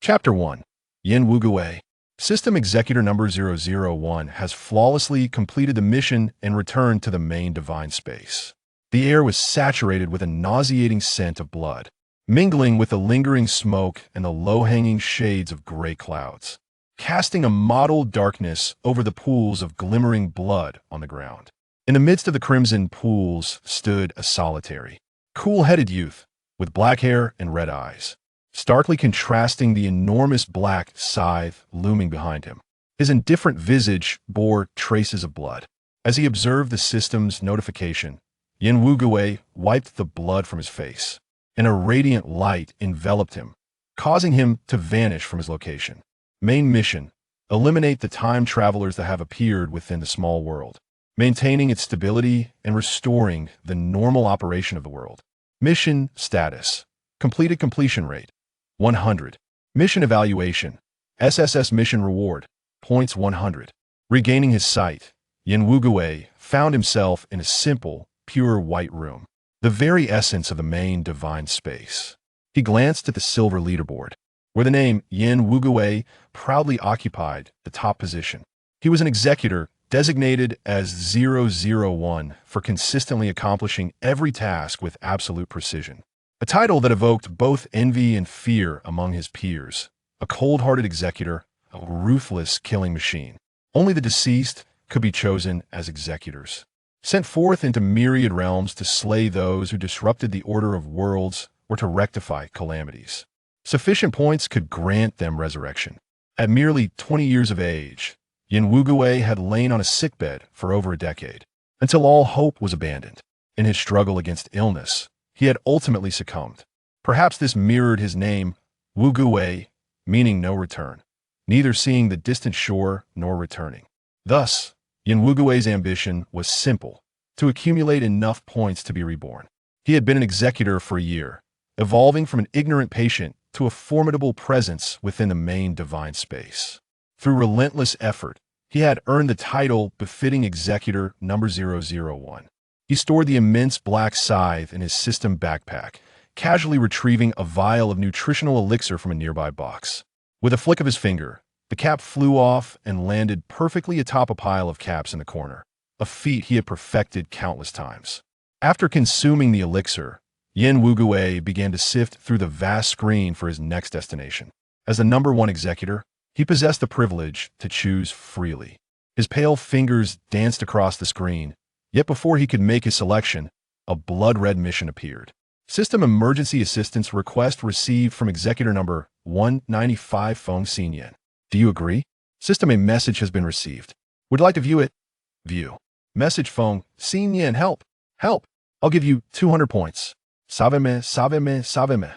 Chapter 1. Yin Wugui. System Executor number 001 has flawlessly completed the mission and returned to the main divine space. The air was saturated with a nauseating scent of blood, mingling with the lingering smoke and the low-hanging shades of gray clouds, casting a mottled darkness over the pools of glimmering blood on the ground. In the midst of the crimson pools stood a solitary, cool-headed youth with black hair and red eyes, starkly contrasting the enormous black scythe looming behind him. His indifferent visage bore traces of blood. As he observed the system's notification, Yin Wugui wiped the blood from his face, and a radiant light enveloped him, causing him to vanish from his location. Main mission: eliminate the time travelers that have appeared within the small world, maintaining its stability and restoring the normal operation of the world. Mission status: completed. Completion rate 100. Mission evaluation: SSS mission reward points 100. Regaining his sight, Yin Wugui found himself in a simple, pure white room, the very essence of the main divine space. He glanced at the silver leaderboard, where the name Yin Wugui proudly occupied the top position. He was an executor designated as 001 for consistently accomplishing every task with absolute precision. A title that evoked both envy and fear among his peers. A cold-hearted executor, a ruthless killing machine. Only the deceased could be chosen as executors, sent forth into myriad realms to slay those who disrupted the order of worlds or to rectify calamities. Sufficient points could grant them resurrection. At merely 20 years of age, Yin Wugui had lain on a sickbed for over a decade, until all hope was abandoned. In his struggle against illness, he had ultimately succumbed. Perhaps this mirrored his name, Wugui, meaning no return, neither seeing the distant shore nor returning. Thus, Yin Wugui's ambition was simple: to accumulate enough points to be reborn. He had been an executor for a year, evolving from an ignorant patient to a formidable presence within the main divine space. Through relentless effort, he had earned the title befitting Executor number 001. He stored the immense black scythe in his system backpack, casually retrieving a vial of nutritional elixir from a nearby box. With a flick of his finger, the cap flew off and landed perfectly atop a pile of caps in the corner, a feat he had perfected countless times. After consuming the elixir, Yin Wugui began to sift through the vast screen for his next destination. As the number one executor, he possessed the privilege to choose freely. His pale fingers danced across the screen, yet before he could make his selection, a blood-red mission appeared. System emergency assistance request received from Executor number 195 Feng Sinian. Do you agree? System: a message has been received. Would like to view it? View. Message: Feng Sinian, help! Help! I'll give you 200 points. Saveme.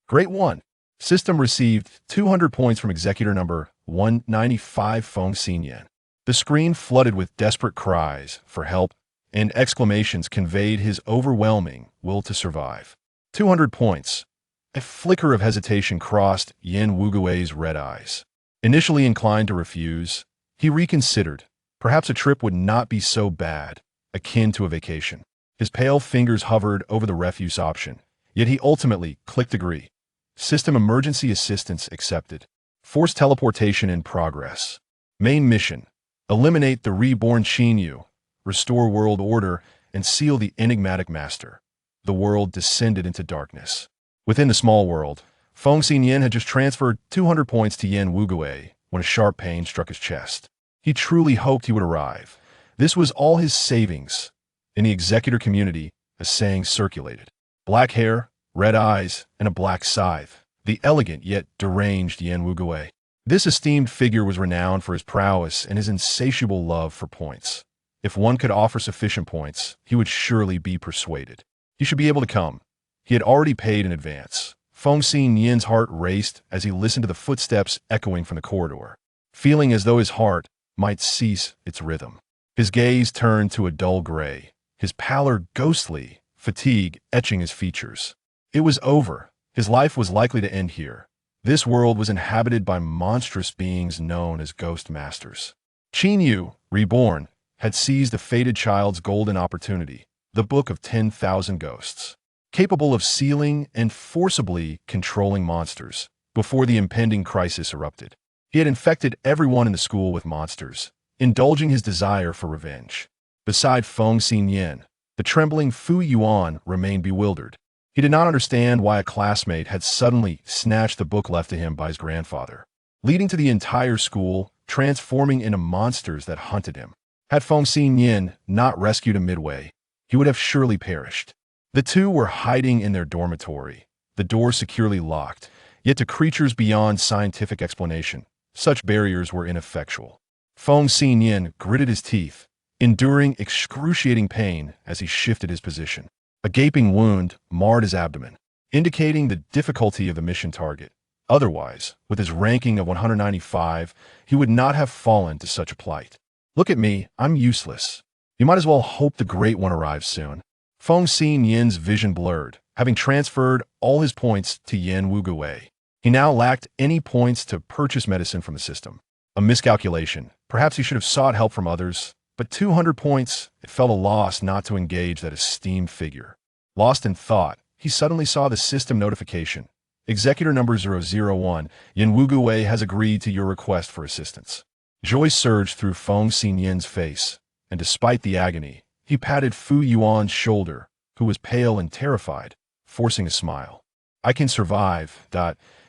Great one. System received 200 points from Executor number 195 Feng Sinian. The screen flooded with desperate cries for help, and exclamations conveyed his overwhelming will to survive. 200 points. A flicker of hesitation crossed Yin Wugui's red eyes. Initially inclined to refuse, he reconsidered. Perhaps a trip would not be so bad, akin to a vacation. His pale fingers hovered over the refuse option, yet he ultimately clicked agree. System emergency assistance accepted. Forced teleportation in progress. Main mission: eliminate the reborn Xinyu, restore world order, and seal the enigmatic master. The world descended into darkness. Within the small world, Feng Sinian had just transferred 200 points to Yin Wugui when a sharp pain struck his chest. He truly hoped he would arrive. This was all his savings. In the executor community, a saying circulated: black hair, red eyes, and a black scythe. The elegant yet deranged Yin Wugui. This esteemed figure was renowned for his prowess and his insatiable love for points. If one could offer sufficient points, he would surely be persuaded. He should be able to come. He had already paid in advance. Feng Sinian's heart raced as he listened to the footsteps echoing from the corridor, feeling as though his heart might cease its rhythm. His gaze turned to a dull gray, his pallor ghostly, fatigue etching his features. It was over. His life was likely to end here. This world was inhabited by monstrous beings known as ghost masters. Xinyu, reborn, had seized the fated child's golden opportunity, the Book of 10,000 Ghosts. Capable of sealing and forcibly controlling monsters, before the impending crisis erupted. He had infected everyone in the school with monsters, indulging his desire for revenge. Beside Feng Sinian, the trembling Fu Yuan remained bewildered. He did not understand why a classmate had suddenly snatched the book left to him by his grandfather, leading to the entire school transforming into monsters that hunted him. Had Feng Sinian not rescued him midway, he would have surely perished. The two were hiding in their dormitory, the door securely locked, yet to creatures beyond scientific explanation, such barriers were ineffectual. Feng Sinian gritted his teeth, enduring excruciating pain as he shifted his position. A gaping wound marred his abdomen, indicating the difficulty of the mission target. Otherwise, with his ranking of 195, he would not have fallen to such a plight. Look at me, I'm useless. You might as well hope the Great One arrives soon. Feng Sinian's vision blurred, having transferred all his points to Yan Wugui. He now lacked any points to purchase medicine from the system. A miscalculation. Perhaps he should have sought help from others, but 200 points, it felt a loss not to engage that esteemed figure. Lost in thought, he suddenly saw the system notification. Executor number 001, Yan Wugui has agreed to your request for assistance. Joy surged through Feng Sinian's face, and despite the agony, he patted Fu Yuan's shoulder, who was pale and terrified, forcing a smile. I can survive.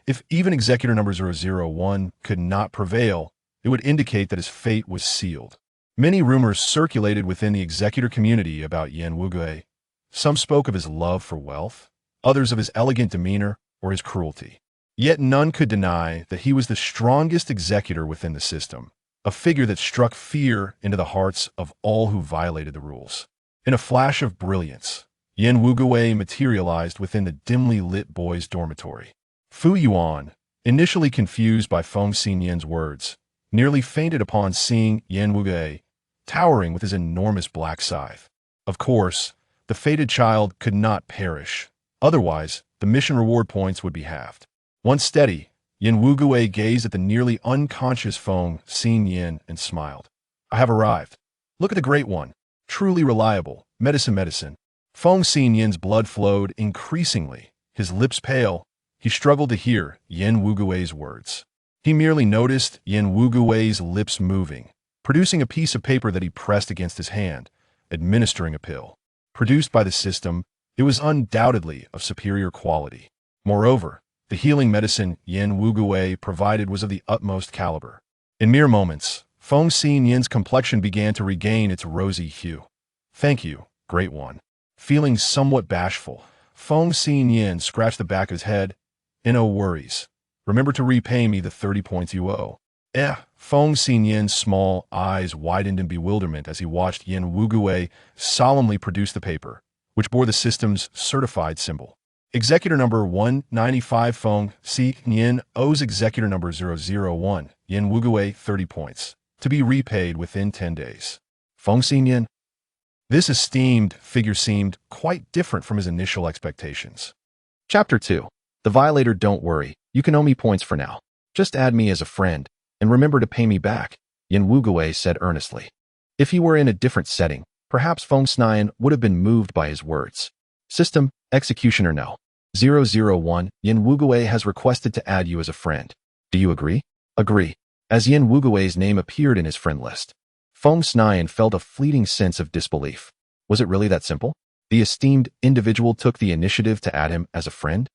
If even Executor number 001 could not prevail, it would indicate that his fate was sealed. Many rumors circulated within the Executor community about Yan Wugui. Some spoke of his love for wealth, others of his elegant demeanor or his cruelty. Yet none could deny that he was the strongest Executor within the system, a figure that struck fear into the hearts of all who violated the rules. In a flash of brilliance, Yan Wugui materialized within the dimly lit boys' dormitory. Fu Yuan, initially confused by Feng Sinian's words, nearly fainted upon seeing Yan Wugui towering with his enormous black scythe. Of course, the fated child could not perish. Otherwise, the mission reward points would be halved. Once steady, Yan Wugui gazed at the nearly unconscious Feng Sinian and smiled. I have arrived. Look at the Great One. Truly reliable. Medicine. Feng Sinian's blood flowed increasingly. His lips pale, he struggled to hear Yan Wugui's words. He merely noticed Yan Wugui's lips moving, producing a piece of paper that he pressed against his hand, administering a pill. Produced by the system, it was undoubtedly of superior quality. Moreover, the healing medicine Yan Wugui provided was of the utmost caliber. In mere moments, Feng Sinian's complexion began to regain its rosy hue. Thank you, Great One. Feeling somewhat bashful, Feng Sinian scratched the back of his head. No worries. Remember to repay me the 30 points you owe. Feng Sinian's small eyes widened in bewilderment as he watched Yan Wugui solemnly produce the paper, which bore the system's certified symbol. Executor number 195 Feng Sinian owes Executor number 001, Yan Wugui 30 points, to be repaid within 10 days. Feng Sinian? This esteemed figure seemed quite different from his initial expectations. Chapter 2. The Violator. Don't worry, you can owe me points for now. Just add me as a friend, and remember to pay me back, Yan Wugui said earnestly. If he were in a different setting, perhaps Feng Sinian would have been moved by his words. System, Executioner no. 001, Yan Wugui has requested to add you as a friend. Do you agree? Agree. As Yan Wugui's name appeared in his friend list, Feng Sinian felt a fleeting sense of disbelief. Was it really that simple? The esteemed individual took the initiative to add him as a friend?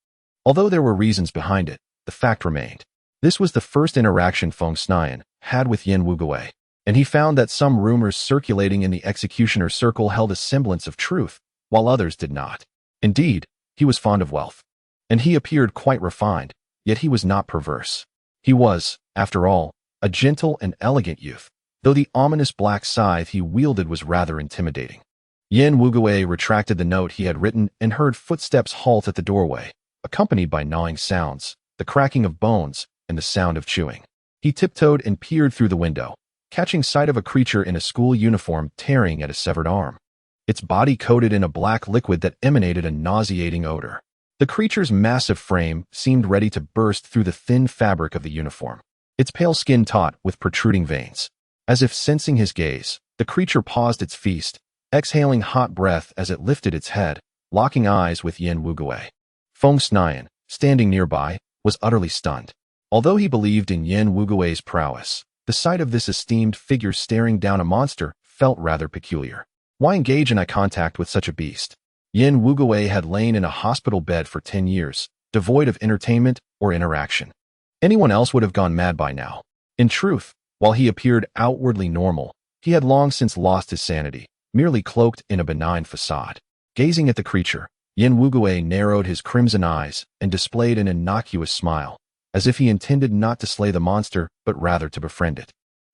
Although there were reasons behind it, the fact remained. This was the first interaction Feng Sinian had with Yan Wugui, and he found that some rumors circulating in the Executioner circle held a semblance of truth, while others did not. Indeed, he was fond of wealth, and he appeared quite refined, yet he was not perverse. He was, after all, a gentle and elegant youth, though the ominous black scythe he wielded was rather intimidating. Yan Wugui retracted the note he had written and heard footsteps halt at the doorway, accompanied by gnawing sounds, the cracking of bones, and the sound of chewing. He tiptoed and peered through the window, catching sight of a creature in a school uniform tearing at a severed arm. Its body coated in a black liquid that emanated a nauseating odor. The creature's massive frame seemed ready to burst through the thin fabric of the uniform, its pale skin taut with protruding veins. As if sensing his gaze, the creature paused its feast, exhaling hot breath as it lifted its head, locking eyes with Yan Wugui. Feng Sinian, standing nearby, was utterly stunned. Although he believed in Yin Wugui's prowess, the sight of this esteemed figure staring down a monster felt rather peculiar. Why engage in eye contact with such a beast? Yin Wugui had lain in a hospital bed for 10 years, devoid of entertainment or interaction. Anyone else would have gone mad by now. In truth, while he appeared outwardly normal, he had long since lost his sanity, merely cloaked in a benign facade. Gazing at the creature, Yin Wugui narrowed his crimson eyes and displayed an innocuous smile, as if he intended not to slay the monster but rather to befriend it.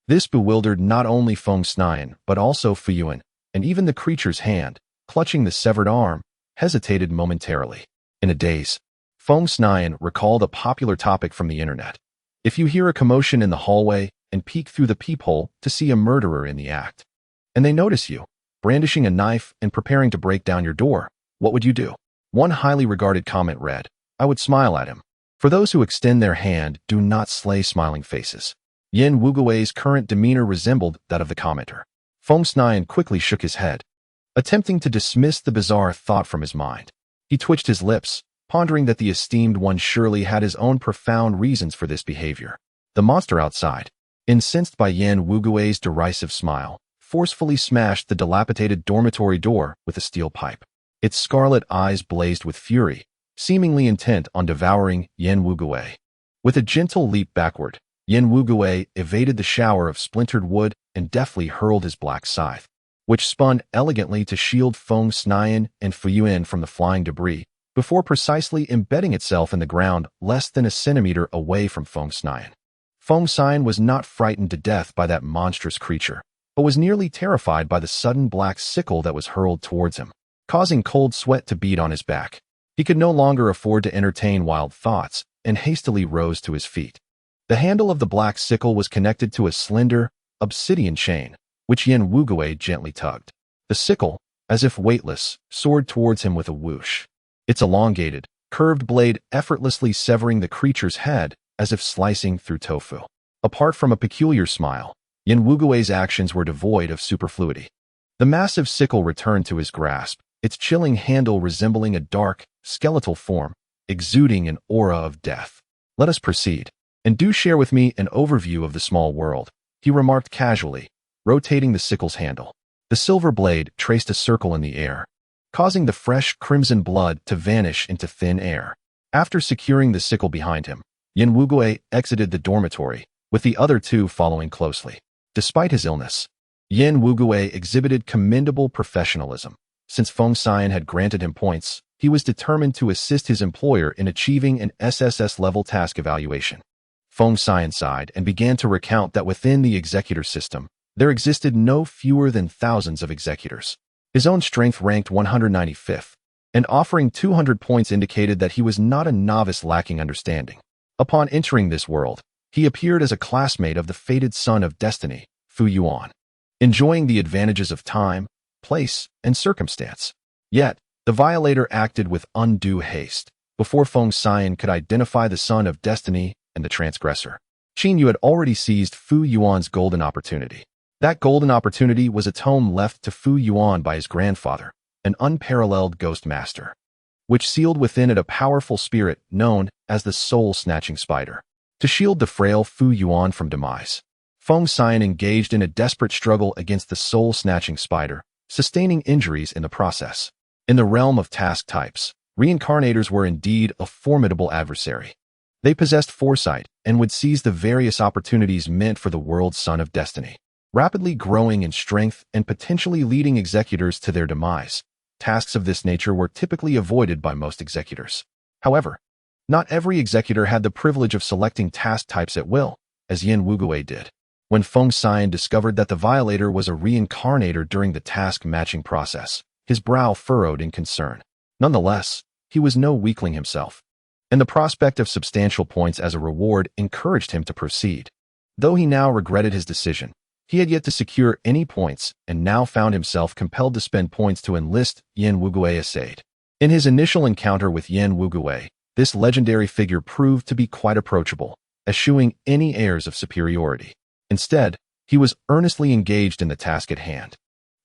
This bewildered not only Feng Sinian but also Fuyuan, and even the creature's hand, clutching the severed arm, hesitated momentarily. In a daze, Feng Sinian recalled a popular topic from the internet. If you hear a commotion in the hallway and peek through the peephole to see a murderer in the act, and they notice you, brandishing a knife and preparing to break down your door, what would you do? One highly regarded comment read, "I would smile at him." For those who extend their hand, do not slay smiling faces. Yin Wugui's current demeanor resembled that of the commenter. Feng Sinian quickly shook his head, attempting to dismiss the bizarre thought from his mind. He twitched his lips, pondering that the esteemed one surely had his own profound reasons for this behavior. The monster outside, incensed by Yin Wugui's derisive smile, forcefully smashed the dilapidated dormitory door with a steel pipe. Its scarlet eyes blazed with fury, seemingly intent on devouring Yin Wugui. With a gentle leap backward, Yin Wugui evaded the shower of splintered wood and deftly hurled his black scythe, which spun elegantly to shield Feng Sinian and Fuyuan from the flying debris, before precisely embedding itself in the ground less than a centimeter away from Feng Sinian. Feng Sinian was not frightened to death by that monstrous creature, but was nearly terrified by the sudden black sickle that was hurled towards him, causing cold sweat to bead on his back. He could no longer afford to entertain wild thoughts and hastily rose to his feet. The handle of the black sickle was connected to a slender, obsidian chain, which Yin Wugui gently tugged. The sickle, as if weightless, soared towards him with a whoosh, its elongated, curved blade effortlessly severing the creature's head as if slicing through tofu. Apart from a peculiar smile, Yin Wugui's actions were devoid of superfluity. The massive sickle returned to his grasp, its chilling handle resembling a dark, skeletal form, exuding an aura of death. "Let us proceed, and do share with me an overview of the small world," he remarked casually, rotating the sickle's handle. The silver blade traced a circle in the air, causing the fresh crimson blood to vanish into thin air. After securing the sickle behind him, Yin Wugui exited the dormitory, with the other two following closely. Despite his illness, Yin Wugui exhibited commendable professionalism. Since Feng Sinian had granted him points, he was determined to assist his employer in achieving an SSS-level task evaluation. Feng Sinian sighed and began to recount that within the Executor system, there existed no fewer than thousands of Executors. His own strength ranked 195th, and offering 200 points indicated that he was not a novice lacking understanding. Upon entering this world, he appeared as a classmate of the fated son of destiny, Fuyuan, enjoying the advantages of time, place, and circumstance. Yet, the violator acted with undue haste. Before Feng Sinian could identify the son of destiny and the transgressor, Qin Yu had already seized Fu Yuan's golden opportunity. That golden opportunity was a tome left to Fu Yuan by his grandfather, an unparalleled ghost master, which sealed within it a powerful spirit known as the soul-snatching spider. To shield the frail Fu Yuan from demise, Feng Sinian engaged in a desperate struggle against the soul-snatching spider, sustaining injuries in the process. In the realm of task types, reincarnators were indeed a formidable adversary. They possessed foresight and would seize the various opportunities meant for the world's son of destiny. Rapidly growing in strength and potentially leading executors to their demise, tasks of this nature were typically avoided by most executors. However, not every executor had the privilege of selecting task types at will, as Yin Wugui did. When Feng Sinian discovered that the violator was a reincarnator during the task matching process, his brow furrowed in concern. Nonetheless, he was no weakling himself, and the prospect of substantial points as a reward encouraged him to proceed. Though he now regretted his decision, he had yet to secure any points and now found himself compelled to spend points to enlist Yin Wugui's aid. In his initial encounter with Yin Wugui, this legendary figure proved to be quite approachable, eschewing any airs of superiority. Instead, he was earnestly engaged in the task at hand,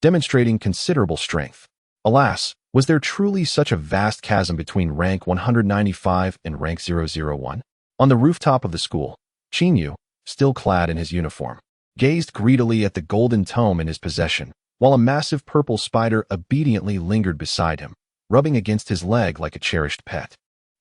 demonstrating considerable strength. Alas, was there truly such a vast chasm between rank 195 and rank 001? On the rooftop of the school, Qin Yu, still clad in his uniform, gazed greedily at the golden tome in his possession, while a massive purple spider obediently lingered beside him, rubbing against his leg like a cherished pet.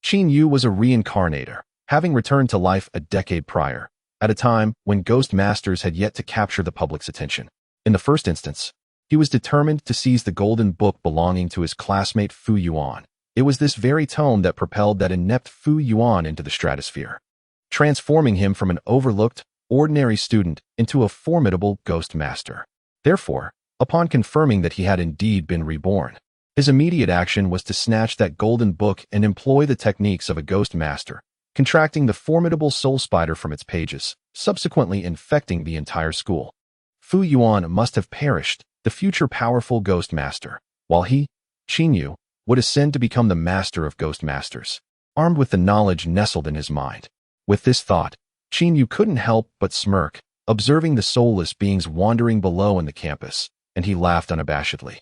Qin Yu was a reincarnator, having returned to life a decade prior, at a time when ghost masters had yet to capture the public's attention. In the first instance, he was determined to seize the golden book belonging to his classmate Fu Yuan. It was this very tome that propelled that inept Fu Yuan into the stratosphere, transforming him from an overlooked, ordinary student into a formidable ghost master. Therefore, upon confirming that he had indeed been reborn, his immediate action was to snatch that golden book and employ the techniques of a ghost master, contracting the formidable soul spider from its pages, subsequently infecting the entire school. Fu Yuan must have perished, the future powerful ghost master, while he, Qin Yu, would ascend to become the master of ghost masters, armed with the knowledge nestled in his mind. With this thought, Qin Yu couldn't help but smirk, observing the soulless beings wandering below in the campus, and he laughed unabashedly.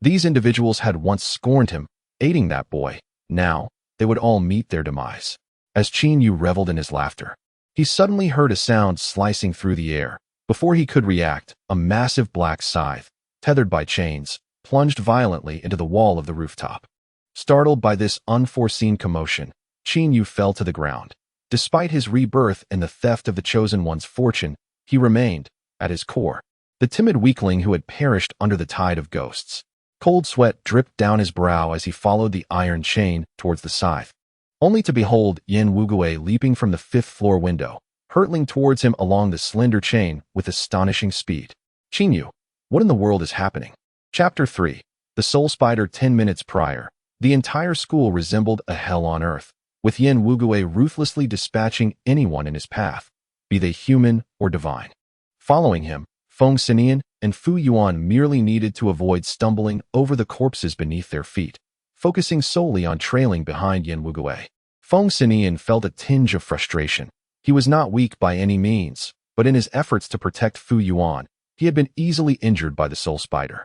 These individuals had once scorned him, aiding that boy. Now, they would all meet their demise. As Qin Yu reveled in his laughter, he suddenly heard a sound slicing through the air. Before he could react, a massive black scythe, tethered by chains, plunged violently into the wall of the rooftop. Startled by this unforeseen commotion, Qin Yu fell to the ground. Despite his rebirth and the theft of the Chosen One's fortune, he remained, at his core, the timid weakling who had perished under the tide of ghosts. Cold sweat dripped down his brow as he followed the iron chain towards the scythe, only to behold Yin Wugui leaping from the fifth-floor window, hurtling towards him along the slender chain with astonishing speed. Qin Yu, what in the world is happening? Chapter 3. The Soul Spider. 10 minutes prior, the entire school resembled a hell on earth, with Yin Wugui ruthlessly dispatching anyone in his path, be they human or divine. Following him, Feng Sinian and Fu Yuan merely needed to avoid stumbling over the corpses beneath their feet, focusing solely on trailing behind Yin Wugui. Feng Sinian felt a tinge of frustration. He was not weak by any means, but in his efforts to protect Fu Yuan, he had been easily injured by the soul spider.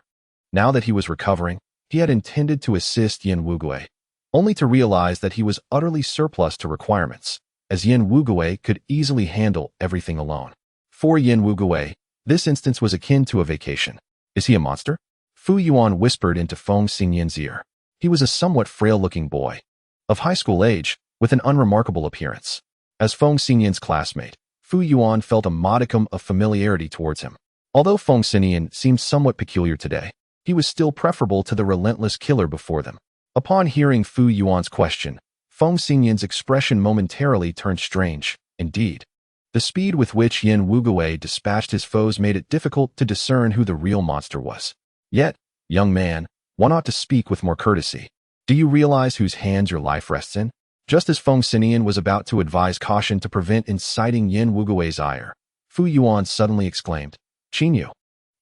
Now that he was recovering, he had intended to assist Yin Wugui, only to realize that he was utterly surplus to requirements, as Yin Wugui could easily handle everything alone. For Yin Wugui, this instance was akin to a vacation. Is he a monster? Fu Yuan whispered into Feng Sinian's ear. He was a somewhat frail-looking boy, of high school age, with an unremarkable appearance. As Feng Sinian's classmate, Fu Yuan felt a modicum of familiarity towards him. Although Feng Sinian seemed somewhat peculiar today, he was still preferable to the relentless killer before them. Upon hearing Fu Yuan's question, Feng Sinian's expression momentarily turned strange. Indeed, the speed with which Yin Wugui dispatched his foes made it difficult to discern who the real monster was. Yet, young man, one ought to speak with more courtesy. Do you realize whose hands your life rests in? Just as Feng Sinian was about to advise caution to prevent inciting Yin Wugui's ire, Fu Yuan suddenly exclaimed, Qin Yu,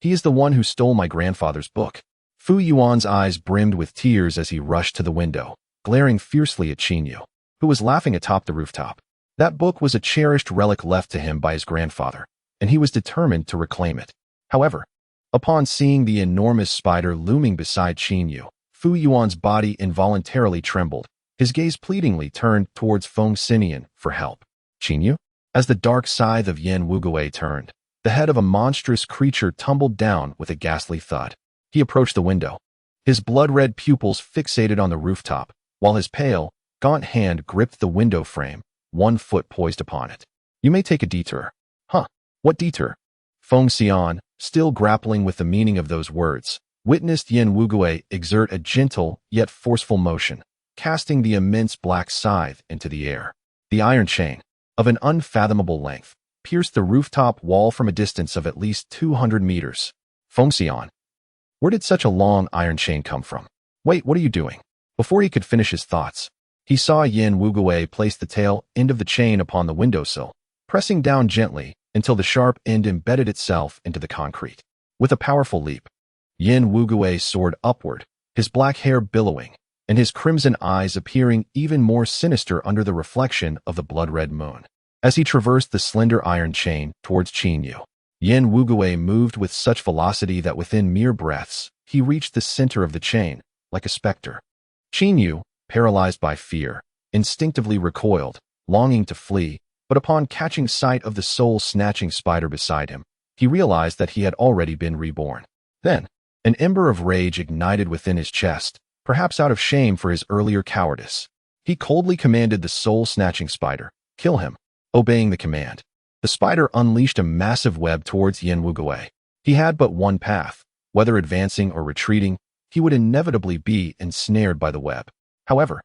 he is the one who stole my grandfather's book. Fu Yuan's eyes brimmed with tears as he rushed to the window, glaring fiercely at Qin Yu, who was laughing atop the rooftop. That book was a cherished relic left to him by his grandfather, and he was determined to reclaim it. However, upon seeing the enormous spider looming beside Qin Yu, Fu Yuan's body involuntarily trembled. His gaze pleadingly turned towards Feng Sinian for help. Qin Yu? As the dark scythe of Yin Wugui turned, the head of a monstrous creature tumbled down with a ghastly thud. He approached the window, his blood-red pupils fixated on the rooftop, while his pale, gaunt hand gripped the window frame, one foot poised upon it. You may take a detour. Huh? What detour? Feng Sinian, still grappling with the meaning of those words, witnessed Yin Wugui exert a gentle yet forceful motion, casting the immense black scythe into the air. The iron chain, of an unfathomable length, pierced the rooftop wall from a distance of at least 200 meters. Feng Sinian, where did such a long iron chain come from? Wait, what are you doing? Before he could finish his thoughts, he saw Yin Wugui place the tail end of the chain upon the windowsill, pressing down gently until the sharp end embedded itself into the concrete. With a powerful leap, Yin Wugui soared upward, his black hair billowing, and his crimson eyes appearing even more sinister under the reflection of the blood-red moon. As he traversed the slender iron chain towards Qin Yu, Yin Wugui moved with such velocity that within mere breaths, he reached the center of the chain, like a specter. Qin Yu, paralyzed by fear, instinctively recoiled, longing to flee, but upon catching sight of the soul-snatching spider beside him, he realized that he had already been reborn. Then, an ember of rage ignited within his chest, perhaps out of shame for his earlier cowardice. He coldly commanded the soul-snatching spider, "Kill him." Obeying the command, the spider unleashed a massive web towards Yin Wugui. He had but one path. Whether advancing or retreating, he would inevitably be ensnared by the web. However,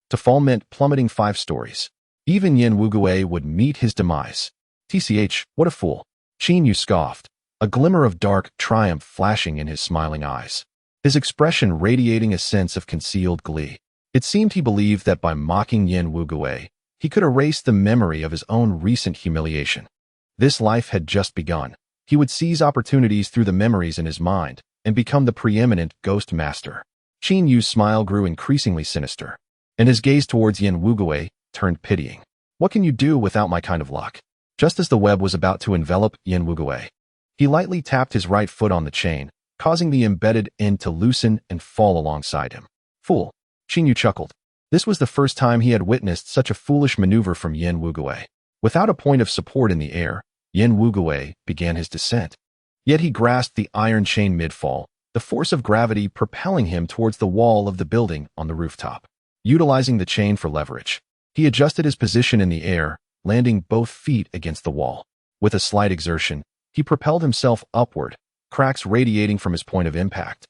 to fall meant plummeting 5 stories. Even Yin Wugui would meet his demise. TCH, what a fool. Qin Yu scoffed, a glimmer of dark triumph flashing in his smiling eyes, his expression radiating a sense of concealed glee. It seemed he believed that by mocking Yin Wugui, he could erase the memory of his own recent humiliation. This life had just begun. He would seize opportunities through the memories in his mind and become the preeminent ghost master. Qin Yu's smile grew increasingly sinister, and his gaze towards Yin Wugui turned pitying. "What can you do without my kind of luck?" Just as the web was about to envelop Yin Wugui, he lightly tapped his right foot on the chain, causing the embedded end to loosen and fall alongside him. "Fool." Qin Yu chuckled. This was the first time he had witnessed such a foolish maneuver from Yin Wugui. Without a point of support in the air, Yin Wugui began his descent. Yet he grasped the iron chain mid-fall, the force of gravity propelling him towards the wall of the building on the rooftop. Utilizing the chain for leverage, he adjusted his position in the air, landing both feet against the wall. With a slight exertion, he propelled himself upward, cracks radiating from his point of impact.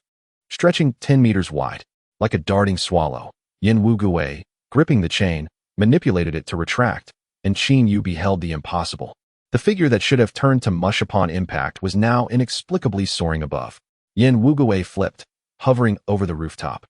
Stretching 10 meters wide, like a darting swallow, Yin Wugui, gripping the chain, manipulated it to retract, and Qin Yu beheld the impossible. The figure that should have turned to mush upon impact was now inexplicably soaring above. Yin Wugui flipped, hovering over the rooftop,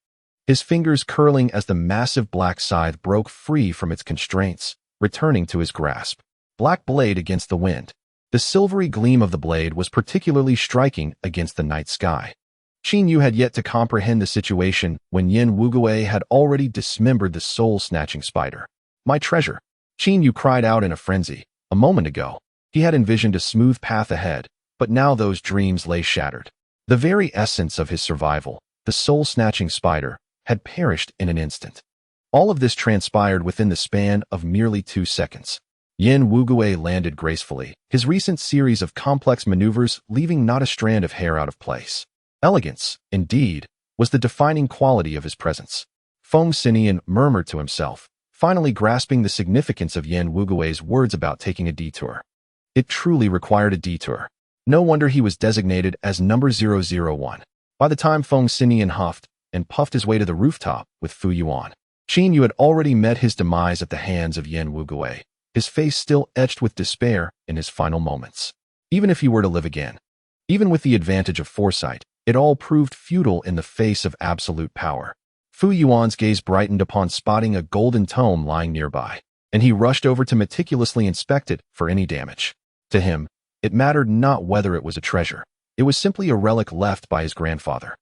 his fingers curling as the massive black scythe broke free from its constraints, returning to his grasp. Black blade against the wind. The silvery gleam of the blade was particularly striking against the night sky. Qin Yu had yet to comprehend the situation when Yin Wugui had already dismembered the soul-snatching spider. "My treasure!" Qin Yu cried out in a frenzy. A moment ago, he had envisioned a smooth path ahead, but now those dreams lay shattered. The very essence of his survival, the soul-snatching spider, had perished in an instant. All of this transpired within the span of merely 2 seconds. Yin Wugui landed gracefully, his recent series of complex maneuvers leaving not a strand of hair out of place. Elegance, indeed, was the defining quality of his presence. Feng Sinian murmured to himself, finally grasping the significance of Yin Wugui's words about taking a detour. It truly required a detour. No wonder he was designated as number 001. By the time Feng Sinian huffed and puffed his way to the rooftop with Fu Yuan, Qin Yu had already met his demise at the hands of Yin Wugui, his face still etched with despair in his final moments. Even if he were to live again, even with the advantage of foresight, it all proved futile in the face of absolute power. Fu Yuan's gaze brightened upon spotting a golden tome lying nearby, and he rushed over to meticulously inspect it for any damage. To him, it mattered not whether it was a treasure. It was simply a relic left by his grandfather,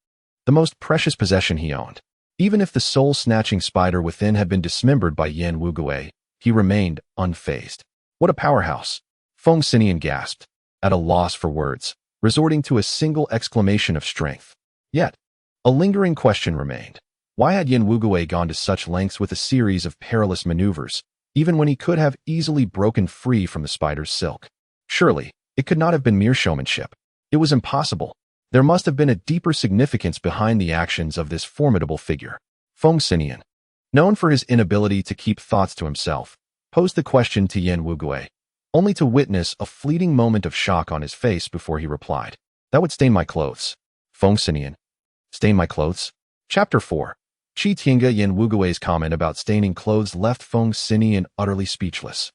the most precious possession he owned. Even if the soul-snatching spider within had been dismembered by Yin Wugui, he remained unfazed. What a powerhouse! Feng Sinian gasped, at a loss for words, resorting to a single exclamation of strength. Yet, a lingering question remained. Why had Yin Wugui gone to such lengths with a series of perilous maneuvers, even when he could have easily broken free from the spider's silk? Surely, it could not have been mere showmanship. It was impossible. There must have been a deeper significance behind the actions of this formidable figure. Feng Sinian, known for his inability to keep thoughts to himself, posed the question to Yin Wugui, only to witness a fleeting moment of shock on his face before he replied. "That would stain my clothes." Feng Sinian. Stain my clothes? Chapter 4. Qi Tiange. Yin Wugui's comment about staining clothes left Feng Sinian utterly speechless.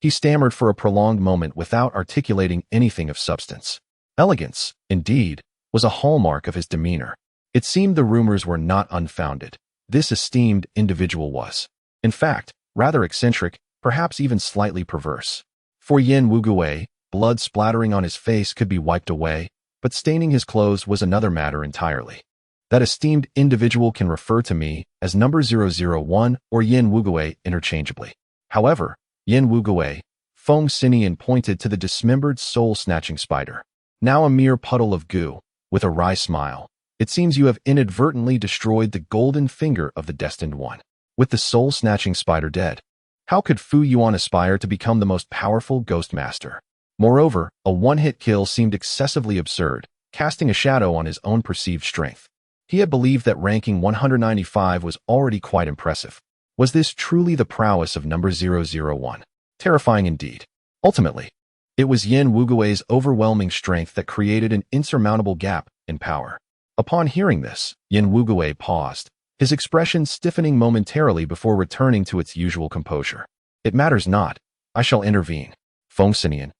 He stammered for a prolonged moment without articulating anything of substance. Elegance, indeed, was a hallmark of his demeanor. It seemed the rumors were not unfounded. This esteemed individual was, in fact, rather eccentric, perhaps even slightly perverse. For Yin Wugui, blood splattering on his face could be wiped away, but staining his clothes was another matter entirely. That esteemed individual can refer to me as number 001 or Yin Wugui interchangeably. However, Yin Wugui, Feng Sinian pointed to the dismembered soul-snatching spider. Now a mere puddle of goo, with a wry smile. It seems you have inadvertently destroyed the golden finger of the destined one. With the soul-snatching spider dead, How could Fu Yuan aspire to become the most powerful ghost master? Moreover, a one-hit kill seemed excessively absurd, casting a shadow on his own perceived strength. He had believed that ranking 195 was already quite impressive. Was this truly the prowess of number 001? Terrifying indeed. Ultimately, it was Yin Wugui's overwhelming strength that created an insurmountable gap in power. Upon hearing this, Yin Wugui paused, his expression stiffening momentarily before returning to its usual composure. It matters not. I shall intervene. Feng Sinian.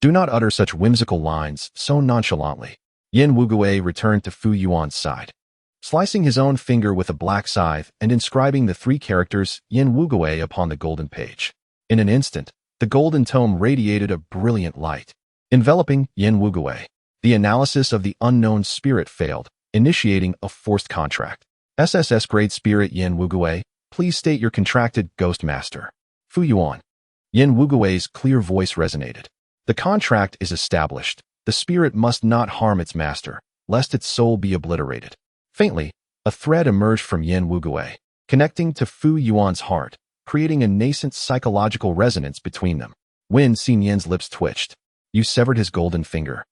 Do not utter such whimsical lines so nonchalantly. Yin Wugui returned to Fu Yuan's side. Slicing his own finger with a black scythe and inscribing the 3 characters Yin Wugui upon the golden page. In an instant, the golden tome radiated a brilliant light, enveloping Yin Wugui. The analysis of the unknown spirit failed, initiating a forced contract. SSS grade spirit Yin Wugui, please state your contracted ghost master. Fu Yuan. Yin Wugui's clear voice resonated. The contract is established. The spirit must not harm its master, lest its soul be obliterated. Faintly, a thread emerged from Yin Wugui, connecting to Fu Yuan's heart, creating a nascent psychological resonance between them. Feng Sinian's lips twitched. You severed his golden finger,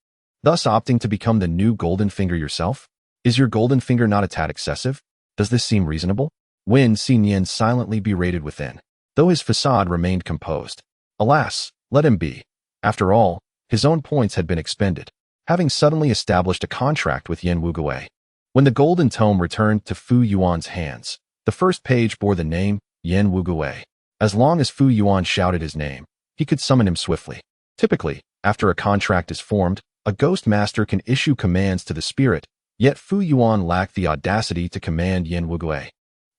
thus opting to become the new golden finger yourself? Is your golden finger not a tad excessive? Does this seem reasonable? Feng Sinian silently berated within, though his facade remained composed. Alas, let him be. After all, his own points had been expended, having suddenly established a contract with Yin Wugui. When the golden tome returned to Fu Yuan's hands, the first page bore the name Yin Wugui. As long as Fu Yuan shouted his name, he could summon him swiftly. Typically, after a contract is formed, a ghost master can issue commands to the spirit, yet Fu Yuan lacked the audacity to command Yin Wugui.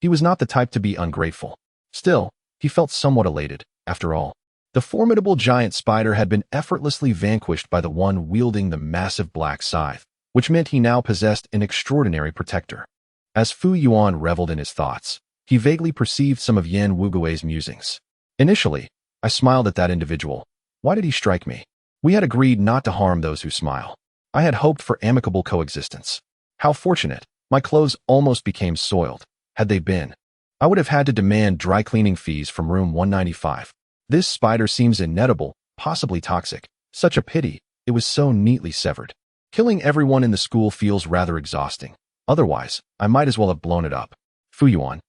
He was not the type to be ungrateful. Still, he felt somewhat elated. After all, the formidable giant spider had been effortlessly vanquished by the one wielding the massive black scythe, which meant he now possessed an extraordinary protector. As Fu Yuan reveled in his thoughts, he vaguely perceived some of Yin Wugui's musings. Initially, I smiled at that individual. Why did he strike me? We had agreed not to harm those who smile. I had hoped for amicable coexistence. How fortunate. My clothes almost became soiled. Had they been, I would have had to demand dry cleaning fees from room 195. This spider seems inedible, possibly toxic. Such a pity, it was so neatly severed. Killing everyone in the school feels rather exhausting. Otherwise, I might as well have blown it up. Fu Yuan.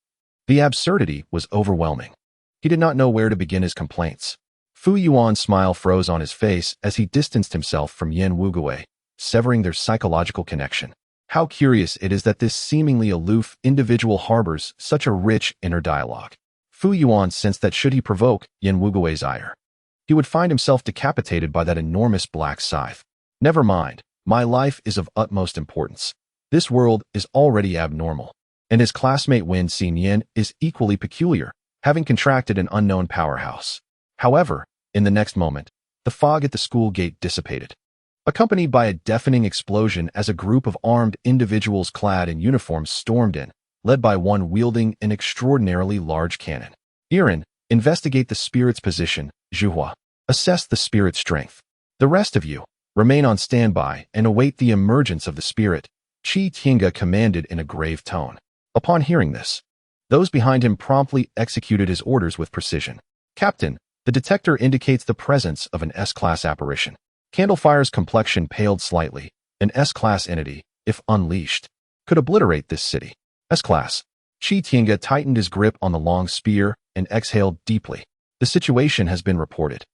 The absurdity was overwhelming. He did not know where to begin his complaints. Fu Yuan's smile froze on his face as he distanced himself from Yin Wugui, severing their psychological connection. How curious it is that this seemingly aloof individual harbors such a rich inner dialogue. Fu Yuan sensed that should he provoke Yin Wugui's ire, he would find himself decapitated by that enormous black scythe. Never mind, my life is of utmost importance. This world is already abnormal, and his classmate Feng Sinian is equally peculiar, having contracted an unknown powerhouse. However, in the next moment, the fog at the school gate dissipated, accompanied by a deafening explosion as a group of armed individuals clad in uniforms stormed in, led by one wielding an extraordinarily large cannon. Irin, investigate the spirit's position. Zhuhua, assess the spirit's strength. The rest of you, remain on standby and await the emergence of the spirit, Qi Tinga commanded in a grave tone. Upon hearing this, those behind him promptly executed his orders with precision. Captain, the detector indicates the presence of an S-class apparition. Candlefire's complexion paled slightly. An S-class entity, if unleashed, could obliterate this city. S-class. Qi Tinga tightened his grip on the long spear and exhaled deeply. The situation has been reported.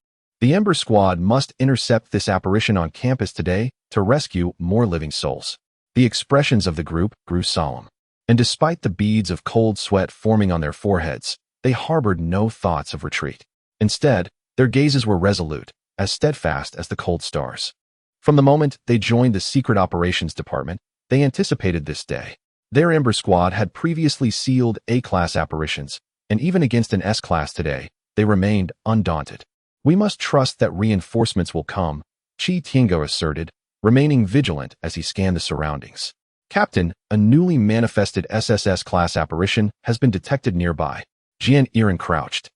The Ember Squad must intercept this apparition on campus today to rescue more living souls. The expressions of the group grew solemn, and despite the beads of cold sweat forming on their foreheads, they harbored no thoughts of retreat. Instead, their gazes were resolute, as steadfast as the cold stars. From the moment they joined the Secret Operations Department, they anticipated this day. Their Ember Squad had previously sealed A-class apparitions, and even against an S-class today, they remained undaunted. We must trust that reinforcements will come, Qi Tinga asserted, remaining vigilant as he scanned the surroundings. Captain, a newly manifested SSS-class apparition has been detected nearby. Jian Irin crouched,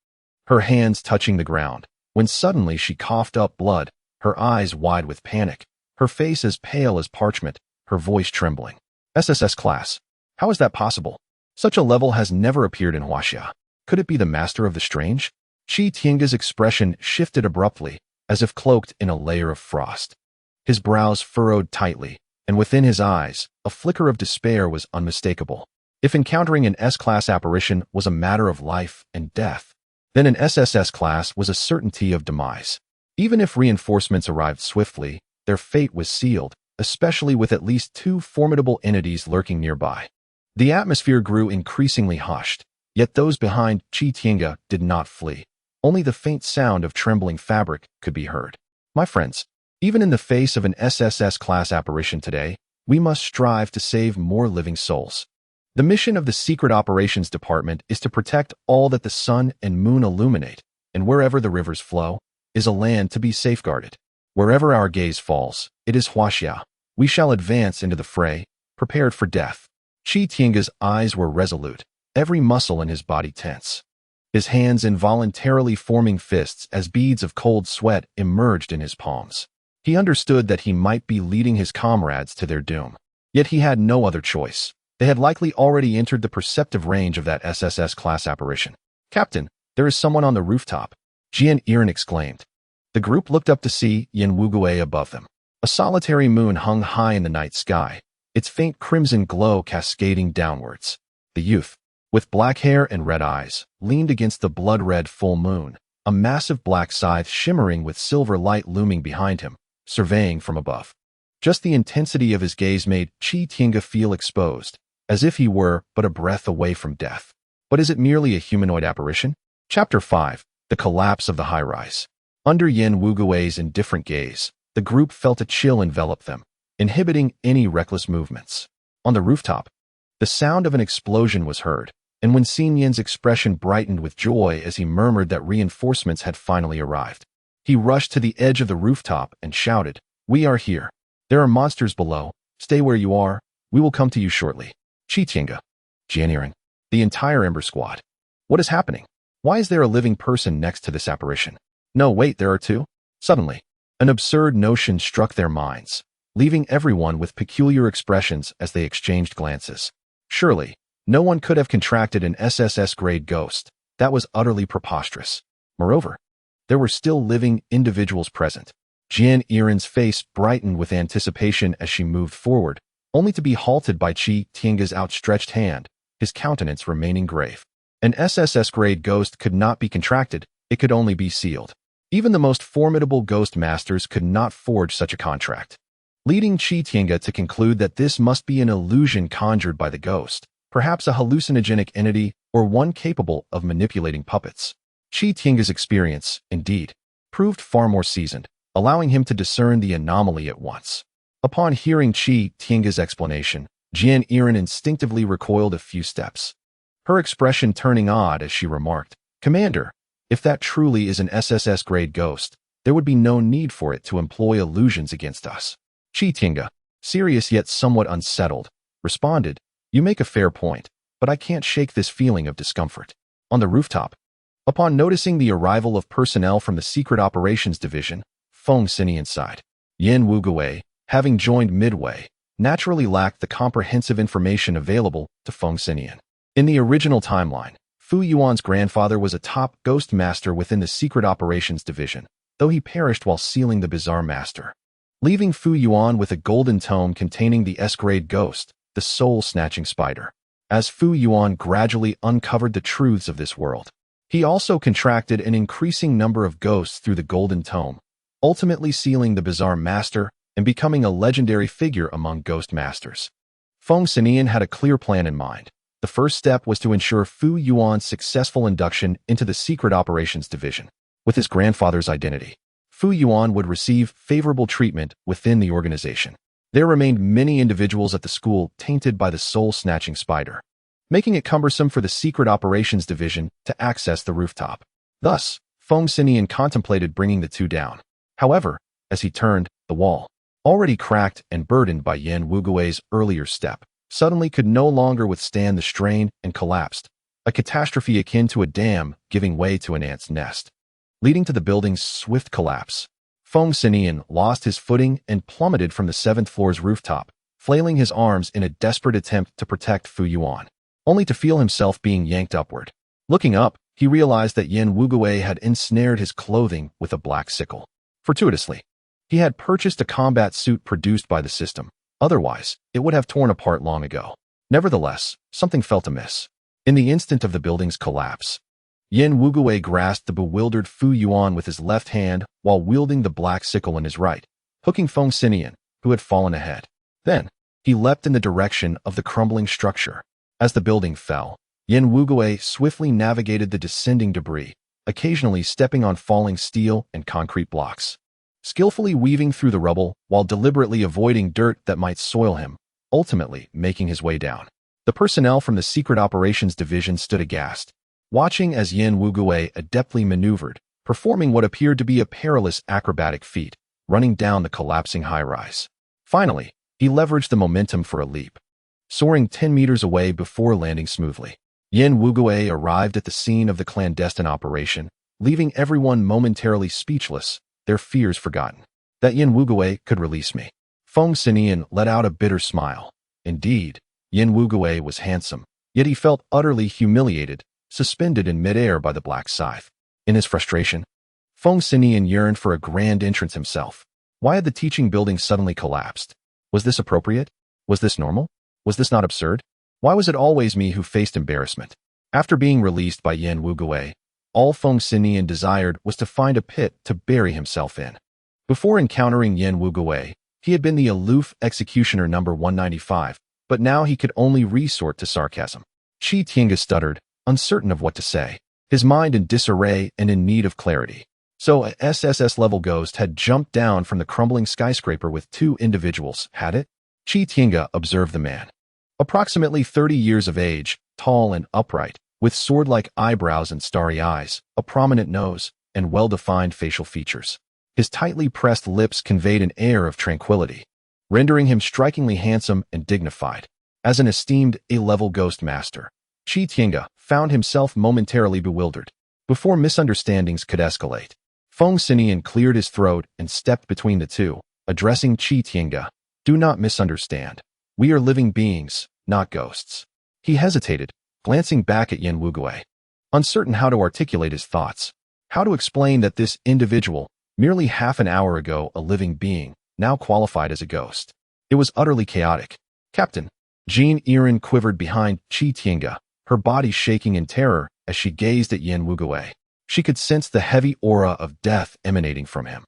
her hands touching the ground, when suddenly she coughed up blood, her eyes wide with panic, her face as pale as parchment, her voice trembling. SSS class. How is that possible? Such a level has never appeared in Huaxia. Could it be the Master of the Strange? Qi Tiange's expression shifted abruptly, as if cloaked in a layer of frost. His brows furrowed tightly, and within his eyes, a flicker of despair was unmistakable. If encountering an S-class apparition was a matter of life and death, then an SSS class was a certainty of demise. Even if reinforcements arrived swiftly, their fate was sealed, especially with at least two formidable entities lurking nearby. The atmosphere grew increasingly hushed, yet those behind Qi Tiange did not flee. Only the faint sound of trembling fabric could be heard. My friends, even in the face of an SSS-class apparition today, we must strive to save more living souls. The mission of the Secret Operations Department is to protect all that the sun and moon illuminate, and wherever the rivers flow, is a land to be safeguarded. Wherever our gaze falls, it is Huaxia. We shall advance into the fray, prepared for death. Qi Tiange's eyes were resolute, every muscle in his body tense. His hands involuntarily forming fists as beads of cold sweat emerged in his palms. He understood that he might be leading his comrades to their doom. Yet he had no other choice. They had likely already entered the perceptive range of that SSS-class apparition. "Captain, there is someone on the rooftop," Jian Yiren exclaimed. The group looked up to see Yin Wugui above them. A solitary moon hung high in the night sky, its faint crimson glow cascading downwards. The youth, with black hair and red eyes, leaned against the blood-red full moon, a massive black scythe shimmering with silver light looming behind him, surveying from above. Just the intensity of his gaze made Qi Tiange feel exposed, as if he were but a breath away from death. But is it merely a humanoid apparition? Chapter 5. The Collapse of the High-Rise. Under Yin Wugui's indifferent gaze, the group felt a chill envelop them, inhibiting any reckless movements. On the rooftop, the sound of an explosion was heard, and when Xinyan's expression brightened with joy as he murmured that reinforcements had finally arrived, he rushed to the edge of the rooftop and shouted, "We are here. There are monsters below. Stay where you are. We will come to you shortly." Qi Tiange, Jian Yiren, the entire Ember Squad. What is happening? Why is there a living person next to this apparition? No, wait, there are two? Suddenly, an absurd notion struck their minds, leaving everyone with peculiar expressions as they exchanged glances. Surely, no one could have contracted an SSS-grade ghost. That was utterly preposterous. Moreover, there were still living individuals present. Jian Yiren's face brightened with anticipation as she moved forward, only to be halted by Qi Tiange's outstretched hand, his countenance remaining grave. An SSS-grade ghost could not be contracted, it could only be sealed. Even the most formidable ghost masters could not forge such a contract, leading Qi Tiange to conclude that this must be an illusion conjured by the ghost, perhaps a hallucinogenic entity or one capable of manipulating puppets. Qi Tiange's experience, indeed, proved far more seasoned, allowing him to discern the anomaly at once. Upon hearing Qi Tiange's explanation, Jian Yiren instinctively recoiled a few steps, her expression turning odd as she remarked, "Commander, if that truly is an SSS-grade ghost, there would be no need for it to employ illusions against us." Qi Tiange, serious yet somewhat unsettled, responded, "You make a fair point, but I can't shake this feeling of discomfort." On the rooftop, upon noticing the arrival of personnel from the Secret Operations Division, Feng Sinian sighed. Yin Wugui, having joined midway, naturally lacked the comprehensive information available to Feng Sinian. In the original timeline, Fu Yuan's grandfather was a top ghost master within the Secret Operations Division, though he perished while sealing the Bizarre Master, leaving Fu Yuan with a golden tome containing the S-grade ghost, the soul-snatching spider. As Fu Yuan gradually uncovered the truths of this world, he also contracted an increasing number of ghosts through the golden tome, ultimately sealing the Bizarre Master and becoming a legendary figure among ghost masters. Feng Sinian had a clear plan in mind. The first step was to ensure Fu Yuan's successful induction into the Secret Operations Division. With his grandfather's identity, Fu Yuan would receive favorable treatment within the organization. There remained many individuals at the school tainted by the soul-snatching spider, making it cumbersome for the Secret Operations Division to access the rooftop. Thus, Feng Sinian contemplated bringing the two down. However, as he turned, the wall, already cracked and burdened by Yin Wugui's earlier step, suddenly could no longer withstand the strain and collapsed, a catastrophe akin to a dam giving way to an ant's nest, leading to the building's swift collapse. Feng Sinian lost his footing and plummeted from the 7th floor's rooftop, flailing his arms in a desperate attempt to protect Fu Yuan, only to feel himself being yanked upward. Looking up, he realized that Yin Wugui had ensnared his clothing with a black sickle. Fortuitously, he had purchased a combat suit produced by the system. Otherwise, it would have torn apart long ago. Nevertheless, something felt amiss. In the instant of the building's collapse, Yin Wugui grasped the bewildered Fu Yuan with his left hand while wielding the black sickle in his right, hooking Feng Sinian, who had fallen ahead. Then, he leapt in the direction of the crumbling structure. As the building fell, Yin Wugui swiftly navigated the descending debris, occasionally stepping on falling steel and concrete blocks, skillfully weaving through the rubble while deliberately avoiding dirt that might soil him, ultimately making his way down. The personnel from the Secret Operations Division stood aghast, watching as Yin Wugui adeptly maneuvered, performing what appeared to be a perilous acrobatic feat, running down the collapsing high-rise. Finally, he leveraged the momentum for a leap, soaring 10 meters away before landing smoothly. Yin Wugui arrived at the scene of the clandestine operation, leaving everyone momentarily speechless, their fears forgotten. That Yin Wugui could release me. Feng Sinian let out a bitter smile. Indeed, Yin Wugui was handsome, yet he felt utterly humiliated, suspended in midair by the black scythe. In his frustration, Feng Sinian yearned for a grand entrance himself. Why had the teaching building suddenly collapsed? Was this appropriate? Was this normal? Was this not absurd? Why was it always me who faced embarrassment? After being released by Yin Wugui, all Feng Sinian desired was to find a pit to bury himself in. Before encountering Yin Wugui, he had been the aloof executioner number 195, but now he could only resort to sarcasm. Qi Tiange stuttered, uncertain of what to say, his mind in disarray and in need of clarity. So a SSS-level ghost had jumped down from the crumbling skyscraper with two individuals, had it? Qi Tiange observed the man. Approximately 30 years of age, tall and upright, with sword-like eyebrows and starry eyes, a prominent nose, and well-defined facial features. His tightly pressed lips conveyed an air of tranquility, rendering him strikingly handsome and dignified. As an esteemed A-level ghost master, Qi Tiange found himself momentarily bewildered. Before misunderstandings could escalate, Feng Sinian cleared his throat and stepped between the two, addressing Qi Tiange. Do not misunderstand. We are living beings, not ghosts. He hesitated, glancing back at Yin Wugui, uncertain how to articulate his thoughts, how to explain that this individual, merely half an hour ago a living being, now qualified as a ghost. It was utterly chaotic. Captain, Jean Erin quivered behind Qi Tiange, her body shaking in terror as she gazed at Yin Wugui. She could sense the heavy aura of death emanating from him.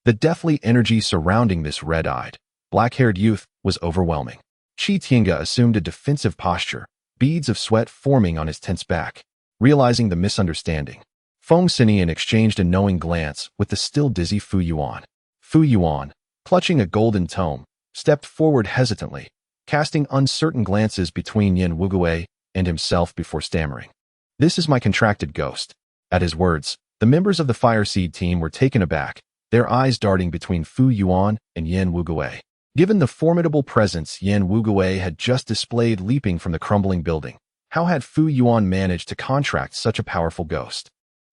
The deathly energy surrounding this red-eyed, black-haired youth was overwhelming. Qi Tiange assumed a defensive posture, beads of sweat forming on his tense back. Realizing the misunderstanding, Feng Sinian exchanged a knowing glance with the still dizzy Fu Yuan. Fu Yuan, clutching a golden tome, stepped forward hesitantly, casting uncertain glances between Yin Wugui and himself before stammering. This is my contracted ghost. At his words, the members of the Fireseed team were taken aback, their eyes darting between Fu Yuan and Yin Wugui. Given the formidable presence Yin Wugui had just displayed leaping from the crumbling building, how had Fu Yuan managed to contract such a powerful ghost?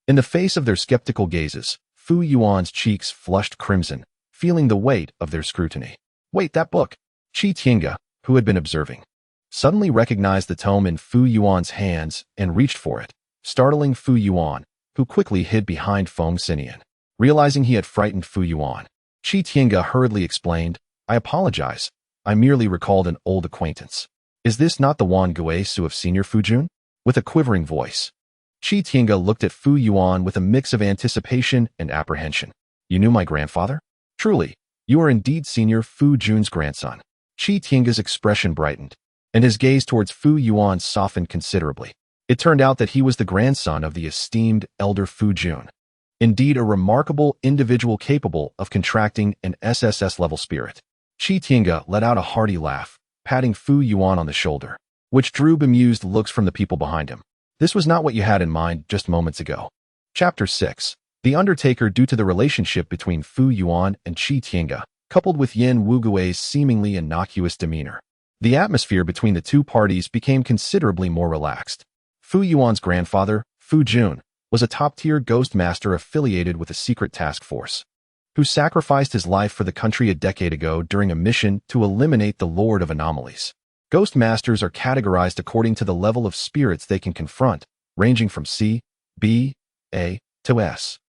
In the face of their skeptical gazes, Fu Yuan's cheeks flushed crimson, feeling the weight of their scrutiny. Wait, that book! Qi Tiange, who had been observing, suddenly recognized the tome in Fu Yuan's hands and reached for it, startling Fu Yuan, who quickly hid behind Feng Sinian. Realizing he had frightened Fu Yuan, Qi Tiange hurriedly explained, I apologize. I merely recalled an old acquaintance. Is this not the Wan Guesu of Senior Fujun? With a quivering voice, Qi Tiange looked at Fu Yuan with a mix of anticipation and apprehension. You knew my grandfather? Truly, you are indeed Senior Fu Jun's grandson. Qi Tiange's expression brightened, and his gaze towards Fu Yuan softened considerably. It turned out that he was the grandson of the esteemed elder Fu Jun. Indeed, a remarkable individual capable of contracting an SSS-level spirit. Qi Tiange let out a hearty laugh, patting Fu Yuan on the shoulder, which drew bemused looks from the people behind him. This was not what you had in mind just moments ago. Chapter 6. The Undertaker. Due to the relationship between Fu Yuan and Qi Tiange, coupled with Yin Wugui's seemingly innocuous demeanor, the atmosphere between the two parties became considerably more relaxed. Fu Yuan's grandfather, Fu Jun, was a top-tier ghost master affiliated with a secret task force, who sacrificed his life for the country a decade ago during a mission to eliminate the Lord of Anomalies. Ghost masters are categorized according to the level of spirits they can confront, ranging from C, B, A, to S.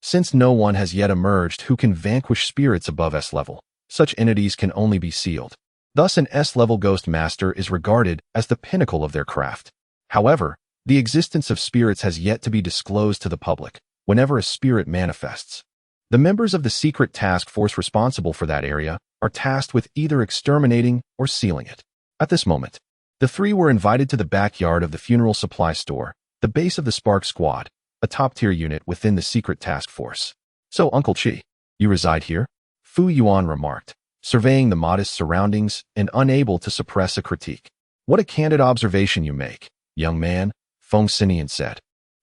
Since no one has yet emerged who can vanquish spirits above S level, such entities can only be sealed. Thus, an S-level Ghost Master is regarded as the pinnacle of their craft. However, the existence of spirits has yet to be disclosed to the public whenever a spirit manifests. The members of the secret task force responsible for that area are tasked with either exterminating or sealing it. At this moment, the three were invited to the backyard of the funeral supply store, the base of the Spark Squad, a top-tier unit within the secret task force. "So, Uncle Chi, you reside here?" Fu Yuan remarked, surveying the modest surroundings and unable to suppress a critique. "What a candid observation you make, young man," Feng Sinian said,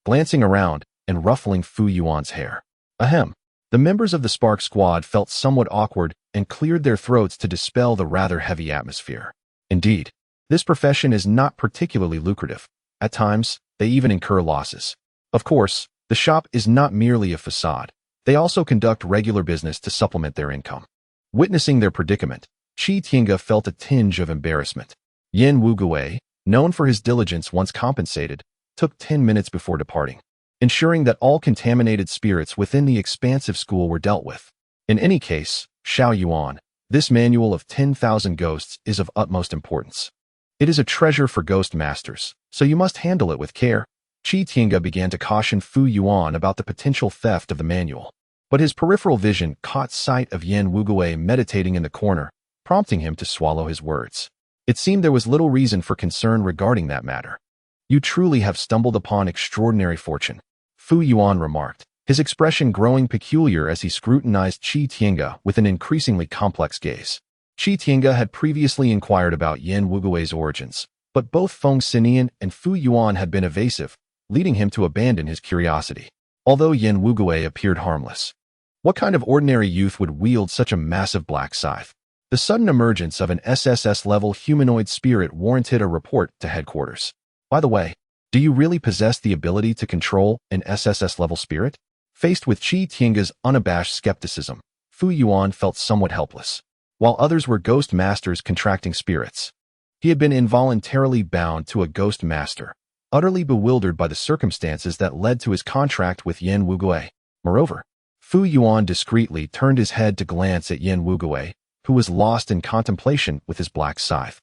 glancing around and ruffling Fu Yuan's hair. Ahem. The members of the Spark Squad felt somewhat awkward and cleared their throats to dispel the rather heavy atmosphere. Indeed, this profession is not particularly lucrative. At times, they even incur losses. Of course, the shop is not merely a facade. They also conduct regular business to supplement their income. Witnessing their predicament, Qi Tiange felt a tinge of embarrassment. Yin Wugui, known for his diligence once compensated, took 10 minutes before departing, ensuring that all contaminated spirits within the expansive school were dealt with. In any case, Xiao Yuan, this manual of 10,000 ghosts is of utmost importance. It is a treasure for ghost masters, so you must handle it with care. Qi Tiange began to caution Fu Yuan about the potential theft of the manual, but his peripheral vision caught sight of Yin Wugui meditating in the corner, prompting him to swallow his words. It seemed there was little reason for concern regarding that matter. "You truly have stumbled upon extraordinary fortune," Fu Yuan remarked, his expression growing peculiar as he scrutinized Qi Tiange with an increasingly complex gaze. Qi Tiange had previously inquired about Yin Wugui's origins, but both Feng Sinian and Fu Yuan had been evasive, leading him to abandon his curiosity. Although Yin Wugui appeared harmless, what kind of ordinary youth would wield such a massive black scythe? The sudden emergence of an SSS-level humanoid spirit warranted a report to headquarters. "By the way, do you really possess the ability to control an SSS-level spirit?" Faced with Qi Tiange's unabashed skepticism, Fu Yuan felt somewhat helpless. While others were ghost masters contracting spirits, he had been involuntarily bound to a ghost master, utterly bewildered by the circumstances that led to his contract with Yin Wugui. Moreover, Fu Yuan discreetly turned his head to glance at Yin Wugui, who was lost in contemplation with his black scythe.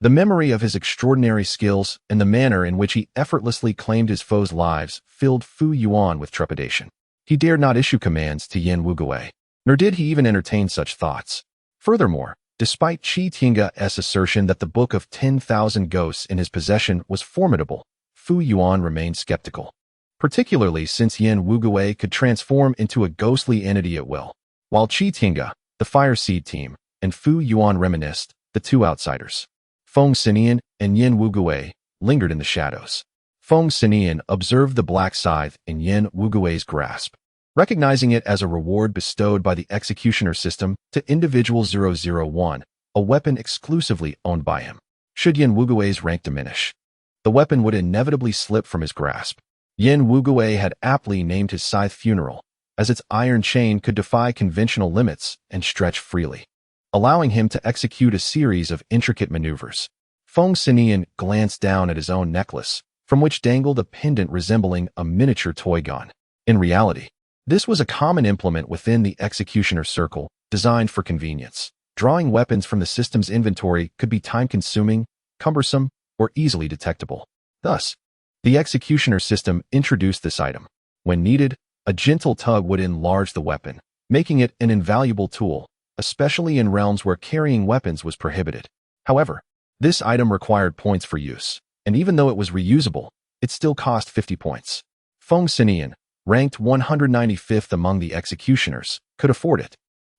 The memory of his extraordinary skills and the manner in which he effortlessly claimed his foes' lives filled Fu Yuan with trepidation. He dared not issue commands to Yin Wugui, nor did he even entertain such thoughts. Furthermore, despite Qi Tiange's assertion that the book of 10,000 ghosts in his possession was formidable, Fu Yuan remained skeptical, particularly since Yin Wugui could transform into a ghostly entity at will. While Qi Tiange, the Fire Seed team, and Fu Yuan reminisced, the two outsiders, Feng Sinian and Yin Wugui, lingered in the shadows. Feng Sinian observed the black scythe in Yin Wugui's grasp, recognizing it as a reward bestowed by the Executioner system to Individual 001, a weapon exclusively owned by him. Should Yin Wugui's rank diminish, the weapon would inevitably slip from his grasp. Yin Wugui had aptly named his scythe Funeral, as its iron chain could defy conventional limits and stretch freely, allowing him to execute a series of intricate maneuvers. Feng Sinian glanced down at his own necklace, from which dangled a pendant resembling a miniature toy gun. In reality, this was a common implement within the Executioner circle, designed for convenience. Drawing weapons from the system's inventory could be time-consuming, cumbersome, or easily detectable. Thus, the Executioner system introduced this item. When needed, a gentle tug would enlarge the weapon, making it an invaluable tool, especially in realms where carrying weapons was prohibited. However, this item required points for use, and even though it was reusable, it still cost 50 points. Feng Sinian, ranked 195th among the Executioners, could afford it,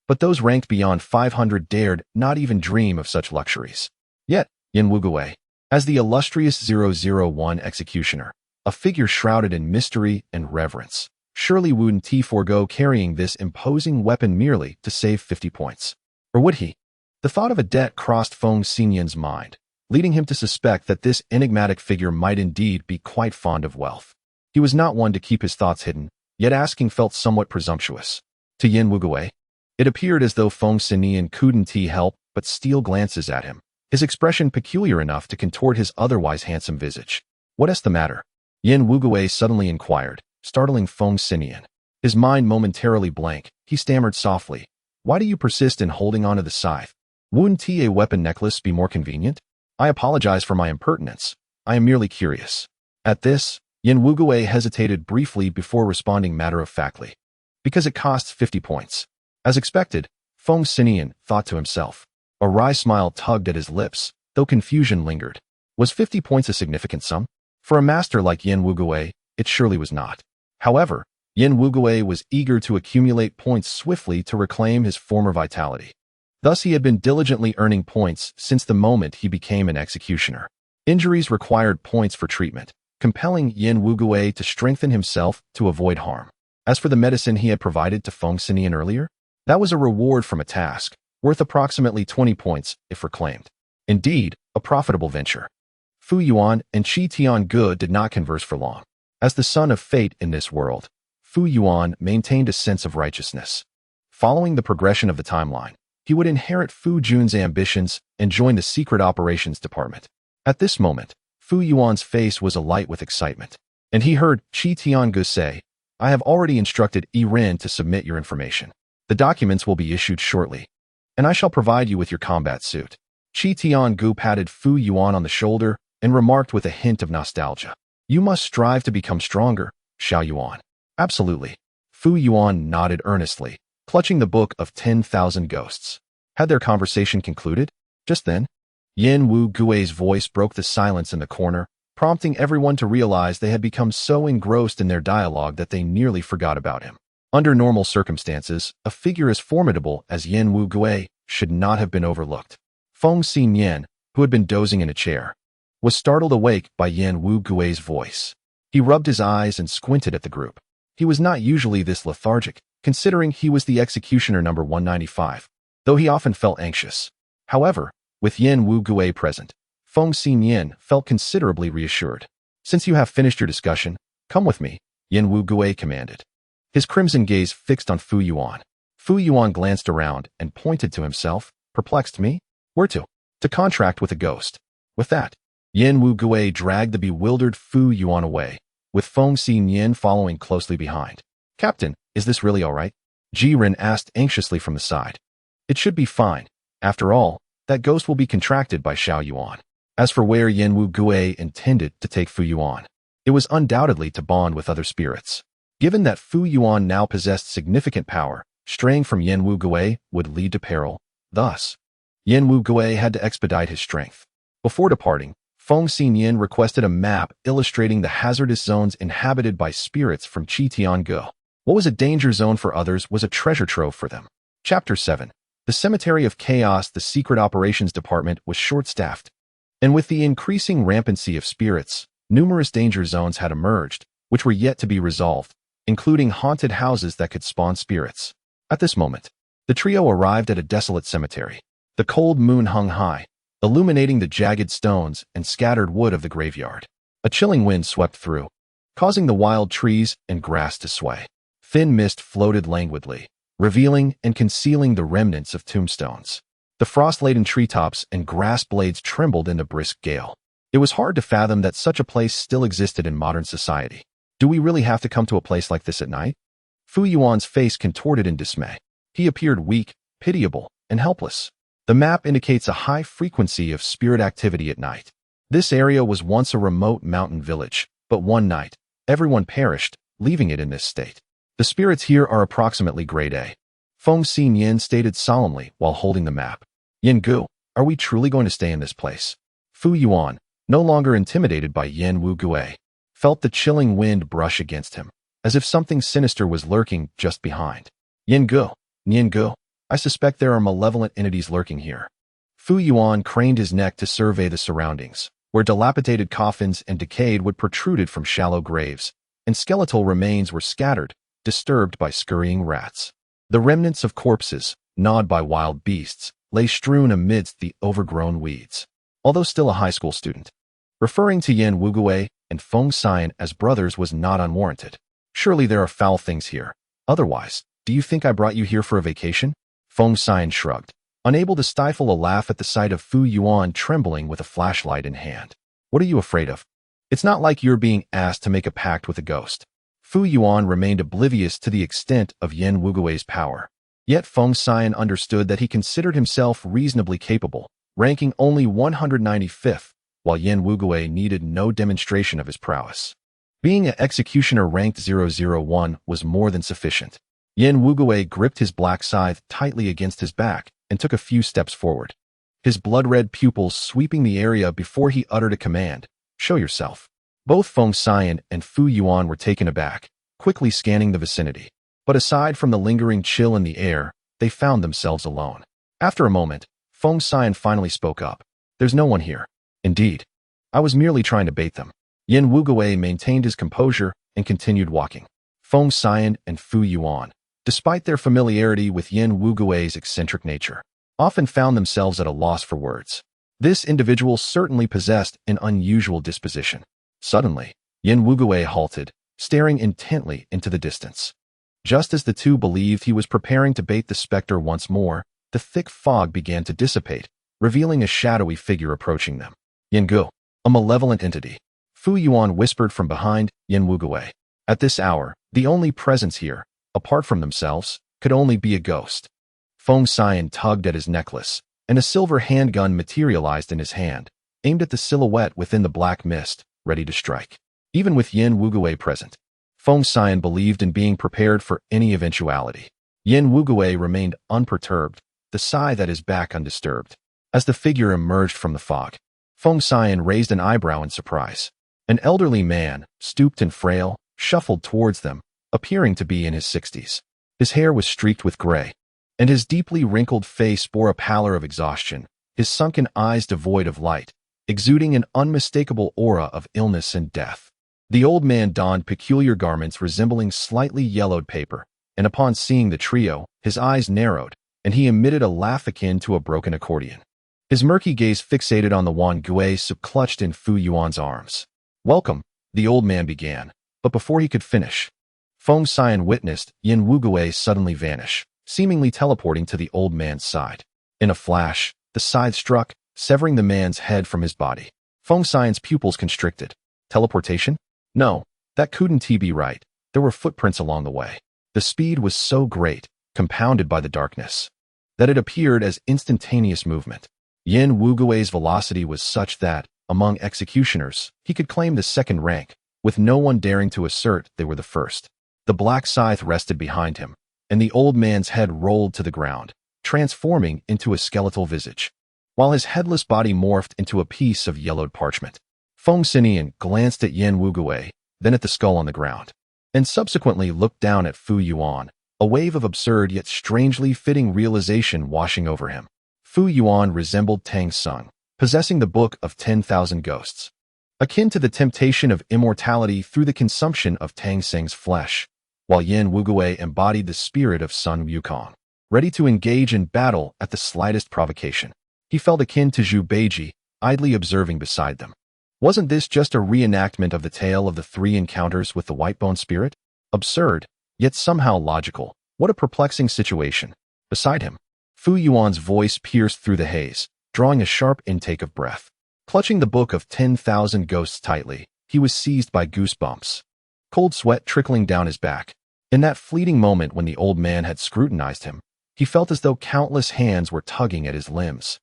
but those ranked beyond 500 dared not even dream of such luxuries. Yet, Yin Wugui, as the illustrious 001 Executioner, a figure shrouded in mystery and reverence, surely wouldn't he forego carrying this imposing weapon merely to save 50 points? Or would he? The thought of a debt crossed Feng Sinian's mind, leading him to suspect that this enigmatic figure might indeed be quite fond of wealth. He was not one to keep his thoughts hidden, yet asking felt somewhat presumptuous. To Yin Wugui, it appeared as though Feng Sinian couldn't help but steal glances at him, his expression peculiar enough to contort his otherwise handsome visage. "What is the matter?" Yin Wugui suddenly inquired, startling Feng Sinian. His mind momentarily blank, he stammered softly. Why do you persist in holding onto the scythe? Wouldn't a weapon necklace be more convenient? I apologize for my impertinence. I am merely curious. At this, Wugui hesitated briefly before responding matter-of-factly. Because it costs 50 points. As expected, Feng Sinian thought to himself. A wry smile tugged at his lips, though confusion lingered. Was 50 points a significant sum? For a master like Wugui, it surely was not. However, Wugui was eager to accumulate points swiftly to reclaim his former vitality. Thus he had been diligently earning points since the moment he became an executioner. Injuries required points for treatment, compelling Wugui to strengthen himself to avoid harm. As for the medicine he had provided to Feng Sinian earlier, that was a reward from a task, worth approximately 20 points if reclaimed. Indeed, a profitable venture. Fu Yuan and Qi Tiange did not converse for long. As the son of fate in this world, Fu Yuan maintained a sense of righteousness. Following the progression of the timeline, he would inherit Fu Jun's ambitions and join the Secret Operations Department. At this moment, Fu Yuan's face was alight with excitement, and he heard Qi Tiange say, I have already instructed Yi Ren to submit your information. The documents will be issued shortly, and I shall provide you with your combat suit. Qi Tiange patted Fu Yuan on the shoulder and remarked with a hint of nostalgia. You must strive to become stronger, Xiao Yuan. Absolutely. Fu Yuan nodded earnestly, clutching the book of 10,000 ghosts. Had their conversation concluded? Just then, Wugui's voice broke the silence in the corner, prompting everyone to realize they had become so engrossed in their dialogue that they nearly forgot about him. Under normal circumstances, a figure as formidable as Wugui should not have been overlooked. Feng Sinian, who had been dozing in a chair, was startled awake by Wugui's voice. He rubbed his eyes and squinted at the group. He was not usually this lethargic, considering he was the executioner number 195, though he often felt anxious. However, with Wugui present, Feng Sinian felt considerably reassured. Since you have finished your discussion, come with me, Wugui commanded. His crimson gaze fixed on Fu Yuan. Fu Yuan glanced around and pointed to himself. Perplexed me? Where to? To contract with a ghost. With that, Wugui dragged the bewildered Fu Yuan away, with Feng Sinian following closely behind. Captain, is this really all right? Yi Ren asked anxiously from the side. It should be fine. After all, that ghost will be contracted by Xiao Yuan. As for where Wugui intended to take Fu Yuan, it was undoubtedly to bond with other spirits. Given that Fu Yuan now possessed significant power, straying from Wugui would lead to peril. Thus, Wugui had to expedite his strength. Before departing, Feng Sinian requested a map illustrating the hazardous zones inhabited by spirits from Qi Tiange. What was a danger zone for others was a treasure trove for them. Chapter 7. The Cemetery of Chaos. The Secret Operations Department was short-staffed, and with the increasing rampancy of spirits, numerous danger zones had emerged, which were yet to be resolved, including haunted houses that could spawn spirits. At this moment, the trio arrived at a desolate cemetery. The cold moon hung high, illuminating the jagged stones and scattered wood of the graveyard. A chilling wind swept through, causing the wild trees and grass to sway. Thin mist floated languidly, revealing and concealing the remnants of tombstones. The frost-laden treetops and grass blades trembled in the brisk gale. It was hard to fathom that such a place still existed in modern society. Do we really have to come to a place like this at night? Fu Yuan's face contorted in dismay. He appeared weak, pitiable, and helpless. The map indicates a high frequency of spirit activity at night. This area was once a remote mountain village, but one night, everyone perished, leaving it in this state. The spirits here are approximately grade A. Feng Sinian stated solemnly while holding the map. Gu, are we truly going to stay in this place? Fu Yuan, no longer intimidated by Wugui, felt the chilling wind brush against him, as if something sinister was lurking just behind. Gu, I suspect there are malevolent entities lurking here. Fu Yuan craned his neck to survey the surroundings, where dilapidated coffins and decayed wood protruded from shallow graves, and skeletal remains were scattered, disturbed by scurrying rats. The remnants of corpses, gnawed by wild beasts, lay strewn amidst the overgrown weeds. Although still a high school student, referring to Wugui and Feng Sinian as brothers was not unwarranted. Surely there are foul things here. Otherwise, do you think I brought you here for a vacation? Feng Sinian shrugged, unable to stifle a laugh at the sight of Fu Yuan trembling with a flashlight in hand. What are you afraid of? It's not like you're being asked to make a pact with a ghost. Fu Yuan remained oblivious to the extent of Yen Wugui's power. Yet Feng Sinian understood that he considered himself reasonably capable, ranking only 195th, while Yen Wugui needed no demonstration of his prowess. Being an executioner ranked 001 was more than sufficient. Yen Wugui gripped his black scythe tightly against his back and took a few steps forward, his blood-red pupils sweeping the area before he uttered a command, "Show yourself." Both Feng Sinian and Fu Yuan were taken aback, quickly scanning the vicinity. But aside from the lingering chill in the air, they found themselves alone. After a moment, Feng Sinian finally spoke up. "There's no one here." "Indeed. I was merely trying to bait them." Yen Wugui maintained his composure and continued walking. Feng Sinian and Fu Yuan, despite their familiarity with Yen Wugui's eccentric nature, often found themselves at a loss for words. This individual certainly possessed an unusual disposition. Suddenly, Yen Wugui halted, staring intently into the distance. Just as the two believed he was preparing to bait the specter once more, the thick fog began to dissipate, revealing a shadowy figure approaching them. "Yen Gu, a malevolent entity," Fu Yuan whispered from behind Yen Wugui. At this hour, the only presence here, apart from themselves, could only be a ghost. Feng Sinian tugged at his necklace, and a silver handgun materialized in his hand, aimed at the silhouette within the black mist, ready to strike. Even with Yen Wugui present, Feng Sinian believed in being prepared for any eventuality. Yen Wugui remained unperturbed, the scythe at his back undisturbed. As the figure emerged from the fog, Feng Sinian raised an eyebrow in surprise. An elderly man, stooped and frail, shuffled towards them, appearing to be in his 60s. His hair was streaked with gray, and his deeply wrinkled face bore a pallor of exhaustion, his sunken eyes devoid of light, exuding an unmistakable aura of illness and death. The old man donned peculiar garments resembling slightly yellowed paper, and upon seeing the trio, his eyes narrowed, and he emitted a laugh akin to a broken accordion. His murky gaze fixated on the Wugui clutched in Fu Yuan's arms. "Welcome," the old man began, but before he could finish, Feng Sinian witnessed Yen Wugui suddenly vanish, seemingly teleporting to the old man's side. In a flash, the scythe struck, severing the man's head from his body. Feng Sinian's pupils constricted. Teleportation? No, that couldn't be right. There were footprints along the way. The speed was so great, compounded by the darkness, that it appeared as instantaneous movement. Yen Wugui's velocity was such that, among executioners, he could claim the second rank, with no one daring to assert they were the first. The black scythe rested behind him, and the old man's head rolled to the ground, transforming into a skeletal visage, while his headless body morphed into a piece of yellowed parchment. Feng Sinian glanced at Yen Wugui, then at the skull on the ground, and subsequently looked down at Fu Yuan, a wave of absurd yet strangely fitting realization washing over him. Fu Yuan resembled Tang Sung, possessing the Book of 10,000 Ghosts, akin to the temptation of immortality through the consumption of Tang Seng's flesh, while Yen Wugui embodied the spirit of Sun Wukong, ready to engage in battle at the slightest provocation. He felt akin to Zhu Beiji, idly observing beside them. Wasn't this just a reenactment of the tale of the three encounters with the white-bone spirit? Absurd, yet somehow logical. What a perplexing situation. Beside him, Fu Yuan's voice pierced through the haze, drawing a sharp intake of breath. Clutching the Book of 10,000 Ghosts tightly, he was seized by goosebumps, cold sweat trickling down his back. In that fleeting moment when the old man had scrutinized him, he felt as though countless hands were tugging at his limbs,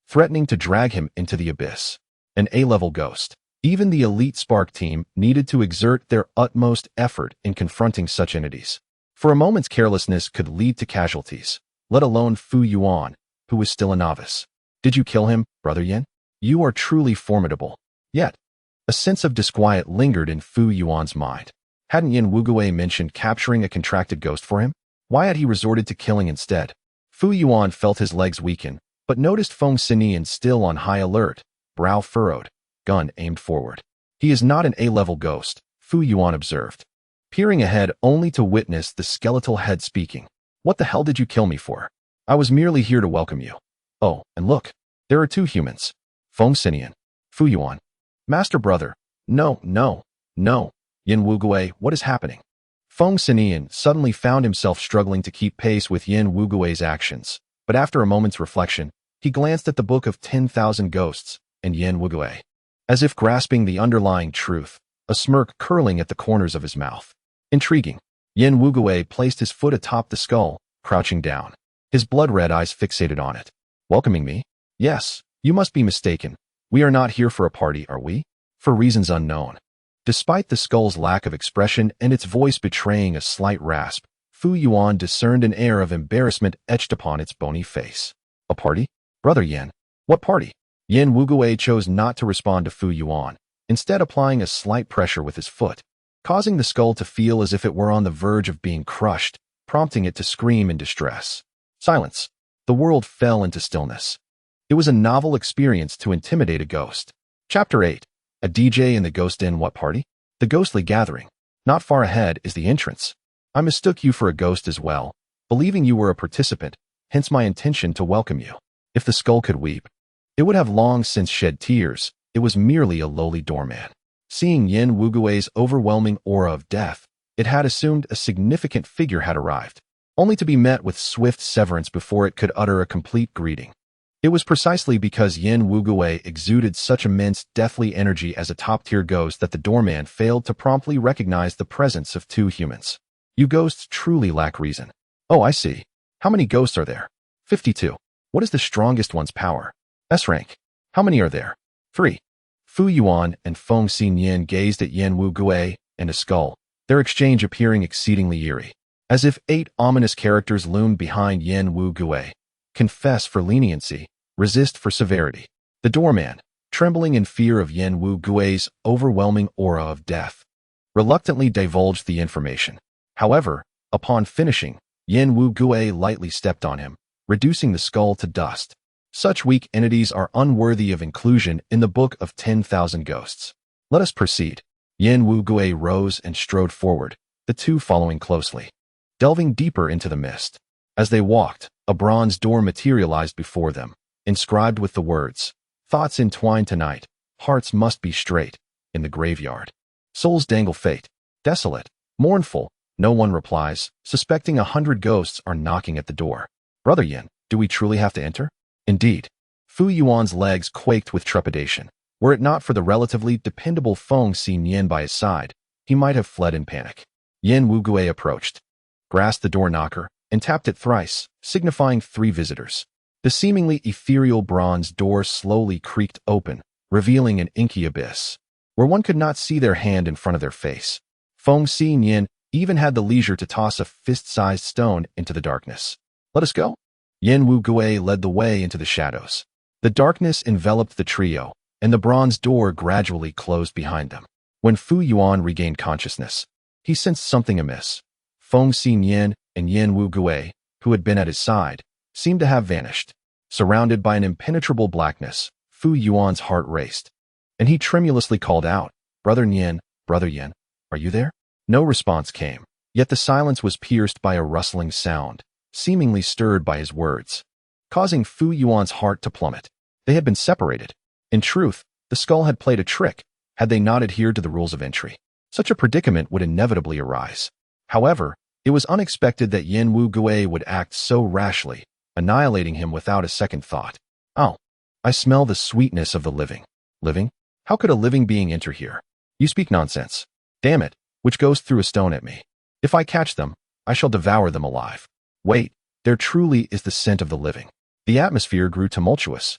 threatening to drag him into the abyss. An A-level ghost. Even the elite Spark team needed to exert their utmost effort in confronting such entities. For a moment's carelessness could lead to casualties, let alone Fu Yuan, who was still a novice. "Did you kill him, Brother Yen? You are truly formidable." Yet, a sense of disquiet lingered in Fu Yuan's mind. Hadn't Yen Wugui mentioned capturing a contracted ghost for him? Why had he resorted to killing instead? Fu Yuan felt his legs weaken, but noticed Feng Sinian still on high alert, brow furrowed, gun aimed forward. "He is not an A-level ghost," Fu Yuan observed, peering ahead only to witness the skeletal head speaking. "What the hell did you kill me for? I was merely here to welcome you. Oh, and look, there are two humans. Feng Sinian. Fu Yuan. Master brother. No. Yen Wugui, what is happening?" Feng Sinian suddenly found himself struggling to keep pace with Yen Wugui's actions, but after a moment's reflection, he glanced at the Book of 10,000 Ghosts and Yen Wugui, as if grasping the underlying truth, a smirk curling at the corners of his mouth. Intriguing. Yin Wugui placed his foot atop the skull, crouching down. His blood-red eyes fixated on it. Welcoming me? Yes, you must be mistaken. We are not here for a party, are we? For reasons unknown. Despite the skull's lack of expression and its voice betraying a slight rasp, Fu Yuan discerned an air of embarrassment etched upon its bony face. A party? Brother Yin. What party? Yin Wugui chose not to respond to Fu Yuan, instead applying a slight pressure with his foot, causing the skull to feel as if it were on the verge of being crushed, prompting it to scream in distress. Silence. The world fell into stillness. It was a novel experience to intimidate a ghost. Chapter 8. A DJ in the Ghost Inn. What party? The ghostly gathering. Not far ahead is the entrance. I mistook you for a ghost as well, believing you were a participant, hence my intention to welcome you. If the skull could weep, it would have long since shed tears. It was merely a lowly doorman. Seeing Yin Wugui's overwhelming aura of death, it had assumed a significant figure had arrived, only to be met with swift severance before it could utter a complete greeting. It was precisely because Yin Wugui exuded such immense deathly energy as a top-tier ghost that the doorman failed to promptly recognize the presence of two humans. You ghosts truly lack reason. Oh, I see. How many ghosts are there? 52. What is the strongest one's power? S rank. How many are there? 3. Fu Yuan and Feng Sinian gazed at Yin Wugui and a skull, their exchange appearing exceedingly eerie. As if 8 ominous characters loomed behind Yin Wugui. Confess for leniency, resist for severity. The doorman, trembling in fear of Yin Wugui's overwhelming aura of death, reluctantly divulged the information. However, upon finishing, Yin Wugui lightly stepped on him, reducing the skull to dust. Such weak entities are unworthy of inclusion in the Book of 10,000 Ghosts. Let us proceed. Yin Wugui rose and strode forward, the two following closely, delving deeper into the mist. As they walked, a bronze door materialized before them, inscribed with the words, "Thoughts entwine tonight, hearts must be straight, in the graveyard. Souls dangle fate, desolate, mournful." No one replies, suspecting 100 ghosts are knocking at the door. Brother Yin, do we truly have to enter? Indeed. Fu Yuan's legs quaked with trepidation. Were it not for the relatively dependable Feng Sinian by his side, he might have fled in panic. Yin Wugui approached, grasped the door knocker, and tapped it thrice, signifying 3 visitors. The seemingly ethereal bronze door slowly creaked open, revealing an inky abyss, where one could not see their hand in front of their face. Feng Sinian even had the leisure to toss a fist-sized stone into the darkness. Let us go. Yin Wugui led the way into the shadows. The darkness enveloped the trio, and the bronze door gradually closed behind them. When Fu Yuan regained consciousness, he sensed something amiss. Feng Sinian and Yin Wugui, who had been at his side, seemed to have vanished. Surrounded by an impenetrable blackness, Fu Yuan's heart raced, and he tremulously called out, Brother Yin, are you there?" No response came, yet the silence was pierced by a rustling sound, seemingly stirred by his words, causing Fu Yuan's heart to plummet. They had been separated. In truth, the skull had played a trick, had they not adhered to the rules of entry. Such a predicament would inevitably arise. However, it was unexpected that Yin Wugui would act so rashly, annihilating him without a second thought. "Oh, I smell the sweetness of the living." Living? How could a living being enter here? You speak nonsense. Damn it, which ghost threw a stone at me? If I catch them, I shall devour them alive. Wait, there truly is the scent of the living. The atmosphere grew tumultuous,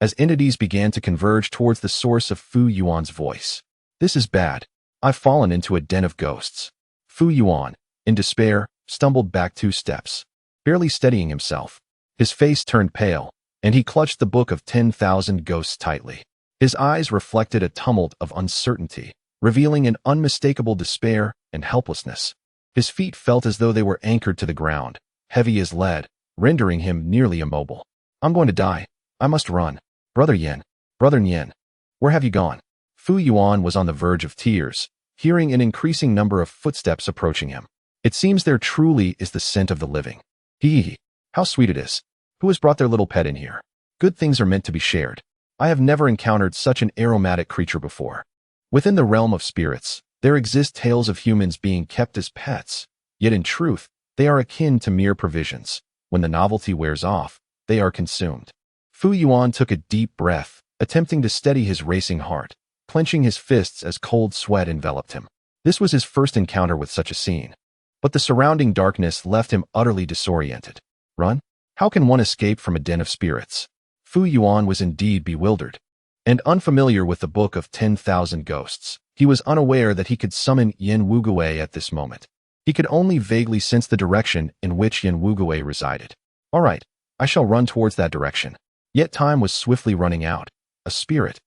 as entities began to converge towards the source of Fu Yuan's voice. This is bad. I've fallen into a den of ghosts. Fu Yuan, in despair, stumbled back 2 steps, barely steadying himself. His face turned pale, and he clutched the Book of 10,000 Ghosts tightly. His eyes reflected a tumult of uncertainty, revealing an unmistakable despair and helplessness. His feet felt as though they were anchored to the ground, heavy as lead, rendering him nearly immobile. "I'm going to die. I must run. Brother Yin, where have you gone?" Fu Yuan was on the verge of tears, hearing an increasing number of footsteps approaching him. It seems there truly is the scent of the living. Hee, how sweet it is. Who has brought their little pet in here? Good things are meant to be shared. I have never encountered such an aromatic creature before. Within the realm of spirits, there exist tales of humans being kept as pets, yet in truth, they are akin to mere provisions. When the novelty wears off, they are consumed. Fu Yuan took a deep breath, attempting to steady his racing heart, clenching his fists as cold sweat enveloped him. This was his first encounter with such a scene. But the surrounding darkness left him utterly disoriented. Run? How can one escape from a den of spirits? Fu Yuan was indeed bewildered. And unfamiliar with the Book of 10,000 Ghosts, he was unaware that he could summon Yin Wugui at this moment. He could only vaguely sense the direction in which Yin Wugui resided. All right, I shall run towards that direction. Yet time was swiftly running out. A spirit,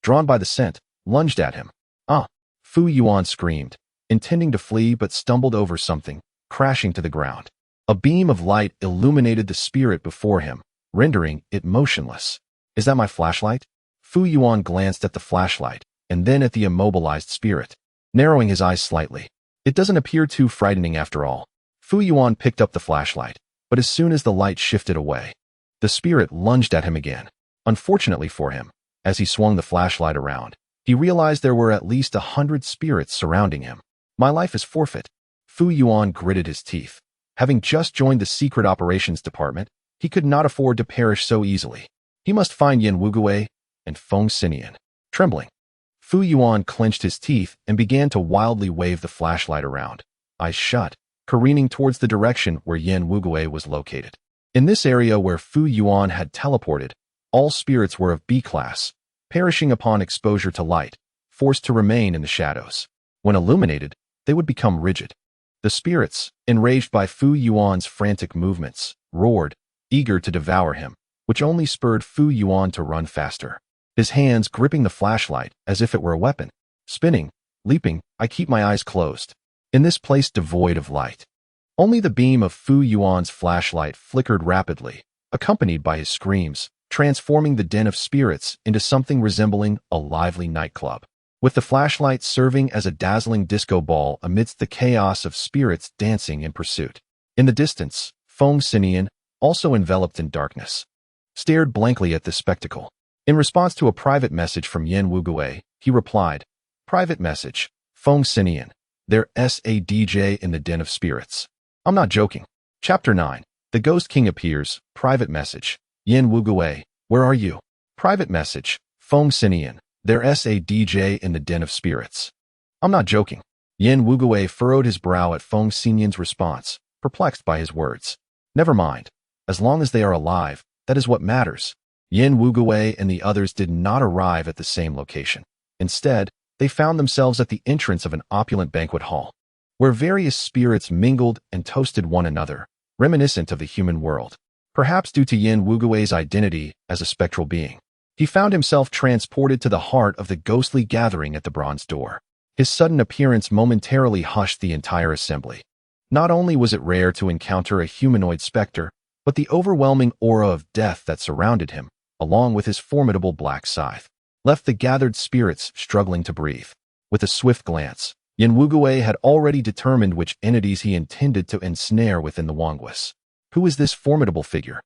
drawn by the scent, lunged at him. Ah! Fu Yuan screamed, intending to flee but stumbled over something, crashing to the ground. A beam of light illuminated the spirit before him, rendering it motionless. Is that my flashlight? Fu Yuan glanced at the flashlight, and then at the immobilized spirit, narrowing his eyes slightly. It doesn't appear too frightening after all. Fu Yuan picked up the flashlight, but as soon as the light shifted away, the spirit lunged at him again. Unfortunately for him, as he swung the flashlight around, he realized there were at least 100 spirits surrounding him. My life is forfeit. Fu Yuan gritted his teeth. Having just joined the secret operations department, he could not afford to perish so easily. He must find Yin Wugui and Feng Sinian. Trembling, Fu Yuan clenched his teeth and began to wildly wave the flashlight around, eyes shut, careening towards the direction where Yin Wugui was located. In this area where Fu Yuan had teleported, all spirits were of B class, perishing upon exposure to light, forced to remain in the shadows. When illuminated, they would become rigid. The spirits, enraged by Fu Yuan's frantic movements, roared, eager to devour him, which only spurred Fu Yuan to run faster. His hands gripping the flashlight as if it were a weapon. Spinning, leaping, I keep my eyes closed. In this place devoid of light, only the beam of Fu Yuan's flashlight flickered rapidly, accompanied by his screams, transforming the den of spirits into something resembling a lively nightclub, with the flashlight serving as a dazzling disco ball amidst the chaos of spirits dancing in pursuit. In the distance, Feng Sinian, also enveloped in darkness, stared blankly at this spectacle. In response to a private message from Yin Wugui, he replied, "Private message, Feng Sinian. There SADJ in the den of spirits." I'm not joking. Chapter 9. The Ghost King appears. Private message. Yin Wugui, where are you? Private message. Feng Sinian. There SADJ in the den of spirits. I'm not joking. Yin Wugui furrowed his brow at Feng Sinian's response, perplexed by his words. Never mind. As long as they are alive, that is what matters. Yin Wugui and the others did not arrive at the same location. Instead, they found themselves at the entrance of an opulent banquet hall, where various spirits mingled and toasted one another, reminiscent of the human world. Perhaps due to Yin Wugui's identity as a spectral being, he found himself transported to the heart of the ghostly gathering at the bronze door. His sudden appearance momentarily hushed the entire assembly. Not only was it rare to encounter a humanoid specter, but the overwhelming aura of death that surrounded him, along with his formidable black scythe, left the gathered spirits struggling to breathe. With a swift glance, Yin Wugui had already determined which entities he intended to ensnare within the Wangwis. Who is this formidable figure?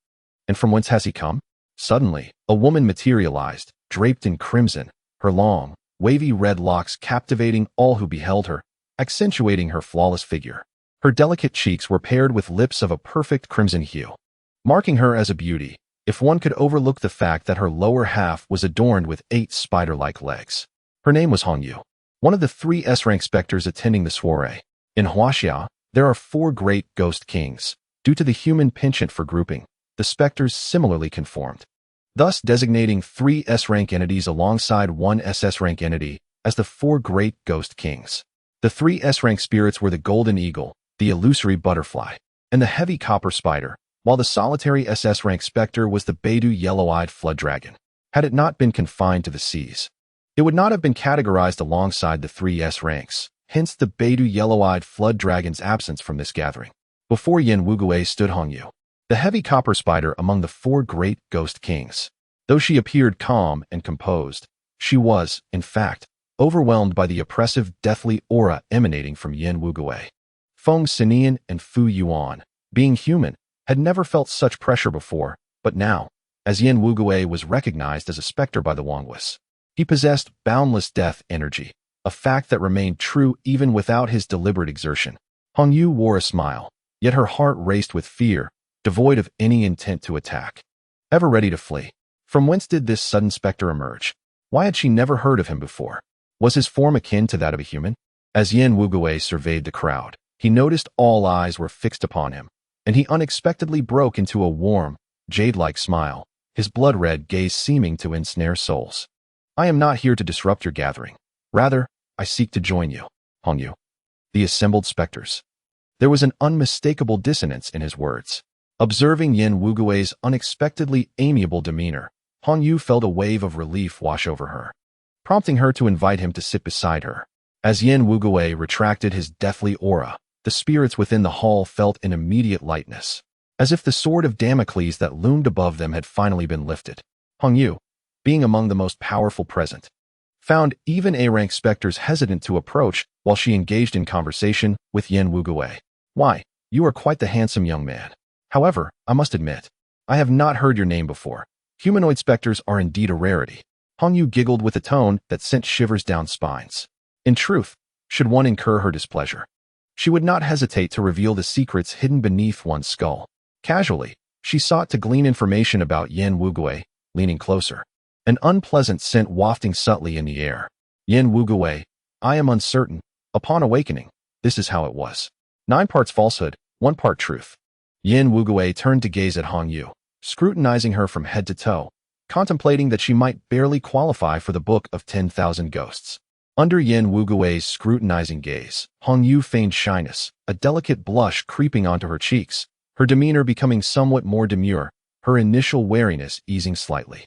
And from whence has he come? Suddenly, a woman materialized, draped in crimson, her long, wavy red locks captivating all who beheld her, accentuating her flawless figure. Her delicate cheeks were paired with lips of a perfect crimson hue, marking her as a beauty, if one could overlook the fact that her lower half was adorned with 8 spider-like legs. Her name was Hongyu, one of the 3 S-rank specters attending the soiree. In Huaxia, there are 4 great ghost kings. Due to the human penchant for grouping, the specters similarly conformed, thus designating 3 S-rank entities alongside 1 SS-rank entity as the 4 great ghost kings. The 3 S-rank spirits were the golden eagle, the illusory butterfly, and the heavy copper spider, while the solitary SS-rank specter was the Beidou yellow-eyed flood dragon. Had it not been confined to the seas, it would not have been categorized alongside the 3 S-ranks, hence the Beidou yellow-eyed flood dragon's absence from this gathering. Before Yin Wugui stood Hongyu, the heavy copper spider among the 4 great ghost kings. Though she appeared calm and composed, she was, in fact, overwhelmed by the oppressive deathly aura emanating from Yin Wugui. Feng Sinian and Fu Yuan, being human, had never felt such pressure before, but now, as Yin Wugui was recognized as a specter by the Wangwis, he possessed boundless death energy, a fact that remained true even without his deliberate exertion. Hongyu wore a smile, yet her heart raced with fear, devoid of any intent to attack. Ever ready to flee? From whence did this sudden specter emerge? Why had she never heard of him before? Was his form akin to that of a human? As Yin Wugui surveyed the crowd, he noticed all eyes were fixed upon him, and he unexpectedly broke into a warm, jade-like smile, his blood-red gaze seeming to ensnare souls. I am not here to disrupt your gathering. Rather, I seek to join you, Hong Yu. The assembled specters. There was an unmistakable dissonance in his words. Observing Yin Wugui's unexpectedly amiable demeanor, Hong Yu felt a wave of relief wash over her, prompting her to invite him to sit beside her. As Yin Wugui retracted his deathly aura, the spirits within the hall felt an immediate lightness, as if the sword of Damocles that loomed above them had finally been lifted. Hong Yu, being among the most powerful present, found even A-rank specters hesitant to approach while she engaged in conversation with Yin Wugui. Why, you are quite the handsome young man. However, I must admit, I have not heard your name before. Humanoid specters are indeed a rarity. Hong Yu giggled with a tone that sent shivers down spines. In truth, should one incur her displeasure, she would not hesitate to reveal the secrets hidden beneath one's skull. Casually, she sought to glean information about Yin Wugui, leaning closer, an unpleasant scent wafting subtly in the air. Yin Wugui, I am uncertain. Upon awakening, this is how it was. 9 parts falsehood, 1 part truth. Yin Wugui turned to gaze at Hong Yu, scrutinizing her from head to toe, contemplating that she might barely qualify for the Book of 10,000 Ghosts. Under Yin Wugui's scrutinizing gaze, Hong Yu feigned shyness, a delicate blush creeping onto her cheeks, her demeanor becoming somewhat more demure, her initial wariness easing slightly.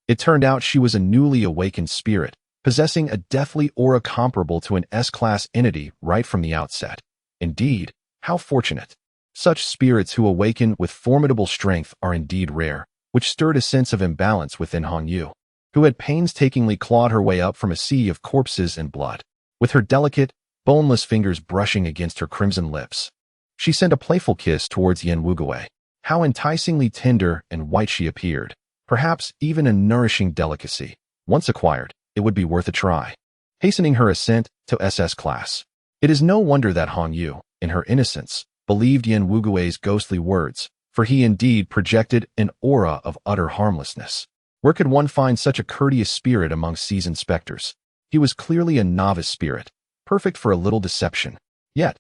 It turned out she was a newly awakened spirit, possessing a deathly aura comparable to an S-class entity right from the outset. Indeed, how fortunate. Such spirits who awaken with formidable strength are indeed rare, which stirred a sense of imbalance within Hong Yu, who had painstakingly clawed her way up from a sea of corpses and blood. With her delicate, boneless fingers brushing against her crimson lips, she sent a playful kiss towards Yin Wugui. How enticingly tender and white she appeared, perhaps even a nourishing delicacy. Once acquired, it would be worth a try. Hastening her ascent to SS class. It is no wonder that Hong Yu, in her innocence, believed Yin Wugui's ghostly words, for he indeed projected an aura of utter harmlessness. Where could one find such a courteous spirit among seasoned specters? He was clearly a novice spirit, perfect for a little deception. Yet,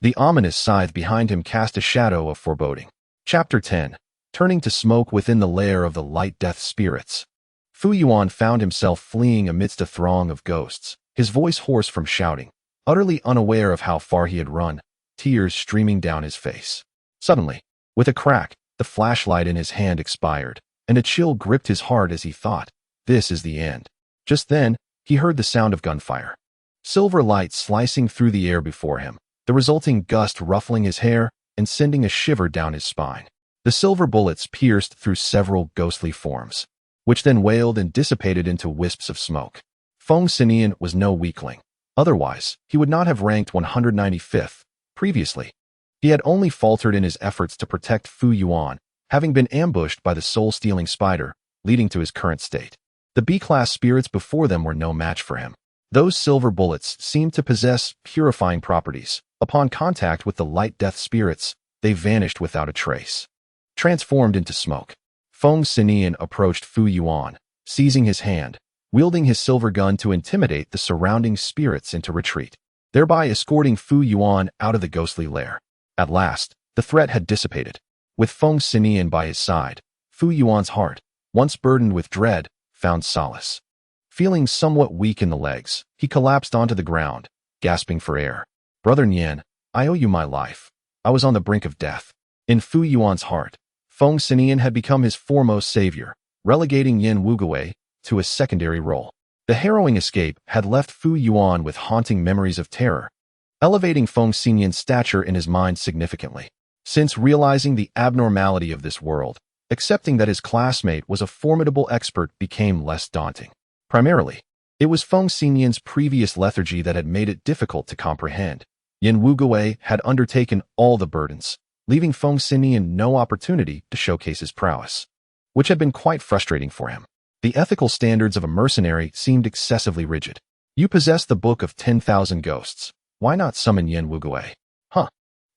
the ominous scythe behind him cast a shadow of foreboding. Chapter 10. Turning to smoke within the lair of the light death spirits. Fu Yuan found himself fleeing amidst a throng of ghosts, his voice hoarse from shouting, utterly unaware of how far he had run, tears streaming down his face. Suddenly, with a crack, the flashlight in his hand expired, and a chill gripped his heart as he thought, this is the end. Just then, he heard the sound of gunfire. Silver light slicing through the air before him, the resulting gust ruffling his hair and sending a shiver down his spine. The silver bullets pierced through several ghostly forms, which then wailed and dissipated into wisps of smoke. Feng Sinian was no weakling. Otherwise, he would not have ranked 195th. Previously, he had only faltered in his efforts to protect Fu Yuan, having been ambushed by the soul-stealing spider, leading to his current state. The B-class spirits before them were no match for him. Those silver bullets seemed to possess purifying properties. Upon contact with the light death spirits, they vanished without a trace. Transformed into smoke, Feng Sinian approached Fu Yuan, seizing his hand, wielding his silver gun to intimidate the surrounding spirits into retreat, thereby escorting Fu Yuan out of the ghostly lair. At last, the threat had dissipated. With Feng Sinian by his side, Fu Yuan's heart, once burdened with dread, found solace. Feeling somewhat weak in the legs, he collapsed onto the ground, gasping for air. Brother Nian, I owe you my life. I was on the brink of death. In Fu Yuan's heart, Feng Sinian had become his foremost savior, relegating Yin Wugui to a secondary role. The harrowing escape had left Fu Yuan with haunting memories of terror, elevating Feng Sinian's stature in his mind significantly. Since realizing the abnormality of this world, accepting that his classmate was a formidable expert became less daunting. Primarily, it was Feng Sinian's previous lethargy that had made it difficult to comprehend. Yin Wugui had undertaken all the burdens, leaving Feng Sinian no opportunity to showcase his prowess, which had been quite frustrating for him. The ethical standards of a mercenary seemed excessively rigid. You possess the Book of 10,000 Ghosts. Why not summon Yin Wugui? Huh.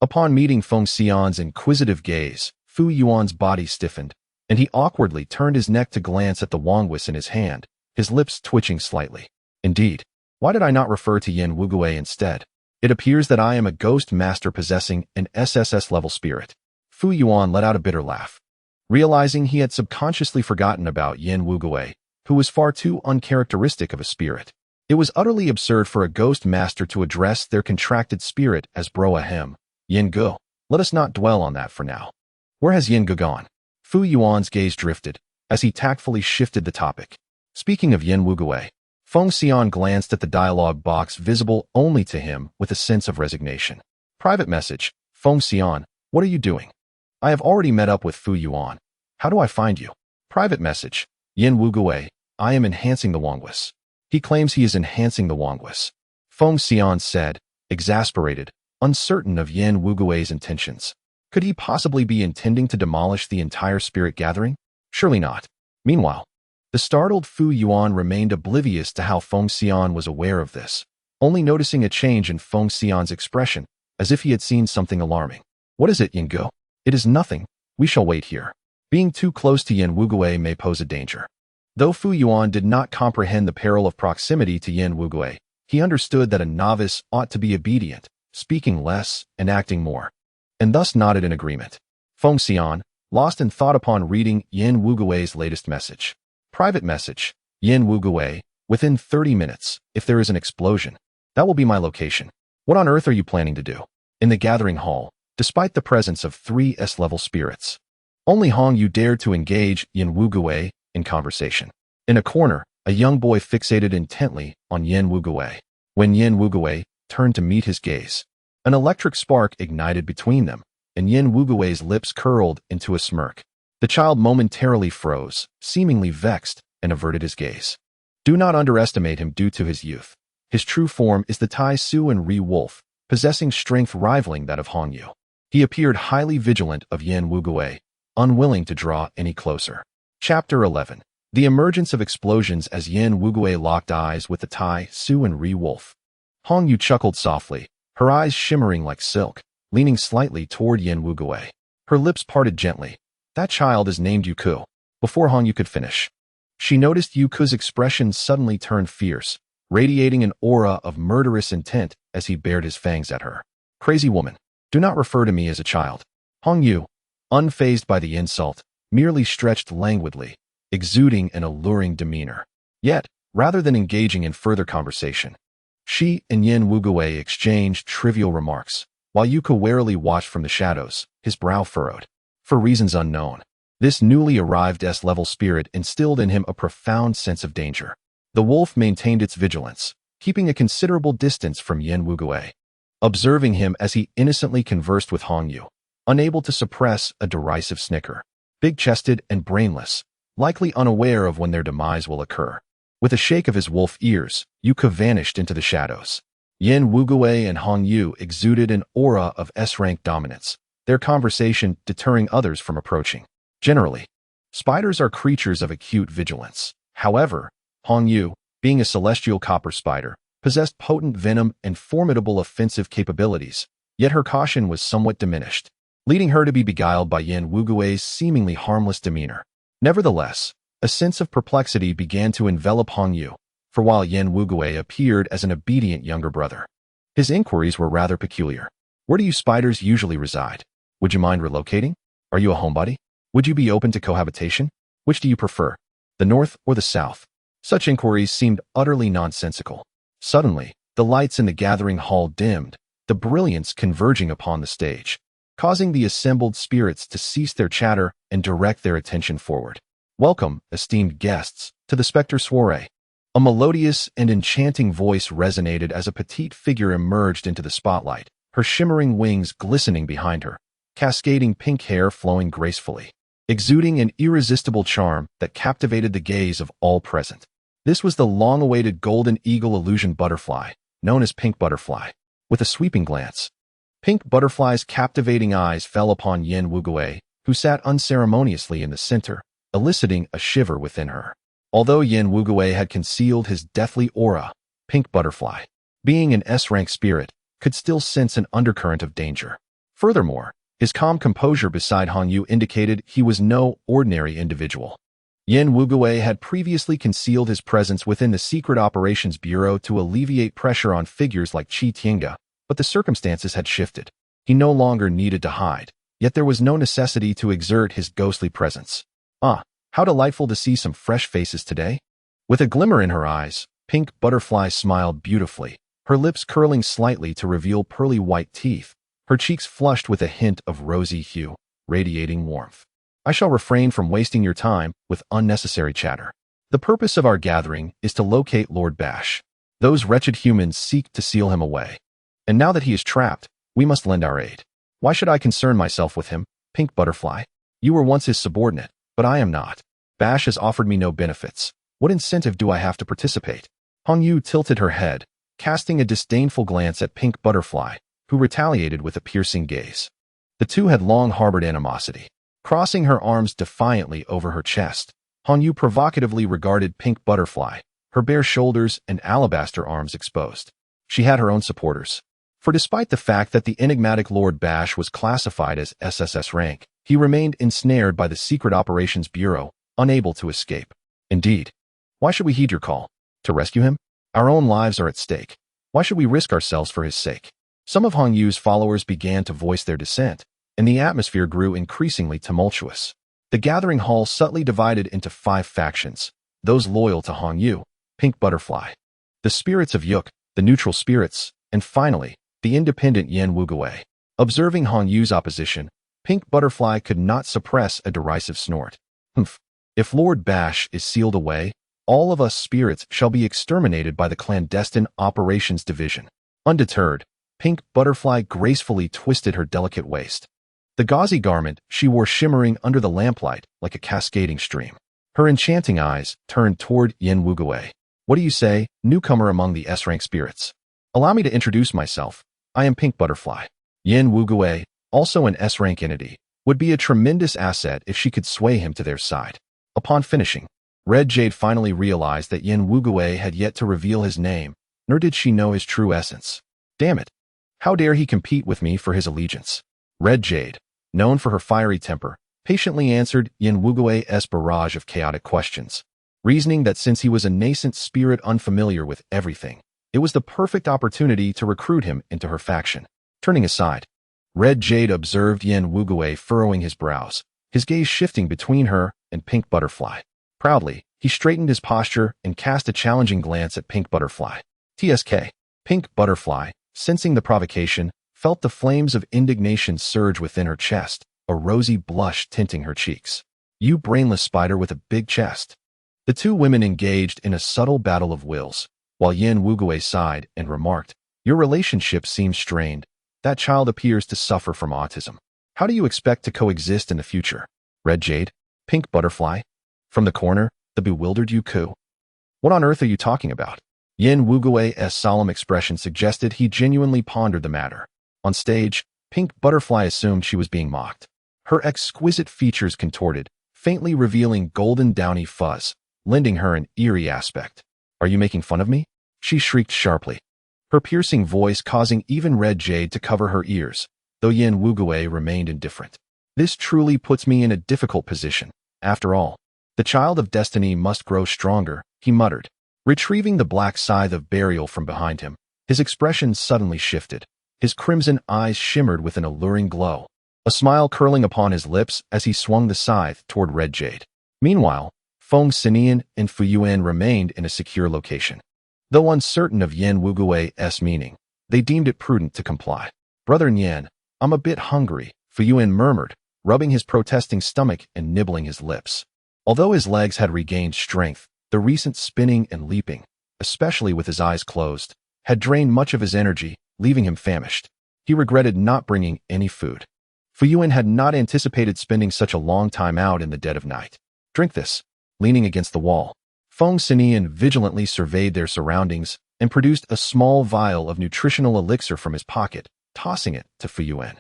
Upon meeting Feng Xian's inquisitive gaze, Fu Yuan's body stiffened, and he awkwardly turned his neck to glance at the wongbis in his hand, his lips twitching slightly. Indeed, why did I not refer to Yin Wugui instead? It appears that I am a ghost master possessing an SSS-level spirit. Fu Yuan let out a bitter laugh, realizing he had subconsciously forgotten about Yin Wugui, who was far too uncharacteristic of a spirit. It was utterly absurd for a ghost master to address their contracted spirit as Bro Ahem, Yin Gu. Let us not dwell on that for now. Where has Yin Gu gone? Fu Yuan's gaze drifted, as he tactfully shifted the topic. Speaking of Yin Wugui, Feng Sinian glanced at the dialogue box visible only to him with a sense of resignation. Private message, Feng Sinian, what are you doing? I have already met up with Fu Yuan. How do I find you? Private message, Yin Wugui, I am enhancing the Wongwis. He claims he is enhancing the Wongwis. Feng Sinian said, exasperated, uncertain of Yin Wugui's intentions. Could he possibly be intending to demolish the entire spirit gathering? Surely not. Meanwhile, the startled Fu Yuan remained oblivious to how Feng Sinian was aware of this, only noticing a change in Feng Sinian's expression, as if he had seen something alarming. What is it, Yin Gu? It is nothing. We shall wait here. Being too close to Yin Wugui may pose a danger. Though Fu Yuan did not comprehend the peril of proximity to Yin Wugui, he understood that a novice ought to be obedient, speaking less and acting more, and thus nodded in agreement. Feng Sinian, lost in thought upon reading Yin Wugui's latest message. Private message, Yin Wugui, within 30 minutes, if there is an explosion, that will be my location. What on earth are you planning to do? In the gathering hall, despite the presence of 3 S-level spirits, only Hong Yu dared to engage Yin Wugui in conversation. In a corner, a young boy fixated intently on Yin Wugui. When Yin Wugui turned to meet his gaze, an electric spark ignited between them, and Yin Wugui's lips curled into a smirk. The child momentarily froze, seemingly vexed, and averted his gaze. Do not underestimate him due to his youth. His true form is the Tai Su and Ri Wolf, possessing strength rivaling that of Hong Yu. He appeared highly vigilant of Yin Wugui, unwilling to draw any closer. Chapter 11. The emergence of explosions as Yin Wugui locked eyes with the Tai Su and Ri Wolf. Hong Yu chuckled softly, her eyes shimmering like silk, leaning slightly toward Yin Wugui. Her lips parted gently. That child is named Yuku. Before Hong Yu could finish, she noticed Yuku's expression suddenly turned fierce, radiating an aura of murderous intent as he bared his fangs at her. Crazy woman, do not refer to me as a child. Hong Yu, unfazed by the insult, merely stretched languidly, exuding an alluring demeanor. Yet, rather than engaging in further conversation, she and Yin Wugui exchanged trivial remarks, while Yuku warily watched from the shadows, his brow furrowed. For reasons unknown, this newly arrived S-level spirit instilled in him a profound sense of danger. The wolf maintained its vigilance, keeping a considerable distance from Yin Wugui, observing him as he innocently conversed with Hong Yu, unable to suppress a derisive snicker. Big-chested and brainless, likely unaware of when their demise will occur. With a shake of his wolf ears, Yuka vanished into the shadows. Yin Wugui and Hong Yu exuded an aura of S-rank dominance, their conversation deterring others from approaching. Generally, spiders are creatures of acute vigilance. However, Hong Yu, being a celestial copper spider, possessed potent venom and formidable offensive capabilities, yet her caution was somewhat diminished, leading her to be beguiled by Yin Wugui's seemingly harmless demeanor. Nevertheless, a sense of perplexity began to envelop Hong Yu, for while Yin Wugui appeared as an obedient younger brother, his inquiries were rather peculiar. Where do you spiders usually reside? Would you mind relocating? Are you a homebody? Would you be open to cohabitation? Which do you prefer, the north or the south? Such inquiries seemed utterly nonsensical. Suddenly, the lights in the gathering hall dimmed, the brilliance converging upon the stage, causing the assembled spirits to cease their chatter and direct their attention forward. Welcome, esteemed guests, to the Spectre Soiree. A melodious and enchanting voice resonated as a petite figure emerged into the spotlight, her shimmering wings glistening behind her, cascading pink hair flowing gracefully, exuding an irresistible charm that captivated the gaze of all present. This was the long-awaited golden eagle illusion butterfly, known as Pink Butterfly. With a sweeping glance, Pink Butterfly's captivating eyes fell upon Yin Wugui, who sat unceremoniously in the center, eliciting a shiver within her. Although Yin Wugui had concealed his deathly aura, Pink Butterfly, being an S-rank spirit, could still sense an undercurrent of danger. Furthermore, his calm composure beside Hong Yu indicated he was no ordinary individual. Yin Wugui had previously concealed his presence within the Secret Operations Bureau to alleviate pressure on figures like Qi Tiange, But the circumstances had shifted. He no longer needed to hide, yet there was no necessity to exert his ghostly presence. Ah, how delightful to see some fresh faces today. With a glimmer in her eyes, Pink Butterfly smiled beautifully, her lips curling slightly to reveal pearly white teeth, her cheeks flushed with a hint of rosy hue, radiating warmth. I shall refrain from wasting your time with unnecessary chatter. The purpose of our gathering is to locate Lord Bash. Those wretched humans seek to seal him away. And now that he is trapped, we must lend our aid. Why should I concern myself with him, Pink Butterfly? You were once his subordinate, but I am not. Bash has offered me no benefits. What incentive do I have to participate? Hong Yu tilted her head, casting a disdainful glance at Pink Butterfly, who retaliated with a piercing gaze. The two had long harbored animosity. Crossing her arms defiantly over her chest, Hong Yu provocatively regarded Pink Butterfly, her bare shoulders and alabaster arms exposed. She had her own supporters. For despite the fact that the enigmatic Lord Bash was classified as SSS rank, he remained ensnared by the Secret Operations Bureau, unable to escape. Indeed. Why should we heed your call? To rescue him? Our own lives are at stake. Why should we risk ourselves for his sake? Some of Hong Yu's followers began to voice their dissent, and the atmosphere grew increasingly tumultuous. The gathering hall subtly divided into 5 factions, those loyal to Hong Yu, Pink Butterfly, the spirits of Yuk, the neutral spirits, and finally, the independent Yen Wugui. Observing Hong Yu's opposition, Pink Butterfly could not suppress a derisive snort. Humph. If Lord Bash is sealed away, all of us spirits shall be exterminated by the clandestine operations division. Undeterred, Pink Butterfly gracefully twisted her delicate waist. The gauzy garment she wore shimmering under the lamplight like a cascading stream. Her enchanting eyes turned toward Yen Wugui. What do you say, newcomer among the S-rank spirits? Allow me to introduce myself. I am Pink Butterfly. Yen Wugui, also an S-rank entity, would be a tremendous asset if she could sway him to their side. Upon finishing, Red Jade finally realized that Yen Wugui had yet to reveal his name, nor did she know his true essence. Damn it! How dare he compete with me for his allegiance? Red Jade, known for her fiery temper, patiently answered Yen Wugui's barrage of chaotic questions, reasoning that since he was a nascent spirit unfamiliar with everything, it was the perfect opportunity to recruit him into her faction. Turning aside, Red Jade observed Yen Wugui furrowing his brows, his gaze shifting between her and Pink Butterfly. Proudly, he straightened his posture and cast a challenging glance at Pink Butterfly. TSK. Pink Butterfly, sensing the provocation, felt the flames of indignation surge within her chest, a rosy blush tinting her cheeks. You brainless spider with a big chest. The two women engaged in a subtle battle of wills, while Yen Wugui sighed and remarked, your relationship seems strained. That child appears to suffer from autism. How do you expect to coexist in the future? Red Jade? Pink Butterfly? From the corner, the bewildered Yuku. What on earth are you talking about? Yen Wugui's solemn expression suggested he genuinely pondered the matter. On stage, Pink Butterfly assumed she was being mocked. Her exquisite features contorted, faintly revealing golden downy fuzz, lending her an eerie aspect. Are you making fun of me? She shrieked sharply, her piercing voice causing even Red Jade to cover her ears, though Yen Wugui remained indifferent. This truly puts me in a difficult position. After all, the child of destiny must grow stronger, he muttered. Retrieving the black scythe of burial from behind him, his expression suddenly shifted. His crimson eyes shimmered with an alluring glow, a smile curling upon his lips as he swung the scythe toward Red Jade. Meanwhile, Feng Sinian and Fuyuan remained in a secure location. Though uncertain of Yen Wugui's meaning, they deemed it prudent to comply. Brother Nyan, I'm a bit hungry, Fuyuan murmured, rubbing his protesting stomach and nibbling his lips. Although his legs had regained strength, the recent spinning and leaping, especially with his eyes closed, had drained much of his energy, leaving him famished. He regretted not bringing any food. Fuyuan had not anticipated spending such a long time out in the dead of night. Drink this. Leaning against the wall, Feng Sinian vigilantly surveyed their surroundings and produced a small vial of nutritional elixir from his pocket, tossing it to Fuyuan.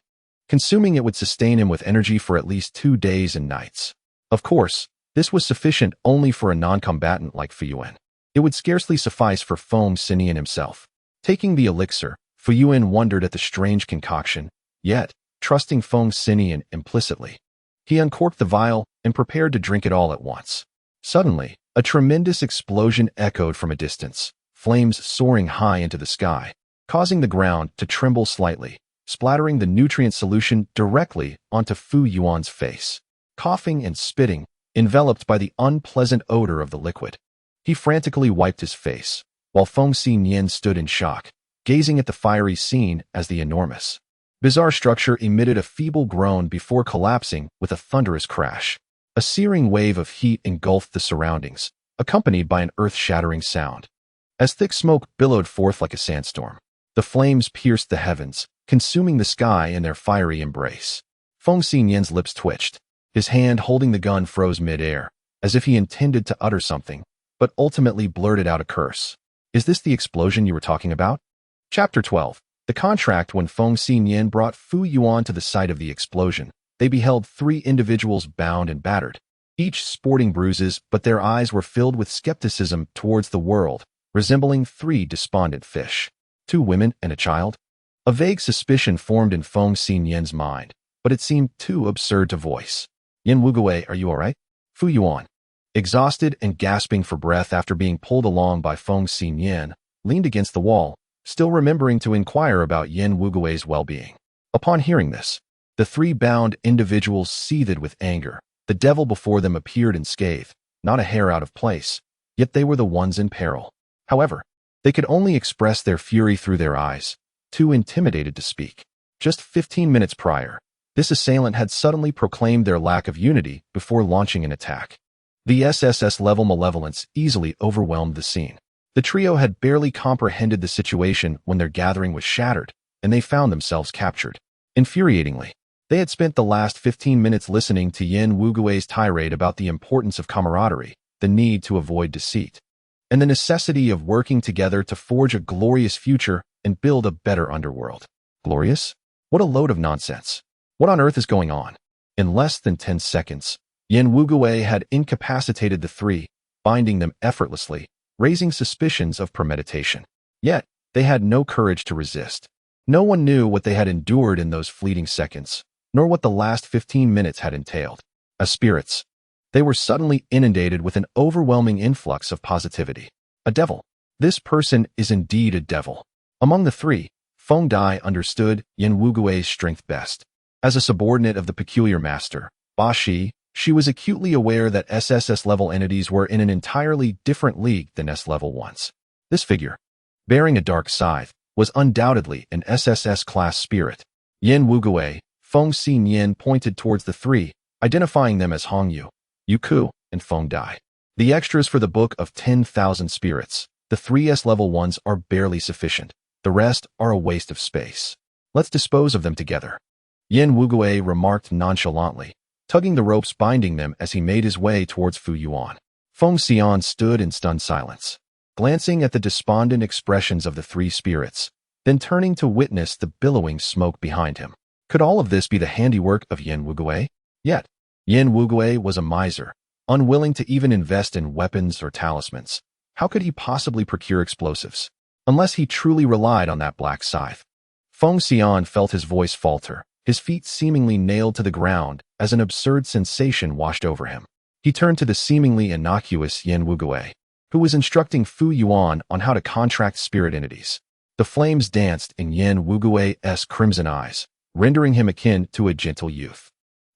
Consuming it would sustain him with energy for at least 2 days and nights. Of course, this was sufficient only for a non-combatant like Fuyuan. It would scarcely suffice for Feng Sinian himself. Taking the elixir, Fuyuan wondered at the strange concoction, yet, trusting Feng Sinian implicitly. He uncorked the vial and prepared to drink it all at once. Suddenly, a tremendous explosion echoed from a distance, flames soaring high into the sky. causing the ground to tremble slightly, splattering the nutrient solution directly onto Fu Yuan's face. Coughing and spitting, enveloped by the unpleasant odor of the liquid. He frantically wiped his face, while Feng Sinian stood in shock, gazing at the fiery scene as the enormous, bizarre structure emitted a feeble groan before collapsing with a thunderous crash. A searing wave of heat engulfed the surroundings, accompanied by an earth-shattering sound. As thick smoke billowed forth like a sandstorm, the flames pierced the heavens, consuming the sky in their fiery embrace. Feng Sinian's lips twitched. His hand holding the gun froze mid-air, as if he intended to utter something, but ultimately blurted out a curse. Is this the explosion you were talking about? Chapter 12. The contract. When Feng Sinian brought Fu Yuan to the site of the explosion, they beheld 3 individuals bound and battered, each sporting bruises, but their eyes were filled with skepticism towards the world, resembling 3 despondent fish. 2 women and a child? A vague suspicion formed in Feng Sinian's mind, but it seemed too absurd to voice. Yin Wugui, are you all right? Fu Yuan, exhausted and gasping for breath after being pulled along by Feng Sinian, leaned against the wall, still remembering to inquire about Yin Wugui's well-being. Upon hearing this, the 3 bound individuals seethed with anger. The devil before them appeared unscathed, not a hair out of place, yet they were the ones in peril. However, they could only express their fury through their eyes, too intimidated to speak. Just 15 minutes prior, this assailant had suddenly proclaimed their lack of unity before launching an attack. The SSS-level malevolence easily overwhelmed the scene. The trio had barely comprehended the situation when their gathering was shattered, and they found themselves captured. Infuriatingly, they had spent the last 15 minutes listening to Yin Wugui's tirade about the importance of camaraderie, the need to avoid deceit, and the necessity of working together to forge a glorious future and build a better underworld. Glorious? What a load of nonsense. What on earth is going on? In less than 10 seconds, Yin Wugui had incapacitated the 3, binding them effortlessly, raising suspicions of premeditation. Yet, they had no courage to resist. No one knew what they had endured in those fleeting seconds, nor what the last 15 minutes had entailed. As spirits, they were suddenly inundated with an overwhelming influx of positivity. A devil. This person is indeed a devil. Among the 3, Feng Dai understood Yin Wugui's strength best. As a subordinate of the peculiar master, Ba Shi, she was acutely aware that SSS-level entities were in an entirely different league than S-level ones. This figure, bearing a dark scythe, was undoubtedly an SSS-class spirit. Yin Wugui, Feng Sinian pointed towards the 3, identifying them as Hongyu, Yuku, and Feng Dai. The extras for the Book of 10,000 Spirits, the 3 S-level ones, are barely sufficient. The rest are a waste of space. Let's dispose of them together. Yin Wugui remarked nonchalantly, tugging the ropes binding them as he made his way towards Fu Yuan. Feng Sinian stood in stunned silence, glancing at the despondent expressions of the 3 spirits, then turning to witness the billowing smoke behind him. Could all of this be the handiwork of Yin Wugui? Yet, Yin Wugui was a miser, unwilling to even invest in weapons or talismans. How could he possibly procure explosives? Unless he truly relied on that black scythe. Feng Sinian felt his voice falter, his feet seemingly nailed to the ground as an absurd sensation washed over him. He turned to the seemingly innocuous Yin Wugui, who was instructing Fu Yuan on how to contract spirit entities. The flames danced in Yin Wugui's crimson eyes, rendering him akin to a gentle youth.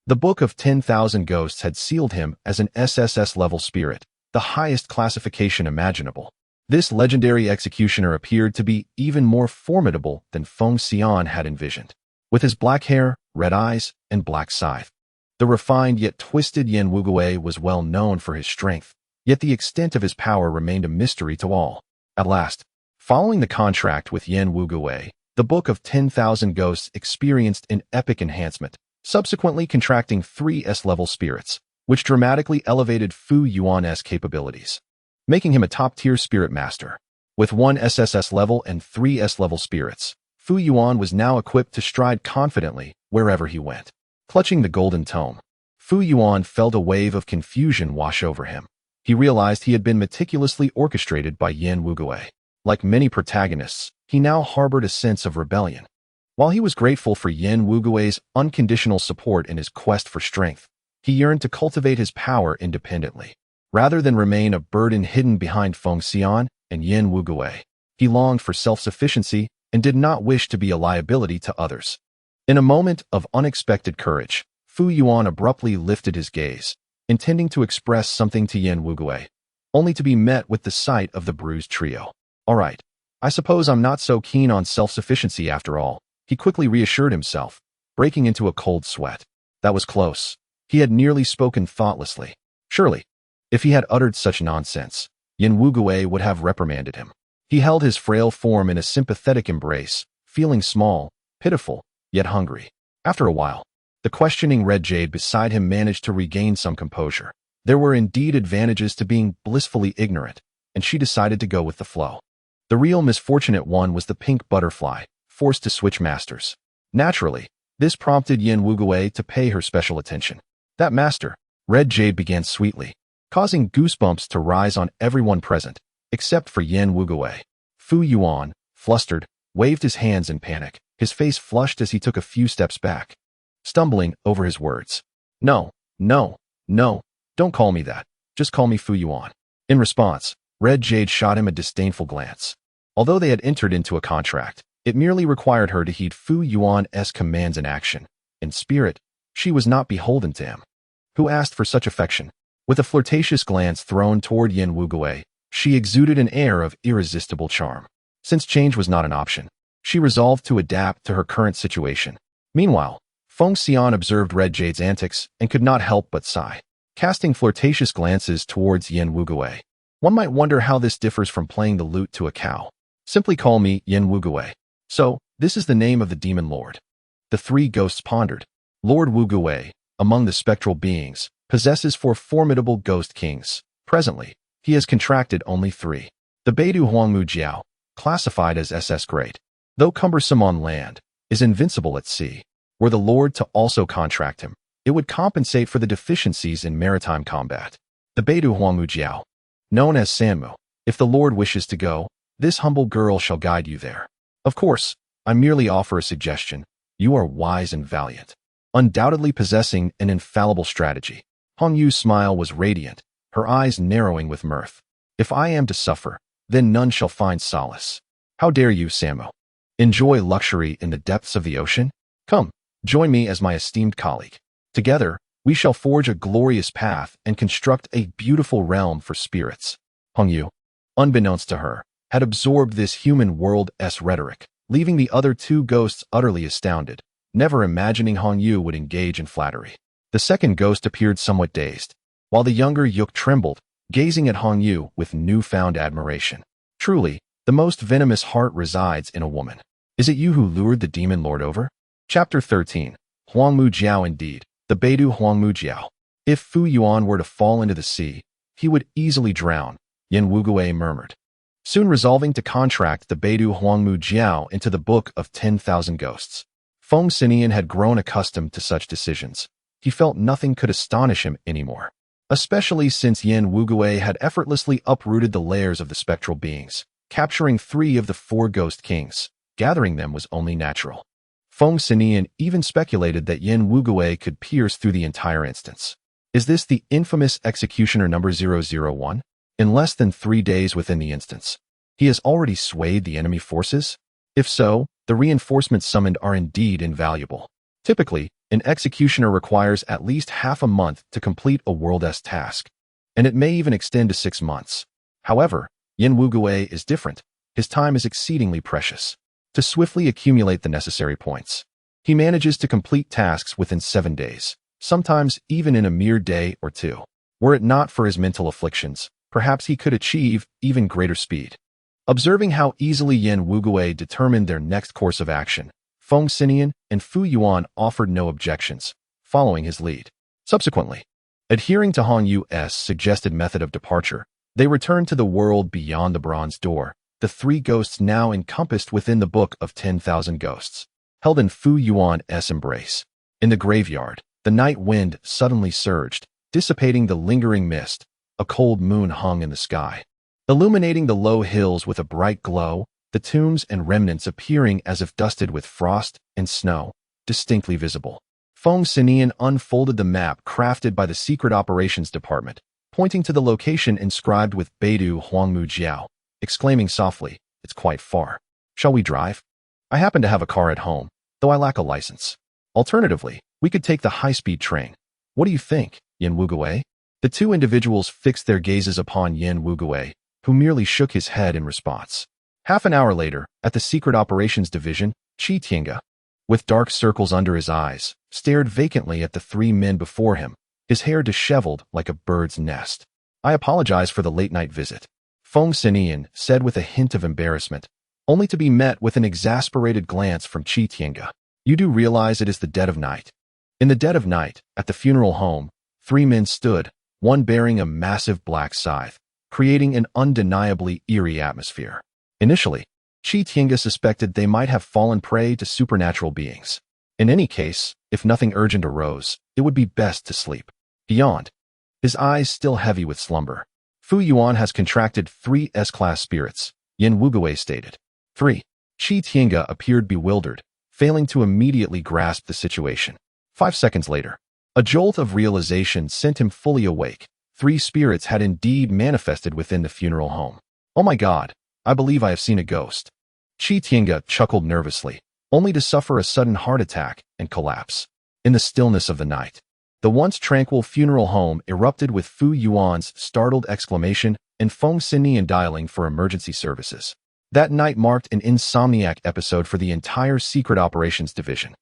The Book of 10,000 Ghosts had sealed him as an SSS-level spirit, the highest classification imaginable. This legendary executioner appeared to be even more formidable than Feng Sinian had envisioned. With his black hair, red eyes, and black scythe, the refined yet twisted Yin Wugui was well known for his strength, yet the extent of his power remained a mystery to all. At last, following the contract with Yin Wugui, the Book of 10,000 Ghosts experienced an epic enhancement, subsequently contracting 3 S-level spirits, which dramatically elevated Fu Yuan's capabilities, making him a top-tier spirit master. With 1 SSS level and 3 S-level spirits, Fu Yuan was now equipped to stride confidently wherever he went. Clutching the golden tome, Fu Yuan felt a wave of confusion wash over him. He realized he had been meticulously orchestrated by Yin Wugui. Like many protagonists, he now harbored a sense of rebellion. While he was grateful for Yin Wugui's unconditional support in his quest for strength, he yearned to cultivate his power independently. Rather than remain a burden hidden behind Feng Sinian and Yin Wugui, he longed for self-sufficiency and did not wish to be a liability to others. In a moment of unexpected courage, Fu Yuan abruptly lifted his gaze, intending to express something to Yen Wugui, only to be met with the sight of the bruised trio. All right, I suppose I'm not so keen on self-sufficiency after all, he quickly reassured himself, breaking into a cold sweat. That was close. He had nearly spoken thoughtlessly. Surely, if he had uttered such nonsense, Yen Wugui would have reprimanded him. He held his frail form in a sympathetic embrace, feeling small, pitiful, yet hungry. After a while, the questioning red jade beside him managed to regain some composure. There were indeed advantages to being blissfully ignorant, and she decided to go with the flow. The real misfortunate one was the pink butterfly, forced to switch masters. Naturally, this prompted Yen Wugui to pay her special attention. That master, red jade began sweetly, causing goosebumps to rise on everyone present, except for Yen Wugui. Fu Yuan, flustered, waved his hands in panic, his face flushed as he took a few steps back, stumbling over his words. No, no, no, don't call me that. Just call me Fu Yuan. In response, red jade shot him a disdainful glance. Although they had entered into a contract, it merely required her to heed Fu Yuan's commands in action. In spirit, she was not beholden to him. Who asked for such affection? With a flirtatious glance thrown toward Yen Wugui, she exuded an air of irresistible charm. Since change was not an option, she resolved to adapt to her current situation. Meanwhile, Feng Sinian observed Red Jade's antics and could not help but sigh, casting flirtatious glances towards Yen Wugui. One might wonder how this differs from playing the lute to a cow. Simply call me Yen Wugui. So, this is the name of the demon lord. The three ghosts pondered. Lord Wugui, among the spectral beings, possesses 4 formidable ghost kings. Presently, he has contracted only 3. The Beidou Huangmu Jiao, classified as SS Great, though cumbersome on land, is invincible at sea. Were the Lord to also contract him, it would compensate for the deficiencies in maritime combat. The Beidou Huangmu Jiao, known as Sanmu, if the Lord wishes to go, this humble girl shall guide you there. Of course, I merely offer a suggestion. You are wise and valiant, undoubtedly possessing an infallible strategy. Hong Yu's smile was radiant, her eyes narrowing with mirth. If I am to suffer, then none shall find solace. How dare you, Sanmu? Enjoy luxury in the depths of the ocean? Come, join me as my esteemed colleague. Together, we shall forge a glorious path and construct a beautiful realm for spirits. Hong Yu, unbeknownst to her, had absorbed this human world's rhetoric, leaving the other 2 ghosts utterly astounded, never imagining Hong Yu would engage in flattery. The second ghost appeared somewhat dazed, while the younger Yuk trembled, gazing at Hong Yu with newfound admiration. Truly, the most venomous heart resides in a woman. Is it you who lured the demon lord over? Chapter 13. Huangmu Jiao indeed, the Beidou Huangmu Jiao. If Fu Yuan were to fall into the sea, he would easily drown, Yen Wugui murmured. Soon resolving to contract the Beidou Huangmu Jiao into the Book of 10,000 Ghosts. Feng Sinian had grown accustomed to such decisions. He felt nothing could astonish him anymore, especially since Yen Wugui had effortlessly uprooted the layers of the spectral beings, capturing 3 of the 4 ghost kings. Gathering them was only natural. Feng Sinian even speculated that Yen Wugui could pierce through the entire instance. Is this the infamous Executioner number 001? In less than 3 days within the instance, he has already swayed the enemy forces? If so, the reinforcements summoned are indeed invaluable. Typically, an executioner requires at least half a month to complete a world's task, and it may even extend to 6 months. However, Yen Wugui is different. His time is exceedingly precious. To swiftly accumulate the necessary points, he manages to complete tasks within 7 days, sometimes even in a mere day or 2. Were it not for his mental afflictions, perhaps he could achieve even greater speed. Observing how easily Yen Wugui determined their next course of action, Feng Sinian and Fu Yuan offered no objections, following his lead. Subsequently, adhering to Hong Yu's suggested method of departure, they returned to the world beyond the bronze door, the 3 ghosts now encompassed within the Book of 10,000 Ghosts, held in Fu Yuan's embrace. In the graveyard, the night wind suddenly surged, dissipating the lingering mist. A cold moon hung in the sky, illuminating the low hills with a bright glow, the tombs and remnants appearing as if dusted with frost and snow, distinctly visible. Feng Sinian unfolded the map crafted by the Secret Operations Department, pointing to the location inscribed with Beidou Huangmu Jiao, exclaiming softly, "It's quite far. Shall we drive?" I happen to have a car at home, though I lack a license. Alternatively, we could take the high-speed train. What do you think, Yin Wugui? The two individuals fixed their gazes upon Yin Wugui, who merely shook his head in response. Half an hour later, at the Secret Operations Division, Qi Tiange, with dark circles under his eyes, stared vacantly at the three men before him, his hair disheveled like a bird's nest. I apologize for the late-night visit, Feng Sinian said with a hint of embarrassment, only to be met with an exasperated glance from Qi Tiange. You do realize it is the dead of night. In the dead of night, at the funeral home, three men stood, one bearing a massive black scythe, creating an undeniably eerie atmosphere. Initially, Qi Tiange suspected they might have fallen prey to supernatural beings. In any case, if nothing urgent arose, it would be best to sleep. Beyond, his eyes still heavy with slumber, Fu Yuan has contracted 3 S-class spirits, Yin Wugui stated. 3. Qi Tiange appeared bewildered, failing to immediately grasp the situation. 5 seconds later, a jolt of realization sent him fully awake. 3 spirits had indeed manifested within the funeral home. Oh my God, I believe I have seen a ghost. Qi Tiange chuckled nervously, only to suffer a sudden heart attack and collapse. In the stillness of the night, the once tranquil funeral home erupted with Fu Yuan's startled exclamation and Feng Sinian dialing for emergency services. That night marked an insomniac episode for the entire Secret Operations Division,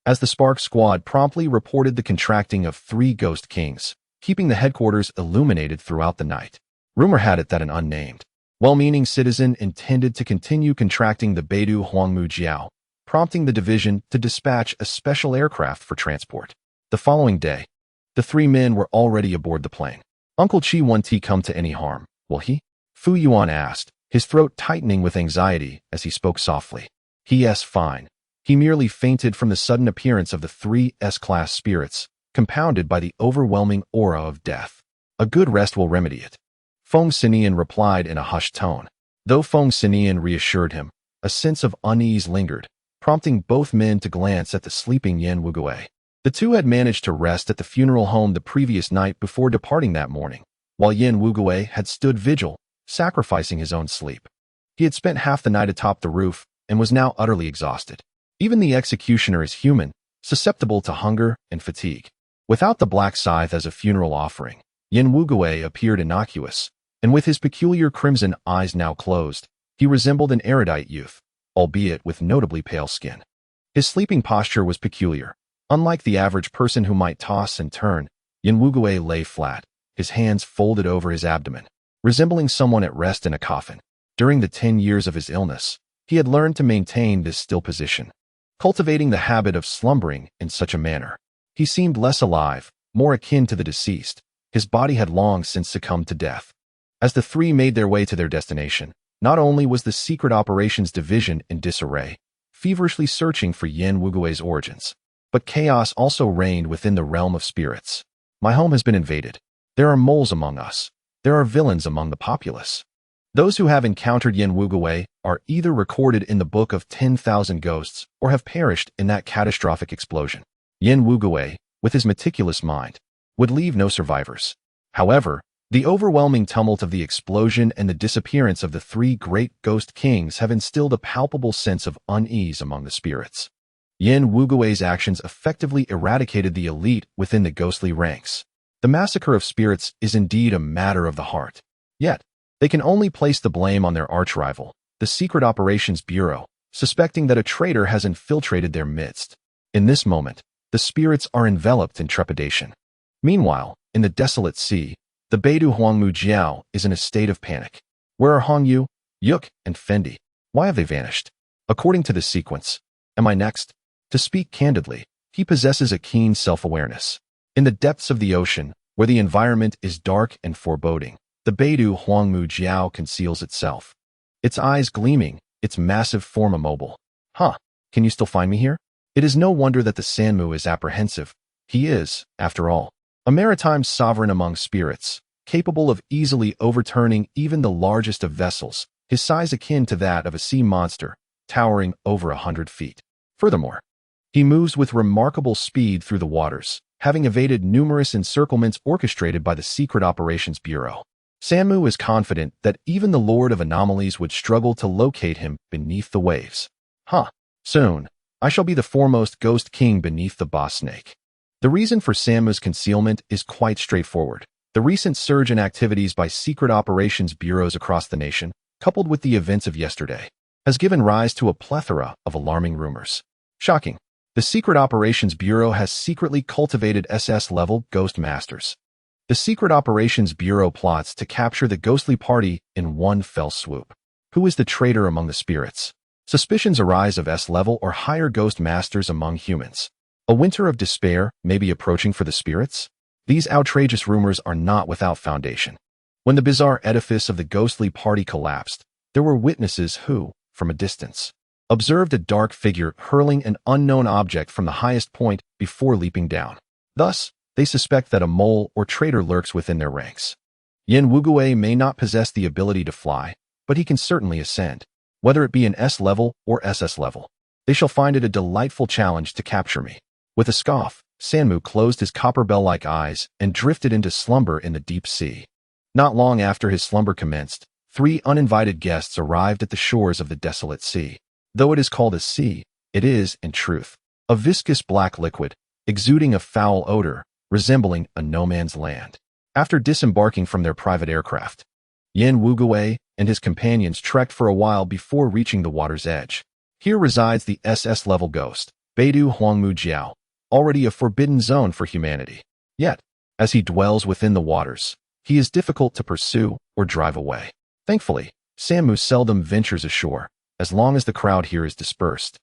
as the Spark Squad promptly reported the contracting of 3 Ghost Kings, keeping the headquarters illuminated throughout the night. Rumor had it that an unnamed, well-meaning citizen intended to continue contracting the Beidou Huangmu Jiao, prompting the division to dispatch a special aircraft for transport. The following day, the 3 men were already aboard the plane. Uncle Qi, won't he come to any harm, will he? Fu Yuan asked, his throat tightening with anxiety as he spoke softly. Yes, fine. He merely fainted from the sudden appearance of the 3 S-class spirits, compounded by the overwhelming aura of death. A good rest will remedy it, Feng Sinian replied in a hushed tone. Though Feng Sinian reassured him, a sense of unease lingered, prompting both men to glance at the sleeping Yin Wugui. The two had managed to rest at the funeral home the previous night before departing that morning, while Yin Wugui had stood vigil, sacrificing his own sleep. He had spent half the night atop the roof and was now utterly exhausted. Even the executioner is human, susceptible to hunger and fatigue. Without the black scythe as a funeral offering, Yin Wugui appeared innocuous, and with his peculiar crimson eyes now closed, he resembled an erudite youth, albeit with notably pale skin. His sleeping posture was peculiar. Unlike the average person who might toss and turn, Yin Wugui lay flat, his hands folded over his abdomen, resembling someone at rest in a coffin. During the 10 years of his illness, he had learned to maintain this still position, cultivating the habit of slumbering in such a manner. He seemed less alive, more akin to the deceased. His body had long since succumbed to death. As the 3 made their way to their destination, not only was the Secret Operations Division in disarray, feverishly searching for Yin Wugui's origins, but chaos also reigned within the realm of spirits. My home has been invaded. There are moles among us. There are villains among the populace. Those who have encountered Yin Wugui are either recorded in the Book of 10,000 Ghosts or have perished in that catastrophic explosion. Yin Wugui, with his meticulous mind, would leave no survivors. However, the overwhelming tumult of the explosion and the disappearance of the 3 great ghost kings have instilled a palpable sense of unease among the spirits. Yin Wugui's actions effectively eradicated the elite within the ghostly ranks. The massacre of spirits is indeed a matter of the heart. Yet, they can only place the blame on their arch-rival, the Secret Operations Bureau, suspecting that a traitor has infiltrated their midst. In this moment, the spirits are enveloped in trepidation. Meanwhile, in the desolate sea, the Beidou Huangmu Jiao is in a state of panic. Where are Hongyu, Yuk, and Fendi? Why have they vanished? According to the sequence, am I next? To speak candidly, he possesses a keen self-awareness. In the depths of the ocean, where the environment is dark and foreboding, the Beidou Huangmu Jiao conceals itself. Its eyes gleaming, its massive form immobile. Can you still find me here? It is no wonder that the Sanmu is apprehensive. He is, after all, a maritime sovereign among spirits, capable of easily overturning even the largest of vessels, his size akin to that of a sea monster, towering over 100 feet. Furthermore, he moves with remarkable speed through the waters, having evaded numerous encirclements orchestrated by the Secret Operations Bureau. Sanmu is confident that even the Lord of Anomalies would struggle to locate him beneath the waves. Soon, I shall be the foremost ghost king beneath the boss snake. The reason for Sanmu's concealment is quite straightforward. The recent surge in activities by secret operations bureaus across the nation, coupled with the events of yesterday, has given rise to a plethora of alarming rumors. Shocking. The Secret Operations Bureau has secretly cultivated SS-level ghost masters. The Secret Operations Bureau plots to capture the ghostly party in one fell swoop. Who is the traitor among the spirits? Suspicions arise of S-level or higher ghost masters among humans. A winter of despair may be approaching for the spirits? These outrageous rumors are not without foundation. When the bizarre edifice of the ghostly party collapsed, there were witnesses who, from a distance, observed a dark figure hurling an unknown object from the highest point before leaping down. Thus, they suspect that a mole or traitor lurks within their ranks. Yin Wugui may not possess the ability to fly, but he can certainly ascend, whether it be an S-level or SS level. They shall find it a delightful challenge to capture me. With a scoff, Sanmu closed his copper bell-like eyes and drifted into slumber in the deep sea. Not long after his slumber commenced, 3 uninvited guests arrived at the shores of the desolate sea. Though it is called a sea, it is, in truth, a viscous black liquid, exuding a foul odor, resembling a no-man's land. After disembarking from their private aircraft, Yin Wugui and his companions trekked for a while before reaching the water's edge. Here resides the SS-level ghost, Beidou Huangmu Jiao, already a forbidden zone for humanity. Yet, as he dwells within the waters, he is difficult to pursue or drive away. Thankfully, Sanmu seldom ventures ashore, as long as the crowd here is dispersed.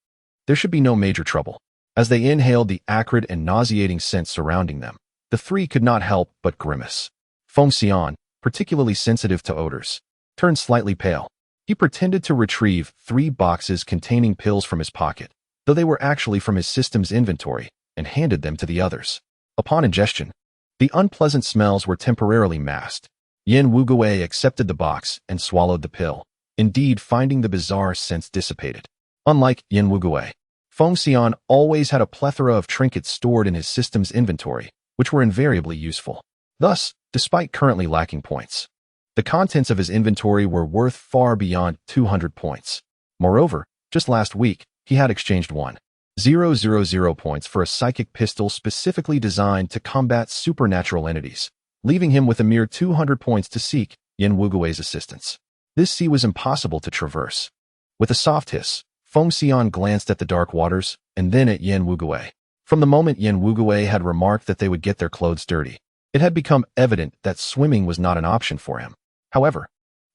There should be no major trouble. As they inhaled the acrid and nauseating scent surrounding them, the 3 could not help but grimace. Feng Sinian, particularly sensitive to odors, turned slightly pale. He pretended to retrieve 3 boxes containing pills from his pocket, though they were actually from his system's inventory, and handed them to the others. Upon ingestion, the unpleasant smells were temporarily masked. Yin Wugui accepted the box and swallowed the pill, indeed finding the bizarre scents dissipated. Unlike Yin Wugui, Feng Sinian always had a plethora of trinkets stored in his system's inventory, which were invariably useful. Thus, despite currently lacking points, the contents of his inventory were worth far beyond 200 points. Moreover, just last week, he had exchanged 1,000 points for a psychic pistol specifically designed to combat supernatural entities, leaving him with a mere 200 points to seek Yin Wugui's assistance. This sea was impossible to traverse. With a soft hiss, Feng Sinian glanced at the dark waters and then at Yin Wugui. From the moment Yin Wugui had remarked that they would get their clothes dirty, it had become evident that swimming was not an option for him. However,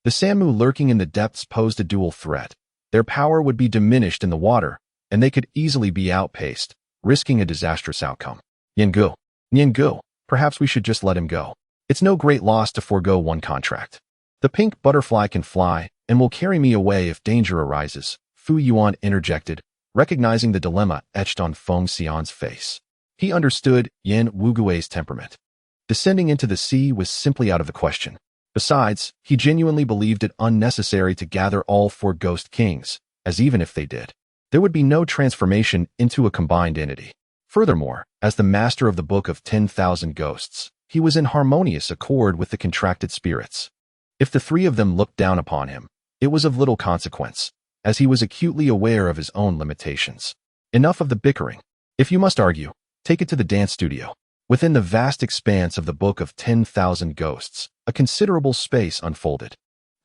the Sanmu lurking in the depths posed a dual threat. Their power would be diminished in the water, and they could easily be outpaced, risking a disastrous outcome. Yin-gu, perhaps we should just let him go. It's no great loss to forego 1 contract. The pink butterfly can fly and will carry me away if danger arises, Fu Yuan interjected, recognizing the dilemma etched on Feng Sinian's face. He understood Yin Wugui's temperament. Descending into the sea was simply out of the question. Besides, he genuinely believed it unnecessary to gather all 4 ghost kings, as even if they did, there would be no transformation into a combined entity. Furthermore, as the master of the Book of 10,000 Ghosts, he was in harmonious accord with the contracted spirits. If the 3 of them looked down upon him, it was of little consequence, as he was acutely aware of his own limitations. Enough of the bickering. If you must argue, take it to the dance studio. Within the vast expanse of the Book of 10,000 Ghosts, a considerable space unfolded.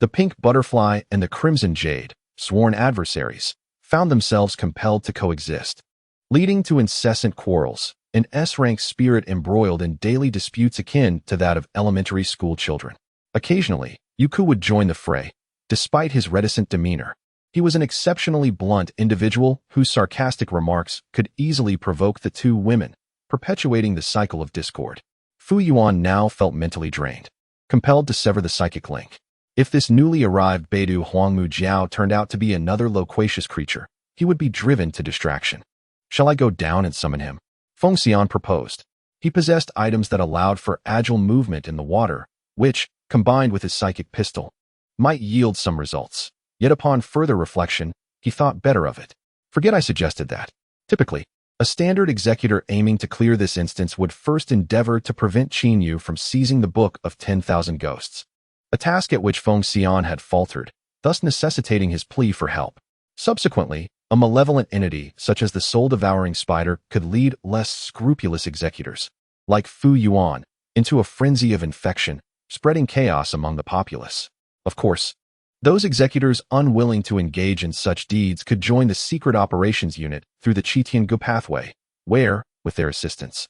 The pink butterfly and the crimson jade, sworn adversaries, found themselves compelled to coexist, leading to incessant quarrels, an S-rank spirit embroiled in daily disputes akin to that of elementary school children. Occasionally, Yuku would join the fray, despite his reticent demeanor. He was an exceptionally blunt individual whose sarcastic remarks could easily provoke the 2 women, perpetuating the cycle of discord. Fu Yuan now felt mentally drained, compelled to sever the psychic link. If this newly arrived Beidou Huangmu Jiao turned out to be another loquacious creature, he would be driven to distraction. Shall I go down and summon him? Feng Sinian proposed. He possessed items that allowed for agile movement in the water, which, combined with his psychic pistol, might yield some results. Yet upon further reflection, he thought better of it. Forget I suggested that. Typically, a standard executor aiming to clear this instance would first endeavor to prevent Qin Yu from seizing the Book of 10,000 Ghosts, a task at which Feng Sinian had faltered, thus necessitating his plea for help. Subsequently, A malevolent entity, such as the soul-devouring spider, could lead less scrupulous executors, like Fu Yuan, into a frenzy of infection, spreading chaos among the populace. Of course, those executors unwilling to engage in such deeds could join the secret operations unit through the Qitiangu pathway, where, with their assistance,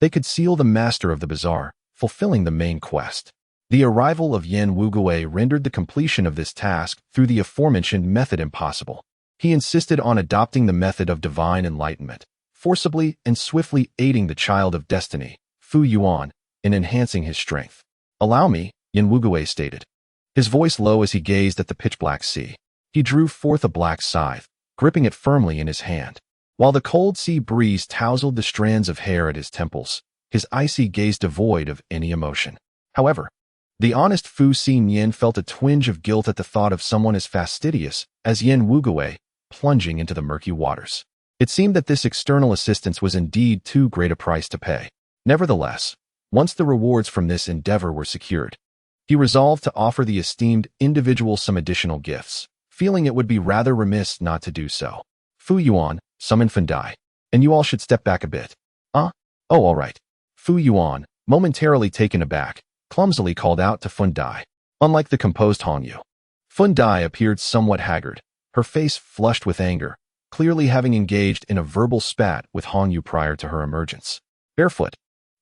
they could seal the master of the bazaar, fulfilling the main quest. The arrival of Yan Wugui rendered the completion of this task through the aforementioned method impossible. He insisted on adopting the method of divine enlightenment, forcibly and swiftly aiding the child of destiny, Fu Yuan, in enhancing his strength. "Allow me," Yan Wugui stated, his voice low as he gazed at the pitch-black sea. He drew forth a black scythe, gripping it firmly in his hand. While the cold sea breeze tousled the strands of hair at his temples, his icy gaze devoid of any emotion. However, the honest Fu Sinian felt a twinge of guilt at the thought of someone as fastidious as Yan Wugui plunging into the murky waters. It seemed that this external assistance was indeed too great a price to pay. Nevertheless, once the rewards from this endeavor were secured, he resolved to offer the esteemed individual some additional gifts, feeling it would be rather remiss not to do so. "Fu Yuan, summon Feng Dai, and you all should step back a bit." "Oh, all right." Fu Yuan, momentarily taken aback, clumsily called out to Feng Dai. Unlike the composed Hong Yu, Feng Dai appeared somewhat haggard, her face flushed with anger, clearly having engaged in a verbal spat with Hong Yu prior to her emergence. Barefoot,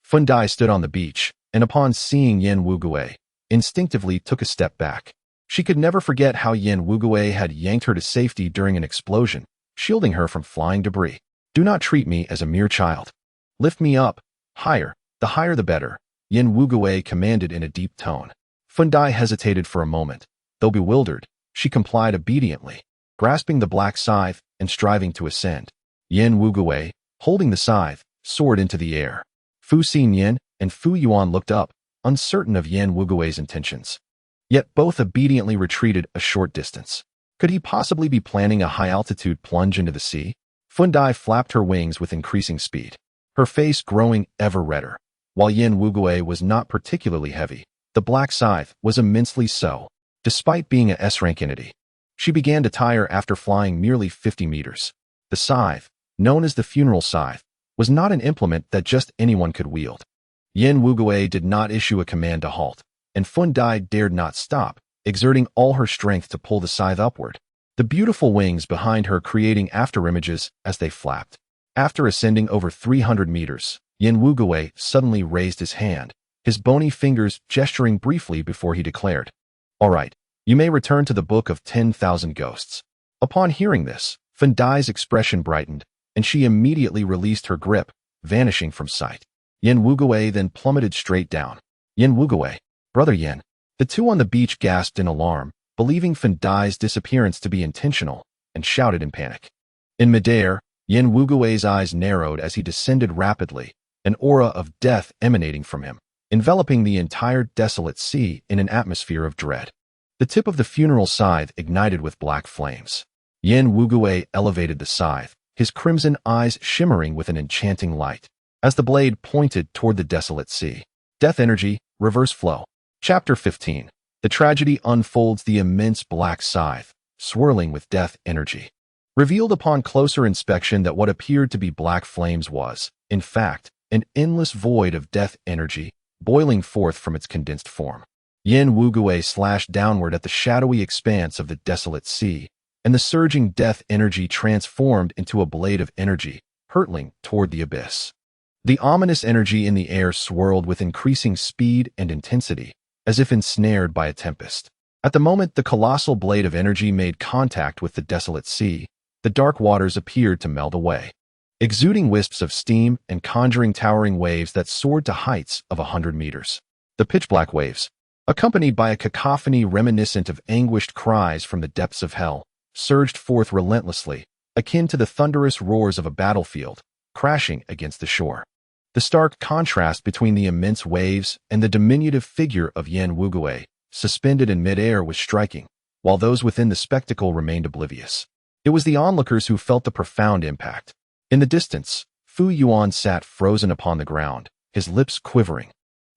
Feng Dai stood on the beach, and upon seeing Yan Wugui, instinctively took a step back. She could never forget how Yan Wugui had yanked her to safety during an explosion, shielding her from flying debris. "Do not treat me as a mere child. Lift me up, higher, the higher the better," Yan Wugui commanded in a deep tone. Feng Dai hesitated for a moment. Though bewildered, she complied obediently, grasping the black scythe and striving to ascend. Yan Wugui, holding the scythe, soared into the air. Fu Sinian and Fu Yuan looked up, uncertain of Yan Wugui's intentions. Yet both obediently retreated a short distance. Could he possibly be planning a high-altitude plunge into the sea? Feng Dai flapped her wings with increasing speed, her face growing ever redder. While Yan Wugui was not particularly heavy, the black scythe was immensely so. Despite being a S-rank entity, she began to tire after flying merely 50 meters. The scythe, known as the funeral scythe, was not an implement that just anyone could wield. Yan Wugui did not issue a command to halt, and Feng Dai dared not stop, exerting all her strength to pull the scythe upward, the beautiful wings behind her creating afterimages as they flapped. After ascending over 300 meters, Yan Wugui suddenly raised his hand, his bony fingers gesturing briefly before he declared, "All right, you may return to the Book of 10,000 Ghosts." Upon hearing this, Feng Dai's expression brightened, and she immediately released her grip, vanishing from sight. Yan Wugui then plummeted straight down. "Yan Wugui, brother Yan." The two on the beach gasped in alarm, believing Feng Dai's disappearance to be intentional, and shouted in panic. In midair, Yan Wugui's eyes narrowed as he descended rapidly, an aura of death emanating from him, enveloping the entire desolate sea in an atmosphere of dread. The tip of the funeral scythe ignited with black flames. Yan Wugui elevated the scythe, his crimson eyes shimmering with an enchanting light, as the blade pointed toward the desolate sea. Death energy, reverse flow. Chapter 15. The tragedy unfolds. The immense black scythe, swirling with death energy, revealed upon closer inspection that what appeared to be black flames was, in fact, an endless void of death energy boiling forth from its condensed form. Yan Wugui slashed downward at the shadowy expanse of the desolate sea, and the surging death energy transformed into a blade of energy, hurtling toward the abyss. The ominous energy in the air swirled with increasing speed and intensity, as if ensnared by a tempest. At the moment the colossal blade of energy made contact with the desolate sea, the dark waters appeared to melt away, exuding wisps of steam and conjuring towering waves that soared to heights of 100 meters. The pitch-black waves, accompanied by a cacophony reminiscent of anguished cries from the depths of hell, surged forth relentlessly, akin to the thunderous roars of a battlefield, crashing against the shore. The stark contrast between the immense waves and the diminutive figure of Yan Wugui, suspended in midair, was striking, while those within the spectacle remained oblivious. It was the onlookers who felt the profound impact. In the distance, Fu Yuan sat frozen upon the ground, his lips quivering,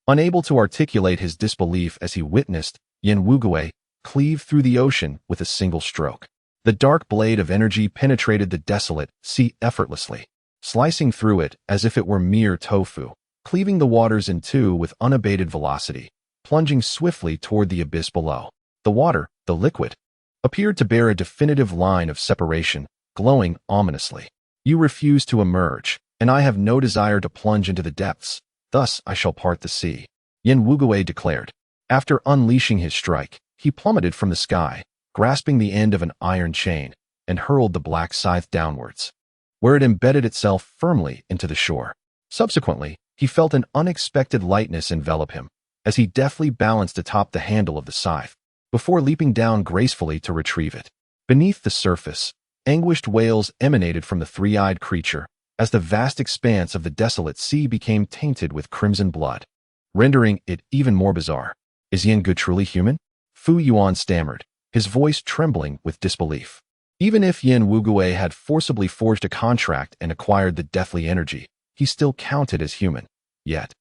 unable to articulate his disbelief as he witnessed Yan Wugui cleave through the ocean with a single stroke. The dark blade of energy penetrated the desolate sea effortlessly, slicing through it as if it were mere tofu, cleaving the waters in two with unabated velocity, plunging swiftly toward the abyss below. The water, the liquid, appeared to bear a definitive line of separation, glowing ominously. You refuse to emerge, and I have no desire to plunge into the depths. Thus I shall part the sea, Yen Wugui declared. After unleashing his strike, he plummeted from the sky, grasping the end of an iron chain, and hurled the black scythe downwards, where it embedded itself firmly into the shore. Subsequently, he felt an unexpected lightness envelop him, as he deftly balanced atop the handle of the scythe, before leaping down gracefully to retrieve it. Beneath the surface, anguished wails emanated from the three-eyed creature, as the vast expanse of the desolate sea became tainted with crimson blood, rendering it even more bizarre. Is Yen Gu truly human? Fu Yuan stammered, his voice trembling with disbelief. Even if Yen Wugui had forcibly forged a contract and acquired the deathly energy, he still counted as human. Yet,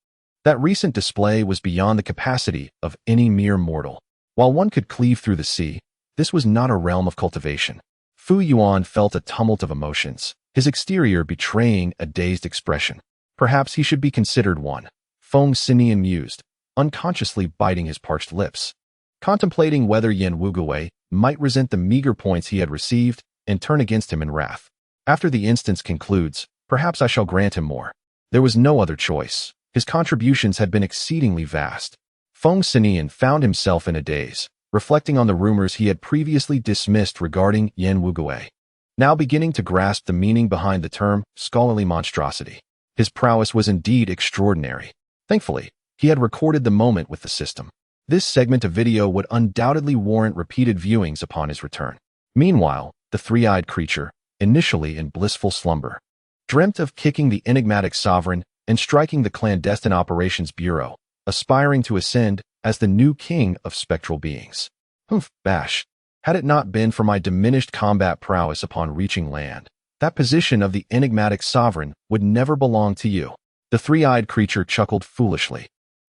that recent display was beyond the capacity of any mere mortal. While one could cleave through the sea, this was not a realm of cultivation. Fu Yuan felt a tumult of emotions, his exterior betraying a dazed expression. Perhaps he should be considered one, Feng Sinian mused, unconsciously biting his parched lips, contemplating whether Yen Wugui might resent the meager points he had received and turn against him in wrath. After the instance concludes, perhaps I shall grant him more. There was no other choice. His contributions had been exceedingly vast. Feng Sinian found himself in a daze, reflecting on the rumors he had previously dismissed regarding Yen Wugui, now beginning to grasp the meaning behind the term scholarly monstrosity. His prowess was indeed extraordinary. Thankfully, he had recorded the moment with the system. This segment of video would undoubtedly warrant repeated viewings upon his return. Meanwhile, the three-eyed creature, initially in blissful slumber, dreamt of kicking the enigmatic sovereign and striking the clandestine operations bureau, aspiring to ascend as the new king of spectral beings. Humph, bash. Had it not been for my diminished combat prowess upon reaching land, that position of the enigmatic sovereign would never belong to you. The three-eyed creature chuckled foolishly,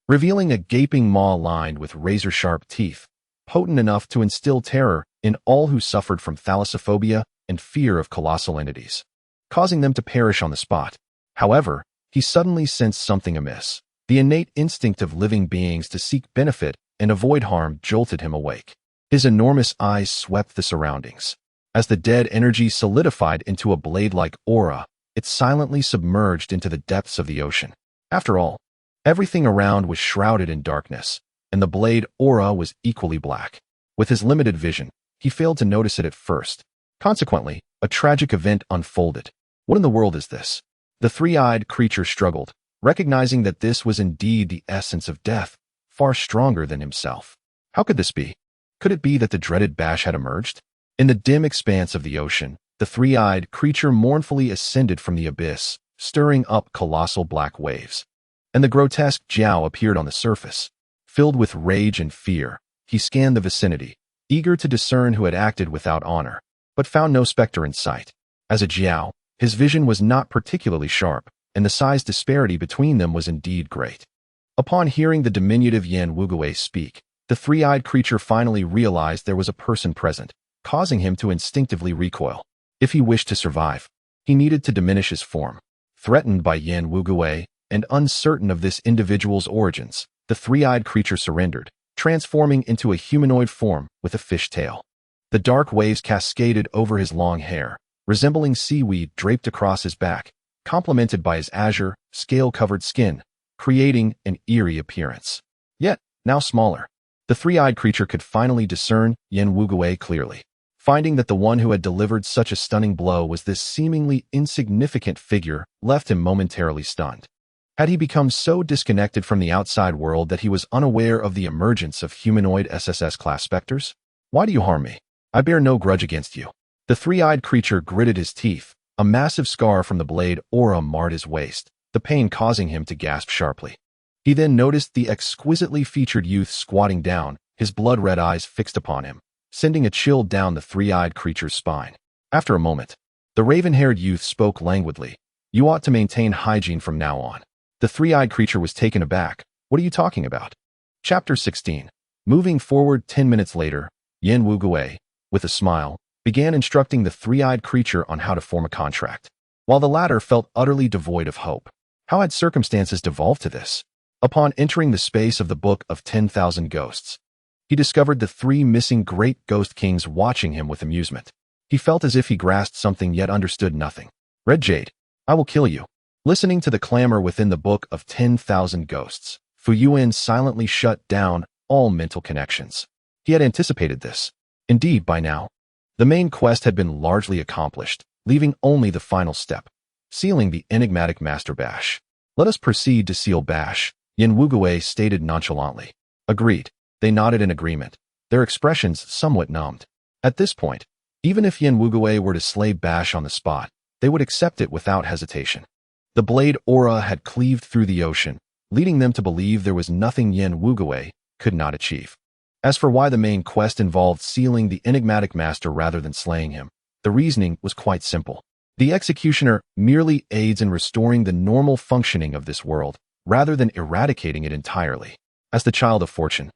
revealing a gaping maw lined with razor-sharp teeth, potent enough to instill terror in all who suffered from thalassophobia and fear of colossal entities, causing them to perish on the spot. However, he suddenly sensed something amiss. The innate instinct of living beings to seek benefit and avoid harm jolted him awake. His enormous eyes swept the surroundings. As the dead energy solidified into a blade-like aura, it silently submerged into the depths of the ocean. After all, everything around was shrouded in darkness, and the blade aura was equally black. With his limited vision, he failed to notice it at first. Consequently, a tragic event unfolded. What in the world is this? The three-eyed creature struggled, recognizing that this was indeed the essence of death, far stronger than himself. How could this be? Could it be that the dreaded Bash had emerged? In the dim expanse of the ocean, the three-eyed creature mournfully ascended from the abyss, stirring up colossal black waves. And the grotesque Jiao appeared on the surface. Filled with rage and fear, he scanned the vicinity, eager to discern who had acted without honor, but found no specter in sight. As a Jiao, his vision was not particularly sharp, and the size disparity between them was indeed great. Upon hearing the diminutive Yen Wugui speak, the three-eyed creature finally realized there was a person present, causing him to instinctively recoil. If he wished to survive, he needed to diminish his form. Threatened by Yen Wugui, and uncertain of this individual's origins, the three-eyed creature surrendered, transforming into a humanoid form with a fish tail. The dark waves cascaded over his long hair, resembling seaweed draped across his back, complemented by his azure, scale-covered skin, creating an eerie appearance. Yet, now smaller, the three-eyed creature could finally discern Yen Wugui clearly. Finding that the one who had delivered such a stunning blow was this seemingly insignificant figure left him momentarily stunned. Had he become so disconnected from the outside world that he was unaware of the emergence of humanoid SSS-class specters? Why do you harm me? I bear no grudge against you. The three-eyed creature gritted his teeth. A massive scar from the blade aura marred his waist, the pain causing him to gasp sharply. He then noticed the exquisitely featured youth squatting down, his blood-red eyes fixed upon him, sending a chill down the three-eyed creature's spine. After a moment, the raven-haired youth spoke languidly. You ought to maintain hygiene from now on. The three-eyed creature was taken aback. What are you talking about? Chapter 16. Moving forward 10 minutes later, Yen Wugui, with a smile, began instructing the three-eyed creature on how to form a contract, while the latter felt utterly devoid of hope. How had circumstances devolved to this? Upon entering the space of the Book of 10,000 Ghosts, he discovered the three missing great ghost kings watching him with amusement. He felt as if he grasped something yet understood nothing. Red Jade, I will kill you. Listening to the clamor within the Book of 10,000 Ghosts, Fu Yuan silently shut down all mental connections. He had anticipated this. Indeed, by now, the main quest had been largely accomplished, leaving only the final step, sealing the enigmatic Master Bash. Let us proceed to seal Bash, Yin Wugui stated nonchalantly. Agreed. They nodded in agreement, their expressions somewhat numbed. At this point, even if Yin Wugui were to slay Bash on the spot, they would accept it without hesitation. The blade aura had cleaved through the ocean, leading them to believe there was nothing Yin Wugui could not achieve. As for why the main quest involved sealing the enigmatic master rather than slaying him, the reasoning was quite simple. The Executioner merely aids in restoring the normal functioning of this world, rather than eradicating it entirely. As the child of fortune,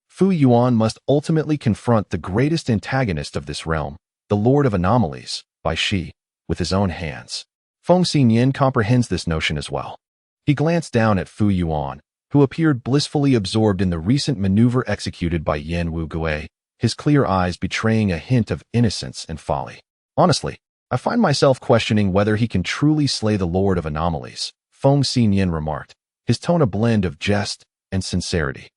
Fu Yuan must ultimately confront the greatest antagonist of this realm, the Lord of Anomalies, Bai Shi, with his own hands. Feng Sinian comprehends this notion as well. He glanced down at Fu Yuan, who appeared blissfully absorbed in the recent maneuver executed by Yin Wugui, his clear eyes betraying a hint of innocence and folly. Honestly, I find myself questioning whether he can truly slay the Lord of Anomalies, Feng Sinian remarked, his tone a blend of jest and sincerity.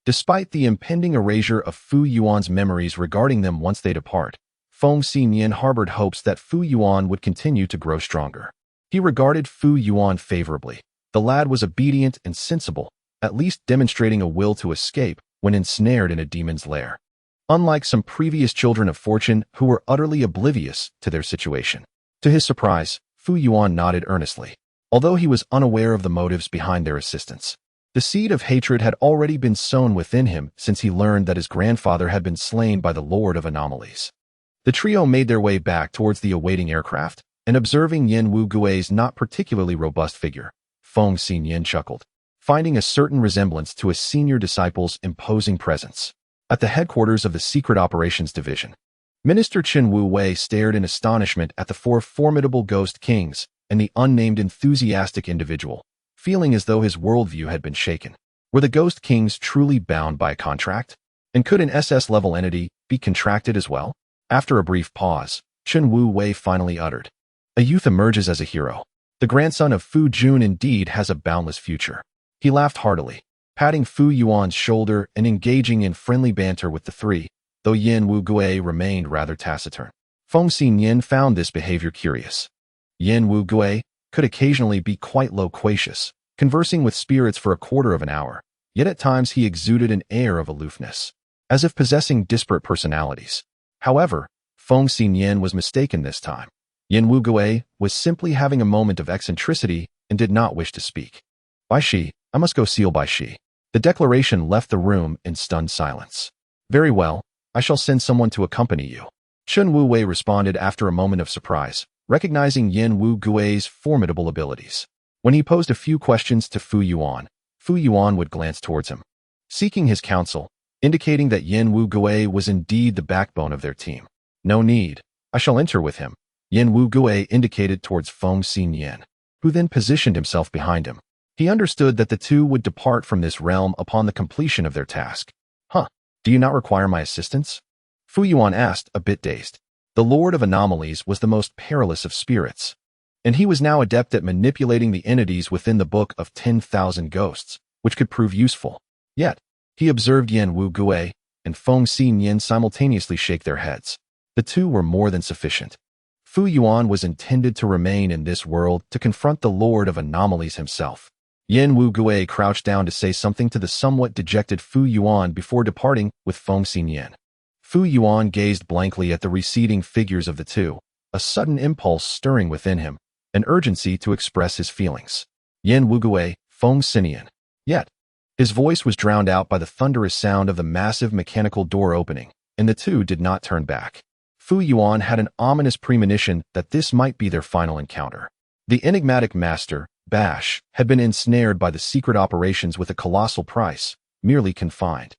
Despite the impending erasure of Fu Yuan's memories regarding them once they depart, Feng Sinian harbored hopes that Fu Yuan would continue to grow stronger. He regarded Fu Yuan favorably. The lad was obedient and sensible, at least demonstrating a will to escape when ensnared in a demon's lair. Unlike some previous children of fortune who were utterly oblivious to their situation. To his surprise, Fu Yuan nodded earnestly, although he was unaware of the motives behind their assistance. The seed of hatred had already been sown within him since he learned that his grandfather had been slain by the Lord of Anomalies. The trio made their way back towards the awaiting aircraft, and observing Yin Wugui's not particularly robust figure, Feng Sinian chuckled, finding a certain resemblance to a senior disciple's imposing presence. At the headquarters of the Secret Operations Division, Minister Chen Wu-wei stared in astonishment at the four formidable ghost kings and the unnamed enthusiastic individual, feeling as though his worldview had been shaken. Were the ghost kings truly bound by a contract? And could an SS-level entity be contracted as well? After a brief pause, Chen Wu-wei finally uttered, "A youth emerges as a hero. The grandson of Fu Jun indeed has a boundless future." He laughed heartily, patting Fu Yuan's shoulder and engaging in friendly banter with the three, though Yin Wugui remained rather taciturn. Feng Sinian found this behavior curious. Yin Wugui could occasionally be quite loquacious, conversing with spirits for a quarter of an hour, yet at times he exuded an air of aloofness, as if possessing disparate personalities. However, Feng Sinian was mistaken this time. Yin Wugui was simply having a moment of eccentricity and did not wish to speak. Bai Shi, I must go seal Bai Shi. The declaration left the room in stunned silence. Very well, I shall send someone to accompany you. Chen Wu-wei responded after a moment of surprise, recognizing Yin Wugui's formidable abilities. When he posed a few questions to Fu Yuan would glance towards him, seeking his counsel, indicating that Yin Wugui was indeed the backbone of their team. No need, I shall enter with him, Yin Wugui indicated towards Feng Sinian, who then positioned himself behind him. He understood that the two would depart from this realm upon the completion of their task. Huh, do you not require my assistance? Fu Yuan asked, a bit dazed. The Lord of Anomalies was the most perilous of spirits, and he was now adept at manipulating the entities within the Book of 10,000 Ghosts, which could prove useful. Yet, he observed Yin Wugui and Feng Sinian simultaneously shake their heads. The two were more than sufficient. Fu Yuan was intended to remain in this world to confront the Lord of Anomalies himself. Yin Wugui crouched down to say something to the somewhat dejected Fu Yuan before departing with Feng Sinian. Fu Yuan gazed blankly at the receding figures of the two, a sudden impulse stirring within him, an urgency to express his feelings. Yin Wugui, Feng Sinian. Yet, his voice was drowned out by the thunderous sound of the massive mechanical door opening, and the two did not turn back. Fu Yuan had an ominous premonition that this might be their final encounter. The enigmatic master, Bash, had been ensnared by the secret operations with a colossal price, merely confined,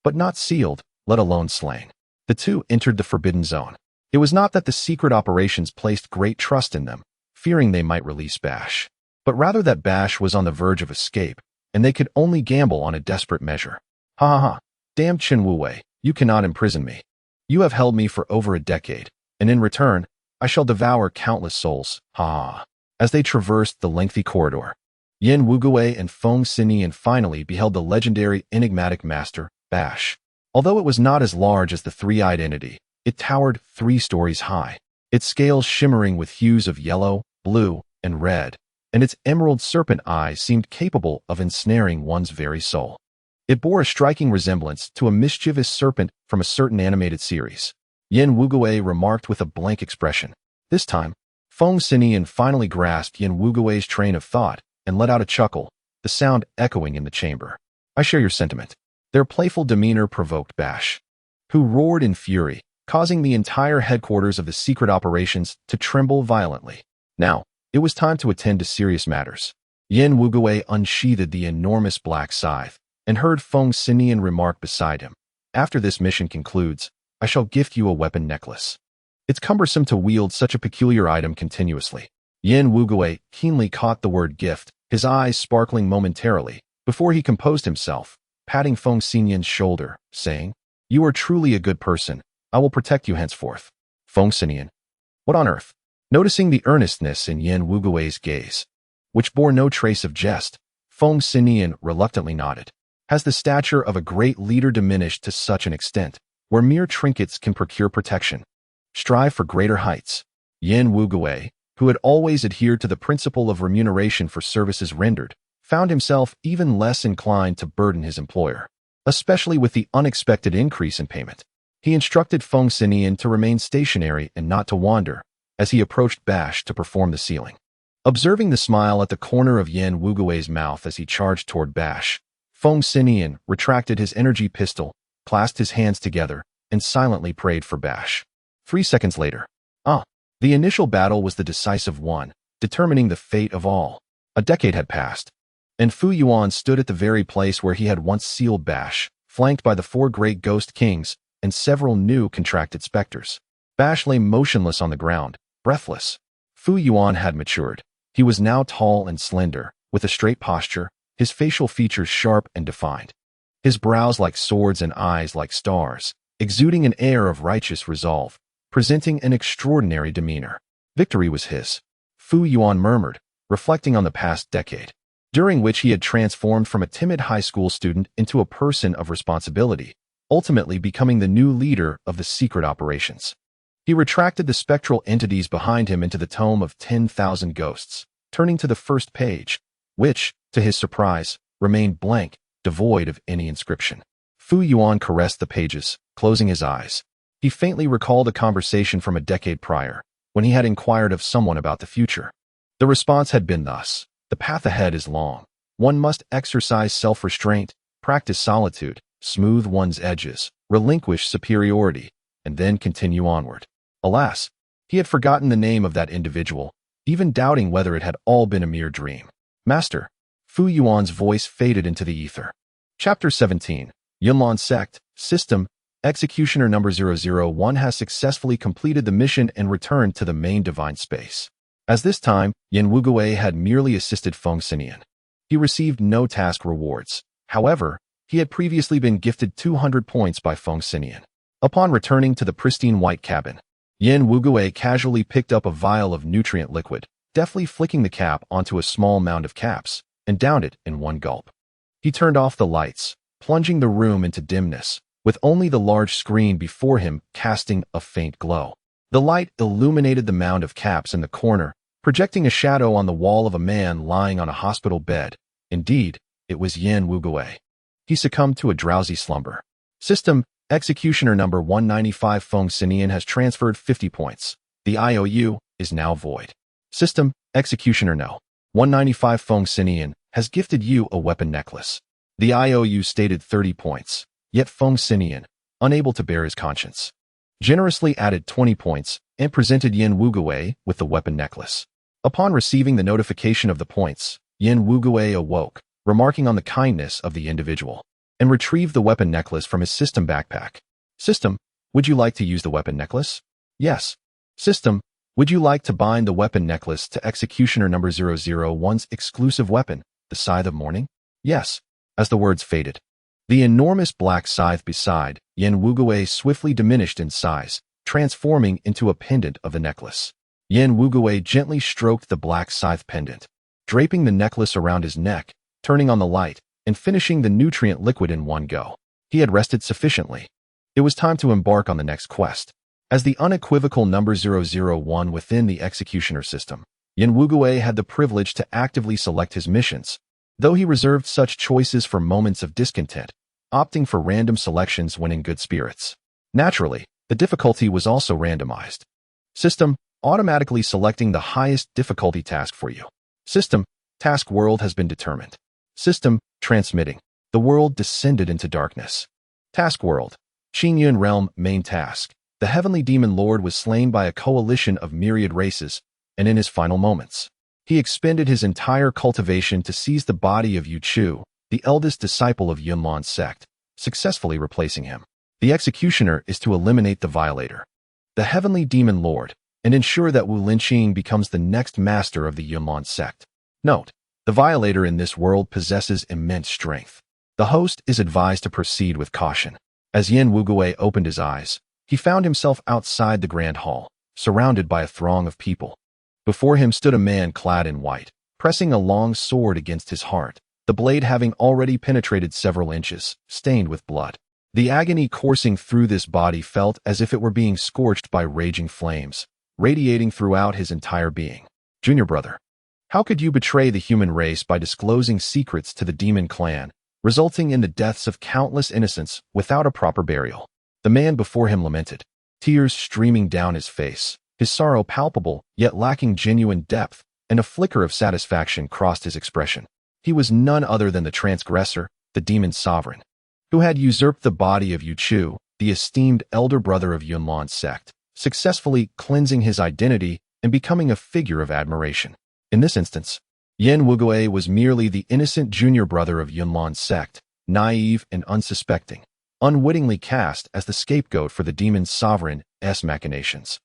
but not sealed, let alone slain. The two entered the forbidden zone. It was not that the secret operations placed great trust in them, fearing they might release Bash, but rather that Bash was on the verge of escape, and they could only gamble on a desperate measure. Ha ha ha, damn Chen Wuwei, you cannot imprison me. You have held me for over a decade, and in return, I shall devour countless souls, ha ha. As they traversed the lengthy corridor, Yin Wugui and Feng Sinian finally beheld the legendary enigmatic master, Bash. Although it was not as large as the three-eyed entity, it towered 3 stories high, its scales shimmering with hues of yellow, blue, and red, and its emerald serpent eyes seemed capable of ensnaring one's very soul. It bore a striking resemblance to a mischievous serpent from a certain animated series. Yin Wugui remarked with a blank expression. This time, Feng Sinian finally grasped Yin Wugui's train of thought and let out a chuckle, the sound echoing in the chamber. I share your sentiment. Their playful demeanor provoked Bash, who roared in fury, causing the entire headquarters of the secret operations to tremble violently. Now, it was time to attend to serious matters. Yin Wugui unsheathed the enormous black scythe and heard Feng Sinian remark beside him. After this mission concludes, I shall gift you a weapon necklace. It's cumbersome to wield such a peculiar item continuously. Yin Wugui keenly caught the word gift, his eyes sparkling momentarily, before he composed himself, patting Feng Sinian's shoulder, saying, You are truly a good person. I will protect you henceforth. Feng Sinian. What on earth? Noticing the earnestness in Yin Wugui's gaze, which bore no trace of jest, Feng Sinian reluctantly nodded. Has the stature of a great leader diminished to such an extent, where mere trinkets can procure protection? Strive for greater heights. Yin Wugui, who had always adhered to the principle of remuneration for services rendered, found himself even less inclined to burden his employer, especially with the unexpected increase in payment. He instructed Feng Sinian to remain stationary and not to wander, as he approached Bash to perform the sealing. Observing the smile at the corner of Yin Wugui's mouth as he charged toward Bash, Feng Sinian retracted his energy pistol, clasped his hands together, and silently prayed for Bash. 3 seconds later. The initial battle was the decisive one, determining the fate of all. A decade had passed, and Fu Yuan stood at the very place where he had once sealed Bash, flanked by the 4 great ghost kings and several new contracted specters. Bash lay motionless on the ground, breathless. Fu Yuan had matured. He was now tall and slender, with a straight posture, his facial features sharp and defined. His brows like swords and eyes like stars, exuding an air of righteous resolve, presenting an extraordinary demeanor. Victory was his, Fu Yuan murmured, reflecting on the past decade, during which he had transformed from a timid high school student into a person of responsibility, ultimately becoming the new leader of the secret operations. He retracted the spectral entities behind him into the tome of 10,000 ghosts, turning to the first page, which, to his surprise, remained blank, devoid of any inscription. Fu Yuan caressed the pages, closing his eyes. He faintly recalled a conversation from a decade prior, when he had inquired of someone about the future. The response had been thus: the path ahead is long. One must exercise self-restraint, practice solitude, smooth one's edges, relinquish superiority, and then continue onward. Alas, he had forgotten the name of that individual, even doubting whether it had all been a mere dream. Master, Fu Yuan's voice faded into the ether. Chapter 17. Yunlan Sect, System, Executioner number 001 has successfully completed the mission and returned to the main divine space. As this time, Yin Wugui had merely assisted Feng Sinian. He received no task rewards. However, he had previously been gifted 200 points by Feng Sinian. Upon returning to the pristine white cabin, Yin Wugui casually picked up a vial of nutrient liquid, deftly flicking the cap onto a small mound of caps, and downed it in one gulp. He turned off the lights, plunging the room into dimness, with only the large screen before him casting a faint glow. The light illuminated the mound of caps in the corner, projecting a shadow on the wall of a man lying on a hospital bed. Indeed, it was Yin Wugui. He succumbed to a drowsy slumber. System, Executioner number 195 Feng Sinian has transferred 50 points. The IOU is now void. System, Executioner No. 195 Feng Sinian has gifted you a weapon necklace. The IOU stated 30 points, yet Feng Sinian, unable to bear his conscience, generously added 20 points and presented Yin Wugui with the weapon necklace. Upon receiving the notification of the points, Yin Wugui awoke, remarking on the kindness of the individual, and retrieved the weapon necklace from his system backpack. System, would you like to use the weapon necklace? Yes. System, would you like to bind the weapon necklace to Executioner number 001's exclusive weapon, the Scythe of Mourning? Yes. As the words faded, the enormous black scythe beside Yen Wugui swiftly diminished in size, transforming into a pendant of the necklace. Yen Wugui gently stroked the black scythe pendant, draping the necklace around his neck, turning on the light, and finishing the nutrient liquid in one go. He had rested sufficiently. It was time to embark on the next quest. As the unequivocal number 001 within the Executioner system, Yen Wugui had the privilege to actively select his missions, though he reserved such choices for moments of discontent, opting for random selections when in good spirits. Naturally, the difficulty was also randomized. System, automatically selecting the highest difficulty task for you. System, task world has been determined. System, transmitting. The world descended into darkness. Task world, Qingyun realm main task. The heavenly demon lord was slain by a coalition of myriad races, and in his final moments, he expended his entire cultivation to seize the body of Yu Chu, the eldest disciple of Yunlan's sect, successfully replacing him. The executioner is to eliminate the violator, the heavenly demon lord, and ensure that Wu Linqing becomes the next master of the Yunlan sect. Note, the violator in this world possesses immense strength. The host is advised to proceed with caution. As Yen Wugui opened his eyes, he found himself outside the grand hall, surrounded by a throng of people. Before him stood a man clad in white, pressing a long sword against his heart, the blade having already penetrated several inches, stained with blood. The agony coursing through this body felt as if it were being scorched by raging flames, radiating throughout his entire being. Junior brother, how could you betray the human race by disclosing secrets to the demon clan, resulting in the deaths of countless innocents without a proper burial? The man before him lamented, tears streaming down his face, his sorrow palpable yet lacking genuine depth, and a flicker of satisfaction crossed his expression. He was none other than the transgressor, the demon sovereign, who had usurped the body of Yu Chu, the esteemed elder brother of Yunlan's sect, successfully cleansing his identity and becoming a figure of admiration. In this instance, Yen Wugui was merely the innocent junior brother of Yunlan's sect, naive and unsuspecting, unwittingly cast as the scapegoat for the demon sovereign's machinations.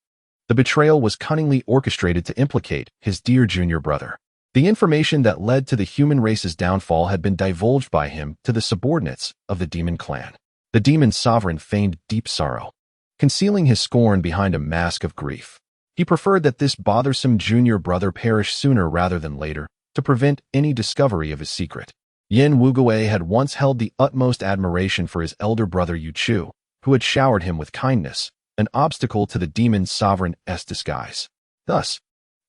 The betrayal was cunningly orchestrated to implicate his dear junior brother. The information that led to the human race's downfall had been divulged by him to the subordinates of the demon clan. The demon sovereign feigned deep sorrow, concealing his scorn behind a mask of grief. He preferred that this bothersome junior brother perish sooner rather than later to prevent any discovery of his secret. Yen Wugui had once held the utmost admiration for his elder brother Yu Chu, who had showered him with kindness, an obstacle to the demon sovereign's disguise. Thus,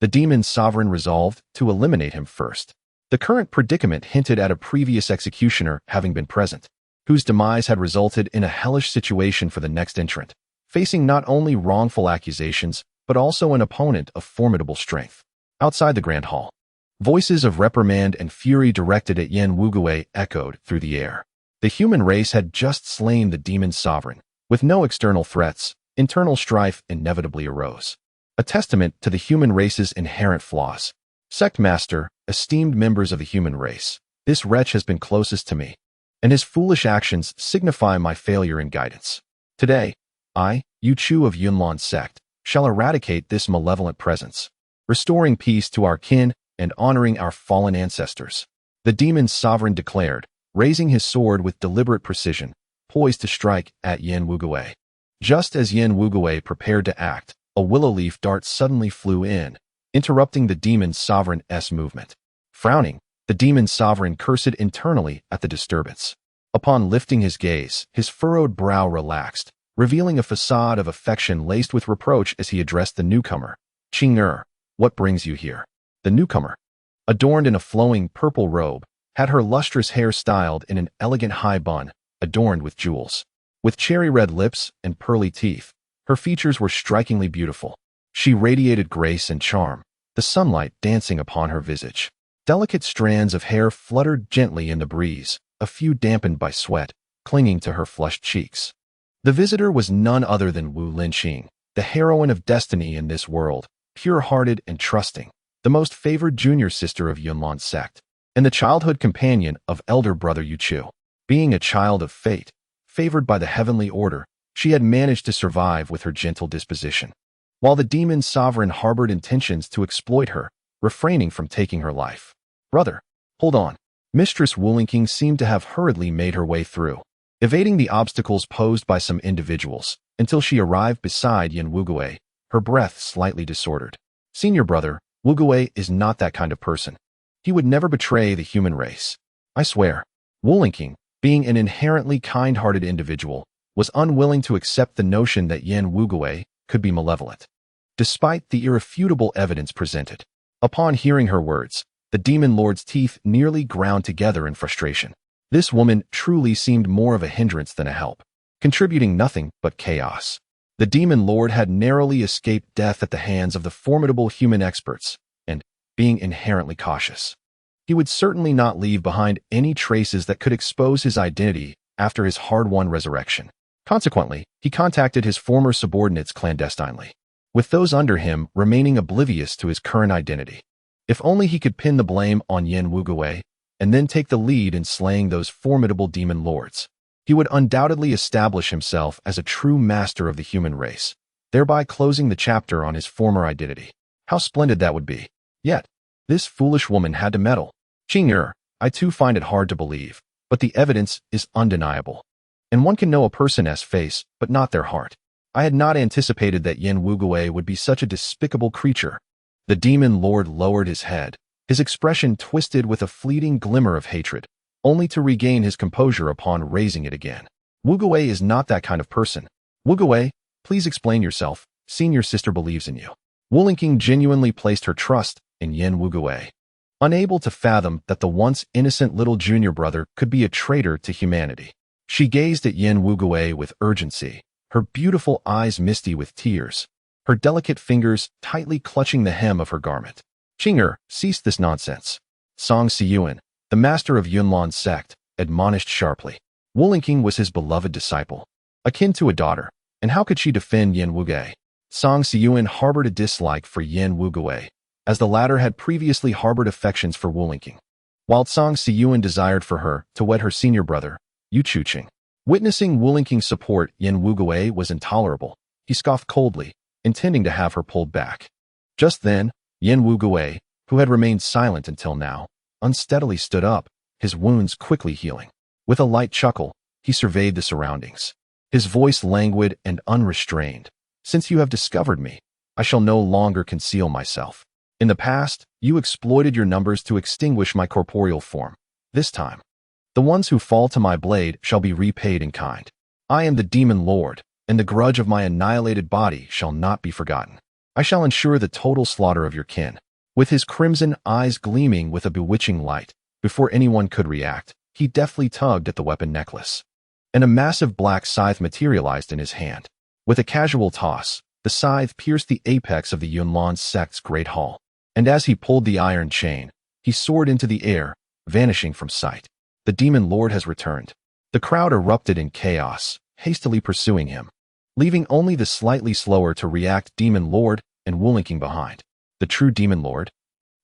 the demon sovereign resolved to eliminate him first. The current predicament hinted at a previous executioner having been present, whose demise had resulted in a hellish situation for the next entrant, facing not only wrongful accusations, but also an opponent of formidable strength. Outside the grand hall, voices of reprimand and fury directed at Yen Wugui echoed through the air. The human race had just slain the demon sovereign. With no external threats, internal strife inevitably arose, a testament to the human race's inherent flaws. Sect Master, esteemed members of the human race, this wretch has been closest to me, and his foolish actions signify my failure in guidance. Today, I, Yu Chu of Yunlan's sect, shall eradicate this malevolent presence, restoring peace to our kin and honoring our fallen ancestors. The demon sovereign declared, raising his sword with deliberate precision, poised to strike at Yen Wugui. Just as Yen Wugui prepared to act, a willow leaf dart suddenly flew in, interrupting the demon sovereign's movement. Frowning, the demon sovereign cursed internally at the disturbance. Upon lifting his gaze, his furrowed brow relaxed, revealing a facade of affection laced with reproach as he addressed the newcomer. Qing, what brings you here? The newcomer, adorned in a flowing purple robe, had her lustrous hair styled in an elegant high bun, adorned with jewels. With cherry-red lips and pearly teeth, her features were strikingly beautiful. She radiated grace and charm, the sunlight dancing upon her visage. Delicate strands of hair fluttered gently in the breeze, a few dampened by sweat, clinging to her flushed cheeks. The visitor was none other than Wu Linqing, the heroine of destiny in this world, pure-hearted and trusting, the most favored junior sister of Yunlan's sect, and the childhood companion of elder brother Yu Chu. Being a child of fate, favored by the heavenly order, she had managed to survive with her gentle disposition. while the demon sovereign harbored intentions to exploit her, refraining from taking her life. Brother, hold on. Mistress Wulinking seemed to have hurriedly made her way through, evading the obstacles posed by some individuals, until she arrived beside Yin Wugui, her breath slightly disordered. Senior brother, Wugui is not that kind of person. He would never betray the human race. I swear. Wulinking, being an inherently kind-hearted individual, was unwilling to accept the notion that Yin Wugui could be malevolent. Despite the irrefutable evidence presented, upon hearing her words, the demon lord's teeth nearly ground together in frustration. This woman truly seemed more of a hindrance than a help, contributing nothing but chaos. The demon lord had narrowly escaped death at the hands of the formidable human experts, and, being inherently cautious, he would certainly not leave behind any traces that could expose his identity after his hard-won resurrection. Consequently, he contacted his former subordinates clandestinely, with those under him remaining oblivious to his current identity. If only he could pin the blame on Yin Wugui, and then take the lead in slaying those formidable demon lords, he would undoubtedly establish himself as a true master of the human race, thereby closing the chapter on his former identity. How splendid that would be. Yet, this foolish woman had to meddle. Qing'er, I too find it hard to believe, but the evidence is undeniable. And one can know a person's face, but not their heart. I had not anticipated that Yin Wugui would be such a despicable creature. The demon lord lowered his head, his expression twisted with a fleeting glimmer of hatred, only to regain his composure upon raising it again. Wugui is not that kind of person. Wugui, please explain yourself. Senior sister believes in you. Wulinking genuinely placed her trust in Yin Wugui, unable to fathom that the once innocent little junior brother could be a traitor to humanity. She gazed at Yin Wugui with urgency, her beautiful eyes misty with tears, her delicate fingers tightly clutching the hem of her garment. Qing'er, cease this nonsense. Feng Sinian, the master of Yunlan's sect, admonished sharply. Wulinking was his beloved disciple, akin to a daughter, and how could she defend Yin Wugui? Feng Sinian harbored a dislike for Yin Wugui, as the latter had previously harbored affections for Wulinking, while Feng Sinian desired for her to wed her senior brother, Yu Chuqing. Witnessing Wulinking's support Yin Wugui was intolerable. He scoffed coldly, intending to have her pulled back. Just then, Yin Wugui, who had remained silent until now, unsteadily stood up, his wounds quickly healing. With a light chuckle, he surveyed the surroundings, his voice languid and unrestrained. Since you have discovered me, I shall no longer conceal myself. In the past, you exploited your numbers to extinguish my corporeal form. This time, the ones who fall to my blade shall be repaid in kind. I am the demon lord, and the grudge of my annihilated body shall not be forgotten. I shall ensure the total slaughter of your kin. With his crimson eyes gleaming with a bewitching light, before anyone could react, he deftly tugged at the weapon necklace, and a massive black scythe materialized in his hand. With a casual toss, the scythe pierced the apex of the Yunlan sect's great hall, and as he pulled the iron chain, he soared into the air, vanishing from sight. The demon lord has returned. The crowd erupted in chaos, hastily pursuing him, leaving only the slightly slower to react demon lord and Wulinking behind. The true demon lord?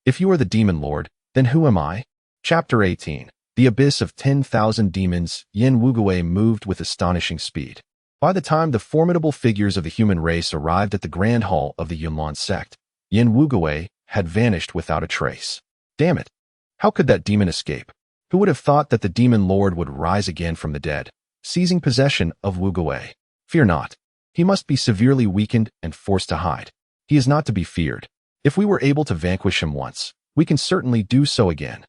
If you are the demon lord, then who am I? Chapter 18. The abyss of 10,000 demons. Yin Wugui moved with astonishing speed. By the time the formidable figures of the human race arrived at the grand hall of the Yunlan sect, Yin Wugui had vanished without a trace. Damn it! How could that demon escape? Who would have thought that the demon lord would rise again from the dead, seizing possession of Wugui? Fear not. He must be severely weakened and forced to hide. He is not to be feared. If we were able to vanquish him once, we can certainly do so again.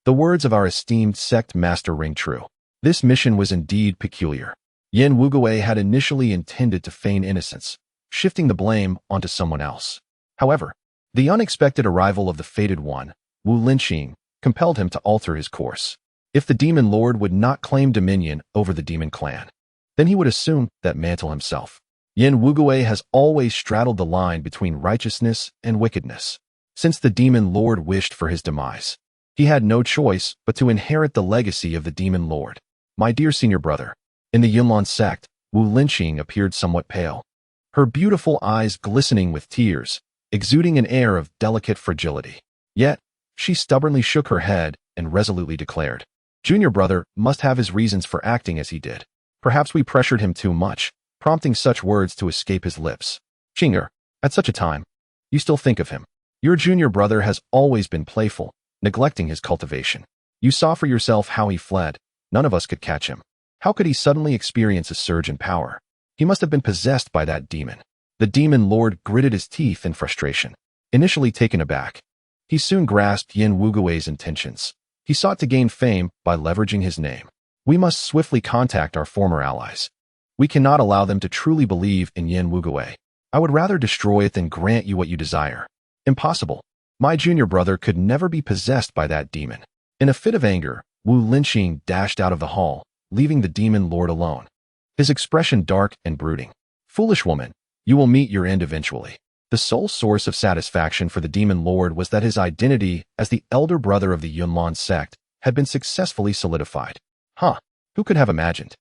The words of our esteemed sect master ring true. This mission was indeed peculiar. Yin Wugui had initially intended to feign innocence, shifting the blame onto someone else. However, the unexpected arrival of the fated one, Wu Linqing, compelled him to alter his course. If the demon lord would not claim dominion over the demon clan, then he would assume that mantle himself. Yin Wugui has always straddled the line between righteousness and wickedness. Since the demon lord wished for his demise, he had no choice but to inherit the legacy of the demon lord. My dear senior brother, in the Yunlan sect, Wu Linqing appeared somewhat pale, her beautiful eyes glistening with tears, exuding an air of delicate fragility. Yet, she stubbornly shook her head and resolutely declared, Junior brother must have his reasons for acting as he did. Perhaps we pressured him too much, prompting such words to escape his lips. Qing'er, At such a time, you still think of him. Your junior brother has always been playful, neglecting his cultivation. You saw for yourself how he fled. None of us could catch him. How could he suddenly experience a surge in power? He must have been possessed by that demon. The demon lord gritted his teeth in frustration. Initially taken aback, he soon grasped Yin Wugui's intentions. He sought to gain fame by leveraging his name. We must swiftly contact our former allies. We cannot allow them to truly believe in Yin Wugui. I would rather destroy it than grant you what you desire. Impossible. My junior brother could never be possessed by that demon. In a fit of anger, Wu Linqing dashed out of the hall, leaving the demon lord alone. His expression dark and brooding. Foolish woman, you will meet your end eventually. The sole source of satisfaction for the demon lord was that his identity as the elder brother of the Yunlong sect had been successfully solidified. Huh, who could have imagined?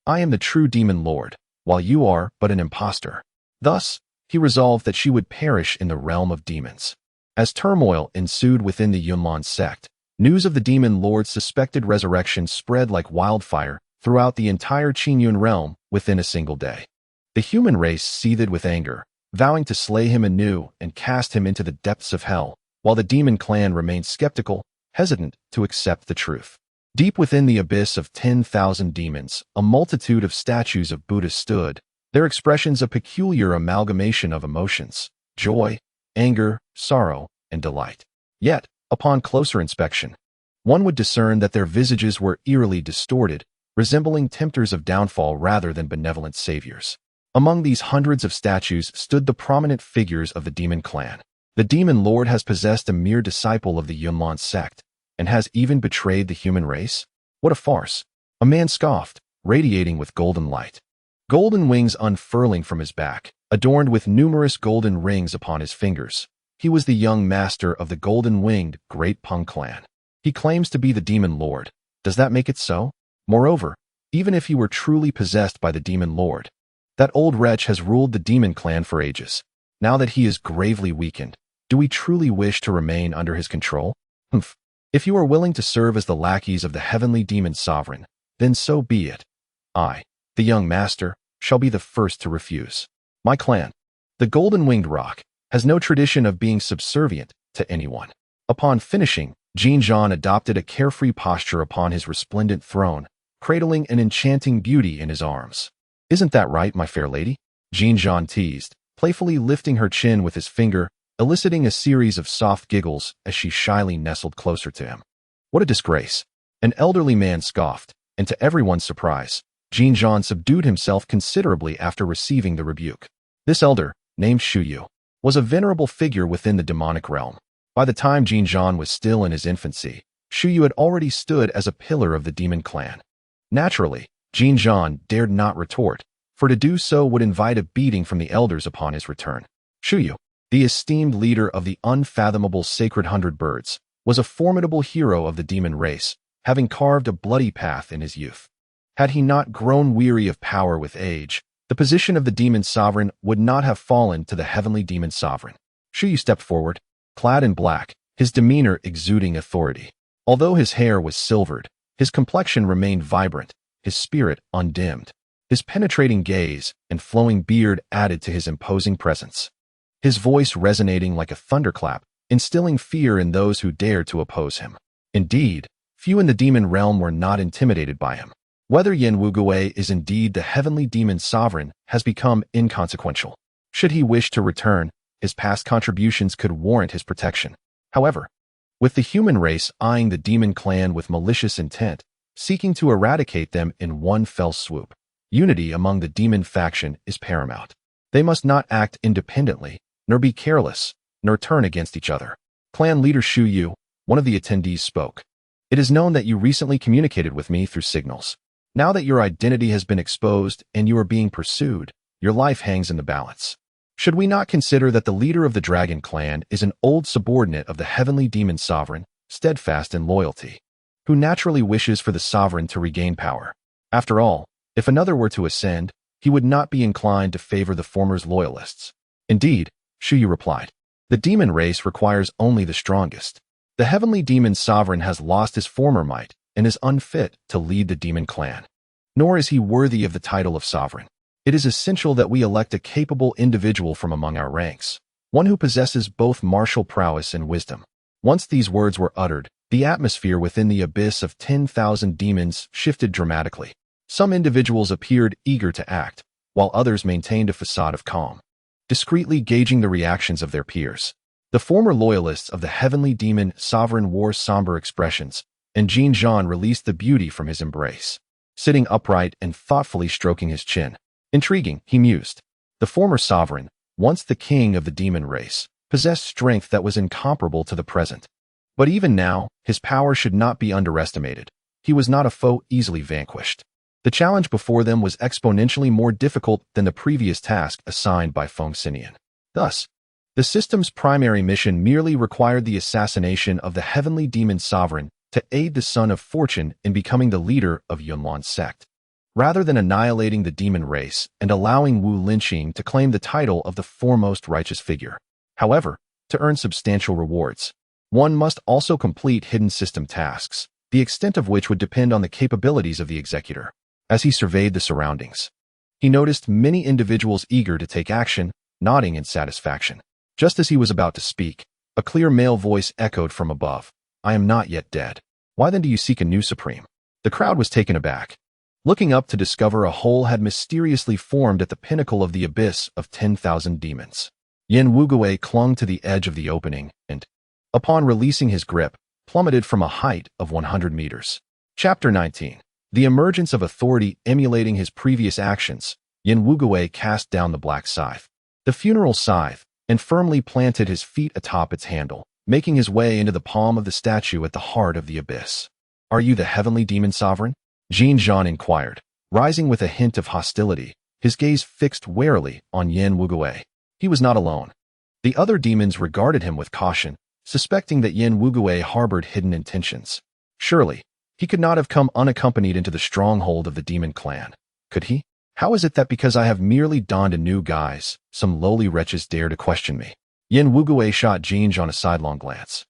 I am the true demon lord, while you are but an impostor. Thus, he resolved that she would perish in the realm of demons. As turmoil ensued within the Yunlong sect, news of the demon lord's suspected resurrection spread like wildfire throughout the entire Qingyun realm within a single day. The human race seethed with anger, vowing to slay him anew and cast him into the depths of hell, while the demon clan remained skeptical, hesitant to accept the truth. Deep within the abyss of 10,000 demons, a multitude of statues of Buddha stood, their expressions a peculiar amalgamation of emotions: joy, anger, sorrow, and delight. Yet, upon closer inspection, one would discern that their visages were eerily distorted, resembling tempters of downfall rather than benevolent saviors. Among these hundreds of statues stood the prominent figures of the demon clan. The demon lord has possessed a mere disciple of the Yunlong sect, and has even betrayed the human race? What a farce! A man scoffed, radiating with golden light. Golden wings unfurling from his back, adorned with numerous golden rings upon his fingers. He was the young master of the golden-winged Great Peng clan. He claims to be the demon lord. Does that make it so? Moreover, even if he were truly possessed by the demon lord, that old wretch has ruled the demon clan for ages. Now that he is gravely weakened, do we truly wish to remain under his control? Humph. If you are willing to serve as the lackeys of the heavenly demon sovereign, then so be it. I, the young master, shall be the first to refuse. My clan, the golden-winged rock, has no tradition of being subservient to anyone. Upon finishing, Jinzhan adopted a carefree posture upon his resplendent throne, cradling an enchanting beauty in his arms. Isn't that right, my fair lady? Jinzhan teased, playfully lifting her chin with his finger, eliciting a series of soft giggles as she shyly nestled closer to him. What a disgrace! An elderly man scoffed, and to everyone's surprise, Jinzhan subdued himself considerably after receiving the rebuke. This elder, named Shuyu, was a venerable figure within the demonic realm. By the time Jinzhan was still in his infancy, Shuyu had already stood as a pillar of the demon clan. Naturally, Jinzhan dared not retort, for to do so would invite a beating from the elders upon his return. Shuyu, the esteemed leader of the unfathomable Sacred Hundred Birds, was a formidable hero of the demon race, having carved a bloody path in his youth. Had he not grown weary of power with age, the position of the demon sovereign would not have fallen to the heavenly demon sovereign. Shuyu stepped forward, clad in black, his demeanor exuding authority. Although his hair was silvered, his complexion remained vibrant, his spirit undimmed. His penetrating gaze and flowing beard added to his imposing presence. His voice resonating like a thunderclap, instilling fear in those who dared to oppose him. Indeed, few in the demon realm were not intimidated by him. Whether Yin Wugui is indeed the heavenly demon sovereign has become inconsequential. Should he wish to return, his past contributions could warrant his protection. However, with the human race eyeing the demon clan with malicious intent, seeking to eradicate them in one fell swoop, unity among the demon faction is paramount. They must not act independently, nor be careless, nor turn against each other. Clan leader Shu Yu, one of the attendees, spoke. It is known that you recently communicated with me through signals. Now that your identity has been exposed and you are being pursued, your life hangs in the balance. Should we not consider that the leader of the Dragon Clan is an old subordinate of the heavenly demon sovereign, steadfast in loyalty, who naturally wishes for the sovereign to regain power? After all, if another were to ascend, he would not be inclined to favor the former's loyalists. Indeed, Shuyu replied, the demon race requires only the strongest. The heavenly demon sovereign has lost his former might and is unfit to lead the demon clan. Nor is he worthy of the title of sovereign. It is essential that we elect a capable individual from among our ranks, one who possesses both martial prowess and wisdom. Once these words were uttered, the atmosphere within the abyss of 10,000 demons shifted dramatically. Some individuals appeared eager to act, while others maintained a facade of calm, discreetly gauging the reactions of their peers. The former loyalists of the heavenly demon sovereign wore somber expressions, and Jin Zhan released the beauty from his embrace, sitting upright and thoughtfully stroking his chin. Intriguing, he mused. The former sovereign, once the king of the demon race, possessed strength that was incomparable to the present. But even now, his power should not be underestimated. He was not a foe easily vanquished. The challenge before them was exponentially more difficult than the previous task assigned by Feng Sinian. Thus, the system's primary mission merely required the assassination of the heavenly demon sovereign to aid the Son of Fortune in becoming the leader of Yunwan's sect, rather than annihilating the demon race and allowing Wu Linqing to claim the title of the foremost righteous figure. However, to earn substantial rewards, one must also complete hidden system tasks, the extent of which would depend on the capabilities of the Executor. As he surveyed the surroundings, he noticed many individuals eager to take action, nodding in satisfaction. Just as he was about to speak, a clear male voice echoed from above. "I am not yet dead. Why then do you seek a new supreme?" The crowd was taken aback, looking up to discover a hole had mysteriously formed at the pinnacle of the abyss of 10,000 demons. Yin Wugui clung to the edge of the opening and, upon releasing his grip, plummeted from a height of 100 meters. Chapter 19. The emergence of authority emulating his previous actions, Yin Wugui cast down the black scythe, the funeral scythe, and firmly planted his feet atop its handle, making his way into the palm of the statue at the heart of the abyss. "Are you the heavenly demon sovereign?" Jin Zhan inquired, rising with a hint of hostility, his gaze fixed warily on Yin Wugui. He was not alone. The other demons regarded him with caution, suspecting that Yin Wugui harbored hidden intentions. Surely, he could not have come unaccompanied into the stronghold of the demon clan, could he? How is it that because I have merely donned a new guise, some lowly wretches dare to question me? Yin Wugui shot Jin Zhan a sidelong glance,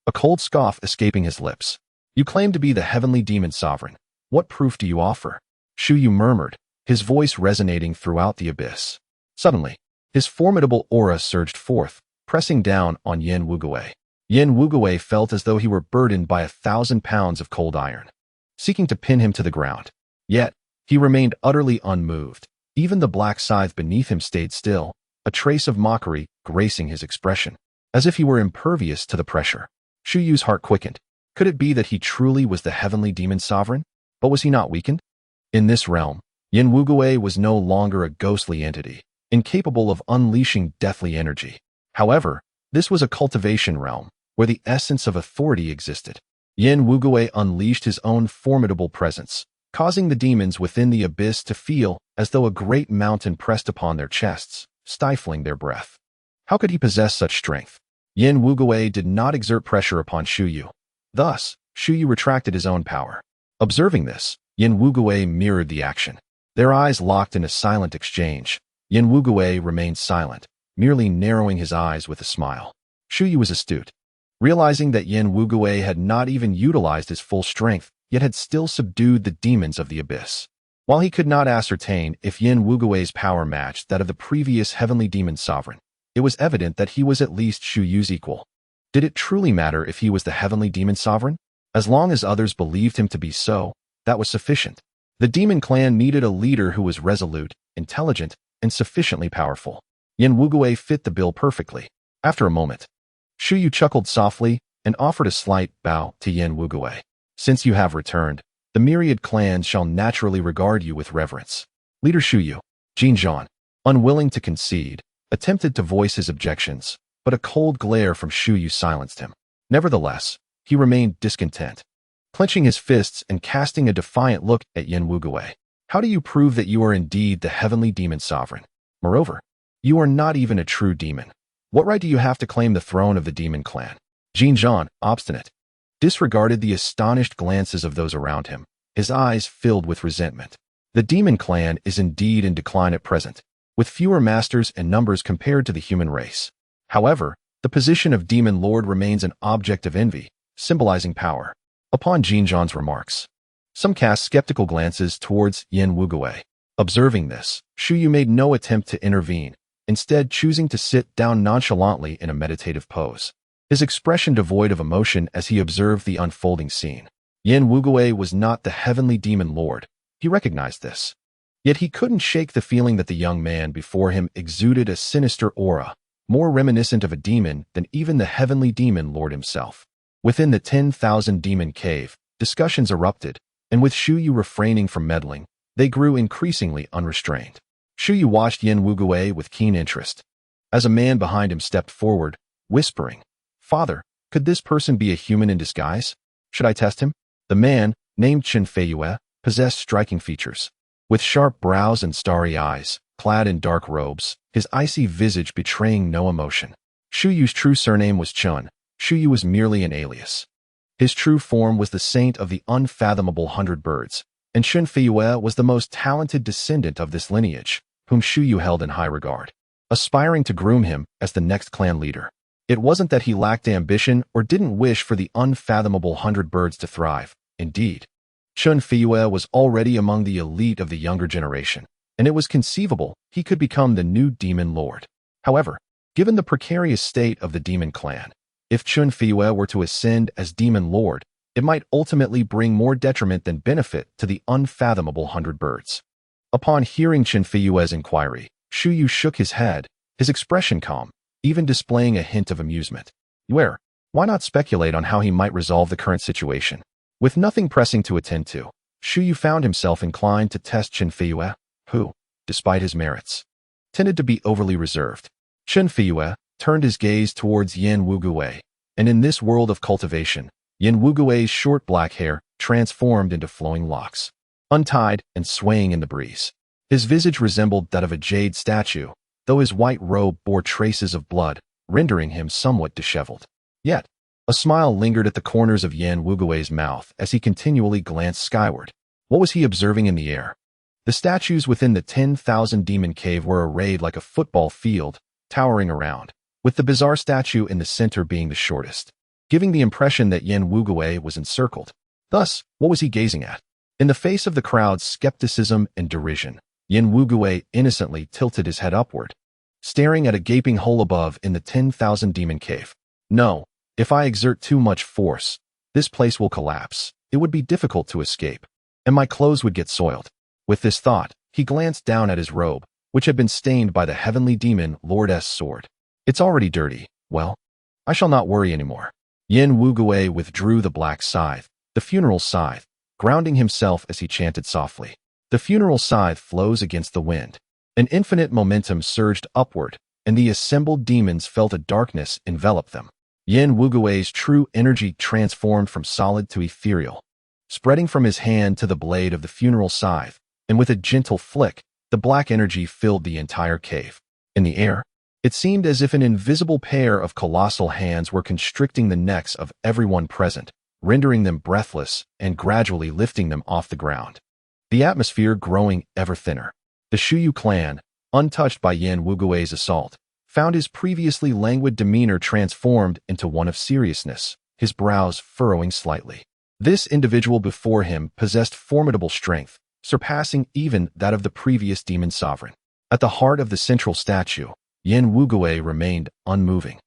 a cold scoff escaping his lips. "You claim to be the heavenly demon sovereign. What proof do you offer?" Shu Yu murmured, his voice resonating throughout the abyss. Suddenly, his formidable aura surged forth, pressing down on Yin Wugui. Yin Wugui felt as though he were burdened by 1,000 pounds of cold iron, seeking to pin him to the ground. Yet, he remained utterly unmoved. Even the black scythe beneath him stayed still, a trace of mockery gracing his expression, as if he were impervious to the pressure. Shu Yu's heart quickened. Could it be that he truly was the heavenly demon sovereign? But was he not weakened? In this realm, Yin Wugui was no longer a ghostly entity, incapable of unleashing deathly energy. However, this was a cultivation realm, where the essence of authority existed. Yin Wugui unleashed his own formidable presence, causing the demons within the abyss to feel as though a great mountain pressed upon their chests, stifling their breath. How could he possess such strength? Yin Wugui did not exert pressure upon Shu Yu. Thus, Shu Yu retracted his own power. Observing this, Yin Wugui mirrored the action. Their eyes locked in a silent exchange. Yin Wugui remained silent, merely narrowing his eyes with a smile. Shu Yu was astute. Realizing that Yin Wugui had not even utilized his full strength, yet had still subdued the demons of the abyss. While he could not ascertain if Yin Wugui's power matched that of the previous heavenly demon sovereign, it was evident that he was at least Shu Yu's equal. Did it truly matter if he was the heavenly demon sovereign? As long as others believed him to be so, that was sufficient. The demon clan needed a leader who was resolute, intelligent, and sufficiently powerful. Yin Wugui fit the bill perfectly. After a moment, Shu Yu chuckled softly and offered a slight bow to Yin Wugui. "Since you have returned, the myriad clans shall naturally regard you with reverence." Leader Shu Yu, Jin Zhan, unwilling to concede, attempted to voice his objections, but a cold glare from Shu Yu silenced him. Nevertheless, he remained discontent, clenching his fists and casting a defiant look at Yin Wugui. "How do you prove that you are indeed the heavenly demon sovereign? Moreover, you are not even a true demon. What right do you have to claim the throne of the demon clan?" Jin Zhan, obstinate, disregarded the astonished glances of those around him, his eyes filled with resentment. The demon clan is indeed in decline at present, with fewer masters and numbers compared to the human race. However, the position of demon lord remains an object of envy, symbolizing power. Upon Jin Zhan's remarks, some cast skeptical glances towards Yin Wugui. Observing this, Shuyu made no attempt to intervene, instead choosing to sit down nonchalantly in a meditative pose. His expression devoid of emotion as he observed the unfolding scene. Yin Wugui was not the heavenly demon lord. He recognized this. Yet he couldn't shake the feeling that the young man before him exuded a sinister aura, more reminiscent of a demon than even the heavenly demon lord himself. Within the 10,000 demon cave, discussions erupted, and with Shuyu refraining from meddling, they grew increasingly unrestrained. Shuyu watched Yin Wugui with keen interest. As a man behind him stepped forward, whispering, "Father, could this person be a human in disguise? Should I test him?" The man, named Chen Feiyue, possessed striking features. With sharp brows and starry eyes, clad in dark robes, his icy visage betraying no emotion. Shuyu's true surname was Chun. Shuyu was merely an alias. His true form was the saint of the unfathomable 100 birds, and Chen Feiyue was the most talented descendant of this lineage, whom Shuyu held in high regard, aspiring to groom him as the next clan leader. It wasn't that he lacked ambition or didn't wish for the unfathomable 100 birds to thrive. Indeed, Chen Feiyue was already among the elite of the younger generation, and it was conceivable he could become the new demon lord. However, given the precarious state of the demon clan, if Chen Feiyue were to ascend as demon lord, it might ultimately bring more detriment than benefit to the unfathomable 100 birds. Upon hearing Chen Feiyue's inquiry, Shuyu shook his head, his expression calm, even displaying a hint of amusement. Why not speculate on how he might resolve the current situation? With nothing pressing to attend to, Shuyu found himself inclined to test Chen Feiyue, who, despite his merits, tended to be overly reserved. Chen Feiyue turned his gaze towards Yin Wugui, and in this world of cultivation, Yin Wugui's short black hair transformed into flowing locks, untied and swaying in the breeze. His visage resembled that of a jade statue, though his white robe bore traces of blood, rendering him somewhat disheveled. Yet, a smile lingered at the corners of Yin Wugui's mouth as he continually glanced skyward. What was he observing in the air? The statues within the 10,000 demon cave were arrayed like a football field, towering around, with the bizarre statue in the center being the shortest, giving the impression that Yin Wugui was encircled. Thus, what was he gazing at? In the face of the crowd's skepticism and derision, Yin Wugui innocently tilted his head upward, staring at a gaping hole above in the 10,000 demon cave. No. If I exert too much force, this place will collapse. It would be difficult to escape, and my clothes would get soiled. With this thought, he glanced down at his robe, which had been stained by the heavenly demon Lord's sword. It's already dirty. Well, I shall not worry anymore. Yin Wugui withdrew the black scythe, the funeral scythe, grounding himself as he chanted softly. The funeral scythe flows against the wind. An infinite momentum surged upward, and the assembled demons felt a darkness envelop them. Yin Wugui's true energy transformed from solid to ethereal, spreading from his hand to the blade of the funeral scythe, and with a gentle flick, the black energy filled the entire cave. In the air, it seemed as if an invisible pair of colossal hands were constricting the necks of everyone present, rendering them breathless and gradually lifting them off the ground. The atmosphere growing ever thinner. The Shuyu clan, untouched by Yin Wugui's assault, found his previously languid demeanor transformed into one of seriousness, his brows furrowing slightly. This individual before him possessed formidable strength, surpassing even that of the previous demon sovereign. At the heart of the central statue, Yin Wugui remained unmoving,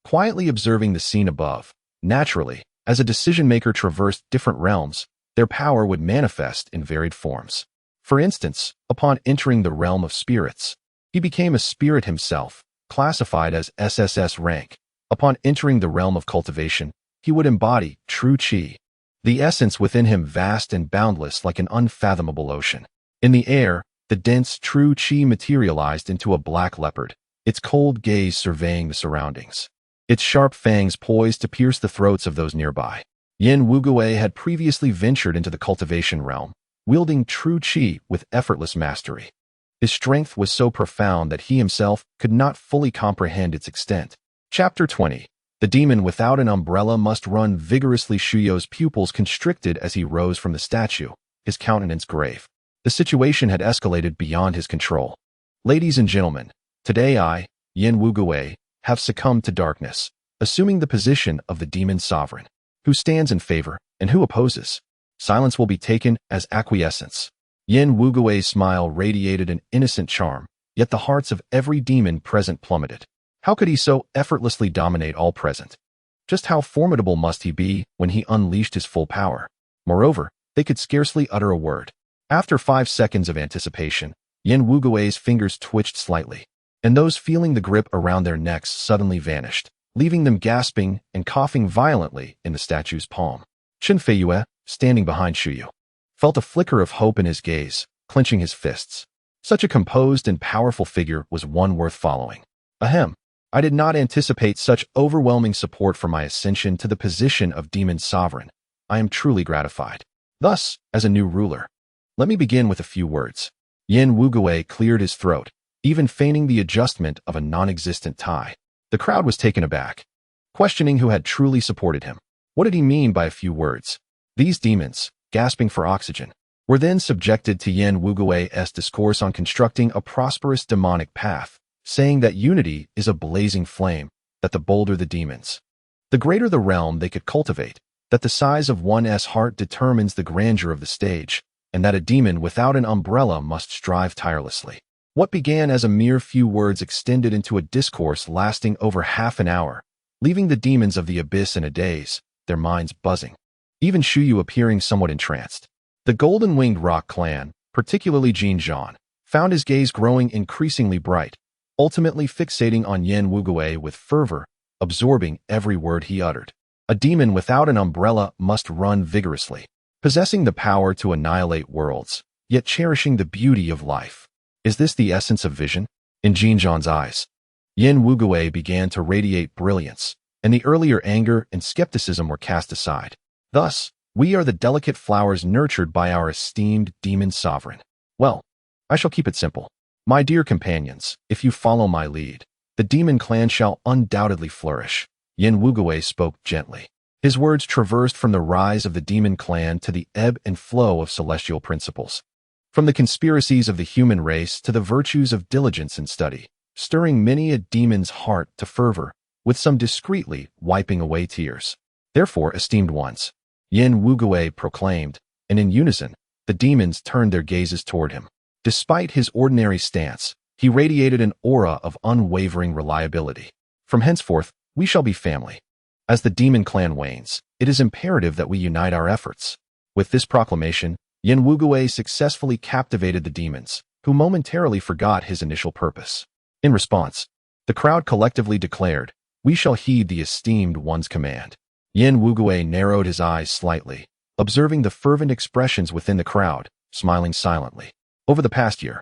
quietly observing the scene above. Naturally, as a decision-maker traversed different realms, their power would manifest in varied forms. For instance, upon entering the realm of spirits, he became a spirit himself, classified as SSS rank. Upon entering the realm of cultivation, he would embody true qi, the essence within him vast and boundless like an unfathomable ocean. In the air, the dense true qi materialized into a black leopard, its cold gaze surveying the surroundings, its sharp fangs poised to pierce the throats of those nearby. Yin Wugui had previously ventured into the cultivation realm, wielding true qi with effortless mastery. His strength was so profound that he himself could not fully comprehend its extent. Chapter 20. The demon without an umbrella must run vigorously. Shuyu's pupils constricted as he rose from the statue, his countenance grave. The situation had escalated beyond his control. Ladies and gentlemen, today I, Yin Wugui, have succumbed to darkness, assuming the position of the demon sovereign. Who stands in favor, and who opposes? Silence will be taken as acquiescence. Yin Wugui's smile radiated an innocent charm, yet the hearts of every demon present plummeted. How could he so effortlessly dominate all present? Just how formidable must he be when he unleashed his full power? Moreover, they could scarcely utter a word. After 5 seconds of anticipation, Yin Wugui's fingers twitched slightly, and those feeling the grip around their necks suddenly vanished, leaving them gasping and coughing violently in the statue's palm. Shen Feiyue, standing behind Shuyu, felt a flicker of hope in his gaze, clenching his fists. Such a composed and powerful figure was one worth following. Ahem. I did not anticipate such overwhelming support for my ascension to the position of Demon Sovereign. I am truly gratified. Thus, as a new ruler, let me begin with a few words. Yin Wugui cleared his throat, even feigning the adjustment of a non-existent tie. The crowd was taken aback, questioning who had truly supported him. What did he mean by a few words? These demons, gasping for oxygen, were then subjected to Yin Wugui's discourse on constructing a prosperous demonic path, saying that unity is a blazing flame, that the bolder the demons, the greater the realm they could cultivate, that the size of one's heart determines the grandeur of the stage, and that a demon without an umbrella must strive tirelessly. What began as a mere few words extended into a discourse lasting over half an hour, leaving the demons of the abyss in a daze, their minds buzzing, even Shuyu appearing somewhat entranced. The golden-winged rock clan, particularly Jin Zhan, found his gaze growing increasingly bright, ultimately fixating on Yin Wugui with fervor, absorbing every word he uttered. A demon without an umbrella must run vigorously, possessing the power to annihilate worlds, yet cherishing the beauty of life. Is this the essence of vision? In Jin Zhan's eyes, Yin Wugui began to radiate brilliance, and the earlier anger and skepticism were cast aside. Thus, we are the delicate flowers nurtured by our esteemed demon sovereign. Well, I shall keep it simple. My dear companions, if you follow my lead, the demon clan shall undoubtedly flourish. Yin Wugui spoke gently. His words traversed from the rise of the demon clan to the ebb and flow of celestial principles, from the conspiracies of the human race to the virtues of diligence and study, stirring many a demon's heart to fervor, with some discreetly wiping away tears. Therefore, esteemed ones, Yin Wugui proclaimed, and in unison, the demons turned their gazes toward him. Despite his ordinary stance, he radiated an aura of unwavering reliability. From henceforth, we shall be family. As the demon clan wanes, it is imperative that we unite our efforts. With this proclamation, Yin Wugui successfully captivated the demons, who momentarily forgot his initial purpose. In response, the crowd collectively declared, "We shall heed the esteemed one's command." Yin Wugui narrowed his eyes slightly, observing the fervent expressions within the crowd, smiling silently. Over the past year,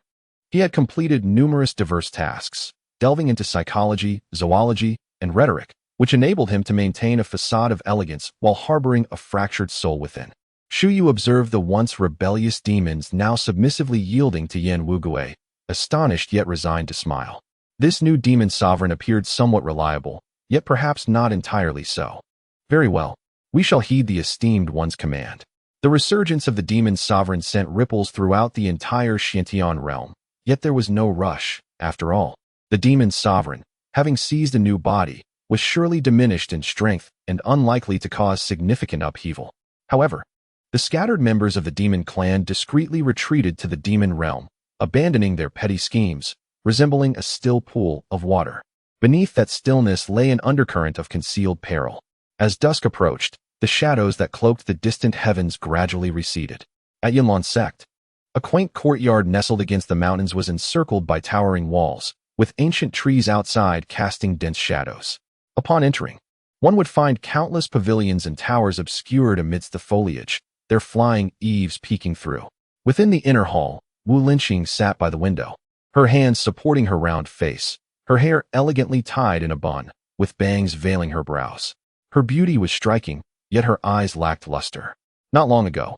he had completed numerous diverse tasks, delving into psychology, zoology, and rhetoric, which enabled him to maintain a facade of elegance while harboring a fractured soul within. Shuyu observed the once rebellious demons now submissively yielding to Yin Wugui, astonished yet resigned to smile. This new demon sovereign appeared somewhat reliable, yet perhaps not entirely so. Very well, we shall heed the esteemed one's command. The resurgence of the demon sovereign sent ripples throughout the entire Xiantian realm, yet there was no rush. After all, the demon sovereign, having seized a new body, was surely diminished in strength and unlikely to cause significant upheaval. However, the scattered members of the demon clan discreetly retreated to the demon realm, abandoning their petty schemes, resembling a still pool of water. Beneath that stillness lay an undercurrent of concealed peril. As dusk approached, the shadows that cloaked the distant heavens gradually receded. At Yinlan Sect, a quaint courtyard nestled against the mountains was encircled by towering walls, with ancient trees outside casting dense shadows. Upon entering, one would find countless pavilions and towers obscured amidst the foliage, their flying eaves peeking through. Within the inner hall, Wu Linxing sat by the window, her hands supporting her round face, her hair elegantly tied in a bun, with bangs veiling her brows. Her beauty was striking, yet her eyes lacked luster. Not long ago,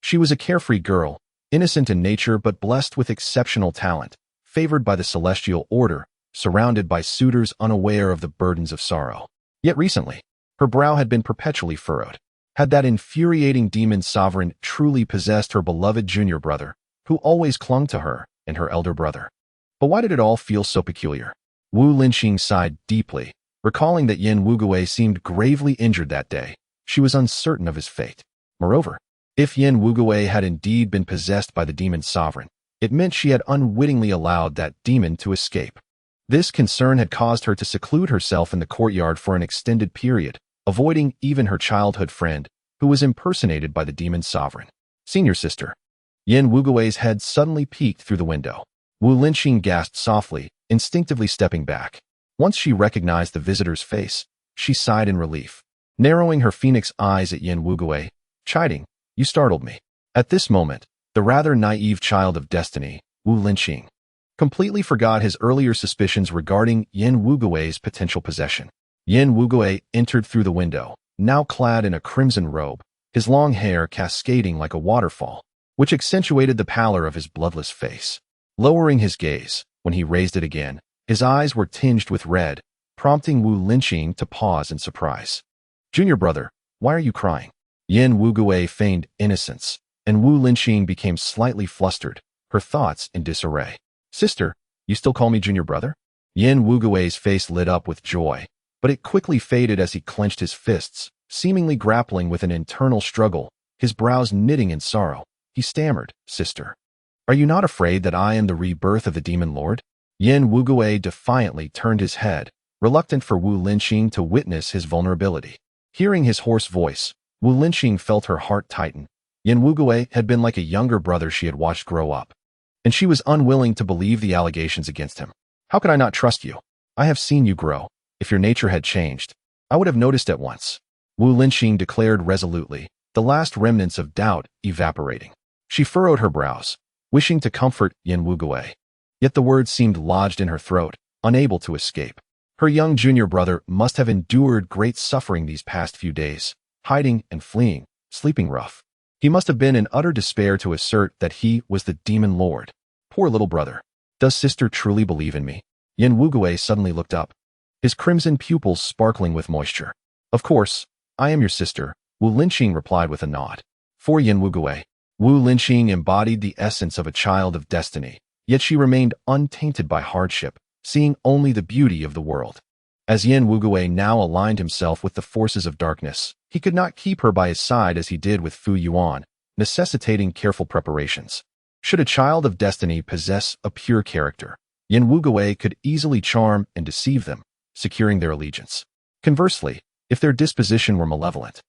she was a carefree girl, innocent in nature but blessed with exceptional talent, favored by the celestial order, surrounded by suitors unaware of the burdens of sorrow. Yet recently, her brow had been perpetually furrowed. Had that infuriating demon sovereign truly possessed her beloved junior brother, who always clung to her, and her elder brother? But why did it all feel so peculiar? Wu Linxing sighed deeply, recalling that Yin Wugui seemed gravely injured that day. She was uncertain of his fate. Moreover, If Yin Wugui had indeed been possessed by the demon sovereign, it meant she had unwittingly allowed that demon to escape. This concern had caused her to seclude herself in the courtyard for an extended period, avoiding even her childhood friend, who was impersonated by the demon sovereign. Senior sister. Yin Wugui's head suddenly peeked through the window. Wu Linxing gasped softly, instinctively stepping back. Once she recognized the visitor's face, she sighed in relief, narrowing her phoenix eyes at Yin Wugui, chiding, "You startled me." At this moment, the rather naive child of destiny, Wu Linxing, completely forgot his earlier suspicions regarding Yin Wugui's potential possession. Yin Wugui entered through the window, now clad in a crimson robe, his long hair cascading like a waterfall, which accentuated the pallor of his bloodless face. Lowering his gaze, when he raised it again, his eyes were tinged with red, prompting Wu Linxing to pause in surprise. "Junior brother, why are you crying?" Yin Wugui feigned innocence, and Wu Linxing became slightly flustered, her thoughts in disarray. "Sister, you still call me junior brother?" Yin Wugui's face lit up with joy, but it quickly faded as he clenched his fists, seemingly grappling with an internal struggle, his brows knitting in sorrow. He stammered, "Sister, are you not afraid that I am the rebirth of the demon lord?" Yin Wugui defiantly turned his head, reluctant for Wu Linxing to witness his vulnerability. Hearing his hoarse voice, Wu Linxing felt her heart tighten. Yin Wugui had been like a younger brother she had watched grow up, and she was unwilling to believe the allegations against him. "How could I not trust you? I have seen you grow. If your nature had changed, I would have noticed at once," Wu Linxing declared resolutely, the last remnants of doubt evaporating. She furrowed her brows, wishing to comfort Yin Wugui. Yet the words seemed lodged in her throat, unable to escape. Her young junior brother must have endured great suffering these past few days, hiding and fleeing, sleeping rough. He must have been in utter despair to assert that he was the demon lord. Poor little brother. Does sister truly believe in me? Yin Wugui suddenly looked up, his crimson pupils sparkling with moisture. "Of course, I am your sister," Wu Linxing replied with a nod. For Yin Wugui, Wu Linxing embodied the essence of a child of destiny, yet she remained untainted by hardship, seeing only the beauty of the world. As Yin Wugui now aligned himself with the forces of darkness, he could not keep her by his side as he did with Fu Yuan, necessitating careful preparations. Should a child of destiny possess a pure character, Yin Wugui could easily charm and deceive them, securing their allegiance. Conversely, if their disposition were malevolent,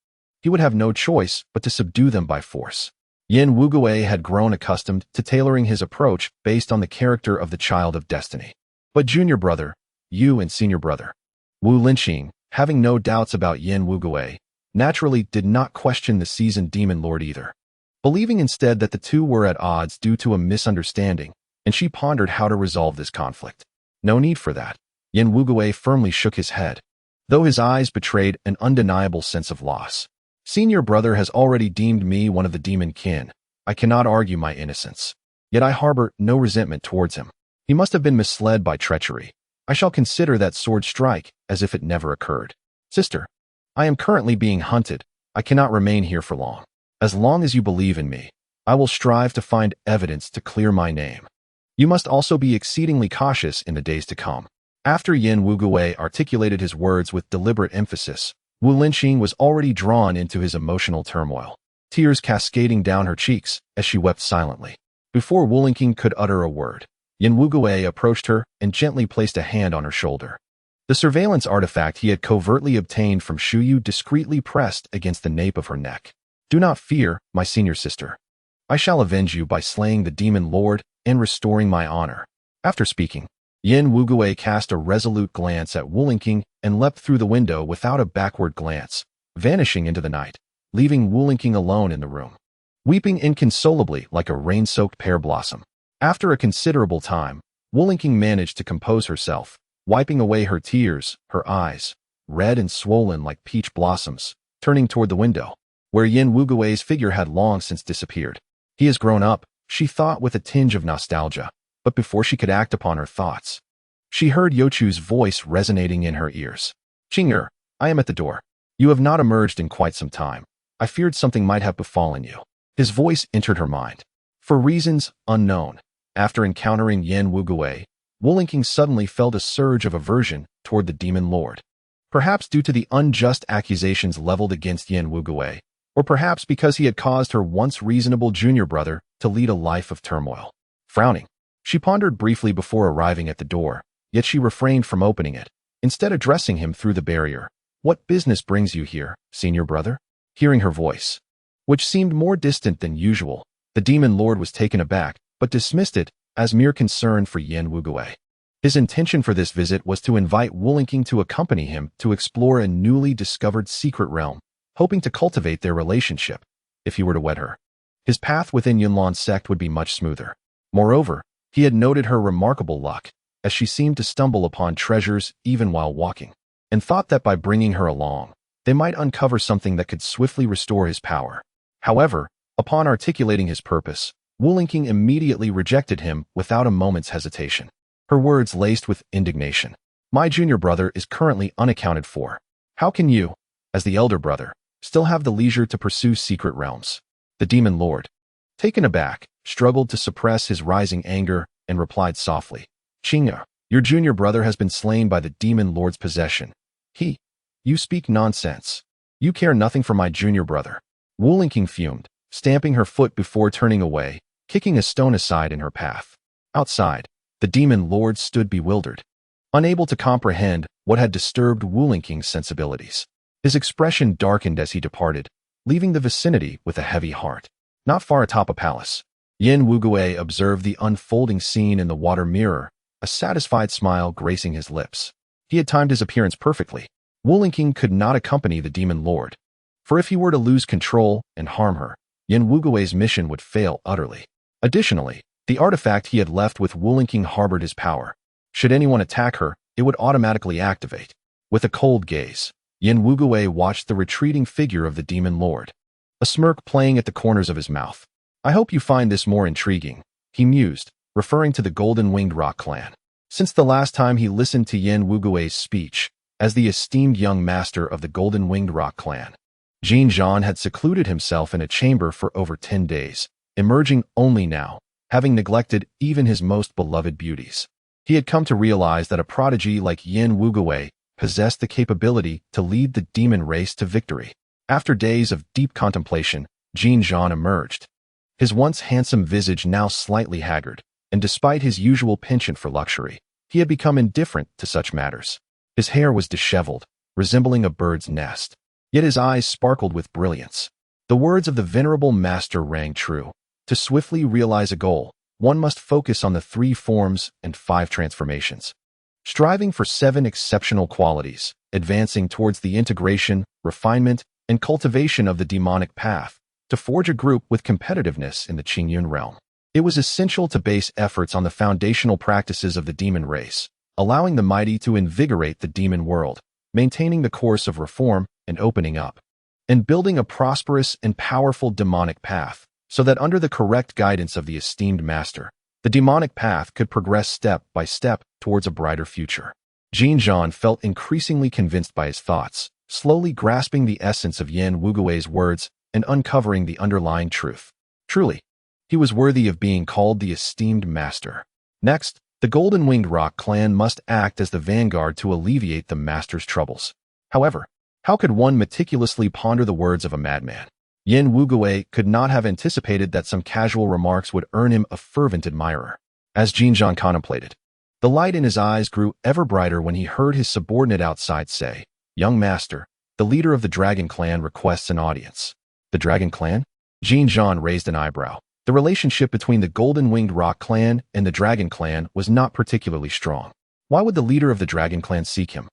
he would have no choice but to subdue them by force. Yin Wugui had grown accustomed to tailoring his approach based on the character of the child of destiny. But junior brother, you and senior brother, Wu Linxing, having no doubts about Yin Wugui, naturally did not question the seasoned demon lord either, believing instead that the two were at odds due to a misunderstanding, and she pondered how to resolve this conflict. No need for that. Yin Wugui firmly shook his head, though his eyes betrayed an undeniable sense of loss. "Senior brother has already deemed me one of the demon kin. I cannot argue my innocence. Yet I harbor no resentment towards him. He must have been misled by treachery. I shall consider that sword strike as if it never occurred. Sister, I am currently being hunted. I cannot remain here for long. As long as you believe in me, I will strive to find evidence to clear my name. You must also be exceedingly cautious in the days to come." After Yin Wugui articulated his words with deliberate emphasis, Wu Linxing was already drawn into his emotional turmoil, tears cascading down her cheeks as she wept silently. Before Wu Linxing could utter a word, Yin Wugui approached her and gently placed a hand on her shoulder. The surveillance artifact he had covertly obtained from Shuyu discreetly pressed against the nape of her neck. "Do not fear, my senior sister. I shall avenge you by slaying the demon lord and restoring my honor." After speaking, Yin Wugui cast a resolute glance at Wu Linxing and leapt through the window without a backward glance, vanishing into the night, leaving Wu Linxing alone in the room, weeping inconsolably like a rain-soaked pear blossom. After a considerable time, Wu Linxing managed to compose herself, wiping away her tears, her eyes, red and swollen like peach blossoms, turning toward the window, where Yin Wugui's figure had long since disappeared. He has grown up, she thought with a tinge of nostalgia, but before she could act upon her thoughts, she heard Yochu's voice resonating in her ears. "Qing'er, I am at the door. You have not emerged in quite some time. I feared something might have befallen you." His voice entered her mind. For reasons unknown, after encountering Yin Wugui, Wu Linxing suddenly felt a surge of aversion toward the demon lord. Perhaps due to the unjust accusations leveled against Yin Wugui, or perhaps because he had caused her once reasonable junior brother to lead a life of turmoil. Frowning, she pondered briefly before arriving at the door, yet she refrained from opening it, instead addressing him through the barrier. "What business brings you here, senior brother?" Hearing her voice, which seemed more distant than usual, the demon lord was taken aback, but dismissed it as mere concern for Yin Wugui. His intention for this visit was to invite Wulinking to accompany him to explore a newly discovered secret realm, hoping to cultivate their relationship. If he were to wed her, his path within Yunlan's sect would be much smoother. Moreover, he had noted her remarkable luck, as she seemed to stumble upon treasures even while walking, and thought that by bringing her along, they might uncover something that could swiftly restore his power. However, upon articulating his purpose, Wulinking immediately rejected him without a moment's hesitation. Her words laced with indignation. "My junior brother is currently unaccounted for. How can you, as the elder brother, still have the leisure to pursue secret realms?" The demon lord, taken aback, struggled to suppress his rising anger and replied softly, "Qingya, your junior brother has been slain by the demon lord's possession. You speak nonsense. You care nothing for my junior brother." Wulinking fumed, stamping her foot before turning away, kicking a stone aside in her path. Outside, the demon lord stood bewildered, unable to comprehend what had disturbed Wulinking's sensibilities. His expression darkened as he departed, leaving the vicinity with a heavy heart. Not far atop a palace, Yin Wugui observed the unfolding scene in the water mirror, a satisfied smile gracing his lips. He had timed his appearance perfectly. Wulinking could not accompany the demon lord, for if he were to lose control and harm her, Yin Wugui's mission would fail utterly. Additionally, the artifact he had left with Wulinking harbored his power. Should anyone attack her, it would automatically activate. With a cold gaze, Yin Wugui watched the retreating figure of the demon lord, a smirk playing at the corners of his mouth. "I hope you find this more intriguing," he mused, referring to the golden-winged rock clan. Since the last time he listened to Yin Wugui's speech, as the esteemed young master of the golden-winged rock clan, Jin Zhan had secluded himself in a chamber for over 10 days, emerging only now, having neglected even his most beloved beauties. He had come to realize that a prodigy like Yin Wugui possessed the capability to lead the demon race to victory. After days of deep contemplation, Jin Zhan emerged, his once handsome visage now slightly haggard, and despite his usual penchant for luxury, he had become indifferent to such matters. His hair was disheveled, resembling a bird's nest, yet his eyes sparkled with brilliance. The words of the venerable master rang true. To swiftly realize a goal, one must focus on the 3 forms and 5 transformations, striving for 7 exceptional qualities, advancing towards the integration, refinement, and cultivation of the demonic path, to forge a group with competitiveness in the Qingyun realm. It was essential to base efforts on the foundational practices of the demon race, allowing the mighty to invigorate the demon world, maintaining the course of reform and opening up, and building a prosperous and powerful demonic path, so that under the correct guidance of the esteemed master, the demonic path could progress step by step towards a brighter future. Jin Zhan felt increasingly convinced by his thoughts, slowly grasping the essence of Yin Wugui's words and uncovering the underlying truth. Truly, he was worthy of being called the esteemed master. Next, the Golden-Winged Rock clan must act as the vanguard to alleviate the master's troubles. However, how could one meticulously ponder the words of a madman? Yin Wugui could not have anticipated that some casual remarks would earn him a fervent admirer. As Jin Zhan contemplated, the light in his eyes grew ever brighter when he heard his subordinate outside say, "Young master, the leader of the Dragon Clan requests an audience." The Dragon Clan? Jin Zhan raised an eyebrow. The relationship between the Golden-Winged Rock clan and the Dragon Clan was not particularly strong. Why would the leader of the Dragon Clan seek him?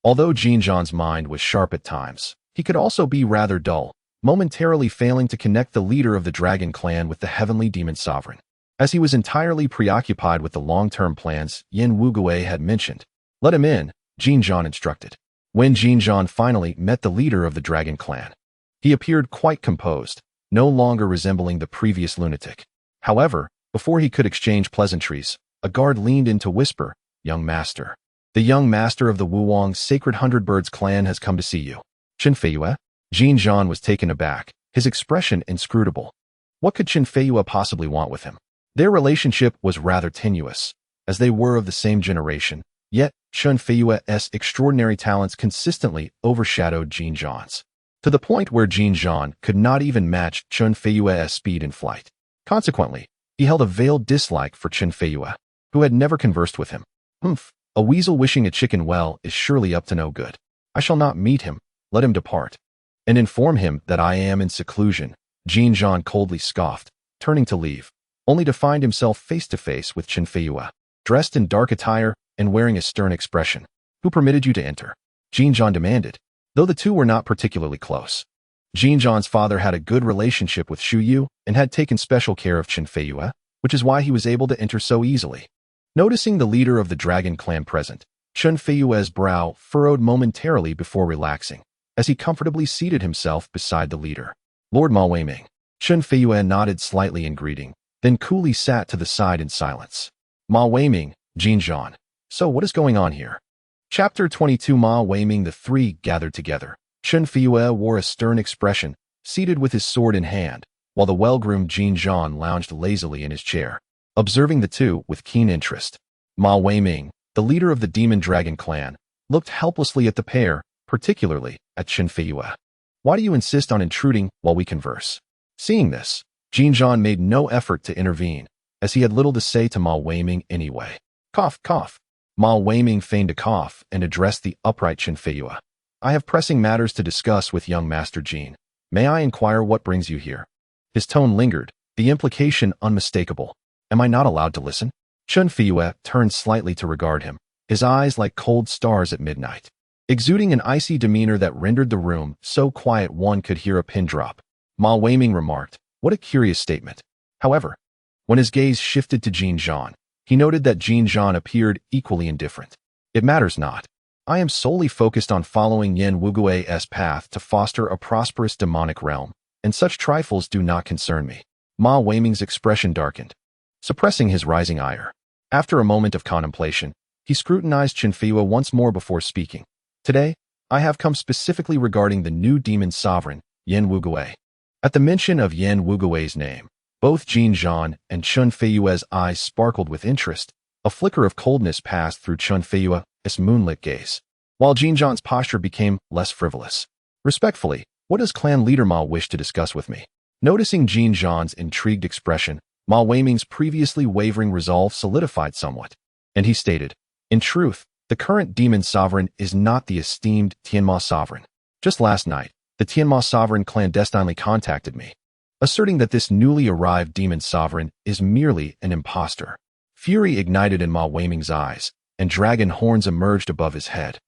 Although Jin Zhan's mind was sharp at times, he could also be rather dull, momentarily failing to connect the leader of the Dragon Clan with the heavenly demon sovereign. As he was entirely preoccupied with the long-term plans Yin Wugui had mentioned. "Let him in," Jin Zhan instructed. When Jin Zhan finally met the leader of the Dragon Clan, he appeared quite composed, no longer resembling the previous lunatic. However, before he could exchange pleasantries, a guard leaned in to whisper, "Young master. The young master of the Wuwang Sacred Hundred Birds clan has come to see you." Qin Feiyue? Jin Zhan was taken aback, his expression inscrutable. What could Qin Feiyue possibly want with him? Their relationship was rather tenuous, as they were of the same generation, yet Qin Feiyue's extraordinary talents consistently overshadowed Jin Zhan's. to the point where Jin Zhan could not even match Chen Feiyue's speed in flight. Consequently, he held a veiled dislike for Chen Feiyue, who had never conversed with him. A weasel wishing a chicken well is surely up to no good. I shall not meet him, let him depart. And inform him that I am in seclusion, Jin Zhan coldly scoffed, turning to leave, only to find himself face to face with Chen Feiyue, dressed in dark attire and wearing a stern expression. Who permitted you to enter? Jin Zhan demanded, though the two were not particularly close. Jin Zhan's father had a good relationship with Xu Yu and had taken special care of Chen Feiyue, which is why he was able to enter so easily. Noticing the leader of the dragon clan present, Chen Feiyue's brow furrowed momentarily before relaxing, as he comfortably seated himself beside the leader. Lord Ma Weiming. Chen Feiyue nodded slightly in greeting, then coolly sat to the side in silence. Ma Weiming, Jin Zhan. So what is going on here? Chapter 22. Ma Weiming. The three gathered together. Chen Feiyue wore a stern expression, seated with his sword in hand, while the well-groomed Jin Zhan lounged lazily in his chair, observing the two with keen interest. Ma Weiming, the leader of the Demon Dragon clan, looked helplessly at the pair, particularly at Chen Feiyue. Why do you insist on intruding while we converse? Seeing this, Jin Zhan made no effort to intervene, as he had little to say to Ma Weiming anyway. Cough, cough. Ma Weiming feigned a cough and addressed the upright Chen Feiyue. I have pressing matters to discuss with young Master Jin. May I inquire what brings you here? His tone lingered, the implication unmistakable. Am I not allowed to listen? Chen Feiyue turned slightly to regard him, his eyes like cold stars at midnight, exuding an icy demeanor that rendered the room so quiet one could hear a pin drop. Ma Weiming remarked, what a curious statement. However, when his gaze shifted to Jin Zhan, he noted that Jin Zhan appeared equally indifferent. It matters not. I am solely focused on following Yan Wugui's path to foster a prosperous demonic realm, and such trifles do not concern me. Ma Weiming's expression darkened, suppressing his rising ire. After a moment of contemplation, he scrutinized Chen Feiyue once more before speaking. Today, I have come specifically regarding the new demon sovereign, Yan Wugui. At the mention of Yan Wugui's name, both Jin Zhan and Chen Feiyue's eyes sparkled with interest. A flicker of coldness passed through Chen Feiyue's moonlit gaze, while Jin Zhan's posture became less frivolous. Respectfully, what does clan leader Ma wish to discuss with me? Noticing Jin Zhan's intrigued expression, Ma Weiming's previously wavering resolve solidified somewhat, and he stated, in truth, the current demon sovereign is not the esteemed Tianma sovereign. Just last night, the Tianma sovereign clandestinely contacted me, asserting that this newly arrived demon sovereign is merely an impostor. Fury ignited in Ma Weiming's eyes, and dragon horns emerged above his head.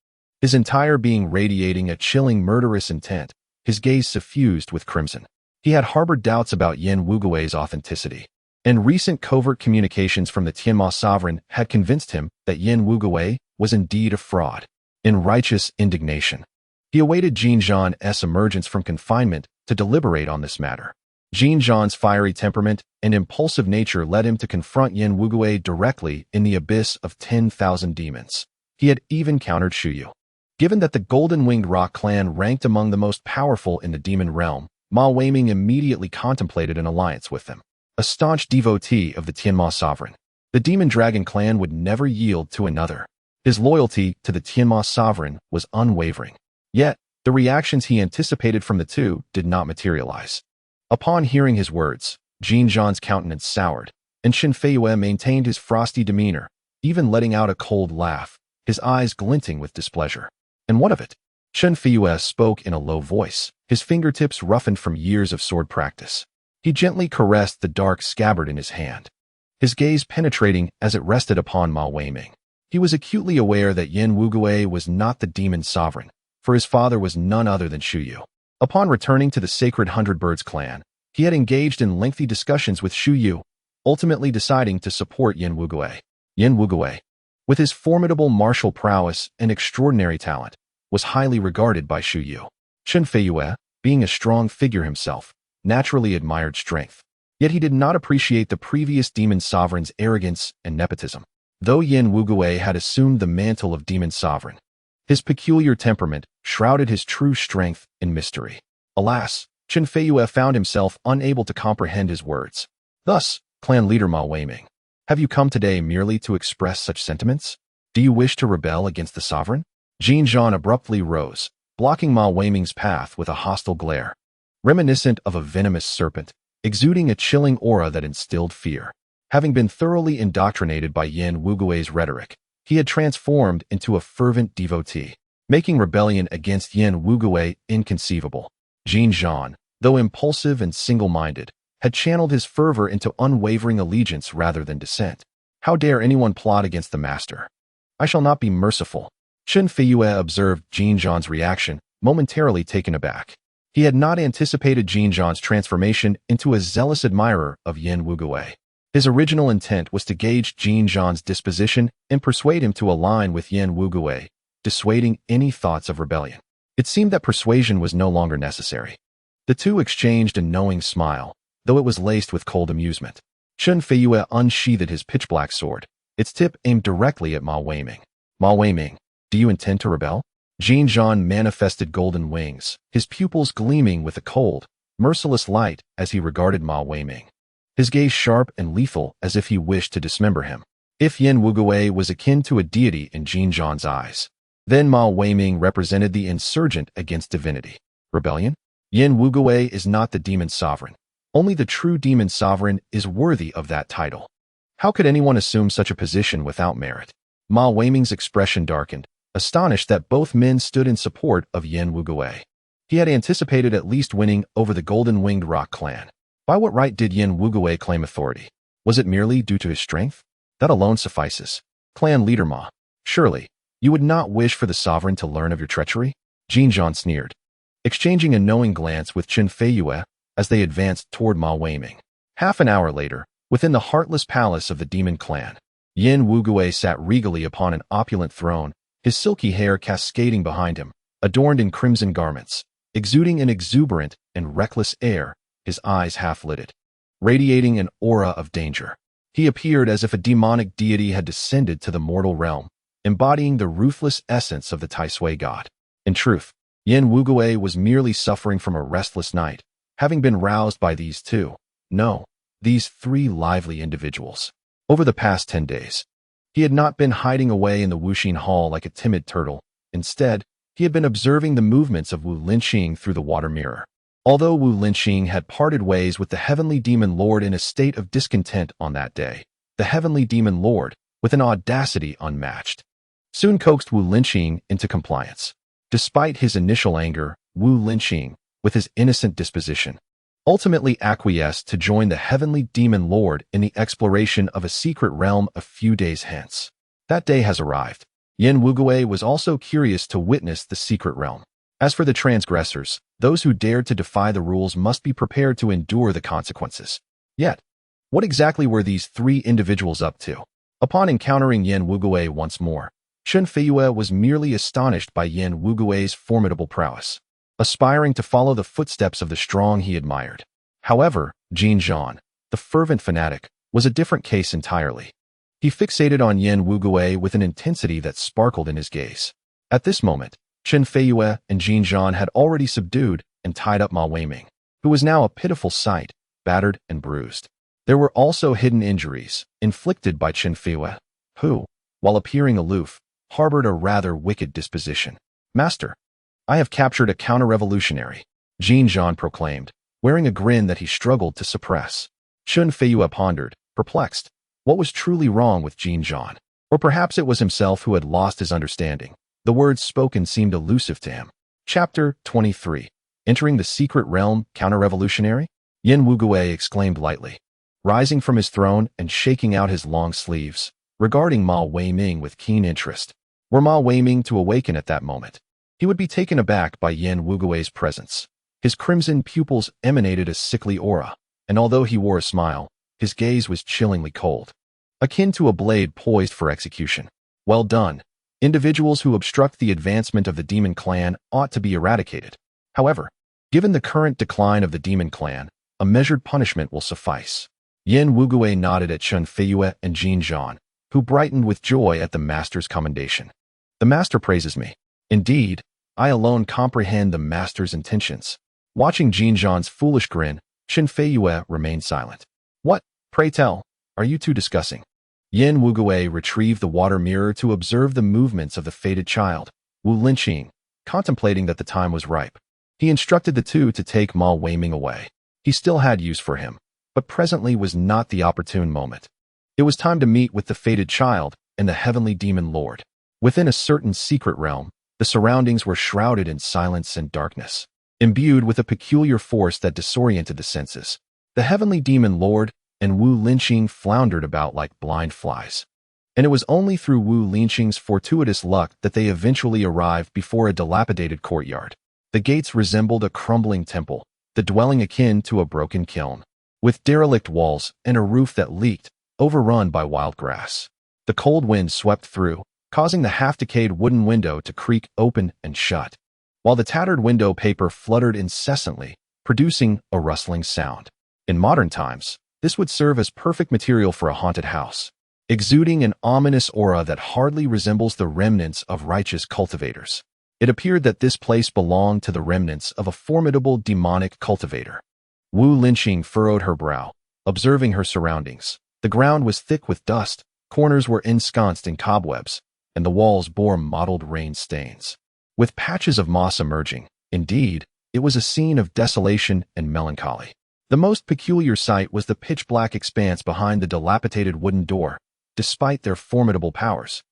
His entire being radiating a chilling murderous intent, his gaze suffused with crimson. He had harbored doubts about Yan Wugui's authenticity, and recent covert communications from the Tianma sovereign had convinced him that Yan Wugui was indeed a fraud. In righteous indignation, he awaited Jin Zhan's emergence from confinement to deliberate on this matter. Jin Zhan's fiery temperament and impulsive nature led him to confront Yan Wugui directly in the abyss of 10,000 demons. He had even countered Xu Yu. Given that the Golden-Winged Rock clan ranked among the most powerful in the demon realm, Ma Weiming immediately contemplated an alliance with them. A staunch devotee of the Tianma sovereign, the Demon Dragon clan would never yield to another. His loyalty to the Tianma sovereign was unwavering. Yet, the reactions he anticipated from the two did not materialize. Upon hearing his words, Jin Zhan's countenance soured, and Chen Feiyue maintained his frosty demeanor, even letting out a cold laugh, his eyes glinting with displeasure. And what of it? Chen Feiyue spoke in a low voice, his fingertips roughened from years of sword practice. He gently caressed the dark scabbard in his hand, his gaze penetrating as it rested upon Ma Weiming. He was acutely aware that Yan Wugui was not the demon sovereign, for his father was none other than Xu Yu. Upon returning to the sacred Hundred Birds clan, he had engaged in lengthy discussions with Xu Yu, ultimately deciding to support Yan Wugui. Yan Wugui, with his formidable martial prowess and extraordinary talent, was highly regarded by Xu Yu. Chen Feiyue, being a strong figure himself, naturally admired strength. Yet he did not appreciate the previous demon sovereign's arrogance and nepotism. Though Yan Wugui had assumed the mantle of demon sovereign, his peculiar temperament shrouded his true strength in mystery. Alas, Chen Feiyue found himself unable to comprehend his words. Thus, clan leader Ma Weiming, have you come today merely to express such sentiments? Do you wish to rebel against the sovereign? Jin Zhan abruptly rose, blocking Ma Weiming's path with a hostile glare. Reminiscent of a venomous serpent, exuding a chilling aura that instilled fear. Having been thoroughly indoctrinated by Yan Wugui's rhetoric, he had transformed into a fervent devotee, making rebellion against Yan Wugui inconceivable. Jin Zhan, though impulsive and single-minded, had channeled his fervor into unwavering allegiance rather than dissent. How dare anyone plot against the master? I shall not be merciful. Chen Feiyue observed Jin Zhan's reaction, momentarily taken aback. He had not anticipated Jin Zhan's transformation into a zealous admirer of Yan Wugui. His original intent was to gauge Jin Zhan's disposition and persuade him to align with Yan Wugui, dissuading any thoughts of rebellion. It seemed that persuasion was no longer necessary. The two exchanged a knowing smile, though it was laced with cold amusement. Chen Feiyue unsheathed his pitch-black sword, its tip aimed directly at Ma Weiming. Ma Weiming, do you intend to rebel? Jin Zhan manifested golden wings, his pupils gleaming with a cold, merciless light as he regarded Ma Weiming. His gaze sharp and lethal as if he wished to dismember him. If Yan Wugui was akin to a deity in Jin Zhan's eyes, then Ma Weiming represented the insurgent against divinity. Rebellion? Yan Wugui is not the demon sovereign. Only the true demon sovereign is worthy of that title. How could anyone assume such a position without merit? Ma Weiming's expression darkened, astonished that both men stood in support of Yan Wugui. He had anticipated at least winning over the golden-winged rock clan. By what right did Yan Wugui claim authority? Was it merely due to his strength? That alone suffices. Clan leader Ma, surely, you would not wish for the sovereign to learn of your treachery? Jin Zhan sneered, exchanging a knowing glance with Chen Feiyue as they advanced toward Ma Weiming. Half an hour later, within the heartless palace of the demon clan, Yan Wugui sat regally upon an opulent throne, his silky hair cascading behind him, adorned in crimson garments, exuding an exuberant and reckless air, his eyes half-lidded, radiating an aura of danger. He appeared as if a demonic deity had descended to the mortal realm, embodying the ruthless essence of the Tai Sui god. In truth, Yan Wugui was merely suffering from a restless night, having been roused by these three lively individuals. Over the past 10 days, he had not been hiding away in the Wuxin Hall like a timid turtle. Instead, he had been observing the movements of Wu Linqing through the water mirror. Although Wu Linqing had parted ways with the Heavenly Demon Lord in a state of discontent on that day, the Heavenly Demon Lord, with an audacity unmatched, soon coaxed Wu Linqing into compliance. Despite his initial anger, Wu Linqing, with his innocent disposition, ultimately acquiesced to join the Heavenly Demon Lord in the exploration of a secret realm a few days hence. That day has arrived. Yan Wugui was also curious to witness the secret realm. As for the transgressors, those who dared to defy the rules must be prepared to endure the consequences. Yet, what exactly were these three individuals up to? Upon encountering Yan Wugui once more, Chen Feiyue was merely astonished by Yan Wugui's formidable prowess, aspiring to follow the footsteps of the strong he admired. However, Jin Zhan, the fervent fanatic, was a different case entirely. He fixated on Yan Wugui with an intensity that sparkled in his gaze. At this moment, Chen Feiyue and Jin Zhan had already subdued and tied up Ma Weiming, who was now a pitiful sight, battered and bruised. There were also hidden injuries, inflicted by Chen Feiyue, who, while appearing aloof, harbored a rather wicked disposition. Master, I have captured a counter-revolutionary, Jin Zhan proclaimed, wearing a grin that he struggled to suppress. Chen Feiyue pondered, perplexed. What was truly wrong with Jin Zhan? Or perhaps it was himself who had lost his understanding. The words spoken seemed elusive to him. Chapter 23. Entering the secret realm, counter-revolutionary? Yan Wugui exclaimed lightly, rising from his throne and shaking out his long sleeves, regarding Ma Weiming with keen interest. Were Ma Weiming to awaken at that moment, he would be taken aback by Yan Wugui's presence. His crimson pupils emanated a sickly aura, and although he wore a smile, his gaze was chillingly cold, akin to a blade poised for execution. Well done. Individuals who obstruct the advancement of the demon clan ought to be eradicated. However, given the current decline of the demon clan, a measured punishment will suffice. Yan Wugui nodded at Chen Feiyue and Jin Zhan, who brightened with joy at the master's commendation. The master praises me. Indeed, I alone comprehend the master's intentions. Watching Jin Zhan's foolish grin, Chen Feiyue remained silent. What, pray tell, are you two discussing? Yan Wugui retrieved the water mirror to observe the movements of the fated child, Wu Linqing, contemplating that the time was ripe. He instructed the two to take Ma Weiming away. He still had use for him, but presently was not the opportune moment. It was time to meet with the fated child and the heavenly demon lord. Within a certain secret realm, the surroundings were shrouded in silence and darkness, imbued with a peculiar force that disoriented the senses. The heavenly demon lord and Wu Linqing floundered about like blind flies. And it was only through Wu Linqing's fortuitous luck that they eventually arrived before a dilapidated courtyard. The gates resembled a crumbling temple, the dwelling akin to a broken kiln, with derelict walls and a roof that leaked, overrun by wild grass. The cold wind swept through, causing the half-decayed wooden window to creak open and shut, while the tattered window paper fluttered incessantly, producing a rustling sound. In modern times, this would serve as perfect material for a haunted house, exuding an ominous aura that hardly resembles the remnants of righteous cultivators. It appeared that this place belonged to the remnants of a formidable demonic cultivator. Wu Linqing furrowed her brow, observing her surroundings. The ground was thick with dust, corners were ensconced in cobwebs, and the walls bore mottled rain stains, with patches of moss emerging. Indeed, it was a scene of desolation and melancholy. The most peculiar sight was the pitch-black expanse behind the dilapidated wooden door. Despite their formidable powers,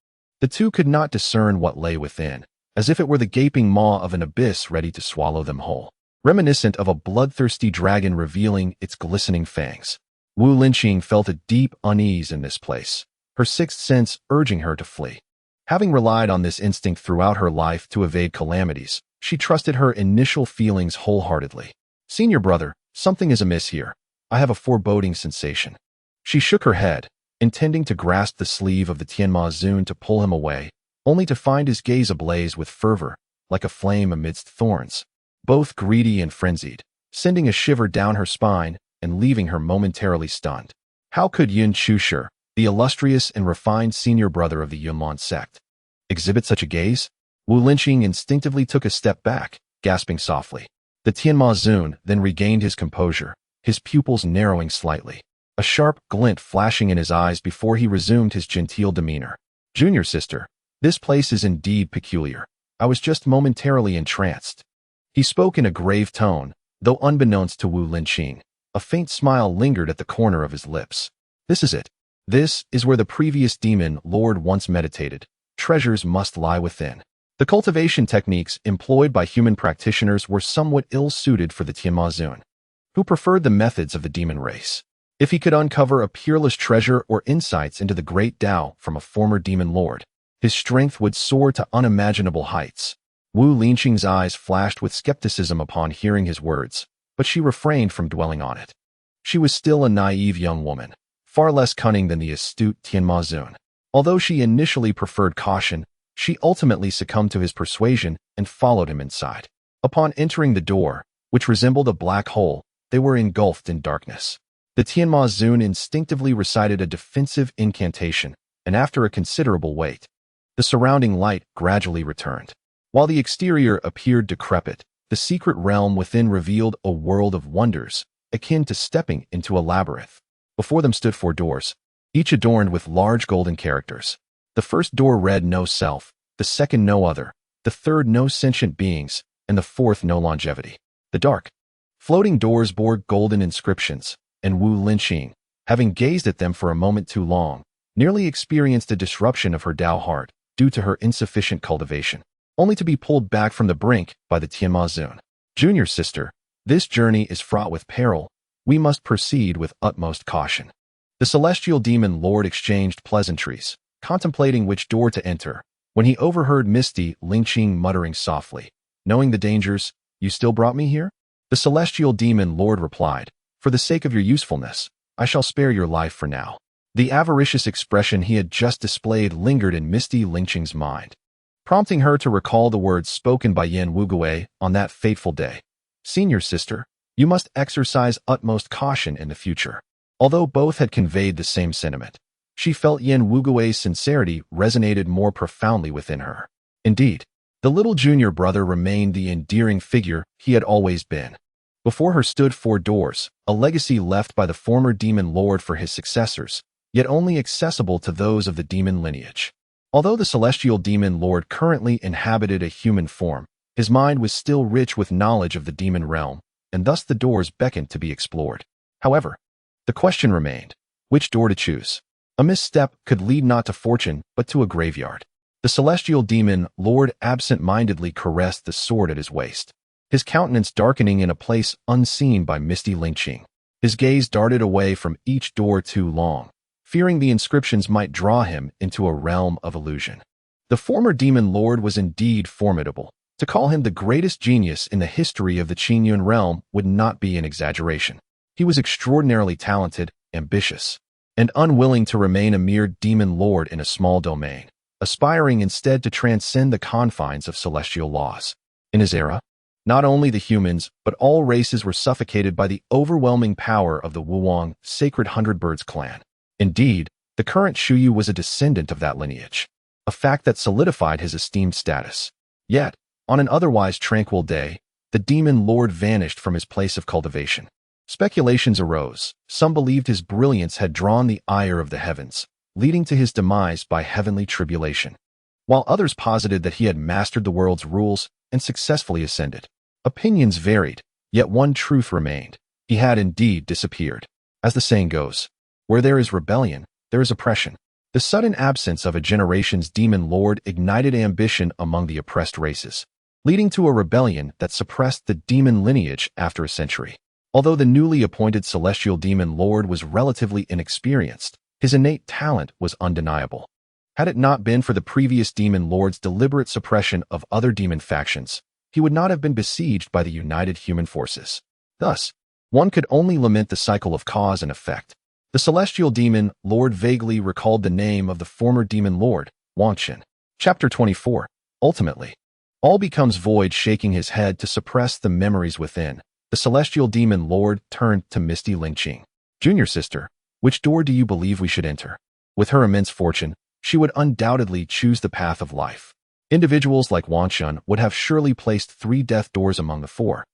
the two could not discern what lay within, as if it were the gaping maw of an abyss ready to swallow them whole, reminiscent of a bloodthirsty dragon revealing its glistening fangs. Wu Linqing felt a deep unease in this place, her sixth sense urging her to flee. Having relied on this instinct throughout her life to evade calamities, she trusted her initial feelings wholeheartedly. "Senior brother, something is amiss here. I have a foreboding sensation." She shook her head, intending to grasp the sleeve of the Tianma Zun to pull him away, only to find his gaze ablaze with fervor, like a flame amidst thorns, both greedy and frenzied, sending a shiver down her spine and leaving her momentarily stunned. How could Yun Chusher, the illustrious and refined senior brother of the Yunlong sect, exhibit such a gaze? Wu Linqing instinctively took a step back, gasping softly. The Tianma Zun then regained his composure, his pupils narrowing slightly, a sharp glint flashing in his eyes before he resumed his genteel demeanor. "Junior sister, this place is indeed peculiar. I was just momentarily entranced." He spoke in a grave tone, though unbeknownst to Wu Linqing, a faint smile lingered at the corner of his lips. "This is it. This is where the previous demon lord once meditated. Treasures must lie within." The cultivation techniques employed by human practitioners were somewhat ill-suited for the Tianma Zun, who preferred the methods of the demon race. If he could uncover a peerless treasure or insights into the great Tao from a former demon lord, his strength would soar to unimaginable heights. Wu Linqing's eyes flashed with skepticism upon hearing his words, but she refrained from dwelling on it. She was still a naive young woman, far less cunning than the astute Tianma Zun. Although she initially preferred caution, she ultimately succumbed to his persuasion and followed him inside. Upon entering the door, which resembled a black hole, they were engulfed in darkness. The Tianma Zun instinctively recited a defensive incantation, and after a considerable wait, the surrounding light gradually returned. While the exterior appeared decrepit, the secret realm within revealed a world of wonders, akin to stepping into a labyrinth. Before them stood 4 doors, each adorned with large golden characters. The first door read "No Self," the second "No Other," the third "No Sentient Beings," and the fourth "No Longevity." The dark, floating doors bore golden inscriptions, and Wu Linqing, having gazed at them for a moment too long, nearly experienced a disruption of her Tao heart due to her insufficient cultivation, only to be pulled back from the brink by the Tianma Zun. "Junior sister, this journey is fraught with peril. We must proceed with utmost caution." The celestial demon lord exchanged pleasantries, contemplating which door to enter, when he overheard Misty Linqing muttering softly, "Knowing the dangers, you still brought me here?" The celestial demon lord replied, "For the sake of your usefulness, I shall spare your life for now." The avaricious expression he had just displayed lingered in Misty Linqing's mind, prompting her to recall the words spoken by Yen Wugui on that fateful day. "Senior sister, you must exercise utmost caution in the future." Although both had conveyed the same sentiment, she felt Yen Wugui's sincerity resonated more profoundly within her. Indeed, the little junior brother remained the endearing figure he had always been. Before her stood 4 doors, a legacy left by the former demon lord for his successors, yet only accessible to those of the demon lineage. Although the celestial demon lord currently inhabited a human form, His mind was still rich with knowledge of the demon realm, and thus the doors beckoned to be explored. However, the question remained, which door to choose? A misstep could lead not to fortune, but to a graveyard. The celestial demon lord absent-mindedly caressed the sword at his waist, his countenance darkening in a place unseen by misty lynching. His gaze darted away from each door too long, fearing the inscriptions might draw him into a realm of illusion. The former demon lord was indeed formidable. To call him the greatest genius in the history of the Qingyun realm would not be an exaggeration. He was extraordinarily talented, ambitious, and unwilling to remain a mere demon lord in a small domain, aspiring instead to transcend the confines of celestial laws. In his era, not only the humans, but all races were suffocated by the overwhelming power of the Wuwang Sacred Hundred Birds clan. Indeed, the current Shuyu was a descendant of that lineage, a fact that solidified his esteemed status. Yet, on an otherwise tranquil day, the demon lord vanished from his place of cultivation. Speculations arose. Some believed his brilliance had drawn the ire of the heavens, leading to his demise by heavenly tribulation, while others posited that he had mastered the world's rules and successfully ascended. Opinions varied, yet one truth remained. He had indeed disappeared. As the saying goes, where there is rebellion, there is oppression. The sudden absence of a generation's demon lord ignited ambition among the oppressed races, leading to a rebellion that suppressed the demon lineage after a century. Although the newly appointed celestial demon lord was relatively inexperienced, his innate talent was undeniable. Had it not been for the previous demon lord's deliberate suppression of other demon factions, he would not have been besieged by the united human forces. Thus, one could only lament the cycle of cause and effect. The celestial demon lord vaguely recalled the name of the former demon lord, Wangchen. Chapter 24. Ultimately, all becomes void. Shaking his head to suppress the memories within, the celestial demon lord turned to Misty Lingqing. Junior sister, which door do you believe we should enter? With her immense fortune, she would undoubtedly choose the path of life. Individuals like Wangchen would have surely placed 3 death doors among the 4,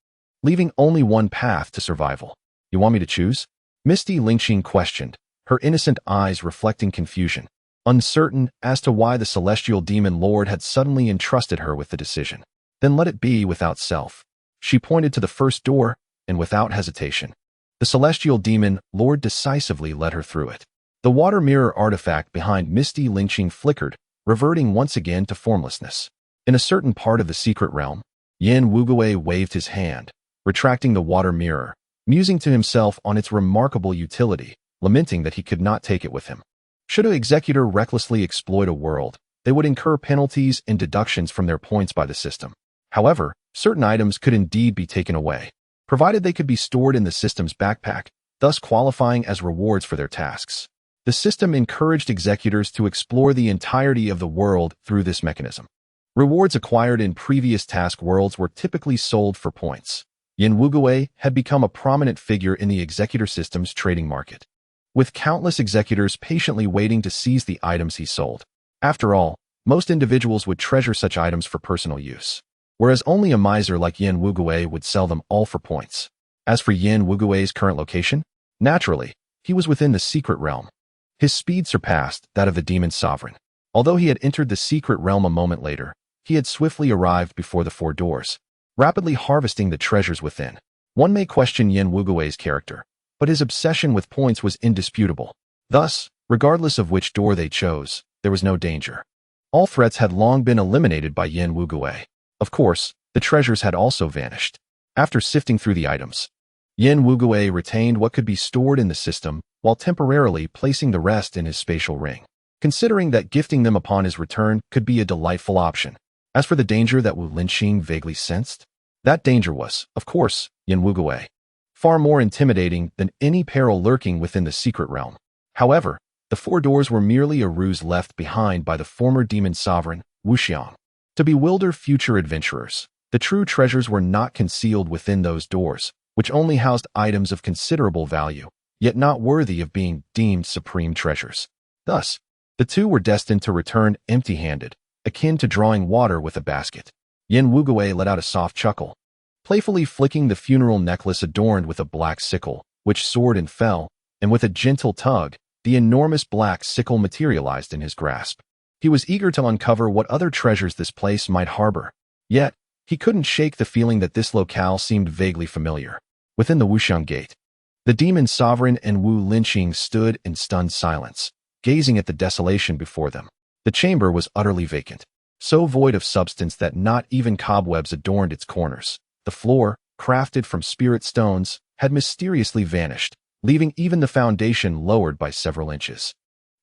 leaving only one path to survival. You want me to choose? Misty Lingqing questioned, her innocent eyes reflecting confusion, uncertain as to why the celestial demon lord had suddenly entrusted her with the decision. Then let it be without self. She pointed to the first door, and without hesitation, the celestial demon lord decisively led her through it. The water mirror artifact behind Misty Lingqing flickered, reverting once again to formlessness. In a certain part of the secret realm, Yan Wugui waved his hand, retracting the water mirror, musing to himself on its remarkable utility, lamenting that he could not take it with him. Should an executor recklessly exploit a world, they would incur penalties and deductions from their points by the system. However, certain items could indeed be taken away, provided they could be stored in the system's backpack, thus qualifying as rewards for their tasks. The system encouraged executors to explore the entirety of the world through this mechanism. Rewards acquired in previous task worlds were typically sold for points. Yin Wugui had become a prominent figure in the executor system's trading market, with countless executors patiently waiting to seize the items he sold. After all, most individuals would treasure such items for personal use, whereas only a miser like Yin Wugui would sell them all for points. As for Yin Wugui's current location, naturally, he was within the secret realm. His speed surpassed that of the demon sovereign. Although he had entered the secret realm a moment later, he had swiftly arrived before the 4 doors, rapidly harvesting the treasures within. One may question Yin Wugui's character, but his obsession with points was indisputable. Thus, regardless of which door they chose, there was no danger. All threats had long been eliminated by Yin Wugui. Of course, the treasures had also vanished. After sifting through the items, Yin Wugui retained what could be stored in the system, while temporarily placing the rest in his spatial ring, considering that gifting them upon his return could be a delightful option. As for the danger that Wu Lingqing vaguely sensed, that danger was, of course, Yin Wugui, far more intimidating than any peril lurking within the secret realm. However, the 4 doors were merely a ruse left behind by the former demon sovereign, Wuxiang, to bewilder future adventurers. The true treasures were not concealed within those doors, which only housed items of considerable value, yet not worthy of being deemed supreme treasures. Thus, the 2 were destined to return empty-handed, akin to drawing water with a basket. Yin Wugui let out a soft chuckle, playfully flicking the funeral necklace adorned with a black sickle, which soared and fell, and with a gentle tug, the enormous black sickle materialized in his grasp. He was eager to uncover what other treasures this place might harbor. Yet, He couldn't shake the feeling that this locale seemed vaguely familiar. Within the Wuxiang Gate, the demon sovereign and Wu Linqing stood in stunned silence, gazing at the desolation before them. The chamber was utterly vacant, so void of substance that not even cobwebs adorned its corners. The floor, crafted from spirit stones, had mysteriously vanished, leaving even the foundation lowered by several inches.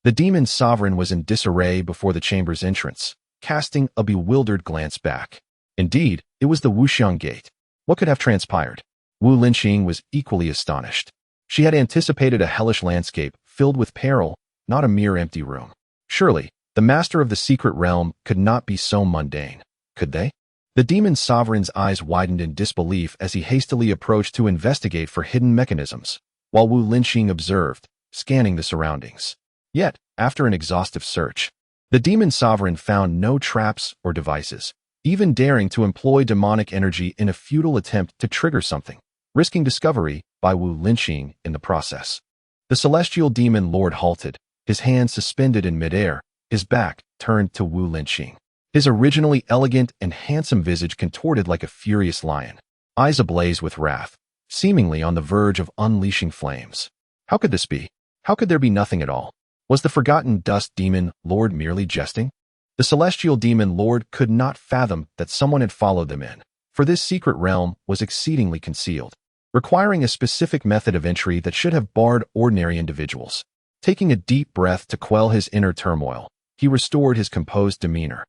The demon sovereign was in disarray before the chamber's entrance, casting a bewildered glance back. Indeed, it was the Wuxiang Gate. What could have transpired? Wu Linqing was equally astonished. She had anticipated a hellish landscape filled with peril, not a mere empty room. Surely, the master of the secret realm could not be so mundane, could they? The demon sovereign's eyes widened in disbelief as he hastily approached to investigate for hidden mechanisms, while Wu Linqing observed, scanning the surroundings. Yet, after an exhaustive search, the demon sovereign found no traps or devices, even daring to employ demonic energy in a futile attempt to trigger something, risking discovery by Wu Linqing in the process. The celestial demon lord halted, his hands suspended in midair, his back turned to Wu Linqing. His originally elegant and handsome visage contorted like a furious lion, eyes ablaze with wrath, seemingly on the verge of unleashing flames. How could this be? How could there be nothing at all? Was the forgotten dust demon lord merely jesting? The celestial demon lord could not fathom that someone had followed them in, for this secret realm was exceedingly concealed, requiring a specific method of entry that should have barred ordinary individuals. Taking a deep breath to quell his inner turmoil, he restored his composed demeanor.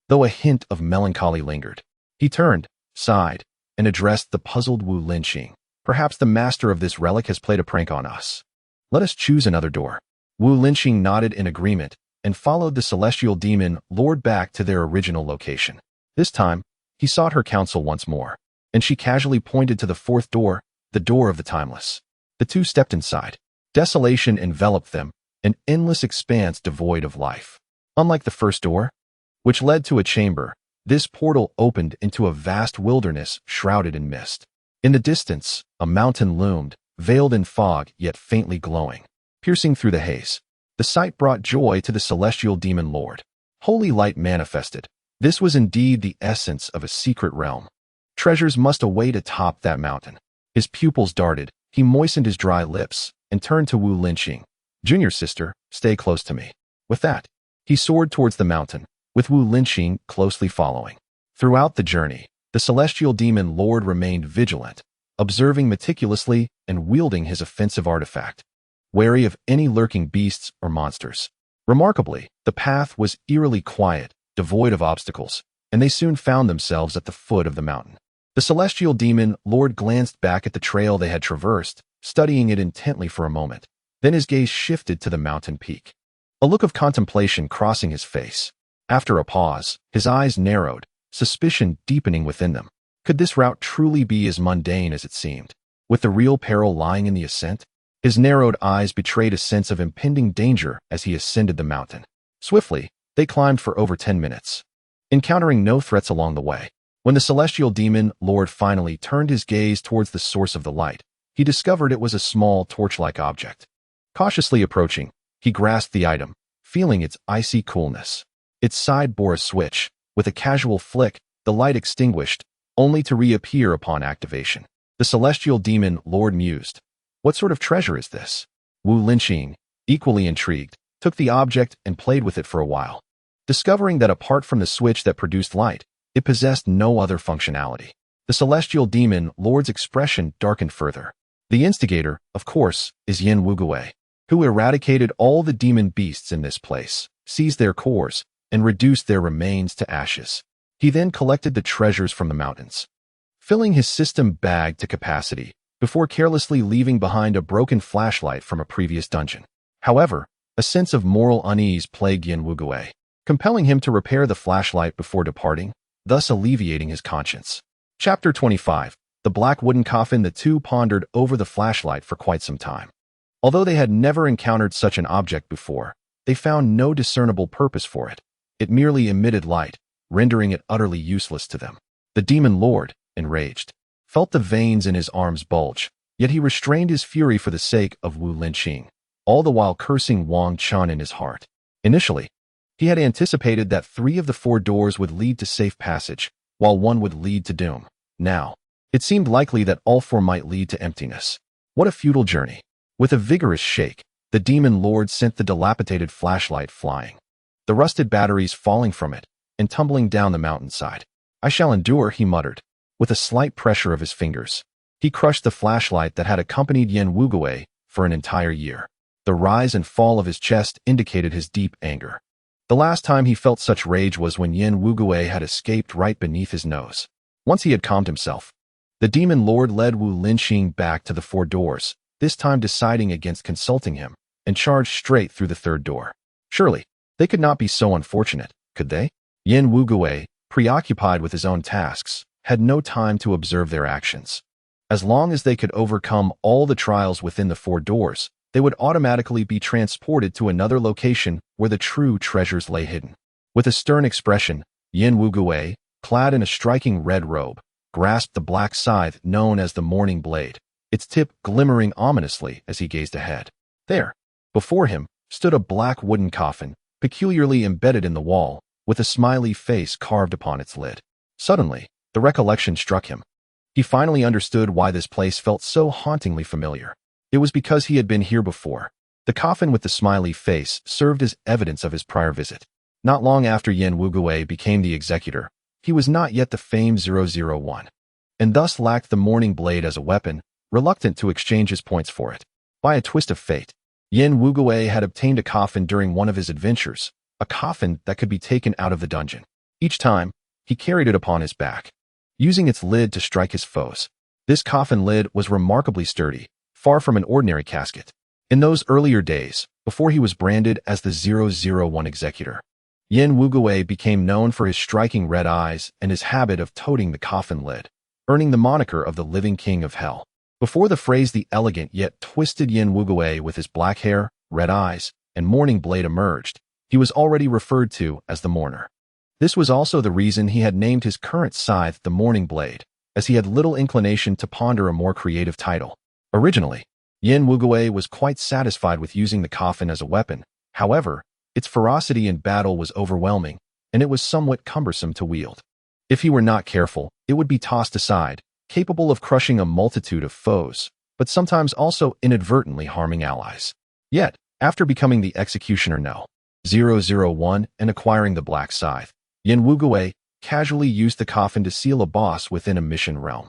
Though a hint of melancholy lingered, he turned, sighed, and addressed the puzzled Wu Linqing. Perhaps the master of this relic has played a prank on us. Let us choose another door. Wu Linqing nodded in agreement and followed the celestial demon lord back to their original location. This time, he sought her counsel once more, and she casually pointed to the fourth door, the door of the timeless. The two stepped inside. Desolation enveloped them, an endless expanse devoid of life. Unlike the first door, which led to a chamber, this portal opened into a vast wilderness shrouded in mist. In the distance, a mountain loomed, veiled in fog yet faintly glowing, piercing through the haze. The sight brought joy to the celestial demon lord. Holy light manifested. This was indeed the essence of a secret realm. Treasures must await atop that mountain. His pupils darted, he moistened his dry lips, and turned to Wu Linqing. Junior sister, stay close to me. With that, he soared towards the mountain, with Wu Linqing closely following. Throughout the journey, the celestial demon lord remained vigilant, observing meticulously and wielding his offensive artifact, wary of any lurking beasts or monsters. Remarkably, the path was eerily quiet, devoid of obstacles, and they soon found themselves at the foot of the mountain. The celestial demon lord glanced back at the trail they had traversed, studying it intently for a moment. Then his gaze shifted to the mountain peak, a look of contemplation crossing his face. After a pause, his eyes narrowed, suspicion deepening within them. Could this route truly be as mundane as it seemed, with the real peril lying in the ascent? His narrowed eyes betrayed a sense of impending danger as he ascended the mountain. Swiftly, they climbed for over 10 minutes, encountering no threats along the way. When the celestial demon lord finally turned his gaze towards the source of the light, he discovered it was a small torch-like object. Cautiously approaching, he grasped the item, feeling its icy coolness. Its side bore a switch. With a casual flick, the light extinguished, only to reappear upon activation. The celestial demon lord mused. What sort of treasure is this? Wu Linqing, equally intrigued, took the object and played with it for a while, discovering that apart from the switch that produced light, it possessed no other functionality. The celestial demon lord's expression darkened further. The instigator, of course, is Yin Wugui, who eradicated all the demon beasts in this place, seized their cores, and reduced their remains to ashes. He then collected the treasures from the mountains, filling his system bag to capacity, before carelessly leaving behind a broken flashlight from a previous dungeon. However, a sense of moral unease plagued Yin Wugui, compelling him to repair the flashlight before departing, thus alleviating his conscience. Chapter 25. The black wooden coffin. The two pondered over the flashlight for quite some time. Although they had never encountered such an object before, they found no discernible purpose for it. It merely emitted light, rendering it utterly useless to them. The demon lord, enraged, felt the veins in his arms bulge, yet he restrained his fury for the sake of Wu Linqing, all the while cursing Wang Chun in his heart. Initially, he had anticipated that 3 of the 4 doors would lead to safe passage, while one would lead to doom. Now, it seemed likely that all four might lead to emptiness. What a futile journey. With a vigorous shake, the demon lord sent the dilapidated flashlight flying, the rusted batteries falling from it and tumbling down the mountainside. I shall endure, he muttered. With a slight pressure of his fingers, he crushed the flashlight that had accompanied Yen Wugui for an entire year. The rise and fall of his chest indicated his deep anger. The last time he felt such rage was when Yen Wugui had escaped right beneath his nose. Once he had calmed himself, the demon lord led Wu Linxing back to the four doors, this time deciding against consulting him, and charged straight through the third door. Surely, they could not be so unfortunate, could they? Yen Wugui, preoccupied with his own tasks, had no time to observe their actions. As long as they could overcome all the trials within the four doors, they would automatically be transported to another location where the true treasures lay hidden. With a stern expression, Yen Wugui, clad in a striking red robe, grasped the black scythe known as the Morning Blade, its tip glimmering ominously as he gazed ahead. There, before him, stood a black wooden coffin, peculiarly embedded in the wall, with a smiley face carved upon its lid. Suddenly, the recollection struck him. He finally understood why this place felt so hauntingly familiar. It was because he had been here before. The coffin with the smiley face served as evidence of his prior visit. Not long after Yen Wugui became the Executor, he was not yet the famed 001, and thus lacked the Morning Blade as a weapon, reluctant to exchange his points for it. By a twist of fate, Yen Wugui had obtained a coffin during one of his adventures, a coffin that could be taken out of the dungeon. Each time, he carried it upon his back, using its lid to strike his foes. This coffin lid was remarkably sturdy, far from an ordinary casket. In those earlier days, before he was branded as the 001 Executor, Yen Wugui became known for his striking red eyes and his habit of toting the coffin lid, earning the moniker of the living king of hell. Before the phrase the elegant yet twisted Yen Wugui with his black hair, red eyes, and morning blade emerged, he was already referred to as the Mourner. This was also the reason he had named his current scythe the Morning Blade, as he had little inclination to ponder a more creative title. Originally, Yen Wugui was quite satisfied with using the coffin as a weapon. However, its ferocity in battle was overwhelming, and it was somewhat cumbersome to wield. If he were not careful, it would be tossed aside, capable of crushing a multitude of foes, but sometimes also inadvertently harming allies. Yet, after becoming the Executioner No. 001 and acquiring the Black Scythe, Yen Wugui casually used the coffin to seal a boss within a mission realm.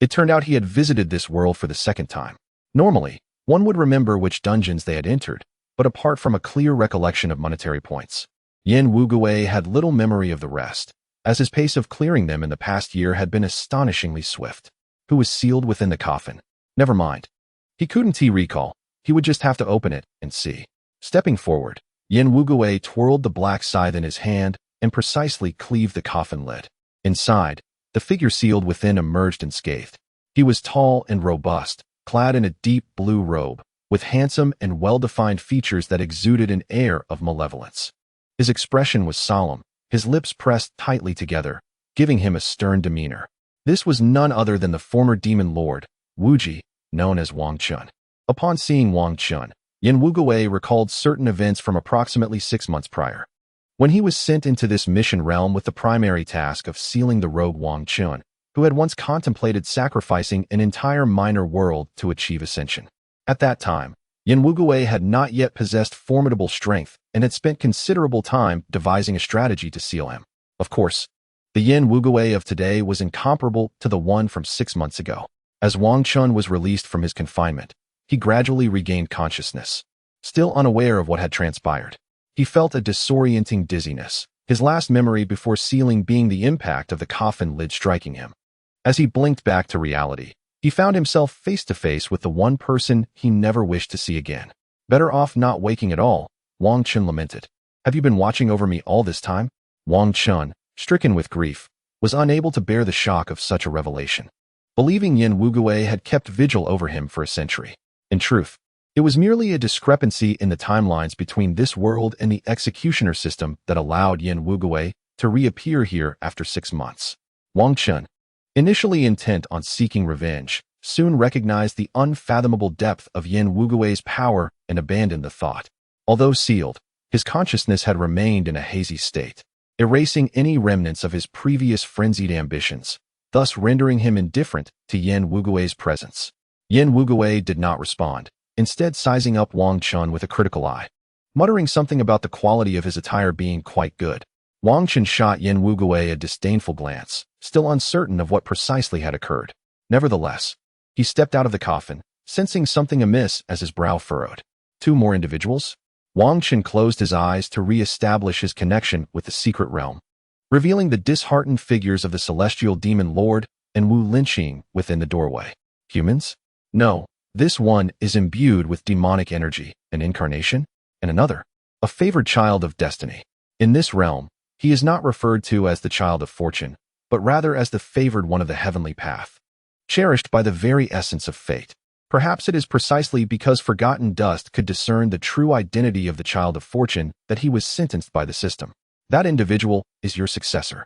It turned out he had visited this world for the second time. Normally, one would remember which dungeons they had entered, but apart from a clear recollection of monetary points, Yen Wugui had little memory of the rest, as his pace of clearing them in the past year had been astonishingly swift. Who was sealed within the coffin? Never mind. He couldn't recall. He would just have to open it and see. Stepping forward, Yen Wugui twirled the black scythe in his hand and precisely cleaved the coffin lid. Inside, the figure sealed within emerged unscathed. He was tall and robust, clad in a deep blue robe, with handsome and well-defined features that exuded an air of malevolence. His expression was solemn, his lips pressed tightly together, giving him a stern demeanor. This was none other than the former demon lord, Wugui, known as Wang Chun. Upon seeing Wang Chun, Yen Wugui recalled certain events from approximately 6 months prior, when he was sent into this mission realm with the primary task of sealing the rogue Wang Chun, who had once contemplated sacrificing an entire minor world to achieve ascension. At that time, Yen Wugui had not yet possessed formidable strength and had spent considerable time devising a strategy to seal him. Of course, the Yen Wugui of today was incomparable to the one from 6 months ago. As Wang Chun was released from his confinement, he gradually regained consciousness. Still unaware of what had transpired, he felt a disorienting dizziness, his last memory before sealing being the impact of the coffin lid striking him. As he blinked back to reality, he found himself face to face with the one person he never wished to see again. Better off not waking at all, Wang Chun lamented. Have you been watching over me all this time? Wang Chun, stricken with grief, was unable to bear the shock of such a revelation, believing Yen Wugui had kept vigil over him for a century. In truth, it was merely a discrepancy in the timelines between this world and the executioner system that allowed Yen Wugui to reappear here after 6 months. Wang Chun, initially intent on seeking revenge, soon recognized the unfathomable depth of Yen Wugui's power and abandoned the thought. Although sealed, his consciousness had remained in a hazy state. erasing any remnants of his previous frenzied ambitions, thus rendering him indifferent to Yen Wugui's presence. Yen Wugui did not respond, instead sizing up Wang Chun with a critical eye, muttering something about the quality of his attire being quite good. Wang Chun shot Yen Wugui a disdainful glance, still uncertain of what precisely had occurred. Nevertheless, he stepped out of the coffin, sensing something amiss as his brow furrowed. 2 more individuals? Wang Chun closed his eyes to re-establish his connection with the secret realm, revealing the disheartened figures of the celestial demon lord and Wu Linqing within the doorway. Humans? No, this one is imbued with demonic energy, an incarnation, and another, a favored child of destiny. In this realm, he is not referred to as the child of fortune, but rather as the favored one of the heavenly path, cherished by the very essence of fate. Perhaps it is precisely because Forgotten Dust could discern the true identity of the child of fortune that he was sentenced by the system. That individual is your successor,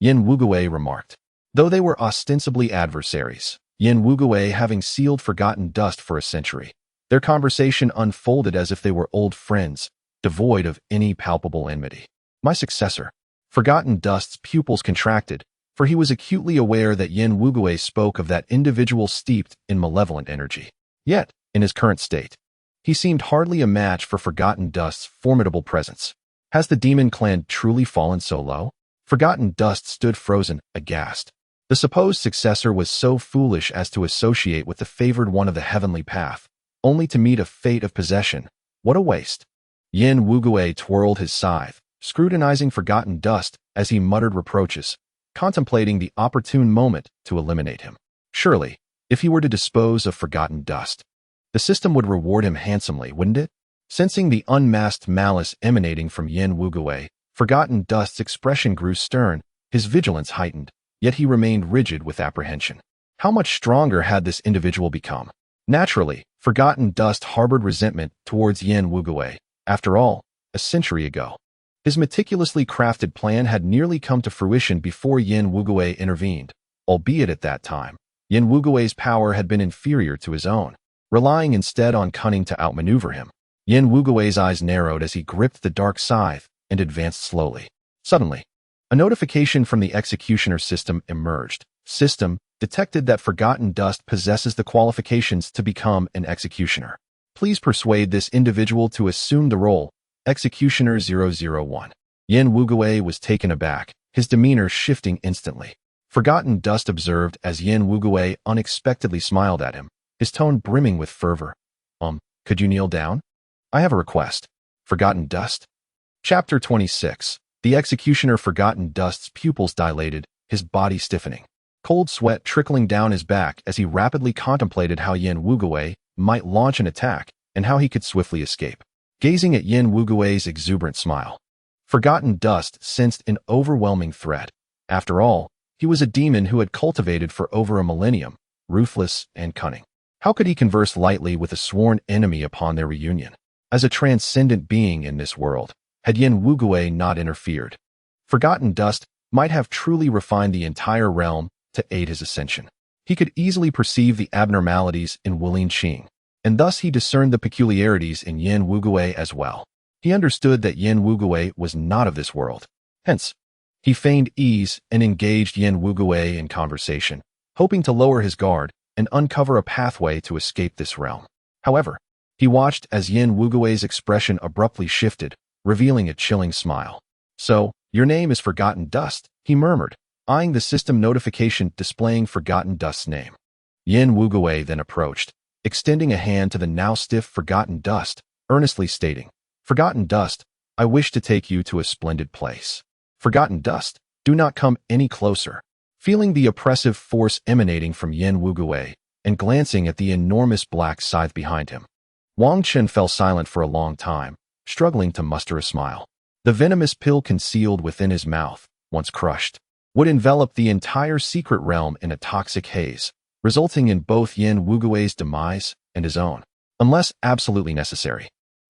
Yen Wugui remarked. Though they were ostensibly adversaries, Yen Wugui having sealed Forgotten Dust for a century, their conversation unfolded as if they were old friends, devoid of any palpable enmity. My successor. Forgotten Dust's pupils contracted, for he was acutely aware that Yen Wugui spoke of that individual steeped in malevolent energy. Yet, in his current state, he seemed hardly a match for Forgotten Dust's formidable presence. Has the demon clan truly fallen so low? Forgotten Dust stood frozen, aghast. The supposed successor was so foolish as to associate with the favored one of the heavenly path, only to meet a fate of possession. What a waste. Yen Wugui twirled his scythe, scrutinizing Forgotten Dust as he muttered reproaches, contemplating the opportune moment to eliminate him. Surely, if he were to dispose of Forgotten Dust, the system would reward him handsomely, wouldn't it? Sensing the unmasked malice emanating from Yen Wugui, Forgotten Dust's expression grew stern, his vigilance heightened, yet he remained rigid with apprehension. How much stronger had this individual become? Naturally, Forgotten Dust harbored resentment towards Yen Wugui. After all, a century ago, his meticulously crafted plan had nearly come to fruition before Yen Wugui intervened, albeit at that time, Yen Wugui's power had been inferior to his own, relying instead on cunning to outmaneuver him. Yen Wugui's eyes narrowed as he gripped the dark scythe and advanced slowly. Suddenly, a notification from the Executioner system emerged. System detected that Forgotten Dust possesses the qualifications to become an Executioner. Please persuade this individual to assume the role. Executioner 001. Yen Wugui was taken aback, his demeanor shifting instantly. Forgotten Dust observed as Yen Wugui unexpectedly smiled at him, his tone brimming with fervor. Could you kneel down? I have a request. Forgotten Dust? Chapter 26. The Executioner Forgotten Dust's pupils dilated, his body stiffening. Cold sweat trickling down his back as he rapidly contemplated how Yen Wugui might launch an attack and how he could swiftly escape. Gazing at Yen Wugui's exuberant smile, Forgotten Dust sensed an overwhelming threat. After all, he was a demon who had cultivated for over a millennium, ruthless and cunning. How could he converse lightly with a sworn enemy upon their reunion? As a transcendent being in this world, had Yen Wugui not interfered, Forgotten Dust might have truly refined the entire realm to aid his ascension. He could easily perceive the abnormalities in Wu Linqing, and thus he discerned the peculiarities in Yen Wugui as well. He understood that Yen Wugui was not of this world. Hence, he feigned ease and engaged Yen Wugui in conversation, hoping to lower his guard and uncover a pathway to escape this realm. However, he watched as Yen Wugui's expression abruptly shifted, revealing a chilling smile. So, your name is Forgotten Dust, he murmured, eyeing the system notification displaying Forgotten Dust's name. Yen Wugui then approached, extending a hand to the now stiff Forgotten Dust, earnestly stating, Forgotten Dust, I wish to take you to a splendid place. Forgotten Dust, do not come any closer. Feeling the oppressive force emanating from Yen Wugui, and glancing at the enormous black scythe behind him, Wang Chun fell silent for a long time, struggling to muster a smile. The venomous pill concealed within his mouth, once crushed, would envelop the entire secret realm in a toxic haze, resulting in both Yen Wugui's demise and his own, unless absolutely necessary.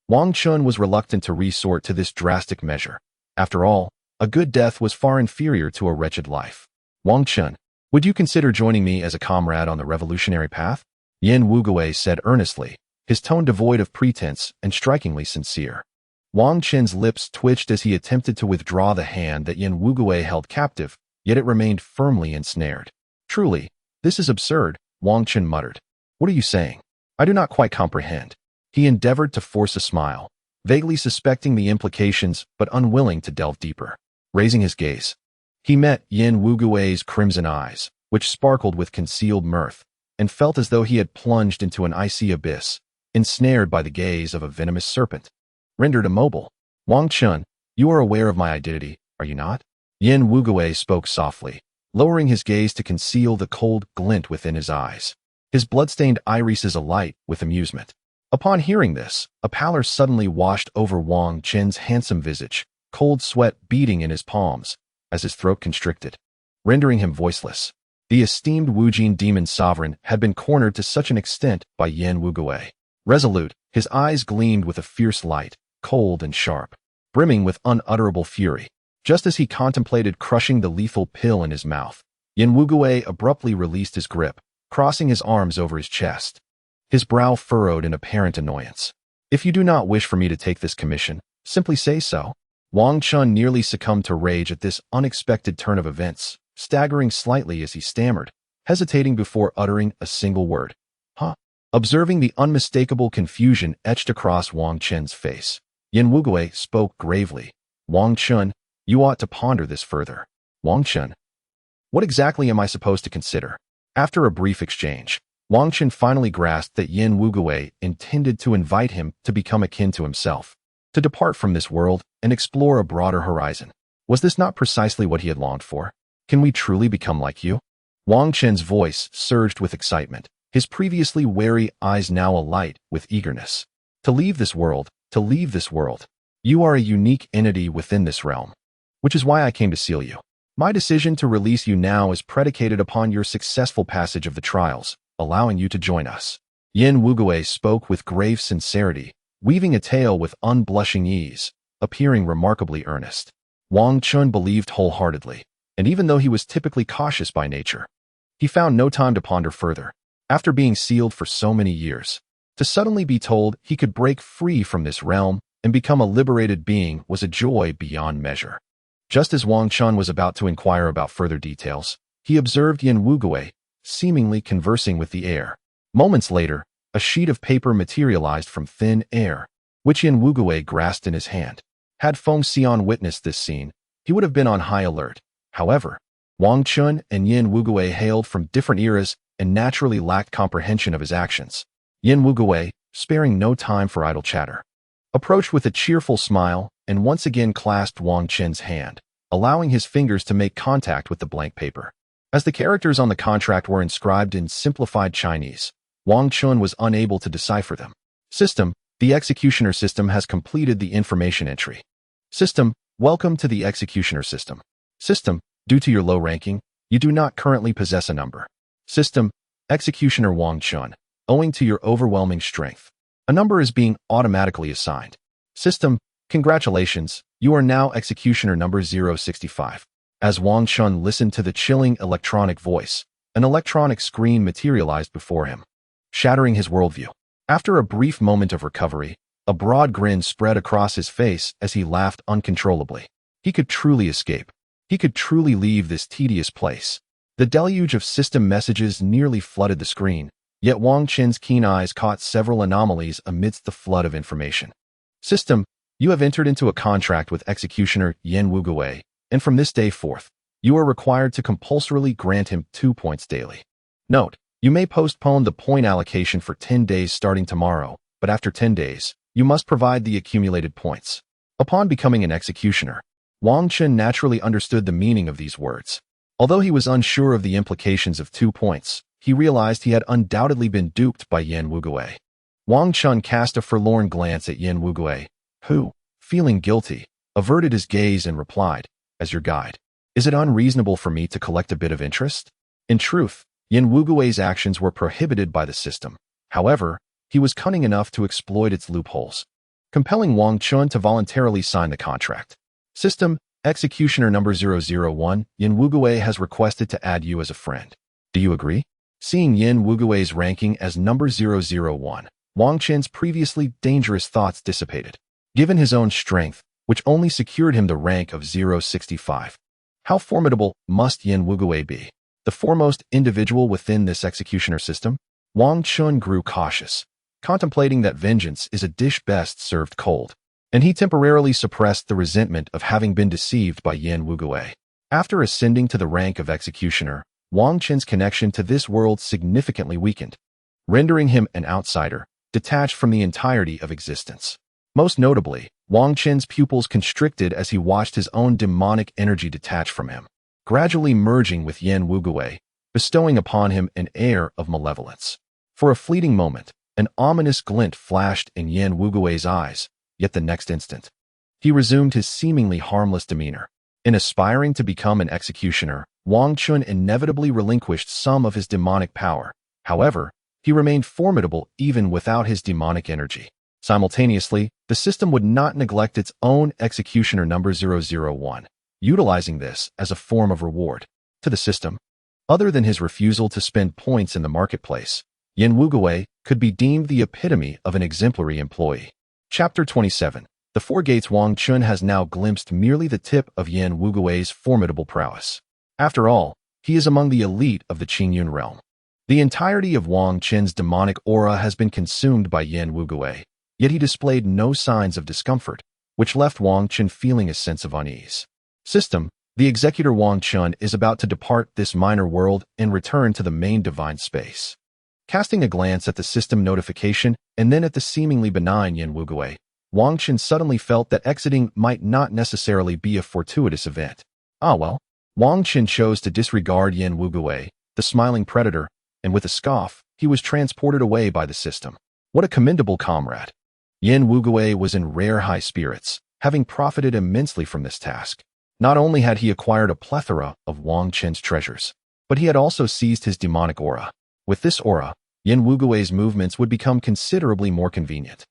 Wang Chun was reluctant to resort to this drastic measure. After all, a good death was far inferior to a wretched life. Wang Chun, would you consider joining me as a comrade on the revolutionary path? Yen Wugui said earnestly, his tone devoid of pretense and strikingly sincere. Wang Qin's lips twitched as he attempted to withdraw the hand that Yin Wugui held captive, yet it remained firmly ensnared. Truly, this is absurd, Wang Qin muttered. What are you saying? I do not quite comprehend. He endeavored to force a smile, vaguely suspecting the implications but unwilling to delve deeper. Raising his gaze, he met Yin Wugui's crimson eyes, which sparkled with concealed mirth, and felt as though he had plunged into an icy abyss, ensnared by the gaze of a venomous serpent. Rendered immobile, Wang Chun, you are aware of my identity, are you not? Yin Wugui spoke softly, lowering his gaze to conceal the cold glint within his eyes, his blood-stained irises alight with amusement. Upon hearing this, a pallor suddenly washed over Wang Chen's handsome visage, cold sweat beating in his palms, as his throat constricted, rendering him voiceless. The esteemed Wujin demon sovereign had been cornered to such an extent by Yin Wugui. Resolute, his eyes gleamed with a fierce light, cold and sharp, brimming with unutterable fury. Just as he contemplated crushing the lethal pill in his mouth, Yin Wugui abruptly released his grip, crossing his arms over his chest. His brow furrowed in apparent annoyance. If you do not wish for me to take this commission, simply say so. Wang Chun nearly succumbed to rage at this unexpected turn of events, staggering slightly as he stammered, hesitating before uttering a single word. Huh? Observing the unmistakable confusion etched across Wang Chen's face, Yin Wugui spoke gravely. Wang Chun, you ought to ponder this further. Wang Chun, what exactly am I supposed to consider? After a brief exchange, Wang Chun finally grasped that Yin Wugui intended to invite him to become akin to himself, to depart from this world and explore a broader horizon. Was this not precisely what he had longed for? Can we truly become like you? Wang Chen's voice surged with excitement, his previously wary eyes now alight with eagerness. To leave this world, to leave this world. You are a unique entity within this realm, which is why I came to seal you. My decision to release you now is predicated upon your successful passage of the trials, allowing you to join us. Yin Wugui spoke with grave sincerity, weaving a tale with unblushing ease, appearing remarkably earnest. Wang Chun believed wholeheartedly, and even though he was typically cautious by nature, he found no time to ponder further. After being sealed for so many years, to suddenly be told he could break free from this realm and become a liberated being was a joy beyond measure. Just as Wang Chun was about to inquire about further details, he observed Yin Wugui seemingly conversing with the air. Moments later, a sheet of paper materialized from thin air, which Yin Wugui grasped in his hand. Had Feng Sinian witnessed this scene, he would have been on high alert. However, Wang Chun and Yin Wugui hailed from different eras and naturally lacked comprehension of his actions. Yin Wugui, sparing no time for idle chatter, approached with a cheerful smile and once again clasped Wang Chen's hand, allowing his fingers to make contact with the blank paper. As the characters on the contract were inscribed in simplified Chinese, Wang Chun was unable to decipher them. System, the Executioner system has completed the information entry. System, welcome to the Executioner system. System, due to your low ranking, you do not currently possess a number. System, Executioner Wang Chun, owing to your overwhelming strength, a number is being automatically assigned. System, congratulations, you are now Executioner number 065. As Wang Chun listened to the chilling electronic voice, an electronic screen materialized before him, shattering his worldview. After a brief moment of recovery, a broad grin spread across his face as he laughed uncontrollably. He could truly escape. He could truly leave this tedious place. The deluge of system messages nearly flooded the screen, yet Wang Chen's keen eyes caught several anomalies amidst the flood of information. System, you have entered into a contract with Executioner Yin Wugui, and from this day forth, you are required to compulsorily grant him 2 points daily. Note, you may postpone the point allocation for 10 days starting tomorrow, but after 10 days, you must provide the accumulated points. Upon becoming an executioner, Wang Chun naturally understood the meaning of these words. Although he was unsure of the implications of 2 points, he realized he had undoubtedly been duped by Yin Wugui. Wang Chun cast a forlorn glance at Yin Wugui, who, feeling guilty, averted his gaze and replied, as your guide, is it unreasonable for me to collect a bit of interest? In truth, Yin Wugui's actions were prohibited by the system. However, he was cunning enough to exploit its loopholes, compelling Wang Chun to voluntarily sign the contract. System, Executioner number 001, Yin Wugui has requested to add you as a friend. Do you agree? Seeing Yin Wugui's ranking as number 001, Wang Chen's previously dangerous thoughts dissipated. given his own strength, which only secured him the rank of 065. How formidable must Yin Wugui be? The foremost individual within this executioner system? Wang Chun grew cautious, contemplating that vengeance is a dish best served cold, and he temporarily suppressed the resentment of having been deceived by Yin Wugui. After ascending to the rank of executioner, Wang Chun's connection to this world significantly weakened, rendering him an outsider, detached from the entirety of existence. Most notably, Wang Chun's pupils constricted as he watched his own demonic energy detach from him, gradually merging with Yin Wugui, bestowing upon him an air of malevolence. For a fleeting moment, an ominous glint flashed in Yin Wugui's eyes, yet the next instant, he resumed his seemingly harmless demeanor. In aspiring to become an executioner, Wang Chun inevitably relinquished some of his demonic power. However, he remained formidable even without his demonic energy. Simultaneously, the system would not neglect its own executioner number 001, utilizing this as a form of reward to the system. Other than his refusal to spend points in the marketplace, Yin Wugui could be deemed the epitome of an exemplary employee. Chapter 27. The Four Gates. Wang Chun has now glimpsed merely the tip of Yin Wugui's formidable prowess. After all, he is among the elite of the Qingyun realm. The entirety of Wang Chun's demonic aura has been consumed by Yin Wugui, yet he displayed no signs of discomfort, which left Wang Chun feeling a sense of unease. System, the Executor Wang Chun is about to depart this minor world and return to the main divine space. Casting a glance at the system notification and then at the seemingly benign Yin Wugui, Wang Chun suddenly felt that exiting might not necessarily be a fortuitous event. Ah well. Wang Chun chose to disregard Yin Wugui, the smiling predator, and with a scoff, he was transported away by the system. What a commendable comrade. Yin Wugui was in rare high spirits, having profited immensely from this task. Not only had he acquired a plethora of Wang Chun's treasures, but he had also seized his demonic aura. With this aura, Yin Wugui's movements would become considerably more convenient.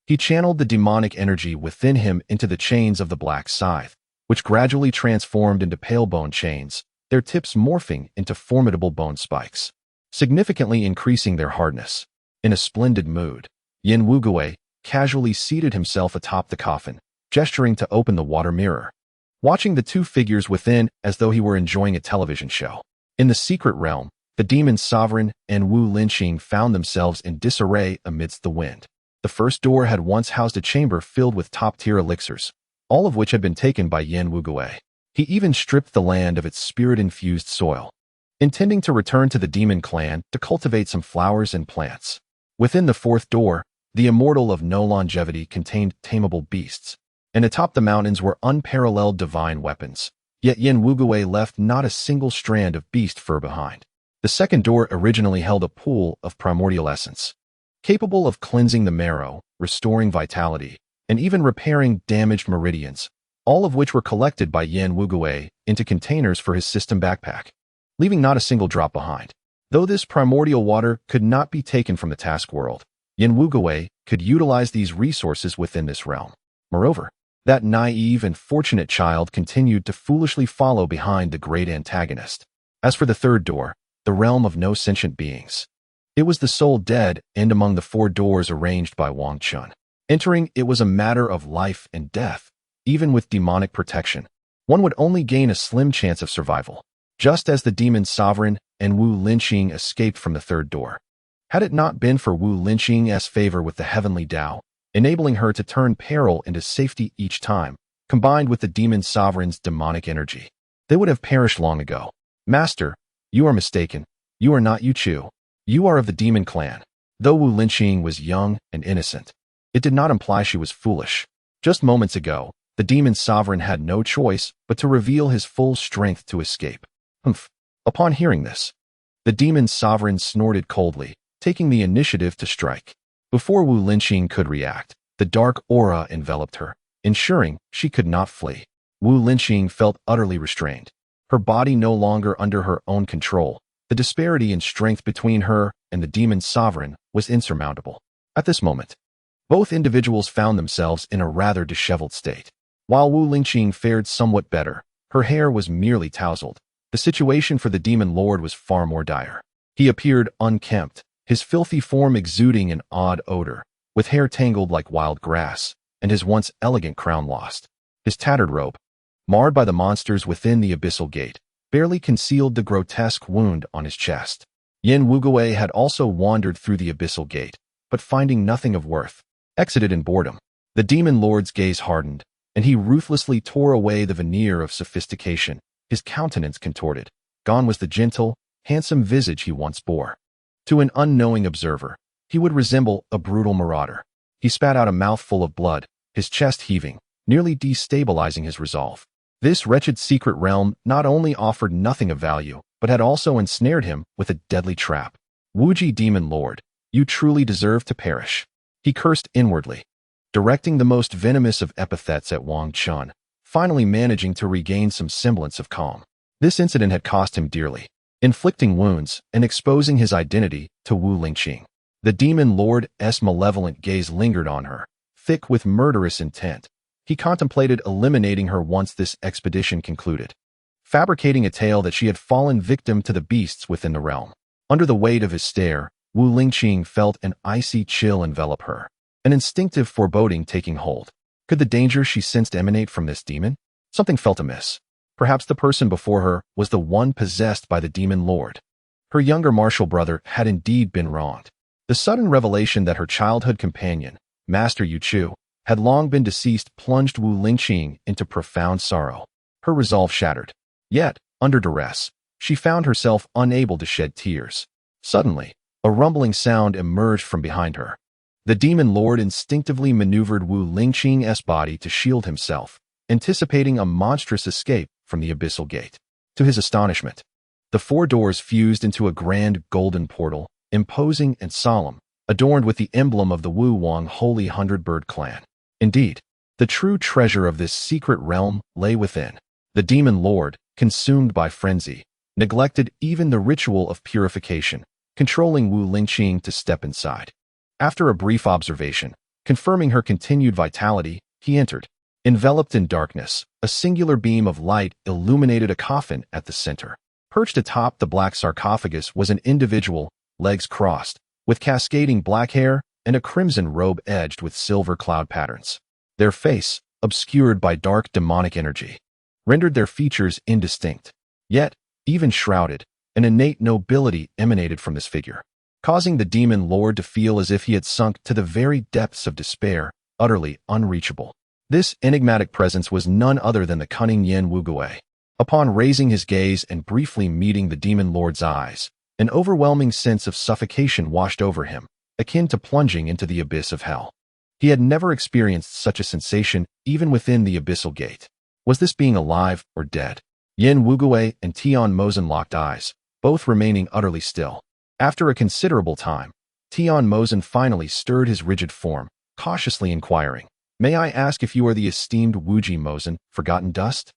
He channeled the demonic energy within him into the chains of the black scythe, which gradually transformed into pale bone chains, their tips morphing into formidable bone spikes, significantly increasing their hardness. In a splendid mood, Yin Wugui casually seated himself atop the coffin, gesturing to open the water mirror, watching the two figures within as though he were enjoying a television show. In the secret realm, the demon sovereign and Wu Linqing found themselves in disarray amidst the wind. The first door had once housed a chamber filled with top-tier elixirs, all of which had been taken by Yin Wugui. He even stripped the land of its spirit-infused soil, intending to return to the demon clan to cultivate some flowers and plants. Within the fourth door, the immortal of no longevity contained tameable beasts, and atop the mountains were unparalleled divine weapons. Yet Yin Wugui left not a single strand of beast fur behind. The second door originally held a pool of primordial essence, capable of cleansing the marrow, restoring vitality, and even repairing damaged meridians, all of which were collected by Yin Wugui into containers for his system backpack, leaving not a single drop behind. Though this primordial water could not be taken from the task world, Yin Wugui could utilize these resources within this realm. Moreover, that naive and fortunate child continued to foolishly follow behind the great antagonist. As for the third door, the realm of no sentient beings, it was the sole dead end among the four doors arranged by Wang Chun. Entering it was a matter of life and death. Even with demonic protection, one would only gain a slim chance of survival. Just as the demon sovereign and Wu Linqing escaped from the third door. Had it not been for Wu Linqing's favor with the heavenly Tao, enabling her to turn peril into safety each time, combined with the demon sovereign's demonic energy, they would have perished long ago. Master, you are mistaken. You are not Yu Chu. You are of the demon clan. Though Wu Linqing was young and innocent, it did not imply she was foolish. Just moments ago, the demon sovereign had no choice but to reveal his full strength to escape. Humph. Upon hearing this, the demon sovereign snorted coldly, taking the initiative to strike. Before Wu Linqing could react, the dark aura enveloped her, ensuring she could not flee. Wu Linqing felt utterly restrained, her body no longer under her own control. The disparity in strength between her and the demon sovereign was insurmountable. At this moment, both individuals found themselves in a rather disheveled state. While Wu Linqing fared somewhat better, her hair was merely tousled. The situation for the demon lord was far more dire. He appeared unkempt, his filthy form exuding an odd odor, with hair tangled like wild grass, and his once elegant crown lost. His tattered robe, marred by the monsters within the abyssal gate, barely concealed the grotesque wound on his chest. Yin Wugui had also wandered through the abyssal gate, but finding nothing of worth, exited in boredom. The demon lord's gaze hardened, and he ruthlessly tore away the veneer of sophistication, his countenance contorted. Gone was the gentle, handsome visage he once bore. To an unknowing observer, he would resemble a brutal marauder. He spat out a mouthful of blood, his chest heaving, nearly destabilizing his resolve. This wretched secret realm not only offered nothing of value, but had also ensnared him with a deadly trap. Wugui Demon Lord, you truly deserve to perish. He cursed inwardly, directing the most venomous of epithets at Wang Chun, finally managing to regain some semblance of calm. This incident had cost him dearly, inflicting wounds and exposing his identity to Wu Lingqing. The Demon Lord's malevolent gaze lingered on her, thick with murderous intent. He contemplated eliminating her once this expedition concluded, fabricating a tale that she had fallen victim to the beasts within the realm. Under the weight of his stare, Wu Lingqing felt an icy chill envelop her, an instinctive foreboding taking hold. Could the danger she sensed emanate from this demon? Something felt amiss. Perhaps the person before her was the one possessed by the Demon Lord. Her younger martial brother had indeed been wronged. The sudden revelation that her childhood companion, Master Yu Chu, had long been deceased plunged Wu Lingqing into profound sorrow. Her resolve shattered. Yet, under duress, she found herself unable to shed tears. Suddenly, a rumbling sound emerged from behind her. The Demon Lord instinctively maneuvered Wu Lingqing's body to shield himself, anticipating a monstrous escape from the abyssal gate. To his astonishment, the four doors fused into a grand golden portal, imposing and solemn, adorned with the emblem of the Wu Wang Holy Hundred-Bird clan. Indeed, the true treasure of this secret realm lay within. The Demon Lord, consumed by frenzy, neglected even the ritual of purification, controlling Wu Lingqing to step inside. After a brief observation, confirming her continued vitality, he entered. Enveloped in darkness, a singular beam of light illuminated a coffin at the center. Perched atop the black sarcophagus was an individual, legs crossed, with cascading black hair and a crimson robe edged with silver cloud patterns. Their face, obscured by dark demonic energy, rendered their features indistinct. Yet, even shrouded, an innate nobility emanated from this figure, causing the Demon Lord to feel as if he had sunk to the very depths of despair, utterly unreachable. This enigmatic presence was none other than the cunning Yin Wugui. Upon raising his gaze and briefly meeting the Demon Lord's eyes, an overwhelming sense of suffocation washed over him, akin to plunging into the abyss of hell. He had never experienced such a sensation even within the abyssal gate. Was this being alive or dead? Yin Wugui and Tian Mozen locked eyes, both remaining utterly still. After a considerable time, Tian Mozen finally stirred his rigid form, cautiously inquiring, "May I ask if you are the esteemed Wugui Mozen, Forgotten Dust?"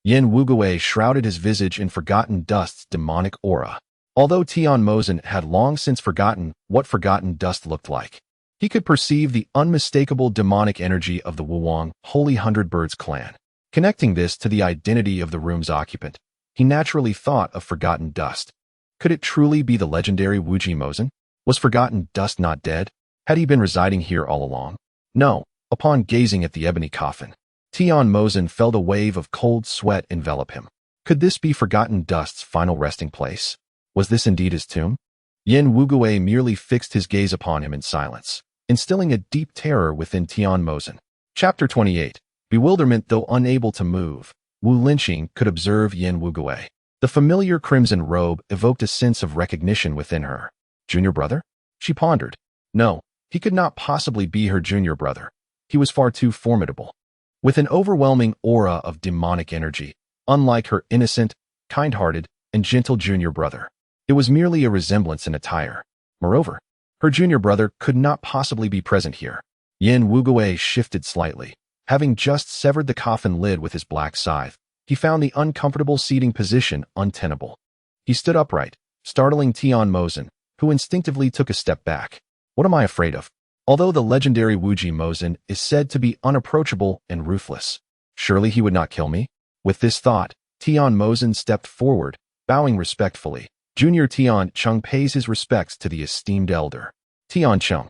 Yin Wugui shrouded his visage in Forgotten Dust's demonic aura. Although Tian Mozen had long since forgotten what Forgotten Dust looked like, he could perceive the unmistakable demonic energy of the Wuwang Holy Hundred-Birds clan. Connecting this to the identity of the room's occupant, he naturally thought of Forgotten Dust. Could it truly be the legendary Wugui Mozen? Was Forgotten Dust not dead? Had he been residing here all along? No. Upon gazing at the ebony coffin, Tian Mozen felt a wave of cold sweat envelop him. Could this be Forgotten Dust's final resting place? Was this indeed his tomb? Yin Wugui merely fixed his gaze upon him in silence, instilling a deep terror within Tian Mozen. Chapter 28. Bewilderment. Though unable to move, Wu Lingqing could observe Yin Wugui. The familiar crimson robe evoked a sense of recognition within her. Junior brother? She pondered. No, he could not possibly be her junior brother. He was far too formidable, with an overwhelming aura of demonic energy, unlike her innocent, kind-hearted, and gentle junior brother. It was merely a resemblance in attire. Moreover, her junior brother could not possibly be present here. Yin Wugui shifted slightly. Having just severed the coffin lid with his black scythe, he found the uncomfortable seating position untenable. He stood upright, startling Tian Mozen, who instinctively took a step back. What am I afraid of? Although the legendary Wugui Mozen is said to be unapproachable and ruthless, surely he would not kill me? With this thought, Tian Mozen stepped forward, bowing respectfully. Junior Tian Chung pays his respects to the esteemed elder. Tian Chung,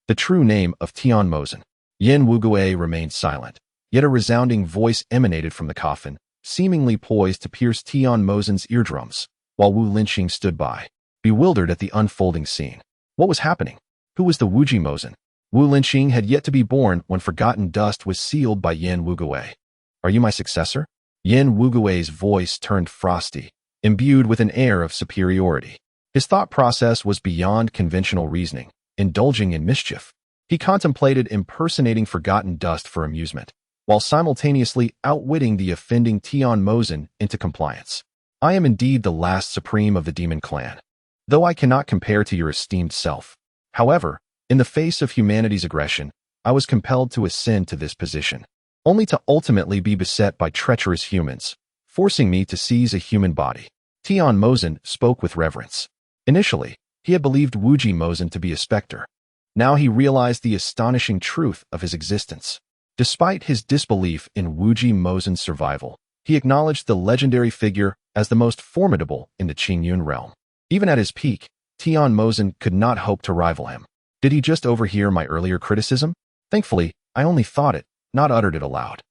the true name of Tian Mozen. Yin Wugui remained silent, yet a resounding voice emanated from the coffin, seemingly poised to pierce Tian Mozen's eardrums, while Wu Linqing stood by, bewildered at the unfolding scene. What was happening? Who was the Wugui Mozen? Wu Linqing had yet to be born when forgotten dust was sealed by Yin Wugui. Are you my successor? Yin Wugui's voice turned frosty, imbued with an air of superiority. His thought process was beyond conventional reasoning, indulging in mischief. He contemplated impersonating forgotten dust for amusement, while simultaneously outwitting the offending Tian Mozen into compliance. I am indeed the last supreme of the demon clan, though I cannot compare to your esteemed self. However, in the face of humanity's aggression, I was compelled to ascend to this position, only to ultimately be beset by treacherous humans, forcing me to seize a human body. Tian Mozen spoke with reverence. Initially, he had believed Wugui Mozen to be a specter. Now he realized the astonishing truth of his existence. Despite his disbelief in Wugui Mozen's survival, he acknowledged the legendary figure as the most formidable in the Qingyun realm. Even at his peak, Tian Mozen could not hope to rival him. Did he just overhear my earlier criticism? Thankfully, I only thought it, not uttered it aloud.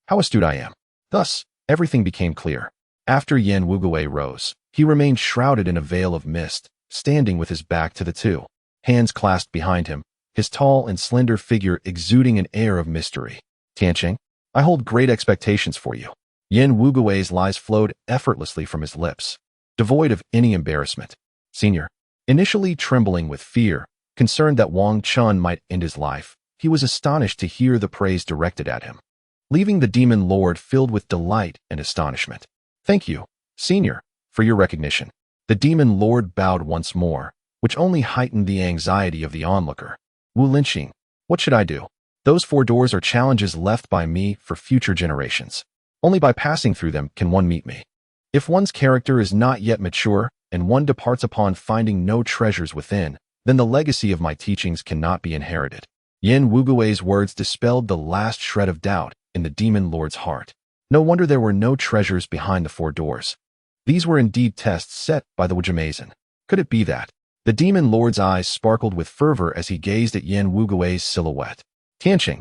How astute I am. Thus, everything became clear. After Yin Wugui rose, he remained shrouded in a veil of mist, standing with his back to the two, hands clasped behind him, his tall and slender figure exuding an air of mystery. Tianqing, I hold great expectations for you. Yin Wugui's lies flowed effortlessly from his lips, devoid of any embarrassment. Senior, initially trembling with fear, concerned that Wang Chun might end his life, he was astonished to hear the praise directed at him, leaving the demon lord filled with delight and astonishment. Thank you, Senior, for your recognition. The demon lord bowed once more, which only heightened the anxiety of the onlooker. Wu Linqing, what should I do? Those 4 doors are challenges left by me for future generations. Only by passing through them can one meet me. If one's character is not yet mature, and one departs upon finding no treasures within, then the legacy of my teachings cannot be inherited. Yin Wugui's words dispelled the last shred of doubt in the demon lord's heart. No wonder there were no treasures behind the 4 doors. These were indeed tests set by the Wugui Mozen. Could it be that? The demon lord's eyes sparkled with fervor as he gazed at Yin Wugui's silhouette. Tianqing,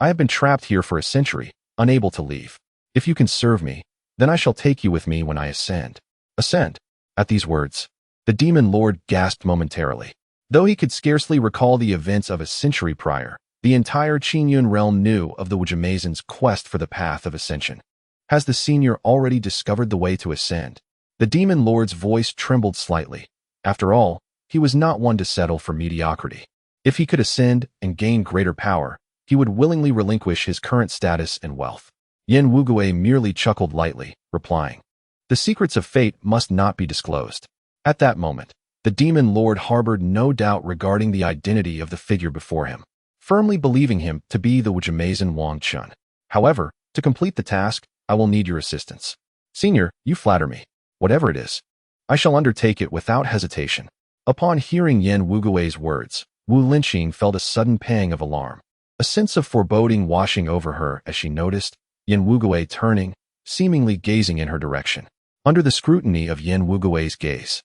I have been trapped here for a century, unable to leave. If you can serve me, then I shall take you with me when I ascend. Ascend? At these words, the demon lord gasped momentarily. Though he could scarcely recall the events of a century prior, the entire Qingyun realm knew of the Wugui Mozen's quest for the path of ascension. Has the senior already discovered the way to ascend? The demon lord's voice trembled slightly. After all, he was not one to settle for mediocrity. If he could ascend and gain greater power, he would willingly relinquish his current status and wealth. Yin Wugui merely chuckled lightly, replying, "The secrets of fate must not be disclosed." At that moment, the demon lord harbored no doubt regarding the identity of the figure before him, firmly believing him to be the Wugui Mozen Wang Chun. However, to complete the task, I will need your assistance. Senior, you flatter me. Whatever it is, I shall undertake it without hesitation. Upon hearing Yin Wugui's words, Wu Linqing felt a sudden pang of alarm, a sense of foreboding washing over her as she noticed Yin Wugui turning, seemingly gazing in her direction. Under the scrutiny of Yin Wugui's gaze,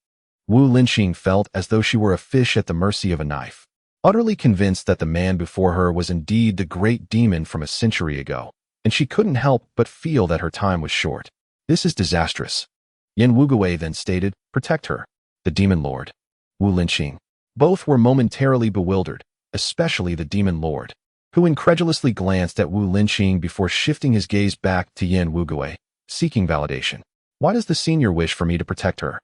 Wu Linqing felt as though she were a fish at the mercy of a knife. Utterly convinced that the man before her was indeed the great demon from a century ago, and she couldn't help but feel that her time was short. This is disastrous. Yin Wugui then stated, "Protect her." The demon lord, Wu Linqing. Both were momentarily bewildered, especially the demon lord, who incredulously glanced at Wu Linqing before shifting his gaze back to Yin Wugui, seeking validation. Why does the senior wish for me to protect her?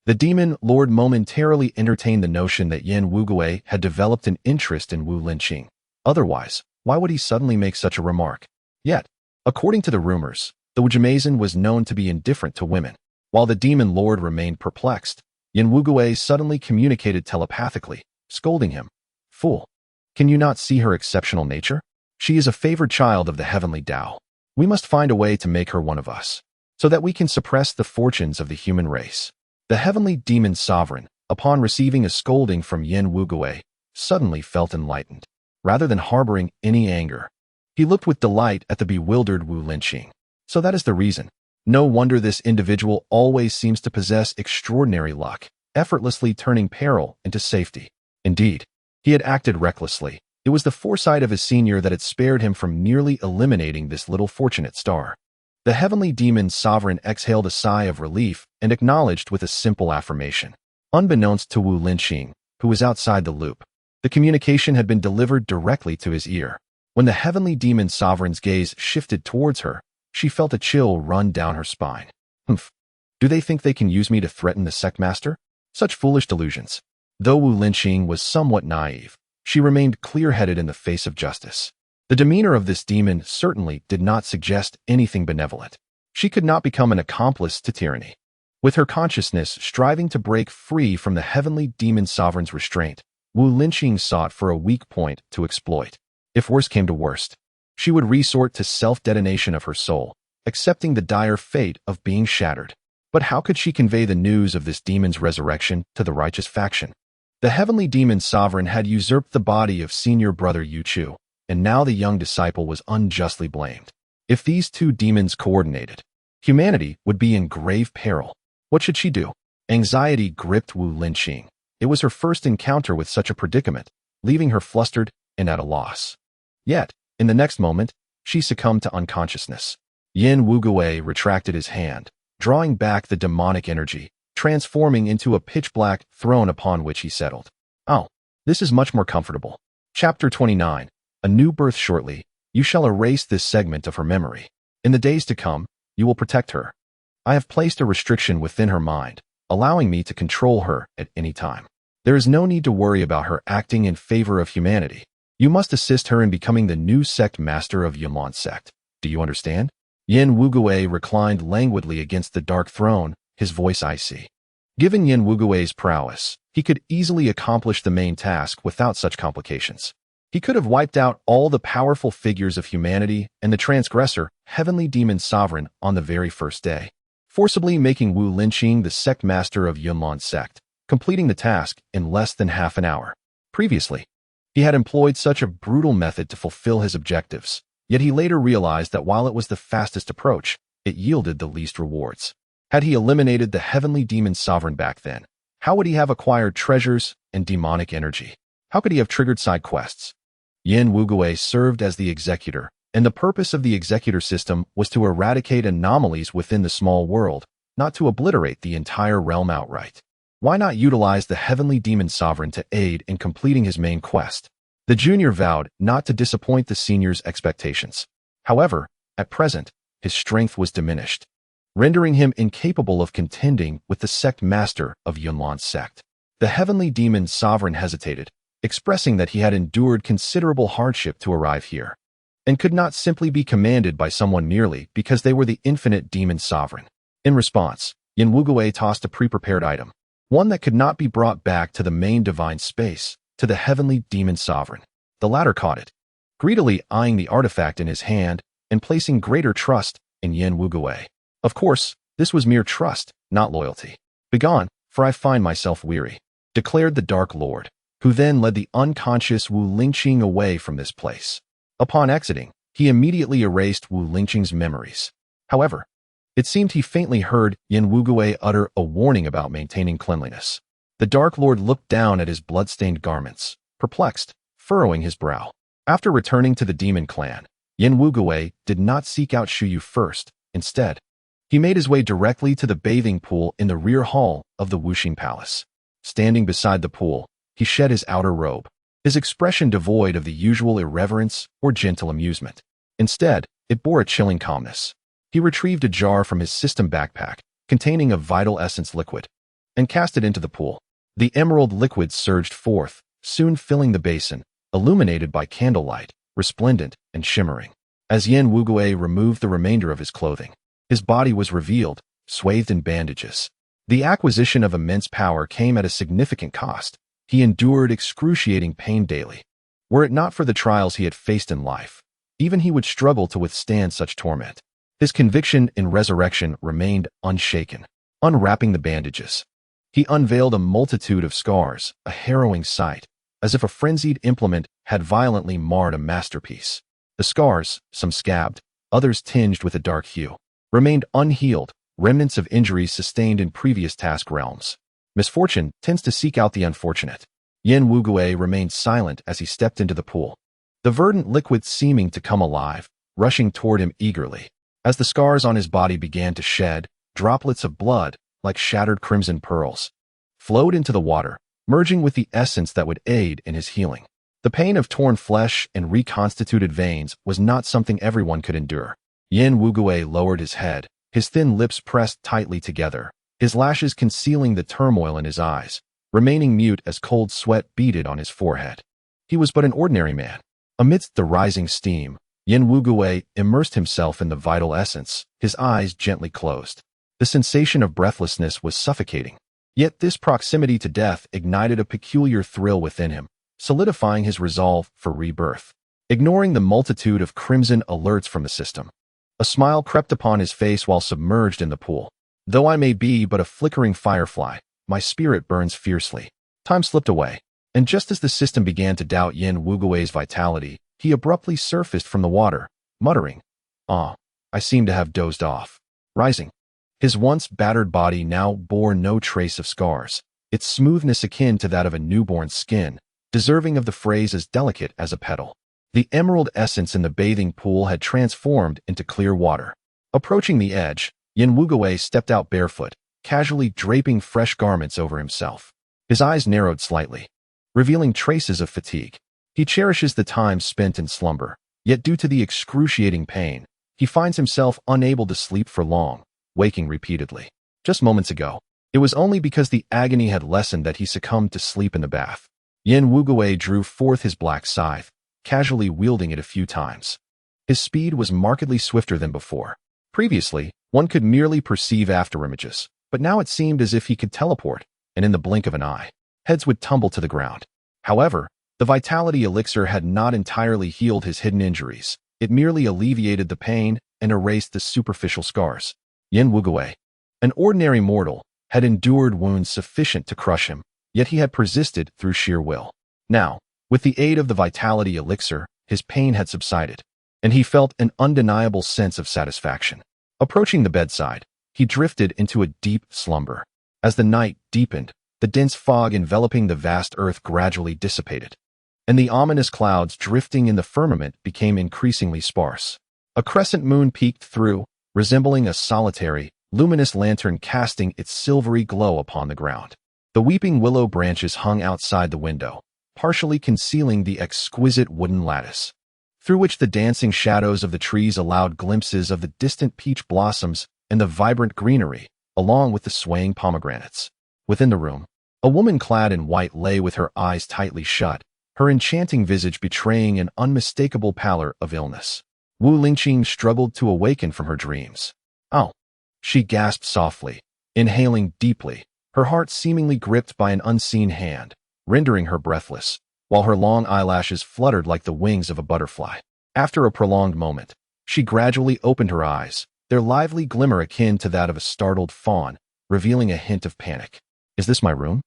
The demon lord momentarily entertained the notion that Yin Wugui had developed an interest in Wu Linqing. Otherwise, why would he suddenly make such a remark? Yet, according to the rumors, the Wugui Mozen was known to be indifferent to women. While the demon lord remained perplexed, Yin Wugui suddenly communicated telepathically, scolding him. "Fool! Can you not see her exceptional nature? She is a favored child of the heavenly Tao. We must find a way to make her one of us, so that we can suppress the fortunes of the human race." The heavenly demon sovereign, upon receiving a scolding from Yin Wugui, suddenly felt enlightened. Rather than harboring any anger, he looked with delight at the bewildered Wu Linqing. So that is the reason. No wonder this individual always seems to possess extraordinary luck, effortlessly turning peril into safety. Indeed, he had acted recklessly. It was the foresight of his senior that had spared him from nearly eliminating this little fortunate star. The heavenly demon sovereign exhaled a sigh of relief and acknowledged with a simple affirmation. Unbeknownst to Wu Linqing, who was outside the loop, the communication had been delivered directly to his ear. When the heavenly demon sovereign's gaze shifted towards her, she felt a chill run down her spine. Humph. Do they think they can use me to threaten the sect master? Such foolish delusions. Though Wu Linqing was somewhat naive, she remained clear-headed in the face of justice. The demeanor of this demon certainly did not suggest anything benevolent. She could not become an accomplice to tyranny. With her consciousness striving to break free from the heavenly demon sovereign's restraint, Wu Linqing sought for a weak point to exploit. If worst came to worst, she would resort to self-detonation of her soul, accepting the dire fate of being shattered. But how could she convey the news of this demon's resurrection to the righteous faction? The heavenly demon sovereign had usurped the body of senior brother Yu Chu, and now the young disciple was unjustly blamed. If these two demons coordinated, humanity would be in grave peril. What should she do? Anxiety gripped Wu Linqing. It was her first encounter with such a predicament, leaving her flustered and at a loss. Yet, in the next moment, she succumbed to unconsciousness. Yin Wugui retracted his hand, drawing back the demonic energy, transforming into a pitch-black throne upon which he settled. Oh, this is much more comfortable. Chapter 29. A new birth shortly. You shall erase this segment of her memory. In the days to come, you will protect her. I have placed a restriction within her mind, allowing me to control her at any time. There is no need to worry about her acting in favor of humanity. You must assist her in becoming the new sect master of Yunlan sect. Do you understand? Yin Wugui reclined languidly against the dark throne, his voice icy. Given Yin Wugui's prowess, he could easily accomplish the main task without such complications. He could have wiped out all the powerful figures of humanity and the transgressor, heavenly demon sovereign, on the very first day, forcibly making Wu Linqing the sect master of Yunlan sect, completing the task in less than half an hour. Previously, he had employed such a brutal method to fulfill his objectives, yet he later realized that while it was the fastest approach, it yielded the least rewards. Had he eliminated the heavenly demon sovereign back then, how would he have acquired treasures and demonic energy? How could he have triggered side quests? Yin Wugui served as the executor, and the purpose of the executor system was to eradicate anomalies within the small world, not to obliterate the entire realm outright. Why not utilize the heavenly demon sovereign to aid in completing his main quest? The junior vowed not to disappoint the senior's expectations. However, at present, his strength was diminished, rendering him incapable of contending with the sect master of Yunlan sect. The heavenly demon sovereign hesitated, expressing that he had endured considerable hardship to arrive here, and could not simply be commanded by someone merely because they were the infinite demon sovereign. In response, Yin Wugui tossed a pre-prepared item, one that could not be brought back to the main divine space, to the heavenly demon sovereign. The latter caught it, greedily eyeing the artifact in his hand and placing greater trust in Yin Wugui. Of course, this was mere trust, not loyalty. Begone, for I find myself weary, declared the Dark Lord, who then led the unconscious Wu Linqing away from this place. Upon exiting, he immediately erased Wu Linqing's memories. However, it seemed he faintly heard Yin Wugui utter a warning about maintaining cleanliness. The Dark Lord looked down at his blood-stained garments, perplexed, furrowing his brow. After returning to the demon clan, Yin Wugui did not seek out Shuyu first. Instead, he made his way directly to the bathing pool in the rear hall of the Wuxing Palace. Standing beside the pool, he shed his outer robe, his expression devoid of the usual irreverence or gentle amusement. Instead, it bore a chilling calmness. He retrieved a jar from his system backpack, containing a vital essence liquid, and cast it into the pool. The emerald liquid surged forth, soon filling the basin, illuminated by candlelight, resplendent and shimmering. As Yin Wugui removed the remainder of his clothing, his body was revealed, swathed in bandages. The acquisition of immense power came at a significant cost. He endured excruciating pain daily. Were it not for the trials he had faced in life, even he would struggle to withstand such torment. His conviction in resurrection remained unshaken. Unwrapping the bandages, he unveiled a multitude of scars, a harrowing sight, as if a frenzied implement had violently marred a masterpiece. The scars, some scabbed, others tinged with a dark hue, remained unhealed, remnants of injuries sustained in previous task realms. Misfortune tends to seek out the unfortunate. Yin Wugui remained silent as he stepped into the pool, the verdant liquid seeming to come alive, rushing toward him eagerly. As the scars on his body began to shed, droplets of blood, like shattered crimson pearls, flowed into the water, merging with the essence that would aid in his healing. The pain of torn flesh and reconstituted veins was not something everyone could endure. Yin Wugui lowered his head, his thin lips pressed tightly together, his lashes concealing the turmoil in his eyes, remaining mute as cold sweat beaded on his forehead. He was but an ordinary man. Amidst the rising steam, Yin Wugui immersed himself in the vital essence, his eyes gently closed. The sensation of breathlessness was suffocating. Yet this proximity to death ignited a peculiar thrill within him, solidifying his resolve for rebirth. Ignoring the multitude of crimson alerts from the system, a smile crept upon his face while submerged in the pool. Though I may be but a flickering firefly, my spirit burns fiercely. Time slipped away, and just as the system began to doubt Yin Wugui's vitality, he abruptly surfaced from the water, muttering, "Ah, I seem to have dozed off." Rising, his once battered body now bore no trace of scars, its smoothness akin to that of a newborn's skin, deserving of the phrase as delicate as a petal. The emerald essence in the bathing pool had transformed into clear water. Approaching the edge, Yin Wugui stepped out barefoot, casually draping fresh garments over himself. His eyes narrowed slightly, revealing traces of fatigue. He cherishes the time spent in slumber, yet due to the excruciating pain, he finds himself unable to sleep for long, waking repeatedly. Just moments ago, it was only because the agony had lessened that he succumbed to sleep in the bath. Yin Wugui drew forth his black scythe, casually wielding it a few times. His speed was markedly swifter than before. Previously, one could merely perceive afterimages, but now it seemed as if he could teleport, and in the blink of an eye, heads would tumble to the ground. However, the vitality elixir had not entirely healed his hidden injuries. It merely alleviated the pain and erased the superficial scars. Yin Wugui, an ordinary mortal, had endured wounds sufficient to crush him, yet he had persisted through sheer will. Now, with the aid of the vitality elixir, his pain had subsided, and he felt an undeniable sense of satisfaction. Approaching the bedside, he drifted into a deep slumber. As the night deepened, the dense fog enveloping the vast earth gradually dissipated, and the ominous clouds drifting in the firmament became increasingly sparse. A crescent moon peeked through, resembling a solitary, luminous lantern casting its silvery glow upon the ground. The weeping willow branches hung outside the window, partially concealing the exquisite wooden lattice, through which the dancing shadows of the trees allowed glimpses of the distant peach blossoms and the vibrant greenery, along with the swaying pomegranates. Within the room, a woman clad in white lay with her eyes tightly shut, her enchanting visage betraying an unmistakable pallor of illness. Wu Lingqing struggled to awaken from her dreams. "Oh," she gasped softly, inhaling deeply, her heart seemingly gripped by an unseen hand, rendering her breathless, while her long eyelashes fluttered like the wings of a butterfly. After a prolonged moment, she gradually opened her eyes, their lively glimmer akin to that of a startled fawn, revealing a hint of panic. "Is this my room?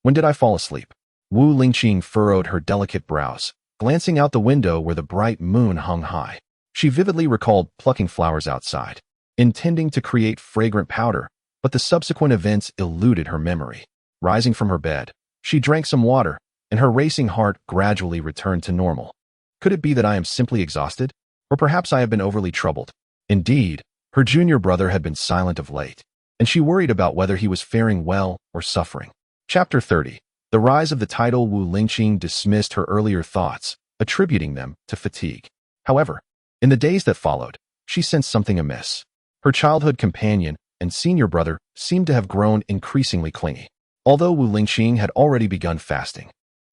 When did I fall asleep?" Wu Lingqing furrowed her delicate brows, glancing out the window where the bright moon hung high. She vividly recalled plucking flowers outside, intending to create fragrant powder, but the subsequent events eluded her memory. Rising from her bed, she drank some water, and her racing heart gradually returned to normal. Could it be that I am simply exhausted? Or perhaps I have been overly troubled? Indeed, her junior brother had been silent of late, and she worried about whether he was faring well or suffering. Chapter 30. The rise of the title. Wu Lingqing dismissed her earlier thoughts, attributing them to fatigue. However, in the days that followed, she sensed something amiss. Her childhood companion and senior brother seemed to have grown increasingly clingy. Although Wu Lingqing had already begun fasting,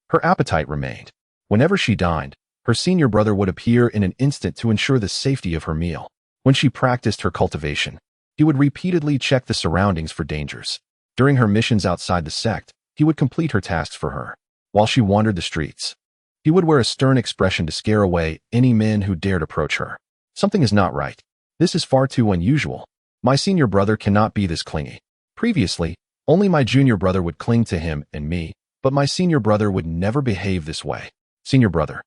her appetite remained. Whenever she dined, her senior brother would appear in an instant to ensure the safety of her meal. When she practiced her cultivation, he would repeatedly check the surroundings for dangers. During her missions outside the sect, he would complete her tasks for her. While she wandered the streets, he would wear a stern expression to scare away any men who dared approach her. Something is not right. This is far too unusual. My senior brother cannot be this clingy. Previously, only my junior brother would cling to him and me, but my senior brother would never behave this way. Senior brother,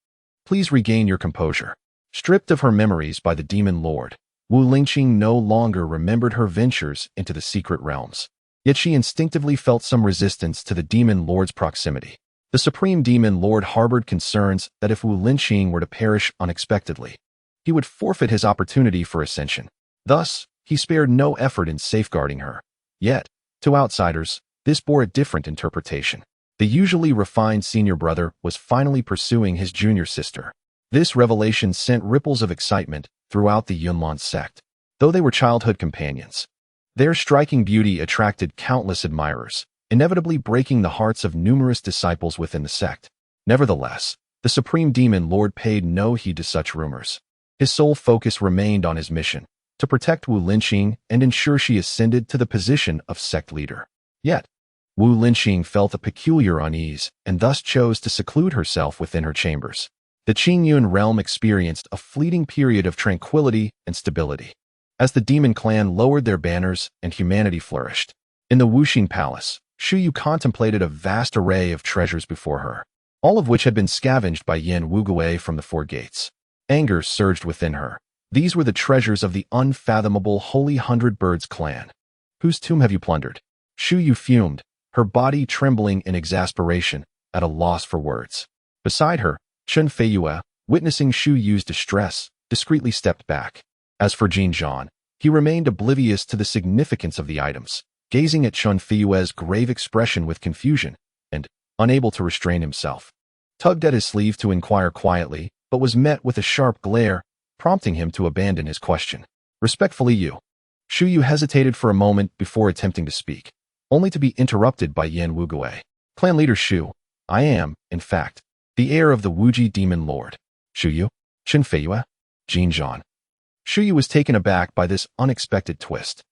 please regain your composure. Stripped of her memories by the demon lord, Wu Lingqing no longer remembered her ventures into the secret realms. Yet she instinctively felt some resistance to the demon lord's proximity. The Supreme Demon Lord harbored concerns that if Wu Linqing were to perish unexpectedly, he would forfeit his opportunity for ascension. Thus, he spared no effort in safeguarding her. Yet, to outsiders, this bore a different interpretation. The usually refined senior brother was finally pursuing his junior sister. This revelation sent ripples of excitement throughout the Yunlong sect. Though they were childhood companions, their striking beauty attracted countless admirers, inevitably breaking the hearts of numerous disciples within the sect. Nevertheless, the Supreme Demon Lord paid no heed to such rumors. His sole focus remained on his mission, to protect Wu Linqing and ensure she ascended to the position of sect leader. Yet, Wu Linqing felt a peculiar unease and thus chose to seclude herself within her chambers. The Qingyun realm experienced a fleeting period of tranquility and stability, as the demon clan lowered their banners and humanity flourished. In the Wuxing Palace, Shuyu contemplated a vast array of treasures before her, all of which had been scavenged by Yin Wugui from the four gates. Anger surged within her. These were the treasures of the unfathomable Holy Hundred Birds clan. Whose tomb have you plundered? Shuyu fumed, her body trembling in exasperation, at a loss for words. Beside her, Chen Feiyue, witnessing Shuyu's distress, discreetly stepped back. As for Jin Zhan, he remained oblivious to the significance of the items, gazing at Chen Feiyue's grave expression with confusion, and, unable to restrain himself, tugged at his sleeve to inquire quietly, but was met with a sharp glare, prompting him to abandon his question. Respectfully, you. Shuyu hesitated for a moment before attempting to speak, only to be interrupted by Yan Wugui. Clan leader Shu, I am, in fact, the heir of the Wugui Demon Lord. Shuyu? Chen Feiyue? Jin Zhan. Shuyu was taken aback by this unexpected twist,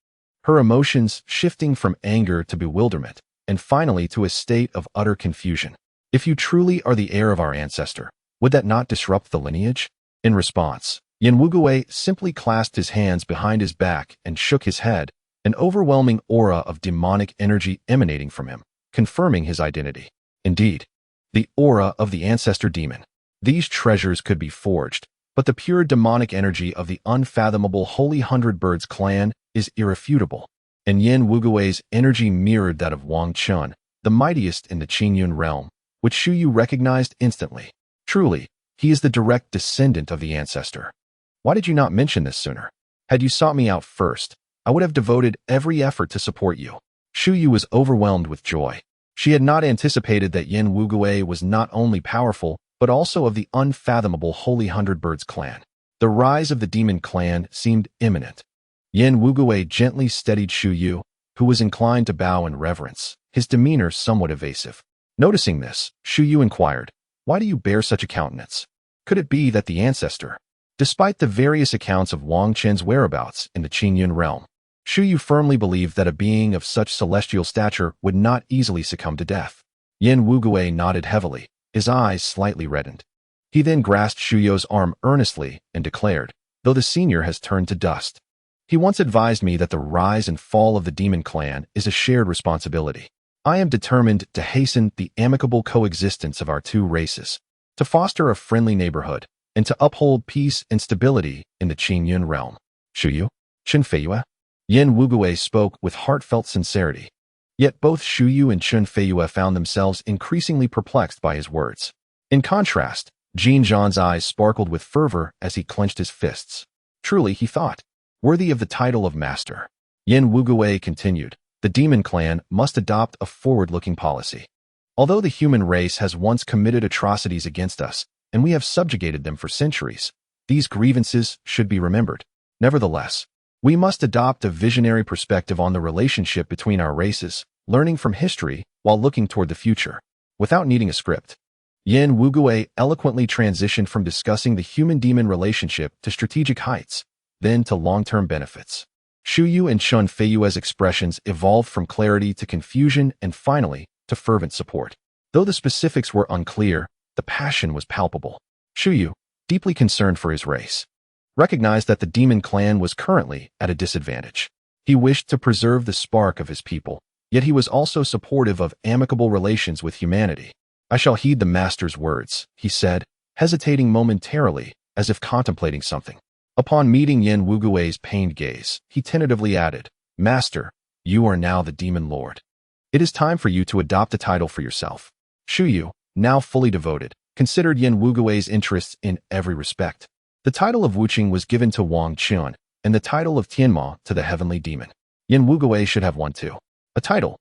her emotions shifting from anger to bewilderment, and finally to a state of utter confusion. If you truly are the heir of our ancestor, would that not disrupt the lineage? In response, Yan Wugui simply clasped his hands behind his back and shook his head, an overwhelming aura of demonic energy emanating from him, confirming his identity. Indeed, the aura of the ancestor demon. These treasures could be forged, but the pure demonic energy of the unfathomable Holy Hundred Birds clan is irrefutable, and Yan Wugui's energy mirrored that of Wang Chun, the mightiest in the Qingyun realm, which Shuyu recognized instantly. Truly, he is the direct descendant of the ancestor. Why did you not mention this sooner? Had you sought me out first, I would have devoted every effort to support you. Shuyu was overwhelmed with joy. She had not anticipated that Yan Wugui was not only powerful, but also of the unfathomable Holy Hundred Birds clan. The rise of the demon clan seemed imminent. Yan Wugui gently steadied Shuyu, who was inclined to bow in reverence, his demeanor somewhat evasive. Noticing this, Shuyu inquired, why do you bear such a countenance? Could it be that the ancestor? Despite the various accounts of Wang Chen's whereabouts in the Qingyun realm, Shuyu firmly believed that a being of such celestial stature would not easily succumb to death. Yan Wugui nodded heavily, his eyes slightly reddened. He then grasped Shuyu's arm earnestly and declared, though the senior has turned to dust. He once advised me that the rise and fall of the demon clan is a shared responsibility. I am determined to hasten the amicable coexistence of our two races, to foster a friendly neighborhood, and to uphold peace and stability in the Qingyun realm. Shuyu? Chen Feiyue? Yan Wugui spoke with heartfelt sincerity. Yet both Shuyu and Chen Feiyue found themselves increasingly perplexed by his words. In contrast, Jin Zhan's eyes sparkled with fervor as he clenched his fists. Truly, he thought, worthy of the title of master. Yan Wugui continued, the demon clan must adopt a forward-looking policy. Although the human race has once committed atrocities against us, and we have subjugated them for centuries, these grievances should be remembered. Nevertheless, we must adopt a visionary perspective on the relationship between our races, learning from history while looking toward the future. Without needing a script, Yan Wugui eloquently transitioned from discussing the human-demon relationship to strategic heights, then to long-term benefits. Shuyu and Chen Feiyue's expressions evolved from clarity to confusion and finally to fervent support. Though the specifics were unclear, the passion was palpable. Shuyu, deeply concerned for his race, recognized that the demon clan was currently at a disadvantage. He wished to preserve the spark of his people, yet he was also supportive of amicable relations with humanity. I shall heed the master's words, he said, hesitating momentarily as if contemplating something. Upon meeting Yan Wugui's pained gaze, he tentatively added, Master, you are now the demon lord. It is time for you to adopt a title for yourself. Shuyu, now fully devoted, considered Yin Wugui's interests in every respect. The title of Wuqing was given to Wang Chun, and the title of Tianma to the heavenly demon. Yin Wugui should have one too. A title.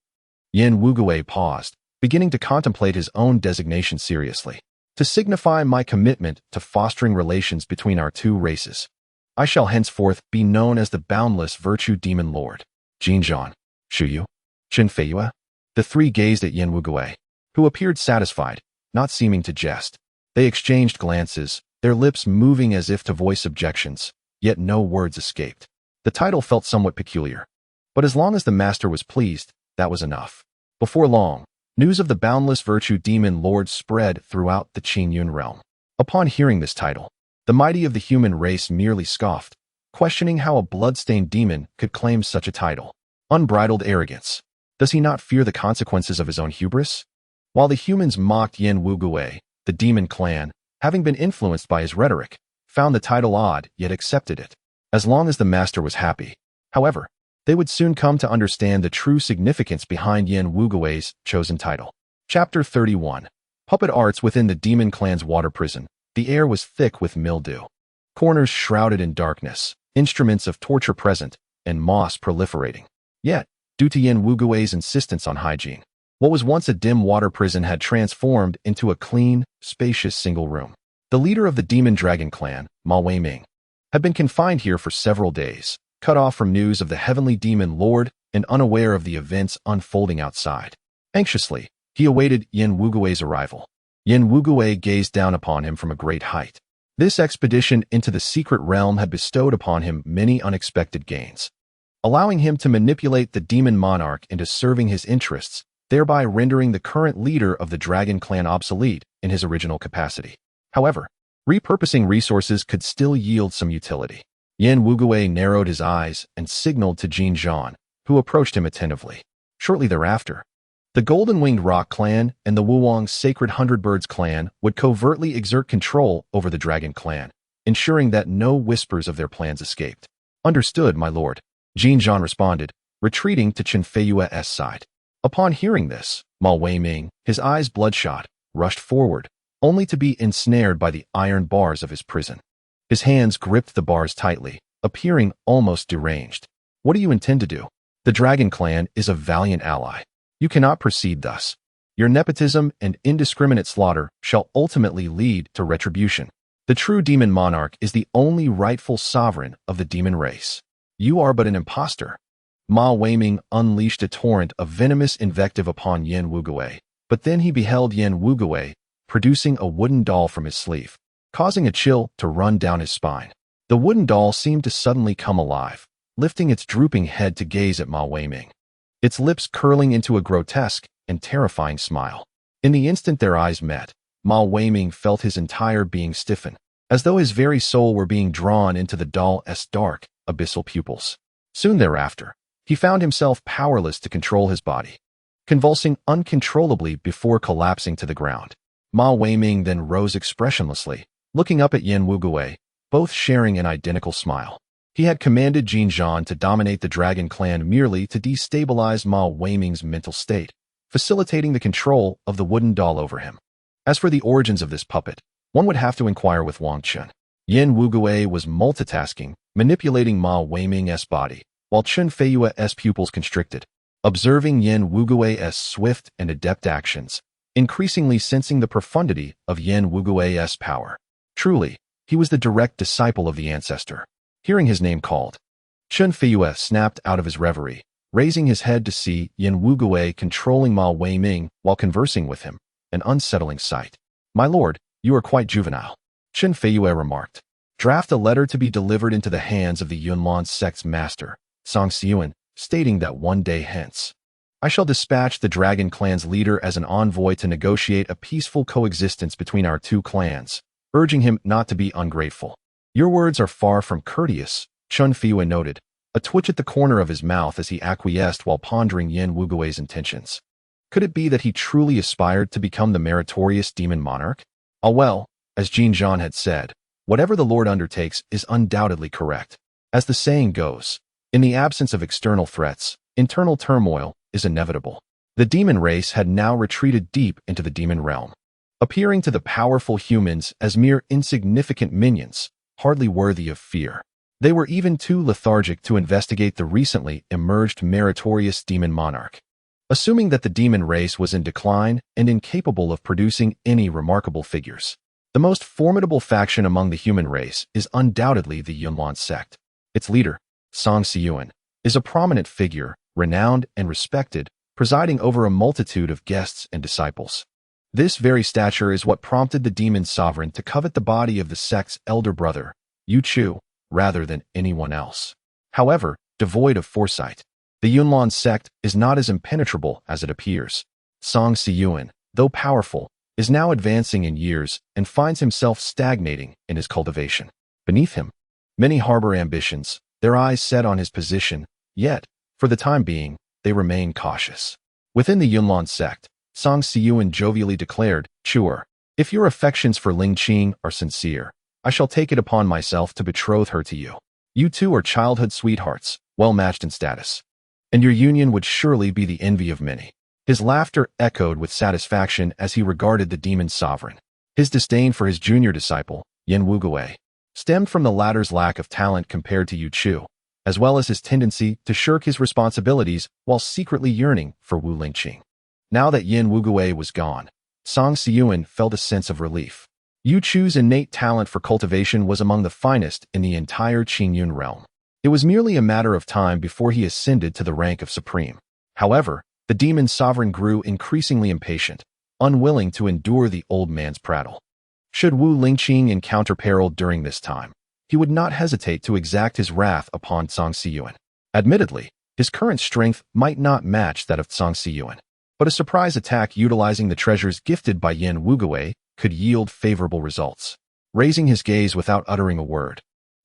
Yin Wugui paused, beginning to contemplate his own designation seriously. To signify my commitment to fostering relations between our two races, I shall henceforth be known as the boundless virtue demon lord. Jinzhan, Shuyu, Qin Feiyue. The three gazed at Yin Wugui, who appeared satisfied, not seeming to jest. They exchanged glances, their lips moving as if to voice objections, yet no words escaped. The title felt somewhat peculiar, but as long as the master was pleased, that was enough. Before long, news of the boundless virtue demon lord spread throughout the Qingyun realm. Upon hearing this title, the mighty of the human race merely scoffed, questioning how a blood-stained demon could claim such a title. Unbridled arrogance. Does he not fear the consequences of his own hubris? While the humans mocked Yin Wugui, the demon clan, having been influenced by his rhetoric, found the title odd yet accepted it, as long as the master was happy. However, they would soon come to understand the true significance behind Yin Wugui's chosen title. Chapter 31. Puppet arts within the demon clan's water prison. The air was thick with mildew. Corners shrouded in darkness, instruments of torture present, and moss proliferating. Yet, due to Yin Wugui's insistence on hygiene, what was once a dim water prison had transformed into a clean, spacious single room. The leader of the demon dragon clan, Ma Weiming, had been confined here for several days, cut off from news of the heavenly demon lord and unaware of the events unfolding outside. Anxiously, he awaited Yin Wugui's arrival. Yin Wugui gazed down upon him from a great height. This expedition into the secret realm had bestowed upon him many unexpected gains, allowing him to manipulate the demon monarch into serving his interests, thereby rendering the current leader of the dragon clan obsolete in his original capacity. However, repurposing resources could still yield some utility. Yin Wugui narrowed his eyes and signaled to Jinzhan, who approached him attentively. Shortly thereafter, the Golden-Winged Rock clan and the Wuwang Sacred Hundred Birds clan would covertly exert control over the Dragon clan, ensuring that no whispers of their plans escaped. Understood, my lord, Jinzhan responded, retreating to Qin Feiyue's side. Upon hearing this, Ma Weiming, his eyes bloodshot, rushed forward, only to be ensnared by the iron bars of his prison. His hands gripped the bars tightly, appearing almost deranged. What do you intend to do? The Dragon clan is a valiant ally. You cannot proceed thus. Your nepotism and indiscriminate slaughter shall ultimately lead to retribution. The true demon monarch is the only rightful sovereign of the demon race. You are but an impostor. Ma Weiming unleashed a torrent of venomous invective upon Yin Wugui, but then he beheld Yin Wugui producing a wooden doll from his sleeve, causing a chill to run down his spine. The wooden doll seemed to suddenly come alive, lifting its drooping head to gaze at Ma Weiming, its lips curling into a grotesque and terrifying smile. In the instant their eyes met, Ma Weiming felt his entire being stiffen, as though his very soul were being drawn into the doll's dark, abyssal pupils. Soon thereafter, he found himself powerless to control his body, convulsing uncontrollably before collapsing to the ground. Ma Weiming then rose expressionlessly, looking up at Yin Wugui, both sharing an identical smile. He had commanded Jinzhan to dominate the Dragon clan merely to destabilize Ma Weiming's mental state, facilitating the control of the wooden doll over him. As for the origins of this puppet, one would have to inquire with Wang Chun. Yin Wugui was multitasking, manipulating Ma Weiming's body, while Qin Feiyue's pupils constricted, observing Yin Wugui's swift and adept actions, increasingly sensing the profundity of Yin Wugui's power. Truly, he was the direct disciple of the ancestor. Hearing his name called, Qin Feiyue snapped out of his reverie, raising his head to see Yin Wugui controlling Ma Weiming while conversing with him, an unsettling sight. My lord, you are quite juvenile, Qin Feiyue remarked. Draft a letter to be delivered into the hands of the Yunlan sect's master, Feng Sinian, stating that one day hence, I shall dispatch the Dragon clan's leader as an envoy to negotiate a peaceful coexistence between our two clans, urging him not to be ungrateful. Your words are far from courteous, Qin Feiyue noted, a twitch at the corner of his mouth as he acquiesced while pondering Yin Wugui's intentions. Could it be that he truly aspired to become the meritorious demon monarch? Ah well, as Jinzhan had said, whatever the Lord undertakes is undoubtedly correct. As the saying goes, in the absence of external threats, internal turmoil is inevitable. The demon race had now retreated deep into the demon realm. appearing to the powerful humans as mere insignificant minions, hardly worthy of fear. They were even too lethargic to investigate the recently emerged meritorious demon monarch. Assuming that the demon race was in decline and incapable of producing any remarkable figures, the most formidable faction among the human race is undoubtedly the Yunlan sect. Its leader, Feng Sinian, is a prominent figure, renowned and respected, presiding over a multitude of guests and disciples. This very stature is what prompted the demon sovereign to covet the body of the sect's elder brother, Yu Chu, rather than anyone else. However, devoid of foresight, the Yunlan sect is not as impenetrable as it appears. Feng Sinian, though powerful, is now advancing in years and finds himself stagnating in his cultivation. Beneath him, many harbor ambitions, their eyes set on his position, yet, for the time being, they remain cautious. Within the Yunlan sect, Feng Sinian jovially declared, "Sure, if your affections for Ling Qing are sincere, I shall take it upon myself to betroth her to you. You two are childhood sweethearts, well matched in status, and your union would surely be the envy of many." His laughter echoed with satisfaction as he regarded the demon sovereign. His disdain for his junior disciple, Wugui, stemmed from the latter's lack of talent compared to Yu Chu, as well as his tendency to shirk his responsibilities while secretly yearning for Wu Lingqing. Now that Wugui was gone, Feng Sinian felt a sense of relief. Yu Chu's innate talent for cultivation was among the finest in the entire Qingyun realm. It was merely a matter of time before he ascended to the rank of supreme. However, the demon sovereign grew increasingly impatient, unwilling to endure the old man's prattle. Should Wu Lingqing encounter peril during this time, he would not hesitate to exact his wrath upon Feng Sinian. Admittedly, his current strength might not match that of Feng Sinian, but a surprise attack utilizing the treasures gifted by Wugui could yield favorable results. Raising his gaze without uttering a word,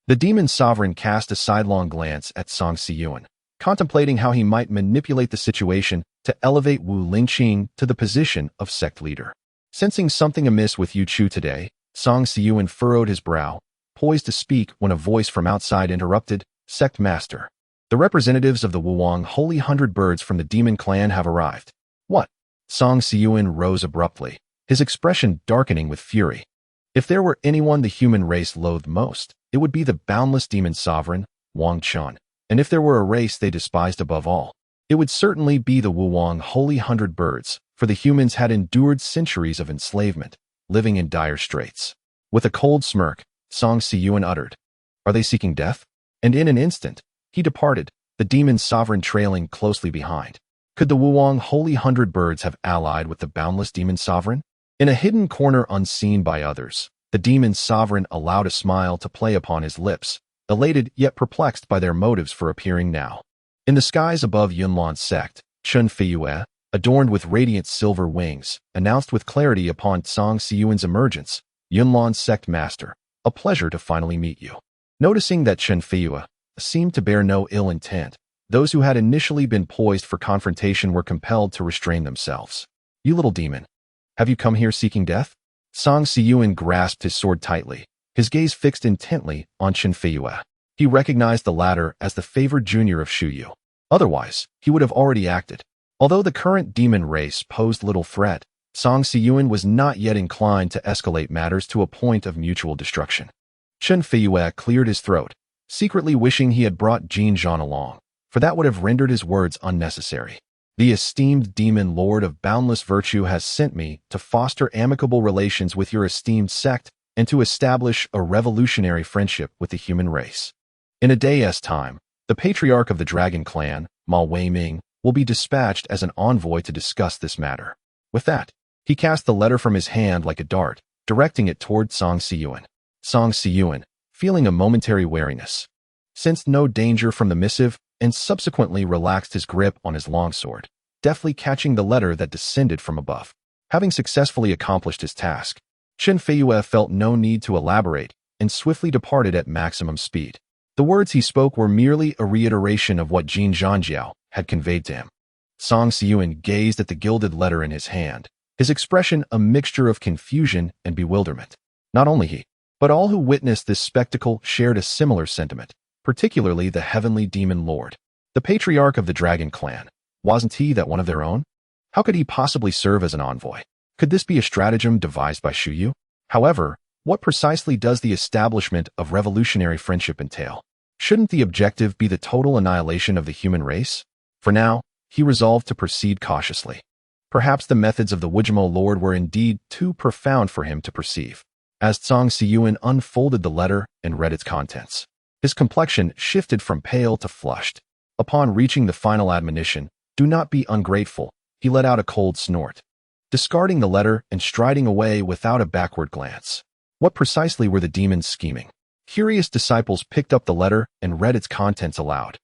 the demon sovereign cast a sidelong glance at Feng Sinian, contemplating how he might manipulate the situation to elevate Wu Lingqing to the position of sect leader. Sensing something amiss with Yu Chu today, Feng Sinian furrowed his brow, poised to speak when a voice from outside interrupted, "Sect Master, the representatives of the Wuwang Holy 100 Birds from the demon clan have arrived." "What?" Feng Sinian rose abruptly, his expression darkening with fury. If there were anyone the human race loathed most, it would be the boundless demon sovereign, Wang Chun. And if there were a race they despised above all, it would certainly be the Wuwang Holy 100 Birds, for the humans had endured centuries of enslavement, living in dire straits. With a cold smirk, Feng Sinian uttered, "Are they seeking death?" And in an instant, he departed, the demon sovereign trailing closely behind. Could the Wuwang Holy 100 Birds have allied with the boundless demon sovereign? In a hidden corner unseen by others, the demon sovereign allowed a smile to play upon his lips, elated yet perplexed by their motives for appearing now. In the skies above Yunlan sect, Chun Feiyue, adorned with radiant silver wings, announced with clarity upon Feng Sinian's emergence, "Yunlan sect master, a pleasure to finally meet you." Noticing that Chun Feiyue seemed to bear no ill intent, those who had initially been poised for confrontation were compelled to restrain themselves. "You little demon, have you come here seeking death?" Feng Sinian grasped his sword tightly, his gaze fixed intently on Chun Feiyue. He recognized the latter as the favored junior of Shu Yu. Otherwise, he would have already acted. Although the current demon race posed little threat, Feng Sinian was not yet inclined to escalate matters to a point of mutual destruction. Chun Feiyue cleared his throat, secretly wishing he had brought Jin Zhan along, for that would have rendered his words unnecessary. "The esteemed demon lord of boundless virtue has sent me to foster amicable relations with your esteemed sect and to establish a revolutionary friendship with the human race. In a day's time, the patriarch of the Dragon Clan, Ma Weiming, will be dispatched as an envoy to discuss this matter." With that, he cast the letter from his hand like a dart, directing it toward Feng Sinian. Feng Sinian, feeling a momentary wariness, sensed no danger from the missive and subsequently relaxed his grip on his longsword, deftly catching the letter that descended from above. Having successfully accomplished his task, Chun Feiyue felt no need to elaborate and swiftly departed at maximum speed. The words he spoke were merely a reiteration of what Jin Zhanjiao had conveyed to him. Feng Sinian gazed at the gilded letter in his hand, his expression a mixture of confusion and bewilderment. Not only he, but all who witnessed this spectacle shared a similar sentiment, particularly the heavenly demon lord. The patriarch of the Dragon Clan, wasn't he that one of their own? How could he possibly serve as an envoy? Could this be a stratagem devised by Shuyu? However, what precisely does the establishment of revolutionary friendship entail? Shouldn't the objective be the total annihilation of the human race? For now, he resolved to proceed cautiously. Perhaps the methods of the Wujimo Lord were indeed too profound for him to perceive. As Song Siyuan unfolded the letter and read its contents, his complexion shifted from pale to flushed. Upon reaching the final admonition, "Do not be ungrateful," he let out a cold snort, discarding the letter and striding away without a backward glance. What precisely were the demons scheming? Curious disciples picked up the letter and read its contents aloud,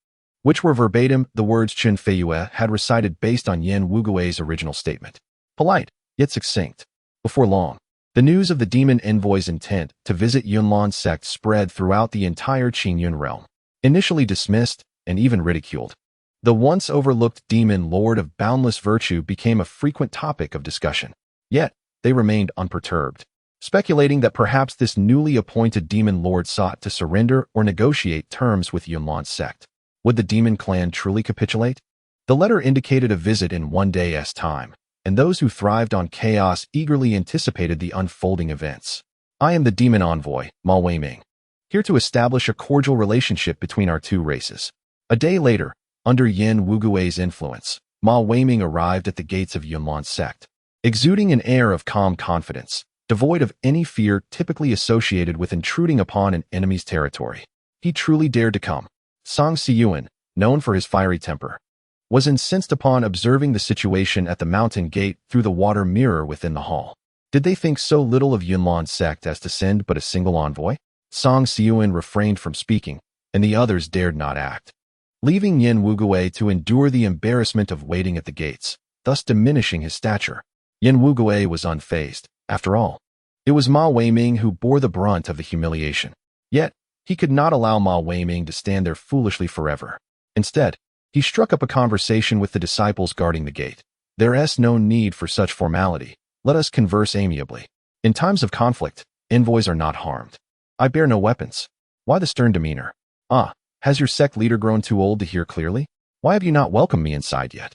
which were verbatim the words Chen Feiyue had recited based on Yin Wugui's original statement. Polite, yet succinct. Before long, the news of the demon envoy's intent to visit Yunlan's sect spread throughout the entire Qingyun realm. Initially dismissed and even ridiculed, the once overlooked demon lord of boundless virtue became a frequent topic of discussion. Yet, they remained unperturbed, speculating that perhaps this newly appointed demon lord sought to surrender or negotiate terms with Yunlan's sect. Would the demon clan truly capitulate? The letter indicated a visit in one day's time, and those who thrived on chaos eagerly anticipated the unfolding events. I am the demon envoy, Ma Weiming, here to establish a cordial relationship between our two races. A day later, under Yin Wugui's influence, Ma Weiming arrived at the gates of Yunlan's sect, exuding an air of calm confidence, devoid of any fear typically associated with intruding upon an enemy's territory. He truly dared to come. Song Siyuan, known for his fiery temper, was incensed upon observing the situation at the mountain gate through the water mirror within the hall. Did they think so little of Yunlan's sect as to send but a single envoy? Song Siyuan refrained from speaking, and the others dared not act, leaving Yin Wugui to endure the embarrassment of waiting at the gates, thus diminishing his stature. Yin Wugui was unfazed. After all, it was Ma Weiming who bore the brunt of the humiliation. Yet, he could not allow Ma Weiming to stand there foolishly forever. Instead, he struck up a conversation with the disciples guarding the gate. There is no need for such formality. Let us converse amiably. In times of conflict, envoys are not harmed. I bear no weapons. Why the stern demeanor? Ah, has your sect leader grown too old to hear clearly? Why have you not welcomed me inside yet?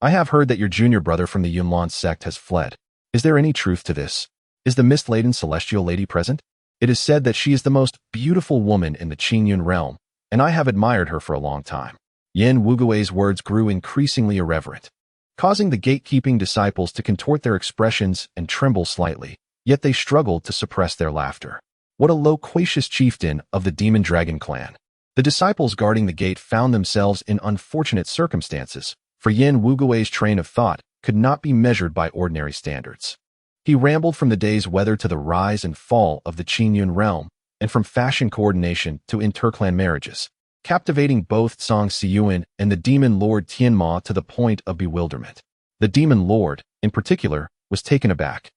I have heard that your junior brother from the Yunlan sect has fled. Is there any truth to this? Is the mist-laden celestial lady present? It is said that she is the most beautiful woman in the Qingyun realm, and I have admired her for a long time. Yin Wugui's words grew increasingly irreverent, causing the gatekeeping disciples to contort their expressions and tremble slightly, yet they struggled to suppress their laughter. What a loquacious chieftain of the Demon Dragon clan. The disciples guarding the gate found themselves in unfortunate circumstances, for Yin Wugui's train of thought could not be measured by ordinary standards. He rambled from the day's weather to the rise and fall of the Qingyun realm, and from fashion coordination to interclan marriages, captivating both Song Siyuan and the demon lord Tianma to the point of bewilderment. The demon lord, in particular, was taken aback,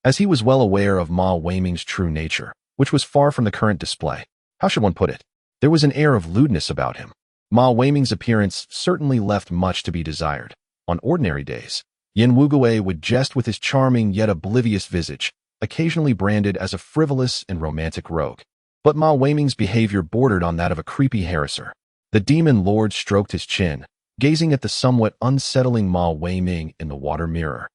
as he was well aware of Ma Weiming's true nature, which was far from the current display. How should one put it? There was an air of lewdness about him. Ma Weiming's appearance certainly left much to be desired. On ordinary days, Yin Wugui would jest with his charming yet oblivious visage, occasionally branded as a frivolous and romantic rogue. But Ma Weiming's behavior bordered on that of a creepy harasser. The demon lord stroked his chin, gazing at the somewhat unsettling Ma Weiming in the water mirror,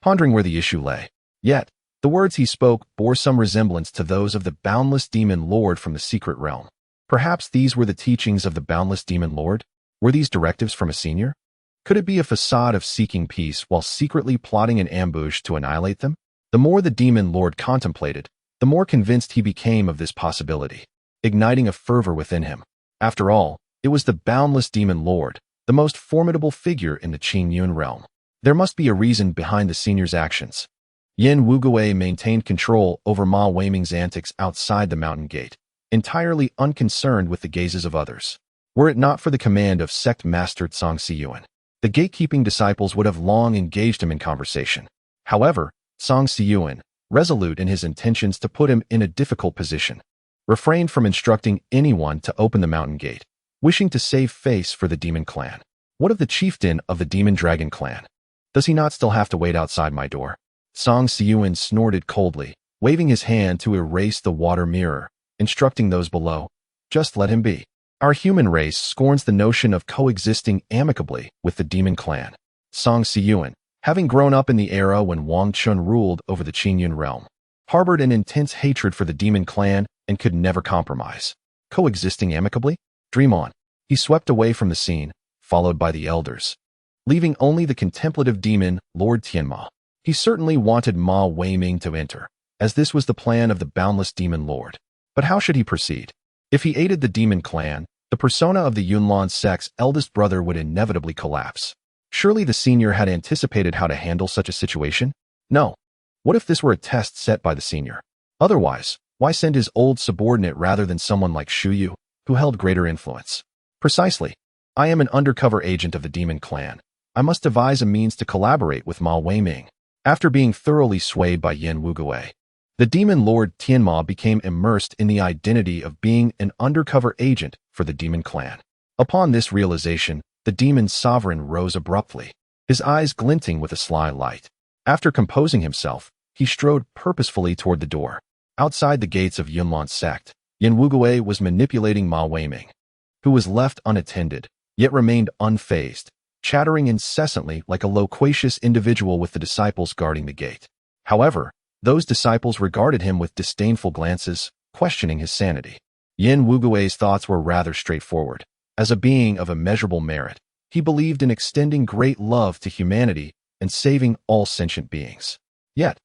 pondering where the issue lay. Yet, the words he spoke bore some resemblance to those of the boundless demon lord from the secret realm. Perhaps these were the teachings of the boundless demon lord? Were these directives from a senior? Could it be a facade of seeking peace while secretly plotting an ambush to annihilate them? The more the demon lord contemplated, the more convinced he became of this possibility, igniting a fervor within him. After all, it was the boundless demon lord, the most formidable figure in the Qingyun realm. There must be a reason behind the senior's actions. Yin Wugui maintained control over Ma Weiming's antics outside the mountain gate, entirely unconcerned with the gazes of others. Were it not for the command of sect master Song Siyuan, the gatekeeping disciples would have long engaged him in conversation. However, Song Siyuan, resolute in his intentions to put him in a difficult position, refrained from instructing anyone to open the mountain gate, wishing to save face for the demon clan. What of the chieftain of the demon dragon clan? Does he not still have to wait outside my door? Song Siyuan snorted coldly, waving his hand to erase the water mirror, instructing those below, just let him be. Our human race scorns the notion of coexisting amicably with the demon clan. Song Siyuan, Having grown up in the era when Wang Chun ruled over the Qingyun realm, harbored an intense hatred for the demon clan and could never compromise. Coexisting amicably? Dream on. He swept away from the scene, followed by the elders, leaving only the contemplative demon, Lord Tianma. He certainly wanted Ma Weiming to enter, as this was the plan of the boundless demon lord. But how should he proceed? If he aided the demon clan, the persona of the Yunlan sect's eldest brother would inevitably collapse. Surely the senior had anticipated how to handle such a situation? No. What if this were a test set by the senior? Otherwise, why send his old subordinate rather than someone like Shu Yu, who held greater influence? Precisely. I am an undercover agent of the demon clan. I must devise a means to collaborate with Ma Weiming. After being thoroughly swayed by Yen Wugui, the demon lord Tianma became immersed in the identity of being an undercover agent for the demon clan. Upon this realization, the demon's sovereign rose abruptly, his eyes glinting with a sly light. After composing himself, he strode purposefully toward the door. Outside the gates of Yunlan's sect, Yen Wugui was manipulating Ma Weiming, who was left unattended, yet remained unfazed, chattering incessantly like a loquacious individual with the disciples guarding the gate. However, those disciples regarded him with disdainful glances, questioning his sanity. Yen Wugui's thoughts were rather straightforward. As a being of immeasurable merit, he believed in extending great love to humanity and saving all sentient beings. Yet,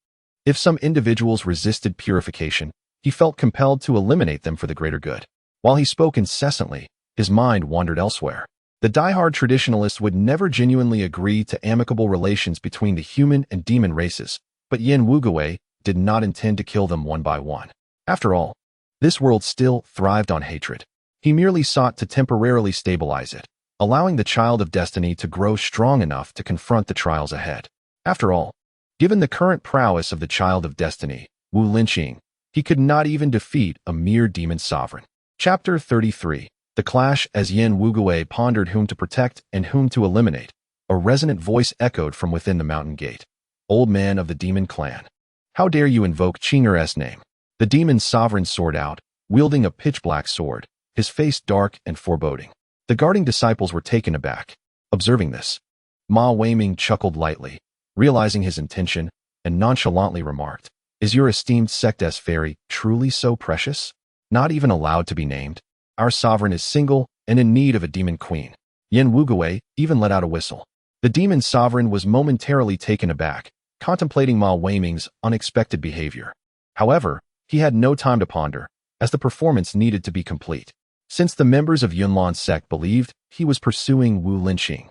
if some individuals resisted purification, he felt compelled to eliminate them for the greater good. While he spoke incessantly, his mind wandered elsewhere. The diehard traditionalists would never genuinely agree to amicable relations between the human and demon races, but Yen Wugui did not intend to kill them one by one. After all, this world still thrived on hatred. He merely sought to temporarily stabilize it, allowing the child of destiny to grow strong enough to confront the trials ahead. After all, given the current prowess of the child of destiny, Wu Linqing, he could not even defeat a mere demon sovereign. Chapter 33. The Clash. As Yen Wugui pondered whom to protect and whom to eliminate, a resonant voice echoed from within the mountain gate. Old man of the demon clan, how dare you invoke Qing'er's name? The demon sovereign soared out, wielding a pitch-black sword, his face dark and foreboding. The guarding disciples were taken aback. Observing this, Ma Weiming chuckled lightly, realizing his intention, and nonchalantly remarked, "Is your esteemed sect's fairy truly so precious? Not even allowed to be named? Our sovereign is single and in need of a demon queen." Yen Wugui even let out a whistle. The demon sovereign was momentarily taken aback, contemplating Ma Weiming's unexpected behavior. However, he had no time to ponder, as the performance needed to be complete. Since the members of Yunlan's sect believed he was pursuing Wu Linqing,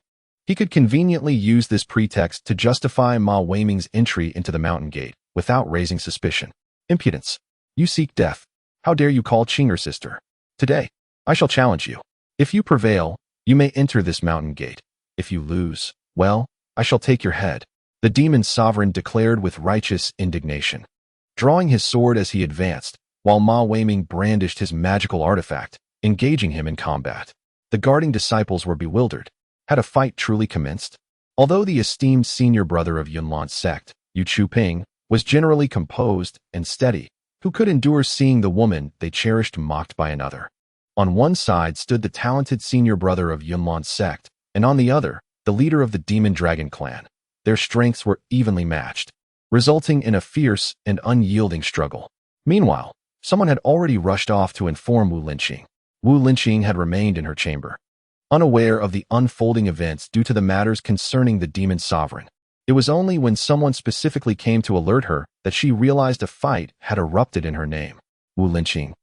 he could conveniently use this pretext to justify Ma Weiming's entry into the mountain gate without raising suspicion. Impudence! You seek death. How dare you call Qing'er sister? Today, I shall challenge you. If you prevail, you may enter this mountain gate. If you lose, well, I shall take your head, the demon sovereign declared with righteous indignation, drawing his sword as he advanced, while Ma Weiming brandished his magical artifact, engaging him in combat. The guarding disciples were bewildered. Had a fight truly commenced? Although the esteemed senior brother of Yunlan's sect, Yu Chuping, was generally composed and steady, who could endure seeing the woman they cherished mocked by another? On one side stood the talented senior brother of Yunlan's sect, and on the other, the leader of the Demon Dragon clan. Their strengths were evenly matched, resulting in a fierce and unyielding struggle. Meanwhile, someone had already rushed off to inform Wu Linqing. Wu Linqing had remained in her chamber, unaware of the unfolding events due to the matters concerning the demon sovereign. It was only when someone specifically came to alert her that she realized a fight had erupted in her name. Wu Linqing.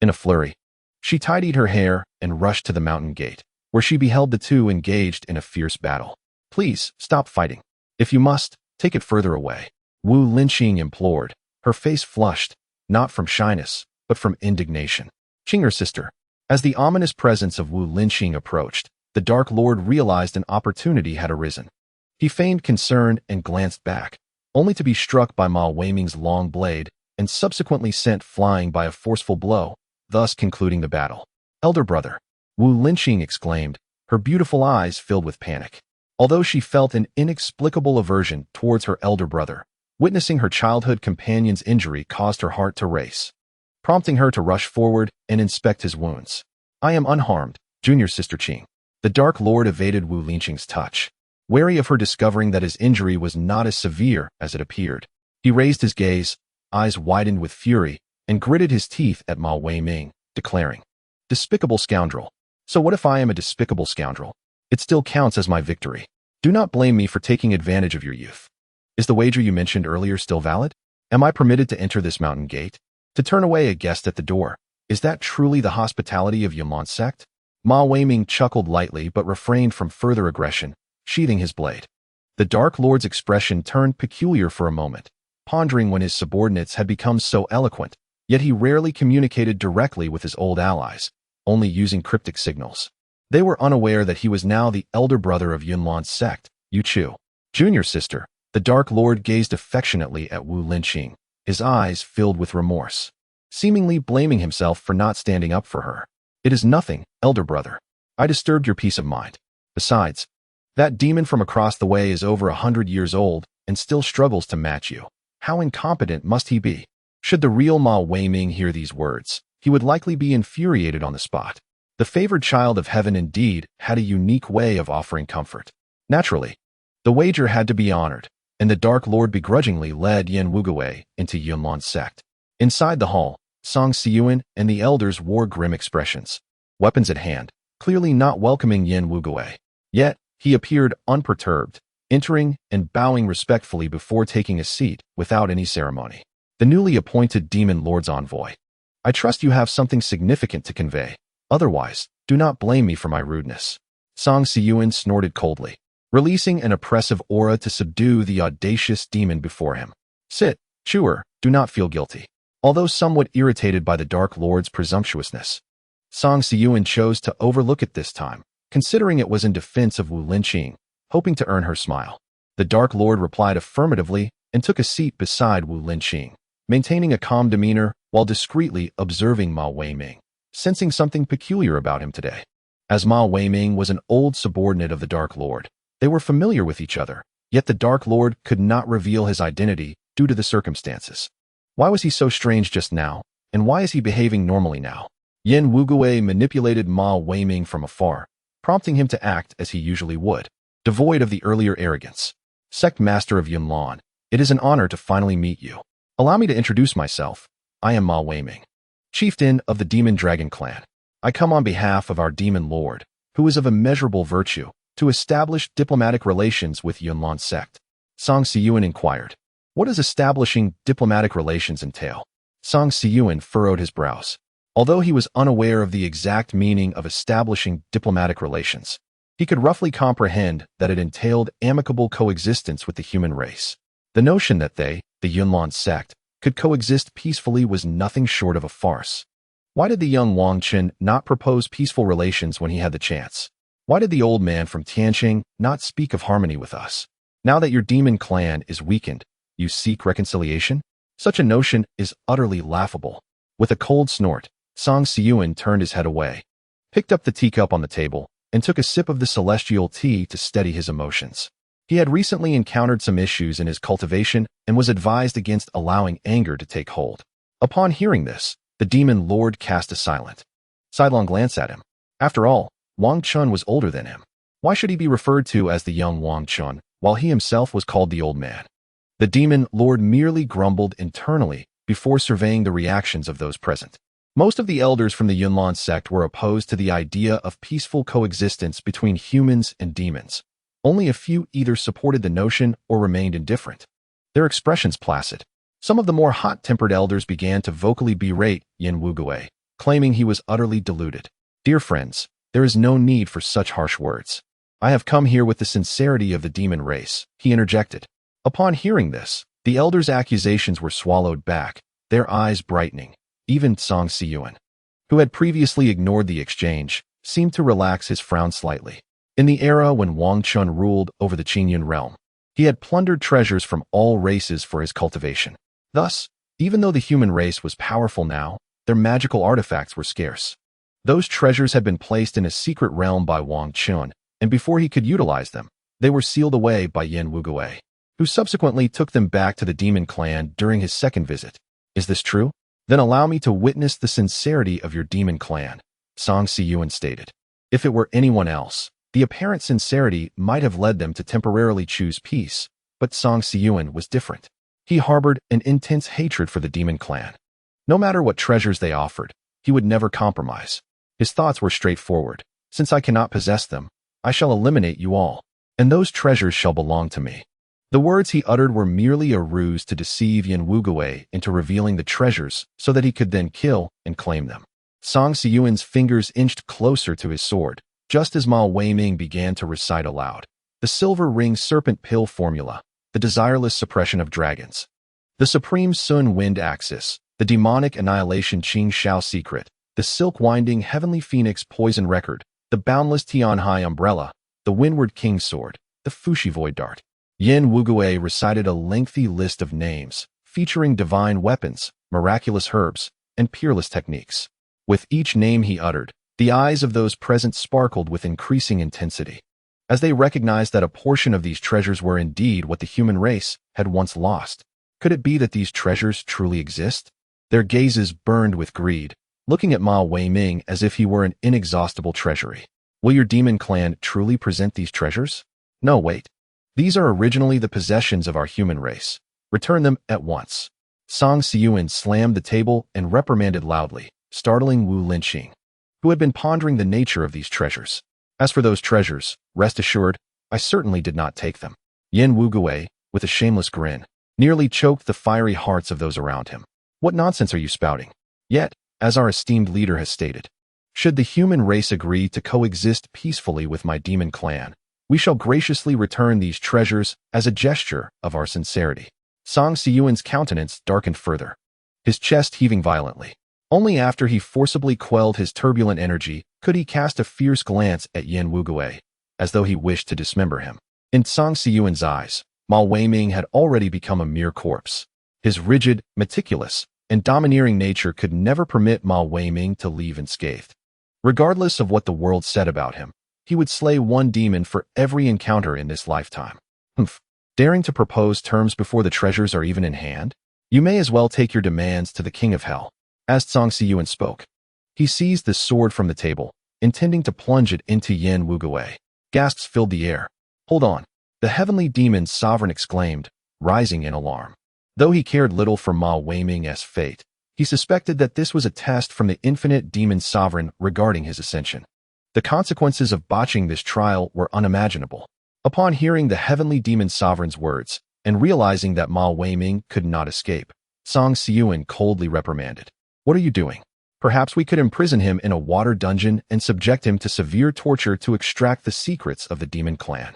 In a flurry, she tidied her hair and rushed to the mountain gate, where she beheld the two engaged in a fierce battle. "Please, stop fighting. If you must, take it further away," Wu Linqing implored, her face flushed, not from shyness, but from indignation. "Qing'er sister." As the ominous presence of Wu Linqing approached, the Dark Lord realized an opportunity had arisen. He feigned concern and glanced back, only to be struck by Ma Weiming's long blade and subsequently sent flying by a forceful blow, thus concluding the battle. "Elder brother," Wu Linqing exclaimed, her beautiful eyes filled with panic. Although she felt an inexplicable aversion towards her elder brother, witnessing her childhood companion's injury caused her heart to race, prompting her to rush forward and inspect his wounds. "I am unharmed, junior sister Qing." The Dark Lord evaded Wu Linqing's touch. wary of her discovering that his injury was not as severe as it appeared. He raised his gaze, eyes widened with fury, and gritted his teeth at Ma Weiming, declaring, "Despicable scoundrel. So what if I am a despicable scoundrel? It still counts as my victory. Do not blame me for taking advantage of your youth. Is the wager you mentioned earlier still valid? Am I permitted to enter this mountain gate? To turn away a guest at the door? Is that truly the hospitality of Yunlan's sect?" Ma Weiming chuckled lightly but refrained from further aggression, sheathing his blade. The Dark Lord's expression turned peculiar for a moment, pondering when his subordinates had become so eloquent, yet he rarely communicated directly with his old allies, only using cryptic signals. They were unaware that he was now the elder brother of Yunlan's sect, Yu Chu. Junior sister, the Dark Lord gazed affectionately at Wu Linqing, his eyes filled with remorse, seemingly blaming himself for not standing up for her. "It is nothing, elder brother. I disturbed your peace of mind. Besides, that demon from across the way is over 100 years old and still struggles to match you. How incompetent must he be?" Should the real Ma Weiming hear these words, he would likely be infuriated on the spot. The favored child of heaven indeed had a unique way of offering comfort. Naturally, the wager had to be honored, and the Dark Lord begrudgingly led Yan Wugui into Yunlan's sect. Inside the hall, Feng Sinian and the elders wore grim expressions, weapons at hand, clearly not welcoming Yan Wugui. Yet, he appeared unperturbed, entering and bowing respectfully before taking a seat without any ceremony. The newly appointed Demon Lord's envoy. "I trust you have something significant to convey. Otherwise, do not blame me for my rudeness." Feng Sinian snorted coldly, releasing an oppressive aura to subdue the audacious demon before him. "Sit, chewer, do not feel guilty." Although somewhat irritated by the Dark Lord's presumptuousness, Feng Sinian chose to overlook it this time, considering it was in defense of Wu Linqing, hoping to earn her smile. The Dark Lord replied affirmatively and took a seat beside Wu Linqing, maintaining a calm demeanor while discreetly observing Ma Weiming, sensing something peculiar about him today. As Ma Weiming was an old subordinate of the Dark Lord, they were familiar with each other, yet the Dark Lord could not reveal his identity due to the circumstances. Why was he so strange just now, and why is he behaving normally now? Yan Wugui manipulated Ma Weiming from afar, prompting him to act as he usually would, devoid of the earlier arrogance. "Sect Master of Yunlan, it is an honor to finally meet you. Allow me to introduce myself. I am Ma Weiming, chieftain of the Demon Dragon clan. I come on behalf of our Demon Lord, who is of immeasurable virtue, to establish diplomatic relations with Yunlan's sect." Feng Sinian inquired. "What does establishing diplomatic relations entail?" Feng Sinian furrowed his brows. Although he was unaware of the exact meaning of establishing diplomatic relations, he could roughly comprehend that it entailed amicable coexistence with the human race. The notion that they, the Yunlan sect, could coexist peacefully was nothing short of a farce. Why did the young Wang Chen not propose peaceful relations when he had the chance? Why did the old man from Tianqing not speak of harmony with us? Now that your demon clan is weakened, you seek reconciliation? Such a notion is utterly laughable. With a cold snort, Feng Sinian turned his head away, picked up the teacup on the table, and took a sip of the celestial tea to steady his emotions. He had recently encountered some issues in his cultivation and was advised against allowing anger to take hold. Upon hearing this, the Demon Lord cast a sidelong glance at him. After all, Wang Chun was older than him. Why should he be referred to as the young Wang Chun, while he himself was called the old man? The Demon Lord merely grumbled internally before surveying the reactions of those present. Most of the elders from the Yunlan sect were opposed to the idea of peaceful coexistence between humans and demons. Only a few either supported the notion or remained indifferent, their expressions placid. Some of the more hot-tempered elders began to vocally berate Yan Wugui, claiming he was utterly deluded. "Dear friends, there is no need for such harsh words. I have come here with the sincerity of the demon race," he interjected. Upon hearing this, the elders' accusations were swallowed back, their eyes brightening. Even Feng Sinian, who had previously ignored the exchange, seemed to relax his frown slightly. In the era when Wang Chun ruled over the Qingyun realm, he had plundered treasures from all races for his cultivation. Thus, even though the human race was powerful now, their magical artifacts were scarce. Those treasures had been placed in a secret realm by Wang Chun, and before he could utilize them, they were sealed away by Yan Wugui, who subsequently took them back to the demon clan during his second visit. "Is this true? Then allow me to witness the sincerity of your demon clan," Feng Sinian stated. "If it were anyone else, The apparent sincerity might have led them to temporarily choose peace, but Feng Sinian was different. He harbored an intense hatred for the demon clan. No matter what treasures they offered, he would never compromise. His thoughts were straightforward. Since I cannot possess them, I shall eliminate you all, and those treasures shall belong to me. The words he uttered were merely a ruse to deceive Wugui into revealing the treasures so that he could then kill and claim them. Feng Sinian's fingers inched closer to his sword, just as Ma Weiming began to recite aloud. The silver ring serpent pill formula, the desireless suppression of dragons. The supreme sun wind axis, the demonic annihilation Qing Shao secret, the silk winding heavenly phoenix poison record, the boundless Tianhai umbrella, the windward king's sword, the Fushi void dart. Wugui recited a lengthy list of names, featuring divine weapons, miraculous herbs, and peerless techniques. With each name he uttered, the eyes of those present sparkled with increasing intensity, as they recognized that a portion of these treasures were indeed what the human race had once lost. Could it be that these treasures truly exist? Their gazes burned with greed, looking at Ma Weiming as if he were an inexhaustible treasury. Will your demon clan truly present these treasures? No, wait. These are originally the possessions of our human race. Return them at once. Feng Sinian slammed the table and reprimanded loudly, startling Wu Linqing, who had been pondering the nature of these treasures. As for those treasures, rest assured, I certainly did not take them. Wugui, with a shameless grin, nearly choked the fiery hearts of those around him. What nonsense are you spouting? Yet, as our esteemed leader has stated, should the human race agree to coexist peacefully with my demon clan, we shall graciously return these treasures as a gesture of our sincerity. Feng Sinian's countenance darkened further, his chest heaving violently. Only after he forcibly quelled his turbulent energy could he cast a fierce glance at Wugui, as though he wished to dismember him. In Feng Sinian's eyes, Ma Weiming had already become a mere corpse. His rigid, meticulous, and domineering nature could never permit Ma Weiming to leave unscathed. Regardless of what the world said about him, he would slay one demon for every encounter in this lifetime. Humph. Daring to propose terms before the treasures are even in hand? You may as well take your demands to the King of Hell. As Feng Sinian spoke, he seized the sword from the table, intending to plunge it into Wugui. Gasps filled the air. Hold on, the heavenly demon's sovereign exclaimed, rising in alarm. Though he cared little for Ma Weiming's fate, he suspected that this was a test from the infinite demon sovereign regarding his ascension. The consequences of botching this trial were unimaginable. Upon hearing the heavenly demon sovereign's words, and realizing that Ma Weiming could not escape, Feng Sinian coldly reprimanded. What are you doing? Perhaps we could imprison him in a water dungeon and subject him to severe torture to extract the secrets of the demon clan.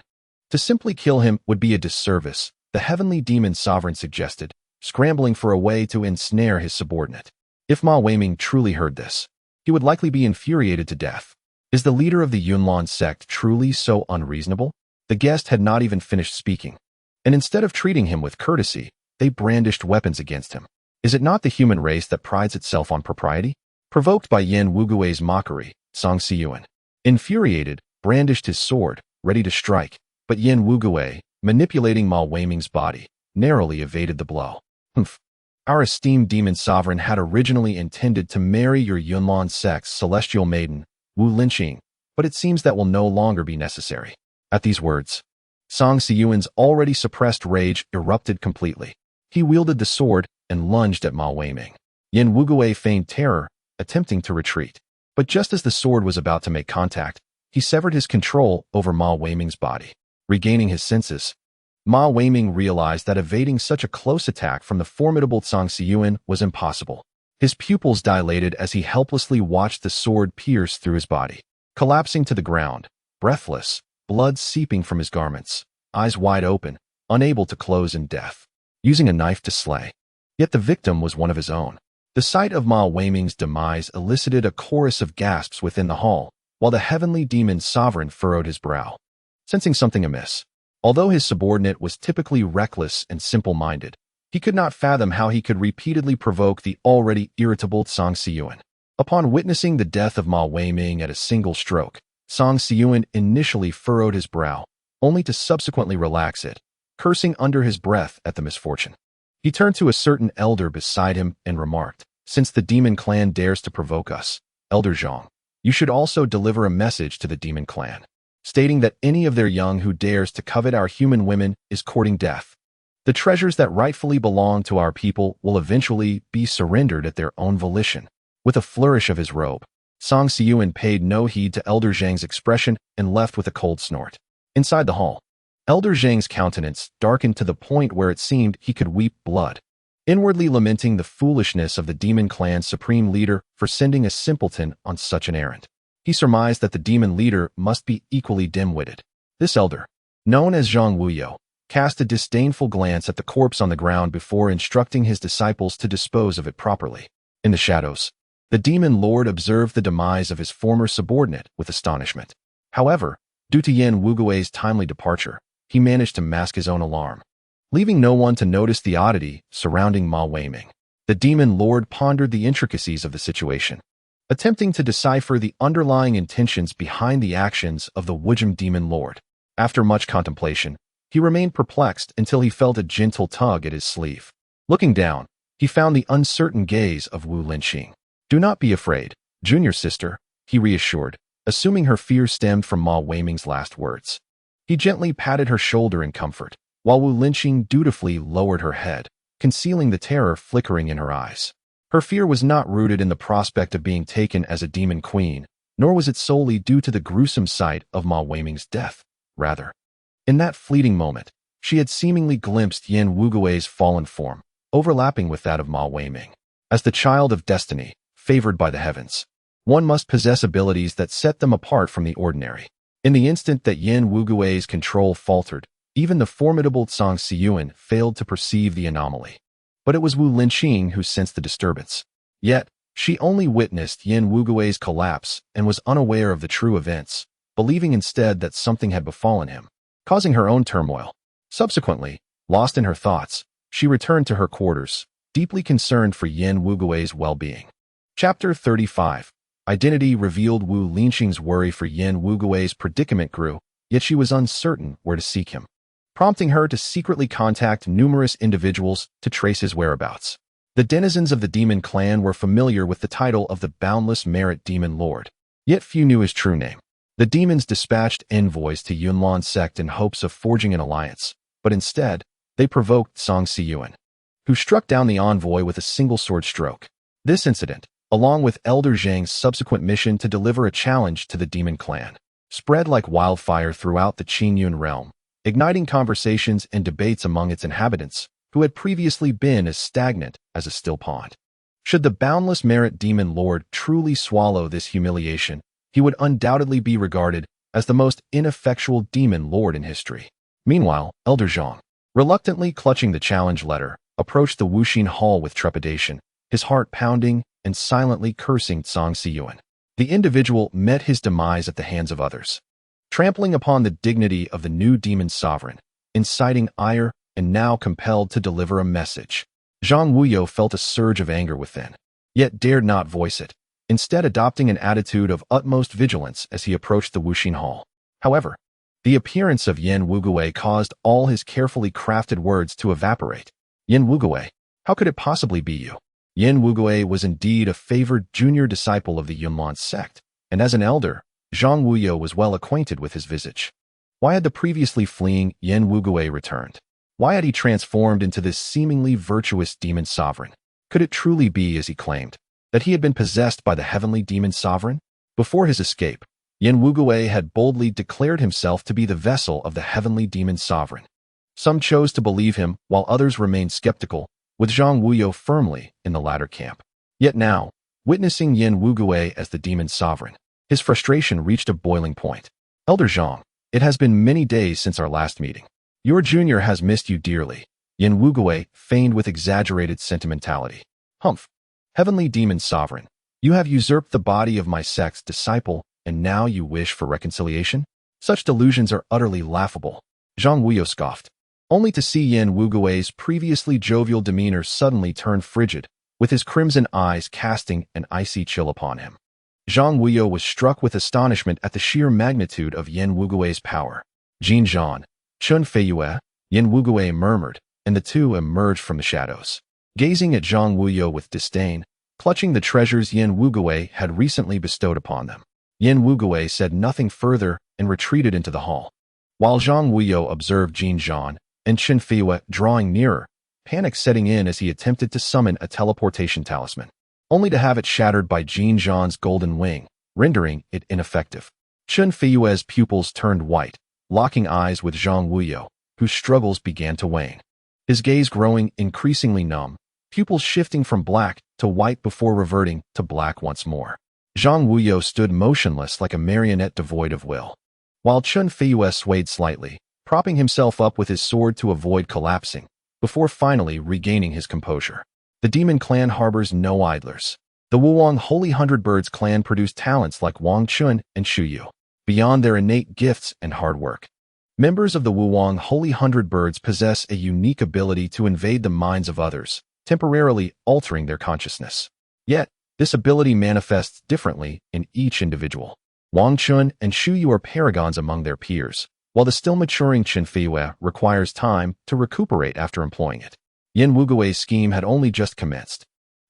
To simply kill him would be a disservice, the heavenly demon sovereign suggested, scrambling for a way to ensnare his subordinate. If Ma Weiming truly heard this, he would likely be infuriated to death. Is the leader of the Yunlan sect truly so unreasonable? The guest had not even finished speaking, and instead of treating him with courtesy, they brandished weapons against him. Is it not the human race that prides itself on propriety? Provoked by Wugui's mockery, Feng Sinian, infuriated, brandished his sword, ready to strike, but Wugui, manipulating Ma Weiming's body, narrowly evaded the blow. Humph. Our esteemed demon sovereign had originally intended to marry your Yunlan sect's celestial maiden, Wu Linqing, but it seems that will no longer be necessary. At these words, Feng Sinian's already suppressed rage erupted completely. He wielded the sword and lunged at Ma Weiming. Wugui feigned terror, attempting to retreat. But just as the sword was about to make contact, he severed his control over Ma Weiming's body. Regaining his senses, Ma Weiming realized that evading such a close attack from the formidable Feng Sinian was impossible. His pupils dilated as he helplessly watched the sword pierce through his body. Collapsing to the ground, breathless, blood seeping from his garments, eyes wide open, unable to close in death, using a knife to slay. Yet the victim was one of his own. The sight of Ma Weiming's demise elicited a chorus of gasps within the hall, while the heavenly demon sovereign furrowed his brow, sensing something amiss. Although his subordinate was typically reckless and simple-minded, he could not fathom how he could repeatedly provoke the already irritable Feng Sinian. Upon witnessing the death of Ma Weiming at a single stroke, Feng Sinian initially furrowed his brow, only to subsequently relax it, cursing under his breath at the misfortune. He turned to a certain elder beside him and remarked, "Since the demon clan dares to provoke us, Elder Zhang, you should also deliver a message to the demon clan." stating that any of their young who dares to covet our human women is courting death. The treasures that rightfully belong to our people will eventually be surrendered at their own volition. With a flourish of his robe, Feng Sinian paid no heed to Elder Zhang's expression and left with a cold snort. Inside the hall, Elder Zhang's countenance darkened to the point where it seemed he could weep blood, inwardly lamenting the foolishness of the demon clan's supreme leader for sending a simpleton on such an errand. He surmised that the demon leader must be equally dim-witted. This elder, known as Zhang Wuyo, cast a disdainful glance at the corpse on the ground before instructing his disciples to dispose of it properly. In the shadows, the demon lord observed the demise of his former subordinate with astonishment. However, due to Yan Wugui's timely departure, he managed to mask his own alarm, leaving no one to notice the oddity surrounding Ma Weiming. The demon lord pondered the intricacies of the situation, attempting to decipher the underlying intentions behind the actions of the Wugui demon lord. After much contemplation, he remained perplexed until he felt a gentle tug at his sleeve. Looking down, he found the uncertain gaze of Wu Linxing. "Do not be afraid, junior sister," he reassured, assuming her fear stemmed from Ma Weiming's last words. He gently patted her shoulder in comfort, while Wu Linxing dutifully lowered her head, concealing the terror flickering in her eyes. Her fear was not rooted in the prospect of being taken as a demon queen, nor was it solely due to the gruesome sight of Ma Weiming's death. Rather, in that fleeting moment, she had seemingly glimpsed Yan Wugui's fallen form, overlapping with that of Ma Weiming. As the child of destiny, favored by the heavens, one must possess abilities that set them apart from the ordinary. In the instant that Yan Wugui's control faltered, even the formidable Feng Sinian failed to perceive the anomaly. But it was Wu Linxing who sensed the disturbance. Yet, she only witnessed Yan Wugui's collapse and was unaware of the true events, believing instead that something had befallen him, causing her own turmoil. Subsequently, lost in her thoughts, she returned to her quarters, deeply concerned for Yan Wugui's well-being. Chapter 35. Identity revealed. Wu Linxing's worry for Yan Wugui's predicament grew, yet she was uncertain where to seek him, prompting her to secretly contact numerous individuals to trace his whereabouts. The denizens of the demon clan were familiar with the title of the boundless merit demon lord, yet few knew his true name. The demons dispatched envoys to Yunlan's sect in hopes of forging an alliance, but instead, they provoked Feng Sinian, who struck down the envoy with a single sword stroke. This incident, along with Elder Zhang's subsequent mission to deliver a challenge to the demon clan, spread like wildfire throughout the Qingyun realm, igniting conversations and debates among its inhabitants, who had previously been as stagnant as a still pond. Should the boundless merit demon lord truly swallow this humiliation, he would undoubtedly be regarded as the most ineffectual demon lord in history. Meanwhile, Elder Zhang, reluctantly clutching the challenge letter, approached the Wuxin Hall with trepidation, his heart pounding and silently cursing Feng Sinian. The individual met his demise at the hands of others, trampling upon the dignity of the new demon sovereign, inciting ire, and now compelled to deliver a message. Zhang Wuyo felt a surge of anger within, yet dared not voice it, instead adopting an attitude of utmost vigilance as he approached the Wuxin Hall. However, the appearance of Yan Wugui caused all his carefully crafted words to evaporate. "Yan Wugui, how could it possibly be you?" Yan Wugui was indeed a favored junior disciple of the Yunlan sect, and as an elder, Zhang Wuyo was well acquainted with his visage. Why had the previously fleeing Yan Wugui returned? Why had he transformed into this seemingly virtuous demon sovereign? Could it truly be, as he claimed, that he had been possessed by the heavenly demon sovereign? Before his escape, Yan Wugui had boldly declared himself to be the vessel of the heavenly demon sovereign. Some chose to believe him, while others remained skeptical, with Zhang Wuyo firmly in the latter camp. Yet now, witnessing Yan Wugui as the demon sovereign, his frustration reached a boiling point. "Elder Zhang, it has been many days since our last meeting. Your junior has missed you dearly," Yan Wugui feigned with exaggerated sentimentality. "Humph. Heavenly demon sovereign, you have usurped the body of my sect's disciple, and now you wish for reconciliation? Such delusions are utterly laughable," Zhang Wuyo scoffed, only to see Yan Wugui's previously jovial demeanor suddenly turn frigid, with his crimson eyes casting an icy chill upon him. Zhang Wuyo was struck with astonishment at the sheer magnitude of Yan Wugui's power. "Jin Zhan, Chun Feiyue," Yan Wugui murmured, and the two emerged from the shadows, gazing at Zhang Wuyo with disdain, clutching the treasures Yan Wugui had recently bestowed upon them. Yan Wugui said nothing further and retreated into the hall. While Zhang Wuyo observed Jin Zhan and Chen Feiyue drawing nearer, panic setting in as he attempted to summon a teleportation talisman, only to have it shattered by Jin Zhan's golden wing, rendering it ineffective. Chen Feiyue's pupils turned white, locking eyes with Zhang Wuyo, whose struggles began to wane. His gaze growing increasingly numb, pupils shifting from black to white before reverting to black once more. Zhang Wuyo stood motionless like a marionette devoid of will, while Chen Feiyue swayed slightly, propping himself up with his sword to avoid collapsing, before finally regaining his composure. The demon clan harbors no idlers. The Wuwang Holy Hundred Birds clan produced talents like Wang Chun and Shu Yu, beyond their innate gifts and hard work. Members of the Wuwang Holy Hundred Birds possess a unique ability to invade the minds of others, temporarily altering their consciousness. Yet, this ability manifests differently in each individual. Wang Chun and Shu Yu are paragons among their peers, while the still maturing Chen Feiyue requires time to recuperate after employing it. Yin Wugui's scheme had only just commenced.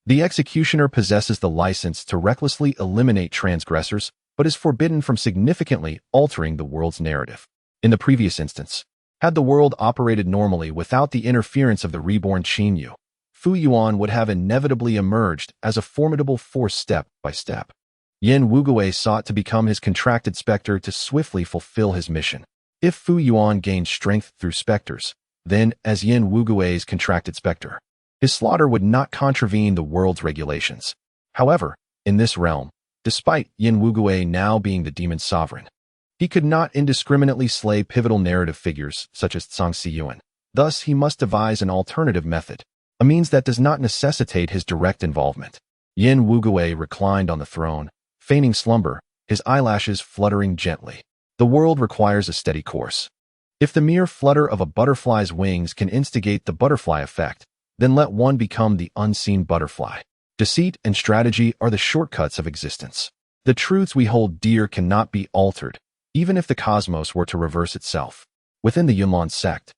The Executioner possesses the license to recklessly eliminate transgressors, but is forbidden from significantly altering the world's narrative. In the previous instance, had the world operated normally without the interference of the reborn Qin Yu, Fu Yuan would have inevitably emerged as a formidable force step by step. Yin Wugui sought to become his contracted specter to swiftly fulfill his mission. If Fu Yuan gained strength through specters, then, as Yin Wugui's contracted specter, his slaughter would not contravene the world's regulations. However, in this realm, despite Yin Wugui now being the demon sovereign, he could not indiscriminately slay pivotal narrative figures such as Feng Sinian. Thus, he must devise an alternative method, a means that does not necessitate his direct involvement. Yin Wugui reclined on the throne, feigning slumber, his eyelashes fluttering gently. The world requires a steady course. If the mere flutter of a butterfly's wings can instigate the butterfly effect, then let one become the unseen butterfly. Deceit and strategy are the shortcuts of existence. The truths we hold dear cannot be altered, even if the cosmos were to reverse itself. Within the Yunlan sect,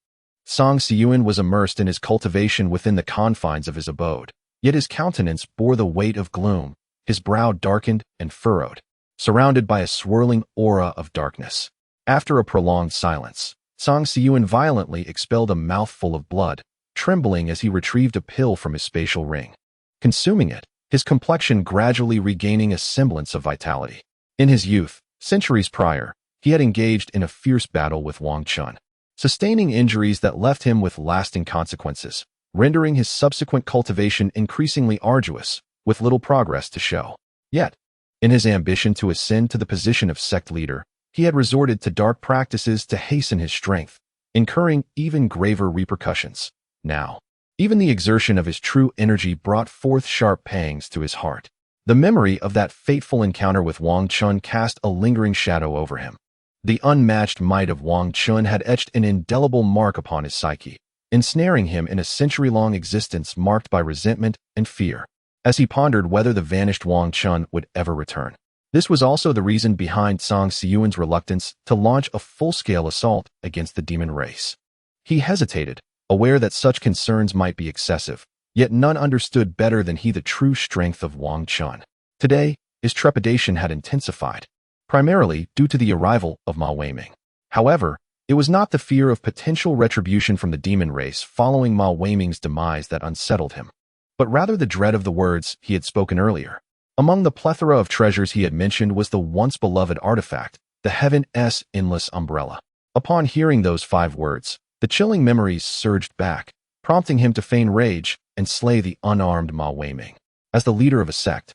Feng Sinian was immersed in his cultivation within the confines of his abode, yet his countenance bore the weight of gloom, his brow darkened and furrowed, surrounded by a swirling aura of darkness. After a prolonged silence, Feng Sinian violently expelled a mouthful of blood, trembling as he retrieved a pill from his spatial ring. Consuming it, his complexion gradually regaining a semblance of vitality. In his youth, centuries prior, he had engaged in a fierce battle with Wang Chun, sustaining injuries that left him with lasting consequences, rendering his subsequent cultivation increasingly arduous, with little progress to show. Yet, in his ambition to ascend to the position of sect leader, he had resorted to dark practices to hasten his strength, incurring even graver repercussions. Now, even the exertion of his true energy brought forth sharp pangs to his heart. The memory of that fateful encounter with Wang Chun cast a lingering shadow over him. The unmatched might of Wang Chun had etched an indelible mark upon his psyche, ensnaring him in a century-long existence marked by resentment and fear, as he pondered whether the vanished Wang Chun would ever return. This was also the reason behind Feng Sinian's reluctance to launch a full-scale assault against the demon race. He hesitated, aware that such concerns might be excessive, yet none understood better than he the true strength of Wang Chun. Today, his trepidation had intensified, primarily due to the arrival of Ma Weiming. However, it was not the fear of potential retribution from the demon race following Ma Weiming's demise that unsettled him, but rather the dread of the words he had spoken earlier. Among the plethora of treasures he had mentioned was the once-beloved artifact, the Heaven's Endless Umbrella. Upon hearing those 5 words, the chilling memories surged back, prompting him to feign rage and slay the unarmed Ma Weiming. As the leader of a sect,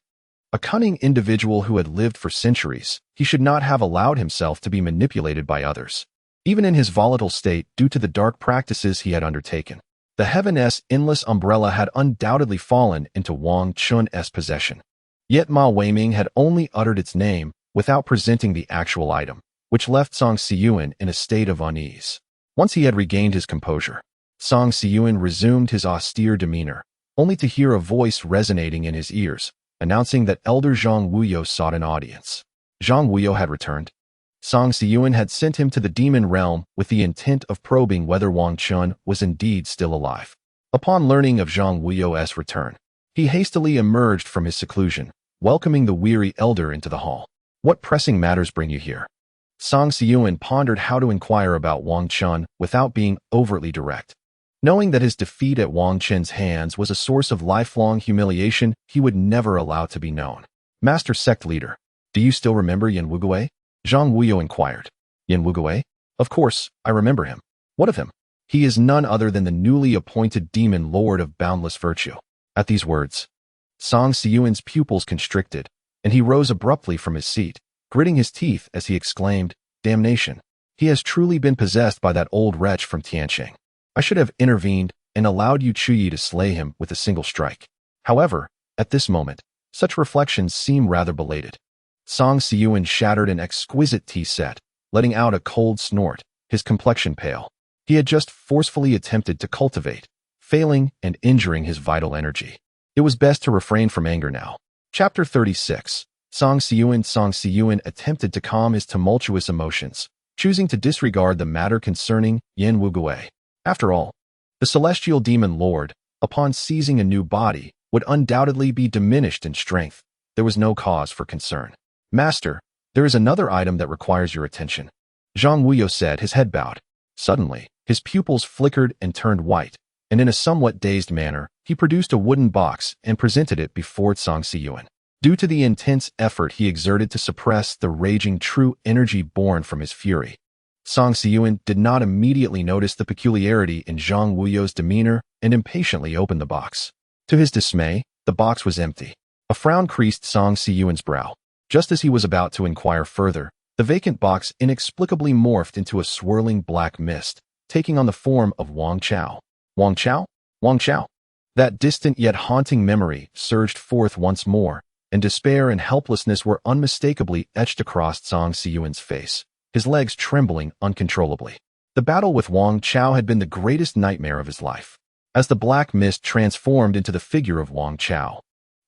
a cunning individual who had lived for centuries, he should not have allowed himself to be manipulated by others, even in his volatile state due to the dark practices he had undertaken. The Heaven's Endless Umbrella had undoubtedly fallen into Wang Chun's possession. Yet Ma Weiming had only uttered its name without presenting the actual item, which left Feng Sinian in a state of unease. Once he had regained his composure, Feng Sinian resumed his austere demeanor, only to hear a voice resonating in his ears, announcing that Elder Zhang Wuyo sought an audience. Zhang Wuyo had returned. Feng Sinian had sent him to the demon realm with the intent of probing whether Wang Chun was indeed still alive. Upon learning of Zhang Wuyo's return, he hastily emerged from his seclusion, welcoming the weary elder into the hall. "What pressing matters bring you here?" Song Siyuan pondered how to inquire about Wang Chun without being overtly direct. Knowing that his defeat at Wang Chen's hands was a source of lifelong humiliation he would never allow to be known. Master Sect Leader, do you still remember Yan Wugui? Zhang Wuyo inquired. Yan Wugui? Of course, I remember him. What of him? He is none other than the newly appointed demon lord of boundless virtue. At these words, Song Siyuan's pupils constricted, and he rose abruptly from his seat, gritting his teeth as he exclaimed, Damnation! He has truly been possessed by that old wretch from Tianqing. I should have intervened and allowed Yu Chuyi to slay him with a single strike. However, at this moment, such reflections seem rather belated. Song Siyuan shattered an exquisite tea set, letting out a cold snort, his complexion pale. He had just forcefully attempted to cultivate, failing and injuring his vital energy. It was best to refrain from anger now. Chapter 36. Song Siyuan attempted to calm his tumultuous emotions, choosing to disregard the matter concerning Yan Wugui. After all, the celestial demon lord, upon seizing a new body, would undoubtedly be diminished in strength. There was no cause for concern. Master, there is another item that requires your attention. Zhang Wuyo said, his head bowed. Suddenly, his pupils flickered and turned white, and in a somewhat dazed manner, he produced a wooden box and presented it before Song Siyuan. Due to the intense effort he exerted to suppress the raging true energy born from his fury, Song Siyuan did not immediately notice the peculiarity in Zhang Wuyo's demeanor and impatiently opened the box. To his dismay, the box was empty. A frown creased Song Siyuan's brow. Just as he was about to inquire further, the vacant box inexplicably morphed into a swirling black mist, taking on the form of Wang Chao. Wang Chao? Wang Chao? That distant yet haunting memory surged forth once more, and despair and helplessness were unmistakably etched across Song Siyuan's face, his legs trembling uncontrollably. The battle with Wang Chao had been the greatest nightmare of his life. As the black mist transformed into the figure of Wang Chao,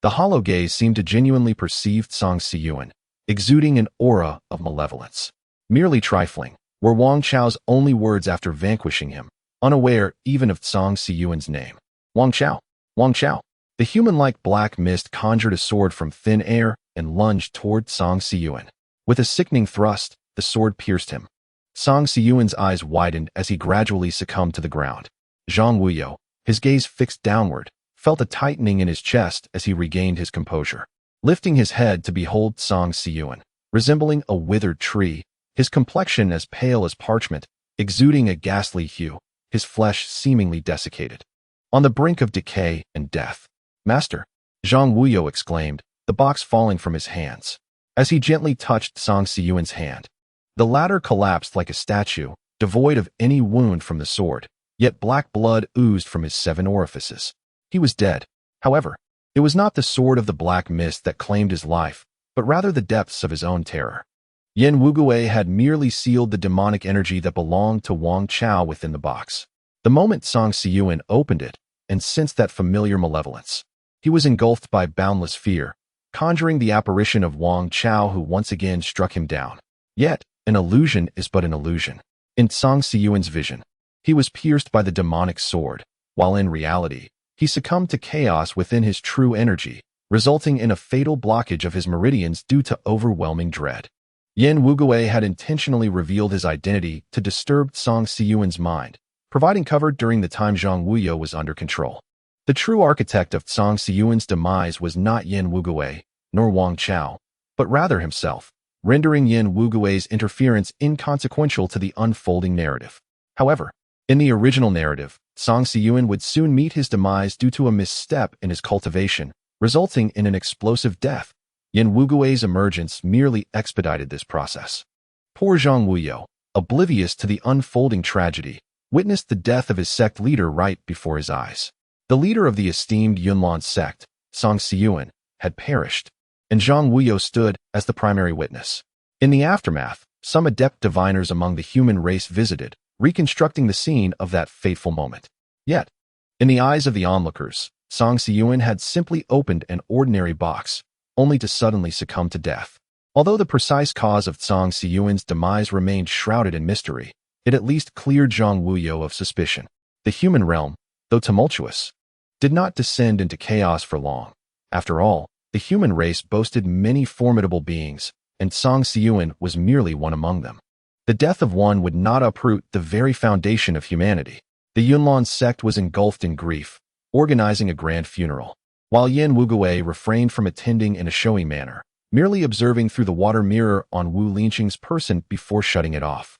the hollow gaze seemed to genuinely perceive Song Siyuan, exuding an aura of malevolence. Merely trifling were Wang Chao's only words after vanquishing him, unaware even of Song Siyuan's name. Wang Chao! Wang Chao! The human-like black mist conjured a sword from thin air and lunged toward Song Siyuan. With a sickening thrust, the sword pierced him. Song Siyuan's eyes widened as he gradually succumbed to the ground. Zhang Wuyo, his gaze fixed downward, felt a tightening in his chest as he regained his composure. Lifting his head to behold Song Siyuan, resembling a withered tree, his complexion as pale as parchment, exuding a ghastly hue, his flesh seemingly desiccated, on the brink of decay and death. Master, Zhang Wuyo exclaimed, the box falling from his hands. As he gently touched Song Siyuan's hand, the latter collapsed like a statue, devoid of any wound from the sword, yet black blood oozed from his 7 orifices. He was dead. However, it was not the sword of the black mist that claimed his life, but rather the depths of his own terror. Yan Wugui had merely sealed the demonic energy that belonged to Wang Chao within the box. The moment Song Siyuan opened it and sensed that familiar malevolence, he was engulfed by boundless fear, conjuring the apparition of Wang Chao who once again struck him down. Yet, an illusion is but an illusion. In Song Siyuan's vision, he was pierced by the demonic sword, while in reality, he succumbed to chaos within his true energy, resulting in a fatal blockage of his meridians due to overwhelming dread. Yan Wugui had intentionally revealed his identity to disturb Song Siyuan's mind, providing cover during the time Zhang Wuyo was under control. The true architect of Song Siyuan's demise was not Yan Wugui, nor Wang Chao, but rather himself, rendering Yan Wugui's interference inconsequential to the unfolding narrative. However, in the original narrative, Song Siyuan would soon meet his demise due to a misstep in his cultivation, resulting in an explosive death. Yan Wugui's emergence merely expedited this process. Poor Zhang Wuyo, oblivious to the unfolding tragedy, witnessed the death of his sect leader right before his eyes. The leader of the esteemed Yunlan sect, Song Siyuan, had perished, and Zhang Wuyo stood as the primary witness. In the aftermath, some adept diviners among the human race visited, reconstructing the scene of that fateful moment. Yet, in the eyes of the onlookers, Song Siyuan had simply opened an ordinary box, only to suddenly succumb to death. Although the precise cause of Song Siyuan's demise remained shrouded in mystery, it at least cleared Zhang Wuyo of suspicion. The human realm, though tumultuous, did not descend into chaos for long. After all, the human race boasted many formidable beings, and Song Siyuan was merely one among them. The death of one would not uproot the very foundation of humanity. The Yunlan sect was engulfed in grief, organizing a grand funeral. While Yan Wugui refrained from attending in a showy manner, merely observing through the water mirror on Wu Linqing's person before shutting it off.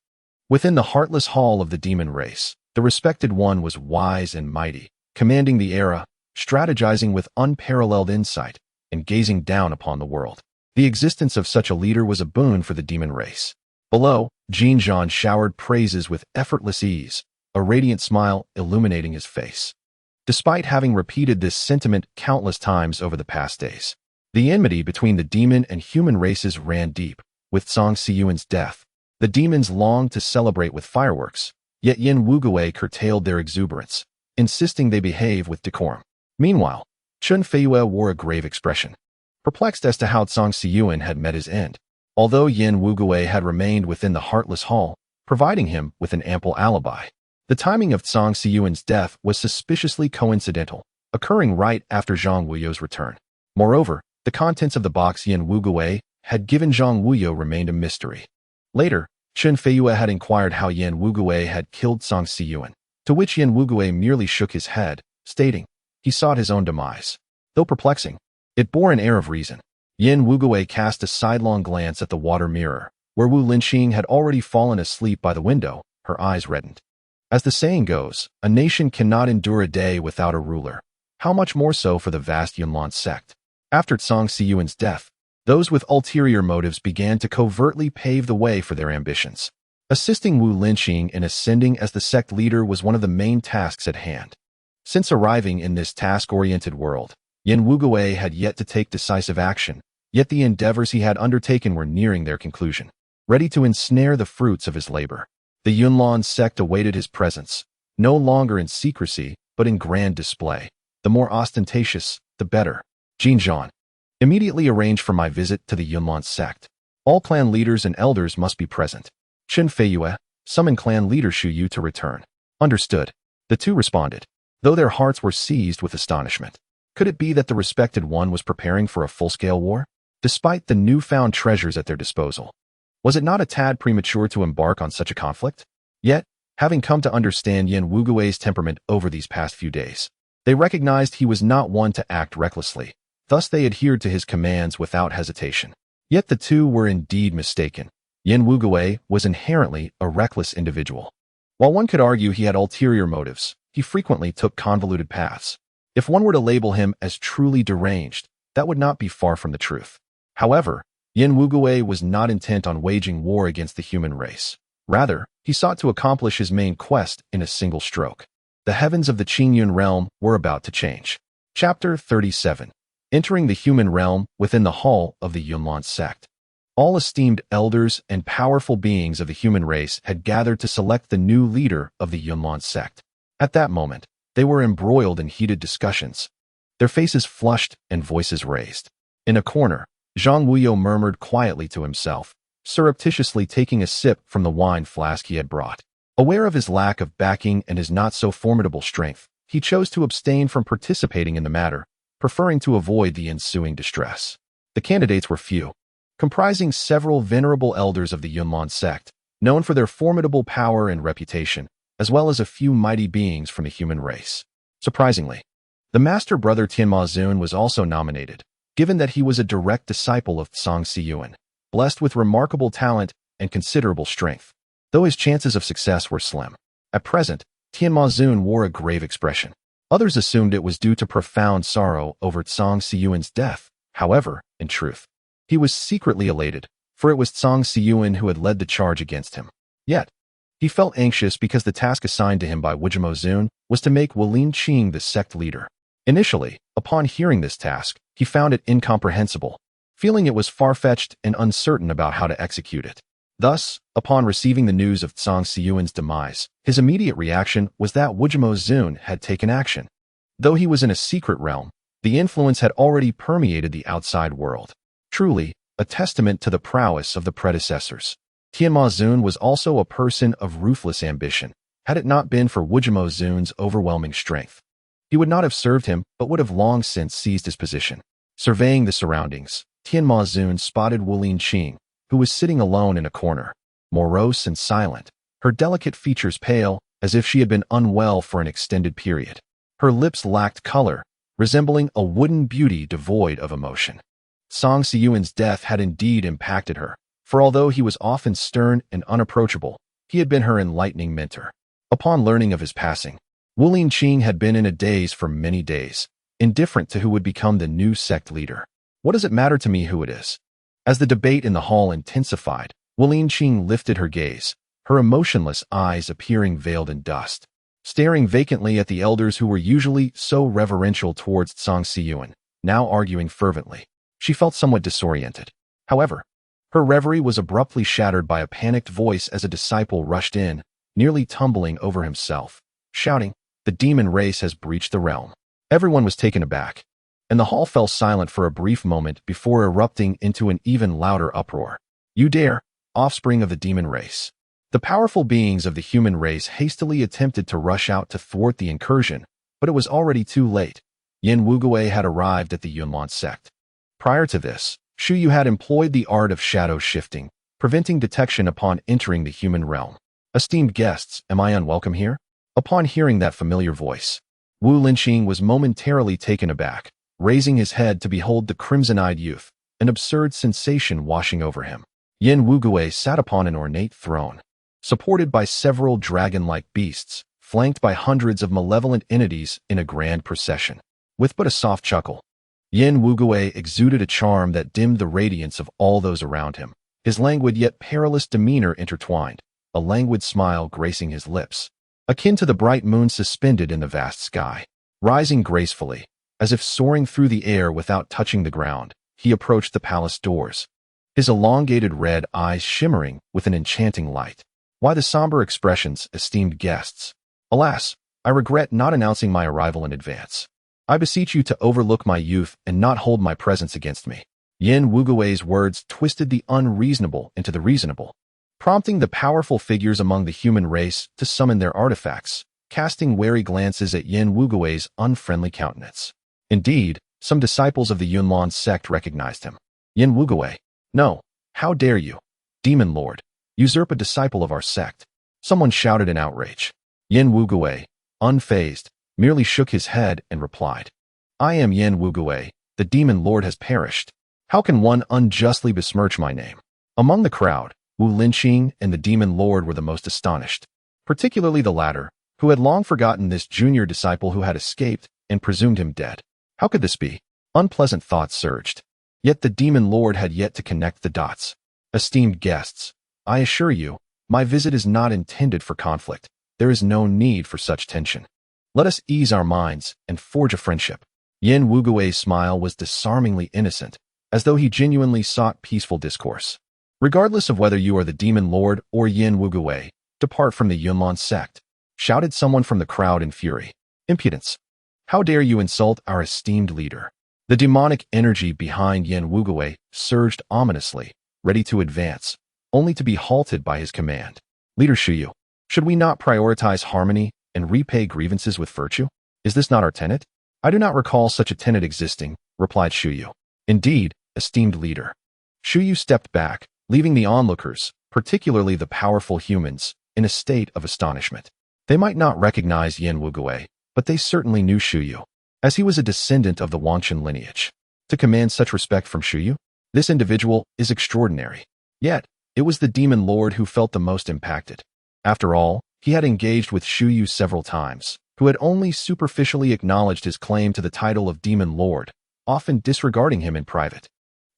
Within the heartless hall of the demon race, the respected one was wise and mighty, commanding the era, strategizing with unparalleled insight, and gazing down upon the world. The existence of such a leader was a boon for the demon race. Below, Jin Zhan showered praises with effortless ease, a radiant smile illuminating his face. Despite having repeated this sentiment countless times over the past days, the enmity between the demon and human races ran deep. With Song Siyuan's death, the demons longed to celebrate with fireworks, yet Yan Wugui curtailed their exuberance, insisting they behave with decorum. Meanwhile, Chun Feiyue wore a grave expression, perplexed as to how Song Siyuan had met his end. Although Yan Wugui had remained within the Heartless Hall, providing him with an ample alibi, the timing of Song Siyuan's death was suspiciously coincidental, occurring right after Zhang Wuyo's return. Moreover, the contents of the box Yan Wugui had given Zhang Wuyo remained a mystery. Later, Chun Feiyue had inquired how Yan Wugui had killed Song Siyuan, to which Yan Wugui merely shook his head, stating he sought his own demise. Though perplexing, it bore an air of reason. Yan Wugui cast a sidelong glance at the water mirror, where Wu Linqing had already fallen asleep by the window, her eyes reddened. As the saying goes, a nation cannot endure a day without a ruler. How much more so for the vast Yunlan sect? After Song Siyuan's death, those with ulterior motives began to covertly pave the way for their ambitions. Assisting Wu Linqing in ascending as the sect leader was one of the main tasks at hand. Since arriving in this task-oriented world, Yan Wugui had yet to take decisive action, yet the endeavors he had undertaken were nearing their conclusion. Ready to ensnare the fruits of his labor, the Yunlan sect awaited his presence, no longer in secrecy, but in grand display. The more ostentatious, the better. Jin Zhan, immediately arrange for my visit to the Yunlan sect. All clan leaders and elders must be present. Chun Feiyue, summon clan leader Shu Yu to return. Understood. The two responded, though their hearts were seized with astonishment. Could it be that the respected one was preparing for a full-scale war? Despite the newfound treasures at their disposal, was it not a tad premature to embark on such a conflict? Yet, having come to understand Yan Wugui's temperament over these past few days, they recognized he was not one to act recklessly. Thus they adhered to his commands without hesitation. Yet the two were indeed mistaken. Yan Wugui was inherently a reckless individual. While one could argue he had ulterior motives, he frequently took convoluted paths. If one were to label him as truly deranged, that would not be far from the truth. However, Yan Wugui was not intent on waging war against the human race. Rather, he sought to accomplish his main quest in a single stroke. The heavens of the Qingyun realm were about to change. Chapter 37. Entering the human realm within the hall of the Yunlan sect. All esteemed elders and powerful beings of the human race had gathered to select the new leader of the Yunlan sect. At that moment, they were embroiled in heated discussions, their faces flushed and voices raised. In a corner, Zhang Wuyo murmured quietly to himself, surreptitiously taking a sip from the wine flask he had brought. Aware of his lack of backing and his not-so-formidable strength, he chose to abstain from participating in the matter, preferring to avoid the ensuing distress. The candidates were few, comprising several venerable elders of the Yunlan sect, known for their formidable power and reputation, as well as a few mighty beings from the human race. Surprisingly, the master brother Tianma Zun was also nominated, given that he was a direct disciple of Song Siyuan, blessed with remarkable talent and considerable strength, though his chances of success were slim. At present, Tianma Zun wore a grave expression. Others assumed it was due to profound sorrow over Song Siyuan's death. However, in truth, he was secretly elated, for it was Song Siyuan who had led the charge against him. Yet, he felt anxious because the task assigned to him by Wugui Zun was to make Wu Linqing the sect leader. Initially, upon hearing this task, he found it incomprehensible, feeling it was far-fetched and uncertain about how to execute it. Thus, upon receiving the news of Song Siyuan's demise, his immediate reaction was that Wugui Zun had taken action. Though he was in a secret realm, the influence had already permeated the outside world. Truly, a testament to the prowess of the predecessors. Tianma Zun was also a person of ruthless ambition. Had it not been for Wugui Zun's overwhelming strength, he would not have served him, but would have long since seized his position. Surveying the surroundings, Tianma Zun spotted Wu Linqing, who was sitting alone in a corner. morose and silent, her delicate features pale, as if she had been unwell for an extended period. Her lips lacked color, resembling a wooden beauty devoid of emotion. Feng Sinian's death had indeed impacted her, for although he was often stern and unapproachable, he had been her enlightening mentor. Upon learning of his passing, Wu Linqing had been in a daze for many days, indifferent to who would become the new sect leader. What does it matter to me who it is? As the debate in the hall intensified, Wu Linqing lifted her gaze, her emotionless eyes appearing veiled in dust. Staring vacantly at the elders who were usually so reverential towards Feng Sinian, now arguing fervently, she felt somewhat disoriented. However, her reverie was abruptly shattered by a panicked voice as a disciple rushed in, nearly tumbling over himself, shouting, "The demon race has breached the realm." Everyone was taken aback, and the hall fell silent for a brief moment before erupting into an even louder uproar. "You dare, offspring of the demon race!" The powerful beings of the human race hastily attempted to rush out to thwart the incursion, but it was already too late. Wugui had arrived at the Yunlan sect. Prior to this, Shu Yu had employed the art of shadow shifting, preventing detection upon entering the human realm. "Esteemed guests, am I unwelcome here?" Upon hearing that familiar voice, Wu Linqing was momentarily taken aback, raising his head to behold the crimson-eyed youth, an absurd sensation washing over him. Wugui sat upon an ornate throne, supported by several dragon-like beasts, flanked by hundreds of malevolent entities in a grand procession. With but a soft chuckle, Wugui exuded a charm that dimmed the radiance of all those around him, his languid yet perilous demeanor intertwined, a languid smile gracing his lips, akin to the bright moon suspended in the vast sky. Rising gracefully, as if soaring through the air without touching the ground, he approached the palace doors, his elongated red eyes shimmering with an enchanting light. "Why the somber expressions, esteemed guests? Alas, I regret not announcing my arrival in advance. I beseech you to overlook my youth and not hold my presence against me." Wugui's words twisted the unreasonable into the reasonable, prompting the powerful figures among the human race to summon their artifacts, casting wary glances at Wugui's unfriendly countenance. Indeed, some disciples of the Yunlan sect recognized him. "Wugui, no, how dare you, demon lord, usurp a disciple of our sect?" Someone shouted in outrage. Wugui, unfazed, merely shook his head and replied, "I am Wugui, the demon lord has perished. How can one unjustly besmirch my name?" Among the crowd, Wu Linqing and the demon lord were the most astonished, particularly the latter, who had long forgotten this junior disciple who had escaped and presumed him dead. How could this be? Unpleasant thoughts surged. Yet the demon lord had yet to connect the dots. "Esteemed guests, I assure you, my visit is not intended for conflict. There is no need for such tension. Let us ease our minds and forge a friendship." Wugui's smile was disarmingly innocent, as though he genuinely sought peaceful discourse. "Regardless of whether you are the demon lord or Wugui, depart from the Yunlan sect," shouted someone from the crowd in fury. "Impudence! How dare you insult our esteemed leader?" The demonic energy behind Wugui surged ominously, ready to advance, only to be halted by his command. "Leader Shu Yu, should we not prioritize harmony and repay grievances with virtue? Is this not our tenet?" "I do not recall such a tenet existing," replied Shu Yu. "Indeed, esteemed leader." Shu Yu stepped back, leaving the onlookers, particularly the powerful humans, in a state of astonishment. They might not recognize Wugui, but they certainly knew Shu Yu, as he was a descendant of the Wanshan lineage. To command such respect from Shu Yu, this individual is extraordinary. Yet, it was the demon lord who felt the most impacted. After all, he had engaged with Shu Yu several times, who had only superficially acknowledged his claim to the title of demon lord, often disregarding him in private.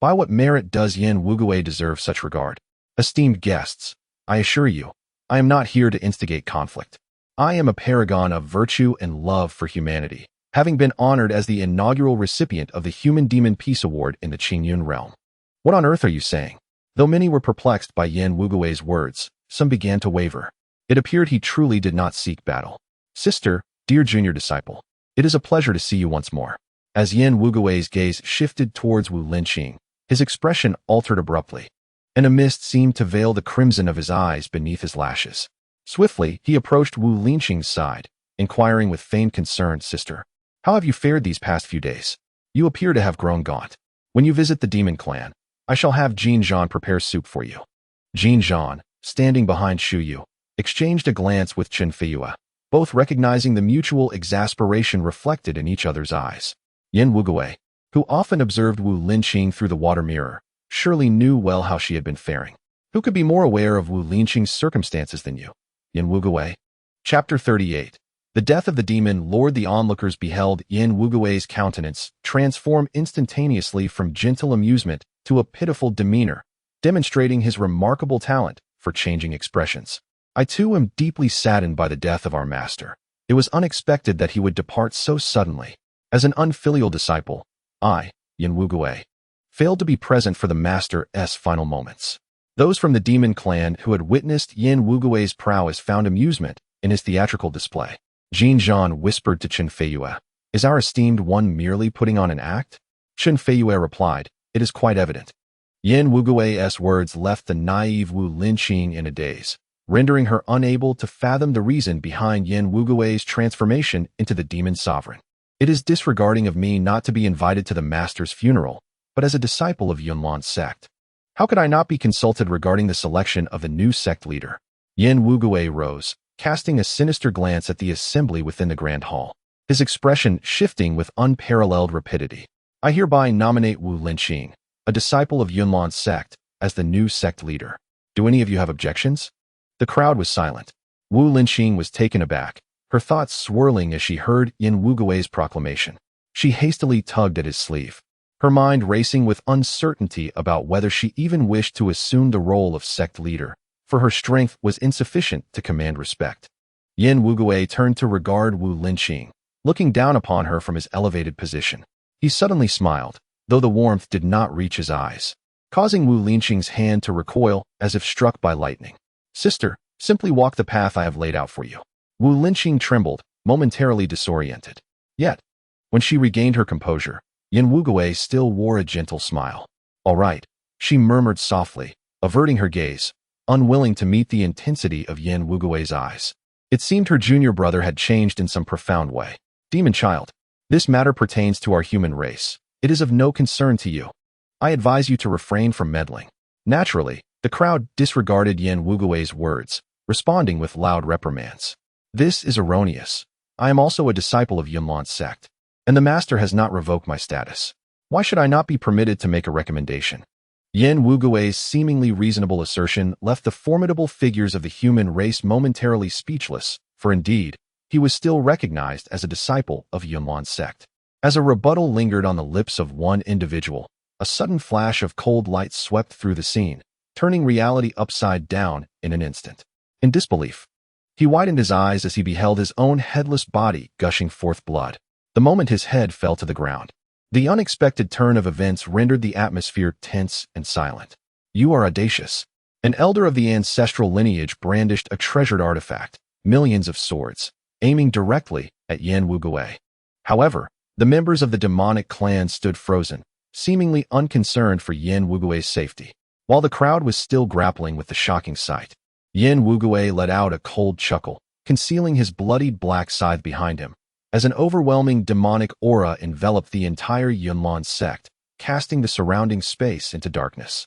By what merit does Wugui deserve such regard? "Esteemed guests, I assure you, I am not here to instigate conflict. I am a paragon of virtue and love for humanity, having been honored as the inaugural recipient of the Human Demon Peace Award in the Qingyun realm." "What on earth are you saying?" Though many were perplexed by Wugui's words, some began to waver. It appeared he truly did not seek battle. "Sister, dear junior disciple, it is a pleasure to see you once more." As Wugui's gaze shifted towards Wu Linqing, his expression altered abruptly, and a mist seemed to veil the crimson of his eyes beneath his lashes. Swiftly, he approached Wu Linqing's side, inquiring with feigned concern, "Sister, how have you fared these past few days? You appear to have grown gaunt. When you visit the demon clan, I shall have Jin Zhan prepare soup for you." Jin Zhan, standing behind Shu Yu, exchanged a glance with Chen Feiyue, both recognizing the mutual exasperation reflected in each other's eyes. Yin Wugui, who often observed Wu Linqing through the water mirror, surely knew well how she had been faring. Who could be more aware of Wu Linqing's circumstances than you? Yin Wugui. Chapter 38. The death of the demon lord. The onlookers beheld Yin Wugui's countenance transform instantaneously from gentle amusement to a pitiful demeanor, demonstrating his remarkable talent for changing expressions. I too am deeply saddened by the death of our master. It was unexpected that he would depart so suddenly. As an unfilial disciple, I, Yin Wugui, failed to be present for the master's final moments. Those from the demon clan who had witnessed Yin Wugui's prowess found amusement in his theatrical display. Jin Zhan whispered to Chen Feiyue, "Is our esteemed one merely putting on an act?" Chen Feiyue replied, "It is quite evident." Yin Wugui's words left the naive Wu Linqing in a daze, rendering her unable to fathom the reason behind Yin Wugui's transformation into the demon sovereign. "It is disregarding of me not to be invited to the master's funeral, but as a disciple of Yunlan's sect. How could I not be consulted regarding the selection of the new sect leader?" Yin Wugui rose, casting a sinister glance at the assembly within the grand hall, his expression shifting with unparalleled rapidity. "I hereby nominate Wu Linqing, a disciple of Yunlan's sect, as the new sect leader. Do any of you have objections?" The crowd was silent. Wu Linqing was taken aback, her thoughts swirling as she heard Yin Wugui's proclamation. She hastily tugged at his sleeve, her mind racing with uncertainty about whether she even wished to assume the role of sect leader, for her strength was insufficient to command respect. Yin Wugui turned to regard Wu Linqing, looking down upon her from his elevated position. He suddenly smiled, though the warmth did not reach his eyes, causing Wu Linqing's hand to recoil as if struck by lightning. "Sister, simply walk the path I have laid out for you." Wu Linqing trembled, momentarily disoriented. Yet, when she regained her composure, Yin Wugui still wore a gentle smile. "All right," she murmured softly, averting her gaze, unwilling to meet the intensity of Yin Wugui's eyes. It seemed her junior brother had changed in some profound way. "Demon child, this matter pertains to our human race. It is of no concern to you. I advise you to refrain from meddling." Naturally, the crowd disregarded Yin Wugui's words, responding with loud reprimands. "This is erroneous. I am also a disciple of Yunlan's sect, and the master has not revoked my status. Why should I not be permitted to make a recommendation?" Yin Wugui's seemingly reasonable assertion left the formidable figures of the human race momentarily speechless, for indeed, he was still recognized as a disciple of Yunlan's sect. As a rebuttal lingered on the lips of one individual, a sudden flash of cold light swept through the scene, turning reality upside down in an instant. In disbelief, he widened his eyes as he beheld his own headless body gushing forth blood. The moment his head fell to the ground, the unexpected turn of events rendered the atmosphere tense and silent. "You are audacious." An elder of the ancestral lineage brandished a treasured artifact, millions of swords, aiming directly at Yin Wugui. However, the members of the demonic clan stood frozen, seemingly unconcerned for Yin Wugui's safety. While the crowd was still grappling with the shocking sight, Yin Wugui let out a cold chuckle, concealing his bloodied black scythe behind him, as an overwhelming demonic aura enveloped the entire Yunlan sect, casting the surrounding space into darkness.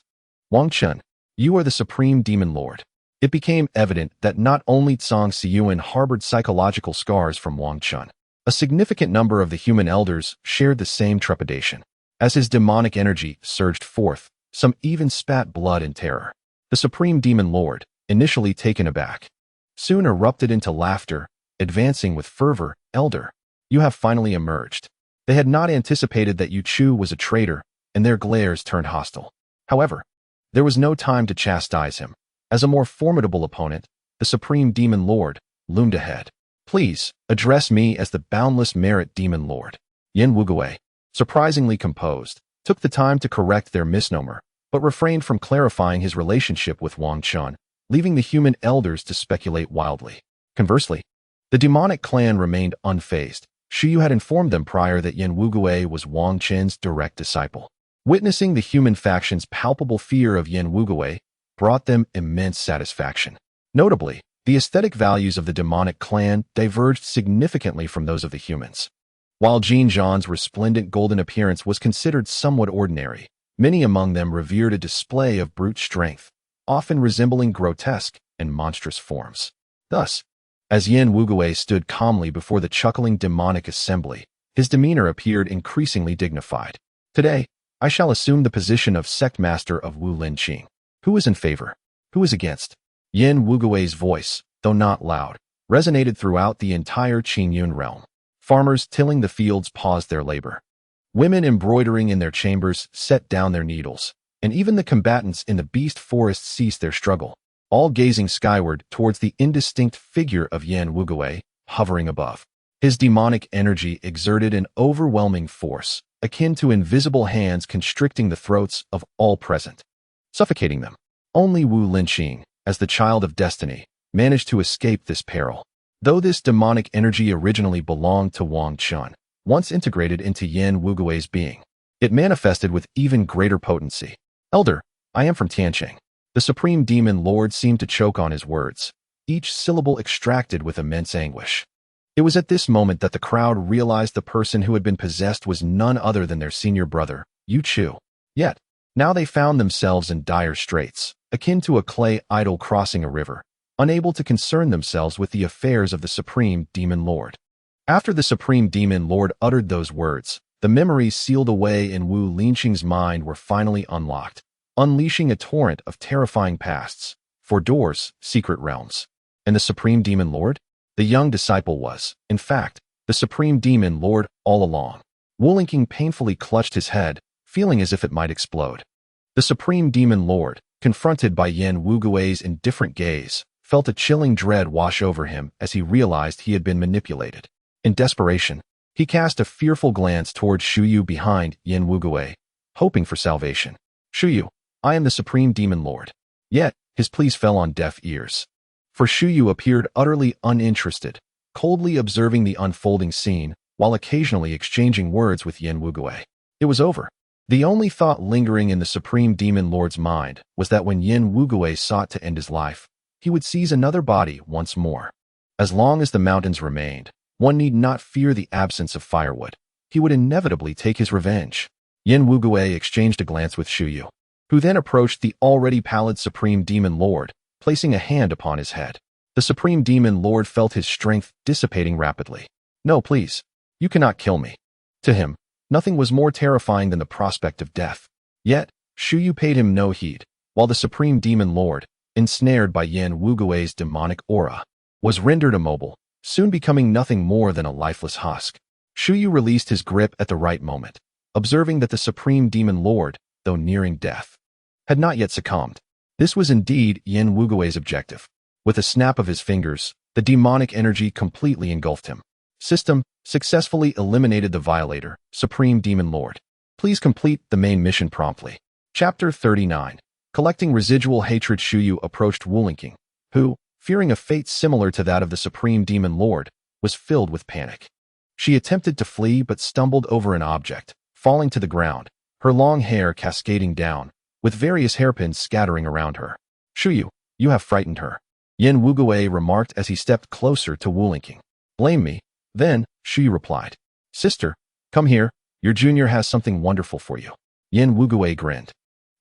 "Wang Chun, you are the supreme demon lord." It became evident that not only Zhang Xiyuan harbored psychological scars from Wang Chun. A significant number of the human elders shared the same trepidation. As his demonic energy surged forth, some even spat blood in terror. The supreme demon lord, initially taken aback, soon erupted into laughter, advancing with fervor. "Elder, you have finally emerged." They had not anticipated that Yu Chu was a traitor, and their glares turned hostile. However, there was no time to chastise him. As a more formidable opponent, the Supreme Demon Lord loomed ahead. "Please, address me as the Boundless Merit Demon Lord." Yin Wugui, surprisingly composed, took the time to correct their misnomer, but refrained from clarifying his relationship with Wang Chun, leaving the human elders to speculate wildly. Conversely, the demonic clan remained unfazed. Shu Yu had informed them prior that Yin Wugui was Wang Chen's direct disciple. Witnessing the human faction's palpable fear of Yin Wugui brought them immense satisfaction. Notably, the aesthetic values of the demonic clan diverged significantly from those of the humans. While Jin Zhan's resplendent golden appearance was considered somewhat ordinary, many among them revered a display of brute strength, often resembling grotesque and monstrous forms. Thus, as Yin Wugui stood calmly before the chuckling demonic assembly, his demeanor appeared increasingly dignified. Today, I shall assume the position of sect master of Wu Linqing. Who is in favor? Who is against? Yin Wugui's voice, though not loud, resonated throughout the entire Qingyun realm. Farmers tilling the fields paused their labor. Women embroidering in their chambers set down their needles, and even the combatants in the beast forest ceased their struggle, all gazing skyward towards the indistinct figure of Yin Wugui, hovering above. His demonic energy exerted an overwhelming force, akin to invisible hands constricting the throats of all present, suffocating them. Only Wu Linqing, as the child of destiny, managed to escape this peril. Though this demonic energy originally belonged to Wang Chun, once integrated into Yin Wugui's being, it manifested with even greater potency. Elder, I am from Tianqing. The Supreme Demon Lord seemed to choke on his words, each syllable extracted with immense anguish. It was at this moment that the crowd realized the person who had been possessed was none other than their senior brother, Yu Chu. Yet, now they found themselves in dire straits, akin to a clay idol crossing a river, unable to concern themselves with the affairs of the Supreme Demon Lord. After the Supreme Demon Lord uttered those words, the memories sealed away in Wu Linqing's mind were finally unlocked, unleashing a torrent of terrifying pasts, for doors, secret realms. And the Supreme Demon Lord? The young disciple was, in fact, the Supreme Demon Lord all along. Wu Linqing painfully clutched his head, feeling as if it might explode. The Supreme Demon Lord, confronted by Yin Wugui's indifferent gaze, felt a chilling dread wash over him as he realized he had been manipulated. In desperation, he cast a fearful glance toward Shuyu behind Yin Wugui, hoping for salvation. Shuyu, I am the Supreme Demon Lord. Yet, his pleas fell on deaf ears. For Shuyu appeared utterly uninterested, coldly observing the unfolding scene, while occasionally exchanging words with Yin Wugui. It was over. The only thought lingering in the Supreme Demon Lord's mind was that when Yin Wugui sought to end his life, he would seize another body once more. As long as the mountains remained, one need not fear the absence of firewood. He would inevitably take his revenge. Yin Wugui exchanged a glance with Shuyu, who then approached the already pallid Supreme Demon Lord, placing a hand upon his head. The Supreme Demon Lord felt his strength dissipating rapidly. No, please. You cannot kill me. To him, nothing was more terrifying than the prospect of death. Yet, Shuyu paid him no heed, while the Supreme Demon Lord, ensnared by Yin Wugui's demonic aura, was rendered immobile, soon becoming nothing more than a lifeless husk. Shuyu released his grip at the right moment, observing that the Supreme Demon Lord, though nearing death, had not yet succumbed. This was indeed Yin Wugui's objective. With a snap of his fingers, the demonic energy completely engulfed him. System successfully eliminated the violator, Supreme Demon Lord. Please complete the main mission promptly. Chapter 39. Collecting residual hatred. Shuyu approached Wu Linqing, who, fearing a fate similar to that of the Supreme Demon Lord, was filled with panic. She attempted to flee but stumbled over an object, falling to the ground, her long hair cascading down, with various hairpins scattering around her. Shuyu, you have frightened her. Yin Wugui remarked as he stepped closer to Wu Linqing. Blame me. Then, Shuyu replied. Sister, come here, your junior has something wonderful for you. Yin Wugui grinned,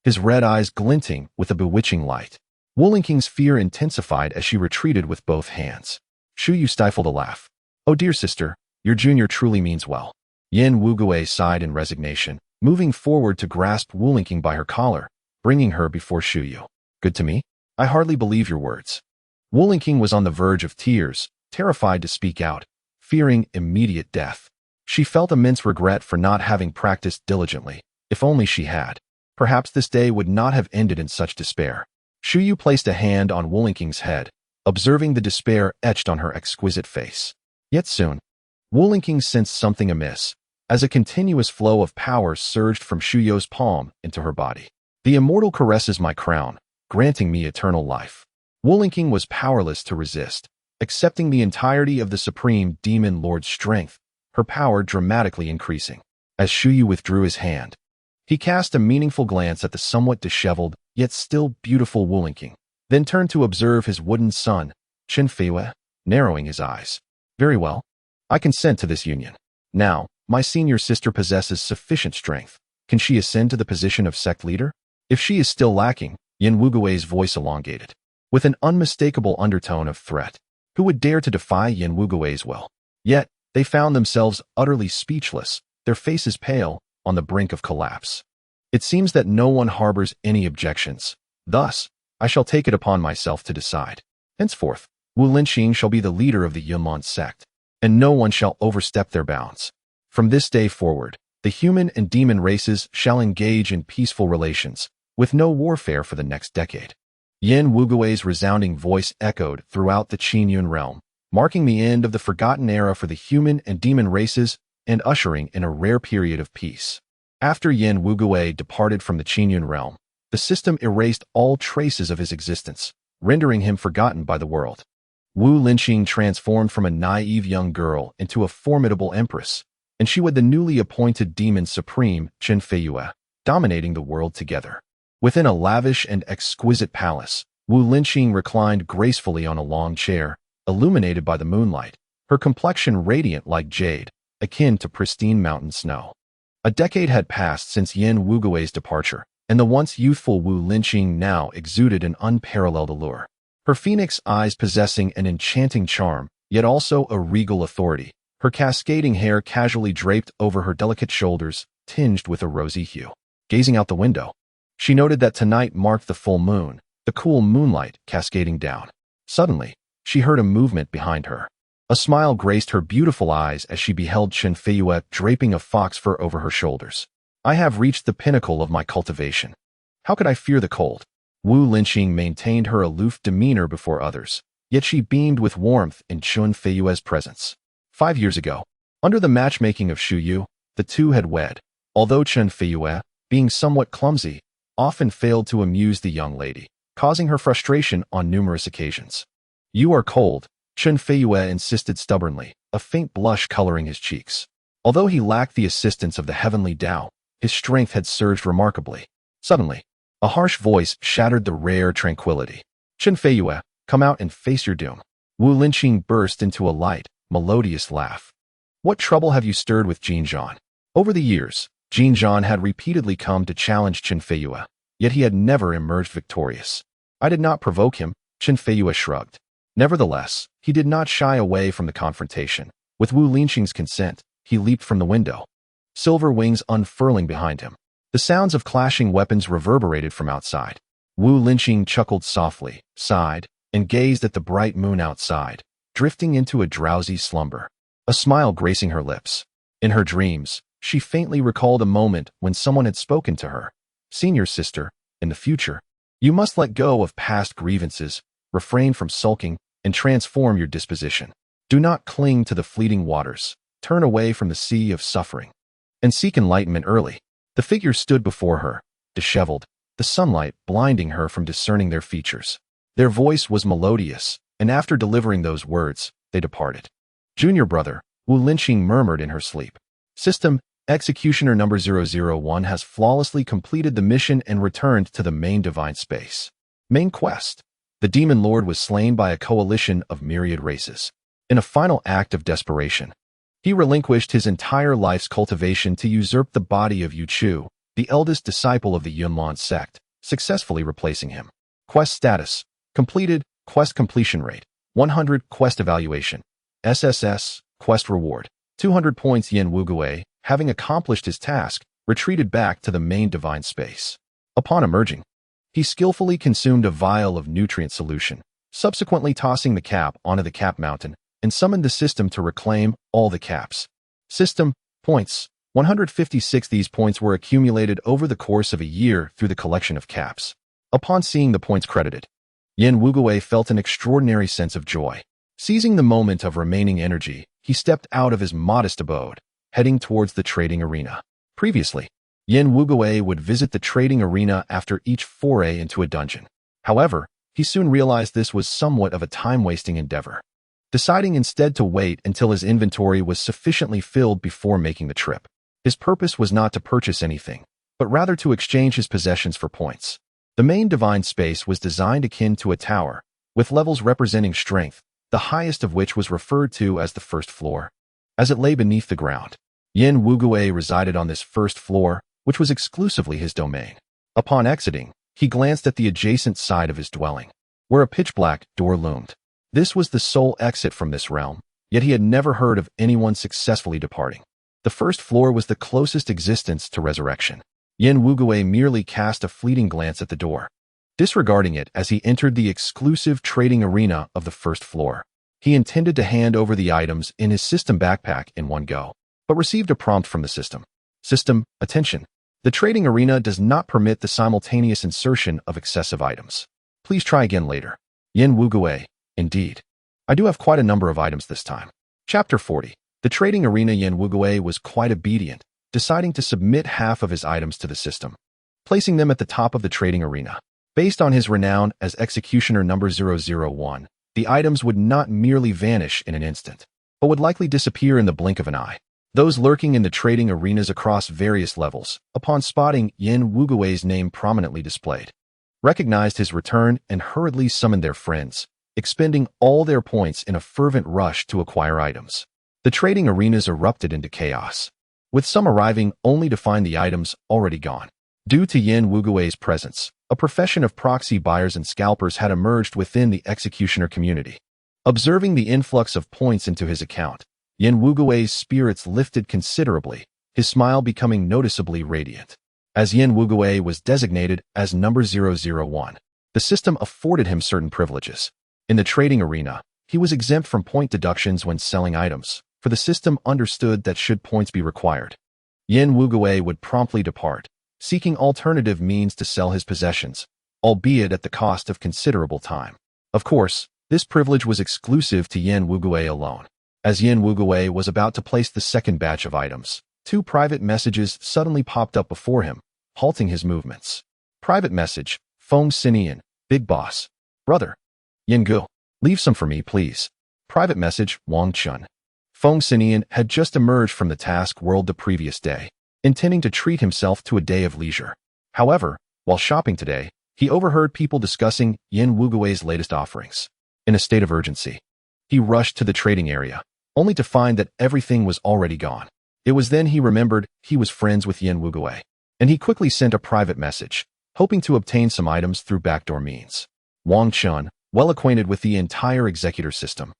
his red eyes glinting with a bewitching light. Wu Linqing's fear intensified as she retreated with both hands. Shuyu stifled a laugh. Oh dear sister, your junior truly means well. Yin Wugui sighed in resignation, moving forward to grasp Wu Linqing by her collar, bringing her before Shuyu. Good to me? I hardly believe your words. Wu Linqing was on the verge of tears, terrified to speak out, fearing immediate death. She felt immense regret for not having practiced diligently. If only she had. Perhaps this day would not have ended in such despair. Shuyu placed a hand on Wu Linqing's head, observing the despair etched on her exquisite face. Yet soon, Wu Linqing sensed something amiss, as a continuous flow of power surged from Shuyu's palm into her body. The immortal caresses my crown, granting me eternal life. Wu Linqing was powerless to resist, accepting the entirety of the Supreme Demon Lord's strength, her power dramatically increasing. As Shuyu withdrew his hand, he cast a meaningful glance at the somewhat disheveled, yet still beautiful Wu Linqing, then turned to observe his wooden son, Chen Feiwei, narrowing his eyes. Very well. I consent to this union. Now, my senior sister possesses sufficient strength. Can she ascend to the position of sect leader? If she is still lacking, Yin Wugui's voice elongated, with an unmistakable undertone of threat. Who would dare to defy Yin Wugui's will? Yet, they found themselves utterly speechless, their faces pale, on the brink of collapse. It seems that no one harbors any objections. Thus, I shall take it upon myself to decide. Henceforth, Wu Linqing shall be the leader of the Yunlong sect, and no one shall overstep their bounds. From this day forward, the human and demon races shall engage in peaceful relations, with no warfare for the next decade. Yin Wugui's resounding voice echoed throughout the Qinyun realm, marking the end of the forgotten era for the human and demon races and ushering in a rare period of peace. After Yin Wugui departed from the Qinyun realm, the system erased all traces of his existence, rendering him forgotten by the world. Wu Linqing transformed from a naive young girl into a formidable empress, and she was the newly appointed demon supreme, Chen Feiyue, dominating the world together. Within a lavish and exquisite palace, Wu Linqing reclined gracefully on a long chair, illuminated by the moonlight, her complexion radiant like jade, akin to pristine mountain snow. A decade had passed since Yin Wugui's departure, and the once youthful Wu Linqing now exuded an unparalleled allure. Her phoenix eyes possessing an enchanting charm, yet also a regal authority, her cascading hair casually draped over her delicate shoulders, tinged with a rosy hue. Gazing out the window, she noted that tonight marked the full moon, the cool moonlight cascading down. Suddenly, she heard a movement behind her. A smile graced her beautiful eyes as she beheld Chen Feiyue draping a fox fur over her shoulders. I have reached the pinnacle of my cultivation. How could I fear the cold? Wu Linqing maintained her aloof demeanor before others, yet she beamed with warmth in Chen Feiyue's presence. 5 years ago, under the matchmaking of Shu Yu, the two had wed, although Chen Feiyue, being somewhat clumsy, often failed to amuse the young lady, causing her frustration on numerous occasions. You are cold, Chen Feiyue insisted stubbornly, a faint blush coloring his cheeks. Although he lacked the assistance of the heavenly Tao, his strength had surged remarkably. Suddenly, a harsh voice shattered the rare tranquility. Chen Feiyue, come out and face your doom. Wu Linqing burst into a light, melodious laugh. What trouble have you stirred with Jin Zhan? Over the years, Jin Zhan had repeatedly come to challenge Chen Feiyue, yet he had never emerged victorious. I did not provoke him, Chen Feiyue shrugged. Nevertheless, he did not shy away from the confrontation. With Wu Linqing's consent, he leaped from the window, silver wings unfurling behind him. The sounds of clashing weapons reverberated from outside. Wu Linqing chuckled softly, sighed, and gazed at the bright moon outside, drifting into a drowsy slumber, a smile gracing her lips. In her dreams, she faintly recalled a moment when someone had spoken to her. Senior sister, in the future, you must let go of past grievances, refrain from sulking, and transform your disposition. Do not cling to the fleeting waters, turn away from the sea of suffering, and seek enlightenment early. The figure stood before her, disheveled, the sunlight blinding her from discerning their features. Their voice was melodious, and after delivering those words, they departed. Junior brother, Wu Linqing murmured in her sleep. System, Executioner number 001 has flawlessly completed the mission and returned to the main divine space. Main quest. The demon lord was slain by a coalition of myriad races. In a final act of desperation, he relinquished his entire life's cultivation to usurp the body of Yu Chu, the eldest disciple of the Yunlong sect, successfully replacing him. Quest status. Completed. Quest completion rate. 100. Quest evaluation. SSS. Quest reward. 200 points. Yin Wugui, having accomplished his task, retreated back to the main divine space. Upon emerging, he skillfully consumed a vial of nutrient solution, subsequently tossing the cap onto the cap mountain, and summoned the system to reclaim all the caps. System, points, 156. These points were accumulated over the course of a year through the collection of caps. Upon seeing the points credited, Yin Wugui felt an extraordinary sense of joy. Seizing the moment of remaining energy, he stepped out of his modest abode, heading towards the trading arena. Previously, Yin Wugui would visit the trading arena after each foray into a dungeon. However, he soon realized this was somewhat of a time-wasting endeavor, deciding instead to wait until his inventory was sufficiently filled before making the trip. His purpose was not to purchase anything, but rather to exchange his possessions for points. The main divine space was designed akin to a tower, with levels representing strength, the highest of which was referred to as the first floor. As it lay beneath the ground, Yin Wugui resided on this first floor, which was exclusively his domain. Upon exiting, He glanced at the adjacent side of his dwelling, where a pitch-black door loomed. This was the sole exit from this realm, yet he had never heard of anyone successfully departing. The first floor was the closest existence to resurrection. Yin Wugui merely cast a fleeting glance at the door, disregarding it as he entered the exclusive trading arena of the first floor. He intended to hand over the items in his system backpack in one go, but received a prompt from the system. System, attention. The trading arena does not permit the simultaneous insertion of excessive items. Please try again later. Yin Wugui, indeed. I do have quite a number of items this time. Chapter 40. The trading arena. Yin Wugui was quite obedient, deciding to submit half of his items to the system, placing them at the top of the trading arena. Based on his renown as Executioner number 001, the items would not merely vanish in an instant, but would likely disappear in the blink of an eye. Those lurking in the trading arenas across various levels, upon spotting Yin Wugui's name prominently displayed, recognized his return and hurriedly summoned their friends, expending all their points in a fervent rush to acquire items. The trading arenas erupted into chaos, with some arriving only to find the items already gone. Due to Yin Wugui's presence, a profession of proxy buyers and scalpers had emerged within the Executioner community. Observing the influx of points into his account, Yin Wugui's spirits lifted considerably, his smile becoming noticeably radiant. As Yin Wugui was designated as number 001, the system afforded him certain privileges. In the trading arena, he was exempt from point deductions when selling items, for the system understood that should points be required, Yin Wugui would promptly depart, seeking alternative means to sell his possessions, albeit at the cost of considerable time. Of course, this privilege was exclusive to Yin Wugui alone. As Yin Wugui was about to place the second batch of items, 2 private messages suddenly popped up before him, halting his movements. Private message, Feng Sinian, Big Boss. Brother. Yin Gu, leave some for me, please. Private message, Wang Chun. Feng Sinian had just emerged from the task world the previous day, intending to treat himself to a day of leisure. However, while shopping today, he overheard people discussing Yin Wugui's latest offerings. In a state of urgency, he rushed to the trading area, only to find that everything was already gone. It was then he remembered he was friends with Yin Wugui, and he quickly sent a private message, hoping to obtain some items through backdoor means. Wang Chun, well acquainted with the entire Executor system,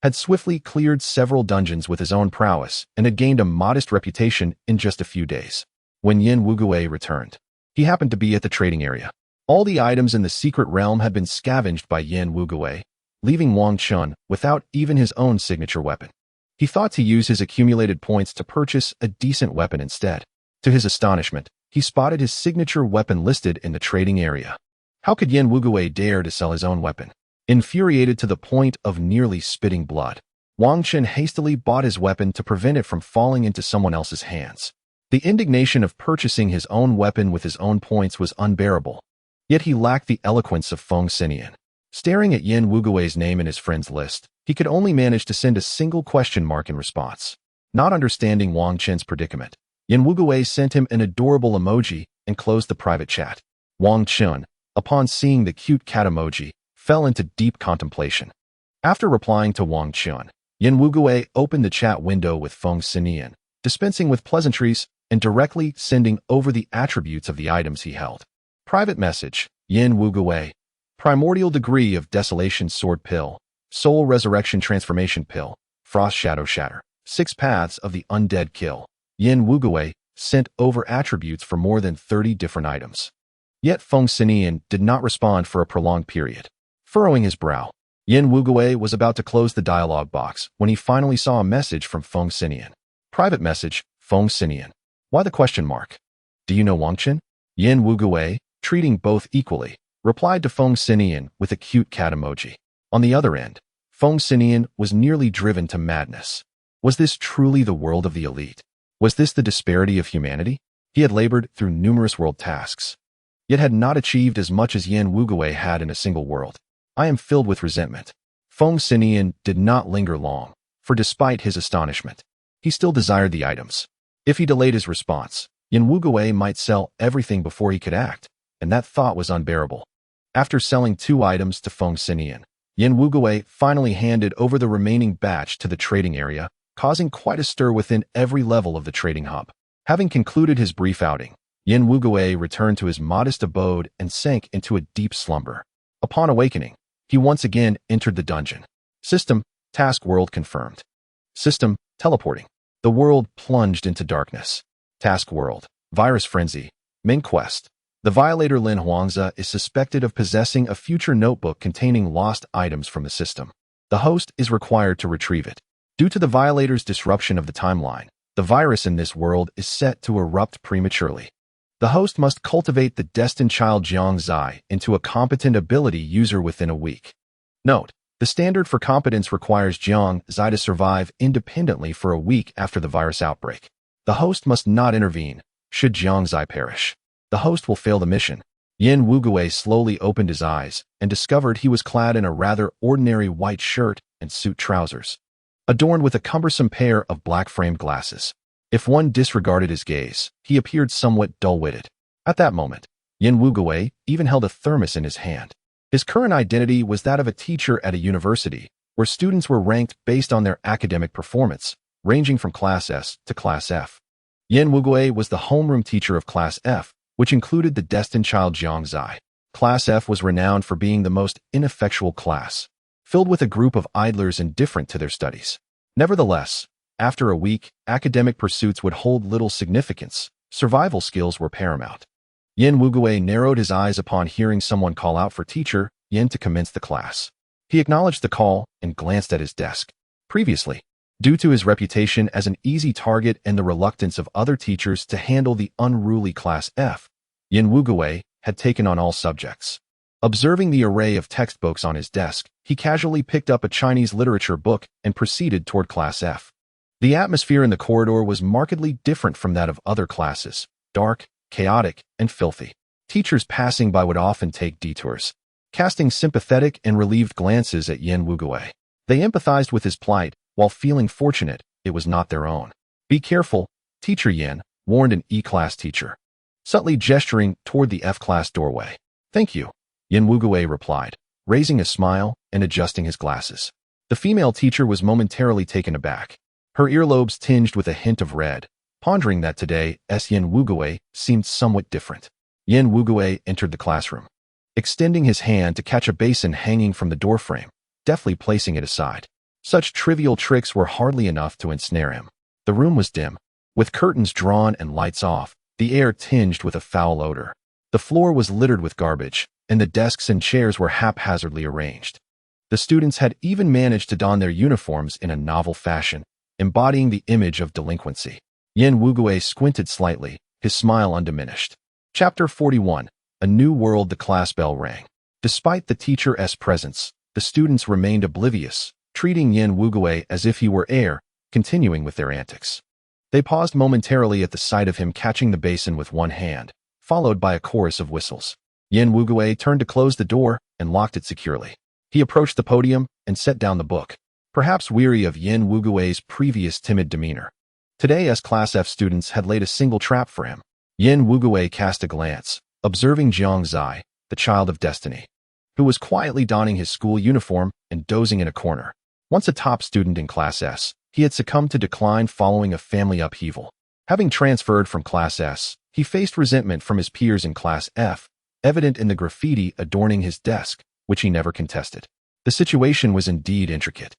had swiftly cleared several dungeons with his own prowess and had gained a modest reputation in just a few days. When Yin Wugui returned, he happened to be at the trading area. All the items in the secret realm had been scavenged by Yin Wugui, leaving Wang Chun without even his own signature weapon. He thought to use his accumulated points to purchase a decent weapon instead. To his astonishment, he spotted his signature weapon listed in the trading area. How could Yin Wugui dare to sell his own weapon? Infuriated to the point of nearly spitting blood, Wang Chun hastily bought his weapon to prevent it from falling into someone else's hands. The indignation of purchasing his own weapon with his own points was unbearable, yet he lacked the eloquence of Feng Sinian. Staring at Yin Wugui's name in his friends list, he could only manage to send a single question mark in response. Not understanding Wang Chun's predicament, Yin Wugui sent him an adorable emoji and closed the private chat. Wang Chun, upon seeing the cute cat emoji, fell into deep contemplation. After replying to Wang Chun, Yin Wugui opened the chat window with Feng Sinian, dispensing with pleasantries and directly sending over the attributes of the items he held. Private message, Yin Wugui. Primordial Degree of Desolation Sword Pill, Soul Resurrection Transformation Pill, Frost Shadow Shatter, 6 Paths of the Undead Kill. Yin Wugui sent over attributes for more than 30 different items. Yet Feng Sinian did not respond for a prolonged period. Furrowing his brow, Yin Wugui was about to close the dialog box when he finally saw a message from Feng Sinian. Private message, Feng Sinian. Why the question mark? Do you know Wang Chun? Yin Wugui, treating both equally, replied to Feng Sinian with a cute cat emoji. On the other end, Feng Sinian was nearly driven to madness. Was this truly the world of the elite? Was this the disparity of humanity? He had labored through numerous world tasks, yet had not achieved as much as Yin Wugui had in a single world. I am filled with resentment. Feng Sinian did not linger long, for despite his astonishment, he still desired the items. If he delayed his response, Yin Wugui might sell everything before he could act, and that thought was unbearable. After selling 2 items to Feng Sinian, Yin Wugui finally handed over the remaining batch to the trading area, causing quite a stir within every level of the trading hub. Having concluded his brief outing, Yin Wugui returned to his modest abode and sank into a deep slumber. Upon awakening, he once again entered the dungeon. System, task world confirmed. System, teleporting. The world plunged into darkness. Task world, virus frenzy, main quest. The violator Lin Huangzi is suspected of possessing a future notebook containing lost items from the system. The host is required to retrieve it. Due to the violator's disruption of the timeline, the virus in this world is set to erupt prematurely. The host must cultivate the destined child Jiangzai into a competent ability user within a week. Note, the standard for competence requires Jiangzai to survive independently for a week after the virus outbreak. The host must not intervene, should Jiangzai perish. The host will fail the mission. Yin Wugui slowly opened his eyes and discovered he was clad in a rather ordinary white shirt and suit trousers, adorned with a cumbersome pair of black-framed glasses. If one disregarded his gaze, he appeared somewhat dull-witted. At that moment, Yin Wugui even held a thermos in his hand. His current identity was that of a teacher at a university, where students were ranked based on their academic performance, ranging from Class S to Class F. Yin Wugui was the homeroom teacher of Class F, which included the destined child Jiangzai. Class F was renowned for being the most ineffectual class, filled with a group of idlers indifferent to their studies. Nevertheless, after a week, academic pursuits would hold little significance. Survival skills were paramount. Yin Wugui narrowed his eyes upon hearing someone call out for teacher Yin to commence the class. He acknowledged the call and glanced at his desk. Previously, due to his reputation as an easy target and the reluctance of other teachers to handle the unruly Class F, Yin Wugui had taken on all subjects. Observing the array of textbooks on his desk, he casually picked up a Chinese literature book and proceeded toward Class F. The atmosphere in the corridor was markedly different from that of other classes, dark, chaotic, and filthy. Teachers passing by would often take detours, casting sympathetic and relieved glances at Yin Wugui. They empathized with his plight, while feeling fortunate it was not their own. "Be careful, Teacher Yin," warned an E-class teacher, subtly gesturing toward the F-class doorway. "Thank you," Yin Wugui replied, raising a smile and adjusting his glasses. The female teacher was momentarily taken aback, her earlobes tinged with a hint of red, pondering that today's Yin Wugui seemed somewhat different. Yin Wugui entered the classroom, extending his hand to catch a basin hanging from the doorframe, deftly placing it aside. Such trivial tricks were hardly enough to ensnare him. The room was dim, with curtains drawn and lights off, the air tinged with a foul odor. The floor was littered with garbage, and the desks and chairs were haphazardly arranged. The students had even managed to don their uniforms in a novel fashion, embodying the image of delinquency. Yin Wugui squinted slightly, his smile undiminished. Chapter 41. A New World. The class bell rang. Despite the teacher's presence, the students remained oblivious, treating Yin Wugui as if he were air, continuing with their antics. They paused momentarily at the sight of him catching the basin with one hand, followed by a chorus of whistles. Yin Wugui turned to close the door and locked it securely. He approached the podium and set down the book, perhaps weary of Yin Wugui's previous timid demeanor. Today's Class F students had laid a single trap for him. Yin Wugui cast a glance, observing Jiangzai, the child of destiny, who was quietly donning his school uniform and dozing in a corner. Once a top student in Class S, he had succumbed to decline following a family upheaval. Having transferred from Class S, he faced resentment from his peers in Class F, evident in the graffiti adorning his desk, which he never contested. The situation was indeed intricate.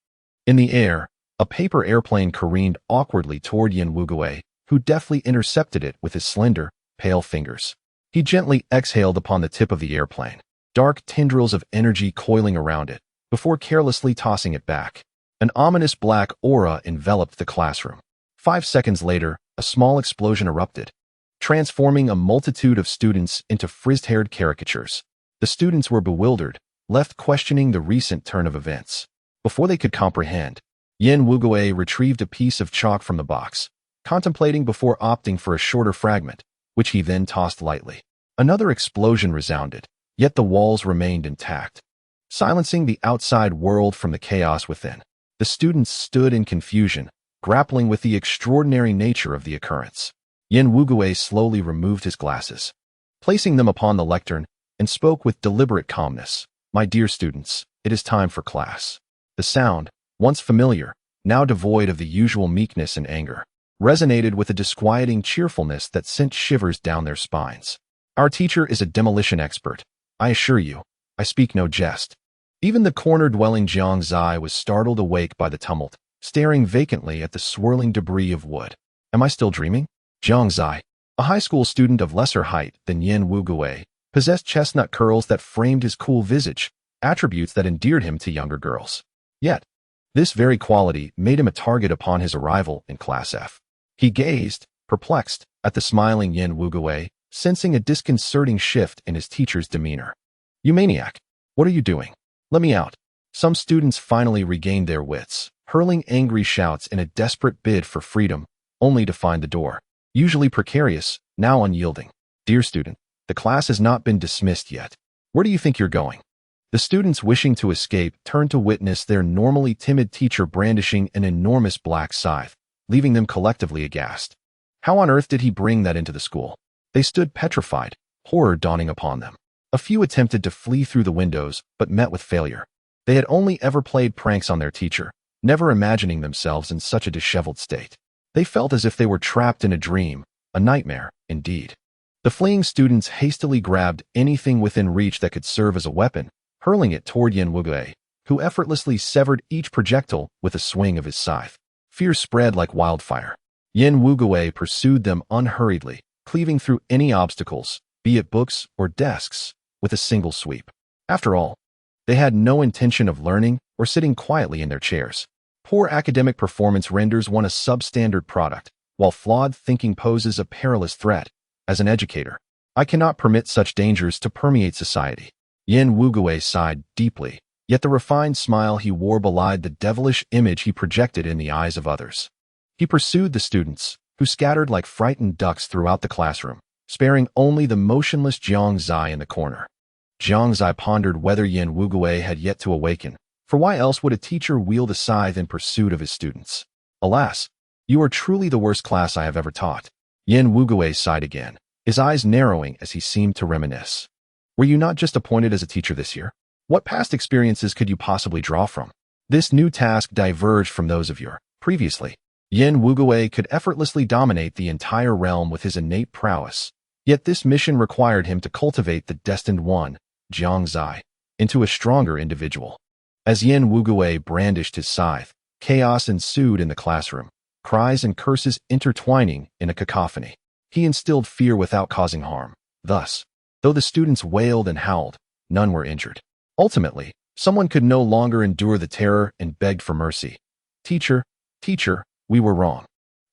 In the air, a paper airplane careened awkwardly toward Yin Wugui, who deftly intercepted it with his slender, pale fingers. He gently exhaled upon the tip of the airplane, dark tendrils of energy coiling around it, before carelessly tossing it back. An ominous black aura enveloped the classroom. 5 seconds later, a small explosion erupted, transforming a multitude of students into frizzed-haired caricatures. The students were bewildered, left questioning the recent turn of events. Before they could comprehend, Yin Wugui retrieved a piece of chalk from the box, contemplating before opting for a shorter fragment, which he then tossed lightly. Another explosion resounded, yet the walls remained intact, silencing the outside world from the chaos within. The students stood in confusion, grappling with the extraordinary nature of the occurrence. Yin Wugui slowly removed his glasses, placing them upon the lectern, and spoke with deliberate calmness. "My dear students, it is time for class." The sound, once familiar, now devoid of the usual meekness and anger, resonated with a disquieting cheerfulness that sent shivers down their spines. Our teacher is a demolition expert. I assure you, I speak no jest. Even the corner-dwelling Jiang Zai was startled awake by the tumult, staring vacantly at the swirling debris of wood. Am I still dreaming? Jiang Zai, a high school student of lesser height than Yin Wugui, possessed chestnut curls that framed his cool visage, attributes that endeared him to younger girls. Yet, this very quality made him a target upon his arrival in Class F. He gazed, perplexed, at the smiling Yin Wugui, sensing a disconcerting shift in his teacher's demeanor. You maniac! What are you doing? Let me out. Some students finally regained their wits, hurling angry shouts in a desperate bid for freedom, only to find the door, usually precarious, now unyielding. Dear student, the class has not been dismissed yet. Where do you think you're going? The students wishing to escape turned to witness their normally timid teacher brandishing an enormous black scythe, leaving them collectively aghast. How on earth did he bring that into the school? They stood petrified, horror dawning upon them. A few attempted to flee through the windows, but met with failure. They had only ever played pranks on their teacher, never imagining themselves in such a disheveled state. They felt as if they were trapped in a dream, a nightmare, indeed. The fleeing students hastily grabbed anything within reach that could serve as a weapon, hurling it toward Yin Wugui, who effortlessly severed each projectile with a swing of his scythe. Fear spread like wildfire. Yin Wugui pursued them unhurriedly, cleaving through any obstacles, be it books or desks, with a single sweep. After all, they had no intention of learning or sitting quietly in their chairs. Poor academic performance renders one a substandard product, while flawed thinking poses a perilous threat. As an educator, I cannot permit such dangers to permeate society. Yin Wugui sighed deeply, yet the refined smile he wore belied the devilish image he projected in the eyes of others. He pursued the students, who scattered like frightened ducks throughout the classroom, sparing only the motionless Jiang Zai in the corner. Jiang Zai pondered whether Yin Wugui had yet to awaken, for why else would a teacher wield a scythe in pursuit of his students? Alas, you are truly the worst class I have ever taught. Yin Wugui sighed again, his eyes narrowing as he seemed to reminisce. Were you not just appointed as a teacher this year? What past experiences could you possibly draw from? This new task diverged from those of your previously. Yin Wugui could effortlessly dominate the entire realm with his innate prowess, yet this mission required him to cultivate the destined one, Jiang Zai, into a stronger individual. As Yin Wugui brandished his scythe, chaos ensued in the classroom, cries and curses intertwining in a cacophony. He instilled fear without causing harm. Thus, though the students wailed and howled, none were injured. Ultimately, someone could no longer endure the terror and begged for mercy. Teacher, we were wrong.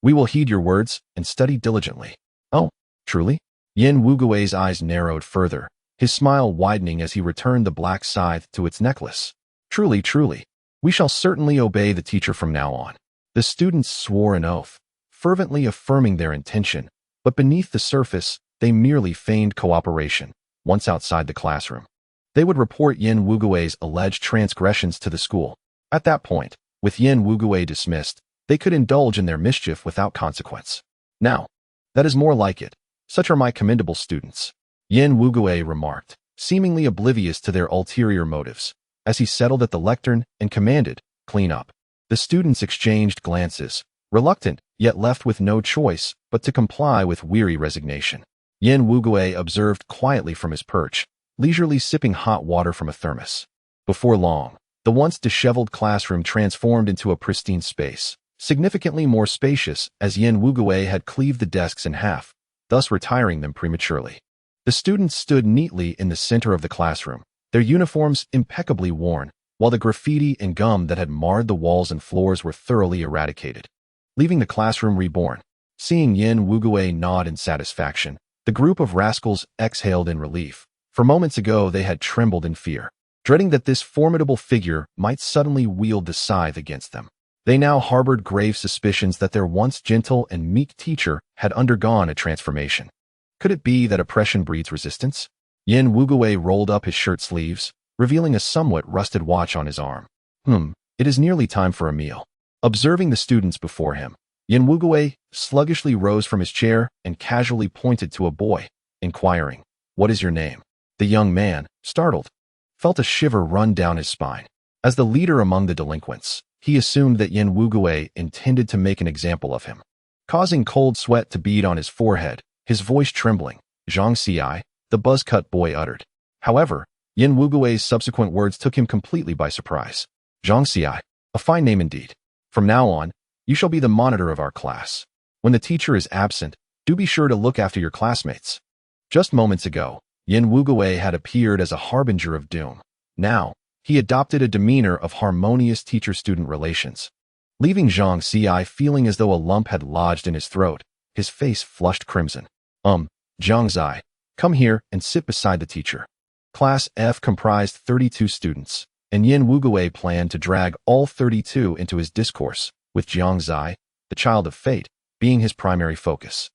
We will heed your words and study diligently. Oh, truly? Yin Wugui's eyes narrowed further, his smile widening as he returned the black scythe to its necklace. Truly, we shall certainly obey the teacher from now on. The students swore an oath, fervently affirming their intention, but beneath the surface, they merely feigned cooperation. Once outside the classroom, they would report Yin Wugui's alleged transgressions to the school. At that point, with Yin Wugui dismissed, they could indulge in their mischief without consequence. Now, that is more like it. Such are my commendable students, Yin Wugui remarked, seemingly oblivious to their ulterior motives, as he settled at the lectern and commanded, "Clean up." The students exchanged glances, reluctant, yet left with no choice but to comply with weary resignation. Yin Wugui observed quietly from his perch, leisurely sipping hot water from a thermos. Before long, the once disheveled classroom transformed into a pristine space, significantly more spacious as Yin Wugui had cleaved the desks in half, thus retiring them prematurely. The students stood neatly in the center of the classroom, their uniforms impeccably worn, while the graffiti and gum that had marred the walls and floors were thoroughly eradicated, leaving the classroom reborn. Seeing Yin Wugui nod in satisfaction, the group of rascals exhaled in relief. For moments ago they had trembled in fear, dreading that this formidable figure might suddenly wield the scythe against them. They now harbored grave suspicions that their once gentle and meek teacher had undergone a transformation. Could it be that oppression breeds resistance? Yin Wugui rolled up his shirt sleeves, revealing a somewhat rusted watch on his arm. It is nearly time for a meal. Observing the students before him, Yin Wugui sluggishly rose from his chair and casually pointed to a boy, inquiring, "What is your name?" The young man, startled, felt a shiver run down his spine. As the leader among the delinquents, he assumed that Yin Wugui intended to make an example of him. causing cold sweat to bead on his forehead, his voice trembling. Zhang Xiai, the buzz-cut boy uttered. However, Yin Wugui's subsequent words took him completely by surprise. Zhang Xiai, a fine name indeed. From now on, you shall be the monitor of our class. When the teacher is absent, do be sure to look after your classmates. Just moments ago, Yin Wugui had appeared as a harbinger of doom. Now, he adopted a demeanor of harmonious teacher-student relations. Leaving Zhang Xiai feeling as though a lump had lodged in his throat, his face flushed crimson. Zhang Zai, come here and sit beside the teacher. Class F comprised 32 students, and Yin Wugui planned to drag all 32 into his discourse, with Zhang Zai, the child of fate, being his primary focus.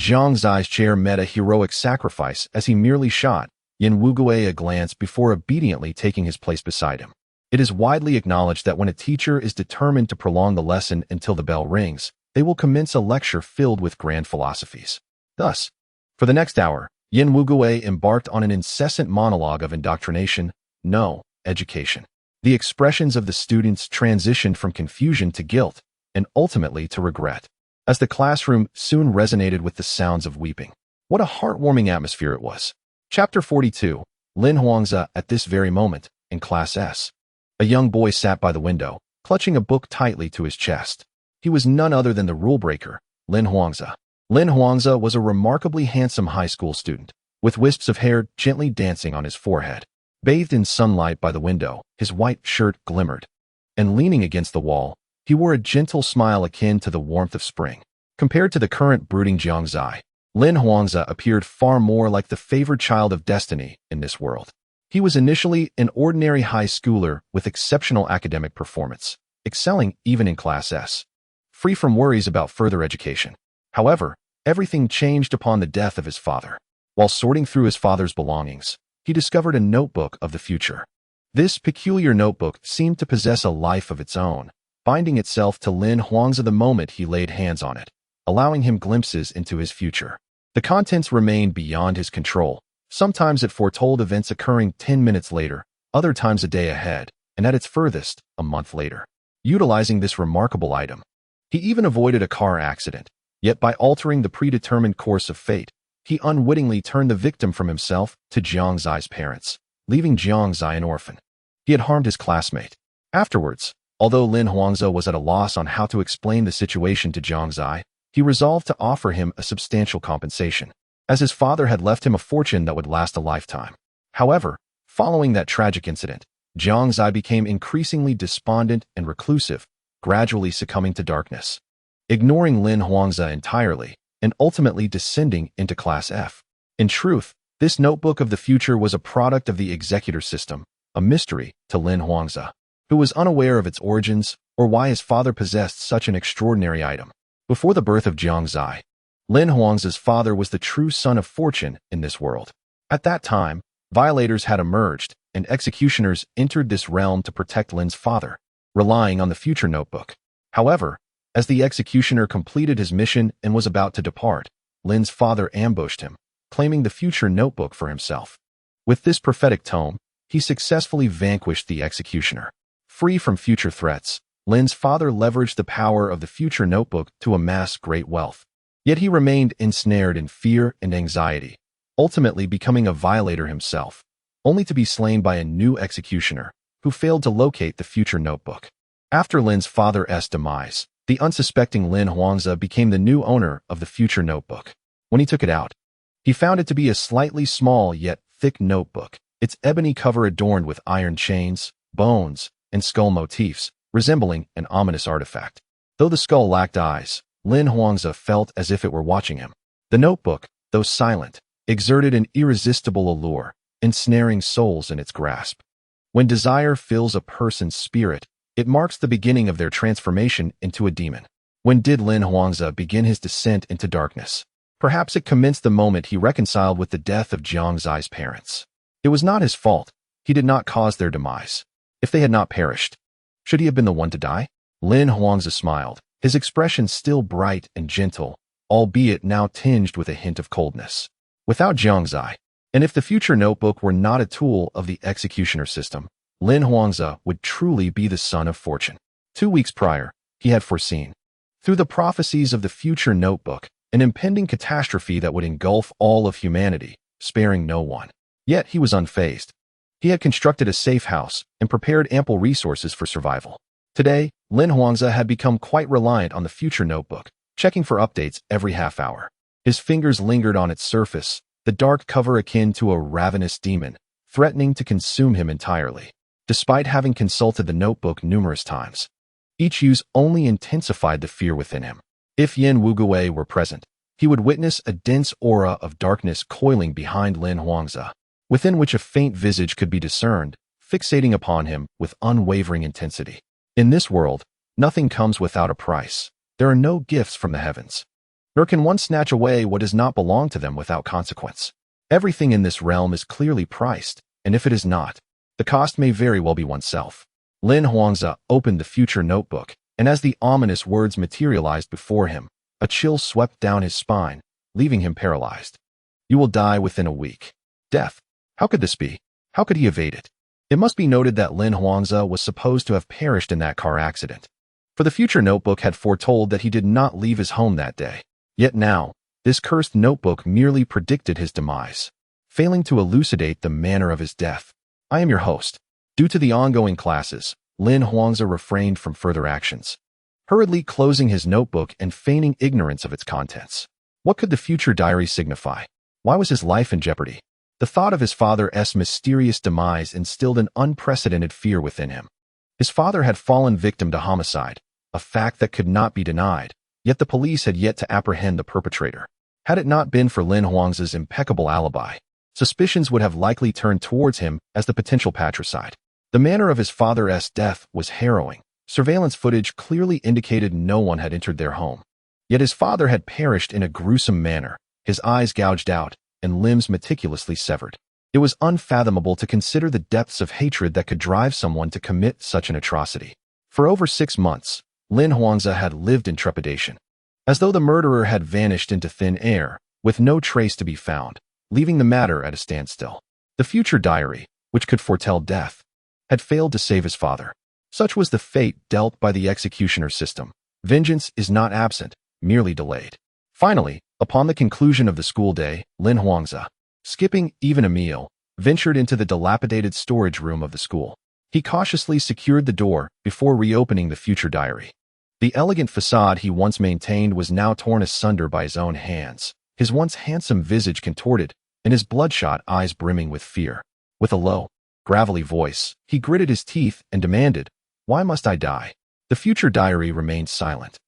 Zhang Zai's chair met a heroic sacrifice as he merely shot Yin Wugui a glance before obediently taking his place beside him. It is widely acknowledged that when a teacher is determined to prolong the lesson until the bell rings, they will commence a lecture filled with grand philosophies. Thus, for the next hour, Yin Wugui embarked on an incessant monologue of indoctrination, no, education. The expressions of the students transitioned from confusion to guilt, and ultimately to regret, as the classroom soon resonated with the sounds of weeping. What a heartwarming atmosphere it was. Chapter 42, Lin Huangzi at this very moment, in Class S. A young boy sat by the window, clutching a book tightly to his chest. He was none other than the rule-breaker, Lin Huangzi. Lin Huangzi was a remarkably handsome high school student, with wisps of hair gently dancing on his forehead. Bathed in sunlight by the window, his white shirt glimmered. And leaning against the wall, he wore a gentle smile akin to the warmth of spring. Compared to the current brooding Zhang Zai, Lin Huangzi appeared far more like the favored child of destiny in this world. He was initially an ordinary high schooler with exceptional academic performance, excelling even in Class S, free from worries about further education. However, everything changed upon the death of his father. While sorting through his father's belongings, he discovered a notebook of the future. This peculiar notebook seemed to possess a life of its own, binding itself to Lin Huangzi the moment he laid hands on it, allowing him glimpses into his future. The contents remained beyond his control. Sometimes it foretold events occurring 10 minutes later, other times a day ahead, and at its furthest, a month later. Utilizing this remarkable item, he even avoided a car accident. Yet by altering the predetermined course of fate, he unwittingly turned the victim from himself to Zhang Zai's parents, leaving Zhang Zai an orphan. He had harmed his classmate. Afterwards, although Lin Huangzi was at a loss on how to explain the situation to Zhang Zai, he resolved to offer him a substantial compensation, as his father had left him a fortune that would last a lifetime. However, following that tragic incident, Zhang Zai became increasingly despondent and reclusive, gradually succumbing to darkness, ignoring Lin Huangzi entirely, and ultimately descending into Class F. In truth, this notebook of the future was a product of the Executor system, a mystery to Lin Huangzi, who was unaware of its origins or why his father possessed such an extraordinary item. Before the birth of Zhang Zai, Lin Huangzi's father was the true son of fortune in this world. At that time, violators had emerged, and executioners entered this realm to protect Lin's father, relying on the future notebook. However, as the executioner completed his mission and was about to depart, Lin's father ambushed him, claiming the future notebook for himself. With this prophetic tome, he successfully vanquished the executioner. Free from future threats, Lin's father leveraged the power of the future notebook to amass great wealth. Yet he remained ensnared in fear and anxiety, ultimately becoming a violator himself, only to be slain by a new executioner who failed to locate the future notebook. After Lin's father's demise, the unsuspecting Lin Huangzi became the new owner of the future notebook. When he took it out, he found it to be a slightly small yet thick notebook, its ebony cover adorned with iron chains, bones, and skull motifs, resembling an ominous artifact. Though the skull lacked eyes, Lin Huangzi felt as if it were watching him. The notebook, though silent, exerted an irresistible allure, ensnaring souls in its grasp. When desire fills a person's spirit, it marks the beginning of their transformation into a demon. When did Lin Huangzi begin his descent into darkness? Perhaps it commenced the moment he reconciled with the death of Zhang Zai's parents. It was not his fault. He did not cause their demise. If they had not perished, should he have been the one to die? Lin Huangzi smiled, his expression still bright and gentle, albeit now tinged with a hint of coldness. Without Zhang Zai, and if the future notebook were not a tool of the executioner system, Lin Huangzi would truly be the son of fortune. 2 weeks prior, he had foreseen Through the prophecies of the future notebook, an impending catastrophe that would engulf all of humanity, sparing no one. Yet he was unfazed. He had constructed a safe house and prepared ample resources for survival. Today, Lin Huangzi had become quite reliant on the future notebook, checking for updates every half hour. His fingers lingered on its surface, the dark cover akin to a ravenous demon, threatening to consume him entirely. Despite having consulted the notebook numerous times, each use only intensified the fear within him. If Yin Wugui were present, he would witness a dense aura of darkness coiling behind Lin Huangzi, within which a faint visage could be discerned, fixating upon him with unwavering intensity. In this world, nothing comes without a price. There are no gifts from the heavens, nor can one snatch away what does not belong to them without consequence. Everything in this realm is clearly priced, and if it is not, the cost may very well be oneself. Lin Huangzi opened the future notebook, and as the ominous words materialized before him, a chill swept down his spine, leaving him paralyzed. You will die within a week. Death. How could this be? How could he evade it? It must be noted that Lin Huangzi was supposed to have perished in that car accident, for the future notebook had foretold that he did not leave his home that day. Yet now, this cursed notebook merely predicted his demise, failing to elucidate the manner of his death. I am your host. Due to the ongoing classes, Lin Huangzi refrained from further actions, hurriedly closing his notebook and feigning ignorance of its contents. What could the future diary signify? Why was his life in jeopardy? The thought of his father's mysterious demise instilled an unprecedented fear within him. His father had fallen victim to homicide, a fact that could not be denied, yet the police had yet to apprehend the perpetrator. Had it not been for Lin Huangzi's impeccable alibi, suspicions would have likely turned towards him as the potential patricide. The manner of his father's death was harrowing. Surveillance footage clearly indicated no one had entered their home. Yet his father had perished in a gruesome manner, his eyes gouged out and limbs meticulously severed. It was unfathomable to consider the depths of hatred that could drive someone to commit such an atrocity. For over 6 months, Lin Huangzi had lived in trepidation, as though the murderer had vanished into thin air, with no trace to be found, leaving the matter at a standstill. The future diary, which could foretell death, had failed to save his father. Such was the fate dealt by the executioner system. Vengeance is not absent, merely delayed. Finally, upon the conclusion of the school day, Lin Huangzi, skipping even a meal, ventured into the dilapidated storage room of the school. He cautiously secured the door before reopening the future diary. The elegant facade he once maintained was now torn asunder by his own hands, his once handsome visage contorted, and his bloodshot eyes brimming with fear. With a low, gravelly voice, he gritted his teeth and demanded, "Why must I die?" The future diary remained silent,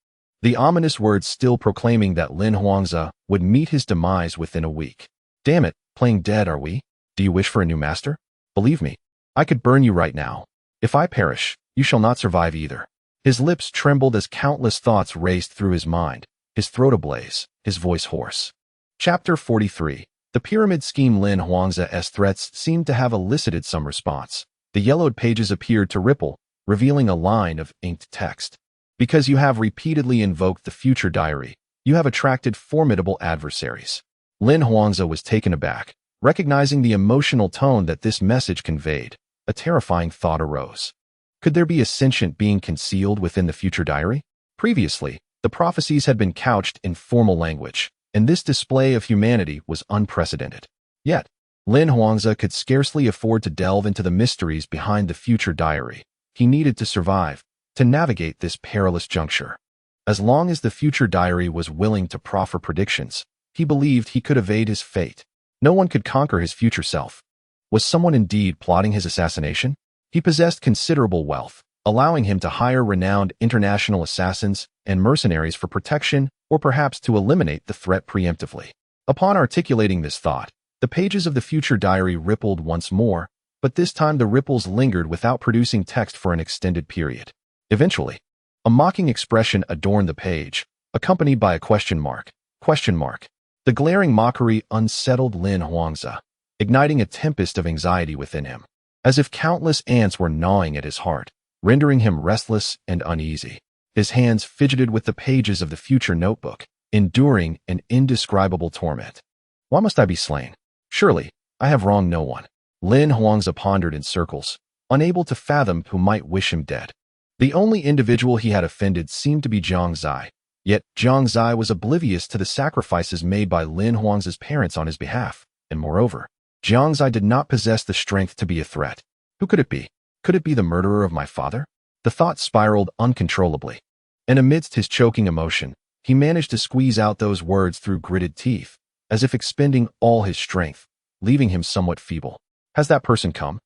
the ominous words still proclaiming that Lin Huangzi would meet his demise within a week. Damn it, playing dead are we? Do you wish for a new master? Believe me, I could burn you right now. If I perish, you shall not survive either. His lips trembled as countless thoughts raced through his mind, his throat ablaze, his voice hoarse. Chapter 43. The pyramid scheme. Lin Huangzi's threats seemed to have elicited some response. The yellowed pages appeared to ripple, revealing a line of inked text. Because you have repeatedly invoked the future diary, you have attracted formidable adversaries. Lin Huangzi was taken aback, recognizing the emotional tone that this message conveyed. A terrifying thought arose. Could there be a sentient being concealed within the future diary? Previously, the prophecies had been couched in formal language, and this display of humanity was unprecedented. Yet, Lin Huangzi could scarcely afford to delve into the mysteries behind the future diary. He needed to survive, to navigate this perilous juncture. As long as the future diary was willing to proffer predictions, he believed he could evade his fate. No one could conquer his future self. Was someone indeed plotting his assassination? He possessed considerable wealth, allowing him to hire renowned international assassins and mercenaries for protection or perhaps to eliminate the threat preemptively. Upon articulating this thought, the pages of the future diary rippled once more, but this time the ripples lingered without producing text for an extended period. Eventually, a mocking expression adorned the page, accompanied by a question mark. The glaring mockery unsettled Lin Huangzi, igniting a tempest of anxiety within him, as if countless ants were gnawing at his heart, rendering him restless and uneasy. His hands fidgeted with the pages of the future notebook, enduring an indescribable torment. Why must I be slain? Surely, I have wronged no one. Lin Huangzi pondered in circles, unable to fathom who might wish him dead. The only individual he had offended seemed to be Zhang Zai, Yet Jiang Zai was oblivious to the sacrifices made by Lin Huang's parents on his behalf, and moreover, Jiang Zai did not possess the strength to be a threat. Who could it be? Could it be the murderer of my father? The thought spiraled uncontrollably. And amidst his choking emotion, he managed to squeeze out those words through gritted teeth, as if expending all his strength, leaving him somewhat feeble. Has that person come?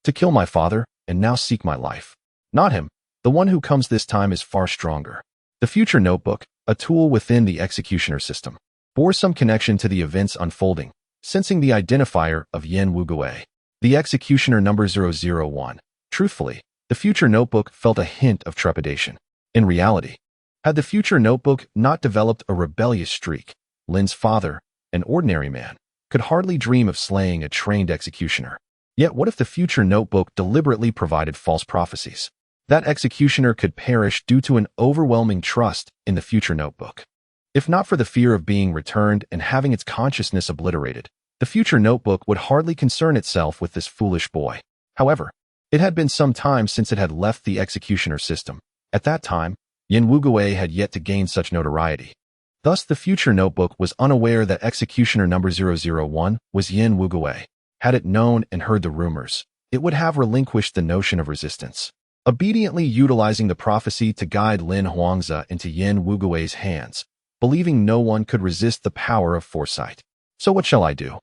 To kill my father, and now seek my life. Not him. The one who comes this time is far stronger. The future notebook, a tool within the Executioner system, bore some connection to the events unfolding, sensing the identifier of Yen Wugui, the Executioner number 001. Truthfully, the future notebook felt a hint of trepidation. In reality, had the future notebook not developed a rebellious streak, Lin's father, an ordinary man, could hardly dream of slaying a trained executioner. Yet what if the future notebook deliberately provided false prophecies? That executioner could perish due to an overwhelming trust in the future notebook. If not for the fear of being returned and having its consciousness obliterated, the future notebook would hardly concern itself with this foolish boy. However, it had been some time since it had left the executioner system. At that time, Yen Wugui had yet to gain such notoriety. Thus, the future notebook was unaware that executioner number 001 was Yen Wugui. Had it known and heard the rumors, it would have relinquished the notion of resistance, obediently utilizing the prophecy to guide Lin Huangzi into Yen Wugui's hands, believing no one could resist the power of foresight. So what shall I do?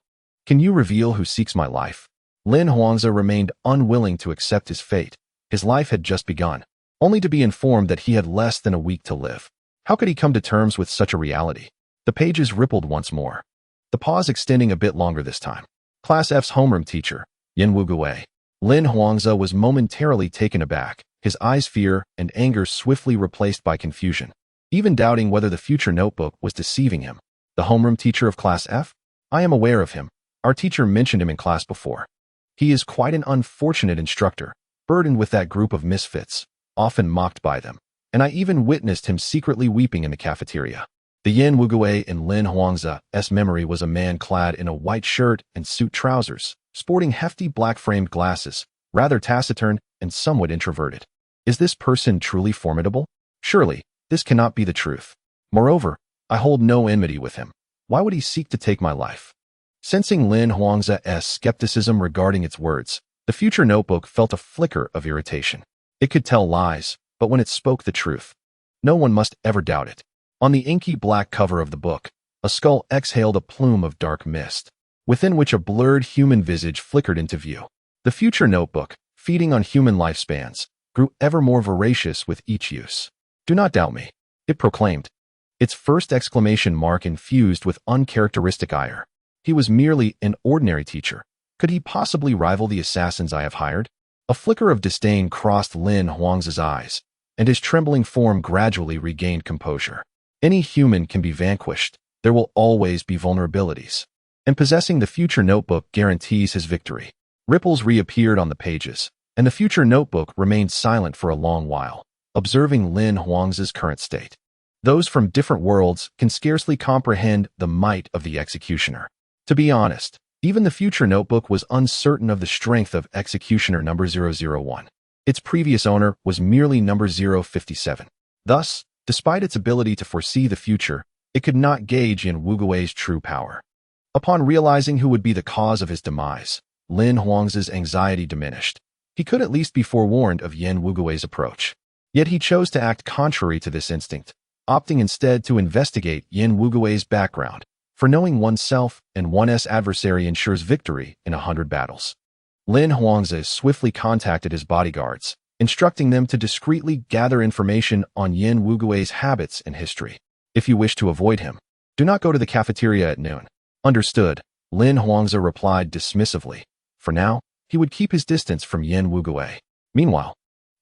Can you reveal who seeks my life? Lin Huangzi remained unwilling to accept his fate. His life had just begun, only to be informed that he had less than a week to live. How could he come to terms with such a reality? The pages rippled once more, the pause extending a bit longer this time. Class F's homeroom teacher, Yen Wugui. Lin Huangzi was momentarily taken aback, his eyes fear and anger swiftly replaced by confusion, even doubting whether the future notebook was deceiving him. The homeroom teacher of Class F? I am aware of him. Our teacher mentioned him in class before. He is quite an unfortunate instructor, burdened with that group of misfits, often mocked by them, and I even witnessed him secretly weeping in the cafeteria. The Yen Wugui in Lin Huangzi's memory was a man clad in a white shirt and suit trousers, sporting hefty black-framed glasses, rather taciturn and somewhat introverted. Is this person truly formidable? Surely, this cannot be the truth. Moreover, I hold no enmity with him. Why would he seek to take my life? Sensing Lin Huangzi's skepticism regarding its words, the future notebook felt a flicker of irritation. It could tell lies, but when it spoke the truth, no one must ever doubt it. On the inky black cover of the book, a skull exhaled a plume of dark mist, within which a blurred human visage flickered into view. The future notebook, feeding on human lifespans, grew ever more voracious with each use. Do not doubt me, it proclaimed, its first exclamation mark infused with uncharacteristic ire. He was merely an ordinary teacher. Could he possibly rival the assassins I have hired? A flicker of disdain crossed Lin Huangzi's eyes, and his trembling form gradually regained composure. Any human can be vanquished. There will always be vulnerabilities. And possessing the future notebook guarantees his victory. Ripples reappeared on the pages, and the future notebook remained silent for a long while, observing Lin Huangzi's current state. Those from different worlds can scarcely comprehend the might of the executioner. To be honest, even the future notebook was uncertain of the strength of executioner number 001. Its previous owner was merely number 057. Thus, despite its ability to foresee the future, it could not gauge Yen Wugui's true power. Upon realizing who would be the cause of his demise, Lin Huangzi's anxiety diminished. He could at least be forewarned of Yen Wugui's approach. Yet he chose to act contrary to this instinct, opting instead to investigate Yen Wugui's background, for knowing oneself and one's adversary ensures victory in 100 battles. Lin Huangzi swiftly contacted his bodyguards, instructing them to discreetly gather information on Yen Wugui's habits and history. If you wish to avoid him, do not go to the cafeteria at noon. Understood, Lin Huangzi replied dismissively. For now, he would keep his distance from Yen Wugui. Meanwhile,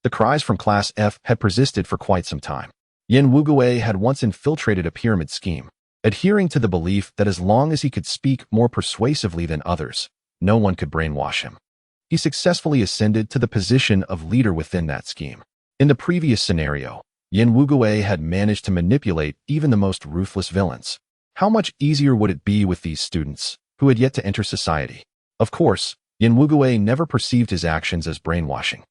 the cries from Class F had persisted for quite some time. Yen Wugui had once infiltrated a pyramid scheme, adhering to the belief that as long as he could speak more persuasively than others, no one could brainwash him. He successfully ascended to the position of leader within that scheme. In the previous scenario, Yen Wugui had managed to manipulate even the most ruthless villains. How much easier would it be with these students, who had yet to enter society? Of course, Yen Wugui never perceived his actions as brainwashing.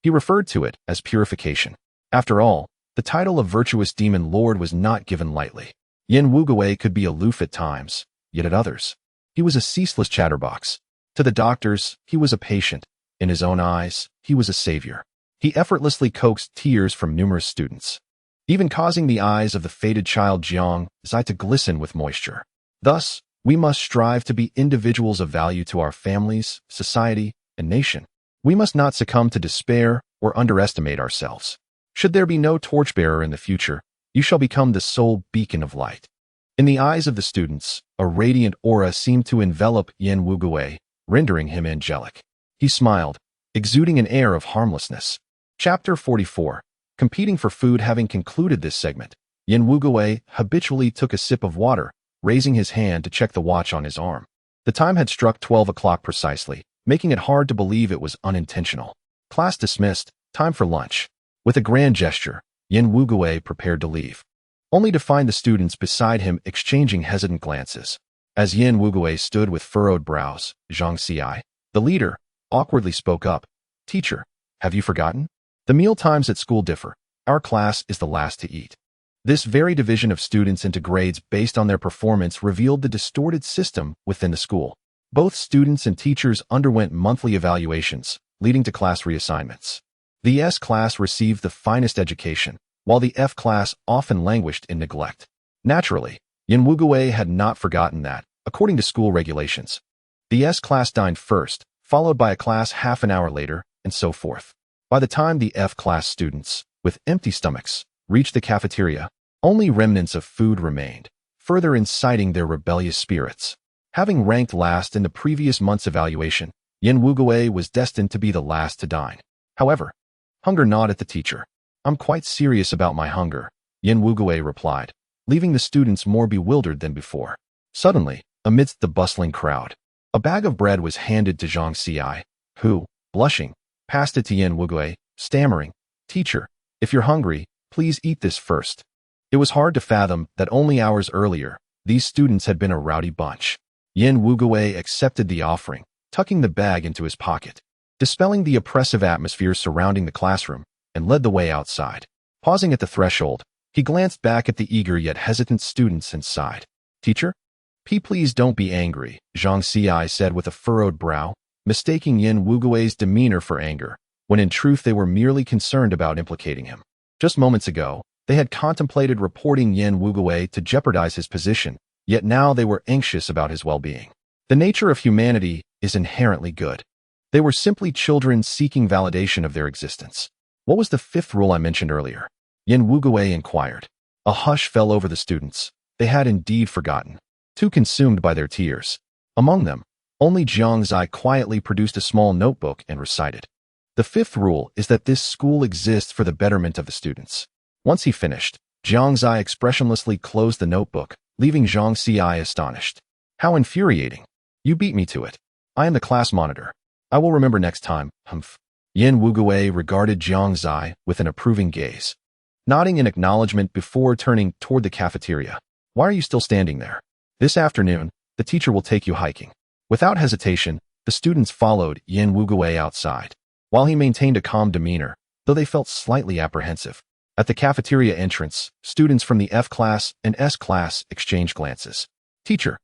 He referred to it as purification. After all, The title of virtuous demon lord was not given lightly. Yin Wugui could be aloof at times, yet at others, he was a ceaseless chatterbox. To the doctors, he was a patient. In his own eyes, he was a savior. He effortlessly coaxed tears from numerous students, even causing the eyes of the fated child Jiang Zai to glisten with moisture. Thus, we must strive to be individuals of value to our families, society, and nation. We must not succumb to despair or underestimate ourselves. Should there be no torchbearer in the future, you shall become the sole beacon of light. In the eyes of the students, a radiant aura seemed to envelop Yin Wugui, rendering him angelic. He smiled, exuding an air of harmlessness. Chapter 44. Competing for food. Having concluded this segment, Yin Wugui habitually took a sip of water, raising his hand to check the watch on his arm. The time had struck 12 o'clock precisely, making it hard to believe it was unintentional. Class dismissed, time for lunch. With a grand gesture, Yin Wugui prepared to leave, only to find the students beside him exchanging hesitant glances. As Yin Wugui stood with furrowed brows, Zhang Xiai, the leader, awkwardly spoke up. Teacher, have you forgotten? The meal times at school differ. Our class is the last to eat. This very division of students into grades based on their performance revealed the distorted system within the school. Both students and teachers underwent monthly evaluations, leading to class reassignments. The S class received the finest education, while the F class often languished in neglect. Naturally, Yin Wugui had not forgotten that, according to school regulations, the S class dined first, followed by a class half an hour later, and so forth. By the time the F class students, with empty stomachs, reached the cafeteria, only remnants of food remained, further inciting their rebellious spirits. Having ranked last in the previous month's evaluation, Yin Wugui was destined to be the last to dine. However, hunger gnawed at the teacher. I'm quite serious about my hunger, Yin Wugui replied, leaving the students more bewildered than before. Suddenly, amidst the bustling crowd, a bag of bread was handed to Zhang Xiai, who, blushing, passed it to Yin Wugui, stammering, Teacher, if you're hungry, please eat this first. It was hard to fathom that only hours earlier, these students had been a rowdy bunch. Yin Wugui accepted the offering, tucking the bag into his pocket, dispelling the oppressive atmosphere surrounding the classroom, and led the way outside. Pausing at the threshold, he glanced back at the eager yet hesitant students and sighed. Teacher? Please don't be angry, Zhang Xiai said with a furrowed brow, mistaking Yin Wugui's demeanor for anger, when in truth they were merely concerned about implicating him. Just moments ago, they had contemplated reporting Yin Wugui to jeopardize his position, yet now they were anxious about his well-being. The nature of humanity is inherently good. They were simply children seeking validation of their existence. What was the fifth rule I mentioned earlier? Yin Wugui inquired. A hush fell over the students. They had indeed forgotten, too consumed by their tears. Among them, only Jiang Zai quietly produced a small notebook and recited. The fifth rule is that this school exists for the betterment of the students. Once he finished, Jiang Zai expressionlessly closed the notebook, leaving Zhang Xiai astonished. How infuriating. You beat me to it. I am the class monitor. I will remember next time, humph. Yin Wugui regarded Jiang Zai with an approving gaze, nodding in acknowledgement before turning toward the cafeteria. Why are you still standing there? This afternoon, the teacher will take you hiking. Without hesitation, the students followed Yin Wugui outside, while he maintained a calm demeanor, though they felt slightly apprehensive. At the cafeteria entrance, students from the F class and S class exchanged glances. Teacher.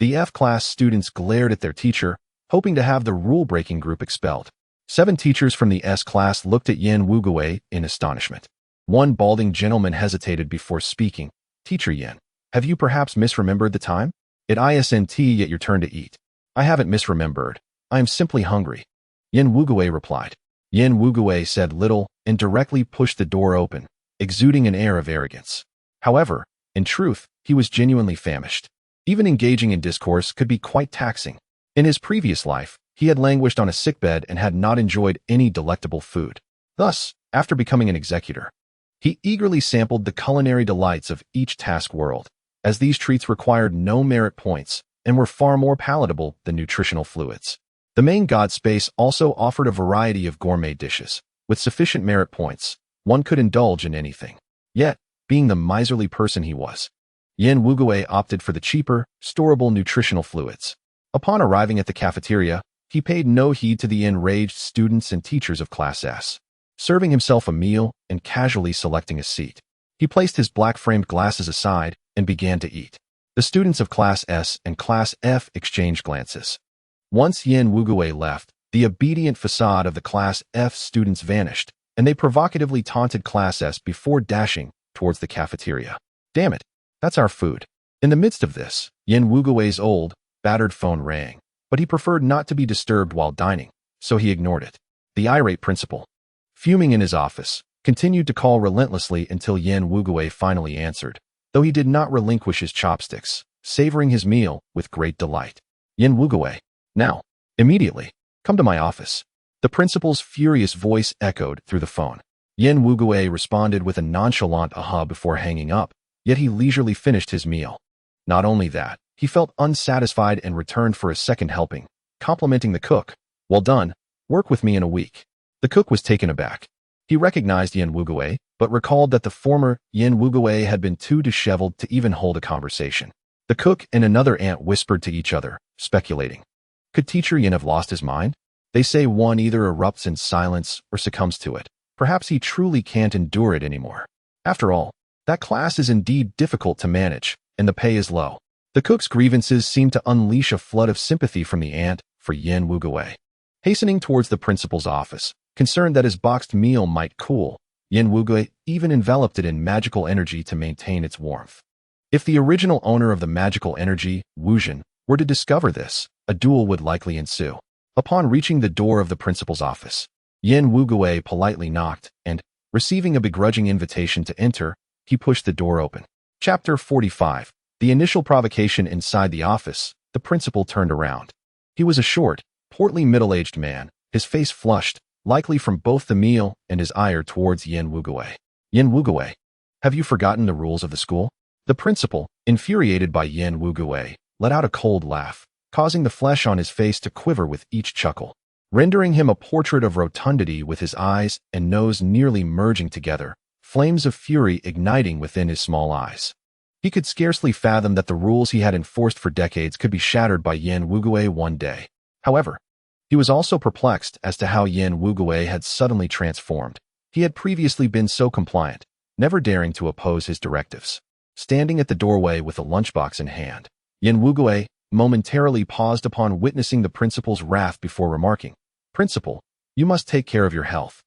The F class students glared at their teacher, hoping to have the rule-breaking group expelled. 7 teachers from the S class looked at Yin Wugui in astonishment. One balding gentleman hesitated before speaking. Teacher Yin, have you perhaps misremembered the time? It isn't yet your turn to eat. I haven't misremembered. I am simply hungry. Yin Wugui replied. Yin Wugui said little and directly pushed the door open, exuding an air of arrogance. However, in truth, he was genuinely famished. Even engaging in discourse could be quite taxing. In his previous life, he had languished on a sickbed and had not enjoyed any delectable food. Thus, after becoming an executor, he eagerly sampled the culinary delights of each task world, as these treats required no merit points and were far more palatable than nutritional fluids. The main god space also offered a variety of gourmet dishes. With sufficient merit points, one could indulge in anything. Yet, being the miserly person he was, Yin Wugui opted for the cheaper, storable nutritional fluids. Upon arriving at the cafeteria, he paid no heed to the enraged students and teachers of Class S. serving himself a meal and casually selecting a seat. He placed his black-framed glasses aside and began to eat. The students of Class S and Class F exchanged glances. Once Yin Wugui left, the obedient facade of the Class F students vanished, and they provocatively taunted Class S before dashing towards the cafeteria. Damn it, that's our food. In the midst of this, Yin Wugui's old, battered phone rang, but he preferred not to be disturbed while dining, so he ignored it. The irate principal, fuming in his office, continued to call relentlessly until Yin Wugui finally answered, though he did not relinquish his chopsticks, savoring his meal with great delight. Yin Wugui, now, immediately, come to my office. The principal's furious voice echoed through the phone. Yin Wugui responded with a nonchalant aha before hanging up, yet he leisurely finished his meal. Not only that, he felt unsatisfied and returned for a second helping, complimenting the cook. Well done, work with me in a week. The cook was taken aback. He recognized Yin Wugui, but recalled that the former Yin Wugui had been too disheveled to even hold a conversation. The cook and another aunt whispered to each other, speculating. Could teacher Yin have lost his mind? They say one either erupts in silence or succumbs to it. Perhaps he truly can't endure it anymore. After all, that class is indeed difficult to manage, and the pay is low. The cook's grievances seemed to unleash a flood of sympathy from the aunt for Yin Wugui. Hastening towards the principal's office, concerned that his boxed meal might cool, Yin Wugui even enveloped it in magical energy to maintain its warmth. If the original owner of the magical energy, Wuzhen, were to discover this, a duel would likely ensue. Upon reaching the door of the principal's office, Yin Wugui politely knocked, and, receiving a begrudging invitation to enter, he pushed the door open. Chapter 45. The initial provocation inside the office, the principal turned around. He was a short, portly middle-aged man, his face flushed, likely from both the meal and his ire towards Yin Wugui. Yin Wugui, have you forgotten the rules of the school? The principal, infuriated by Yin Wugui, let out a cold laugh, causing the flesh on his face to quiver with each chuckle, rendering him a portrait of rotundity with his eyes and nose nearly merging together, flames of fury igniting within his small eyes. He could scarcely fathom that the rules he had enforced for decades could be shattered by Yin Wugui one day. However, he was also perplexed as to how Yin Wugui had suddenly transformed. He had previously been so compliant, never daring to oppose his directives. Standing at the doorway with a lunchbox in hand, Yin Wugui momentarily paused upon witnessing the principal's wrath before remarking, "Principal, you must take care of your health.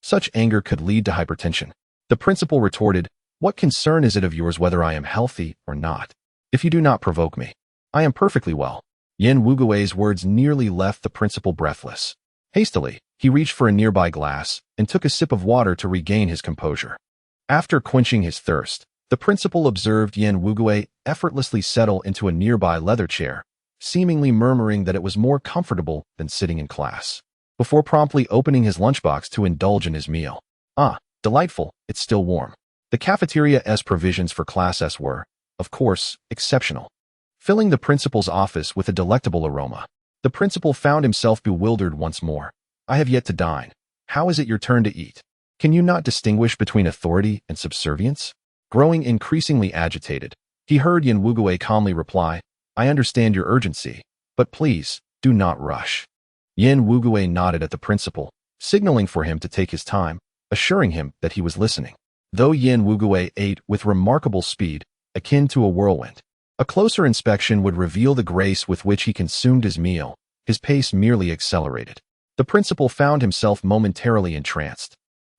Such anger could lead to hypertension." The principal retorted, "What concern is it of yours whether I am healthy or not? If you do not provoke me, I am perfectly well." Yin Wugui's words nearly left the principal breathless. Hastily, he reached for a nearby glass and took a sip of water to regain his composure. After quenching his thirst, the principal observed Yin Wugui effortlessly settle into a nearby leather chair, seemingly murmuring that it was more comfortable than sitting in class, before promptly opening his lunchbox to indulge in his meal. Ah, delightful, it's still warm. The cafeteria's provisions for Class S were, of course, exceptional, filling the principal's office with a delectable aroma. The principal found himself bewildered once more. "I have yet to dine. How is it your turn to eat? Can you not distinguish between authority and subservience?" Growing increasingly agitated, he heard Yin Wugui calmly reply, "I understand your urgency, but please, do not rush." Yin Wugui nodded at the principal, signaling for him to take his time, assuring him that he was listening. Though Yin Wugui ate with remarkable speed, akin to a whirlwind, a closer inspection would reveal the grace with which he consumed his meal. His pace merely accelerated. The principal found himself momentarily entranced.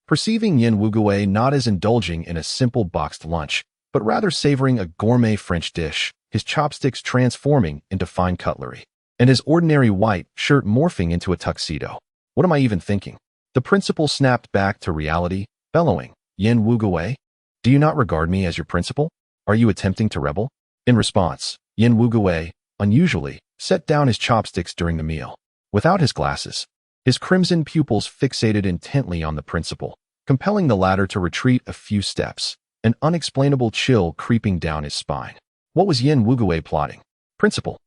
Perceiving Yin Wugui not as indulging in a simple boxed lunch, but rather savoring a gourmet French dish, his chopsticks transforming into fine cutlery, and his ordinary white shirt morphing into a tuxedo. "What am I even thinking?" The principal snapped back to reality, bellowing, "Yin Wugui, do you not regard me as your principal? Are you attempting to rebel?" In response, Yin Wugui, unusually, set down his chopsticks during the meal. Without his glasses, his crimson pupils fixated intently on the principal, compelling the latter to retreat a few steps, an unexplainable chill creeping down his spine. What was Yin Wugui plotting? "Principal,"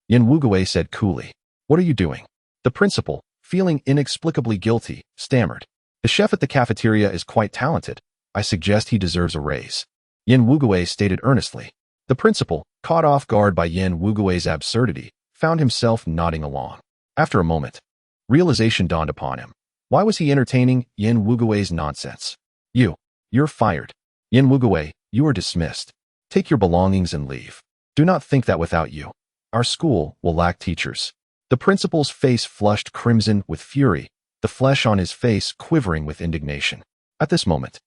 Yin Wugui said coolly, "what are you doing?" The principal, feeling inexplicably guilty, stammered, "The chef at the cafeteria is quite talented. I suggest he deserves a raise," Yin Wugui stated earnestly. The principal, caught off guard by Yin Wugui's absurdity, found himself nodding along. After a moment, realization dawned upon him. Why was he entertaining Yin Wugui's nonsense? You're fired. Yin Wugui, you are dismissed. Take your belongings and leave. Do not think that without you, our school will lack teachers. The principal's face flushed crimson with fury, the flesh on his face quivering with indignation. At this moment,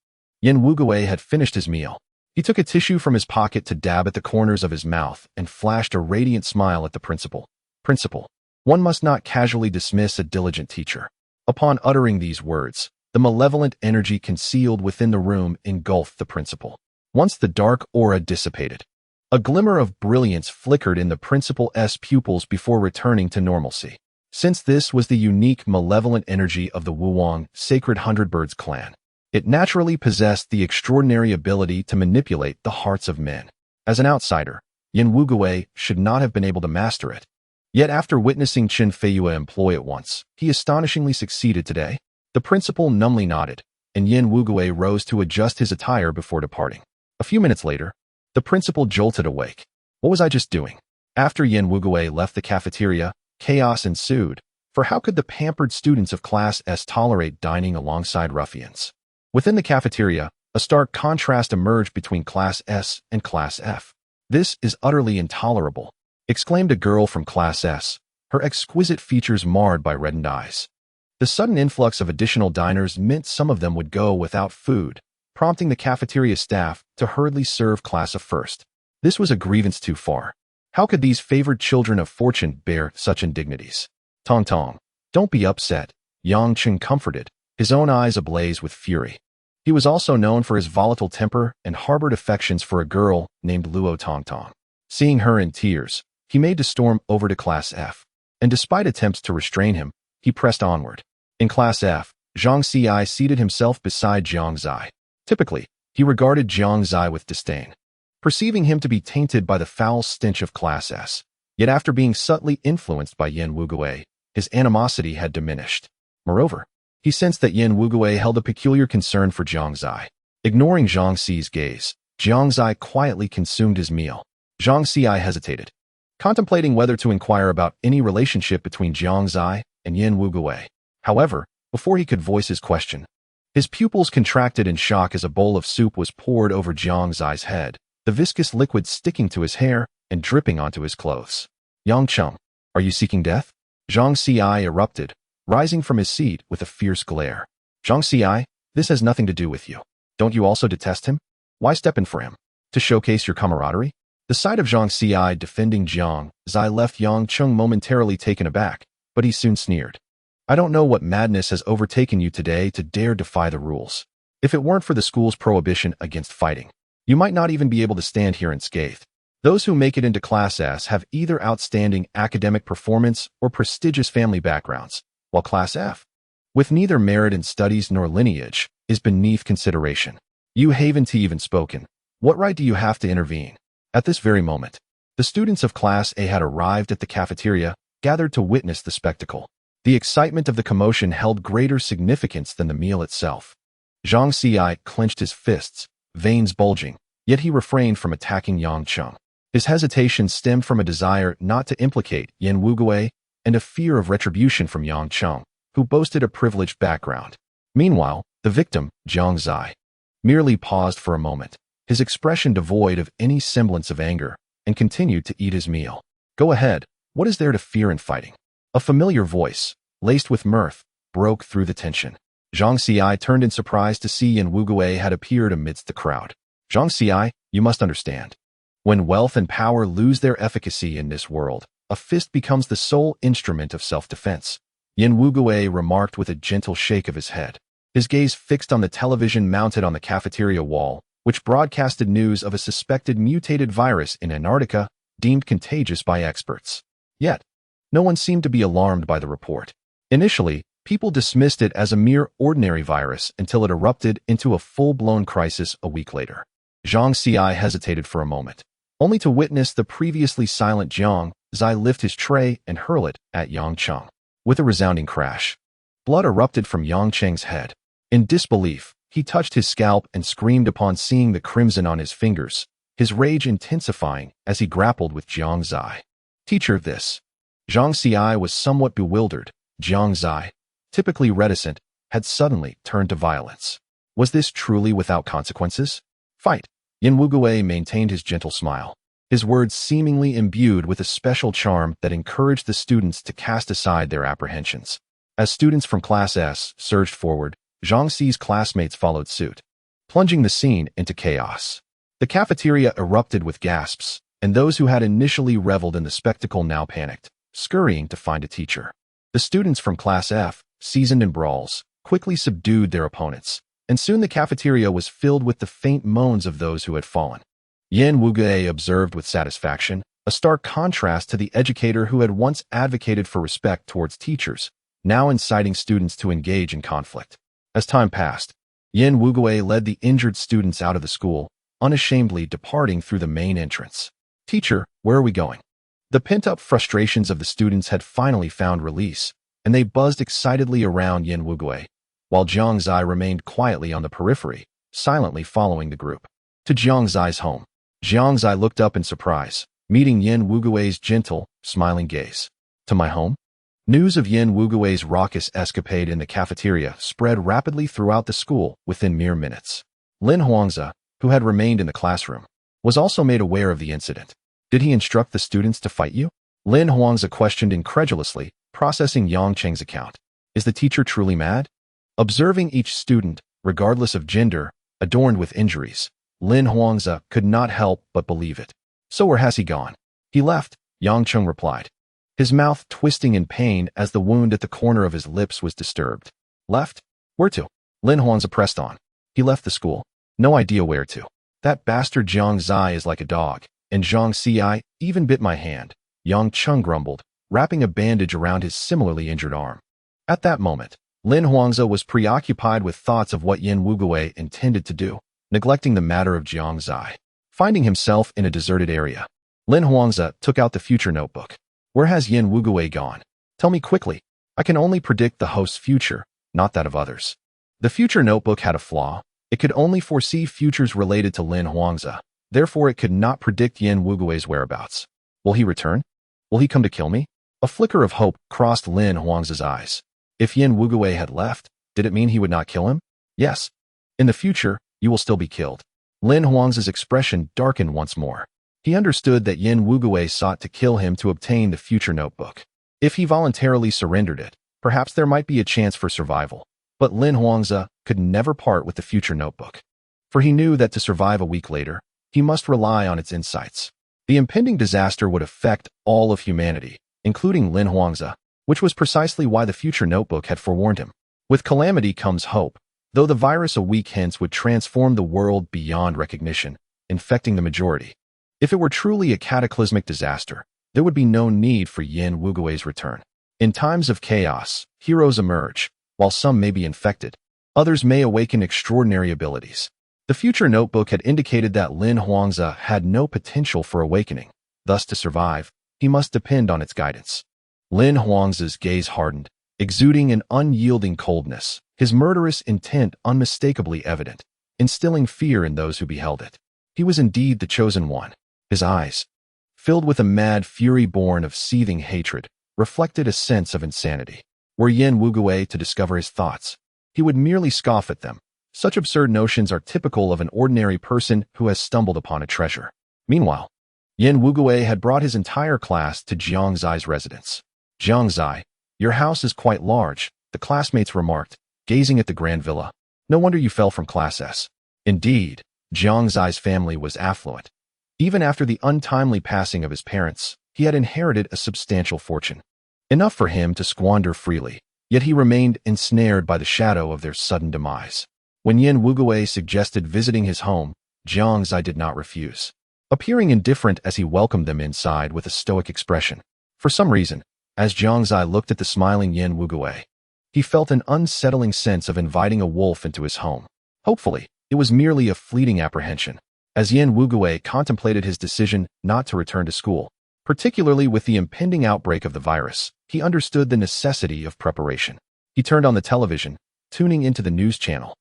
Yin Wugui had finished his meal. He took a tissue from his pocket to dab at the corners of his mouth and flashed a radiant smile at the principal. Principal, one must not casually dismiss a diligent teacher. Upon uttering these words, the malevolent energy concealed within the room engulfed the principal. Once the dark aura dissipated, a glimmer of brilliance flickered in the principal's pupils before returning to normalcy. Since this was the unique malevolent energy of the Wuwang Sacred Hundred Birds clan, it naturally possessed the extraordinary ability to manipulate the hearts of men. As an outsider, Yin Wugui should not have been able to master it. Yet after witnessing Chen Feiyue employ it once, he astonishingly succeeded today. The principal numbly nodded, and Yin Wugui rose to adjust his attire before departing. A few minutes later, the principal jolted awake. What was I just doing? After Yin Wugui left the cafeteria, chaos ensued, for how could the pampered students of Class S tolerate dining alongside ruffians? Within the cafeteria, a stark contrast emerged between Class S and Class F. This is utterly intolerable, exclaimed a girl from Class S, her exquisite features marred by reddened eyes. The sudden influx of additional diners meant some of them would go without food, prompting the cafeteria staff to hurriedly serve Class F first. This was a grievance too far. How could these favored children of fortune bear such indignities? Tong Tong, don't be upset, Yang Cheng comforted, his own eyes ablaze with fury. He was also known for his volatile temper and harbored affections for a girl named Luo Tong Tong. Seeing her in tears, he made to storm over to Class F, and despite attempts to restrain him, he pressed onward. In Class F, Zhang Xi seated himself beside Jiang Zai. Typically, he regarded Jiang Zai with disdain, perceiving him to be tainted by the foul stench of Class S. Yet after being subtly influenced by Yin Wugui, his animosity had diminished. Moreover, he sensed that Yin Wugui held a peculiar concern for Jiang Zai. Ignoring Zhang Xi's gaze, Jiang Zai quietly consumed his meal. Zhang Xi hesitated, contemplating whether to inquire about any relationship between Jiang Zai and Yin Wugui. However, before he could voice his question, his pupils contracted in shock as a bowl of soup was poured over Jiang Zai's head, the viscous liquid sticking to his hair and dripping onto his clothes. Yang Cheng, are you seeking death? Zhang Xi erupted, rising from his seat with a fierce glare. Zhang Xi, this has nothing to do with you. Don't you also detest him? Why step in for him? To showcase your camaraderie? The sight of Zhang Xi defending Jiang Zai left Yang Cheng momentarily taken aback, but he soon sneered. I don't know what madness has overtaken you today to dare defy the rules. If it weren't for the school's prohibition against fighting, you might not even be able to stand here unscathed. Those who make it into Class S have either outstanding academic performance or prestigious family backgrounds, while Class F, with neither merit in studies nor lineage, is beneath consideration. You haven't even spoken. What right do you have to intervene? At this very moment, the students of Class A had arrived at the cafeteria, gathered to witness the spectacle. The excitement of the commotion held greater significance than the meal itself. Zhang Xi clenched his fists, veins bulging, yet he refrained from attacking Yang Cheng. His hesitation stemmed from a desire not to implicate Yin Wugui and a fear of retribution from Yang Cheng, who boasted a privileged background. Meanwhile, the victim, Jiang Zai, merely paused for a moment, his expression devoid of any semblance of anger, and continued to eat his meal. Go ahead, what is there to fear in fighting? A familiar voice, laced with mirth, broke through the tension. Zhang Xi turned in surprise to see Yin Wugui had appeared amidst the crowd. Zhang Xi, you must understand. When wealth and power lose their efficacy in this world, a fist becomes the sole instrument of self-defense. Yin Wugui remarked with a gentle shake of his head, his gaze fixed on the television mounted on the cafeteria wall, which broadcasted news of a suspected mutated virus in Antarctica deemed contagious by experts. Yet, no one seemed to be alarmed by the report. Initially, people dismissed it as a mere ordinary virus until it erupted into a full-blown crisis a week later. Zhang Xi hesitated for a moment, only to witness the previously silent Jiang Zai lift his tray and hurl it at Yang Cheng. With a resounding crash, blood erupted from Yang Cheng's head. In disbelief, he touched his scalp and screamed upon seeing the crimson on his fingers, his rage intensifying as he grappled with Jiang Zai. Teacher, this. Zhang Xi was somewhat bewildered. Jiang Zai, typically reticent, had suddenly turned to violence. Was this truly without consequences? Fight! Yin Wugui maintained his gentle smile, his words seemingly imbued with a special charm that encouraged the students to cast aside their apprehensions. As students from Class S surged forward, Zhang Xi's classmates followed suit, plunging the scene into chaos. The cafeteria erupted with gasps, and those who had initially reveled in the spectacle now panicked, scurrying to find a teacher. The students from Class F, seasoned in brawls, quickly subdued their opponents, and soon the cafeteria was filled with the faint moans of those who had fallen. Yin Wugui observed with satisfaction, a stark contrast to the educator who had once advocated for respect towards teachers, now inciting students to engage in conflict. As time passed, Yin Wugui led the injured students out of the school, unashamedly departing through the main entrance. "Teacher, where are we going?" The pent-up frustrations of the students had finally found release, and they buzzed excitedly around Yin Wugui, while Jiang Zai remained quietly on the periphery, silently following the group. To Jiang Zai's home. Jiang Zai looked up in surprise, meeting Yin Wugui's gentle, smiling gaze. "To my home?" News of Yin Wugui's raucous escapade in the cafeteria spread rapidly throughout the school within mere minutes. Lin Huangzi, who had remained in the classroom, was also made aware of the incident. "Did he instruct the students to fight you?" Lin Huangzi questioned incredulously, processing Yang Cheng's account. "Is the teacher truly mad?" Observing each student, regardless of gender, adorned with injuries, Lin Huangzi could not help but believe it. "So where has he gone?" "He left," Yang Cheng replied, his mouth twisting in pain as the wound at the corner of his lips was disturbed. "Left? Where to?" Lin Huangzi pressed on. "He left the school. No idea where to. That bastard Jiang Zai is like a dog, and Zhang Xi even bit my hand," Yang Cheng grumbled, wrapping a bandage around his similarly injured arm. At that moment, Lin Huangzi was preoccupied with thoughts of what Yin Wugui intended to do, neglecting the matter of Jiang Zai. Finding himself in a deserted area, Lin Huangzi took out the future notebook. "Where has Yin Wugui gone? Tell me quickly. I can only predict the host's future, not that of others." The future notebook had a flaw. It could only foresee futures related to Lin Huangzi. Therefore, it could not predict Yin Wugui's whereabouts. Will he return? Will he come to kill me? A flicker of hope crossed Lin Huangzi's eyes. If Yin Wugui had left, did it mean he would not kill him? Yes. "In the future, you will still be killed." Lin Huangzi's expression darkened once more. He understood that Yin Wugui sought to kill him to obtain the future notebook. If he voluntarily surrendered it, perhaps there might be a chance for survival. But Lin Huangzi could never part with the future notebook. For he knew that to survive a week later, he must rely on its insights. The impending disaster would affect all of humanity, including Lin Huangzi, which was precisely why the future notebook had forewarned him. With calamity comes hope, though the virus a week hence would transform the world beyond recognition, infecting the majority. If it were truly a cataclysmic disaster, there would be no need for Yin Wugui's return. In times of chaos, heroes emerge. While some may be infected, others may awaken extraordinary abilities. The future notebook had indicated that Lin Huangzi had no potential for awakening. Thus, to survive, he must depend on its guidance. Lin Huangzi's gaze hardened, exuding an unyielding coldness, his murderous intent unmistakably evident, instilling fear in those who beheld it. He was indeed the chosen one. His eyes, filled with a mad fury born of seething hatred, reflected a sense of insanity. Were Yin Wugui to discover his thoughts, he would merely scoff at them. Such absurd notions are typical of an ordinary person who has stumbled upon a treasure. Meanwhile, Yin Wugui had brought his entire class to Jiang Zai's residence. "Jiang Zai, your house is quite large," the classmates remarked, gazing at the grand villa. "No wonder you fell from Class S." Indeed, Jiang Zai's family was affluent. Even after the untimely passing of his parents, he had inherited a substantial fortune. Enough for him to squander freely, yet he remained ensnared by the shadow of their sudden demise. When Yin Wugui suggested visiting his home, Jiang Zai did not refuse, appearing indifferent as he welcomed them inside with a stoic expression. For some reason, as Jiang Zai looked at the smiling Yin Wugui, he felt an unsettling sense of inviting a wolf into his home. Hopefully, it was merely a fleeting apprehension. As Yin Wugui contemplated his decision not to return to school, particularly with the impending outbreak of the virus, he understood the necessity of preparation. He turned on the television, tuning into the news channel,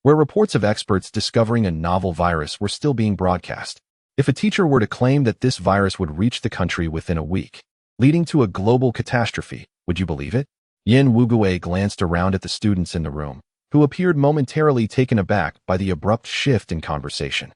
where reports of experts discovering a novel virus were still being broadcast. If a teacher were to claim that this virus would reach the country within a week, leading to a global catastrophe, would you believe it? Yin Wugui glanced around at the students in the room, who appeared momentarily taken aback by the abrupt shift in conversation.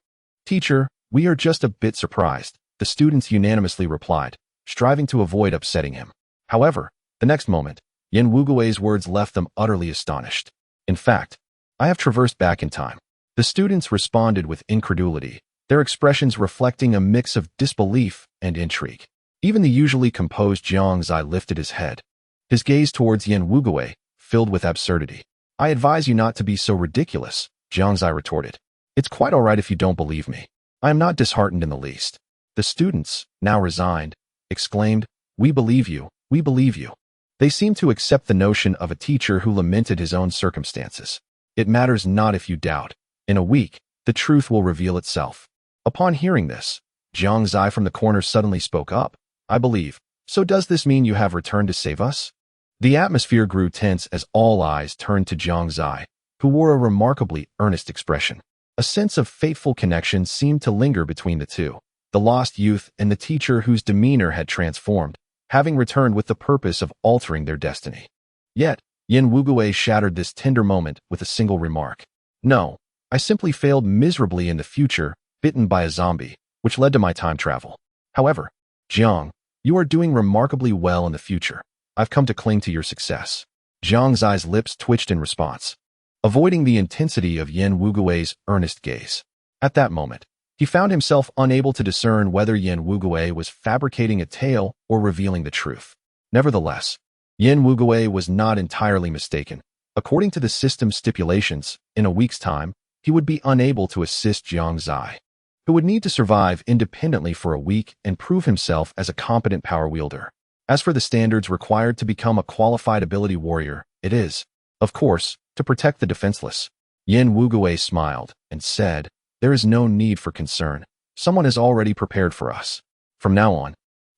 Teacher, we are just a bit surprised, the students unanimously replied, striving to avoid upsetting him. However, the next moment, Yin Wugui's words left them utterly astonished. In fact, I have traversed back in time. The students responded with incredulity, their expressions reflecting a mix of disbelief and intrigue. Even the usually composed Jiang Zai lifted his head, his gaze towards Yin Wugui, filled with absurdity. I advise you not to be so ridiculous, Jiang Zai retorted. It's quite all right if you don't believe me. I am not disheartened in the least. The students, now resigned, exclaimed, we believe you, we believe you. They seemed to accept the notion of a teacher who lamented his own circumstances. It matters not if you doubt. In a week, the truth will reveal itself. Upon hearing this, Jiang Zai from the corner suddenly spoke up. I believe. So does this mean you have returned to save us? The atmosphere grew tense as all eyes turned to Jiang Zai, who wore a remarkably earnest expression. A sense of fateful connection seemed to linger between the two, the lost youth and the teacher whose demeanor had transformed, having returned with the purpose of altering their destiny. Yet, Yin Wugui shattered this tender moment with a single remark. No, I simply failed miserably in the future, bitten by a zombie, which led to my time travel. However, Jiang, you are doing remarkably well in the future. I've come to cling to your success. Jiang Zai's lips twitched in response, avoiding the intensity of Yin Wugui's earnest gaze. At that moment, he found himself unable to discern whether Yin Wugui was fabricating a tale or revealing the truth. Nevertheless, Yin Wugui was not entirely mistaken. According to the system's stipulations, in a week's time, he would be unable to assist Jiang Zai, who would need to survive independently for a week and prove himself as a competent power wielder. As for the standards required to become a qualified ability warrior, it is, of course, to protect the defenseless. Yin Wugui smiled and said, there is no need for concern. Someone has already prepared for us. From now on,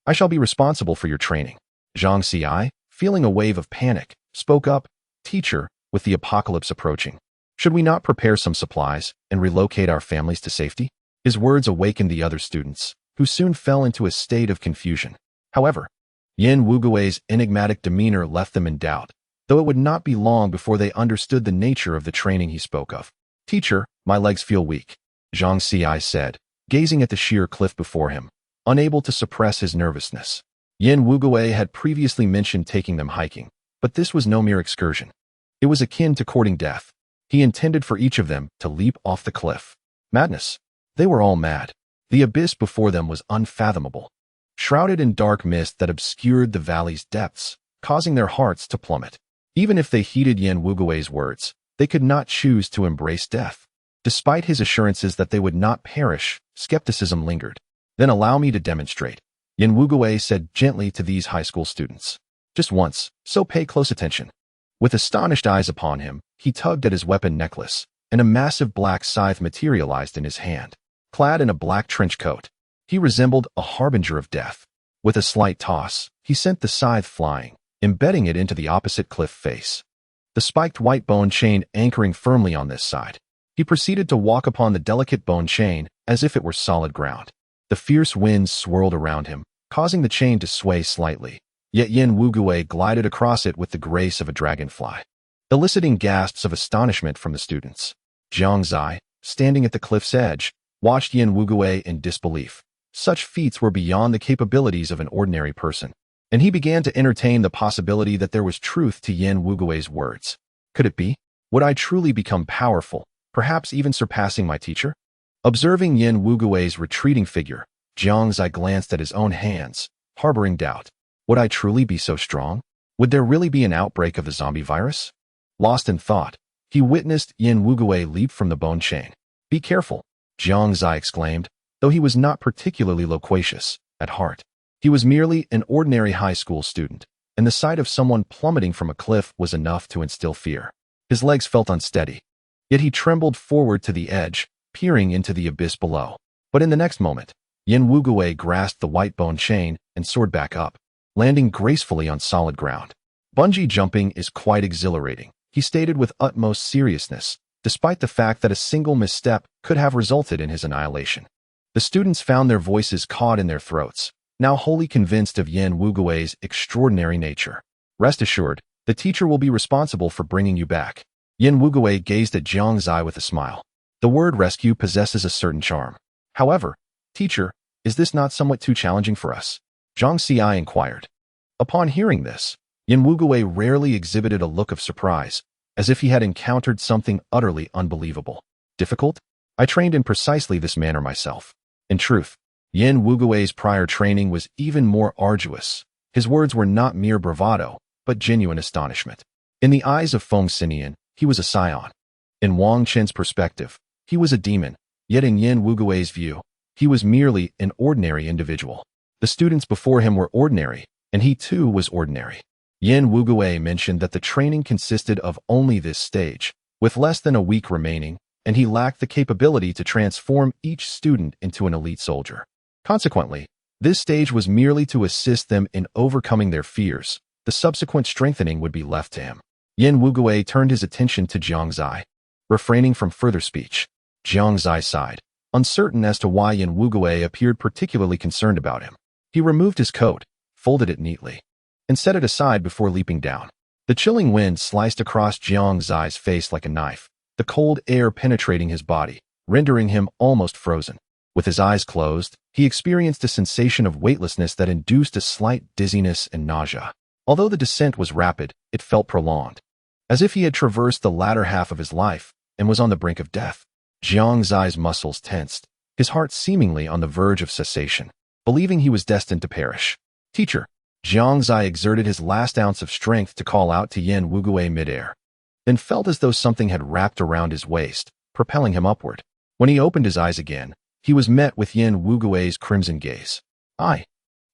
I shall be responsible for your training. Zhang Xi, feeling a wave of panic, spoke up, Teacher, with the apocalypse approaching, should we not prepare some supplies and relocate our families to safety? His words awakened the other students, who soon fell into a state of confusion. However, Yin Wugui's enigmatic demeanor left them in doubt, though it would not be long before they understood the nature of the training he spoke of. Teacher, my legs feel weak, Zhang Xi said, gazing at the sheer cliff before him, unable to suppress his nervousness. Yin Wugui had previously mentioned taking them hiking, but this was no mere excursion. It was akin to courting death. He intended for each of them to leap off the cliff. Madness. They were all mad. The abyss before them was unfathomable, shrouded in dark mist that obscured the valley's depths, causing their hearts to plummet. Even if they heeded Yin Wugui's words, they could not choose to embrace death. Despite his assurances that they would not perish, skepticism lingered. Then allow me to demonstrate, Yin Wugui said gently to these high school students. Just once, so pay close attention. With astonished eyes upon him, he tugged at his weapon necklace, and a massive black scythe materialized in his hand. Clad in a black trench coat, he resembled a harbinger of death. With a slight toss, he sent the scythe flying, embedding it into the opposite cliff face. The spiked white bone chain anchoring firmly on this side. He proceeded to walk upon the delicate bone chain as if it were solid ground. The fierce winds swirled around him, causing the chain to sway slightly. Yet Yin Wugui glided across it with the grace of a dragonfly, eliciting gasps of astonishment from the students. Jiang Zai, standing at the cliff's edge, watched Yin Wugui in disbelief. Such feats were beyond the capabilities of an ordinary person, and he began to entertain the possibility that there was truth to Yin Wugui's words. Could it be? Would I truly become powerful, perhaps even surpassing my teacher? Observing Yin Wugui's retreating figure, Jiang Zai glanced at his own hands, harboring doubt. Would I truly be so strong? Would there really be an outbreak of the zombie virus? Lost in thought, he witnessed Yin Wugui leap from the bone chain. Be careful, Jiang Zai exclaimed, though he was not particularly loquacious at heart. He was merely an ordinary high school student, and the sight of someone plummeting from a cliff was enough to instill fear. His legs felt unsteady, yet he trembled forward to the edge, peering into the abyss below. But in the next moment, Yin Wugui grasped the white bone chain and soared back up, landing gracefully on solid ground. Bungee jumping is quite exhilarating, he stated with utmost seriousness, despite the fact that a single misstep could have resulted in his annihilation. The students found their voices caught in their throats, now wholly convinced of Yin Wugui's extraordinary nature. Rest assured, The teacher will be responsible for bringing you back. Yin Wugui gazed at Jiang Zai with a smile. The word rescue possesses a certain charm. However, teacher, is this not somewhat too challenging for us? Zhang Xi inquired. Upon hearing this, Yin Wugui rarely exhibited a look of surprise, as if he had encountered something utterly unbelievable. Difficult? I trained in precisely this manner myself. In truth, Yin Wugui's prior training was even more arduous. His words were not mere bravado, but genuine astonishment. In the eyes of Feng Sinian, he was a scion. In Wang Qin's perspective, he was a demon, yet in Yin Wugui's view, he was merely an ordinary individual. The students before him were ordinary, and he too was ordinary. Yin Wugui mentioned that the training consisted of only this stage, with less than a week remaining, and he lacked the capability to transform each student into an elite soldier. Consequently, this stage was merely to assist them in overcoming their fears. The subsequent strengthening would be left to him. Yin Wugui turned his attention to Jiang Zai. Refraining from further speech, Jiang Zai sighed, uncertain as to why Yin Wugui appeared particularly concerned about him. He removed his coat, folded it neatly, and set it aside before leaping down. The chilling wind sliced across Jiang Zai's face like a knife, the cold air penetrating his body, rendering him almost frozen. With his eyes closed, he experienced a sensation of weightlessness that induced a slight dizziness and nausea. Although the descent was rapid, it felt prolonged, as if he had traversed the latter half of his life and was on the brink of death. Jiang Zai's muscles tensed, his heart seemingly on the verge of cessation, believing he was destined to perish. Teacher, Jiang Zai exerted his last ounce of strength to call out to Yin Wugui midair, then felt as though something had wrapped around his waist, propelling him upward. When he opened his eyes again, he was met with Yin Wugui's crimson gaze. I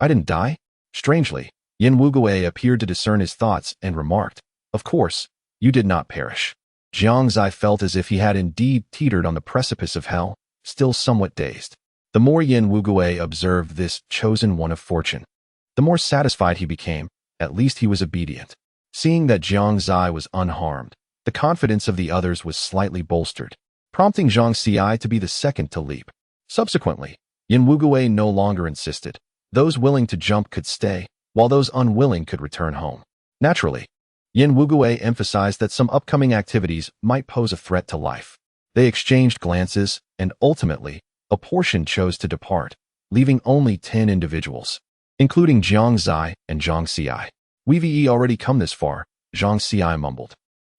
didn't die? Strangely, Yin Wugui appeared to discern his thoughts and remarked, of course, you did not perish. Jiang Zai felt as if he had indeed teetered on the precipice of hell, still somewhat dazed. The more Yin Wugui observed this chosen one of fortune, the more satisfied he became. At least he was obedient. Seeing that Jiang Zai was unharmed, the confidence of the others was slightly bolstered, prompting Zhang Xi to be the second to leap. Subsequently, Yin Wugui no longer insisted. Those willing to jump could stay, while those unwilling could return home. Naturally, Yin Wugui emphasized that some upcoming activities might pose a threat to life. They exchanged glances, and ultimately, a portion chose to depart, leaving only 10 individuals, including Jiang Zai and Zhang Xi. We've already come this far, Zhang Xi mumbled.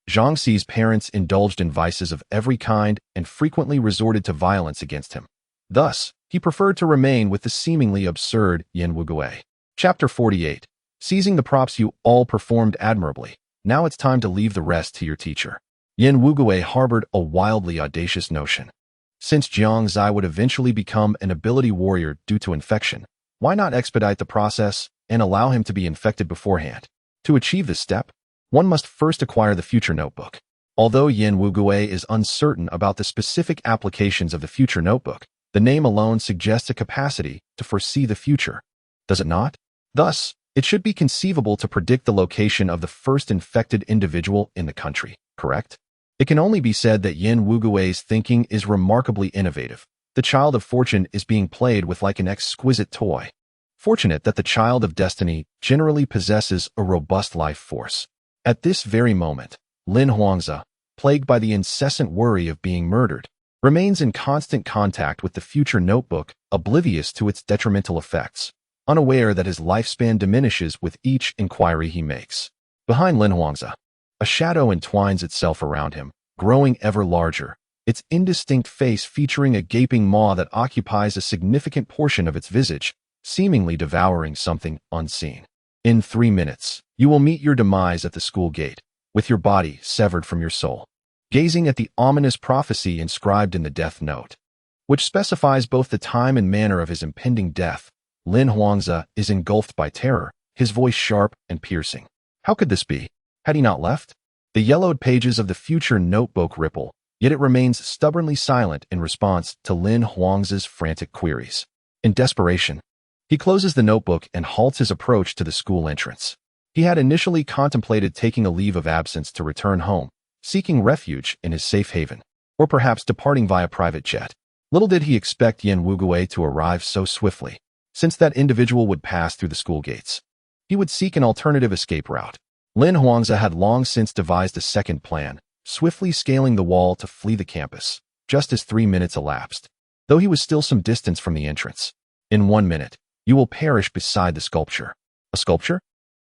Zhang Xi's parents indulged in vices of every kind and frequently resorted to violence against him. Thus, he preferred to remain with the seemingly absurd Yin Wugui. Chapter 48. Seizing the props you all performed admirably. Now it's time to leave the rest to your teacher. Yin Wugui harbored a wildly audacious notion. Since Jiang Zai would eventually become an ability warrior due to infection, why not expedite the process and allow him to be infected beforehand? To achieve this step, one must first acquire the future notebook. Although Yin Wugui is uncertain about the specific applications of the future notebook, the name alone suggests a capacity to foresee the future. Does it not? Thus, it should be conceivable to predict the location of the first infected individual in the country, correct? It can only be said that Yin Wugui's thinking is remarkably innovative. The child of fortune is being played with like an exquisite toy. Fortunate that the child of destiny generally possesses a robust life force. At this very moment, Lin Huangzi, plagued by the incessant worry of being murdered, remains in constant contact with the future notebook, oblivious to its detrimental effects, unaware that his lifespan diminishes with each inquiry he makes. Behind Lin Huangzi, a shadow entwines itself around him, growing ever larger, its indistinct face featuring a gaping maw that occupies a significant portion of its visage, seemingly devouring something unseen. In 3 minutes, you will meet your demise at the school gate, with your body severed from your soul. Gazing at the ominous prophecy inscribed in the death note, which specifies both the time and manner of his impending death, Lin Huangzi is engulfed by terror, his voice sharp and piercing. How could this be? Had he not left? The yellowed pages of the future notebook ripple, yet it remains stubbornly silent in response to Lin Huangzi's frantic queries. In desperation, he closes the notebook and halts his approach to the school entrance. He had initially contemplated taking a leave of absence to return home, seeking refuge in his safe haven, or perhaps departing via private jet. Little did he expect Yin Wugui to arrive so swiftly. Since that individual would pass through the school gates, he would seek an alternative escape route. Lin Huangzi had long since devised a second plan, swiftly scaling the wall to flee the campus, just as 3 minutes elapsed, though he was still some distance from the entrance. In 1 minute, you will perish beside the sculpture. A sculpture?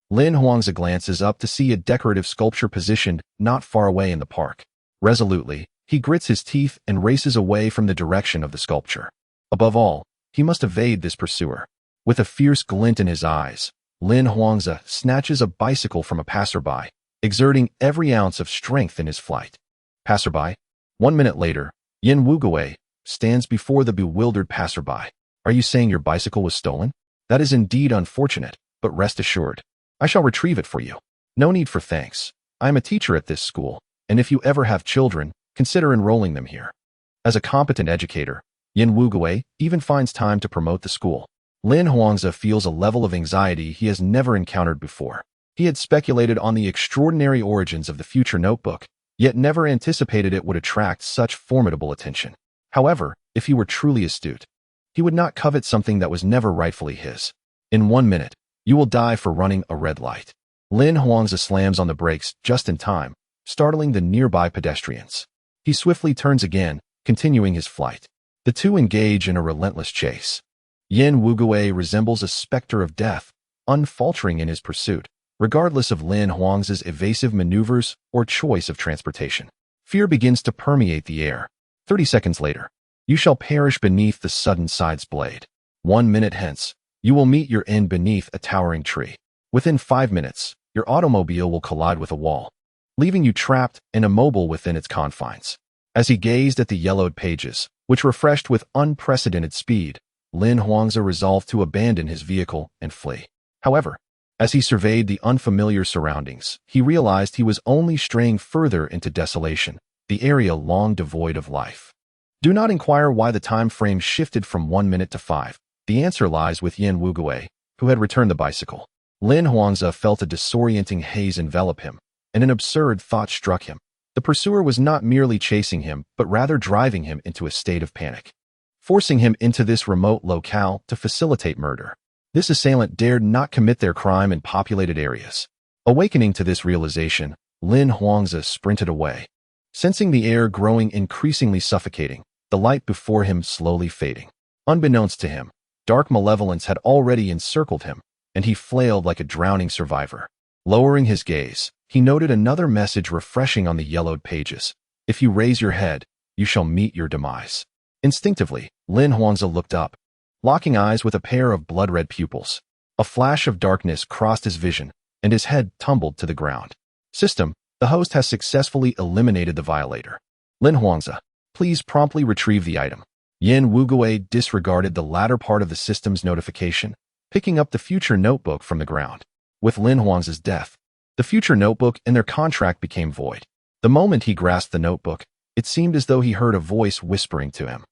Lin Huangzi glances up to see a decorative sculpture positioned not far away in the park. Resolutely, he grits his teeth and races away from the direction of the sculpture. Above all, he must evade this pursuer. With a fierce glint in his eyes, Lin Huangzi snatches a bicycle from a passerby, exerting every ounce of strength in his flight. Passerby. 1 minute later, Yin Wugui stands before the bewildered passerby. Are you saying your bicycle was stolen? That is indeed unfortunate, but rest assured, I shall retrieve it for you. No need for thanks. I am a teacher at this school, and if you ever have children, consider enrolling them here. As a competent educator, Yin Wugui even finds time to promote the school. Lin Huangzi feels a level of anxiety he has never encountered before. He had speculated on the extraordinary origins of the future notebook, yet never anticipated it would attract such formidable attention. However, if he were truly astute, he would not covet something that was never rightfully his. In 1 minute, you will die for running a red light. Lin Huangzi slams on the brakes just in time, startling the nearby pedestrians. He swiftly turns again, continuing his flight. The two engage in a relentless chase. Yin Wugui resembles a specter of death, unfaltering in his pursuit, regardless of Lin Huangzi's evasive maneuvers or choice of transportation. Fear begins to permeate the air. 30 seconds later, you shall perish beneath the sudden side's blade. 1 minute hence, you will meet your end beneath a towering tree. Within 5 minutes, your automobile will collide with a wall, leaving you trapped and immobile within its confines. As he gazed at the yellowed pages, which refreshed with unprecedented speed, Lin Huangzi resolved to abandon his vehicle and flee. However, as he surveyed the unfamiliar surroundings, he realized he was only straying further into desolation, the area long devoid of life. Do not inquire why the time frame shifted from 1 minute to 5. The answer lies with Yin Wugui, who had returned the bicycle. Lin Huangzi felt a disorienting haze envelop him, and an absurd thought struck him. The pursuer was not merely chasing him, but rather driving him into a state of panic, forcing him into this remote locale to facilitate murder. This assailant dared not commit their crime in populated areas. Awakening to this realization, Lin Huangzi sprinted away. Sensing the air growing increasingly suffocating, the light before him slowly fading. Unbeknownst to him, dark malevolence had already encircled him, and he flailed like a drowning survivor. Lowering his gaze, he noted another message refreshing on the yellowed pages. If you raise your head, you shall meet your demise. Instinctively, Lin Huangzi looked up, locking eyes with a pair of blood-red pupils. A flash of darkness crossed his vision, and his head tumbled to the ground. System, the host has successfully eliminated the violator. Lin Huangzi, please promptly retrieve the item. Yin Wugui disregarded the latter part of the system's notification, picking up the future notebook from the ground. With Lin Huangzi's death, the future notebook and their contract became void. The moment he grasped the notebook, it seemed as though he heard a voice whispering to him,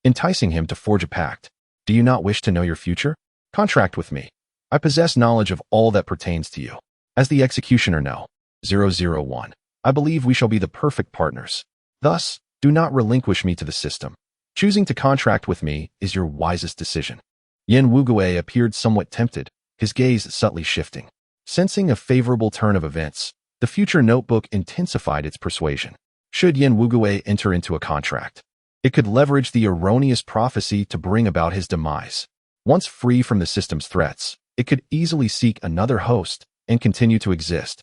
enticing him to forge a pact. Do you not wish to know your future? Contract with me. I possess knowledge of all that pertains to you. As the Executioner know, 001, I believe we shall be the perfect partners. Thus, do not relinquish me to the system. Choosing to contract with me is your wisest decision. Yin Wugui appeared somewhat tempted, his gaze subtly shifting. Sensing a favorable turn of events, the future notebook intensified its persuasion. Should Yin Wugui enter into a contract, it could leverage the erroneous prophecy to bring about his demise. Once free from the system's threats, it could easily seek another host and continue to exist.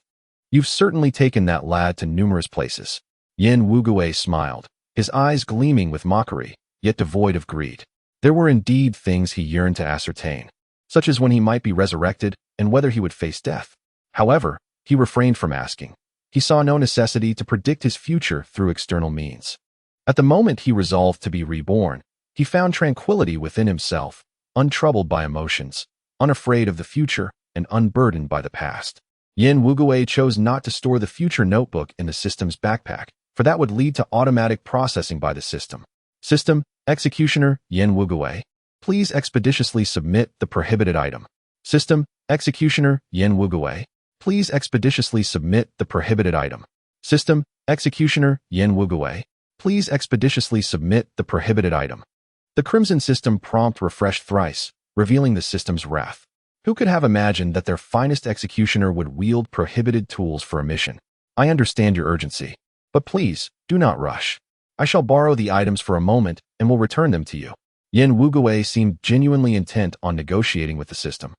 You've certainly taken that lad to numerous places. Yin Wugui smiled, his eyes gleaming with mockery, yet devoid of greed. There were indeed things he yearned to ascertain, such as when he might be resurrected and whether he would face death. However, he refrained from asking. He saw no necessity to predict his future through external means. At the moment he resolved to be reborn, he found tranquility within himself, untroubled by emotions, unafraid of the future, and unburdened by the past. Yin Wugui chose not to store the future notebook in the system's backpack, for that would lead to automatic processing by the system. System, Executioner, Yin Wugui, please expeditiously submit the prohibited item. System, Executioner, Yin Wugui, please expeditiously submit the prohibited item. System, Executioner, Yin Wugui, please expeditiously submit the prohibited item. The Crimson System prompt refreshed thrice, revealing the system's wrath. Who could have imagined that their finest executioner would wield prohibited tools for a mission? I understand your urgency, but please, do not rush. I shall borrow the items for a moment and will return them to you. Yin Wugui seemed genuinely intent on negotiating with the system,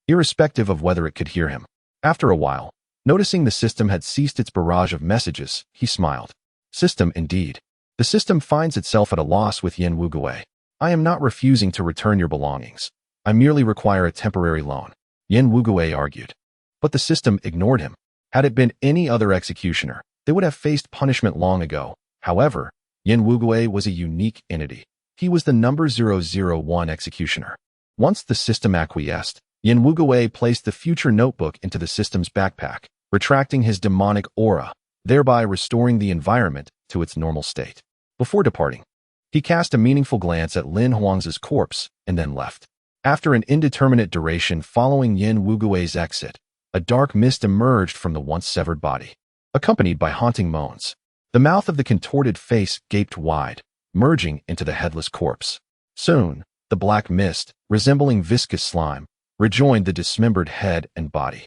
irrespective of whether it could hear him. After a while, noticing the system had ceased its barrage of messages, he smiled. System indeed. The system finds itself at a loss with Yin Wugui. I am not refusing to return your belongings. I merely require a temporary loan, Yin Wugui argued. But the system ignored him. Had it been any other executioner, they would have faced punishment long ago. However, Yin Wugui was a unique entity. He was the number 001 executioner. Once the system acquiesced, Yin Wugui placed the future notebook into the system's backpack, retracting his demonic aura, thereby restoring the environment to its normal state. Before departing, he cast a meaningful glance at Lin Huang's corpse and then left. After an indeterminate duration following Yin Wugui's exit, a dark mist emerged from the once severed body, accompanied by haunting moans. The mouth of the contorted face gaped wide, merging into the headless corpse. Soon, the black mist, resembling viscous slime, rejoined the dismembered head and body.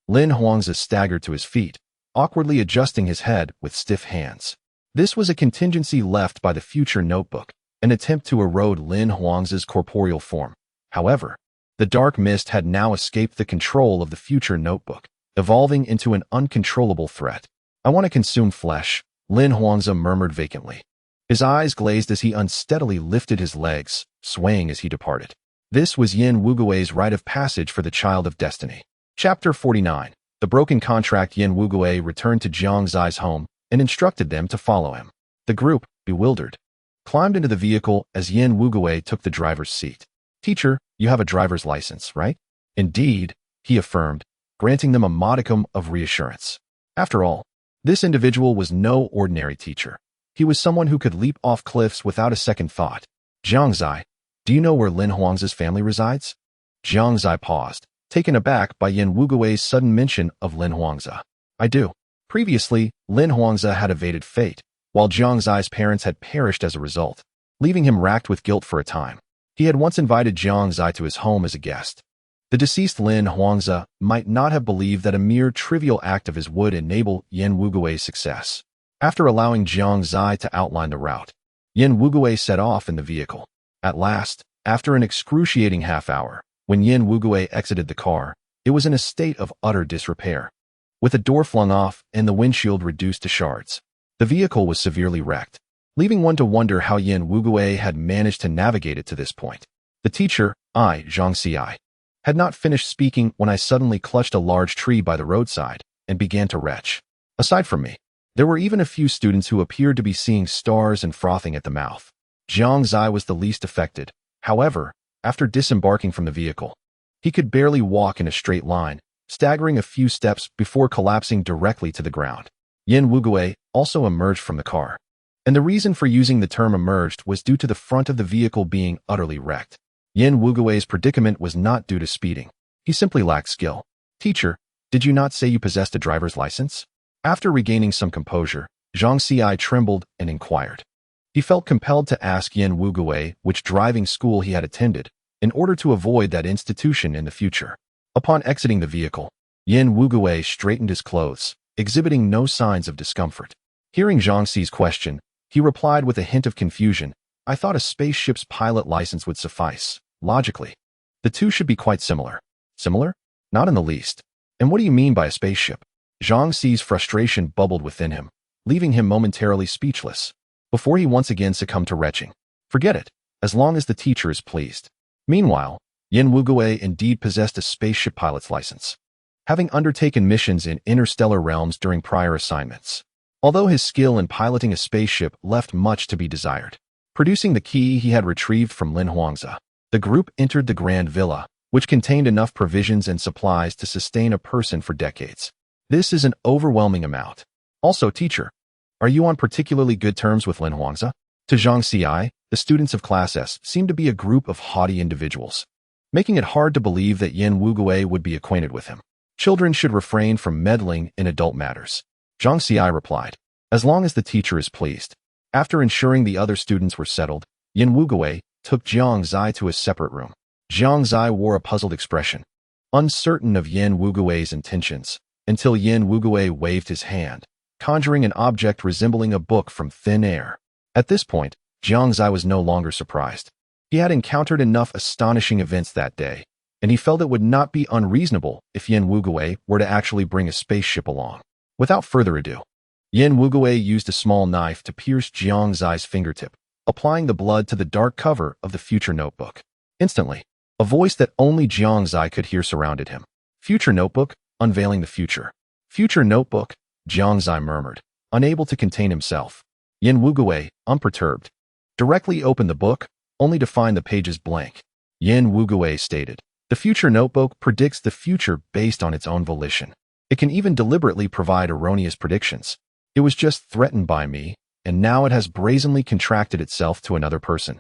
Lin Huangzi staggered to his feet, awkwardly adjusting his head with stiff hands. This was a contingency left by the future notebook, an attempt to erode Lin Huangzi's corporeal form. However, the dark mist had now escaped the control of the future notebook, evolving into an uncontrollable threat. I want to consume flesh, Lin Huangzi murmured vacantly. His eyes glazed as he unsteadily lifted his legs, swaying as he departed. This was Yin Wugui's rite of passage for the Child of Destiny. Chapter 49. The broken contract. Yin Wugui returned to Jiang Zai's home and instructed them to follow him. The group, bewildered, climbed into the vehicle as Yin Wugui took the driver's seat. Teacher, you have a driver's license, right? Indeed, he affirmed, granting them a modicum of reassurance. After all, this individual was no ordinary teacher. He was someone who could leap off cliffs without a second thought. Jiang Zai, do you know where Lin Huangzi's family resides? Jiang Zai paused, taken aback by Yin Wugui's sudden mention of Lin Huangzi. I do. Previously, Lin Huangzi had evaded fate, while Jiang Zai's parents had perished as a result, leaving him racked with guilt for a time. He had once invited Jiang Zai to his home as a guest. The deceased Lin Huangzi might not have believed that a mere trivial act of his would enable Yin Wugui's success. After allowing Jiang Zai to outline the route, Yin Wugui set off in the vehicle. At last, after an excruciating half-hour, when Yin Wugui exited the car, it was in a state of utter disrepair. With the door flung off and the windshield reduced to shards, the vehicle was severely wrecked, leaving one to wonder how Yin Wugui had managed to navigate it to this point. The teacher, Zhang Xi, had not finished speaking when I suddenly clutched a large tree by the roadside and began to retch. Aside from me, there were even a few students who appeared to be seeing stars and frothing at the mouth. Jiang Zai was the least affected. However, after disembarking from the vehicle, he could barely walk in a straight line, staggering a few steps before collapsing directly to the ground. Yin Wugui also emerged from the car, and the reason for using the term emerged was due to the front of the vehicle being utterly wrecked. Yin Wugui's predicament was not due to speeding. He simply lacked skill. Teacher, did you not say you possessed a driver's license? After regaining some composure, Zhang Xi trembled and inquired. He felt compelled to ask Yin Wugui which driving school he had attended, in order to avoid that institution in the future. Upon exiting the vehicle, Yin Wugui straightened his clothes, exhibiting no signs of discomfort. Hearing Zhang Xi's question, he replied with a hint of confusion, I thought a spaceship's pilot license would suffice. Logically, the two should be quite similar. Similar? Not in the least. And what do you mean by a spaceship? Zhang Xi's frustration bubbled within him, leaving him momentarily speechless, before he once again succumbed to retching. Forget it, as long as the teacher is pleased. Meanwhile, Yin Wugui indeed possessed a spaceship pilot's license, having undertaken missions in interstellar realms during prior assignments. Although his skill in piloting a spaceship left much to be desired, producing the key he had retrieved from Lin Huangzi, the group entered the Grand Villa, which contained enough provisions and supplies to sustain a person for decades. This is an overwhelming amount. Also, teacher, are you on particularly good terms with Lin Huangzi? To Zhang Xi, the students of Class S seemed to be a group of haughty individuals, making it hard to believe that Yin Wugui would be acquainted with him. Children should refrain from meddling in adult matters. Zhang Xi replied, as long as the teacher is pleased. After ensuring the other students were settled, Yin Wugui took Jiang Zai to a separate room. Jiang Zai wore a puzzled expression, uncertain of Yin Wugui's intentions, until Yin Wugui waved his hand, conjuring an object resembling a book from thin air. At this point, Jiang Zai was no longer surprised. He had encountered enough astonishing events that day, and he felt it would not be unreasonable if Yin Wugui were to actually bring a spaceship along. Without further ado, Yin Wugui used a small knife to pierce Jiang Zai's fingertip, applying the blood to the dark cover of the future notebook. Instantly, a voice that only Jiang Zai could hear surrounded him. Future notebook, unveiling the future. Future notebook, Jiang Zai murmured, unable to contain himself. Yin Wugui, unperturbed, directly opened the book, only to find the pages blank. Yin Wugui stated, "The future notebook predicts the future based on its own volition. It can even deliberately provide erroneous predictions. It was just threatened by me, and now it has brazenly contracted itself to another person,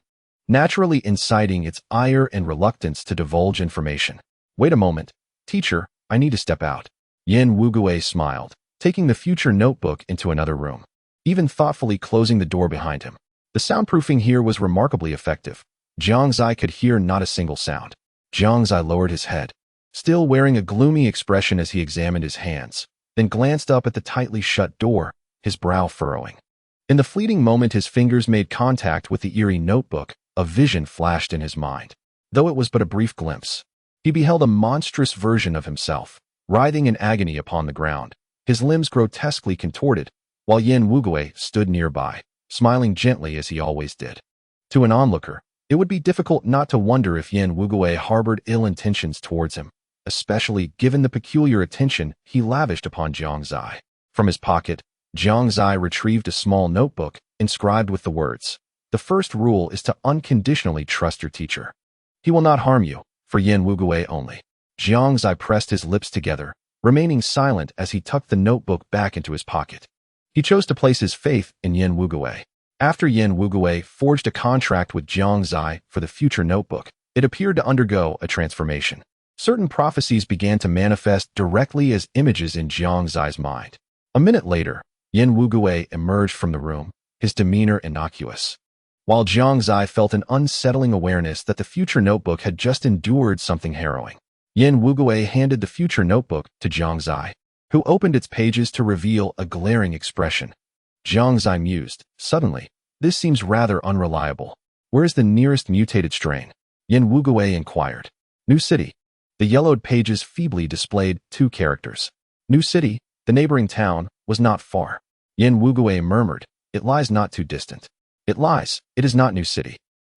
naturally inciting its ire and reluctance to divulge information." "Wait a moment, teacher, I need to step out." Yin Wugui smiled, taking the future notebook into another room, even thoughtfully closing the door behind him. The soundproofing here was remarkably effective. Jiang Zai could hear not a single sound. Jiang Zai lowered his head, still wearing a gloomy expression as he examined his hands, then glanced up at the tightly shut door, his brow furrowing. In the fleeting moment his fingers made contact with the eerie notebook, a vision flashed in his mind. Though it was but a brief glimpse, he beheld a monstrous version of himself, writhing in agony upon the ground, his limbs grotesquely contorted, while Yin Wugui stood nearby, smiling gently as he always did. To an onlooker, it would be difficult not to wonder if Yin Wugui harbored ill intentions towards him, especially given the peculiar attention he lavished upon Jiang Zai. From his pocket, Jiang Zai retrieved a small notebook inscribed with the words, "The first rule is to unconditionally trust your teacher. He will not harm you, for Yin Wugui only." Jiang Zai pressed his lips together, remaining silent as he tucked the notebook back into his pocket. He chose to place his faith in Yin Wugui. After Yin Wugui forged a contract with Jiang Zai for the future notebook, it appeared to undergo a transformation. Certain prophecies began to manifest directly as images in Jiang Zai's mind. A minute later, Yin Wugui emerged from the room, his demeanor innocuous, while Jiang Zai felt an unsettling awareness that the future notebook had just endured something harrowing. Yin Wugui handed the future notebook to Jiang Zai, who opened its pages to reveal a glaring expression. Jiang Zai mused, "Suddenly, this seems rather unreliable. Where is the nearest mutated strain?" Yin Wugui inquired. "New City." The yellowed pages feebly displayed 2 characters. New City, the neighboring town, was not far. Yin Wugui murmured, "It lies not too distant." "It is not New City."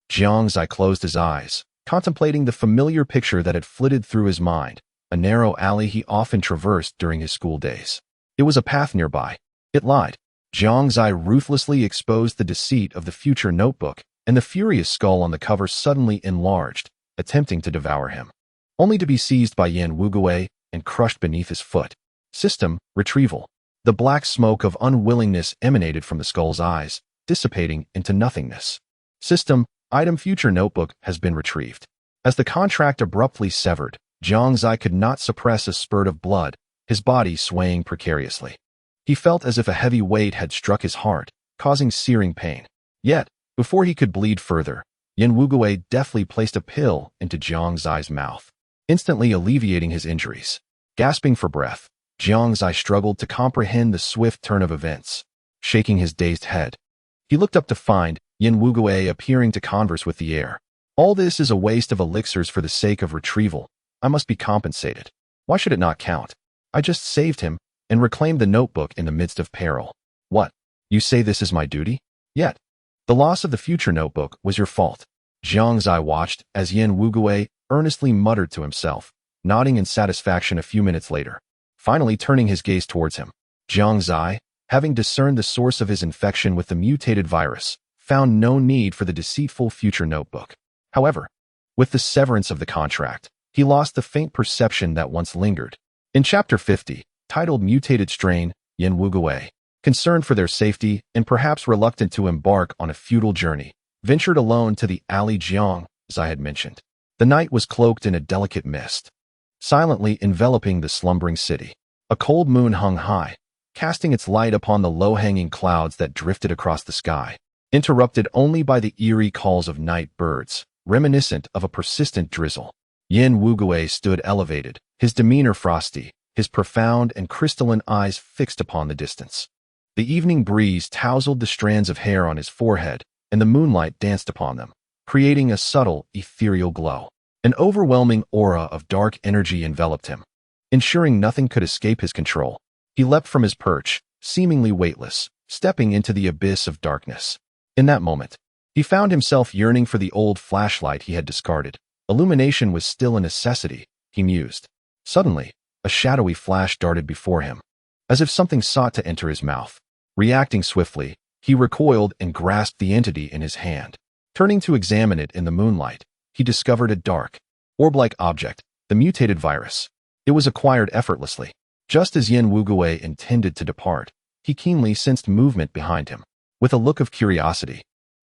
Jiang Zai closed his eyes, contemplating the familiar picture that had flitted through his mind, a narrow alley he often traversed during his school days. It was a path nearby. It lied. Jiang Zai ruthlessly exposed the deceit of the future notebook, and the furious skull on the cover suddenly enlarged, attempting to devour him, only to be seized by Yin Wugui and crushed beneath his foot. System, retrieval. The black smoke of unwillingness emanated from the skull's eyes, dissipating into nothingness. System, item future notebook has been retrieved. As the contract abruptly severed, Jiang Zai could not suppress a spurt of blood, his body swaying precariously. He felt as if a heavy weight had struck his heart, causing searing pain. Yet, before he could bleed further, Yin Wugui deftly placed a pill into Jiang Zai's mouth, instantly alleviating his injuries. Gasping for breath, Jiang Zai struggled to comprehend the swift turn of events. Shaking his dazed head, he looked up to find Yin Wugui appearing to converse with the air. "All this is a waste of elixirs for the sake of retrieval. I must be compensated. Why should it not count? I just saved him and reclaimed the notebook in the midst of peril. What? You say this is my duty? Yet, the loss of the future notebook was your fault." Jiang Zai watched as Yin Wugui earnestly muttered to himself, nodding in satisfaction a few minutes later. Finally turning his gaze towards him, Jiang Zai, having discerned the source of his infection with the mutated virus, found no need for the deceitful future notebook. However, with the severance of the contract, he lost the faint perception that once lingered. In Chapter 50, titled Mutated Strain, Yin Wugui, concerned for their safety and perhaps reluctant to embark on a futile journey, ventured alone to the alley Jiang Zai had mentioned. The night was cloaked in a delicate mist, silently enveloping the slumbering city. A cold moon hung high, casting its light upon the low-hanging clouds that drifted across the sky, interrupted only by the eerie calls of night birds, reminiscent of a persistent drizzle. Yin Wugui stood elevated, his demeanor frosty, his profound and crystalline eyes fixed upon the distance. The evening breeze tousled the strands of hair on his forehead, and the moonlight danced upon them, creating a subtle, ethereal glow. An overwhelming aura of dark energy enveloped him, ensuring nothing could escape his control. He leapt from his perch, seemingly weightless, stepping into the abyss of darkness. In that moment, he found himself yearning for the old flashlight he had discarded. Illumination was still a necessity, he mused. Suddenly, a shadowy flash darted before him, as if something sought to enter his mouth. Reacting swiftly, he recoiled and grasped the entity in his hand. Turning to examine it in the moonlight, he discovered a dark, orb-like object, the mutated virus. It was acquired effortlessly. Just as Yin Wugui intended to depart, he keenly sensed movement behind him. With a look of curiosity,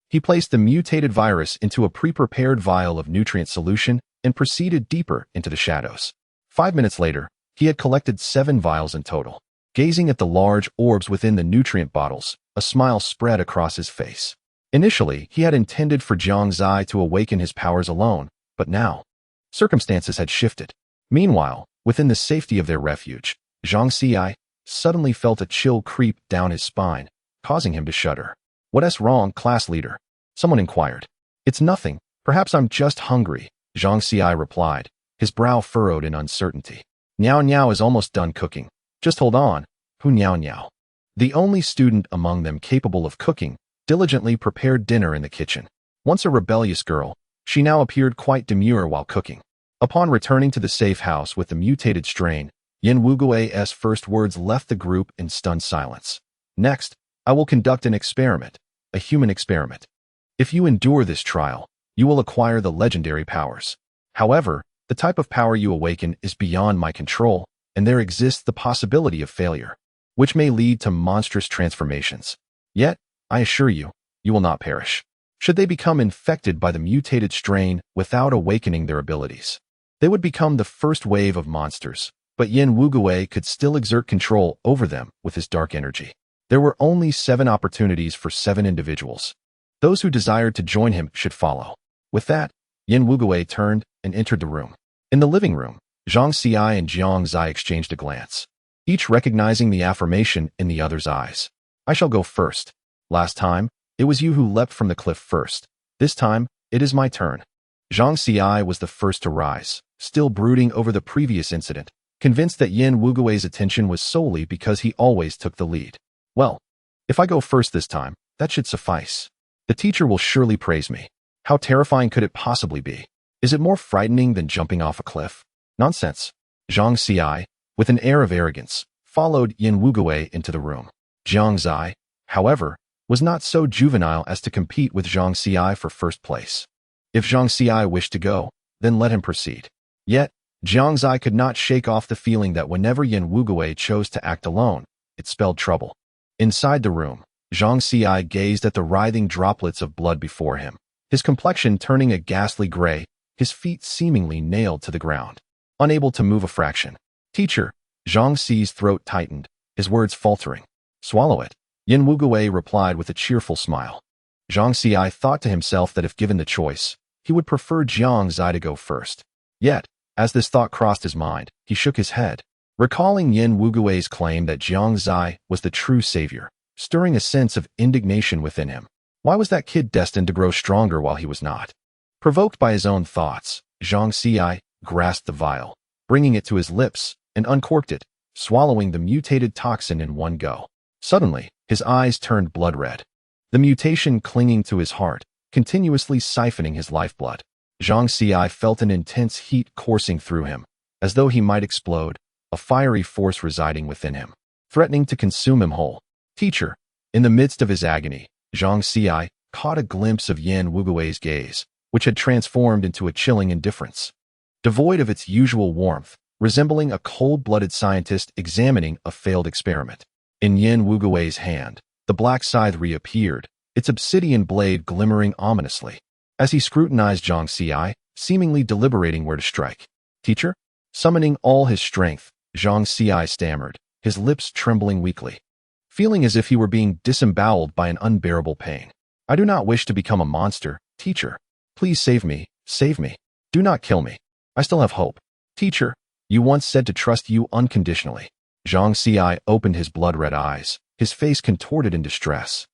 he placed the mutated virus into a pre-prepared vial of nutrient solution and proceeded deeper into the shadows. 5 minutes later, he had collected 7 vials in total. Gazing at the large orbs within the nutrient bottles, a smile spread across his face. Initially, he had intended for Zhang Zai to awaken his powers alone, but now, circumstances had shifted. Meanwhile, within the safety of their refuge, Zhang Zai suddenly felt a chill creep down his spine, causing him to shudder. "What's wrong, class leader?" someone inquired. "It's nothing. Perhaps I'm just hungry," Zhang Zai replied, his brow furrowed in uncertainty. "Niao Niao is almost done cooking. Just hold on." Hu Niao Niao, the only student among them capable of cooking, diligently prepared dinner in the kitchen. Once a rebellious girl, she now appeared quite demure while cooking. Upon returning to the safe house with the mutated strain, Yin Wugui's first words left the group in stunned silence. "Next, I will conduct an experiment, a human experiment. If you endure this trial, you will acquire the legendary powers. However, the type of power you awaken is beyond my control, and there exists the possibility of failure, which may lead to monstrous transformations. Yet, I assure you, you will not perish. Should they become infected by the mutated strain without awakening their abilities, they would become the first wave of monsters, but Yin Wugui could still exert control over them with his dark energy. There were only 7 opportunities for 7 individuals. Those who desired to join him should follow." With that, Yin Wugui turned and entered the room. In the living room, Zhang Zai and Zhang Zai exchanged a glance, each recognizing the affirmation in the other's eyes. "I shall go first. Last time, it was you who leapt from the cliff first. This time, it is my turn." Zhang Zai was the first to rise, still brooding over the previous incident, convinced that Yin Wugui's attention was solely because he always took the lead. "Well, if I go first this time, that should suffice. The teacher will surely praise me. How terrifying could it possibly be? Is it more frightening than jumping off a cliff? Nonsense." Zhang Zai, with an air of arrogance, followed Yin Wugui into the room. Zhang Zai, however, was not so juvenile as to compete with Zhang Zai for first place. If Zhang Zai wished to go, then let him proceed. Yet, Zhang Zai could not shake off the feeling that whenever Yin Wugui chose to act alone, it spelled trouble. Inside the room, Zhang Zai gazed at the writhing droplets of blood before him, his complexion turning a ghastly gray, his feet seemingly nailed to the ground. Unable to move a fraction. "Teacher," Zhang Zi's throat tightened, his words faltering. "Swallow it," Yin Wugui replied with a cheerful smile. Zhang Zai thought to himself that if given the choice, he would prefer Zhang Zai to go first. Yet, as this thought crossed his mind, he shook his head, recalling Yin Wugui's claim that Zhang Zai was the true savior, stirring a sense of indignation within him. Why was that kid destined to grow stronger while he was not? Provoked by his own thoughts, Zhang Zai grasped the vial, bringing it to his lips, and uncorked it, swallowing the mutated toxin in one go. Suddenly, his eyes turned blood red, the mutation clinging to his heart, continuously siphoning his lifeblood. Zhang Zai felt an intense heat coursing through him, as though he might explode, a fiery force residing within him, threatening to consume him whole. "Teacher," in the midst of his agony, Zhang Zai caught a glimpse of Yin Wugui's gaze, which had transformed into a chilling indifference. Devoid of its usual warmth, resembling a cold-blooded scientist examining a failed experiment. In Yin Wugui's hand, the black scythe reappeared, its obsidian blade glimmering ominously. As he scrutinized Zhang Zai, seemingly deliberating where to strike. "Teacher?" Summoning all his strength, Zhang Zai stammered, his lips trembling weakly, feeling as if he were being disemboweled by an unbearable pain. "I do not wish to become a monster, teacher. Please save me, save me. Do not kill me." I still have hope. Teacher, you once said to trust you unconditionally. Zhang Xi opened his blood-red eyes, his face contorted in distress.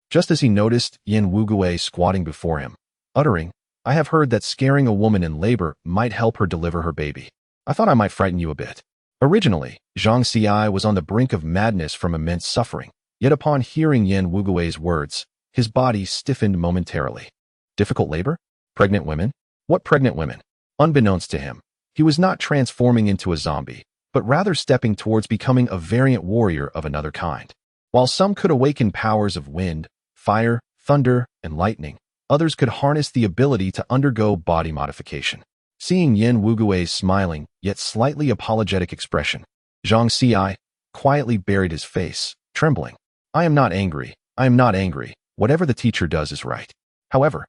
Just as he noticed Yin Wugui squatting before him, uttering, I have heard that scaring a woman in labor might help her deliver her baby. I thought I might frighten you a bit. Originally, Zhang Xi was on the brink of madness from immense suffering, yet upon hearing Yin Wugui's words, his body stiffened momentarily. Difficult labor? Pregnant women? What pregnant women? Unbeknownst to him, he was not transforming into a zombie, but rather stepping towards becoming a variant warrior of another kind. While some could awaken powers of wind, fire, thunder, and lightning, others could harness the ability to undergo body modification. Seeing Yin Wugui's smiling, yet slightly apologetic expression, Zhang Xi quietly buried his face, trembling. I am not angry. I am not angry. Whatever the teacher does is right. However,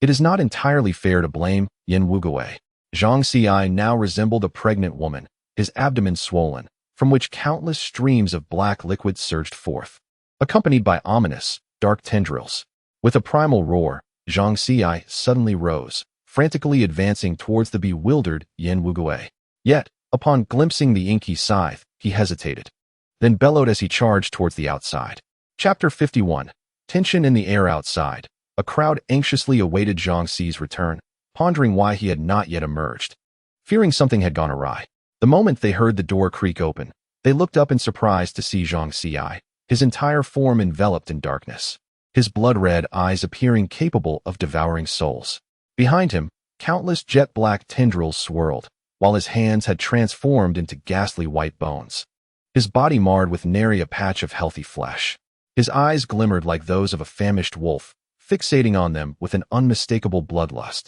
it is not entirely fair to blame Yin Wugui. Zhang Xi now resembled a pregnant woman, his abdomen swollen, from which countless streams of black liquid surged forth, accompanied by ominous, dark tendrils. With a primal roar, Zhang Xi suddenly rose, frantically advancing towards the bewildered Yin Wugui. Yet, upon glimpsing the inky scythe, he hesitated, then bellowed as he charged towards the outside. Chapter 51. Tension in the air outside. A crowd anxiously awaited Zhang Xi's return, pondering why he had not yet emerged. Fearing something had gone awry, the moment they heard the door creak open, they looked up in surprise to see Zhang Xi, his entire form enveloped in darkness, his blood-red eyes appearing capable of devouring souls. Behind him, countless jet-black tendrils swirled, while his hands had transformed into ghastly white bones. His body marred with nary a patch of healthy flesh. His eyes glimmered like those of a famished wolf, fixating on them with an unmistakable bloodlust.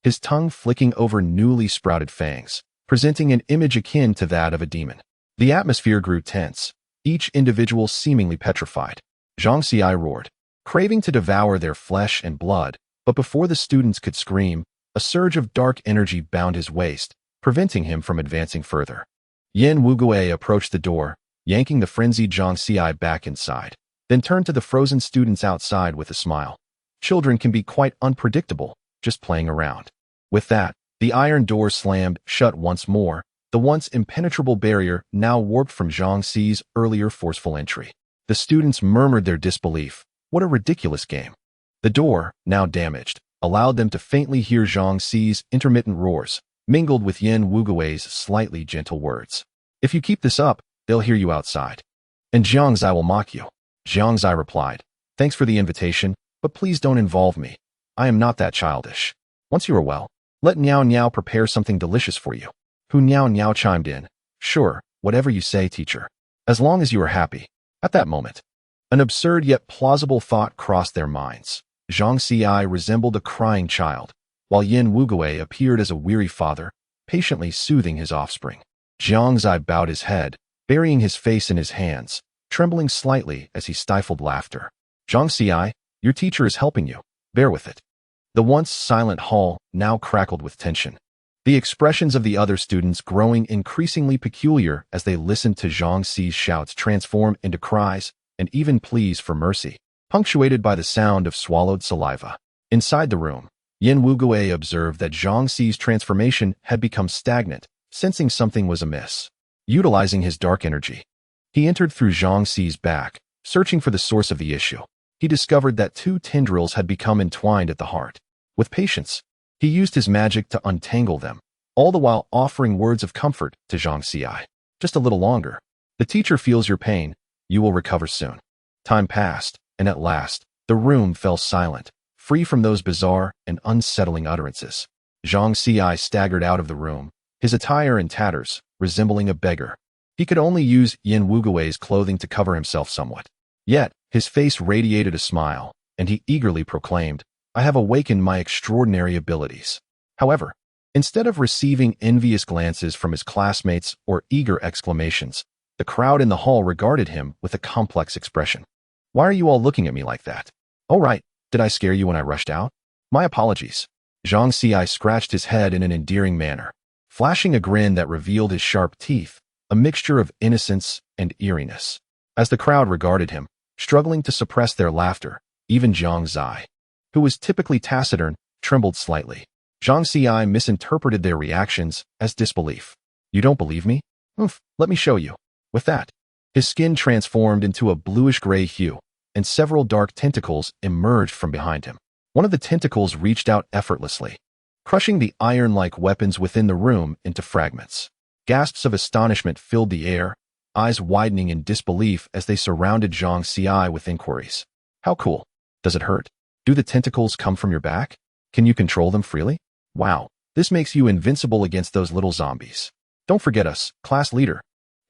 His tongue flicking over newly sprouted fangs, presenting an image akin to that of a demon. The atmosphere grew tense, each individual seemingly petrified. Zhang Xi roared, craving to devour their flesh and blood, but before the students could scream, a surge of dark energy bound his waist, preventing him from advancing further. Yin Wugui approached the door, yanking the frenzied Zhang Xi back inside, then turned to the frozen students outside with a smile. Children can be quite unpredictable, just playing around. With that, the iron door slammed shut once more, the once impenetrable barrier now warped from Zhang Xi's earlier forceful entry. The students murmured their disbelief. What a ridiculous game. The door, now damaged, allowed them to faintly hear Zhang Xi's intermittent roars, mingled with Yin Wugui's slightly gentle words. If you keep this up, they'll hear you outside. And Zhang Xi will mock you. Zhang Xi replied, thanks for the invitation, but please don't involve me. I am not that childish. Once you are well, let Niao Niao prepare something delicious for you. Hu Niao Niao chimed in, sure, whatever you say, teacher. As long as you are happy. At that moment, an absurd yet plausible thought crossed their minds. Zhang Xi resembled a crying child, while Yin Wugui appeared as a weary father, patiently soothing his offspring. Zhang Xi bowed his head, burying his face in his hands, trembling slightly as he stifled laughter. Zhang Xi, your teacher is helping you. Bear with it. The once silent hall now crackled with tension, the expressions of the other students growing increasingly peculiar as they listened to Zhang Xi's shouts transform into cries and even pleas for mercy, punctuated by the sound of swallowed saliva. Inside the room, Yin Wugui observed that Zhang Xi's transformation had become stagnant, sensing something was amiss. Utilizing his dark energy, he entered through Zhang Xi's back, searching for the source of the issue. He discovered that two tendrils had become entwined at the heart. With patience, he used his magic to untangle them, all the while offering words of comfort to Zhang Xi. Just a little longer. The teacher feels your pain. You will recover soon. Time passed, and at last, the room fell silent, free from those bizarre and unsettling utterances. Zhang Xi staggered out of the room, his attire in tatters, resembling a beggar. He could only use Yin Wugui's clothing to cover himself somewhat. Yet, his face radiated a smile, and he eagerly proclaimed, I have awakened my extraordinary abilities. However, instead of receiving envious glances from his classmates or eager exclamations, the crowd in the hall regarded him with a complex expression. Why are you all looking at me like that? Oh right, did I scare you when I rushed out? My apologies. Zhang Xi scratched his head in an endearing manner, flashing a grin that revealed his sharp teeth, a mixture of innocence and eeriness. As the crowd regarded him, struggling to suppress their laughter, even Zhang Xi, who was typically taciturn, trembled slightly. Zhang Xiai misinterpreted their reactions as disbelief. You don't believe me? Oof, let me show you. With that, his skin transformed into a bluish-gray hue, and several dark tentacles emerged from behind him. One of the tentacles reached out effortlessly, crushing the iron-like weapons within the room into fragments. Gasps of astonishment filled the air, eyes widening in disbelief as they surrounded Zhang Xiai with inquiries. How cool. Does it hurt? Do the tentacles come from your back? Can you control them freely? Wow, this makes you invincible against those little zombies. Don't forget us, class leader.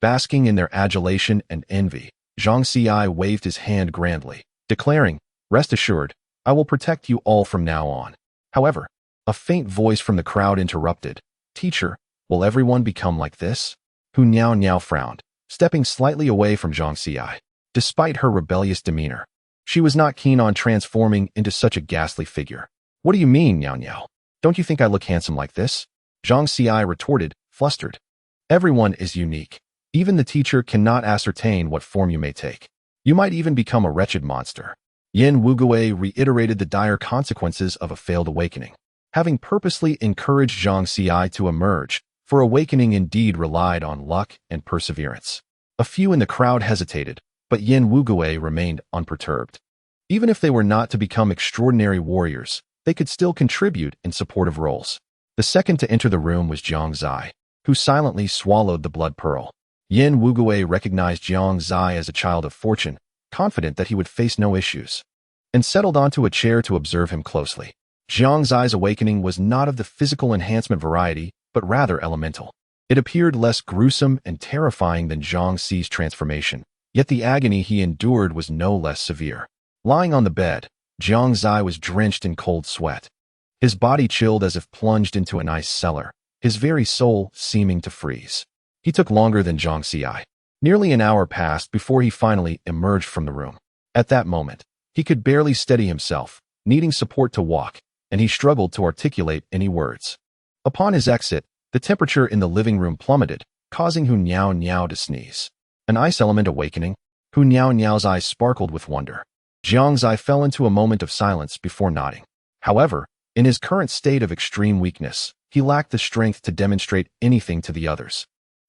Basking in their adulation and envy, Zhang Xiai waved his hand grandly, declaring, Rest assured, I will protect you all from now on. However, a faint voice from the crowd interrupted. Teacher, will everyone become like this? Hu Niao Niao frowned, stepping slightly away from Zhang Xiai. Despite her rebellious demeanor, she was not keen on transforming into such a ghastly figure. What do you mean, Niao Niao? Don't you think I look handsome like this? Zhang Xiai retorted, flustered. Everyone is unique. Even the teacher cannot ascertain what form you may take. You might even become a wretched monster. Yen Wugui reiterated the dire consequences of a failed awakening. Having purposely encouraged Zhang Xiai to emerge, for awakening indeed relied on luck and perseverance. A few in the crowd hesitated, but Yen Wugui remained unperturbed. Even if they were not to become extraordinary warriors, they could still contribute in supportive roles. The second to enter the room was Jiang Zai, who silently swallowed the blood pearl. Yen Wugui recognized Jiang Zai as a child of fortune, confident that he would face no issues, and settled onto a chair to observe him closely. Jiang Zai's awakening was not of the physical enhancement variety, but rather elemental. It appeared less gruesome and terrifying than Zhang Xi's transformation, yet the agony he endured was no less severe. Lying on the bed, Jiang Zai was drenched in cold sweat. His body chilled as if plunged into an ice cellar, his very soul seeming to freeze. He took longer than Zhang Xiai. Nearly an hour passed before he finally emerged from the room. At that moment, he could barely steady himself, needing support to walk, and he struggled to articulate any words. Upon his exit, the temperature in the living room plummeted, causing Hu Niao Niao to sneeze. An ice element awakening? Hu Niao Niao's eyes sparkled with wonder. Jiang Zai fell into a moment of silence before nodding. However, in his current state of extreme weakness, he lacked the strength to demonstrate anything to the others.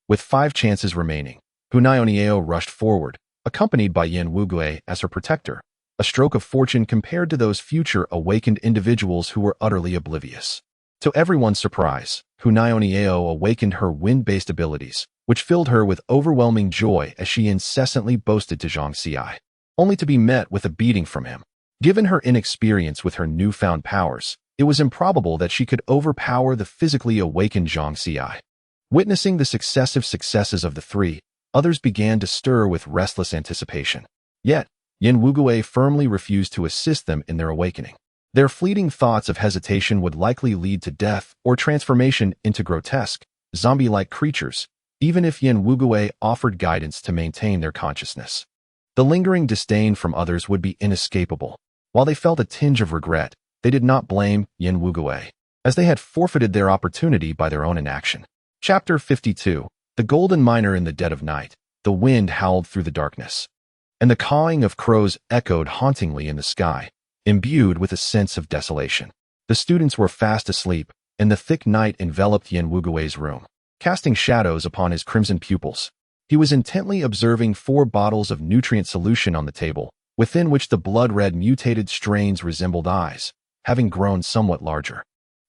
With 5 chances remaining, Hu Niao Niao rushed forward, accompanied by Yen Wugui as her protector, a stroke of fortune compared to those future awakened individuals who were utterly oblivious. To everyone's surprise, Hu Niao Niao awakened her wind-based abilities, which filled her with overwhelming joy as she incessantly boasted to Zhang Xiai, only to be met with a beating from him. Given her inexperience with her newfound powers, it was improbable that she could overpower the physically awakened Zhang Xiai. Witnessing the successive successes of the three, others began to stir with restless anticipation. Yet, Yen Wugui firmly refused to assist them in their awakening. Their fleeting thoughts of hesitation would likely lead to death or transformation into grotesque, zombie-like creatures, even if Yen Wugui offered guidance to maintain their consciousness. The lingering disdain from others would be inescapable. While they felt a tinge of regret, they did not blame Yen Wugui, as they had forfeited their opportunity by their own inaction. Chapter 52. The Golden Miner in the Dead of Night. The wind howled through the darkness, and the cawing of crows echoed hauntingly in the sky, imbued with a sense of desolation. The students were fast asleep, and the thick night enveloped Yen Wugui's room, casting shadows upon his crimson pupils. He was intently observing 4 bottles of nutrient solution on the table, within which the blood-red mutated strains resembled eyes, having grown somewhat larger.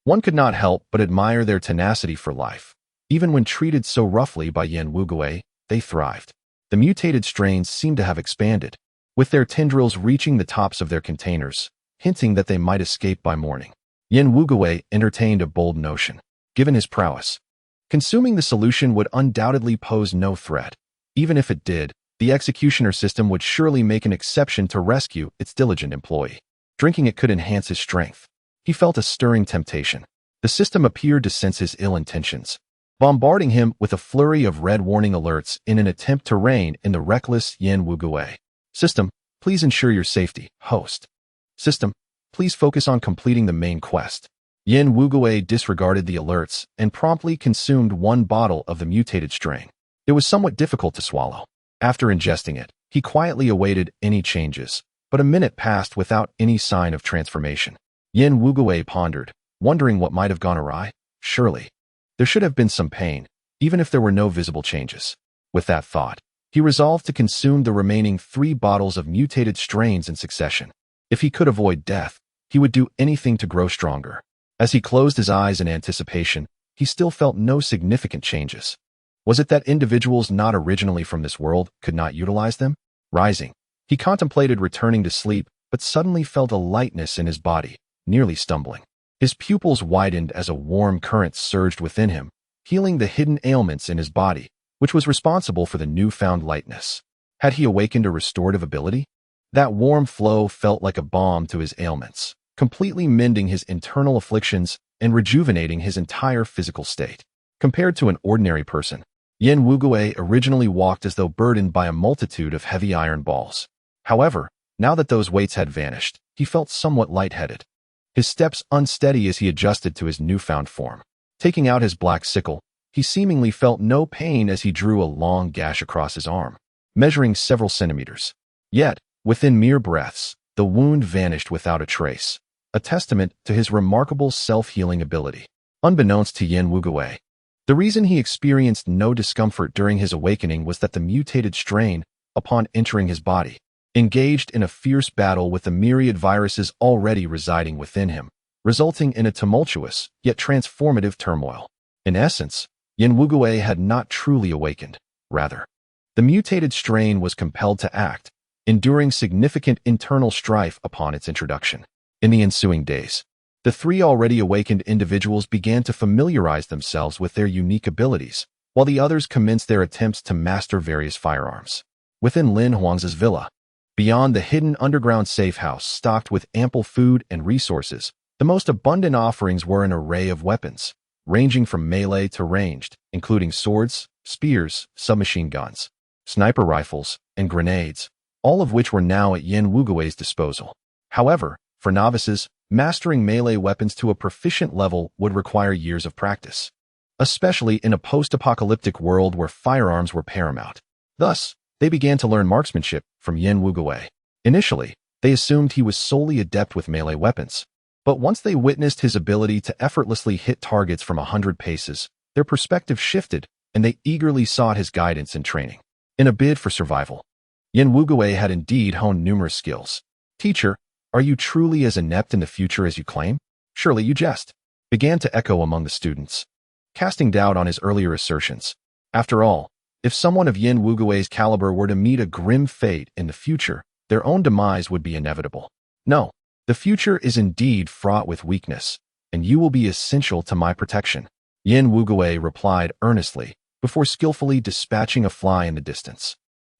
One could not help but admire their tenacity for life. Even when treated so roughly by Yen Wugui, they thrived. The mutated strains seemed to have expanded, with their tendrils reaching the tops of their containers, hinting that they might escape by morning. Yen Wugui entertained a bold notion. Given his prowess, consuming the solution would undoubtedly pose no threat. Even if it did, the Executioner system would surely make an exception to rescue its diligent employee. Drinking it could enhance his strength. He felt a stirring temptation. The system appeared to sense his ill intentions, bombarding him with a flurry of red warning alerts in an attempt to rein in the reckless Yen Wugui. System, please ensure your safety. Host. System, please focus on completing the main quest. Yen Wugui disregarded the alerts and promptly consumed 1 bottle of the mutated strain. It was somewhat difficult to swallow. After ingesting it, he quietly awaited any changes, but a minute passed without any sign of transformation. Yen Wugui pondered, wondering what might have gone awry. Surely, there should have been some pain, even if there were no visible changes. With that thought, he resolved to consume the remaining 3 bottles of mutated strains in succession. If he could avoid death, he would do anything to grow stronger. As he closed his eyes in anticipation, he still felt no significant changes. Was it that individuals not originally from this world could not utilize them? Rising, he contemplated returning to sleep, but suddenly felt a lightness in his body, nearly stumbling. His pupils widened as a warm current surged within him, healing the hidden ailments in his body, which was responsible for the newfound lightness. Had he awakened a restorative ability? That warm flow felt like a balm to his ailments, completely mending his internal afflictions and rejuvenating his entire physical state. Compared to an ordinary person, Yen Wugui originally walked as though burdened by a multitude of heavy iron balls. However, now that those weights had vanished, he felt somewhat lightheaded, his steps unsteady as he adjusted to his newfound form. Taking out his black sickle, he seemingly felt no pain as he drew a long gash across his arm, measuring several centimeters. Yet, within mere breaths, the wound vanished without a trace, a testament to his remarkable self-healing ability. Unbeknownst to Yen Wugui, the reason he experienced no discomfort during his awakening was that the mutated strain, upon entering his body, engaged in a fierce battle with the myriad viruses already residing within him, resulting in a tumultuous, yet transformative turmoil. In essence, Yen Wugui had not truly awakened. Rather, the mutated strain was compelled to act, enduring significant internal strife upon its introduction. In the ensuing days, the 3 already awakened individuals began to familiarize themselves with their unique abilities, while the others commenced their attempts to master various firearms. Within Lin Huang's villa, beyond the hidden underground safe house stocked with ample food and resources, the most abundant offerings were an array of weapons, ranging from melee to ranged, including swords, spears, submachine guns, sniper rifles, and grenades, all of which were now at Yen Wugui's disposal. However, for novices, mastering melee weapons to a proficient level would require years of practice, especially in a post-apocalyptic world where firearms were paramount. Thus, they began to learn marksmanship from Yen Wugui. Initially, they assumed he was solely adept with melee weapons, but once they witnessed his ability to effortlessly hit targets from 100 paces, their perspective shifted and they eagerly sought his guidance and training. In a bid for survival, Yen Wugui had indeed honed numerous skills. "Teacher, are you truly as inept in the future as you claim? Surely you jest," began to echo among the students, casting doubt on his earlier assertions. After all, if someone of Yen Wugui's caliber were to meet a grim fate in the future, their own demise would be inevitable. "No, the future is indeed fraught with weakness, and you will be essential to my protection," Yen Wugui replied earnestly, before skillfully dispatching a fly in the distance.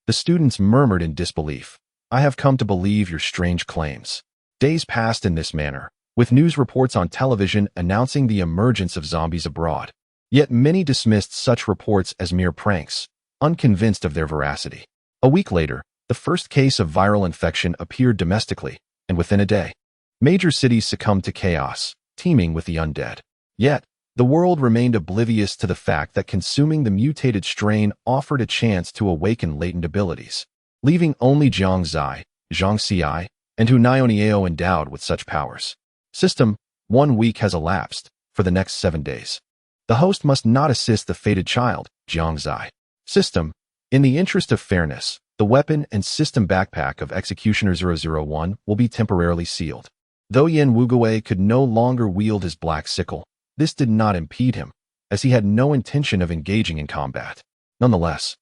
The students murmured in disbelief. "I have come to believe your strange claims." Days passed in this manner, with news reports on television announcing the emergence of zombies abroad. Yet many dismissed such reports as mere pranks, unconvinced of their veracity. A week later, the first case of viral infection appeared domestically, and within a day, major cities succumbed to chaos, teeming with the undead. Yet, the world remained oblivious to the fact that consuming the mutated strain offered a chance to awaken latent abilities, leaving only Zhang Zai, Zhang Xi, and Hu Niao endowed with such powers. System: 1 week has elapsed. For the next 7 days, the host must not assist the fated child, Zhang Zai. System: in the interest of fairness, the weapon and system backpack of Executioner 001 will be temporarily sealed. Though Yen Wugui could no longer wield his black sickle, this did not impede him, as he had no intention of engaging in combat. Nonetheless,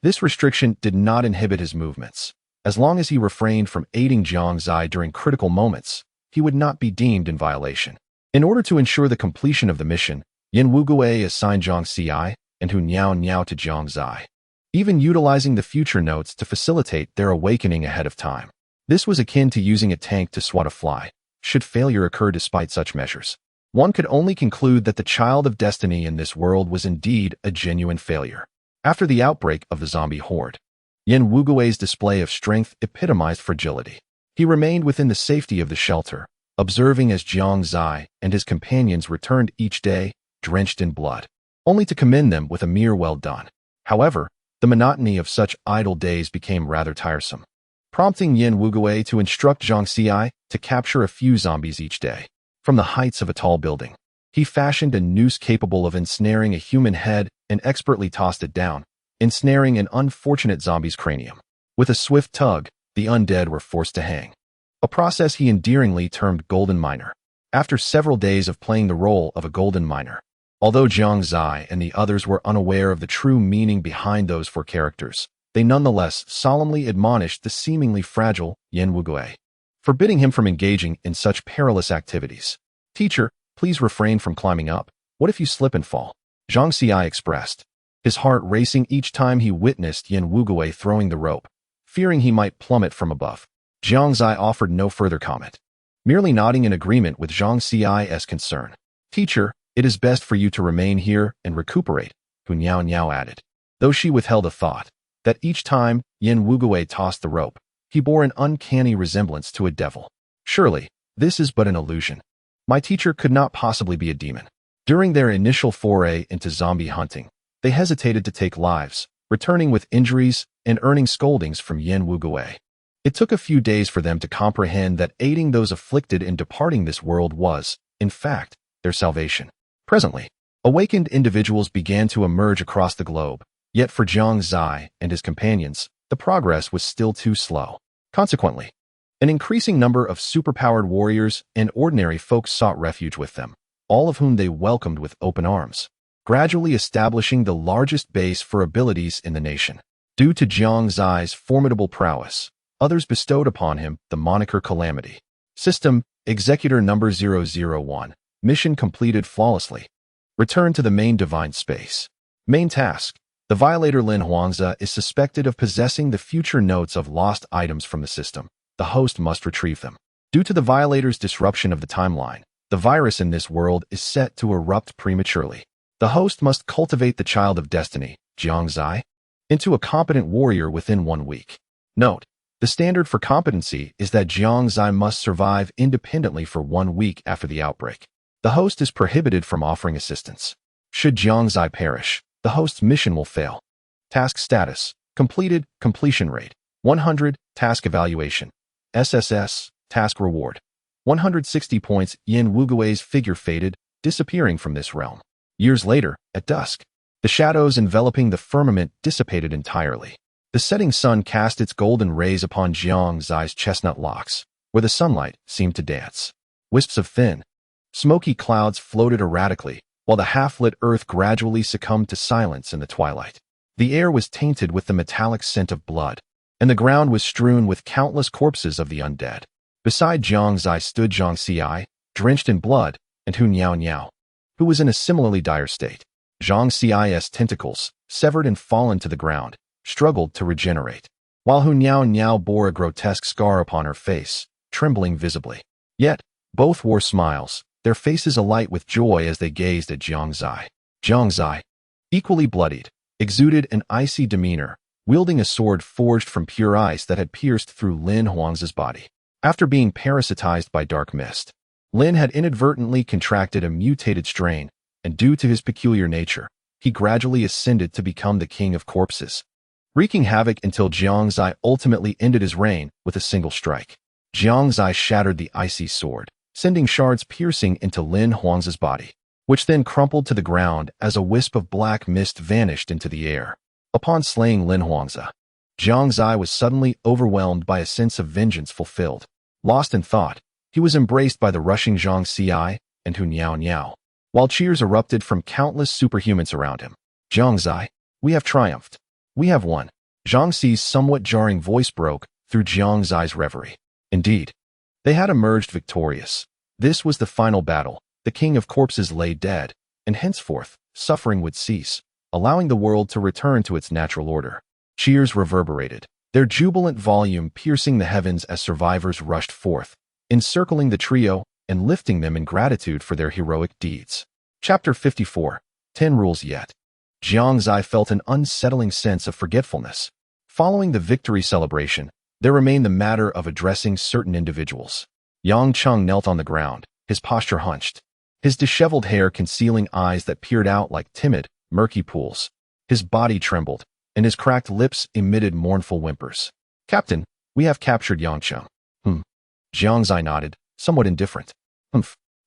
this restriction did not inhibit his movements. As long as he refrained from aiding Zhang Zai during critical moments, he would not be deemed in violation. In order to ensure the completion of the mission, Yen Wugui assigned Zhang Xi and Hu Niao to Zhang Zai, even utilizing the future notes to facilitate their awakening ahead of time. This was akin to using a tank to swat a fly, should failure occur despite such measures. One could only conclude that the child of destiny in this world was indeed a genuine failure. After the outbreak of the zombie horde, Yen Wugui's display of strength epitomized fragility. He remained within the safety of the shelter, observing as Zhang Zai and his companions returned each day, drenched in blood, only to commend them with a mere well done. However, the monotony of such idle days became rather tiresome, prompting Yen Wugui to instruct Zhang Xi to capture a few zombies each day. from the heights of a tall building. He fashioned a noose capable of ensnaring a human head and expertly tossed it down, ensnaring an unfortunate zombie's cranium. With a swift tug, the undead were forced to hang, a process he endearingly termed golden miner. After several days of playing the role of a golden miner, although Jiang Zai and the others were unaware of the true meaning behind those four characters, they nonetheless solemnly admonished the seemingly fragile Yan Wugui, forbidding him from engaging in such perilous activities. "Teacher, please refrain from climbing up. What if you slip and fall?" Zhang Xiai expressed, his heart racing each time he witnessed Yan Wugui throwing the rope, fearing he might plummet from above. Jiang Zai offered no further comment, merely nodding in agreement with Zhang Xiai's concern. "Teacher, it is best for you to remain here and recuperate," Hu Niao Niao added, though she withheld a thought that each time Yan Wugui tossed the rope, he bore an uncanny resemblance to a devil. "Surely, this is but an illusion. My teacher could not possibly be a demon." During their initial foray into zombie hunting, they hesitated to take lives, returning with injuries and earning scoldings from Yan Wugui. It took a few days for them to comprehend that aiding those afflicted in departing this world was, in fact, their salvation. Presently, awakened individuals began to emerge across the globe, yet for Jiang Zai and his companions, the progress was still too slow. Consequently, an increasing number of superpowered warriors and ordinary folks sought refuge with them, all of whom they welcomed with open arms, gradually establishing the largest base for abilities in the nation. Due to Jiang Zai's formidable prowess, others bestowed upon him the moniker Calamity. System, Executor number 001. Mission completed flawlessly. Return to the main divine space. Main task. The violator Lin Huangzi is suspected of possessing the future notes of lost items from the system. The host must retrieve them. Due to the violator's disruption of the timeline, the virus in this world is set to erupt prematurely. The host must cultivate the child of destiny, Jiang Zai, into a competent warrior within 1 week. Note, the standard for competency is that Jiang Zai must survive independently for 1 week after the outbreak. The host is prohibited from offering assistance. Should Jiang Zai perish, the host's mission will fail. Task status, completed, completion rate, 100, task evaluation, SSS, task reward, 160 points. Yan Wugui's figure faded, disappearing from this realm. Years later, at dusk, the shadows enveloping the firmament dissipated entirely. The setting sun cast its golden rays upon Jiang Zai's chestnut locks, where the sunlight seemed to dance. Wisps of thin, smoky clouds floated erratically, while the half-lit earth gradually succumbed to silence in the twilight. The air was tainted with the metallic scent of blood, and the ground was strewn with countless corpses of the undead. Beside Jiang Zai stood Zhang Xiai, drenched in blood, and Hu Niao Niao, who was in a similarly dire state. Zhang Xiai's tentacles, severed and fallen to the ground, struggled to regenerate, while Hu Niao Niao bore a grotesque scar upon her face, trembling visibly. Yet, both wore smiles, their faces alight with joy as they gazed at Jiang Zai. Jiang Zai, equally bloodied, exuded an icy demeanor, wielding a sword forged from pure ice that had pierced through Lin Huangzi's body. After being parasitized by dark mist, Lin had inadvertently contracted a mutated strain, and due to his peculiar nature, he gradually ascended to become the king of corpses, wreaking havoc until Jiang Zai ultimately ended his reign with a single strike. Jiang Zai shattered the icy sword, sending shards piercing into Lin Huangzi's body, which then crumpled to the ground as a wisp of black mist vanished into the air. Upon slaying Lin Huangzi, Jiang Zai was suddenly overwhelmed by a sense of vengeance fulfilled. Lost in thought, he was embraced by the rushing Zhang Xiai and Hu Niao Niao, while cheers erupted from countless superhumans around him. "Jiang Zai, we have triumphed. We have won." Zhang Xi's somewhat jarring voice broke through Jiang Zai's reverie. Indeed, they had emerged victorious. This was the final battle. The king of corpses lay dead, and henceforth, suffering would cease, allowing the world to return to its natural order. Cheers reverberated, their jubilant volume piercing the heavens as survivors rushed forth, encircling the trio and lifting them in gratitude for their heroic deeds. Chapter 54. 10 Rules Yet. Jiang Zai felt an unsettling sense of forgetfulness. Following the victory celebration, there remained the matter of addressing certain individuals. Yang Cheng knelt on the ground, his posture hunched, his disheveled hair concealing eyes that peered out like timid, murky pools. His body trembled, and his cracked lips emitted mournful whimpers. "Captain, we have captured Yang Cheng." Jiang Zai nodded, somewhat indifferent.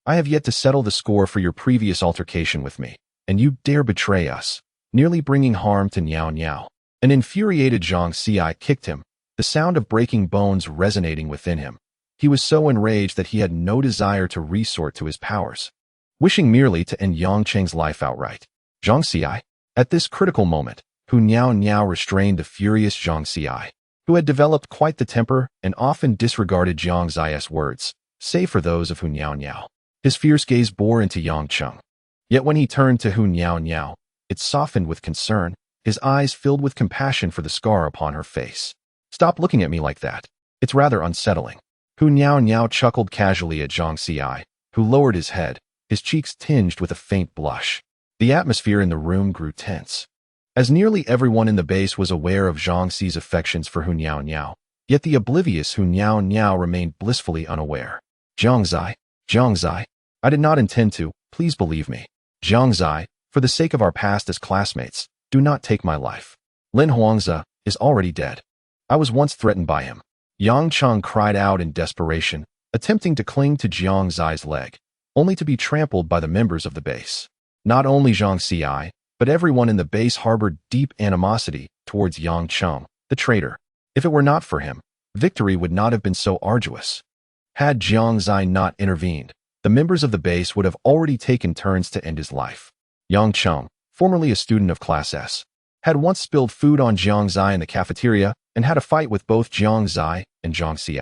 I have yet to settle the score for your previous altercation with me, and you dare betray us, nearly bringing harm to Niao Niao. An infuriated Zhang Xi kicked him, the sound of breaking bones resonating within him. He was so enraged that he had no desire to resort to his powers, wishing merely to end Yang Cheng's life outright. Zhang Xi, at this critical moment, Hu Niao Niao restrained the furious Zhang Xi, who had developed quite the temper and often disregarded Zhang Zi's words, save for those of Hu Niao Niao. His fierce gaze bore into Yang Cheng. Yet when he turned to Hu Niao Niao, it softened with concern, his eyes filled with compassion for the scar upon her face. Stop looking at me like that. It's rather unsettling. Hu Niao Niao chuckled casually at Zhang Xi, who lowered his head, his cheeks tinged with a faint blush. The atmosphere in the room grew tense. As nearly everyone in the base was aware of Zhang Xi's affections for Hu Niao Niao, yet the oblivious Hu Niao Niao remained blissfully unaware. Zhang Xi, I did not intend to, please believe me. Zhang Xi, for the sake of our past as classmates, do not take my life. Lin Huangzi is already dead. I was once threatened by him. Yang Cheng cried out in desperation, attempting to cling to Zhang Zi's leg, only to be trampled by the members of the base. Not only Zhang Xi, but everyone in the base harbored deep animosity towards Yang Cheng, the traitor. If it were not for him, victory would not have been so arduous. Had Zhang Xi not intervened, the members of the base would have already taken turns to end his life. Yang Cheng, formerly a student of Class S, had once spilled food on Zhang Xi in the cafeteria and had a fight with both Zhang Xi and Zhang Xi.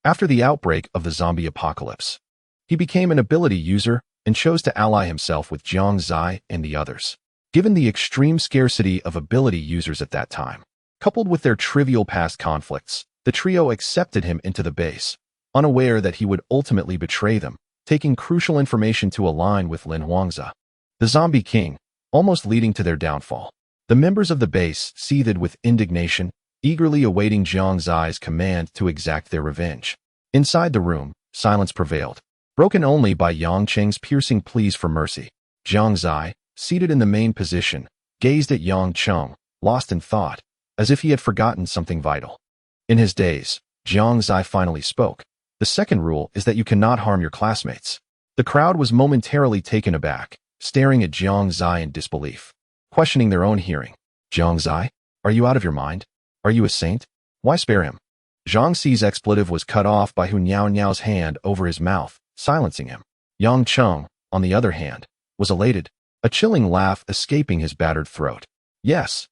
After the outbreak of the zombie apocalypse, he became an ability user and chose to ally himself with Zhang Xi and the others. Given the extreme scarcity of ability users at that time, coupled with their trivial past conflicts, the trio accepted him into the base, unaware that he would ultimately betray them, taking crucial information to align with Lin Huangzi, the zombie king, almost leading to their downfall. The members of the base seethed with indignation, eagerly awaiting Zhang Zi's command to exact their revenge. Inside the room, silence prevailed, broken only by Yang Cheng's piercing pleas for mercy. Zhang Xi, seated in the main position, gazed at Yang Cheng, lost in thought, as if he had forgotten something vital. In his daze, Zhang Xi finally spoke. The second rule is that you cannot harm your classmates. The crowd was momentarily taken aback, staring at Zhang Xi in disbelief, questioning their own hearing. Zhang Xi, are you out of your mind? Are you a saint? Why spare him? Zhang Xi's expletive was cut off by Hu Niao Niao's hand over his mouth, silencing him. Yang Cheng, on the other hand, was elated, a chilling laugh escaping his battered throat. Yes,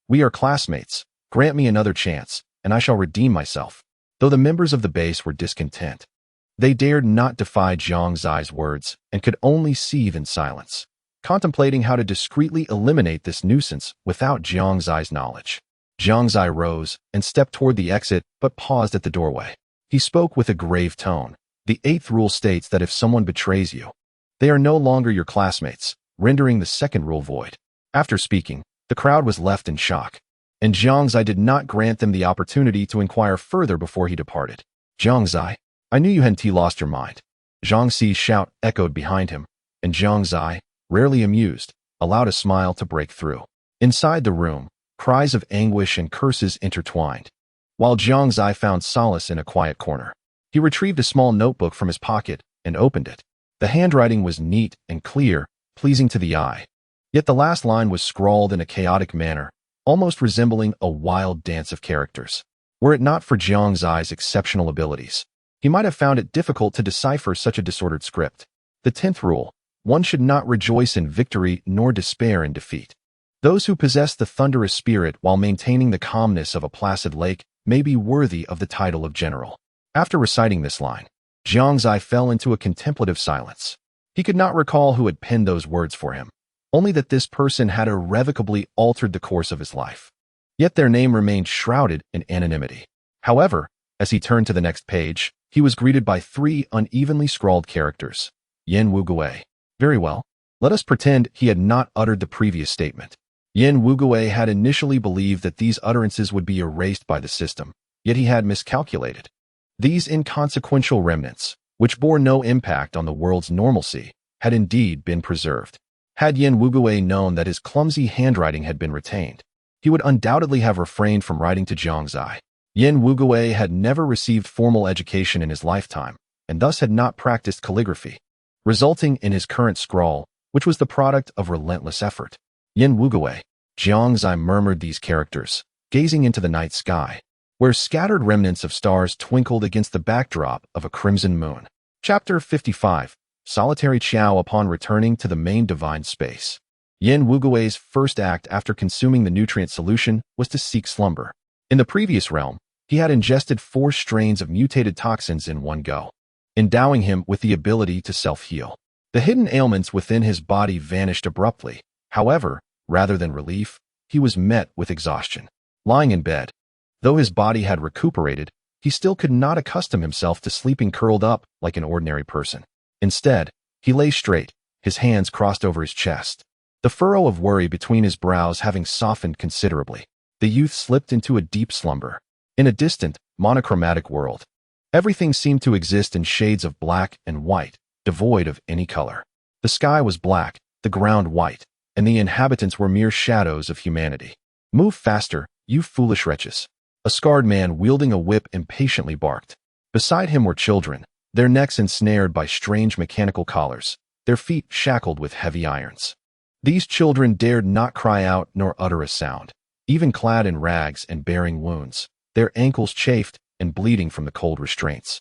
we are classmates. Grant me another chance, and I shall redeem myself. Though the members of the base were discontent, they dared not defy Zhang Zi's words and could only seethe in silence, contemplating how to discreetly eliminate this nuisance without Zhang Zi's knowledge. Zhang Xi rose and stepped toward the exit, but paused at the doorway. He spoke with a grave tone. The 8th rule states that if someone betrays you, they are no longer your classmates, rendering the 2nd rule void. After speaking, the crowd was left in shock, and Zhang Xi did not grant them the opportunity to inquire further before he departed. Zhang Xi, I knew you hadn't lost your mind. Zhang Xi's shout echoed behind him, and Zhang Xi, rarely amused, allowed a smile to break through. Inside the room, cries of anguish and curses intertwined, while Zhang Xi found solace in a quiet corner. He retrieved a small notebook from his pocket and opened it. The handwriting was neat and clear, pleasing to the eye. Yet the last line was scrawled in a chaotic manner, almost resembling a wild dance of characters. Were it not for Zhang Zi's exceptional abilities, he might have found it difficult to decipher such a disordered script. The 10th rule: one should not rejoice in victory nor despair in defeat. Those who possess the thunderous spirit while maintaining the calmness of a placid lake may be worthy of the title of general. After reciting this line, Zhang Xi fell into a contemplative silence. He could not recall who had penned those words for him, only that this person had irrevocably altered the course of his life. Yet their name remained shrouded in anonymity. However, as he turned to the next page, he was greeted by 3 unevenly scrawled characters. Yen Wugui. Very well. Let us pretend he had not uttered the previous statement. Yen Wugui had initially believed that these utterances would be erased by the system, yet he had miscalculated. These inconsequential remnants, which bore no impact on the world's normalcy, had indeed been preserved. Had Yen Wugui known that his clumsy handwriting had been retained, he would undoubtedly have refrained from writing to Zhang Xi. Yen Wugui had never received formal education in his lifetime, and thus had not practiced calligraphy. resulting in his current scrawl, which was the product of relentless effort. Yin Wugui, Jiangzai murmured these characters, gazing into the night sky, where scattered remnants of stars twinkled against the backdrop of a crimson moon. Chapter 55. Solitary Qiao upon returning to the main divine space. Yin Wugui's first act after consuming the nutrient solution was to seek slumber. In the previous realm, he had ingested 4 strains of mutated toxins in one go, endowing him with the ability to self-heal. The hidden ailments within his body vanished abruptly. However, rather than relief, he was met with exhaustion. Lying in bed, though his body had recuperated, he still could not accustom himself to sleeping curled up like an ordinary person. Instead, he lay straight, his hands crossed over his chest, the furrow of worry between his brows having softened considerably. The youth slipped into a deep slumber. In a distant, monochromatic world, everything seemed to exist in shades of black and white, devoid of any color. The sky was black, the ground white, and the inhabitants were mere shadows of humanity. "Move faster, you foolish wretches." A scarred man wielding a whip impatiently barked. Beside him were children, their necks ensnared by strange mechanical collars, their feet shackled with heavy irons. These children dared not cry out nor utter a sound, even clad in rags and bearing wounds, their ankles chafed and bleeding from the cold restraints.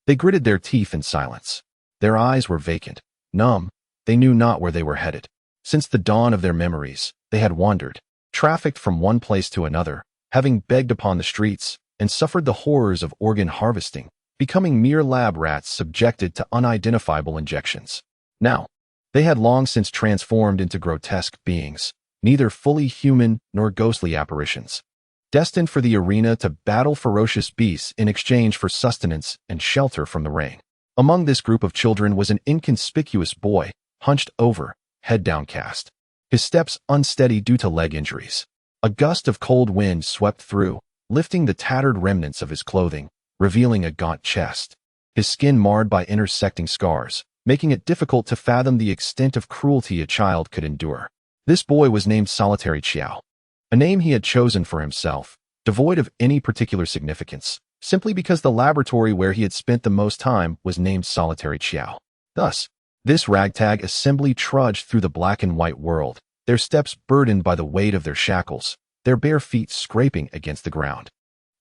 They gritted their teeth in silence. Their eyes were vacant, numb, they knew not where they were headed. Since the dawn of their memories, they had wandered, trafficked from one place to another, having begged upon the streets, and suffered the horrors of organ harvesting, becoming mere lab rats subjected to unidentifiable injections. Now, they had long since transformed into grotesque beings, neither fully human nor ghostly apparitions, destined for the arena to battle ferocious beasts in exchange for sustenance and shelter from the rain. Among this group of children was an inconspicuous boy, hunched over, head downcast, his steps unsteady due to leg injuries. A gust of cold wind swept through, lifting the tattered remnants of his clothing, revealing a gaunt chest, his skin marred by intersecting scars, making it difficult to fathom the extent of cruelty a child could endure. This boy was named Solitary Qiao, a name he had chosen for himself, devoid of any particular significance, simply because the laboratory where he had spent the most time was named Solitary Qiao. Thus, this ragtag assembly trudged through the black and white world, their steps burdened by the weight of their shackles, their bare feet scraping against the ground,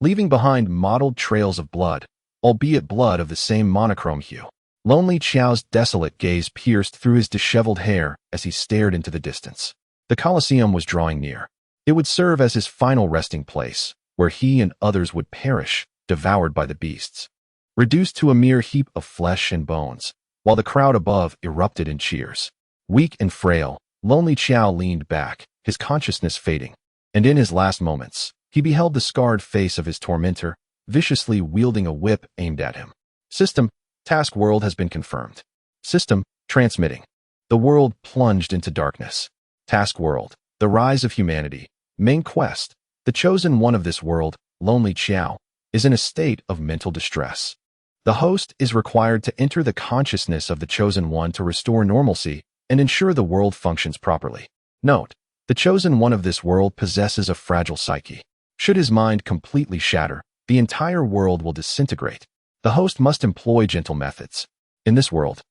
leaving behind mottled trails of blood, albeit blood of the same monochrome hue. Lonely Qiao's desolate gaze pierced through his disheveled hair as he stared into the distance. The Colosseum was drawing near. It would serve as his final resting place, where he and others would perish, devoured by the beasts, reduced to a mere heap of flesh and bones, while the crowd above erupted in cheers. Weak and frail, Lonely Qiao leaned back, his consciousness fading, and in his last moments, he beheld the scarred face of his tormentor, viciously wielding a whip aimed at him. System, task world has been confirmed. System, transmitting. The world plunged into darkness. Task world, the rise of humanity. Main quest, the chosen one of this world, Lonely Qiao, is in a state of mental distress. The host is required to enter the consciousness of the chosen one to restore normalcy and ensure the world functions properly. Note, the chosen one of this world possesses a fragile psyche. Should his mind completely shatter, the entire world will disintegrate. The host must employ gentle methods. In this world,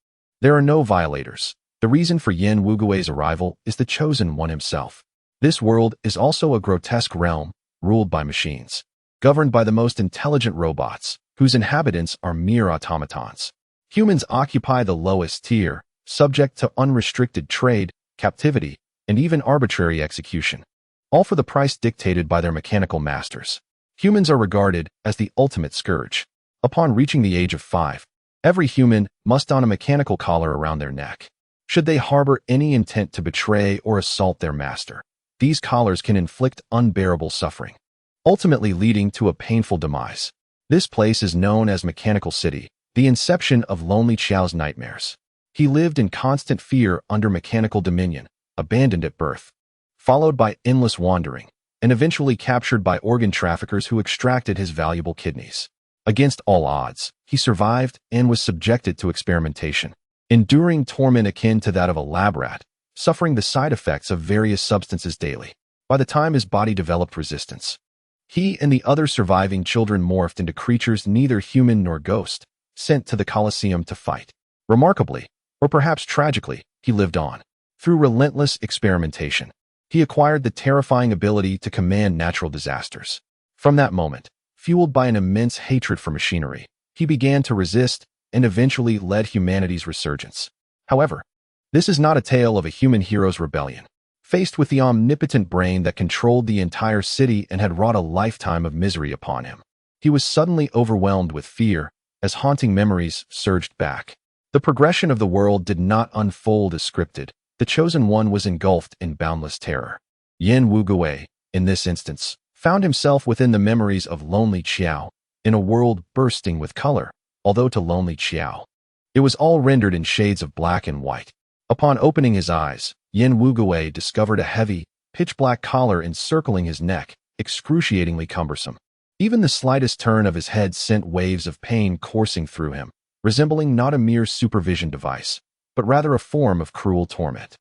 there are no violators. The reason for Yin Wugui's arrival is the chosen one himself. This world is also a grotesque realm, ruled by machines, governed by the most intelligent robots, whose inhabitants are mere automatons. Humans occupy the lowest tier, subject to unrestricted trade, captivity, and even arbitrary execution, all for the price dictated by their mechanical masters. Humans are regarded as the ultimate scourge. Upon reaching the age of 5, every human must don a mechanical collar around their neck. Should they harbor any intent to betray or assault their master, these collars can inflict unbearable suffering, ultimately leading to a painful demise. This place is known as Mechanical City, the inception of Lonely Qiao's nightmares. He lived in constant fear under mechanical dominion, abandoned at birth, followed by endless wandering, and eventually captured by organ traffickers who extracted his valuable kidneys. Against all odds, he survived and was subjected to experimentation, enduring torment akin to that of a lab rat, suffering the side effects of various substances daily. By the time his body developed resistance, he and the other surviving children morphed into creatures neither human nor ghost, sent to the Colosseum to fight. Remarkably, Or perhaps tragically, he lived on. Through relentless experimentation, he acquired the terrifying ability to command natural disasters. From that moment, fueled by an immense hatred for machinery, he began to resist and eventually led humanity's resurgence. However, this is not a tale of a human hero's rebellion. Faced with the omnipotent brain that controlled the entire city and had wrought a lifetime of misery upon him, he was suddenly overwhelmed with fear as haunting memories surged back. The progression of the world did not unfold as scripted. The chosen one was engulfed in boundless terror. Yin Wugui, in this instance, found himself within the memories of lonely Qiao, in a world bursting with color, although to lonely Qiao, it was all rendered in shades of black and white. Upon opening his eyes, Yin Wugui discovered a heavy, pitch-black collar encircling his neck, excruciatingly cumbersome. Even the slightest turn of his head sent waves of pain coursing through him, resembling not a mere supervision device, but rather a form of cruel torment.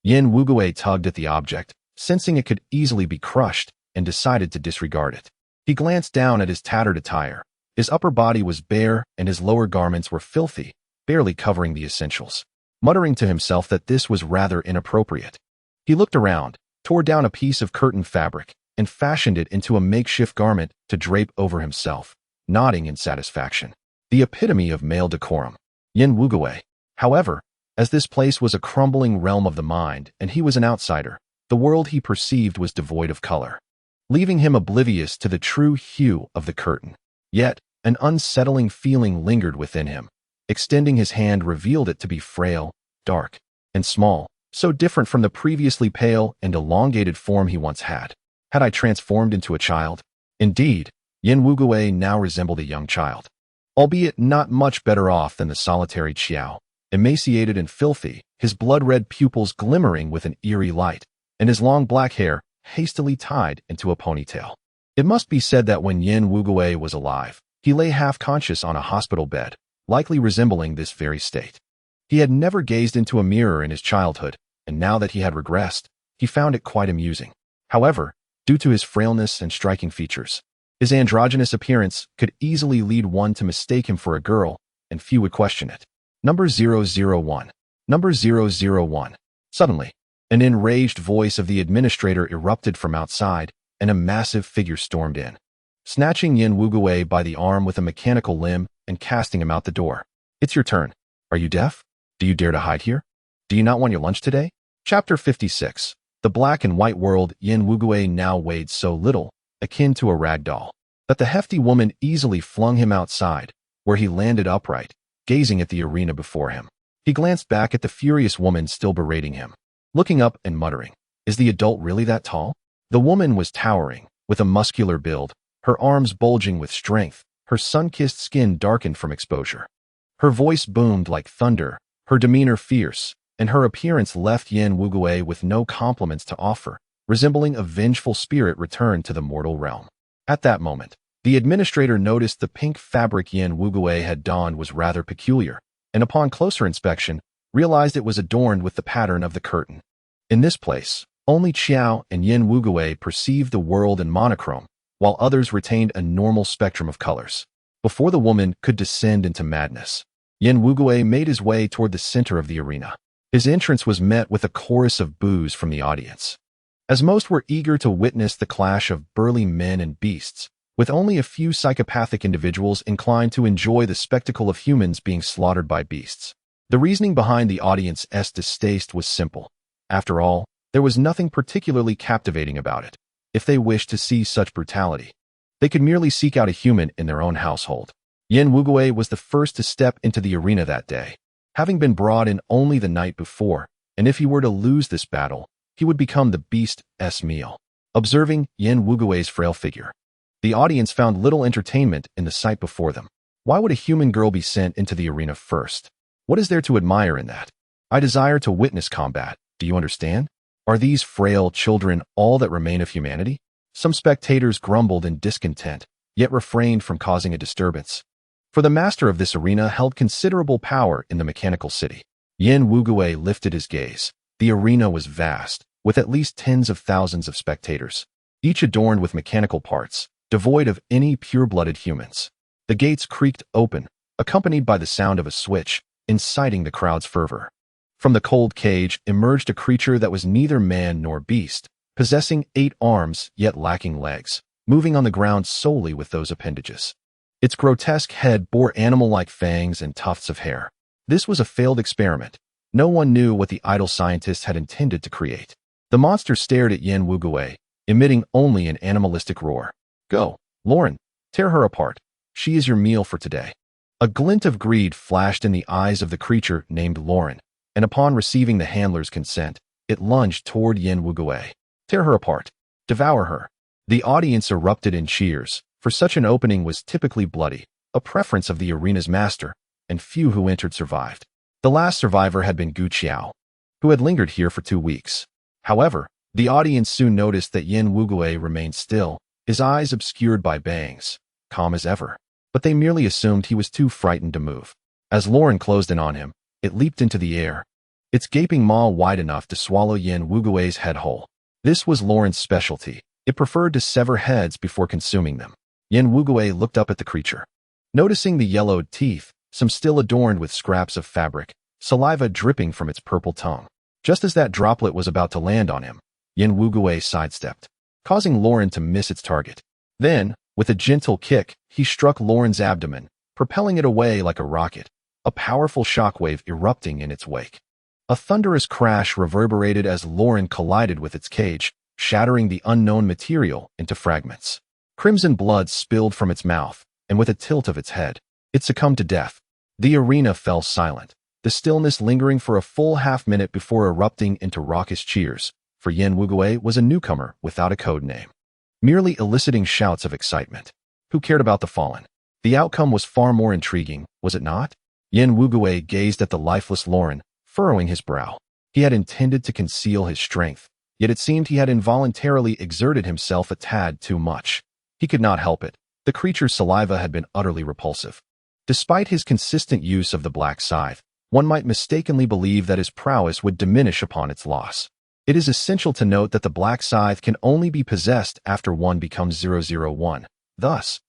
Yin Wugui tugged at the object, sensing it could easily be crushed, and decided to disregard it. He glanced down at his tattered attire. His upper body was bare, and his lower garments were filthy, barely covering the essentials. Muttering to himself that this was rather inappropriate, he looked around, tore down a piece of curtain fabric, and fashioned it into a makeshift garment to drape over himself, nodding in satisfaction. The epitome of male decorum. Yin Wugui, however, as this place was a crumbling realm of the mind and he was an outsider, the world he perceived was devoid of color, leaving him oblivious to the true hue of the curtain. Yet, an unsettling feeling lingered within him. Extending his hand revealed it to be frail, dark, and small, so different from the previously pale and elongated form he once had. Had I transformed into a child? Indeed, Yin Wugui now resembled a young child, albeit not much better off than the solitary Qiao. Emaciated and filthy, his blood-red pupils glimmering with an eerie light, and his long black hair hastily tied into a ponytail. It must be said that when Yin Wugui was alive, he lay half-conscious on a hospital bed, likely resembling this very state. He had never gazed into a mirror in his childhood, and now that he had regressed, he found it quite amusing. However, due to his frailness and striking features, his androgynous appearance could easily lead one to mistake him for a girl, and few would question it. Number 001. Number 001. Suddenly, an enraged voice of the administrator erupted from outside, and a massive figure stormed in, snatching Yin Wugui by the arm with a mechanical limb and casting him out the door. It's your turn. Are you deaf? Do you dare to hide here? Do you not want your lunch today? Chapter 56. The black and white world. Yin Wugui now weighed so little, akin to a rag doll, that the hefty woman easily flung him outside, where he landed upright, gazing at the arena before him. He glanced back at the furious woman still berating him, looking up and muttering, "Is the adult really that tall?" The woman was towering, with a muscular build, her arms bulging with strength, her sun-kissed skin darkened from exposure. Her voice boomed like thunder, her demeanor fierce, and her appearance left Yin Wugui with no compliments to offer, resembling a vengeful spirit returned to the mortal realm. At that moment, the administrator noticed the pink fabric Yin Wugui had donned was rather peculiar, and upon closer inspection, realized it was adorned with the pattern of the curtain. In this place, only Qiao and Yin Wugui perceived the world in monochrome, while others retained a normal spectrum of colors. Before the woman could descend into madness, Yin Wugui made his way toward the center of the arena. His entrance was met with a chorus of boos from the audience, as most were eager to witness the clash of burly men and beasts, with only a few psychopathic individuals inclined to enjoy the spectacle of humans being slaughtered by beasts. The reasoning behind the audience's distaste was simple. After all, there was nothing particularly captivating about it. If they wished to see such brutality, they could merely seek out a human in their own household. Yin Wugui was the first to step into the arena that day, having been brought in only the night before, and if he were to lose this battle, he would become the beast's meal. Observing Yin Wugui's frail figure, the audience found little entertainment in the sight before them. Why would a human girl be sent into the arena first? What is there to admire in that? I desire to witness combat, do you understand? Are these frail children all that remain of humanity? Some spectators grumbled in discontent, yet refrained from causing a disturbance. For the master of this arena held considerable power in the mechanical city. Yin Wugui lifted his gaze. The arena was vast, with at least tens of thousands of spectators, each adorned with mechanical parts, devoid of any pure-blooded humans. The gates creaked open, accompanied by the sound of a switch, inciting the crowd's fervor. From the cold cage emerged a creature that was neither man nor beast, possessing 8 arms yet lacking legs, moving on the ground solely with those appendages. Its grotesque head bore animal-like fangs and tufts of hair. This was a failed experiment. No one knew what the idle scientists had intended to create. The monster stared at Yen Wugui, emitting only an animalistic roar. "Go, Lauren, tear her apart. She is your meal for today." A glint of greed flashed in the eyes of the creature named Lauren, and upon receiving the handler's consent, it lunged toward Yen Wugui. "Tear her apart. Devour her." The audience erupted in cheers, for such an opening was typically bloody, a preference of the arena's master, and few who entered survived. The last survivor had been Gu Qiao, who had lingered here for 2 weeks. However, the audience soon noticed that Yen Wugui remained still, his eyes obscured by bangs, calm as ever. But they merely assumed he was too frightened to move. As Lauren closed in on him, it leaped into the air, its gaping maw wide enough to swallow Yen Wugui's head whole. This was Lauren's specialty. It preferred to sever heads before consuming them. Yen Wugui looked up at the creature. Noticing the yellowed teeth, some still adorned with scraps of fabric, saliva dripping from its purple tongue. Just as that droplet was about to land on him, Yen Wugui sidestepped, causing Lauren to miss its target. Then, with a gentle kick, he struck Lauren's abdomen, propelling it away like a rocket, a powerful shockwave erupting in its wake. A thunderous crash reverberated as Lauren collided with its cage, shattering the unknown material into fragments. Crimson blood spilled from its mouth, and with a tilt of its head, it succumbed to death. The arena fell silent, the stillness lingering for a full half-minute before erupting into raucous cheers, for Yen Wugui was a newcomer without a code name, merely eliciting shouts of excitement. Who cared about the fallen? The outcome was far more intriguing, was it not? Yen Wugui gazed at the lifeless Lauren, furrowing his brow. He had intended to conceal his strength, yet it seemed he had involuntarily exerted himself a tad too much. He could not help it. The creature's saliva had been utterly repulsive. Despite his consistent use of the black scythe, one might mistakenly believe that his prowess would diminish upon its loss. It is essential to note that the black scythe can only be possessed after one becomes 001. Thus,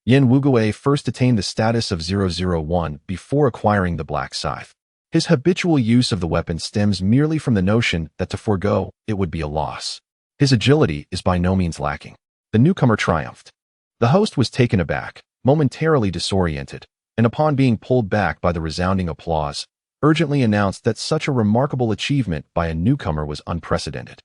Yen Wugui first attained the status of 001 before acquiring the black scythe. His habitual use of the weapon stems merely from the notion that to forego it would be a loss. His agility is by no means lacking. The newcomer triumphed. The host was taken aback, momentarily disoriented, and upon being pulled back by the resounding applause, urgently announced that such a remarkable achievement by a newcomer was unprecedented.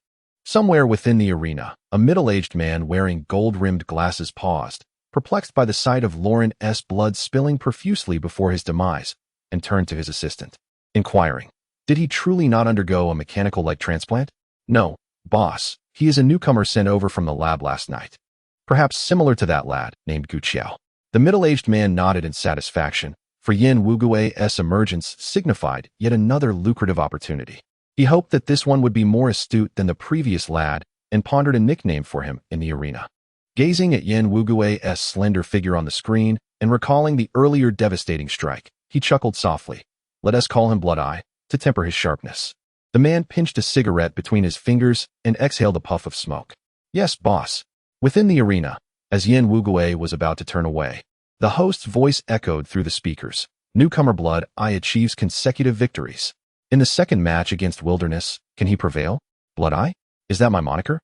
Somewhere within the arena, a middle-aged man wearing gold-rimmed glasses paused, perplexed by the sight of Lauren's blood spilling profusely before his demise, and turned to his assistant, inquiring, "Did he truly not undergo a mechanical leg transplant?" "No, boss. He is a newcomer sent over from the lab last night. Perhaps similar to that lad named Gu Qiao." The middle-aged man nodded in satisfaction, for Yen Wugui's emergence signified yet another lucrative opportunity. He hoped that this one would be more astute than the previous lad and pondered a nickname for him in the arena. Gazing at Yen Wugui's slender figure on the screen and recalling the earlier devastating strike, he chuckled softly. "Let us call him Blood-Eye, to temper his sharpness." The man pinched a cigarette between his fingers and exhaled a puff of smoke. "Yes, boss." Within the arena, as Yen Wugui was about to turn away, the host's voice echoed through the speakers. "Newcomer Blood-Eye achieves consecutive victories. In the second match against Wilderness, can he prevail? Blood-Eye? Is that my moniker?"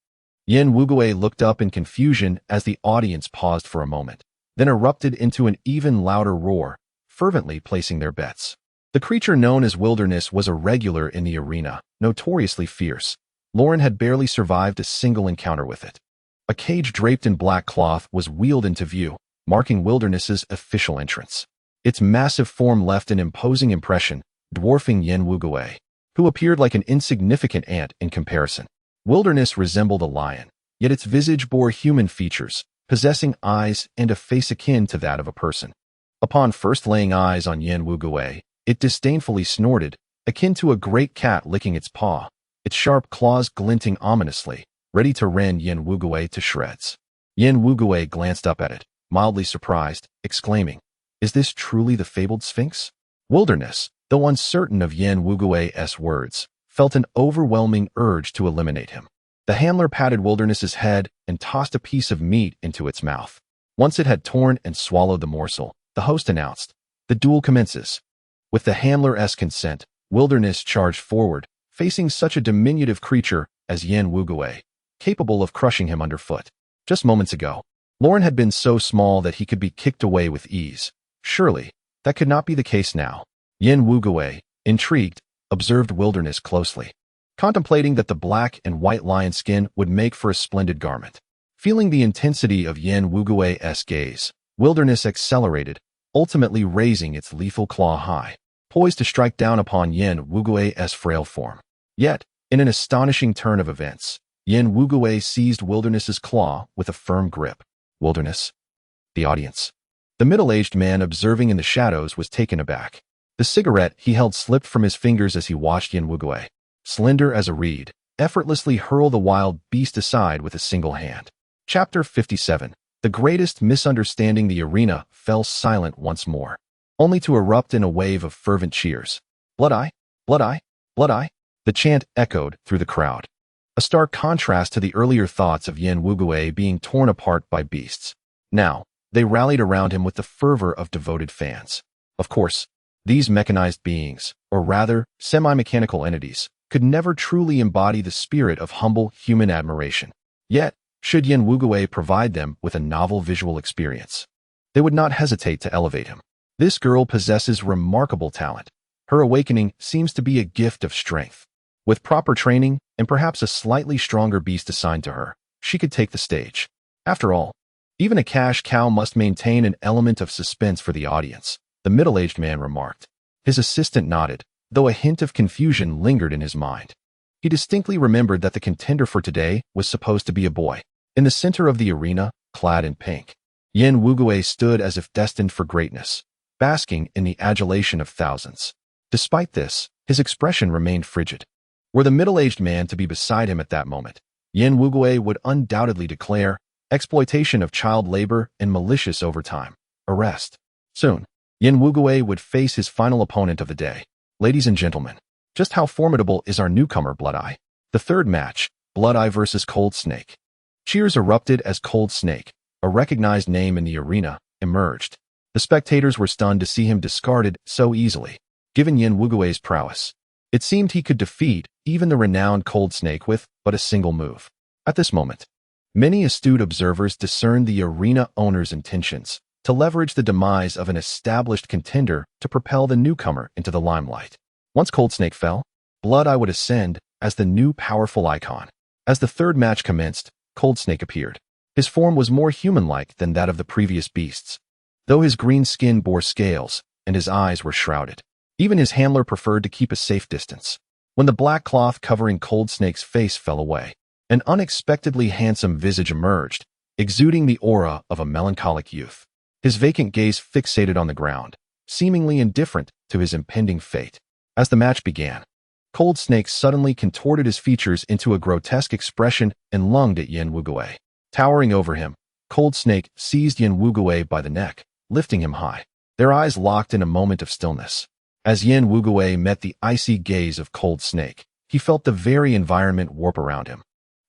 Yen Wugui looked up in confusion as the audience paused for a moment, then erupted into an even louder roar, fervently placing their bets. The creature known as Wilderness was a regular in the arena, notoriously fierce. Lauren had barely survived a single encounter with it. A cage draped in black cloth was wheeled into view, marking Wilderness's official entrance. Its massive form left an imposing impression, dwarfing Yen Wugui, who appeared like an insignificant ant in comparison. Wilderness resembled a lion, yet its visage bore human features, possessing eyes and a face akin to that of a person. Upon first laying eyes on Yen Wugui, it disdainfully snorted, akin to a great cat licking its paw, its sharp claws glinting ominously, ready to rend Yen Wugui to shreds. Yen Wugui glanced up at it, mildly surprised, exclaiming, "Is this truly the fabled Sphinx?" Wilderness, though uncertain of Yen Wugui's words, felt an overwhelming urge to eliminate him. The handler patted Wilderness's head and tossed a piece of meat into its mouth. Once it had torn and swallowed the morsel, the host announced, "The duel commences." With the handler's consent, Wilderness charged forward, facing such a diminutive creature as Yen Wugui, capable of crushing him underfoot. Just moments ago, Lauren had been so small that he could be kicked away with ease. Surely, that could not be the case now. Yen Wugui, intrigued, observed Wilderness closely, contemplating that the black and white lion skin would make for a splendid garment. Feeling the intensity of Yen Wugui's gaze, Wilderness accelerated, ultimately raising its lethal claw high, poised to strike down upon Yen Wugui's frail form. Yet, in an astonishing turn of events, Yen Wugui seized Wilderness's claw with a firm grip. Wilderness. The audience. The middle-aged man observing in the shadows was taken aback. The cigarette he held slipped from his fingers as he watched Yen Wugui, slender as a reed, effortlessly hurl the wild beast aside with a single hand. Chapter 57. The greatest misunderstanding. The arena fell silent once more, only to erupt in a wave of fervent cheers. Blood Eye, Blood Eye, Blood Eye. The chant echoed through the crowd, a stark contrast to the earlier thoughts of Yen Wugui being torn apart by beasts. Now, they rallied around him with the fervor of devoted fans. Of course, these mechanized beings, or rather, semi-mechanical entities, could never truly embody the spirit of humble human admiration. Yet, should Yen Wugui provide them with a novel visual experience, they would not hesitate to elevate him. This girl possesses remarkable talent. Her awakening seems to be a gift of strength. With proper training and perhaps a slightly stronger beast assigned to her, she could take the stage. After all, even a cash cow must maintain an element of suspense for the audience, the middle-aged man remarked. His assistant nodded, though a hint of confusion lingered in his mind. He distinctly remembered that the contender for today was supposed to be a boy. In the center of the arena, clad in pink, Yen Wugui stood as if destined for greatness, basking in the adulation of thousands. Despite this, his expression remained frigid. Were the middle-aged man to be beside him at that moment, Yen Wugui would undoubtedly declare exploitation of child labor and malicious overtime. Arrest. Soon, Yen Wugui would face his final opponent of the day. Ladies and gentlemen, just how formidable is our newcomer, Blood Eye? The third match, Blood Eye versus Cold Snake. Cheers erupted as Cold Snake, a recognized name in the arena, emerged. The spectators were stunned to see him discarded so easily, given Yen Wugui's prowess. It seemed he could defeat even the renowned Cold Snake with but a single move. At this moment, many astute observers discerned the arena owner's intentions to leverage the demise of an established contender to propel the newcomer into the limelight. Once Cold Snake fell, Blood Eye would ascend as the new powerful icon. As the third match commenced, Cold Snake appeared. His form was more human-like than that of the previous beasts, though his green skin bore scales and his eyes were shrouded. Even his handler preferred to keep a safe distance. When the black cloth covering Cold Snake's face fell away, an unexpectedly handsome visage emerged, exuding the aura of a melancholic youth. His vacant gaze fixated on the ground, seemingly indifferent to his impending fate. As the match began, Cold Snake suddenly contorted his features into a grotesque expression and lunged at Yen Wugui. Towering over him, Cold Snake seized Yen Wugui by the neck, lifting him high. Their eyes locked in a moment of stillness. As Yen Wugui met the icy gaze of Cold Snake, he felt the very environment warp around him,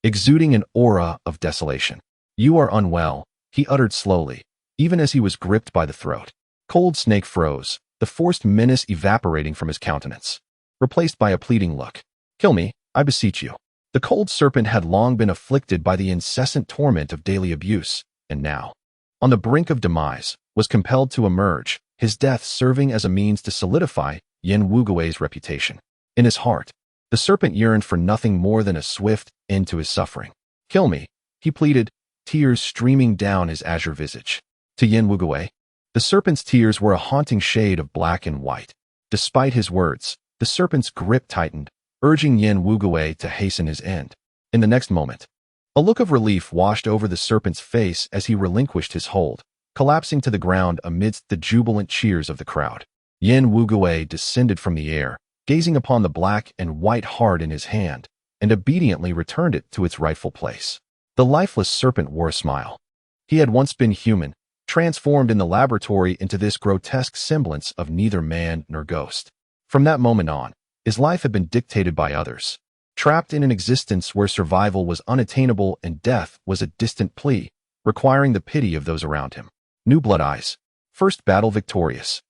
exuding an aura of desolation. "You are unwell," he uttered slowly, even as he was gripped by the throat. Cold Snake froze, the forced menace evaporating from his countenance, replaced by a pleading look. "Kill me, I beseech you." The cold serpent had long been afflicted by the incessant torment of daily abuse, and now, on the brink of demise, was compelled to emerge, his death serving as a means to solidify Yen Wugui's reputation. In his heart, the serpent yearned for nothing more than a swift end to his suffering. "Kill me," he pleaded, tears streaming down his azure visage. To Yen Wugui, the serpent's tears were a haunting shade of black and white. Despite his words, the serpent's grip tightened, urging Yen Wugui to hasten his end. In the next moment, a look of relief washed over the serpent's face as he relinquished his hold, collapsing to the ground amidst the jubilant cheers of the crowd. Yen Wugui descended from the air, gazing upon the black and white heart in his hand, and obediently returned it to its rightful place. The lifeless serpent wore a smile. He had once been human, transformed in the laboratory into this grotesque semblance of neither man nor ghost. From that moment on, his life had been dictated by others. Trapped in an existence where survival was unattainable and death was a distant plea, requiring the pity of those around him. New Blood Eyes. First battle victorious.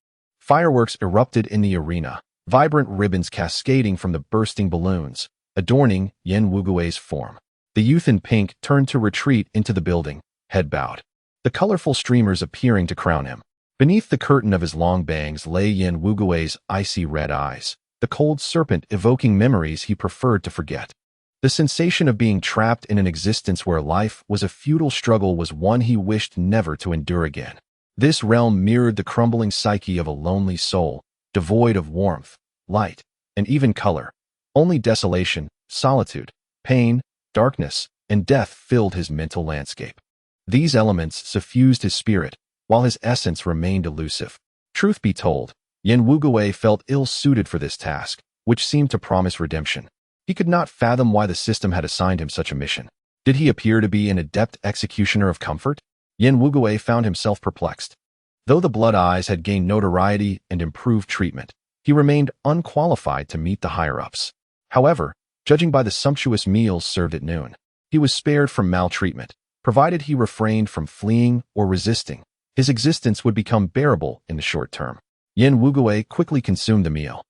Fireworks erupted in the arena, vibrant ribbons cascading from the bursting balloons, adorning Yen Wugui's form. The youth in pink turned to retreat into the building, head bowed, the colorful streamers appearing to crown him. Beneath the curtain of his long bangs lay Yen Wugui's icy red eyes, the cold serpent evoking memories he preferred to forget. The sensation of being trapped in an existence where life was a futile struggle was one he wished never to endure again. This realm mirrored the crumbling psyche of a lonely soul, devoid of warmth, light, and even color. Only desolation, solitude, pain, darkness, and death filled his mental landscape. These elements suffused his spirit, while his essence remained elusive. Truth be told, Yen Wugui felt ill-suited for this task, which seemed to promise redemption. He could not fathom why the system had assigned him such a mission. Did he appear to be an adept executioner of comfort? Yen Wugui found himself perplexed. Though the blood eyes had gained notoriety and improved treatment, he remained unqualified to meet the higher-ups. However, judging by the sumptuous meals served at noon, he was spared from maltreatment, provided he refrained from fleeing or resisting. His existence would become bearable in the short term. Yen Wugui quickly consumed the meal,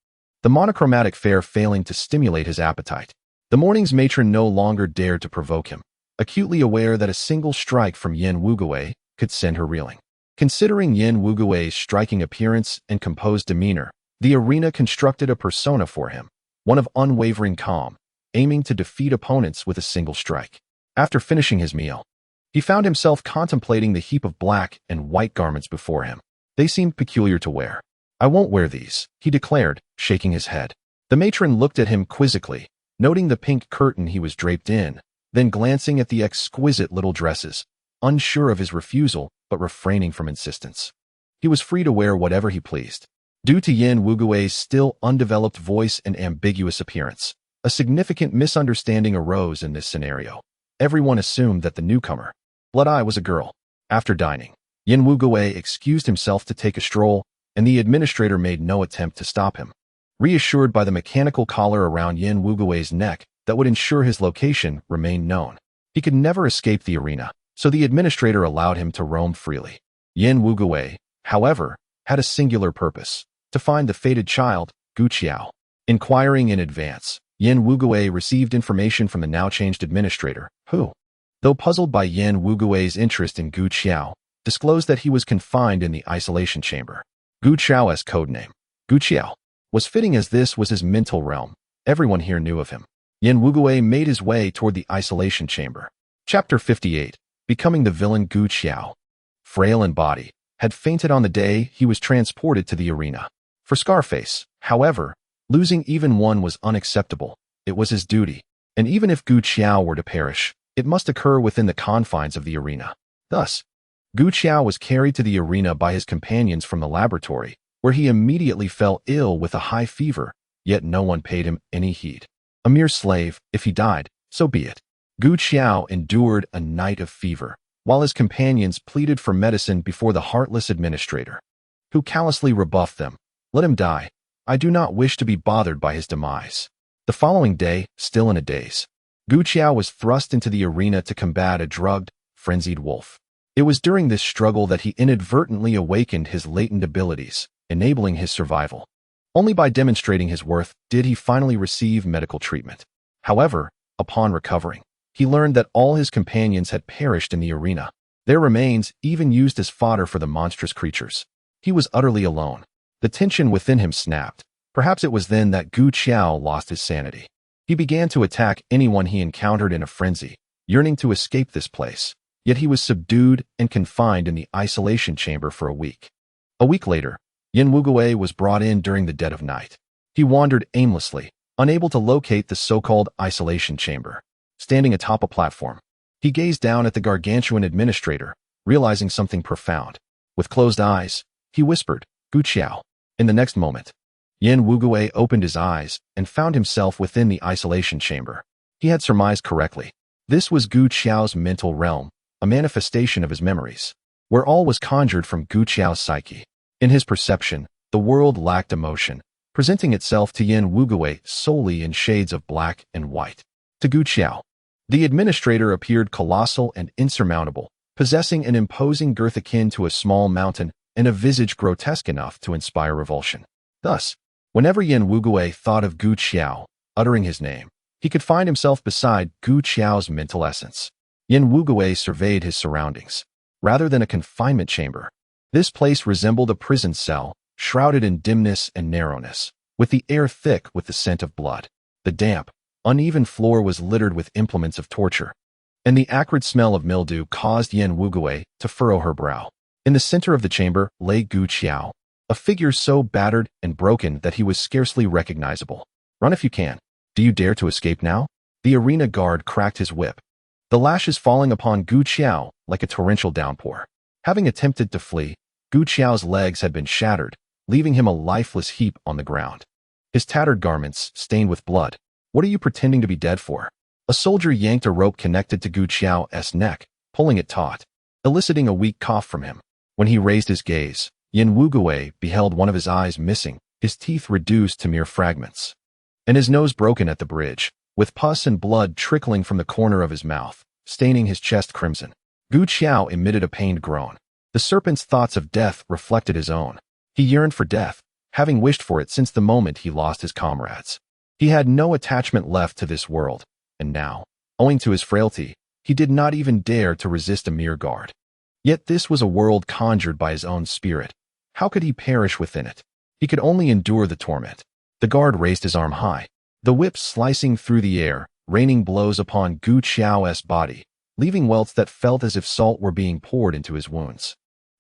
the monochromatic fare failing to stimulate his appetite. The morning's matron no longer dared to provoke him, acutely aware that a single strike from Yen Wugui could send her reeling. Considering Yen Wugui's striking appearance and composed demeanor, the arena constructed a persona for him, one of unwavering calm, aiming to defeat opponents with a single strike. After finishing his meal, he found himself contemplating the heap of black and white garments before him. They seemed peculiar to wear. "I won't wear these," he declared, shaking his head. The matron looked at him quizzically, noting the pink curtain he was draped in, then glancing at the exquisite little dresses, unsure of his refusal but refraining from insistence. He was free to wear whatever he pleased. Due to Yen Wugui's still undeveloped voice and ambiguous appearance, a significant misunderstanding arose in this scenario. Everyone assumed that the newcomer, Blood-Eye, was a girl. After dining, Yen Wugui excused himself to take a stroll, and the administrator made no attempt to stop him. Reassured by the mechanical collar around Yen Wugui's neck that would ensure his location remained known, he could never escape the arena, so the administrator allowed him to roam freely. Yen Wugui, however, had a singular purpose: to find the fated child, Gu Qiao. Inquiring in advance, Yen Wugui received information from the now-changed administrator, who, though puzzled by Yen Wugui's interest in Gu Qiao, disclosed that he was confined in the isolation chamber. Gu Qiao's codename, Gu Qiao, was fitting as this was his mental realm. Everyone here knew of him. Yen Wugui made his way toward the isolation chamber. Chapter 58, Becoming the Villain. Gu Qiao, frail in body, had fainted on the day he was transported to the arena. For Scarface, however, losing even one was unacceptable. It was his duty, and even if Gu Qiao were to perish, it must occur within the confines of the arena. Thus, Gu Qiao was carried to the arena by his companions from the laboratory, where he immediately fell ill with a high fever, yet no one paid him any heed. A mere slave, if he died, so be it. Gu Qiao endured a night of fever, while his companions pleaded for medicine before the heartless administrator, who callously rebuffed them. "Let him die. I do not wish to be bothered by his demise." The following day, still in a daze, Gu Qiao was thrust into the arena to combat a drugged, frenzied wolf. It was during this struggle that he inadvertently awakened his latent abilities, enabling his survival. Only by demonstrating his worth did he finally receive medical treatment. However, upon recovering, he learned that all his companions had perished in the arena, their remains even used as fodder for the monstrous creatures. He was utterly alone. The tension within him snapped. Perhaps it was then that Gu Qiao lost his sanity. He began to attack anyone he encountered in a frenzy, yearning to escape this place. Yet he was subdued and confined in the isolation chamber for a week. A week later, Yen Wugui was brought in during the dead of night. He wandered aimlessly, unable to locate the so-called isolation chamber. Standing atop a platform, he gazed down at the gargantuan administrator, realizing something profound. With closed eyes, he whispered, "Gu Qiao." In the next moment, Yen Wugui opened his eyes and found himself within the isolation chamber. He had surmised correctly. This was Gu Qiao's mental realm, a manifestation of his memories, where all was conjured from Gu Qiao's psyche. In his perception, the world lacked emotion, presenting itself to Yen Wugui solely in shades of black and white. To Gu Qiao, the administrator appeared colossal and insurmountable, possessing an imposing girth akin to a small mountain, and a visage grotesque enough to inspire revulsion. Thus, whenever Yan Wugui thought of Gu Qiao, uttering his name, he could find himself beside Gu Qiao's mental essence. Yan Wugui surveyed his surroundings. Rather than a confinement chamber, this place resembled a prison cell, shrouded in dimness and narrowness, with the air thick with the scent of blood. The damp, uneven floor was littered with implements of torture, and the acrid smell of mildew caused Yan Wugui to furrow her brow. In the center of the chamber lay Gu Qiao, a figure so battered and broken that he was scarcely recognizable. "Run if you can. Do you dare to escape now?" The arena guard cracked his whip, the lashes falling upon Gu Qiao like a torrential downpour. Having attempted to flee, Gu Qiao's legs had been shattered, leaving him a lifeless heap on the ground. His tattered garments stained with blood. "What are you pretending to be dead for?" A soldier yanked a rope connected to Gu Qiao's neck, pulling it taut, eliciting a weak cough from him. When he raised his gaze, Yan Wugui beheld one of his eyes missing, his teeth reduced to mere fragments, and his nose broken at the bridge, with pus and blood trickling from the corner of his mouth, staining his chest crimson. Gu Qiao emitted a pained groan. The serpent's thoughts of death reflected his own. He yearned for death, having wished for it since the moment he lost his comrades. He had no attachment left to this world, and now, owing to his frailty, he did not even dare to resist a mere guard. Yet this was a world conjured by his own spirit. How could he perish within it? He could only endure the torment. The guard raised his arm high, the whip slicing through the air, raining blows upon Gu Qiao's body, leaving welts that felt as if salt were being poured into his wounds,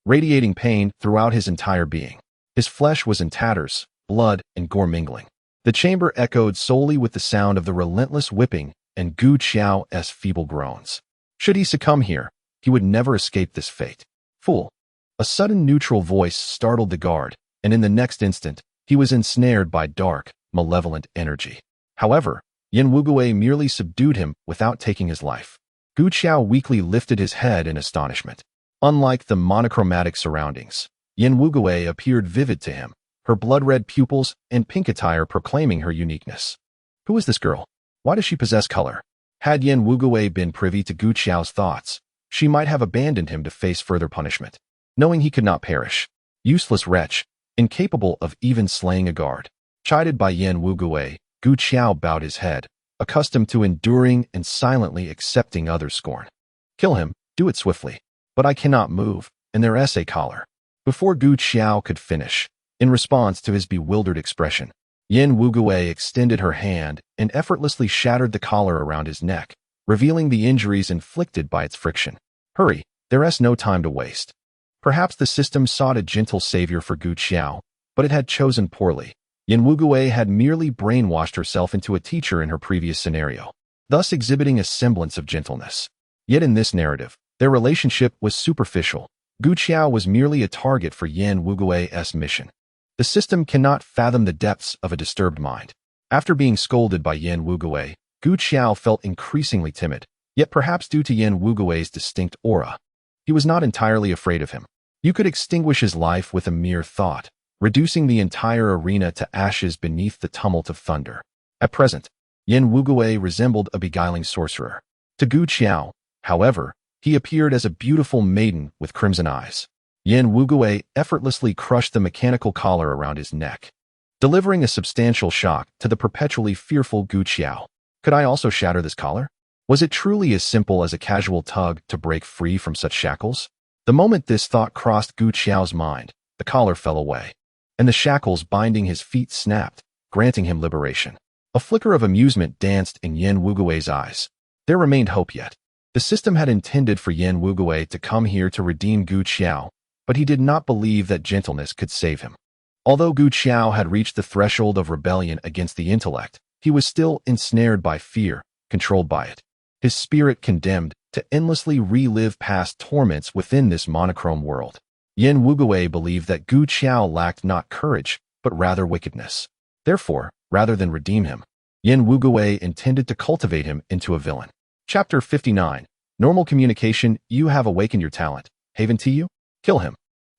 radiating pain throughout his entire being. His flesh was in tatters, blood and gore mingling. The chamber echoed solely with the sound of the relentless whipping and Gu Qiao's feeble groans. Should he succumb here, he would never escape this fate. "Fool!" A sudden neutral voice startled the guard, and in the next instant, he was ensnared by dark, malevolent energy. However, Yan Wugui merely subdued him without taking his life. Gu Qiao weakly lifted his head in astonishment. Unlike the monochromatic surroundings, Yan Wugui appeared vivid to him, her blood-red pupils and pink attire proclaiming her uniqueness. Who is this girl? Why does she possess color? Had Yan Wugui been privy to Gu Qiao's thoughts, she might have abandoned him to face further punishment, knowing he could not perish. Useless wretch, incapable of even slaying a guard. Chided by Yan Wugui, Gu Qiao bowed his head, accustomed to enduring and silently accepting others' scorn. "Kill him, do it swiftly." "But I cannot move, and there is a collar." Before Gu Qiao could finish, in response to his bewildered expression, Yan Wugui extended her hand and effortlessly shattered the collar around his neck, revealing the injuries inflicted by its friction. "Hurry, there is no time to waste." Perhaps the system sought a gentle savior for Gu Qiao, but it had chosen poorly. Yan Wugui had merely brainwashed herself into a teacher in her previous scenario, thus exhibiting a semblance of gentleness. Yet in this narrative, their relationship was superficial. Gu Qiao was merely a target for Yan Wugui's mission. The system cannot fathom the depths of a disturbed mind. After being scolded by Yan Wugui, Gu Qiao felt increasingly timid, yet perhaps due to Yan Wugui's distinct aura, he was not entirely afraid of him. You could extinguish his life with a mere thought, reducing the entire arena to ashes beneath the tumult of thunder. At present, Yan Wugui resembled a beguiling sorcerer. To Gu Qiao, however, he appeared as a beautiful maiden with crimson eyes. Yan Wugui effortlessly crushed the mechanical collar around his neck, delivering a substantial shock to the perpetually fearful Gu Qiao. Could I also shatter this collar? Was it truly as simple as a casual tug to break free from such shackles? The moment this thought crossed Gu Qiao's mind, the collar fell away, and the shackles binding his feet snapped, granting him liberation. A flicker of amusement danced in Yan Wugui's eyes. There remained hope yet. The system had intended for Yan Wugui to come here to redeem Gu Qiao, but he did not believe that gentleness could save him. Although Gu Qiao had reached the threshold of rebellion against the intellect, he was still ensnared by fear, controlled by it. His spirit condemned to endlessly relive past torments within this monochrome world. Yan Wugui believed that Gu Qiao lacked not courage, but rather wickedness. Therefore, rather than redeem him, Yan Wugui intended to cultivate him into a villain. Chapter 59. Normal communication. You have awakened your talent. Haven to you? Kill him.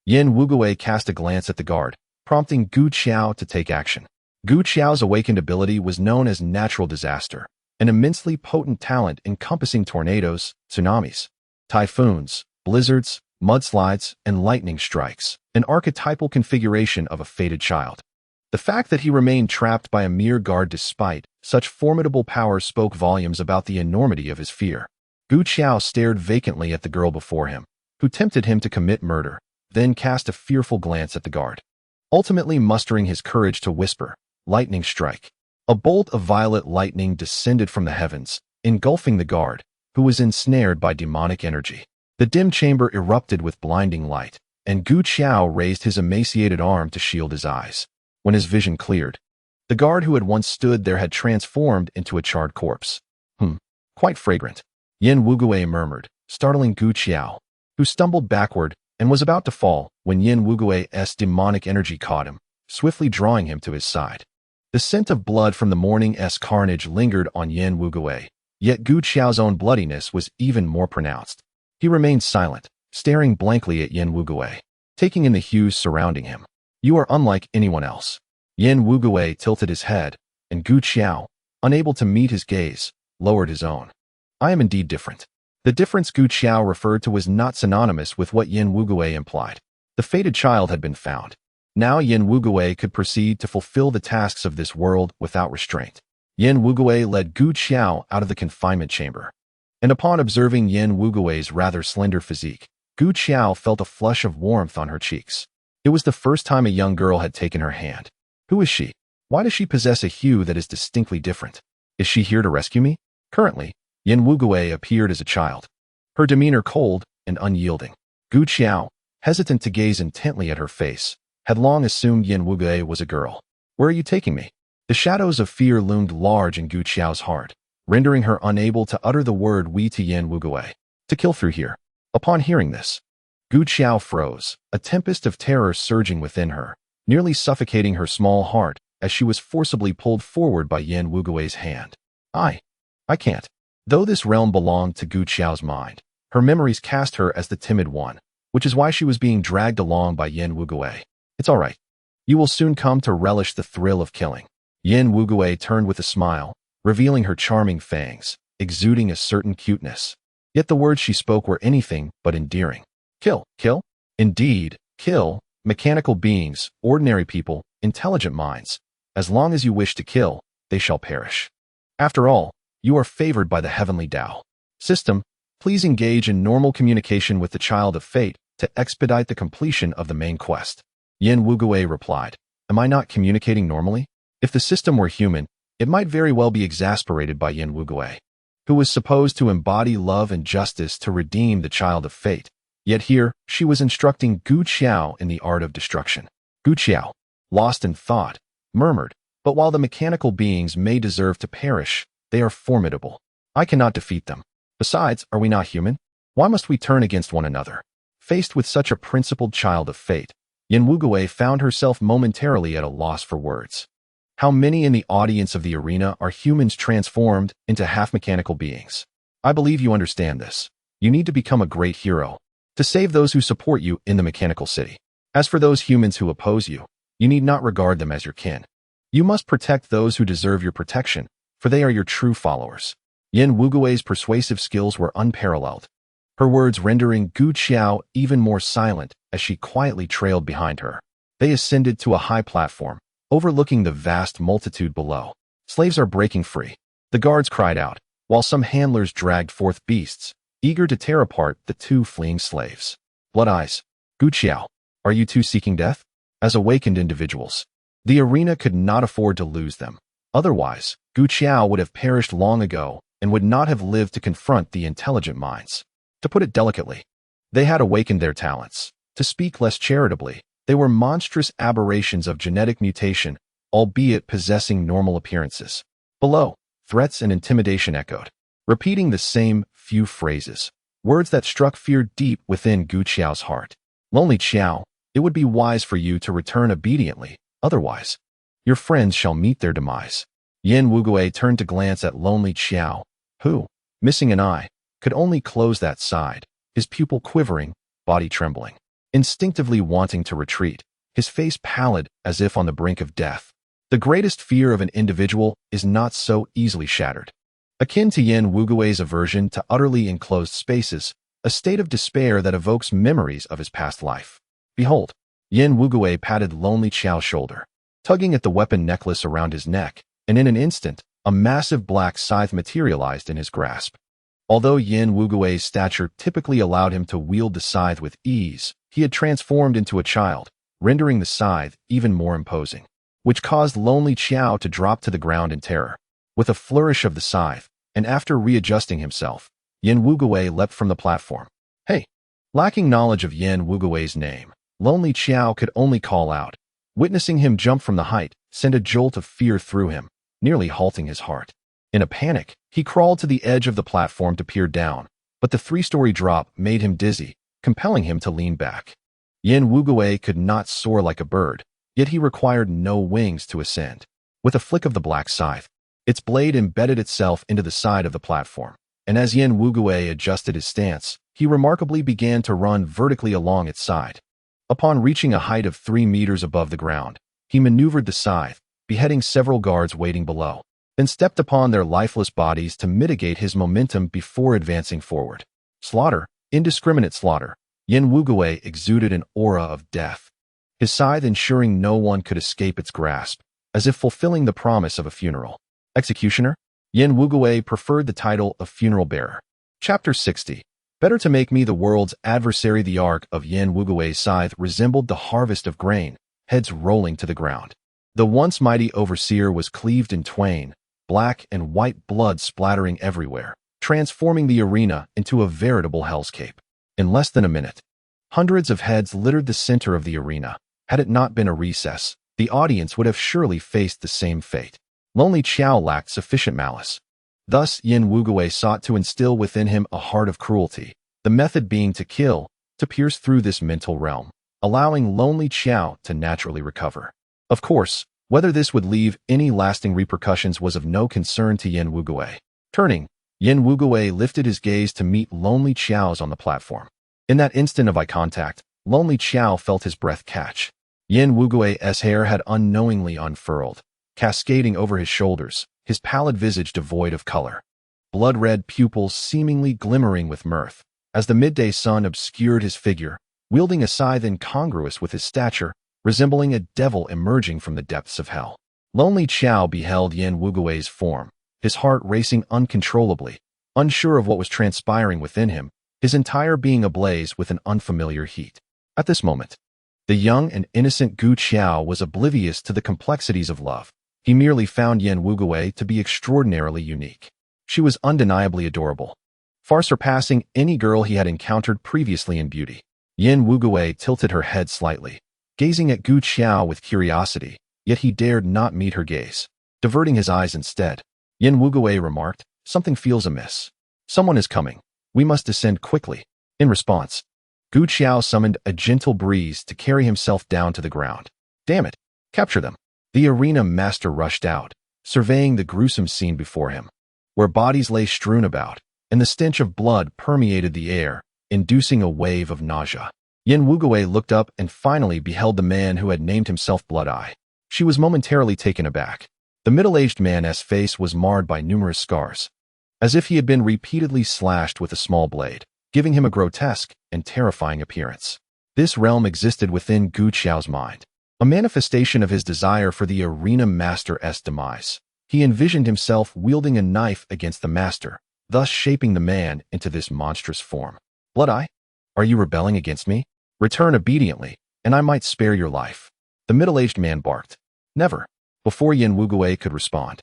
Yan Wugui cast a glance at the guard, prompting Gu Qiao to take action. Gu Qiao's awakened ability was known as natural disaster, an immensely potent talent encompassing tornadoes, tsunamis, typhoons, blizzards, mudslides, and lightning strikes, an archetypal configuration of a fated child. The fact that he remained trapped by a mere guard despite such formidable power spoke volumes about the enormity of his fear. Gu Qiao stared vacantly at the girl before him, who tempted him to commit murder, then cast a fearful glance at the guard. Ultimately mustering his courage to whisper, "Lightning strike." A bolt of violet lightning descended from the heavens, engulfing the guard, who was ensnared by demonic energy. The dim chamber erupted with blinding light, and Gu Qiao raised his emaciated arm to shield his eyes. When his vision cleared, the guard who had once stood there had transformed into a charred corpse. Quite fragrant, Yin Wugui murmured, startling Gu Qiao, who stumbled backward and was about to fall when Yin Wugui's demonic energy caught him, swiftly drawing him to his side. The scent of blood from the morning's carnage lingered on Yin Wugui, yet Gu Qiao's own bloodiness was even more pronounced. He remained silent, staring blankly at Yin Wugui, taking in the hues surrounding him. "You are unlike anyone else." Yin Wugui tilted his head, and Gu Qiao, unable to meet his gaze, lowered his own. "I am indeed different." The difference Gu Qiao referred to was not synonymous with what Yin Wugui implied. The fated child had been found. Now Yin Wugui could proceed to fulfill the tasks of this world without restraint. Yin Wugui led Gu Qiao out of the confinement chamber. And upon observing Yin Wugui's rather slender physique, Gu Qiao felt a flush of warmth on her cheeks. It was the first time a young girl had taken her hand. Who is she? Why does she possess a hue that is distinctly different? Is she here to rescue me? Currently, Yin Wugui appeared as a child, her demeanor cold and unyielding. Gu Qiao, hesitant to gaze intently at her face, had long assumed Yin Wugui was a girl. "Where are you taking me?" The shadows of fear loomed large in Gu Qiao's heart, rendering her unable to utter the word "we" to Yin Wugui. "To kill through here." Upon hearing this, Gu Qiao froze, a tempest of terror surging within her, nearly suffocating her small heart as she was forcibly pulled forward by Yin Wugui's hand. I can't." Though this realm belonged to Gu Qiao's mind, her memories cast her as the timid one, which is why she was being dragged along by Yin Wugui. "It's all right. You will soon come to relish the thrill of killing." Yin Wugui turned with a smile, revealing her charming fangs, exuding a certain cuteness. Yet the words she spoke were anything but endearing. "Kill, kill?" "Indeed, kill. Mechanical beings, ordinary people, intelligent minds. As long as you wish to kill, they shall perish. After all, you are favored by the heavenly Tao. System, please engage in normal communication with the child of fate to expedite the completion of the main quest." Yin Wugui replied, "Am I not communicating normally?" If the system were human, it might very well be exasperated by Yin Wugui, who was supposed to embody love and justice to redeem the child of fate. Yet here, she was instructing Gu Qiao in the art of destruction. Gu Qiao, lost in thought, murmured, "But while the mechanical beings may deserve to perish, they are formidable. I cannot defeat them. Besides, are we not human? Why must we turn against one another?" Faced with such a principled child of fate, Yin Wugui found herself momentarily at a loss for words. How many in the audience of the arena are humans transformed into half-mechanical beings? I believe you understand this. You need to become a great hero to save those who support you in the mechanical city. As for those humans who oppose you, you need not regard them as your kin. You must protect those who deserve your protection, for they are your true followers. Yin Wugui's persuasive skills were unparalleled, her words rendering Gu Qiao even more silent as she quietly trailed behind her. They ascended to a high platform, overlooking the vast multitude below. "Slaves are breaking free," the guards cried out, while some handlers dragged forth beasts, eager to tear apart the two fleeing slaves. Blood eyes. "Gu Qiao, are you two seeking death?" As awakened individuals, the arena could not afford to lose them. Otherwise, Gu Qiao would have perished long ago and would not have lived to confront the intelligent minds. To put it delicately, they had awakened their talents. To speak less charitably, they were monstrous aberrations of genetic mutation, albeit possessing normal appearances. Below, threats and intimidation echoed, repeating the same few phrases, words that struck fear deep within Gu Qiao's heart. "Lonely Qiao, it would be wise for you to return obediently, otherwise, your friends shall meet their demise." Yin Wugui turned to glance at lonely Qiao, who, missing an eye, could only close that side, his pupil quivering, body trembling, instinctively wanting to retreat, his face pallid as if on the brink of death. The greatest fear of an individual is not so easily shattered. Akin to Yin Wugui's aversion to utterly enclosed spaces, a state of despair that evokes memories of his past life. Behold, Yin Wugui patted Lonely Qiao's shoulder, tugging at the weapon necklace around his neck, and in an instant, a massive black scythe materialized in his grasp. Although Yin Wugui's stature typically allowed him to wield the scythe with ease, he had transformed into a child, rendering the scythe even more imposing, which caused Lonely Qiao to drop to the ground in terror. With a flourish of the scythe, and after readjusting himself, Yin Wugui leapt from the platform. Hey! Lacking knowledge of Yin Wugui's name, Lonely Qiao could only call out. Witnessing him jump from the height sent a jolt of fear through him, nearly halting his heart. In a panic, he crawled to the edge of the platform to peer down, but the 3-story drop made him dizzy, compelling him to lean back. Yin Wugui could not soar like a bird, yet he required no wings to ascend. With a flick of the black scythe, its blade embedded itself into the side of the platform, and as Yin Wugui adjusted his stance, he remarkably began to run vertically along its side. Upon reaching a height of 3 meters above the ground, he maneuvered the scythe, beheading several guards waiting below, then stepped upon their lifeless bodies to mitigate his momentum before advancing forward. Slaughter, indiscriminate slaughter. Yin Wugui exuded an aura of death, his scythe ensuring no one could escape its grasp, as if fulfilling the promise of a funeral. Executioner? Yin Wugui preferred the title of funeral bearer. Chapter 60. Better to make me the world's adversary. The arc of Yin Wugui's scythe resembled the harvest of grain, heads rolling to the ground. The once mighty overseer was cleaved in twain, black and white blood splattering everywhere, transforming the arena into a veritable hellscape. In less than a minute, hundreds of heads littered the center of the arena. Had it not been a recess, the audience would have surely faced the same fate. Lonely Qiao lacked sufficient malice. Thus, Yin Wugui sought to instill within him a heart of cruelty, the method being to kill, to pierce through this mental realm, allowing Lonely Qiao to naturally recover. Of course, whether this would leave any lasting repercussions was of no concern to Yin Wugui. Turning, Yin Wugui lifted his gaze to meet Lonely Qiao's on the platform. In that instant of eye contact, Lonely Qiao felt his breath catch. Yin Wugui's hair had unknowingly unfurled, cascading over his shoulders, his pallid visage devoid of color, blood-red pupils seemingly glimmering with mirth, as the midday sun obscured his figure, wielding a scythe incongruous with his stature, resembling a devil emerging from the depths of hell. Lonely Qiao beheld Yin Wugui's form, his heart racing uncontrollably, unsure of what was transpiring within him, his entire being ablaze with an unfamiliar heat. At this moment, the young and innocent Gu Qiao was oblivious to the complexities of love. He merely found Yin Wugui to be extraordinarily unique. She was undeniably adorable, far surpassing any girl he had encountered previously in beauty. Yin Wugui tilted her head slightly, gazing at Gu Qiao with curiosity, yet he dared not meet her gaze. Diverting his eyes instead, Yin Wugui remarked, "Something feels amiss. Someone is coming. We must descend quickly." In response, Gu Qiao summoned a gentle breeze to carry himself down to the ground. "Damn it! Capture them!" The arena master rushed out, surveying the gruesome scene before him, where bodies lay strewn about, and the stench of blood permeated the air, inducing a wave of nausea. Yin Wugui looked up and finally beheld the man who had named himself Blood-Eye. She was momentarily taken aback. The middle-aged man's face was marred by numerous scars, as if he had been repeatedly slashed with a small blade, giving him a grotesque and terrifying appearance. This realm existed within Gu Qiao's mind, a manifestation of his desire for the arena master's demise. He envisioned himself wielding a knife against the master, thus shaping the man into this monstrous form. "Blood-Eye, are you rebelling against me? Return obediently, and I might spare your life." The middle-aged man barked. "Never." Before Yin Wugui could respond,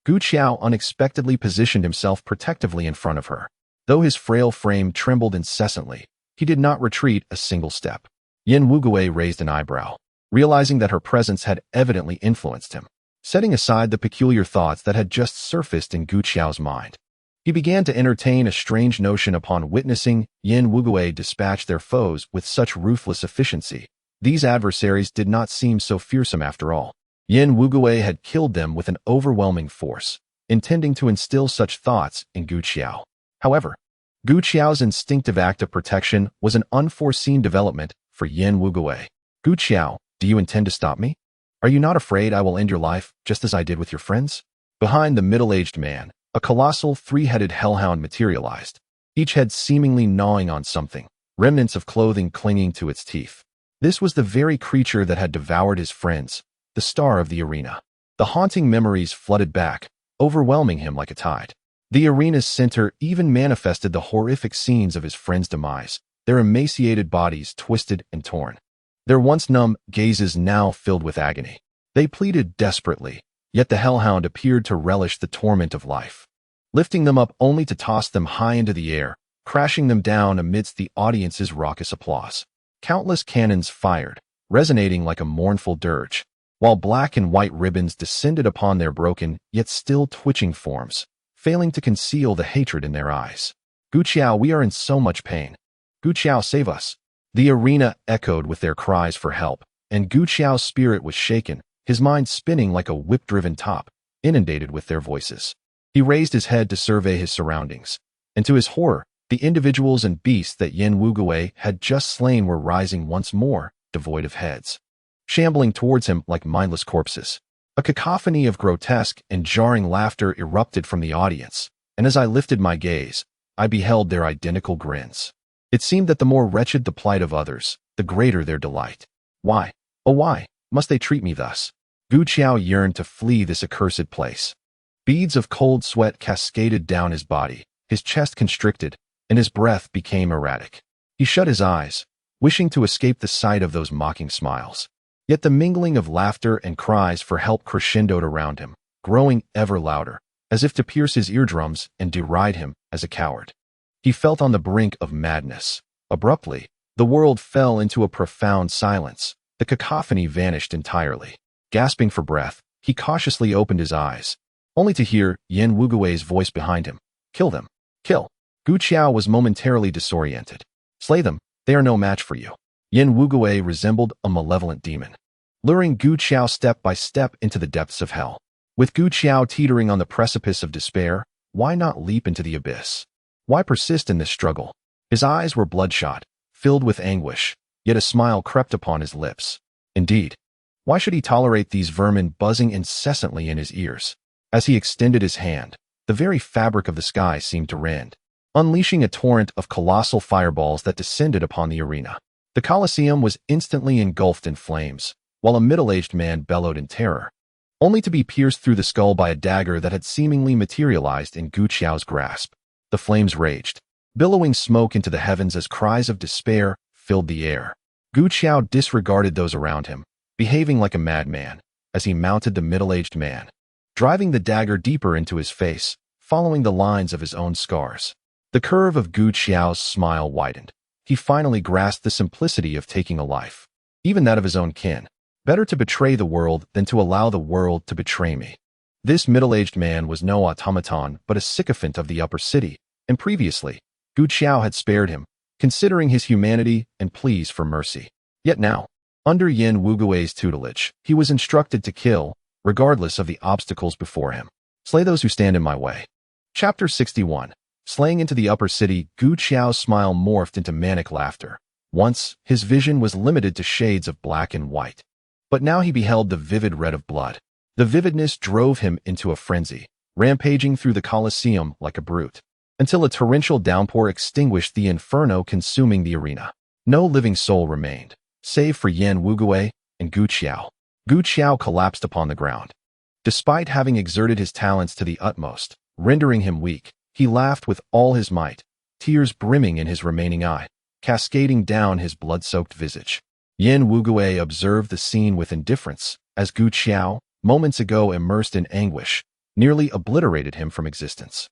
Gu Qiao unexpectedly positioned himself protectively in front of her. Though his frail frame trembled incessantly, he did not retreat a single step. Yin Wugui raised an eyebrow, realizing that her presence had evidently influenced him. Setting aside the peculiar thoughts that had just surfaced in Gu Qiao's mind, he began to entertain a strange notion upon witnessing Yin Wugui dispatch their foes with such ruthless efficiency. These adversaries did not seem so fearsome after all. Yin Wugui had killed them with an overwhelming force, intending to instill such thoughts in Gu Qiao. However, Gu Qiao's instinctive act of protection was an unforeseen development for Yin Wugui. "Gu Qiao, do you intend to stop me? Are you not afraid I will end your life, just as I did with your friends?" Behind the middle-aged man, a colossal 3-headed hellhound materialized. each head seemingly gnawing on something, remnants of clothing clinging to its teeth. This was the very creature that had devoured his friends, the star of the arena. The haunting memories flooded back, overwhelming him like a tide. The arena's center even manifested the horrific scenes of his friends' demise, their emaciated bodies twisted and torn. Their once numb gazes now filled with agony. They pleaded desperately, yet the hellhound appeared to relish the torment of life, lifting them up only to toss them high into the air, crashing them down amidst the audience's raucous applause. Countless cannons fired, resonating like a mournful dirge, while black and white ribbons descended upon their broken yet still twitching forms, failing to conceal the hatred in their eyes. Guqiao, we are in so much pain. Guqiao, save us. The arena echoed with their cries for help, and Guqiao's spirit was shaken, his mind spinning like a whip-driven top, inundated with their voices. He raised his head to survey his surroundings, and to his horror, the individuals and beasts that Yen Wugui had just slain were rising once more, devoid of heads, shambling towards him like mindless corpses. A cacophony of grotesque and jarring laughter erupted from the audience, and as I lifted my gaze, I beheld their identical grins. It seemed that the more wretched the plight of others, the greater their delight. Why, oh why, must they treat me thus? Guqiao yearned to flee this accursed place. Beads of cold sweat cascaded down his body, his chest constricted, and his breath became erratic. He shut his eyes, wishing to escape the sight of those mocking smiles. Yet the mingling of laughter and cries for help crescendoed around him, growing ever louder, as if to pierce his eardrums and deride him as a coward. He felt on the brink of madness. Abruptly, the world fell into a profound silence. The cacophony vanished entirely. Gasping for breath, he cautiously opened his eyes, only to hear Yen Wugui's voice behind him. Kill them. Kill. Guqiao was momentarily disoriented. Slay them, they are no match for you. Yen Wugui resembled a malevolent demon, luring Guqiao step by step into the depths of hell. With Guqiao teetering on the precipice of despair, why not leap into the abyss? Why persist in this struggle? His eyes were bloodshot, filled with anguish, yet a smile crept upon his lips. Indeed, why should he tolerate these vermin buzzing incessantly in his ears? As he extended his hand, the very fabric of the sky seemed to rend, unleashing a torrent of colossal fireballs that descended upon the arena. The Colosseum was instantly engulfed in flames, while a middle-aged man bellowed in terror, only to be pierced through the skull by a dagger that had seemingly materialized in Guqiao's grasp. The flames raged, billowing smoke into the heavens as cries of despair filled the air. Guqiao disregarded those around him, behaving like a madman, as he mounted the middle-aged man, driving the dagger deeper into his face, following the lines of his own scars. The curve of Guqiao's smile widened. He finally grasped the simplicity of taking a life, even that of his own kin. Better to betray the world than to allow the world to betray me. This middle-aged man was no automaton but a sycophant of the upper city, and previously, Guqiao had spared him, considering his humanity and pleas for mercy. Yet now, under Yen Wugui's tutelage, he was instructed to kill, regardless of the obstacles before him. Slay those who stand in my way. Chapter 61. Slaying into the upper city, Guqiao's smile morphed into manic laughter. Once, his vision was limited to shades of black and white, but now he beheld the vivid red of blood. The vividness drove him into a frenzy, rampaging through the Colosseum like a brute, until a torrential downpour extinguished the inferno consuming the arena. No living soul remained, save for Yen Wugui and Guqiao. Guqiao collapsed upon the ground. Despite having exerted his talents to the utmost, rendering him weak, he laughed with all his might, tears brimming in his remaining eye, cascading down his blood-soaked visage. Yen Wugui observed the scene with indifference, as Guqiao, moments ago immersed in anguish, nearly obliterated him from existence.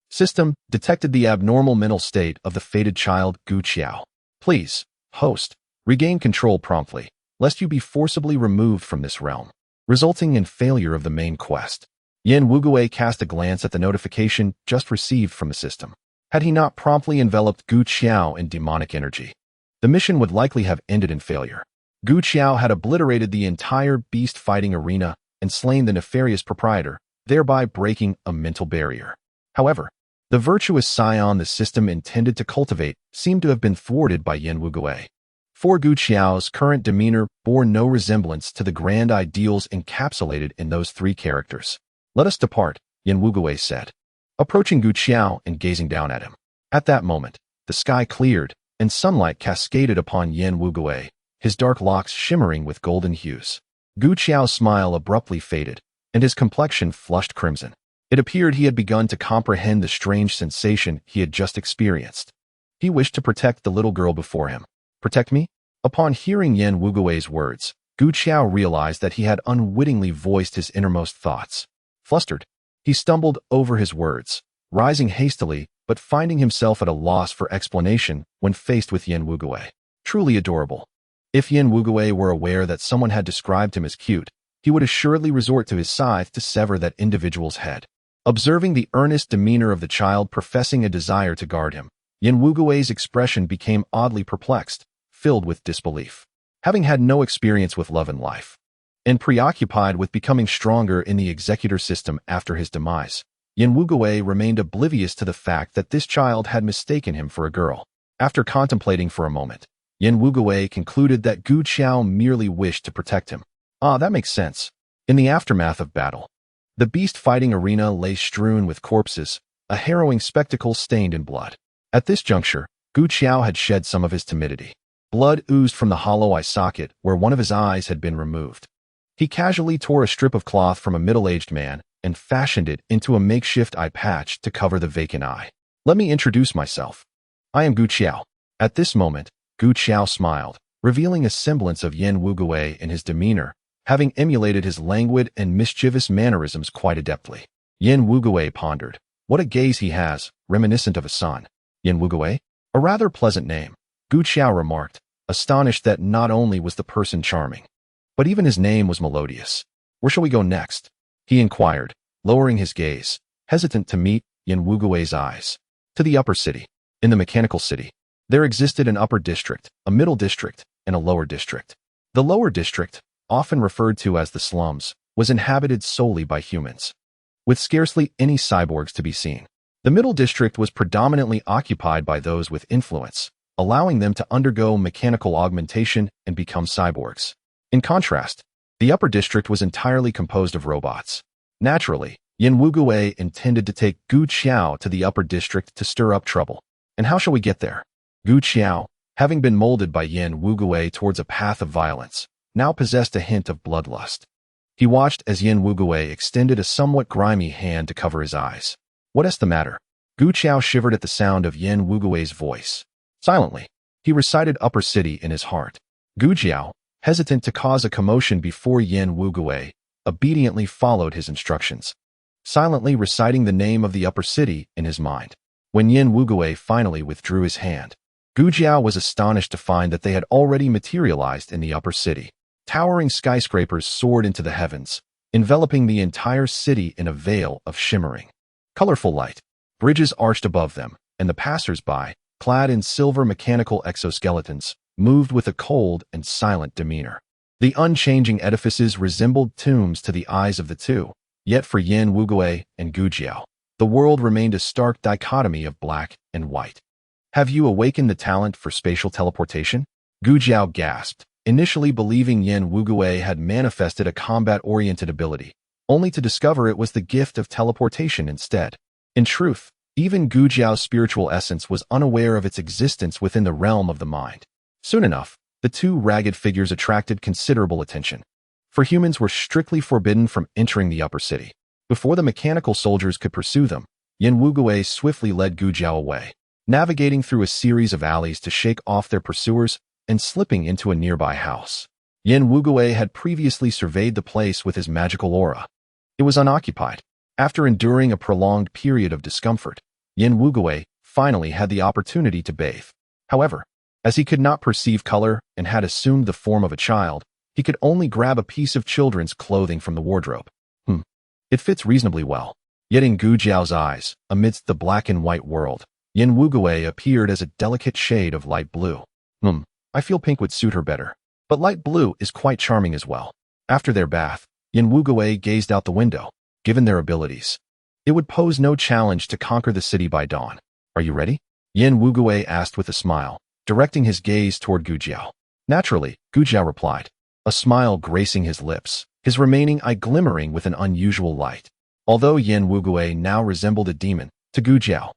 System detected the abnormal mental state of the fated child Guqiao. Please, host, regain control promptly, lest you be forcibly removed from this realm, resulting in failure of the main quest. Yen Wugui cast a glance at the notification just received from the system. Had he not promptly enveloped Guqiao in demonic energy, the mission would likely have ended in failure. Guqiao had obliterated the entire beast-fighting arena and slain the nefarious proprietor, thereby breaking a mental barrier. However, the virtuous scion the system intended to cultivate seemed to have been thwarted by Yen Wugui. For Guqiao's current demeanor bore no resemblance to the grand ideals encapsulated in those three characters. Let us depart, Yen Wugui said, approaching Guqiao and gazing down at him. At that moment, the sky cleared, and sunlight cascaded upon Yen Wugui, his dark locks shimmering with golden hues. Gu Qiao's smile abruptly faded, and his complexion flushed crimson. It appeared he had begun to comprehend the strange sensation he had just experienced. He wished to protect the little girl before him. Protect me? Upon hearing Yen Wugui's words, Gu Qiao realized that he had unwittingly voiced his innermost thoughts. Flustered, he stumbled over his words, rising hastily but finding himself at a loss for explanation when faced with Yen Wugui. Truly adorable. If Yen Wugui were aware that someone had described him as cute, he would assuredly resort to his scythe to sever that individual's head. Observing the earnest demeanor of the child professing a desire to guard him, Yen Wugui's expression became oddly perplexed, filled with disbelief. Having had no experience with love and life, and preoccupied with becoming stronger in the Executor system after his demise, Yen Wugui remained oblivious to the fact that this child had mistaken him for a girl. After contemplating for a moment, Yen Wugui concluded that Gu Qiao merely wished to protect him. Ah, that makes sense. In the aftermath of battle, the beast fighting arena lay strewn with corpses, a harrowing spectacle stained in blood. At this juncture, Gu Qiao had shed some of his timidity. Blood oozed from the hollow eye socket where one of his eyes had been removed. He casually tore a strip of cloth from a middle-aged man and fashioned it into a makeshift eye patch to cover the vacant eye. Let me introduce myself. I am Gu Qiao. At this moment, Gu Qiao smiled, revealing a semblance of Yen Wugui in his demeanor, having emulated his languid and mischievous mannerisms quite adeptly. Yen Wugui pondered. What a gaze he has, reminiscent of a son. Yen Wugui? A rather pleasant name, Gu Qiao remarked, astonished that not only was the person charming, but even his name was melodious. Where shall we go next? He inquired, lowering his gaze, hesitant to meet Yen Wugui's eyes. To the upper city. In the mechanical city, there existed an upper district, a middle district, and a lower district. The lower district, often referred to as the slums, was inhabited solely by humans, with scarcely any cyborgs to be seen. The middle district was predominantly occupied by those with influence, allowing them to undergo mechanical augmentation and become cyborgs. In contrast, the upper district was entirely composed of robots. Naturally, Yen Wugui intended to take Gu Qiao to the upper district to stir up trouble. And how shall we get there? Gu Qiao, having been molded by Yen Wugui towards a path of violence, now possessed a hint of bloodlust. He watched as Yen Wugui extended a somewhat grimy hand to cover his eyes. What is the matter? Gu Qiao shivered at the sound of Yen Wugui's voice. Silently, he recited Upper City in his heart. Gu Qiao, hesitant to cause a commotion before Yen Wugui, obediently followed his instructions, silently reciting the name of the upper city in his mind. When Yen Wugui finally withdrew his hand, Gu Qiao was astonished to find that they had already materialized in the upper city. Towering skyscrapers soared into the heavens, enveloping the entire city in a veil of shimmering, colorful light. Bridges arched above them, and the passers-by, clad in silver mechanical exoskeletons, moved with a cold and silent demeanor. The unchanging edifices resembled tombs to the eyes of the two, yet for Yen Wugui and Gu Qiao, the world remained a stark dichotomy of black and white. Have you awakened the talent for spatial teleportation? Gu Qiao gasped, initially believing Yen Wugui had manifested a combat-oriented ability, only to discover it was the gift of teleportation instead. In truth, even Gu Qiao's spiritual essence was unaware of its existence within the realm of the mind. Soon enough, the two ragged figures attracted considerable attention, for humans were strictly forbidden from entering the upper city. Before the mechanical soldiers could pursue them, Yen Wugui swiftly led Gu Qiao away, navigating through a series of alleys to shake off their pursuers and slipping into a nearby house. Yen Wugui had previously surveyed the place with his magical aura. It was unoccupied. After enduring a prolonged period of discomfort, Yen Wugui finally had the opportunity to bathe. However, as he could not perceive color and had assumed the form of a child, he could only grab a piece of children's clothing from the wardrobe. It fits reasonably well. Yet in Gu Qiao's eyes, amidst the black and white world, Yen Wugui appeared as a delicate shade of light blue. I feel pink would suit her better. But light blue is quite charming as well. After their bath, Yen Wugui gazed out the window. Given their abilities, it would pose no challenge to conquer the city by dawn. Are you ready? Yen Wugui asked with a smile, directing his gaze toward Gu Qiao. Naturally, Gu Qiao replied, a smile gracing his lips, his remaining eye glimmering with an unusual light. Although Yen Wugui now resembled a demon, to Gu Qiao,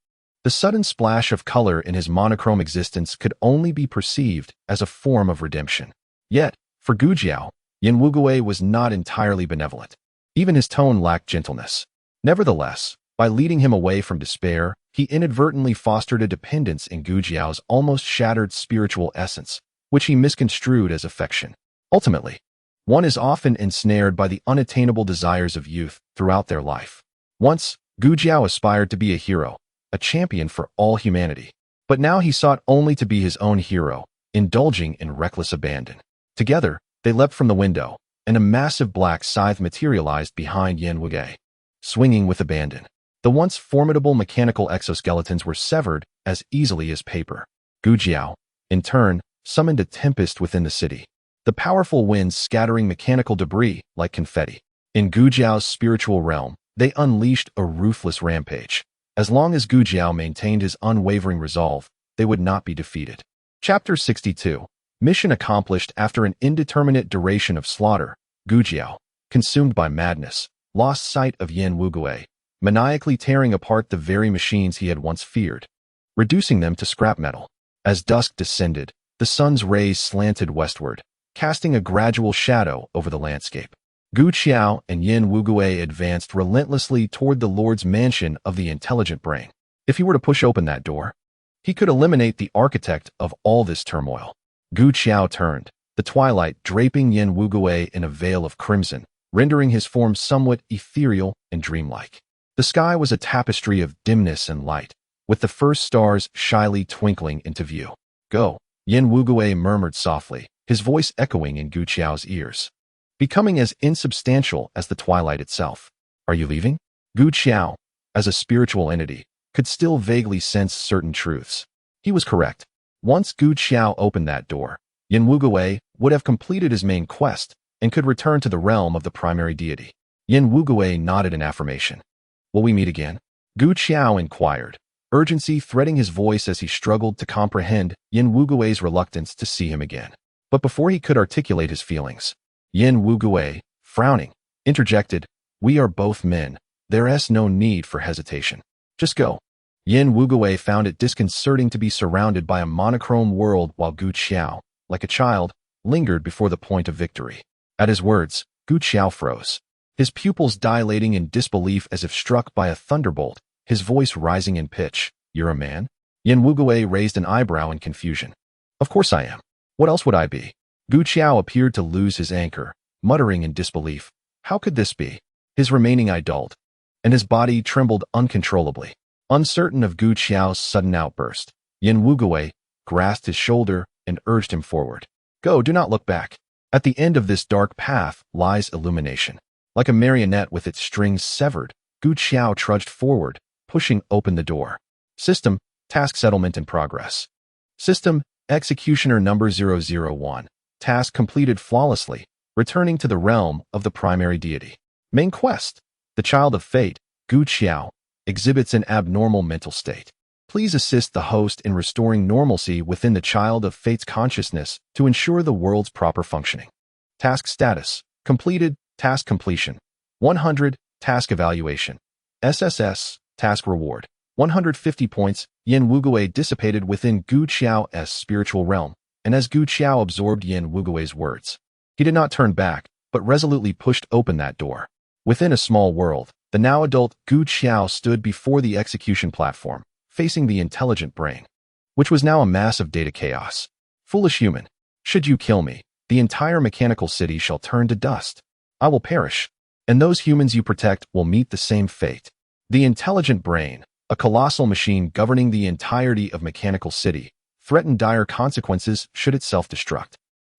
The sudden splash of color in his monochrome existence could only be perceived as a form of redemption. Yet, for Gujiao, Yin Wugui was not entirely benevolent. Even his tone lacked gentleness. Nevertheless, by leading him away from despair, he inadvertently fostered a dependence in Gujiao's almost shattered spiritual essence, which he misconstrued as affection. Ultimately, one is often ensnared by the unattainable desires of youth throughout their life. Once, Gujiao aspired to be a hero, a champion for all humanity. But now he sought only to be his own hero, indulging in reckless abandon. Together, they leapt from the window, and a massive black scythe materialized behind Yin Wugui, swinging with abandon. The once formidable mechanical exoskeletons were severed as easily as paper. Gujiao, in turn, summoned a tempest within the city, the powerful winds scattering mechanical debris like confetti. In Gujiao's spiritual realm, they unleashed a ruthless rampage. As long as Gujiao maintained his unwavering resolve, they would not be defeated. Chapter 62. Mission accomplished. After an indeterminate duration of slaughter, Gujiao, consumed by madness, lost sight of Yin Wugui, maniacally tearing apart the very machines he had once feared, reducing them to scrap metal. As dusk descended, the sun's rays slanted westward, casting a gradual shadow over the landscape. Gujiao and Yin Wugui advanced relentlessly toward the Lord's mansion of the intelligent brain. If he were to push open that door, he could eliminate the architect of all this turmoil. Gujiao turned, the twilight draping Yin Wugui in a veil of crimson, rendering his form somewhat ethereal and dreamlike. The sky was a tapestry of dimness and light, with the first stars shyly twinkling into view. Go, Yin Wugui murmured softly, his voice echoing in Gujiao's ears, becoming as insubstantial as the twilight itself. Are you leaving? Gujiao, as a spiritual entity, could still vaguely sense certain truths. He was correct. Once Gujiao opened that door, Yin Wugui would have completed his main quest and could return to the realm of the primary deity. Yin Wugui nodded in affirmation. Will we meet again? Gujiao inquired, urgency threading his voice as he struggled to comprehend Yin Wugui's reluctance to see him again. But before he could articulate his feelings, Yin Wugui, frowning, interjected, "We are both men. There is no need for hesitation. Just go." Yin Wugui found it disconcerting to be surrounded by a monochrome world while Gujiao, like a child, lingered before the point of victory. At his words, Gujiao froze, his pupils dilating in disbelief as if struck by a thunderbolt, his voice rising in pitch. "You're a man?" Yin Wugui raised an eyebrow in confusion. "Of course I am. What else would I be?" Gujiao appeared to lose his anchor, muttering in disbelief. How could this be? His remaining eye dulled, and his body trembled uncontrollably. Uncertain of Gujiao's sudden outburst, Yin Wugui grasped his shoulder and urged him forward. "Go, do not look back. At the end of this dark path lies illumination." Like a marionette with its strings severed, Gujiao trudged forward, pushing open the door. System, task settlement in progress. System, Executioner number 001. Task completed flawlessly, returning to the realm of the primary deity. Main quest. The child of fate, Gujiao, exhibits an abnormal mental state. Please assist the host in restoring normalcy within the child of fate's consciousness to ensure the world's proper functioning. Task status. Completed. Task completion. 100. Task evaluation. SSS. Task reward. 150 points. Yin Wugui dissipated within Gujiao's spiritual realm, and as Gujiao absorbed Yin Wugui's words, he did not turn back, but resolutely pushed open that door. Within a small world, the now adult Gujiao stood before the execution platform, facing the intelligent brain, which was now a mass of data chaos. "Foolish human, should you kill me, the entire mechanical city shall turn to dust. I will perish, and those humans you protect will meet the same fate." The intelligent brain, a colossal machine governing the entirety of mechanical city, threatened dire consequences should it self-destruct,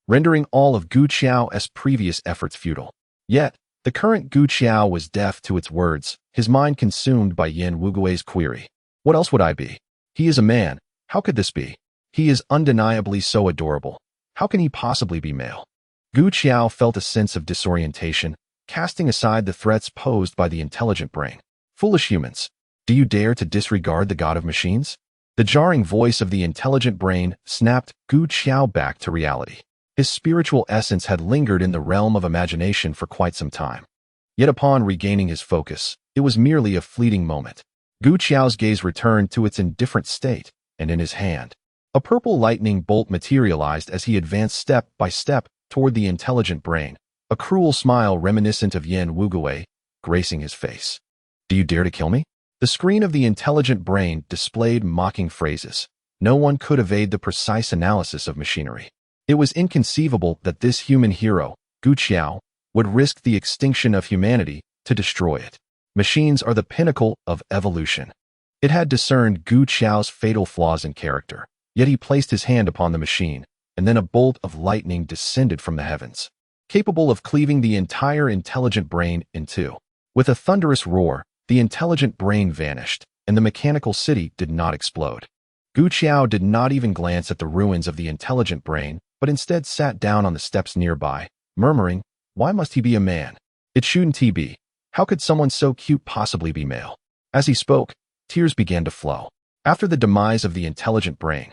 rendering all of Gujiao's previous efforts futile. Yet, the current Gujiao was deaf to its words, his mind consumed by Yin Wugui's query. What else would I be? He is a man. How could this be? He is undeniably so adorable. How can he possibly be male? Gujiao felt a sense of disorientation, casting aside the threats posed by the intelligent brain. "Foolish humans, do you dare to disregard the god of machines?" The jarring voice of the intelligent brain snapped Gujiao back to reality. His spiritual essence had lingered in the realm of imagination for quite some time. Yet upon regaining his focus, it was merely a fleeting moment. Gu Qiao's gaze returned to its indifferent state, and in his hand, a purple lightning bolt materialized as he advanced step by step toward the intelligent brain, a cruel smile reminiscent of Yan Wugui gracing his face. Do you dare to kill me? The screen of the intelligent brain displayed mocking phrases. No one could evade the precise analysis of machinery. It was inconceivable that this human hero, Gu Qiao, would risk the extinction of humanity to destroy it. Machines are the pinnacle of evolution. It had discerned Gu Qiao's fatal flaws in character, yet he placed his hand upon the machine, and then a bolt of lightning descended from the heavens, capable of cleaving the entire intelligent brain in two. With a thunderous roar, the intelligent brain vanished, and the mechanical city did not explode. Gu Qiao did not even glance at the ruins of the intelligent brain, but instead sat down on the steps nearby, murmuring, "Why must he be a man? It shouldn't he be? How could someone so cute possibly be male?" As he spoke, tears began to flow. After the demise of the intelligent brain,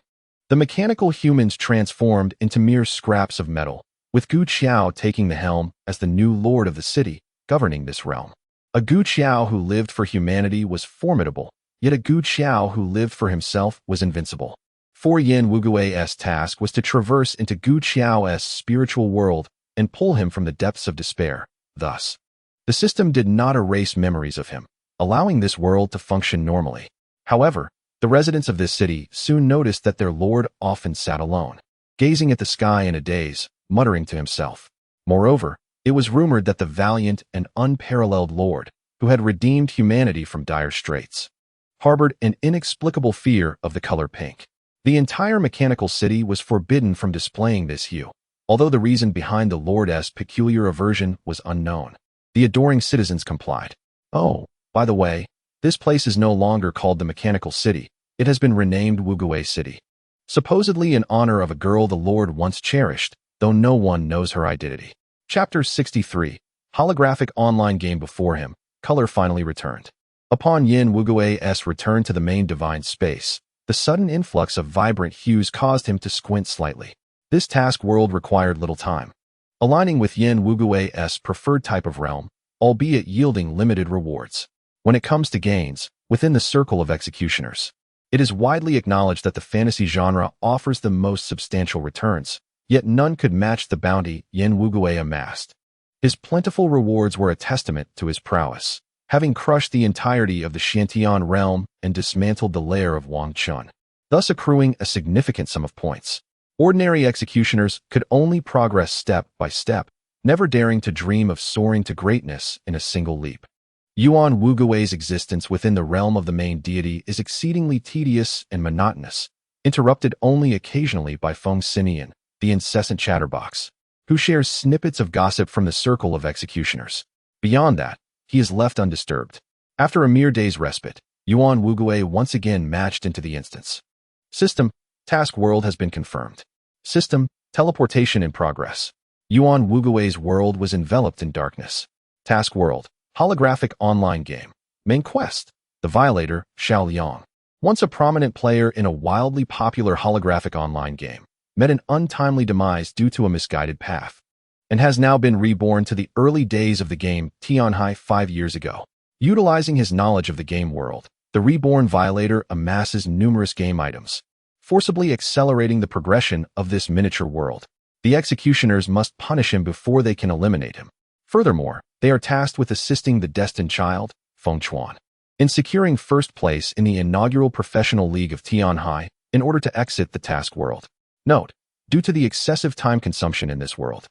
the mechanical humans transformed into mere scraps of metal, with Gu Qiao taking the helm as the new lord of the city, governing this realm. A Gu Qiao who lived for humanity was formidable, yet a Gu Qiao who lived for himself was invincible. For Yan Wugui's task was to traverse into Gu Qiao's spiritual world and pull him from the depths of despair. Thus, the system did not erase memories of him, allowing this world to function normally. However, the residents of this city soon noticed that their lord often sat alone, gazing at the sky in a daze, muttering to himself. Moreover, it was rumored that the valiant and unparalleled lord, who had redeemed humanity from dire straits, harbored an inexplicable fear of the color pink. The entire mechanical city was forbidden from displaying this hue, although the reason behind the lord's peculiar aversion was unknown. The adoring citizens complied. "Oh, by the way, this place is no longer called the Mechanical City. It has been renamed Wugui City, supposedly in honor of a girl the Lord once cherished, though no one knows her identity." Chapter 63. Holographic online game before him. Color finally returned. Upon Yan Wugui's return to the main divine space, the sudden influx of vibrant hues caused him to squint slightly. This task world required little time, aligning with Yan Wugui's preferred type of realm, albeit yielding limited rewards. When it comes to gains, within the circle of executioners, it is widely acknowledged that the fantasy genre offers the most substantial returns, yet none could match the bounty Yan Wugui amassed. His plentiful rewards were a testament to his prowess, having crushed the entirety of the Xiantian realm and dismantled the lair of Wang Chun, thus accruing a significant sum of points. Ordinary executioners could only progress step by step, never daring to dream of soaring to greatness in a single leap. Yuan Wugui's existence within the realm of the main deity is exceedingly tedious and monotonous, interrupted only occasionally by Feng Sinian, the incessant chatterbox, who shares snippets of gossip from the circle of executioners. Beyond that, he is left undisturbed. After a mere day's respite, Yuan Wugui once again matched into the instance. System, task world has been confirmed. System, teleportation in progress. Yuan Wugui's world was enveloped in darkness. Task world, holographic online game. Main quest, the violator, Xiao Liang. Once a prominent player in a wildly popular holographic online game, met an untimely demise due to a misguided path, and has now been reborn to the early days of the game Tianhai 5 years ago. Utilizing his knowledge of the game world, the reborn violator amasses numerous game items, forcibly accelerating the progression of this miniature world. The executioners must punish him before they can eliminate him. Furthermore, they are tasked with assisting the destined child, Feng Chuan, in securing first place in the inaugural professional league of Tianhai in order to exit the task world. Note, due to the excessive time consumption in this world,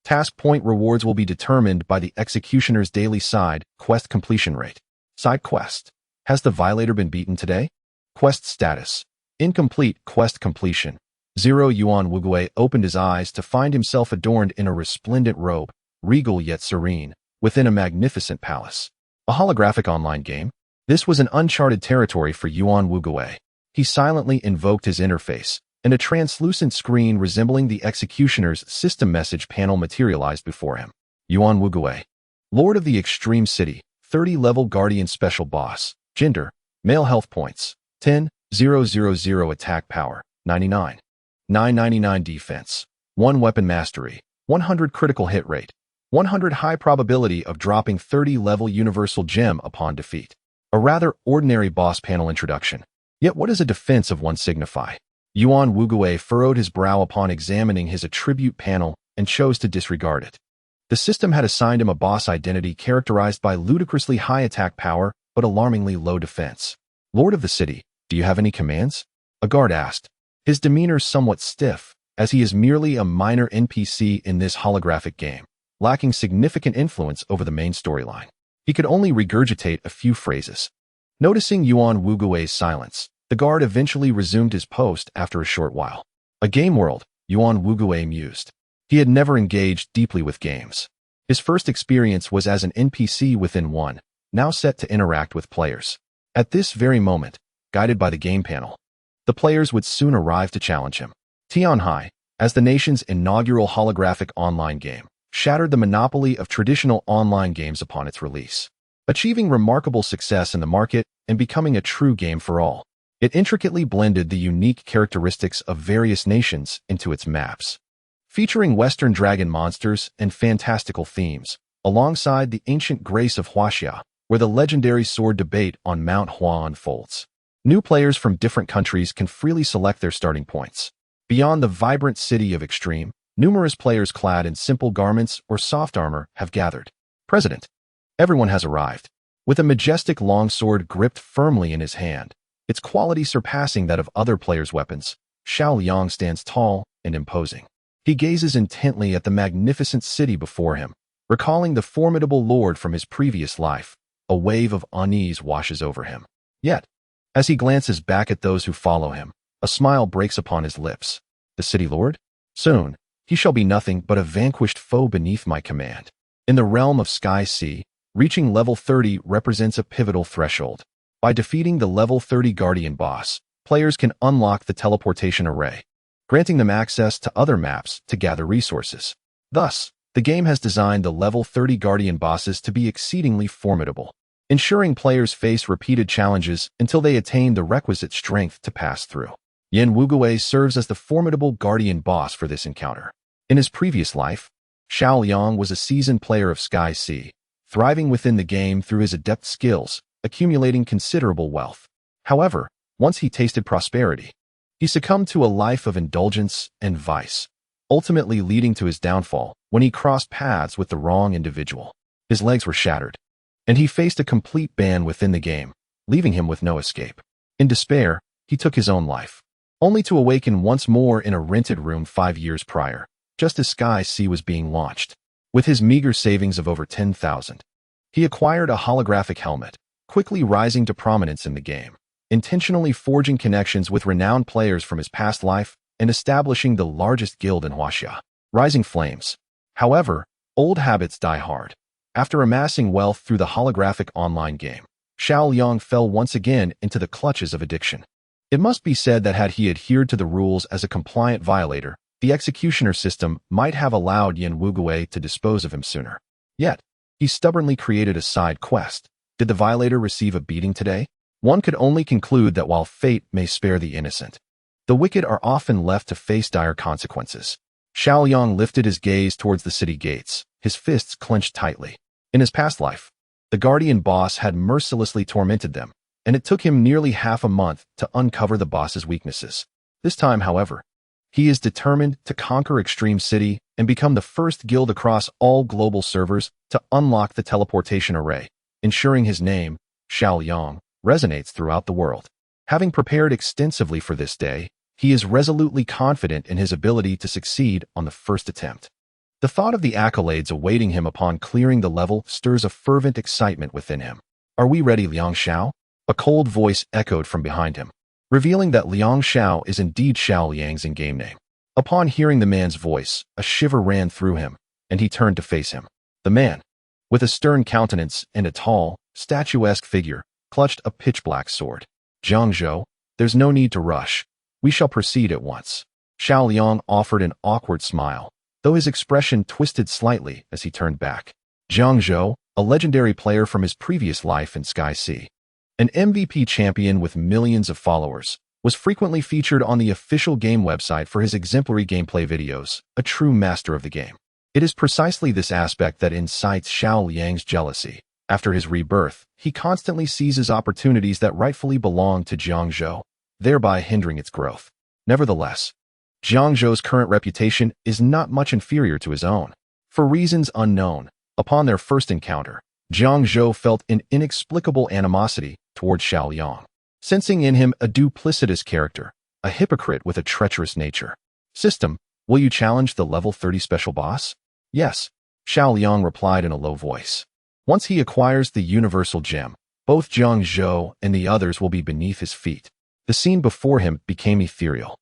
task point rewards will be determined by the executioner's daily side quest completion rate. Side quest. Has the violator been beaten today? Quest status. Incomplete quest completion. 0 Yuan Wugui opened his eyes to find himself adorned in a resplendent robe, regal yet serene, within a magnificent palace. A holographic online game? This was an uncharted territory for Yuan Wugui. He silently invoked his interface, and a translucent screen resembling the executioner's system message panel materialized before him. Yuan Wugui, Lord of the Extreme City, 30-level Guardian Special Boss, Gender, Male Health Points, 10,000 Attack Power, 99. 999 Defense, 1 Weapon Mastery, 100 Critical Hit Rate, 100 High Probability of dropping 30-level Universal Gem upon defeat. A rather ordinary boss panel introduction. Yet what does a defense of one signify? Yuan Wugui furrowed his brow upon examining his attribute panel and chose to disregard it. The system had assigned him a boss identity characterized by ludicrously high attack power but alarmingly low defense. Lord of the city, do you have any commands? A guard asked, his demeanor somewhat stiff, as he is merely a minor NPC in this holographic game, lacking significant influence over the main storyline. He could only regurgitate a few phrases. Noticing Yuan Wugui's silence, the guard eventually resumed his post after a short while. A game world, Yuan Wugui mused. He had never engaged deeply with games. His first experience was as an NPC within one, now set to interact with players. At this very moment, guided by the game panel, the players would soon arrive to challenge him. Tianhai, as the nation's inaugural holographic online game, shattered the monopoly of traditional online games upon its release, achieving remarkable success in the market and becoming a true game for all. It intricately blended the unique characteristics of various nations into its maps, featuring Western dragon monsters and fantastical themes, alongside the ancient grace of Huaxia, where the legendary sword debate on Mount Hua unfolds. New players from different countries can freely select their starting points. Beyond the vibrant city of Extreme, numerous players clad in simple garments or soft armor have gathered. President. Everyone has arrived. With a majestic longsword gripped firmly in his hand, its quality surpassing that of other players' weapons, Xiao Liang stands tall and imposing. He gazes intently at the magnificent city before him, recalling the formidable lord from his previous life. A wave of unease washes over him. Yet, as he glances back at those who follow him, a smile breaks upon his lips. The city lord? Soon, he shall be nothing but a vanquished foe beneath my command. In the realm of Sky Sea, reaching level 30 represents a pivotal threshold. By defeating the level 30 Guardian boss, players can unlock the teleportation array, granting them access to other maps to gather resources. Thus, the game has designed the level 30 Guardian bosses to be exceedingly formidable, ensuring players face repeated challenges until they attain the requisite strength to pass through. Yan Wugui serves as the formidable Guardian boss for this encounter. In his previous life, Xiao Liang was a seasoned player of Sky Sea, thriving within the game through his adept skills, accumulating considerable wealth. However, once he tasted prosperity, he succumbed to a life of indulgence and vice, ultimately leading to his downfall when he crossed paths with the wrong individual. His legs were shattered, and he faced a complete ban within the game, leaving him with no escape. In despair, he took his own life, only to awaken once more in a rented room 5 years prior, just as Sky Sea was being launched. With his meager savings of over 10,000, he acquired a holographic helmet, quickly rising to prominence in the game, intentionally forging connections with renowned players from his past life and establishing the largest guild in Huaxia. Rising flames. However, old habits die hard. After amassing wealth through the holographic online game, Xiao Liang fell once again into the clutches of addiction. It must be said that had he adhered to the rules as a compliant violator, the executioner system might have allowed Yan Wugui to dispose of him sooner. Yet, he stubbornly created a side quest. Did the violator receive a beating today? One could only conclude that while fate may spare the innocent, the wicked are often left to face dire consequences. Xiao Liang lifted his gaze towards the city gates, his fists clenched tightly. In his past life, the Guardian boss had mercilessly tormented them, and it took him nearly half a month to uncover the boss's weaknesses. This time, however, he is determined to conquer Extreme City and become the first guild across all global servers to unlock the teleportation array, ensuring his name, Xiao Liang, resonates throughout the world. Having prepared extensively for this day, he is resolutely confident in his ability to succeed on the first attempt. The thought of the accolades awaiting him upon clearing the level stirs a fervent excitement within him. Are we ready, Liang Xiao? A cold voice echoed from behind him, revealing that Liang Xiao is indeed Xiao Liang's in-game name. Upon hearing the man's voice, a shiver ran through him, and he turned to face him. The man, with a stern countenance and a tall, statuesque figure, clutched a pitch-black sword. Jiang Zhou, there's no need to rush. We shall proceed at once. Xiao Liang offered an awkward smile, though his expression twisted slightly as he turned back. Jiang Zhou, a legendary player from his previous life in Sky Sea, an MVP champion with millions of followers, was frequently featured on the official game website for his exemplary gameplay videos, a true master of the game. It is precisely this aspect that incites Xiao Liang's jealousy, After his rebirth, he constantly seizes opportunities that rightfully belong to Jiangzhou, thereby hindering its growth. Nevertheless, Jiangzhou's current reputation is not much inferior to his own. For reasons unknown, upon their first encounter, Jiangzhou felt an inexplicable animosity toward Xiaoliang, sensing in him a duplicitous character, a hypocrite with a treacherous nature. System, will you challenge the level 30 special boss? Yes, Xiaoliang replied in a low voice. Once he acquires the universal gem, both Jiangzhou and the others will be beneath his feet. The scene before him became ethereal.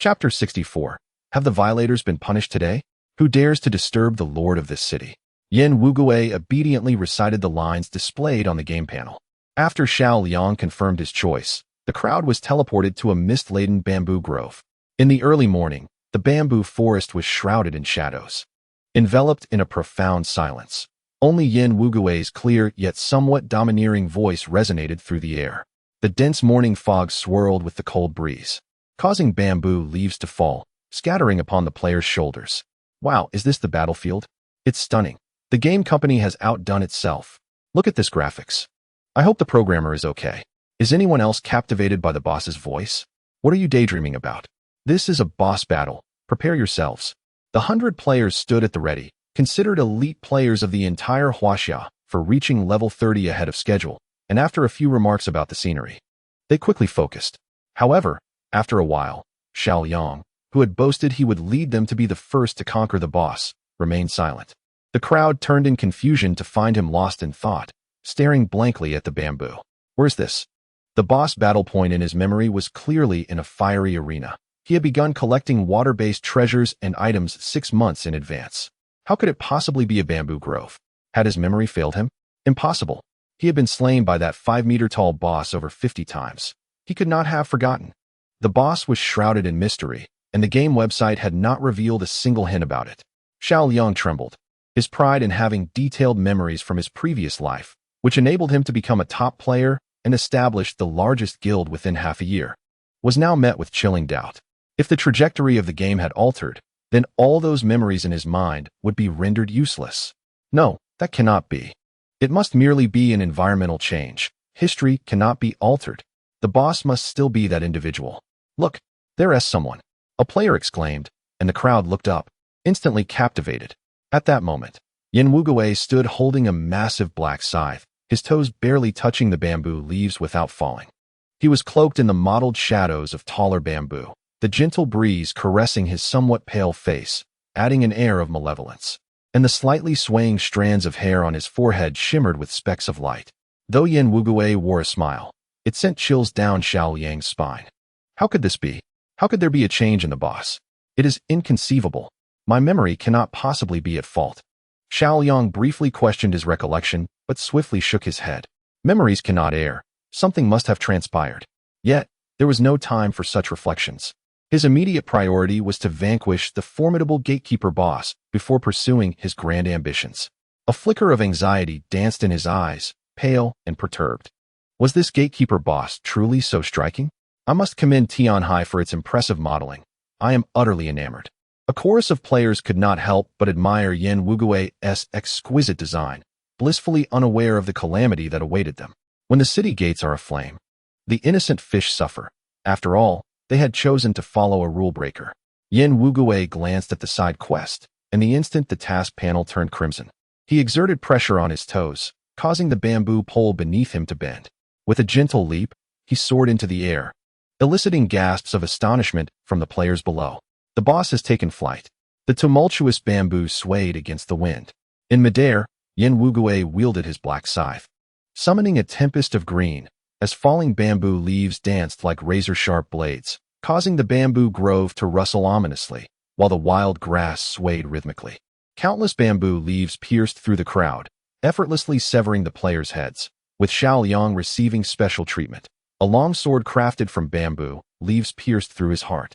Chapter 64. Have the violators been punished today? Who dares to disturb the lord of this city? Yin Wugui obediently recited the lines displayed on the game panel. After Xiaoliang confirmed his choice, the crowd was teleported to a mist-laden bamboo grove. In the early morning, the bamboo forest was shrouded in shadows. Enveloped in a profound silence, only Yin Wugui's clear yet somewhat domineering voice resonated through the air. The dense morning fog swirled with the cold breeze, causing bamboo leaves to fall, scattering upon the player's shoulders. Wow, is this the battlefield? It's stunning. The game company has outdone itself. Look at this graphics. I hope the programmer is okay. Is anyone else captivated by the boss's voice? What are you daydreaming about? This is a boss battle. Prepare yourselves. The 100 players stood at the ready, considered elite players of the entire Huaxia, for reaching level 30 ahead of schedule, and after a few remarks about the scenery, they quickly focused. However, after a while, Xiaoliang, who had boasted he would lead them to be the first to conquer the boss, remained silent. The crowd turned in confusion to find him lost in thought, staring blankly at the bamboo. Where's this? The boss battle point in his memory was clearly in a fiery arena. He had begun collecting water-based treasures and items 6 months in advance. How could it possibly be a bamboo grove? Had his memory failed him? Impossible. He had been slain by that 5-meter-tall boss over 50 times. He could not have forgotten. The boss was shrouded in mystery, and the game website had not revealed a single hint about it. Xiaoliang trembled. His pride in having detailed memories from his previous life, which enabled him to become a top player and establish the largest guild within half a year, was now met with chilling doubt. If the trajectory of the game had altered, then all those memories in his mind would be rendered useless. No, that cannot be. It must merely be an environmental change. History cannot be altered. The boss must still be that individual. Look, there's someone. A player exclaimed, and the crowd looked up, instantly captivated. At that moment, Yin Wugui stood holding a massive black scythe, his toes barely touching the bamboo leaves without falling. He was cloaked in the mottled shadows of taller bamboo, the gentle breeze caressing his somewhat pale face, adding an air of malevolence. And the slightly swaying strands of hair on his forehead shimmered with specks of light. Though Yin Wugui wore a smile, it sent chills down Xiaoliang's spine. How could this be? How could there be a change in the boss? It is inconceivable. My memory cannot possibly be at fault. Xiaoliang briefly questioned his recollection, but swiftly shook his head. Memories cannot err. Something must have transpired. Yet, there was no time for such reflections. His immediate priority was to vanquish the formidable gatekeeper boss before pursuing his grand ambitions. A flicker of anxiety danced in his eyes, pale and perturbed. Was this gatekeeper boss truly so striking? I must commend Tianhai for its impressive modeling. I am utterly enamored. A chorus of players could not help but admire Yin Wugui's exquisite design, blissfully unaware of the calamity that awaited them. When the city gates are aflame, the innocent fish suffer. After all, they had chosen to follow a rule breaker. Yin Wugui glanced at the side quest, and the instant the task panel turned crimson, he exerted pressure on his toes, causing the bamboo pole beneath him to bend. With a gentle leap, he soared into the air, eliciting gasps of astonishment from the players below. The boss has taken flight. The tumultuous bamboo swayed against the wind. In midair, Yin Wugui wielded his black scythe, summoning a tempest of green, as falling bamboo leaves danced like razor-sharp blades, causing the bamboo grove to rustle ominously, while the wild grass swayed rhythmically. Countless bamboo leaves pierced through the crowd, effortlessly severing the players' heads, with Xiaoliang receiving special treatment. A long sword crafted from bamboo, leaves pierced through his heart,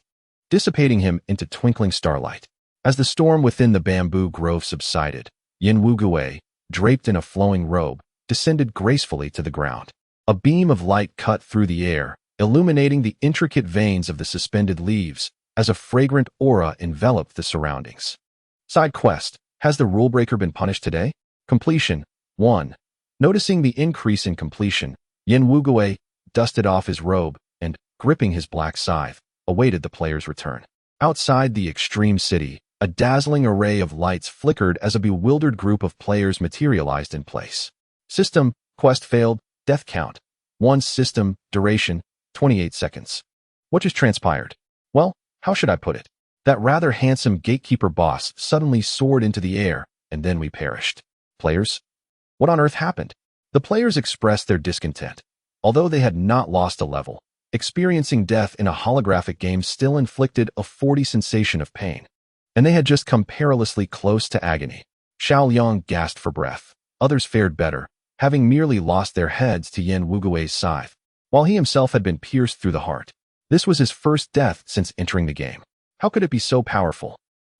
dissipating him into twinkling starlight. As the storm within the bamboo grove subsided, Yin Wugui, draped in a flowing robe, descended gracefully to the ground. A beam of light cut through the air, illuminating the intricate veins of the suspended leaves, as a fragrant aura enveloped the surroundings. Side quest: Has the rule breaker been punished today? Completion: 1. Noticing the increase in completion, Yin Wugui dusted off his robe and, gripping his black scythe, awaited the player's return. Outside the extreme city, a dazzling array of lights flickered as a bewildered group of players materialized in place. System, quest failed, death count. 1 system, duration, 28 seconds. What just transpired? Well, how should I put it? That rather handsome gatekeeper boss suddenly soared into the air, and then we perished. Players? What on earth happened? The players expressed their discontent. Although they had not lost a level, experiencing death in a holographic game still inflicted a 40 sensation of pain. And they had just come perilously close to agony. Xiao Liang gasped for breath. Others fared better, having merely lost their heads to Yin Wugui's scythe, while he himself had been pierced through the heart. This was his first death since entering the game. How could it be so powerful?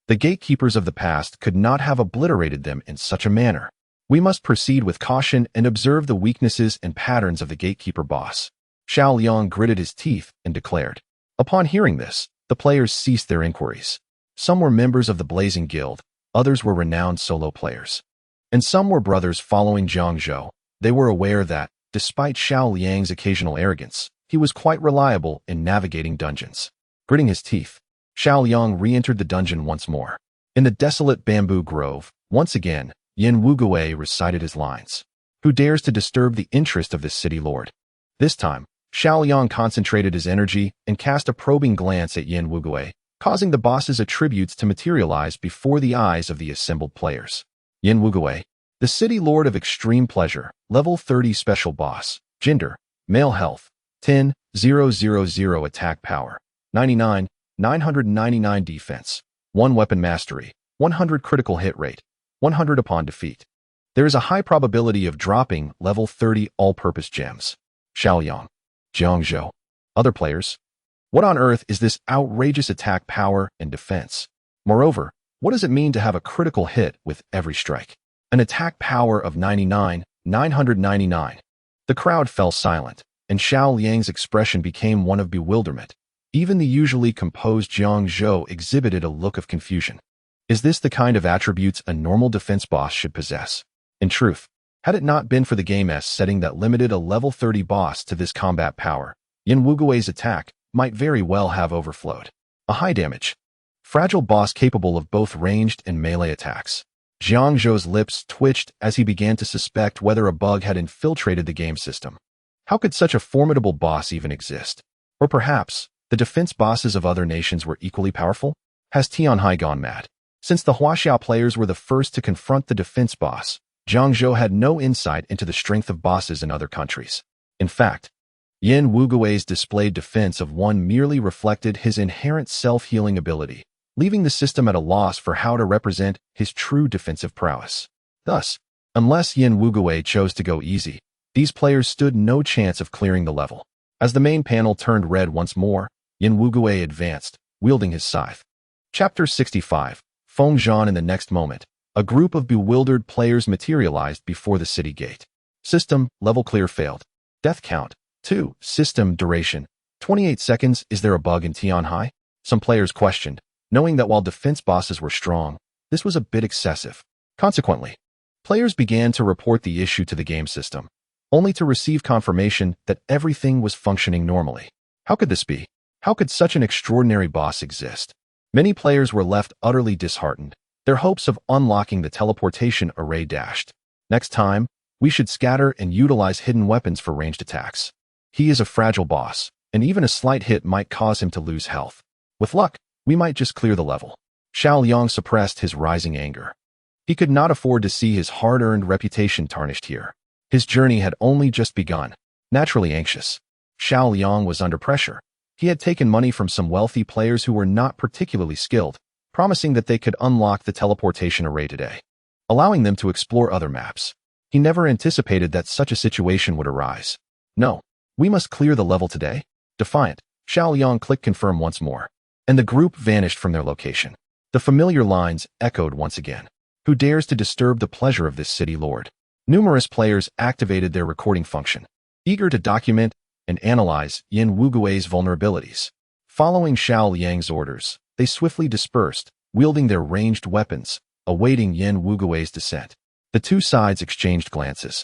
The gatekeepers of the past could not have obliterated them in such a manner. We must proceed with caution and observe the weaknesses and patterns of the gatekeeper boss. Xiao Liang gritted his teeth and declared. Upon hearing this, the players ceased their inquiries. Some were members of the Blazing Guild, others were renowned solo players. And some were brothers following Zhang Zhou. They were aware that, despite Xiao Liang's occasional arrogance, he was quite reliable in navigating dungeons. Gritting his teeth, Xiao Liang re-entered the dungeon once more. In the desolate bamboo grove, once again, Yin Wugui recited his lines. Who dares to disturb the interest of this city lord? This time, Xiao Liang concentrated his energy and cast a probing glance at Yin Wugui, causing the boss's attributes to materialize before the eyes of the assembled players. Yin Wugui, the city lord of extreme pleasure, level 30 special boss, gender, male health, 10, 000 attack power, 99, 999 defense, 1 weapon mastery, 100 critical hit rate, 100 upon defeat. There is a high probability of dropping level 30 all-purpose gems. Xiao Yang, Zhang Zhou. Other players? What on earth is this outrageous attack power and defense? Moreover, what does it mean to have a critical hit with every strike? An attack power of 99, 999. The crowd fell silent, and Xiao Liang's expression became one of bewilderment. Even the usually composed Zhang Zhou exhibited a look of confusion. Is this the kind of attributes a normal defense boss should possess? In truth, had it not been for the game's setting that limited a level 30 boss to this combat power, Yin Wugui's attack might very well have overflowed. A high damage, fragile boss capable of both ranged and melee attacks. Zhang Zhou's lips twitched as he began to suspect whether a bug had infiltrated the game system. How could such a formidable boss even exist? Or perhaps, the defense bosses of other nations were equally powerful? Has Tianhai gone mad? Since the Huaxiao players were the first to confront the defense boss, Zhang Zhou had no insight into the strength of bosses in other countries. In fact, Yin Wugui's displayed defense of 1 merely reflected his inherent self-healing ability, leaving the system at a loss for how to represent his true defensive prowess. Thus, unless Yin Wugui chose to go easy, these players stood no chance of clearing the level. As the main panel turned red once more, Yin Wugui advanced, wielding his scythe. Chapter 65. Feng Zhan. In the next moment, a group of bewildered players materialized before the city gate. System, level clear failed. Death count, 2. System, duration, 28 seconds. Is there a bug in Tianhai? Some players questioned, knowing that while defense bosses were strong, this was a bit excessive. Consequently, players began to report the issue to the game system, only to receive confirmation that everything was functioning normally. How could this be? How could such an extraordinary boss exist? Many players were left utterly disheartened, their hopes of unlocking the teleportation array dashed. Next time, we should scatter and utilize hidden weapons for ranged attacks. He is a fragile boss, and even a slight hit might cause him to lose health. With luck, we might just clear the level. Xiao Liang suppressed his rising anger. He could not afford to see his hard-earned reputation tarnished here. His journey had only just begun. Naturally anxious, Xiao Liang was under pressure. He had taken money from some wealthy players who were not particularly skilled, promising that they could unlock the teleportation array today, allowing them to explore other maps. He never anticipated that such a situation would arise. No, we must clear the level today. Defiant, Xiao Liang clicked confirm once more, and the group vanished from their location. The familiar lines echoed once again. Who dares to disturb the pleasure of this city lord? Numerous players activated their recording function, eager to document and analyze Yin Wugui's vulnerabilities. Following Xiao Liang's orders, they swiftly dispersed, wielding their ranged weapons, awaiting Yin Wugui's descent. The two sides exchanged glances.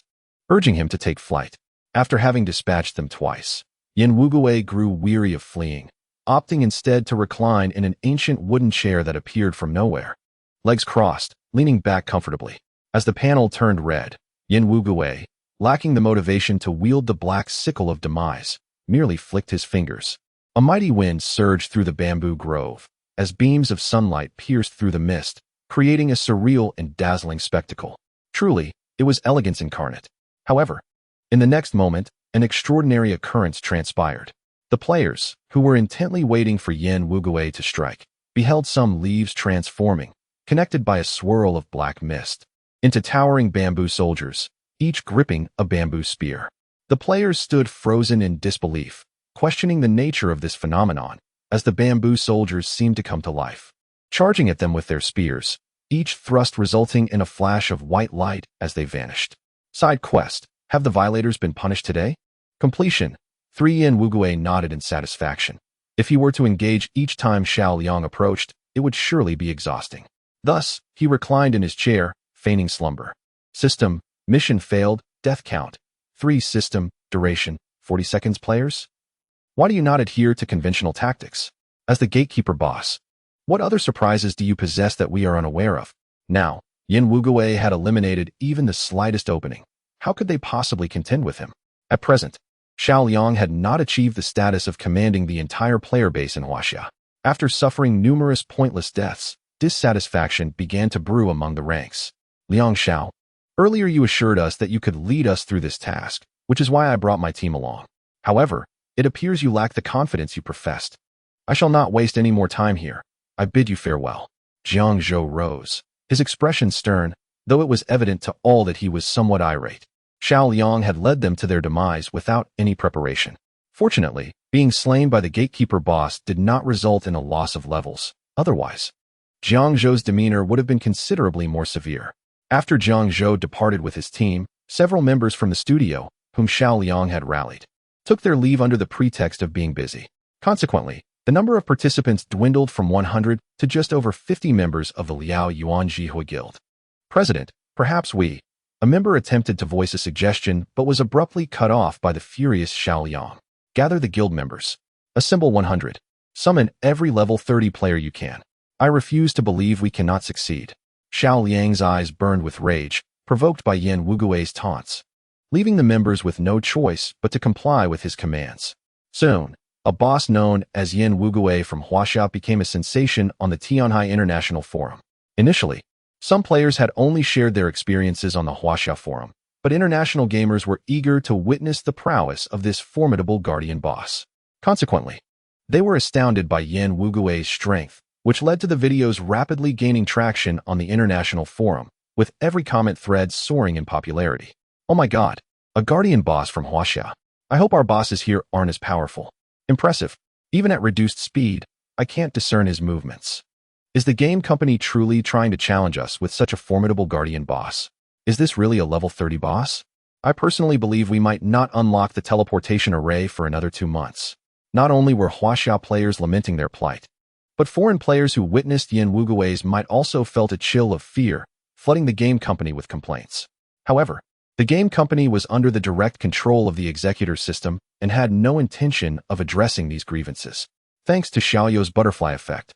urging him to take flight. After having dispatched them twice, Yin Wugui grew weary of fleeing, opting instead to recline in an ancient wooden chair that appeared from nowhere. Legs crossed, leaning back comfortably. As the panel turned red, Yin Wugui, lacking the motivation to wield the black sickle of demise, merely flicked his fingers. A mighty wind surged through the bamboo grove, as beams of sunlight pierced through the mist, creating a surreal and dazzling spectacle. Truly, it was elegance incarnate. However, in the next moment, an extraordinary occurrence transpired. The players, who were intently waiting for Yin Wugui to strike, beheld some leaves transforming, connected by a swirl of black mist, into towering bamboo soldiers, each gripping a bamboo spear. The players stood frozen in disbelief, questioning the nature of this phenomenon, as the bamboo soldiers seemed to come to life, charging at them with their spears, each thrust resulting in a flash of white light as they vanished. Side quest: have the violators been punished today? Completion. 3. Yin Wugui nodded in satisfaction. If he were to engage each time Xiao Liang approached, it would surely be exhausting. Thus, he reclined in his chair, feigning slumber. System: mission failed, death count 3. System: duration 40 seconds. Players, why do you not adhere to conventional tactics? As the gatekeeper boss, what other surprises do you possess that we are unaware of? Now, Yin Wugui had eliminated even the slightest opening. How could they possibly contend with him? At present, Xiao Liang had not achieved the status of commanding the entire player base in Huaxia. After suffering numerous pointless deaths, dissatisfaction began to brew among the ranks. Liang Xiao, earlier you assured us that you could lead us through this task, which is why I brought my team along. However, it appears you lack the confidence you professed. I shall not waste any more time here. I bid you farewell. Jiang Zhou rose, his expression stern, though it was evident to all that he was somewhat irate. Xiao Liang had led them to their demise without any preparation. Fortunately, being slain by the gatekeeper boss did not result in a loss of levels. Otherwise, Jiang Zhou's demeanor would have been considerably more severe. After Jiang Zhou departed with his team, several members from the studio, whom Xiao Liang had rallied, took their leave under the pretext of being busy. Consequently, the number of participants dwindled from 100 to just over 50 members of the Liao Yuan Jihua Guild. President, perhaps we. A member attempted to voice a suggestion but was abruptly cut off by the furious Xiao Liang. Gather the guild members. Assemble 100. Summon every level 30 player you can. I refuse to believe we cannot succeed. Xiao Liang's eyes burned with rage, provoked by Yin Wugui's taunts, leaving the members with no choice but to comply with his commands. Soon, a boss known as Yin Wugui from Huaxia became a sensation on the Tianhai International Forum. Initially, some players had only shared their experiences on the Huaxia Forum, but international gamers were eager to witness the prowess of this formidable guardian boss. Consequently, they were astounded by Yin Wugui's strength, which led to the videos rapidly gaining traction on the international forum, with every comment thread soaring in popularity. Oh my god, a guardian boss from Huaxia. I hope our bosses here aren't as powerful. Impressive. Even at reduced speed, I can't discern his movements. Is the game company truly trying to challenge us with such a formidable guardian boss? Is this really a level 30 boss? I personally believe we might not unlock the teleportation array for another 2 months. Not only were Huaxia players lamenting their plight, but foreign players who witnessed Yin Wugui's might also felt a chill of fear, flooding the game company with complaints. However, the game company was under the direct control of the Executor system and had no intention of addressing these grievances. Thanks to Xiaoyou's butterfly effect,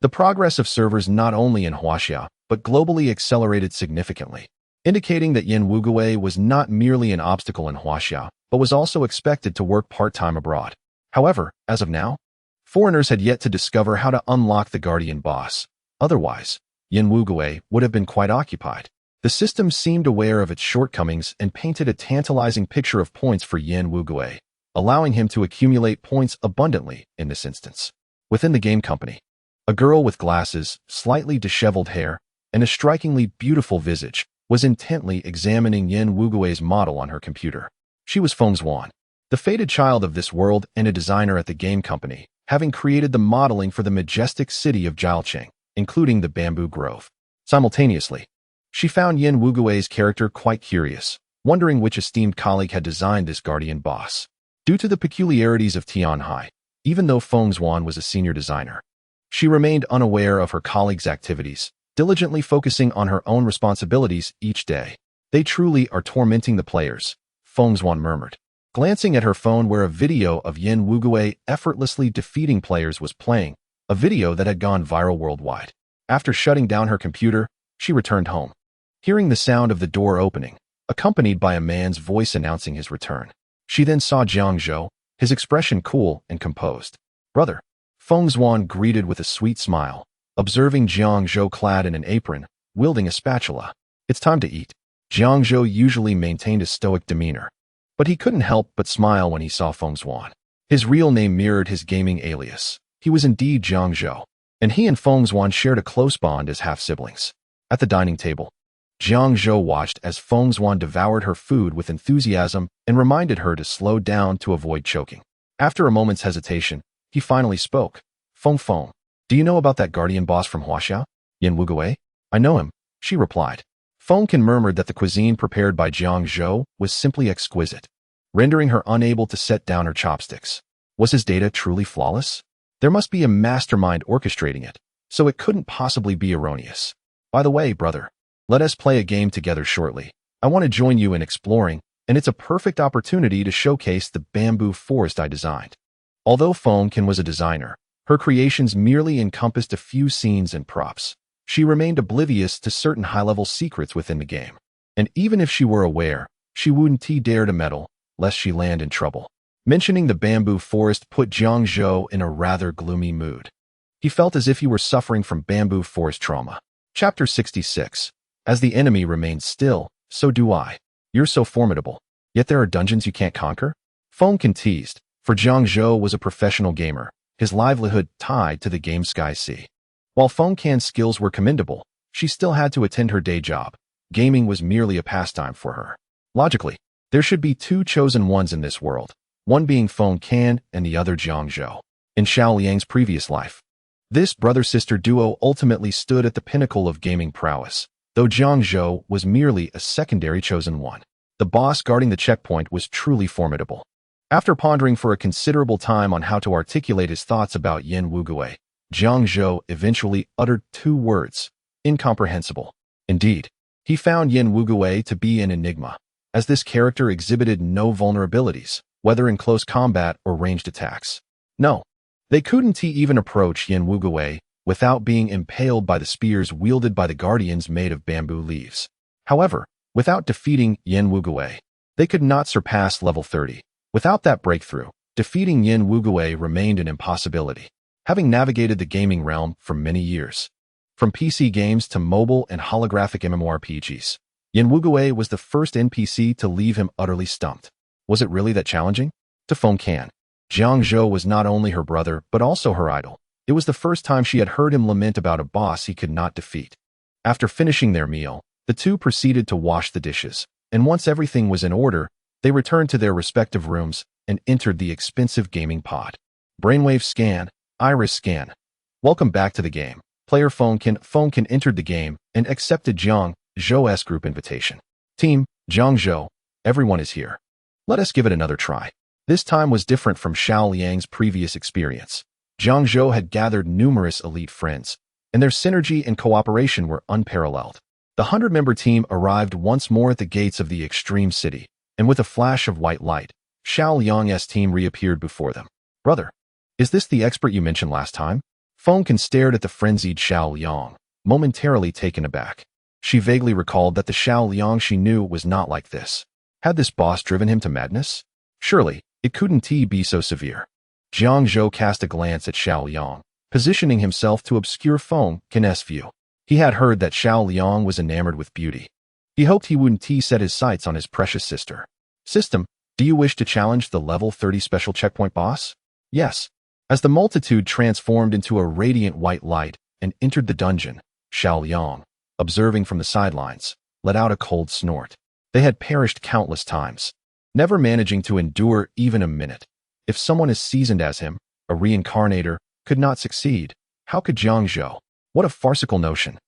the progress of servers not only in Huaxia, but globally accelerated significantly, indicating that Yin Wugui was not merely an obstacle in Huaxia, but was also expected to work part-time abroad. However, as of now, foreigners had yet to discover how to unlock the guardian boss. Otherwise, Yin Wugui would have been quite occupied. The system seemed aware of its shortcomings and painted a tantalizing picture of points for Yin Wugui, allowing him to accumulate points abundantly in this instance. Within the game company, a girl with glasses, slightly disheveled hair, and a strikingly beautiful visage was intently examining Yin Wugui's model on her computer. She was Feng Sinian, the fated child of this world and a designer at the game company, having created the modeling for the majestic city of Jiaoqing, including the bamboo grove. Simultaneously, she found Yin Wugui's character quite curious, wondering which esteemed colleague had designed this guardian boss. Due to the peculiarities of Tianhai, even though Feng Sinian was a senior designer, she remained unaware of her colleagues' activities, diligently focusing on her own responsibilities each day. They truly are tormenting the players, Feng Sinian murmured, glancing at her phone where a video of Yin Wugui effortlessly defeating players was playing, a video that had gone viral worldwide. After shutting down her computer, she returned home, hearing the sound of the door opening, accompanied by a man's voice announcing his return. She then saw Jiang Zhou, his expression cool and composed. "Brother," Feng Sinian greeted with a sweet smile, observing Jiang Zhou clad in an apron, wielding a spatula. "It's time to eat." Jiang Zhou usually maintained a stoic demeanor, but he couldn't help but smile when he saw Feng Sinian. His real name mirrored his gaming alias. He was indeed Jiang Zhou, and he and Feng Sinian shared a close bond as half-siblings. At the dining table, Jiang Zhou watched as Feng Sinian devoured her food with enthusiasm and reminded her to slow down to avoid choking. After a moment's hesitation, he finally spoke. Feng, do you know about that guardian boss from Huaxia, Yin Wugui?" "I know him," she replied. Feng murmured that the cuisine prepared by Jiang Zhou was simply exquisite, rendering her unable to set down her chopsticks. Was his data truly flawless? There must be a mastermind orchestrating it, so it couldn't possibly be erroneous. "By the way, brother, let us play a game together shortly. I want to join you in exploring, and it's a perfect opportunity to showcase the bamboo forest I designed." Although Feng was a designer, her creations merely encompassed a few scenes and props. She remained oblivious to certain high-level secrets within the game. And even if she were aware, she wouldn't dare to meddle, lest she land in trouble. Mentioning the bamboo forest put Jiang Zhou in a rather gloomy mood. He felt as if he were suffering from bamboo forest trauma. Chapter 66. As the enemy remains still, so do I. You're so formidable. Yet there are dungeons you can't conquer? Feng teased, for Jiang Zhou was a professional gamer, his livelihood tied to the game's Sky Sea. While Feng skills were commendable, she still had to attend her day job. Gaming was merely a pastime for her. Logically, there should be two chosen ones in this world, one being Feng and the other Jiang Zhou. In Xiao Liang's previous life, this brother-sister duo ultimately stood at the pinnacle of gaming prowess, though Jiang Zhou was merely a secondary chosen one. The boss guarding the checkpoint was truly formidable. After pondering for a considerable time on how to articulate his thoughts about Yin Wugui, Jiang Zhou eventually uttered two words: incomprehensible. Indeed, he found Yin Wugui to be an enigma, as this character exhibited no vulnerabilities, whether in close combat or ranged attacks. No, they couldn't even approach Yin Wugui without being impaled by the spears wielded by the guardians made of bamboo leaves. However, without defeating Yin Wugui, they could not surpass level 30. Without that breakthrough, defeating Yin Wugui remained an impossibility. Having navigated the gaming realm for many years, from PC games to mobile and holographic MMORPGs, Yin Wugui was the first NPC to leave him utterly stumped. Was it really that challenging? To Feng, Jiang Zhou was not only her brother but also her idol. It was the first time she had heard him lament about a boss he could not defeat. After finishing their meal, the two proceeded to wash the dishes, and once everything was in order, they returned to their respective rooms and entered the expensive gaming pod. Brainwave scan. Iris scan. Welcome back to the game. Player Feng entered the game and accepted Jiang Zhou's group invitation. Team, Jiang Zhou, everyone is here. Let us give it another try. This time was different from Xiao Liang's previous experience. Jiang Zhou had gathered numerous elite friends, and their synergy and cooperation were unparalleled. The 100-member team arrived once more at the gates of the extreme city, and with a flash of white light, Xiao Liang's team reappeared before them. "Brother, is this the expert you mentioned last time?" Feng stared at the frenzied Xiao Liang, momentarily taken aback. She vaguely recalled that the Xiao Liang she knew was not like this. Had this boss driven him to madness? Surely, it couldn't be so severe. Jiang Zhou cast a glance at Xiao Liang, positioning himself to obscure Feng's view. He had heard that Xiao Liang was enamored with beauty. He hoped he wouldn't set his sights on his precious sister. "System, do you wish to challenge the level 30 special checkpoint boss?" "Yes." As the multitude transformed into a radiant white light and entered the dungeon, Xiao Liang, observing from the sidelines, let out a cold snort. They had perished countless times, never managing to endure even a minute. If someone as seasoned as him, a reincarnator, could not succeed, how could Jiang Zhou? What a farcical notion.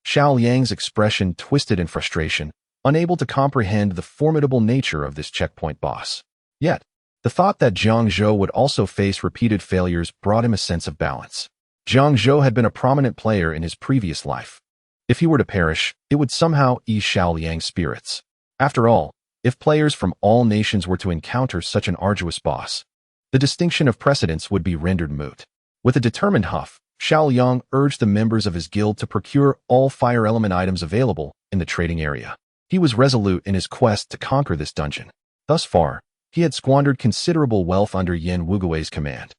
Xiao Liang's expression twisted in frustration, unable to comprehend the formidable nature of this checkpoint boss. Yet, the thought that Jiang Zhou would also face repeated failures brought him a sense of balance. Jiang Zhou had been a prominent player in his previous life. If he were to perish, it would somehow ease Xiao Liang's spirits. After all, if players from all nations were to encounter such an arduous boss, the distinction of precedence would be rendered moot. With a determined huff, Xiao Yang urged the members of his guild to procure all fire element items available in the trading area. He was resolute in his quest to conquer this dungeon. Thus far, he had squandered considerable wealth under Yen Wugui's command,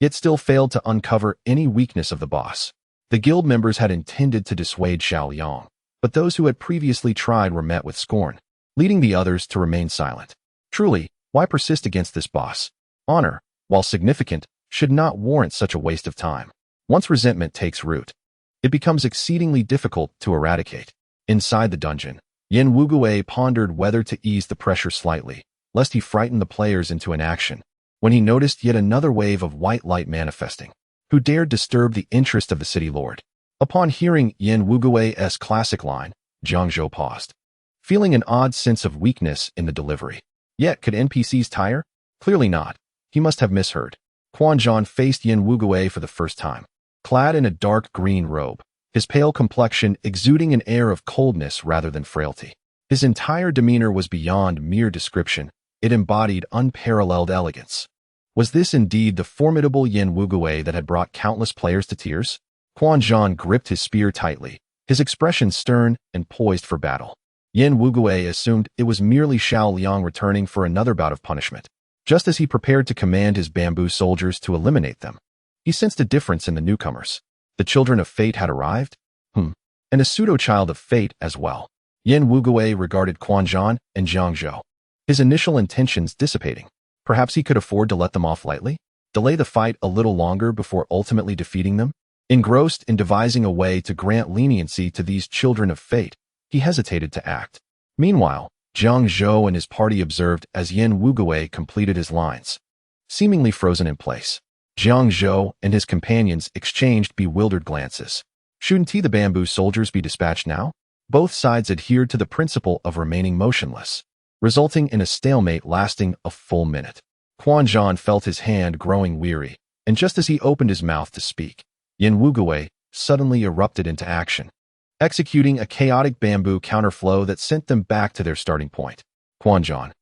yet still failed to uncover any weakness of the boss. The guild members had intended to dissuade Xiao Yang, but those who had previously tried were met with scorn, leading the others to remain silent. Truly, why persist against this boss? Honor, while significant, should not warrant such a waste of time. Once resentment takes root, it becomes exceedingly difficult to eradicate. Inside the dungeon, Yen Wugui pondered whether to ease the pressure slightly, lest he frighten the players into inaction, when he noticed yet another wave of white light manifesting. Who dared disturb the interest of the city lord? Upon hearing Yen Wugui's classic line, Zhang Zhou paused, feeling an odd sense of weakness in the delivery. Yet, could NPCs tire? Clearly not. He must have misheard. Quan Zhan faced Yen Wugui for the first time, clad in a dark green robe, his pale complexion exuding an air of coldness rather than frailty. His entire demeanor was beyond mere description. It embodied unparalleled elegance. Was this indeed the formidable Yen Wugui that had brought countless players to tears? Quan Zhan gripped his spear tightly, his expression stern and poised for battle. Yen Wugui assumed it was merely Xiao Liang returning for another bout of punishment. Just as he prepared to command his bamboo soldiers to eliminate them, he sensed a difference in the newcomers. The children of fate had arrived? And a pseudo-child of fate as well. Yen Wugui regarded Quan Zhan and Zhang Zhou, his initial intentions dissipating. Perhaps he could afford to let them off lightly? Delay the fight a little longer before ultimately defeating them? Engrossed in devising a way to grant leniency to these children of fate, he hesitated to act. Meanwhile, Zhang Zhou and his party observed as Yen Wugui completed his lines, seemingly frozen in place. Zhang Zhou and his companions exchanged bewildered glances. Shouldn't the bamboo soldiers be dispatched now? Both sides adhered to the principle of remaining motionless, resulting in a stalemate lasting a full minute. Quan Zhan felt his hand growing weary, and just as he opened his mouth to speak, Yen Wugui suddenly erupted into action, executing a chaotic bamboo counterflow that sent them back to their starting point. Quan Zhan,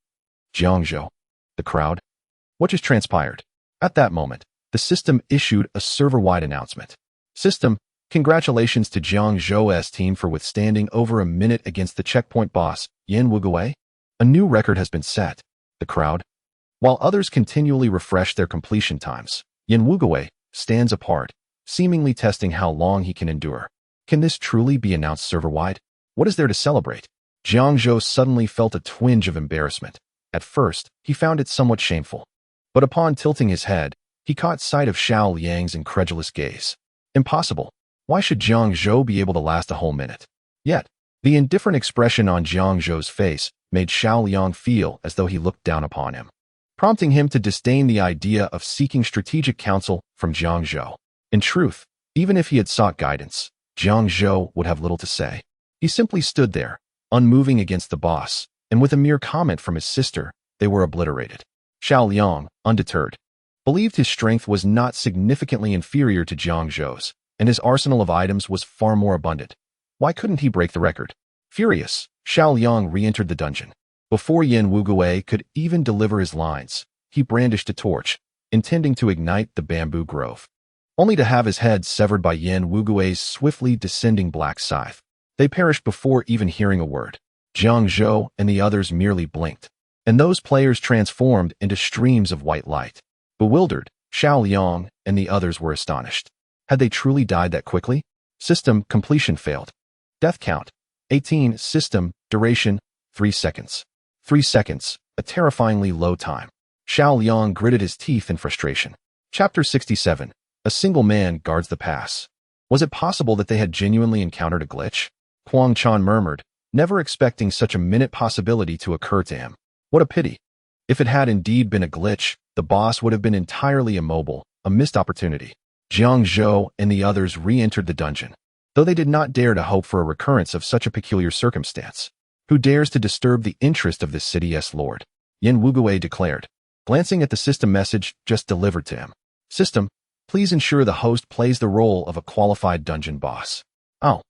Zhang Zhou, the crowd. What just transpired? At that moment, the system issued a server-wide announcement. System, congratulations to Zhang Zhou's team for withstanding over a minute against the checkpoint boss, Yen Wugui. A new record has been set. The crowd. While others continually refresh their completion times, Yen Wugui stands apart, seemingly testing how long he can endure. Can this truly be announced server-wide? What is there to celebrate? Zhang Zhou suddenly felt a twinge of embarrassment. At first, he found it somewhat shameful. But upon tilting his head, he caught sight of Xiao Liang's incredulous gaze. Impossible. Why should Zhang Zhou be able to last a whole minute? Yet, the indifferent expression on Zhang Zhou's face made Xiao Liang feel as though he looked down upon him, prompting him to disdain the idea of seeking strategic counsel from Zhang Zhou. In truth, even if he had sought guidance, Zhang Zhou would have little to say. He simply stood there, unmoving against the boss, and with a mere comment from his sister, they were obliterated. Xiao Liang, undeterred, believed his strength was not significantly inferior to Zhang Zhou's, and his arsenal of items was far more abundant. Why couldn't he break the record? Furious, Xiao Liang re-entered the dungeon. Before Yen Wugui could even deliver his lines, he brandished a torch, intending to ignite the bamboo grove, only to have his head severed by Yen Wugui's swiftly descending black scythe. They perished before even hearing a word. Zhang Zhou and the others merely blinked, and those players transformed into streams of white light. Bewildered, Xiao Liang and the others were astonished. Had they truly died that quickly? System completion failed. Death count 18. System duration 3 seconds. 3 seconds, a terrifyingly low time. Xiao Liang gritted his teeth in frustration. Chapter 67. A single man guards the pass. Was it possible that they had genuinely encountered a glitch? Huang Chan murmured, never expecting such a minute possibility to occur to him. What a pity. If it had indeed been a glitch, the boss would have been entirely immobile, a missed opportunity. Zhang Zhou and the others re-entered the dungeon, though they did not dare to hope for a recurrence of such a peculiar circumstance. Who dares to disturb the interest of this city's lord? Yen Wugui declared, glancing at the system message just delivered to him. System, please ensure the host plays the role of a qualified dungeon boss. Oh.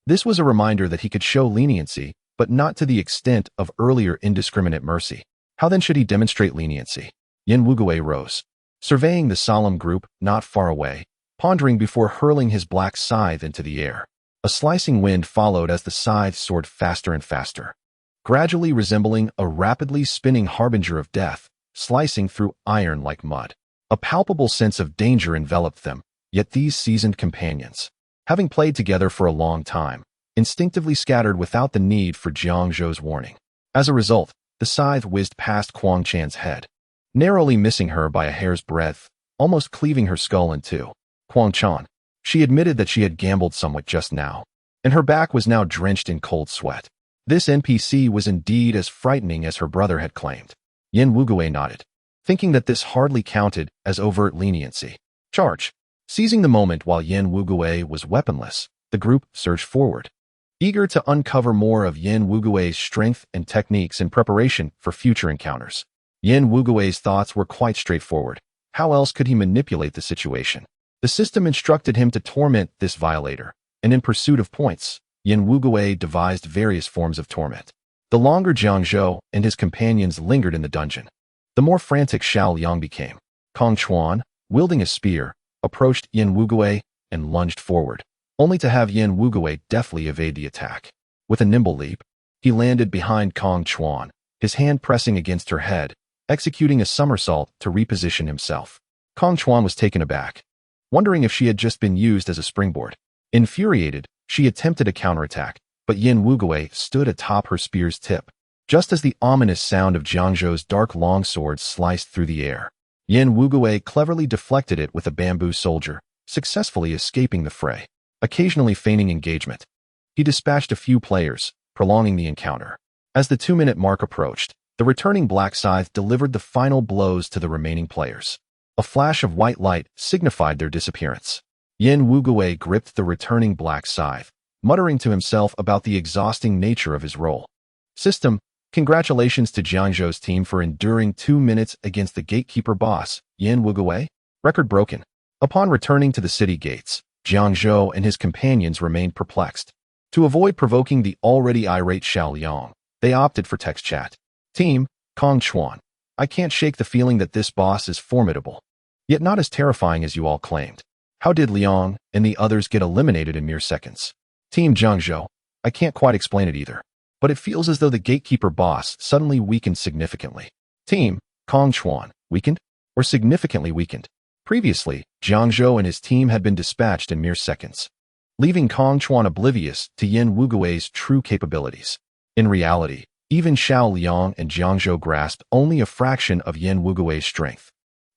This was a reminder that he could show leniency, but not to the extent of earlier indiscriminate mercy. How then should he demonstrate leniency? Yin Wugui rose, surveying the solemn group not far away, pondering before hurling his black scythe into the air. A slicing wind followed as the scythe soared faster and faster, gradually resembling a rapidly spinning harbinger of death, slicing through iron like mud. A palpable sense of danger enveloped them, yet these seasoned companions, having played together for a long time, instinctively scattered without the need for Jiang Zhou's warning. As a result, the scythe whizzed past Quang Chan's head, narrowly missing her by a hair's breadth, almost cleaving her skull in two. Quang Chan. She admitted that she had gambled somewhat just now, and her back was now drenched in cold sweat. This NPC was indeed as frightening as her brother had claimed. Yin Wugui nodded, thinking that this hardly counted as overt leniency. Charge. Seizing the moment while Yin Wugui was weaponless, the group surged forward, eager to uncover more of Yin Wugui's strength and techniques in preparation for future encounters. Yin Wugui's thoughts were quite straightforward. How else could he manipulate the situation? The system instructed him to torment this violator, and in pursuit of points, Yin Wugui devised various forms of torment. The longer Jiang Zhou and his companions lingered in the dungeon, the more frantic Xiao Liang became. Kong Chuan, wielding a spear, approached Yin Wugui and lunged forward, only to have Yin Wugui deftly evade the attack. With a nimble leap, he landed behind Kong Chuan, his hand pressing against her head, executing a somersault to reposition himself. Kong Chuan was taken aback, wondering if she had just been used as a springboard. Infuriated, she attempted a counterattack, but Yin Wugui stood atop her spear's tip, just as the ominous sound of Jiang Zhou's dark longsword sliced through the air. Yin Wugui cleverly deflected it with a bamboo soldier, successfully escaping the fray, occasionally feigning engagement. He dispatched a few players, prolonging the encounter. As the 2-minute mark approached, the returning black scythe delivered the final blows to the remaining players. A flash of white light signified their disappearance. Yin Wugui gripped the returning black scythe, muttering to himself about the exhausting nature of his role. System, congratulations to Jiang Zhou's team for enduring 2 minutes against the gatekeeper boss, Yin Wugui. Record broken. Upon returning to the city gates, Jiang Zhou and his companions remained perplexed. To avoid provoking the already irate Xiao Liang, they opted for text chat. Team, Kong Chuan. I can't shake the feeling that this boss is formidable, yet not as terrifying as you all claimed. How did Liang and the others get eliminated in mere seconds? Team Jiang Zhou. I can't quite explain it either, but it feels as though the gatekeeper boss suddenly weakened significantly. Team, Kong Chuan. Weakened? Or significantly weakened? Previously, Jiang Zhou and his team had been dispatched in mere seconds, leaving Kong Chuan oblivious to Yin Wugui's true capabilities. In reality, even Xiao Liang and Jiang Zhou grasped only a fraction of Yin Wugui's strength.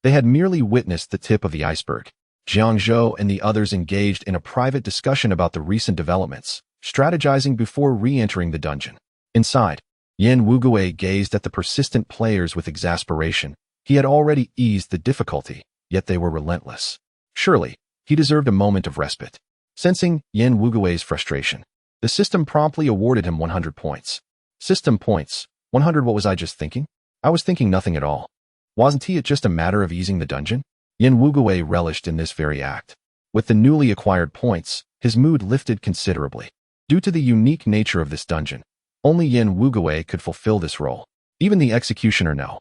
They had merely witnessed the tip of the iceberg. Jiang Zhou and the others engaged in a private discussion about the recent developments, strategizing before re-entering the dungeon. Inside, Yin Wugui gazed at the persistent players with exasperation. He had already eased the difficulty, yet they were relentless. Surely, he deserved a moment of respite. Sensing Yin Wugui's frustration, the system promptly awarded him 100 points. System points. 100. What was I just thinking? I was thinking nothing at all. Wasn't it just a matter of easing the dungeon? Yin Wugui relished in this very act. With the newly acquired points, his mood lifted considerably. Due to the unique nature of this dungeon, only Yin Wugui could fulfill this role. Even the Executioner No.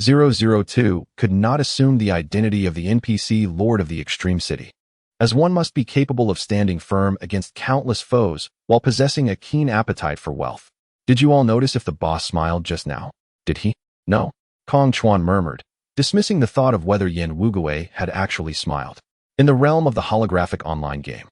002 could not assume the identity of the NPC Lord of the Extreme City, as one must be capable of standing firm against countless foes while possessing a keen appetite for wealth. Did you all notice if the boss smiled just now? Did he? No. Kong Chuan murmured, dismissing the thought of whether Yin Wugui had actually smiled. In the realm of the holographic online game,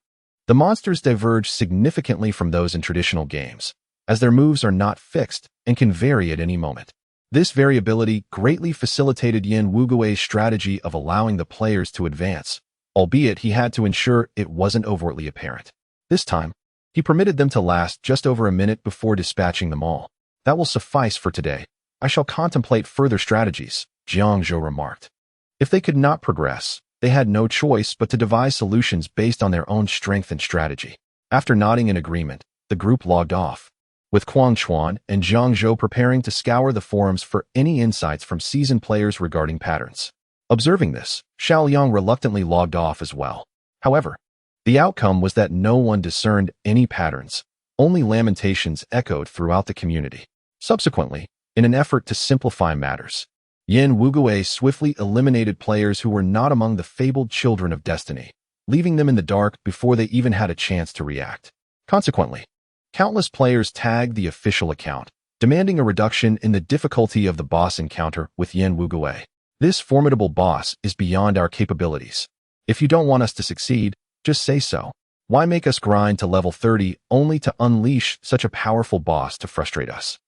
the monsters diverge significantly from those in traditional games, as their moves are not fixed and can vary at any moment. This variability greatly facilitated Yin Wugui's strategy of allowing the players to advance, albeit he had to ensure it wasn't overtly apparent. This time, he permitted them to last just over a minute before dispatching them all. That will suffice for today. I shall contemplate further strategies, Jiang Zhou remarked. If they could not progress, they had no choice but to devise solutions based on their own strength and strategy. After nodding in agreement, the group logged off, with Quang Chuan and Jiang Zhou preparing to scour the forums for any insights from seasoned players regarding patterns. Observing this, Xiao Liang reluctantly logged off as well. However, the outcome was that no one discerned any patterns, Only lamentations echoed throughout the community. Subsequently, in an effort to simplify matters, Yin Wugui swiftly eliminated players who were not among the fabled children of destiny, leaving them in the dark before they even had a chance to react. Consequently, countless players tagged the official account, demanding a reduction in the difficulty of the boss encounter with Yin Wugui. This formidable boss is beyond our capabilities. If you don't want us to succeed, just say so. Why make us grind to level 30 only to unleash such a powerful boss to frustrate us?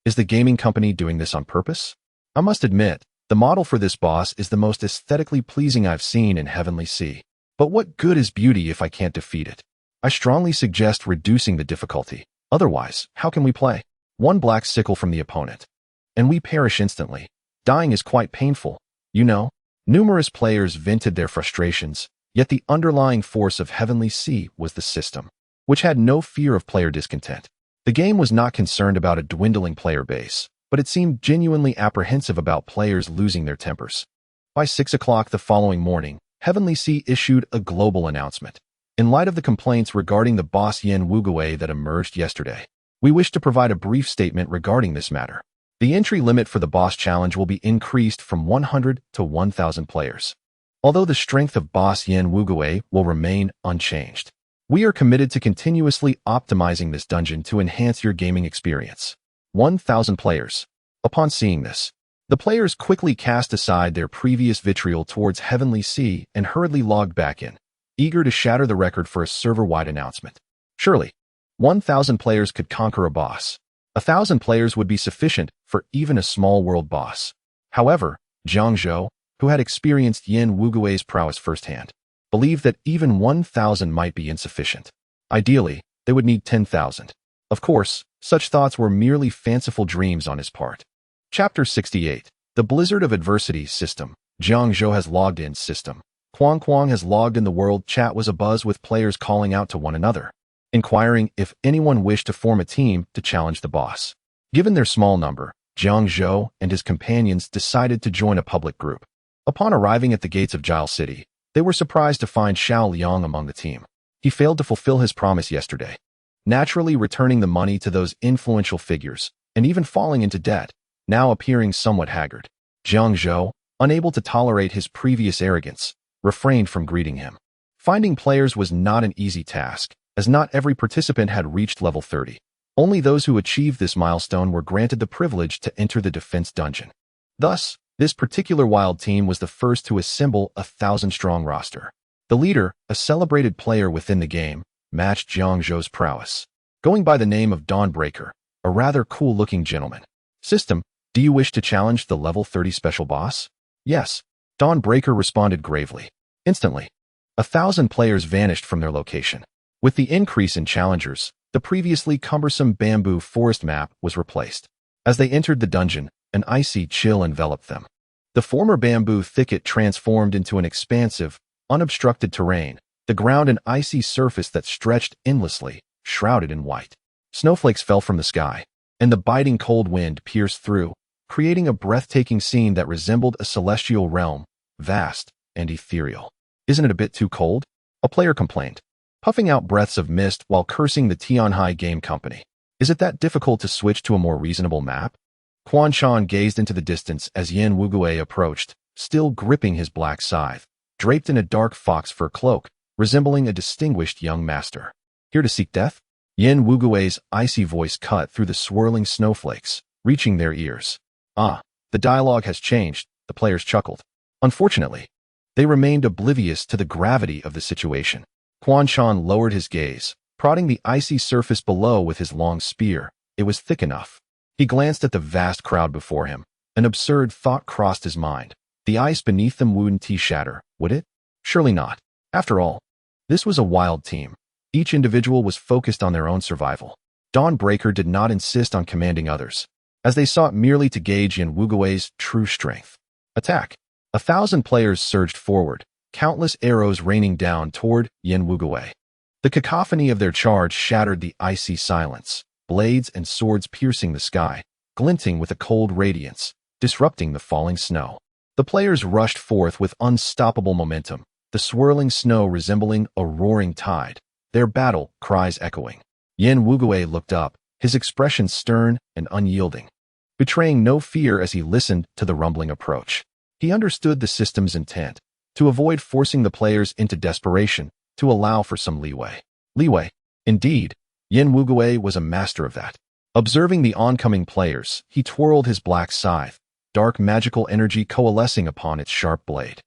Is the gaming company doing this on purpose? I must admit, the model for this boss is the most aesthetically pleasing I've seen in Heavenly Sea. But what good is beauty if I can't defeat it? I strongly suggest reducing the difficulty. Otherwise, how can we play? One black sickle from the opponent, and we perish instantly. Dying is quite painful, you know. Numerous players vented their frustrations, yet the underlying force of Heavenly Sea was the system, which had no fear of player discontent. The game was not concerned about a dwindling player base, but it seemed genuinely apprehensive about players losing their tempers. By 6 o'clock the following morning, Heavenly Sea issued a global announcement. In light of the complaints regarding the boss Yin Wugui that emerged yesterday, we wish to provide a brief statement regarding this matter. The entry limit for the boss challenge will be increased from 100 to 1,000 players. Although the strength of boss Yin Wugui will remain unchanged, we are committed to continuously optimizing this dungeon to enhance your gaming experience. 1,000 players. Upon seeing this, the players quickly cast aside their previous vitriol towards Heavenly Sea and hurriedly logged back in, eager to shatter the record for a server-wide announcement. Surely, 1,000 players could conquer a boss. 1,000 players would be sufficient for even a small world boss. However, Jiang Zhou, who had experienced Yin Wugui's prowess firsthand, believed that even 1,000 might be insufficient. Ideally, they would need 10,000. Of course, such thoughts were merely fanciful dreams on his part. Chapter 68. The Blizzard of Adversity System. Jiang Zhou has logged in system. Kwang has logged in. The world chat was abuzz with players calling out to one another, inquiring if anyone wished to form a team to challenge the boss. Given their small number, Jiang Zhou and his companions decided to join a public group. Upon arriving at the gates of Jile City, they were surprised to find Xiao Liang among the team. He failed to fulfill his promise yesterday, naturally returning the money to those influential figures, and even falling into debt, now appearing somewhat haggard. Jiang Zhou, unable to tolerate his previous arrogance, refrained from greeting him. Finding players was not an easy task, as not every participant had reached level 30. Only those who achieved this milestone were granted the privilege to enter the defense dungeon. Thus, this particular wild team was the first to assemble a 1,000-strong roster. The leader, a celebrated player within the game, matched Jiang Zhou's prowess, going by the name of Dawnbreaker, a rather cool-looking gentleman. System, do you wish to challenge the level 30 special boss? Yes, Dawnbreaker responded gravely. Instantly, 1,000 players vanished from their location. With the increase in challengers, the previously cumbersome bamboo forest map was replaced. As they entered the dungeon, an icy chill enveloped them. The former bamboo thicket transformed into an expansive, unobstructed terrain, the ground an icy surface that stretched endlessly, shrouded in white. Snowflakes fell from the sky, and the biting cold wind pierced through, creating a breathtaking scene that resembled a celestial realm, vast and ethereal. Isn't it a bit too cold? A player complained, puffing out breaths of mist while cursing the Tianhai Game Company. Is it that difficult to switch to a more reasonable map? Quan Shan gazed into the distance as Yin Wugui approached, still gripping his black scythe, draped in a dark fox fur cloak, resembling a distinguished young master. Here to seek death? Yin Wugui's icy voice cut through the swirling snowflakes, reaching their ears. Ah, the dialogue has changed, the players chuckled. Unfortunately, they remained oblivious to the gravity of the situation. Quan Shan lowered his gaze, prodding the icy surface below with his long spear. It was thick enough. He glanced at the vast crowd before him. An absurd thought crossed his mind. The ice beneath them wouldn't shatter, would it? Surely not. After all, this was a wild team. Each individual was focused on their own survival. Dawnbreaker did not insist on commanding others, as they sought merely to gauge Yin Wugui's true strength. Attack! 1,000 players surged forward, countless arrows raining down toward Yin Wugui. The cacophony of their charge shattered the icy silence, blades and swords piercing the sky, glinting with a cold radiance, disrupting the falling snow. The players rushed forth with unstoppable momentum, the swirling snow resembling a roaring tide, their battle cries echoing. Yin Wugui looked up, his expression stern and unyielding, betraying no fear as he listened to the rumbling approach. He understood the system's intent, to avoid forcing the players into desperation, to allow for some leeway. Leeway. Indeed, Yin Wugui was a master of that. Observing the oncoming players, he twirled his black scythe, dark magical energy coalescing upon its sharp blade,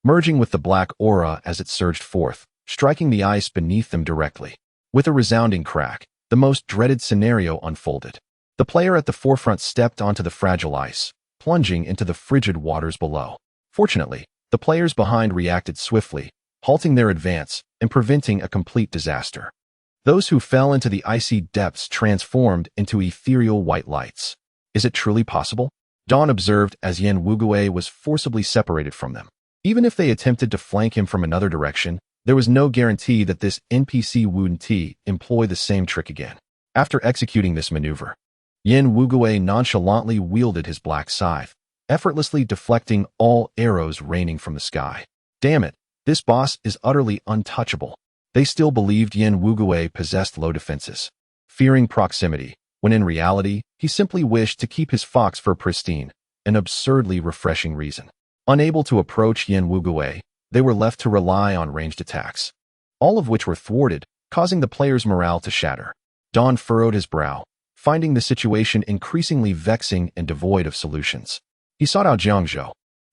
merging with the black aura as it surged forth, striking the ice beneath them directly. With a resounding crack, the most dreaded scenario unfolded. The player at the forefront stepped onto the fragile ice, plunging into the frigid waters below. Fortunately, the players behind reacted swiftly, halting their advance and preventing a complete disaster. Those who fell into the icy depths transformed into ethereal white lights. Is it truly possible? Dawn observed as Yin Wugui was forcibly separated from them. Even if they attempted to flank him from another direction, there was no guarantee that this NPC wouldn't employ the same trick again. After executing this maneuver, Yin Wugui nonchalantly wielded his black scythe, effortlessly deflecting all arrows raining from the sky. Damn it, this boss is utterly untouchable. They still believed Yin Wugui possessed low defenses, fearing proximity, when in reality, he simply wished to keep his fox fur pristine, an absurdly refreshing reason. Unable to approach Yin Wugui, they were left to rely on ranged attacks, all of which were thwarted, causing the players' morale to shatter. Dawn furrowed his brow, finding the situation increasingly vexing and devoid of solutions. He sought out Jiangzhou.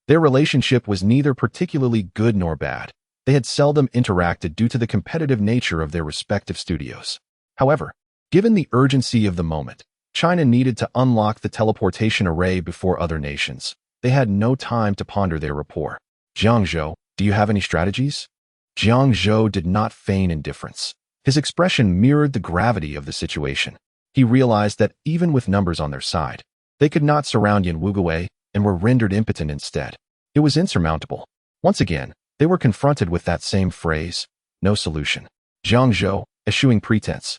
Their relationship was neither particularly good nor bad. They had seldom interacted due to the competitive nature of their respective studios. However, given the urgency of the moment, China needed to unlock the teleportation array before other nations. They had no time to ponder their rapport. Jiangzhou, do you have any strategies? Jiangzhou did not feign indifference. His expression mirrored the gravity of the situation. He realized that even with numbers on their side, they could not surround Yin Wugui and were rendered impotent instead. It was insurmountable. Once again, they were confronted with that same phrase, no solution. Jiangzhou, eschewing pretense,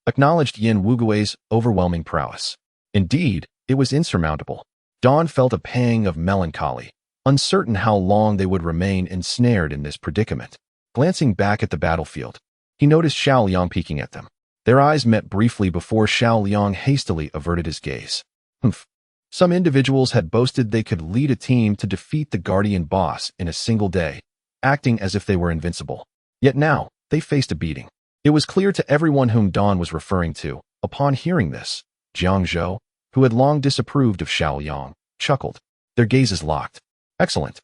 acknowledged Yin Wugui's overwhelming prowess. Indeed, it was insurmountable. Dawn felt a pang of melancholy, uncertain how long they would remain ensnared in this predicament. Glancing back at the battlefield, he noticed Xiao Liang peeking at them. Their eyes met briefly before Xiao Liang hastily averted his gaze. Humph. Some individuals had boasted they could lead a team to defeat the Guardian boss in a single day, acting as if they were invincible. Yet now, they faced a beating. It was clear to everyone whom Dawn was referring to. Upon hearing this, Jiangzhou, who had long disapproved of Xiao Liang, chuckled. Their gazes locked. Excellent.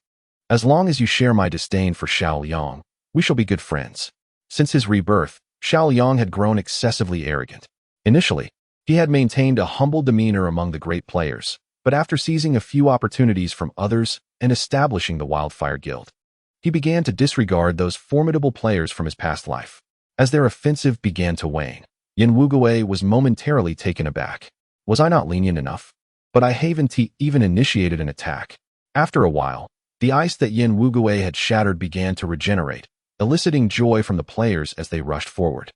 As long as you share my disdain for Xiao Liang, we shall be good friends. Since his rebirth, Xiao Liang had grown excessively arrogant. Initially, he had maintained a humble demeanor among the great players, but after seizing a few opportunities from others and establishing the Wildfire Guild, he began to disregard those formidable players from his past life. As their offensive began to wane, Yin Wugui was momentarily taken aback. Was I not lenient enough? But I haven't even initiated an attack. After a while, the ice that Yin Wugui had shattered began to regenerate, eliciting joy from the players as they rushed forward.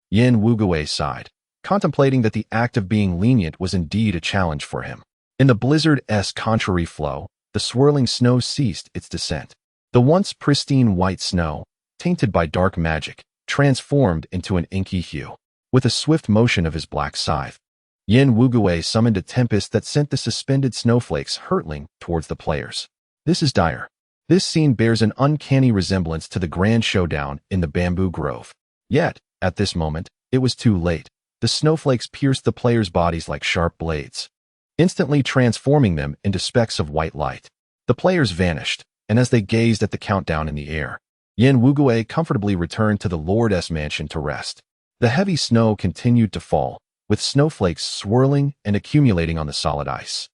Yin Wugui sighed, contemplating that the act of being lenient was indeed a challenge for him. In the blizzard's contrary flow, the swirling snow ceased its descent. The once pristine white snow, tainted by dark magic, transformed into an inky hue. With a swift motion of his black scythe, Yin Wugui summoned a tempest that sent the suspended snowflakes hurtling towards the players. This is dire. This scene bears an uncanny resemblance to the grand showdown in the bamboo grove. Yet, at this moment, it was too late. The snowflakes pierced the players' bodies like sharp blades, instantly transforming them into specks of white light. The players vanished, and as they gazed at the countdown in the air, Yin Wugui comfortably returned to the Lord's mansion to rest. The heavy snow continued to fall, with snowflakes swirling and accumulating on the solid ice,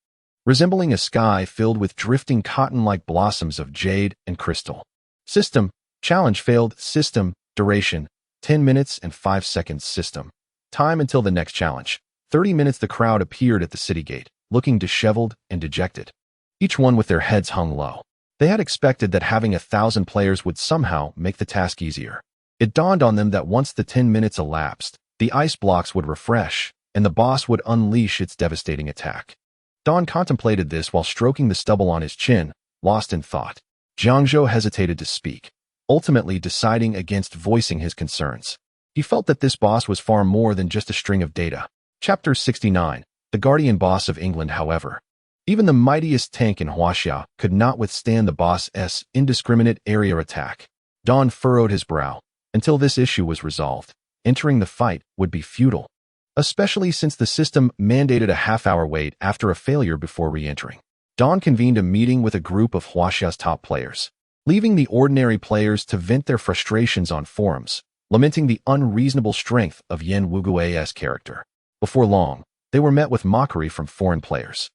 resembling a sky filled with drifting cotton-like blossoms of jade and crystal. System. Challenge failed. System. Duration. 10 minutes and 5 seconds. System. Time until the next challenge. 30 minutes. The crowd appeared at the city gate, looking disheveled and dejected, each one with their heads hung low. They had expected that having 1,000 players would somehow make the task easier. It dawned on them that once the 10 minutes elapsed, the ice blocks would refresh, and the boss would unleash its devastating attack. Dawn contemplated this while stroking the stubble on his chin, lost in thought. Jiangzhou hesitated to speak, ultimately deciding against voicing his concerns. He felt that this boss was far more than just a string of data. Chapter 69. The Guardian Boss of England, however. Even the mightiest tank in Huaxia could not withstand the boss's indiscriminate area attack. Don furrowed his brow. Until this issue was resolved, entering the fight would be futile, especially since the system mandated a half-hour wait after a failure before re-entering. Don convened a meeting with a group of Huaxia's top players, leaving the ordinary players to vent their frustrations on forums, lamenting the unreasonable strength of Yen Wugui's character. Before long, they were met with mockery from foreign players.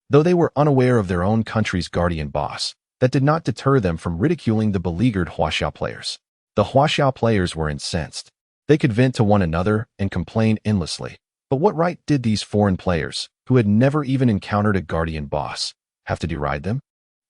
Though they were unaware of their own country's guardian boss, that did not deter them from ridiculing the beleaguered Huaxia players. The Huaxia players were incensed. They could vent to one another and complain endlessly. But what right did these foreign players, who had never even encountered a guardian boss, have to deride them?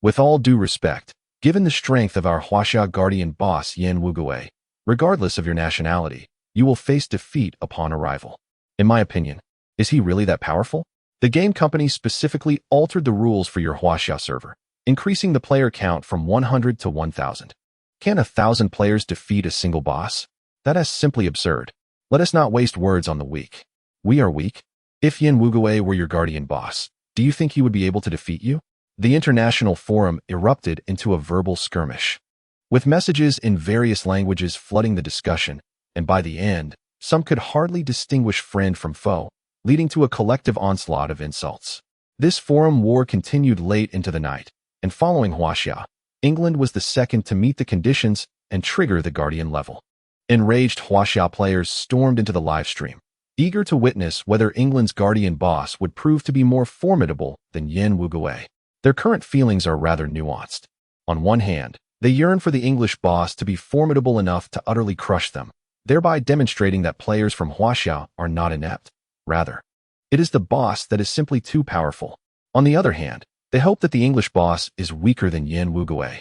With all due respect, given the strength of our Huaxia guardian boss Yen Wugui, regardless of your nationality, you will face defeat upon arrival. In my opinion, is he really that powerful? The game company specifically altered the rules for your Huaxia server, increasing the player count from 100 to 1,000. Can 1,000 players defeat a single boss? That is simply absurd. Let us not waste words on the weak. We are weak. If Yen Wugui were your guardian boss, do you think he would be able to defeat you? The international forum erupted into a verbal skirmish, with messages in various languages flooding the discussion, and by the end, some could hardly distinguish friend from foe, leading to a collective onslaught of insults. This forum war continued late into the night, and following Huaxia, England was the second to meet the conditions and trigger the Guardian level. Enraged Huaxia players stormed into the livestream, eager to witness whether England's Guardian boss would prove to be more formidable than Yen Wugui. Their current feelings are rather nuanced. On one hand, they yearn for the English boss to be formidable enough to utterly crush them, thereby demonstrating that players from Huaxia are not inept. Rather, it is the boss that is simply too powerful. On the other hand, they hope that the English boss is weaker than Yen Wugui.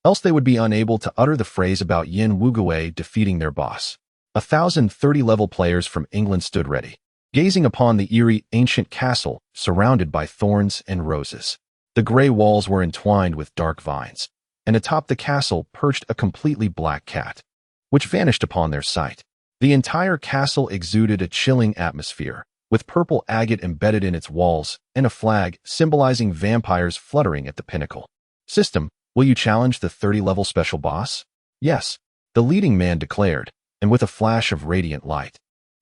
Else they would be unable to utter the phrase about Yen Wugui defeating their boss. 1,030-level players from England stood ready, gazing upon the eerie, ancient castle surrounded by thorns and roses. The gray walls were entwined with dark vines, and atop the castle perched a completely black cat, which vanished upon their sight. The entire castle exuded a chilling atmosphere, with purple agate embedded in its walls and a flag symbolizing vampires fluttering at the pinnacle. System, will you challenge the 30-level special boss? Yes, the leading man declared, and with a flash of radiant light,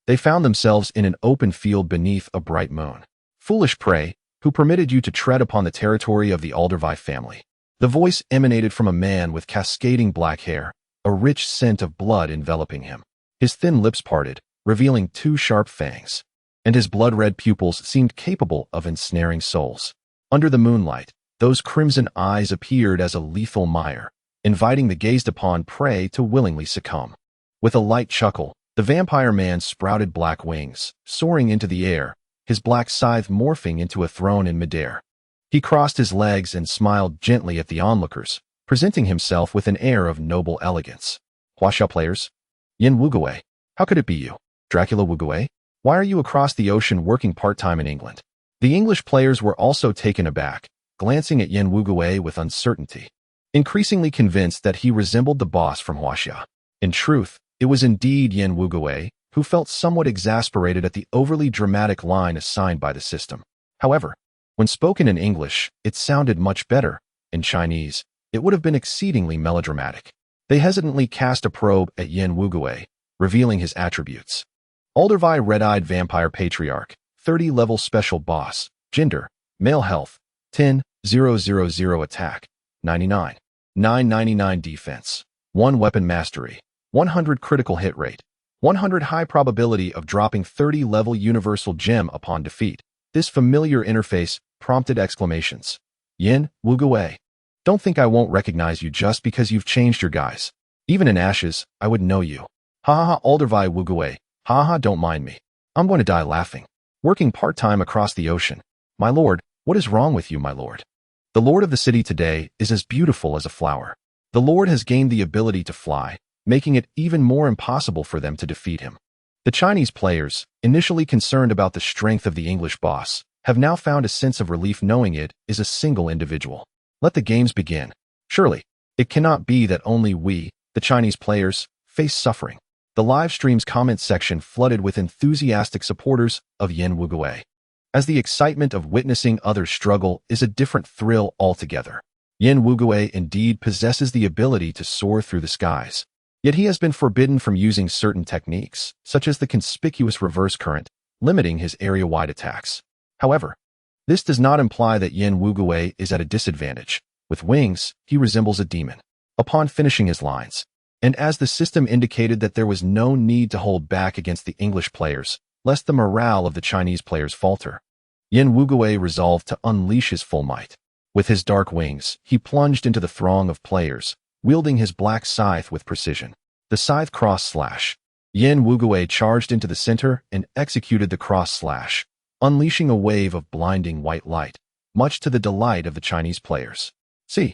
they found themselves in an open field beneath a bright moon. Foolish prey, who permitted you to tread upon the territory of the Aldervai family? The voice emanated from a man with cascading black hair, a rich scent of blood enveloping him. His thin lips parted, revealing 2 sharp fangs, and his blood-red pupils seemed capable of ensnaring souls. Under the moonlight, those crimson eyes appeared as a lethal mire, inviting the gazed-upon prey to willingly succumb. With a light chuckle, the vampire man sprouted black wings, soaring into the air, his black scythe morphing into a throne in midair. He crossed his legs and smiled gently at the onlookers, presenting himself with an air of noble elegance. Huaxia players? Yen Wugui, how could it be you? Dracula Wugui? Why are you across the ocean working part-time in England? The English players were also taken aback, glancing at Yen Wugui with uncertainty, increasingly convinced that he resembled the boss from Huaxia. In truth, it was indeed Yen Wugui, who felt somewhat exasperated at the overly dramatic line assigned by the system. However, when spoken in English, it sounded much better. In Chinese, it would have been exceedingly melodramatic. They hesitantly cast a probe at Yen Wugui, revealing his attributes. Aldervai red-eyed vampire patriarch, 30-level special boss, gender, male health, 10,000 attack, 99, 999 defense, 1 weapon mastery, 100 critical hit rate, 100 high probability of dropping 30-level universal gem upon defeat. This familiar interface prompted exclamations. Yen Wugui, don't think I won't recognize you just because you've changed your guise. Even in ashes, I would know you. Ha ha ha, Aldervai Wugui, ha ha, don't mind me. I'm going to die laughing. Working part-time across the ocean. My lord, what is wrong with you, my lord? The lord of the city today is as beautiful as a flower. The lord has gained the ability to fly, making it even more impossible for them to defeat him. The Chinese players, initially concerned about the strength of the English boss, have now found a sense of relief knowing it is a single individual. Let the games begin. Surely, it cannot be that only we, the Chinese players, face suffering. The live stream's comment section flooded with enthusiastic supporters of Yin Wugui, as the excitement of witnessing others struggle is a different thrill altogether. Yin Wugui indeed possesses the ability to soar through the skies, yet he has been forbidden from using certain techniques, such as the conspicuous reverse current, limiting his area-wide attacks. However, this does not imply that Yin Wugui is at a disadvantage. With wings, he resembles a demon. Upon finishing his lines, and as the system indicated that there was no need to hold back against the English players, lest the morale of the Chinese players falter, Yin Wugui resolved to unleash his full might. With his dark wings, he plunged into the throng of players, wielding his black scythe with precision. The scythe cross-slash. Yin Wugui charged into the center and executed the cross-slash, unleashing a wave of blinding white light, much to the delight of the Chinese players. See,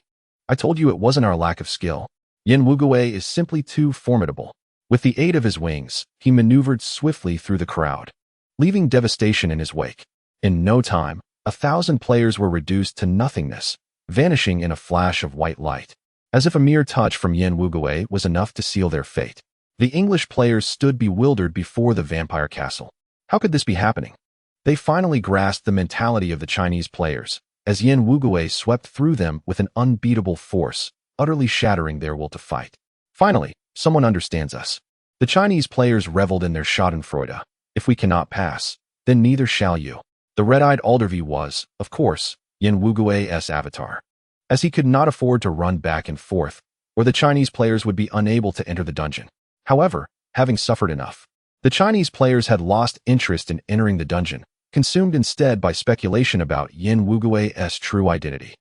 I told you it wasn't our lack of skill. Yin Wugui is simply too formidable. With the aid of his wings, he maneuvered swiftly through the crowd, leaving devastation in his wake. In no time, 1,000 players were reduced to nothingness, vanishing in a flash of white light, as if a mere touch from Yin Wugui was enough to seal their fate. The English players stood bewildered before the vampire castle. How could this be happening? They finally grasped the mentality of the Chinese players, as Yin Wugui swept through them with an unbeatable force, utterly shattering their will to fight. Finally, someone understands us. The Chinese players reveled in their schadenfreude. If we cannot pass, then neither shall you. The red-eyed Aldervi was, of course, Yin Wugui's avatar, as he could not afford to run back and forth, or the Chinese players would be unable to enter the dungeon. However, having suffered enough, the Chinese players had lost interest in entering the dungeon, consumed instead by speculation about Yin Wugui's true identity.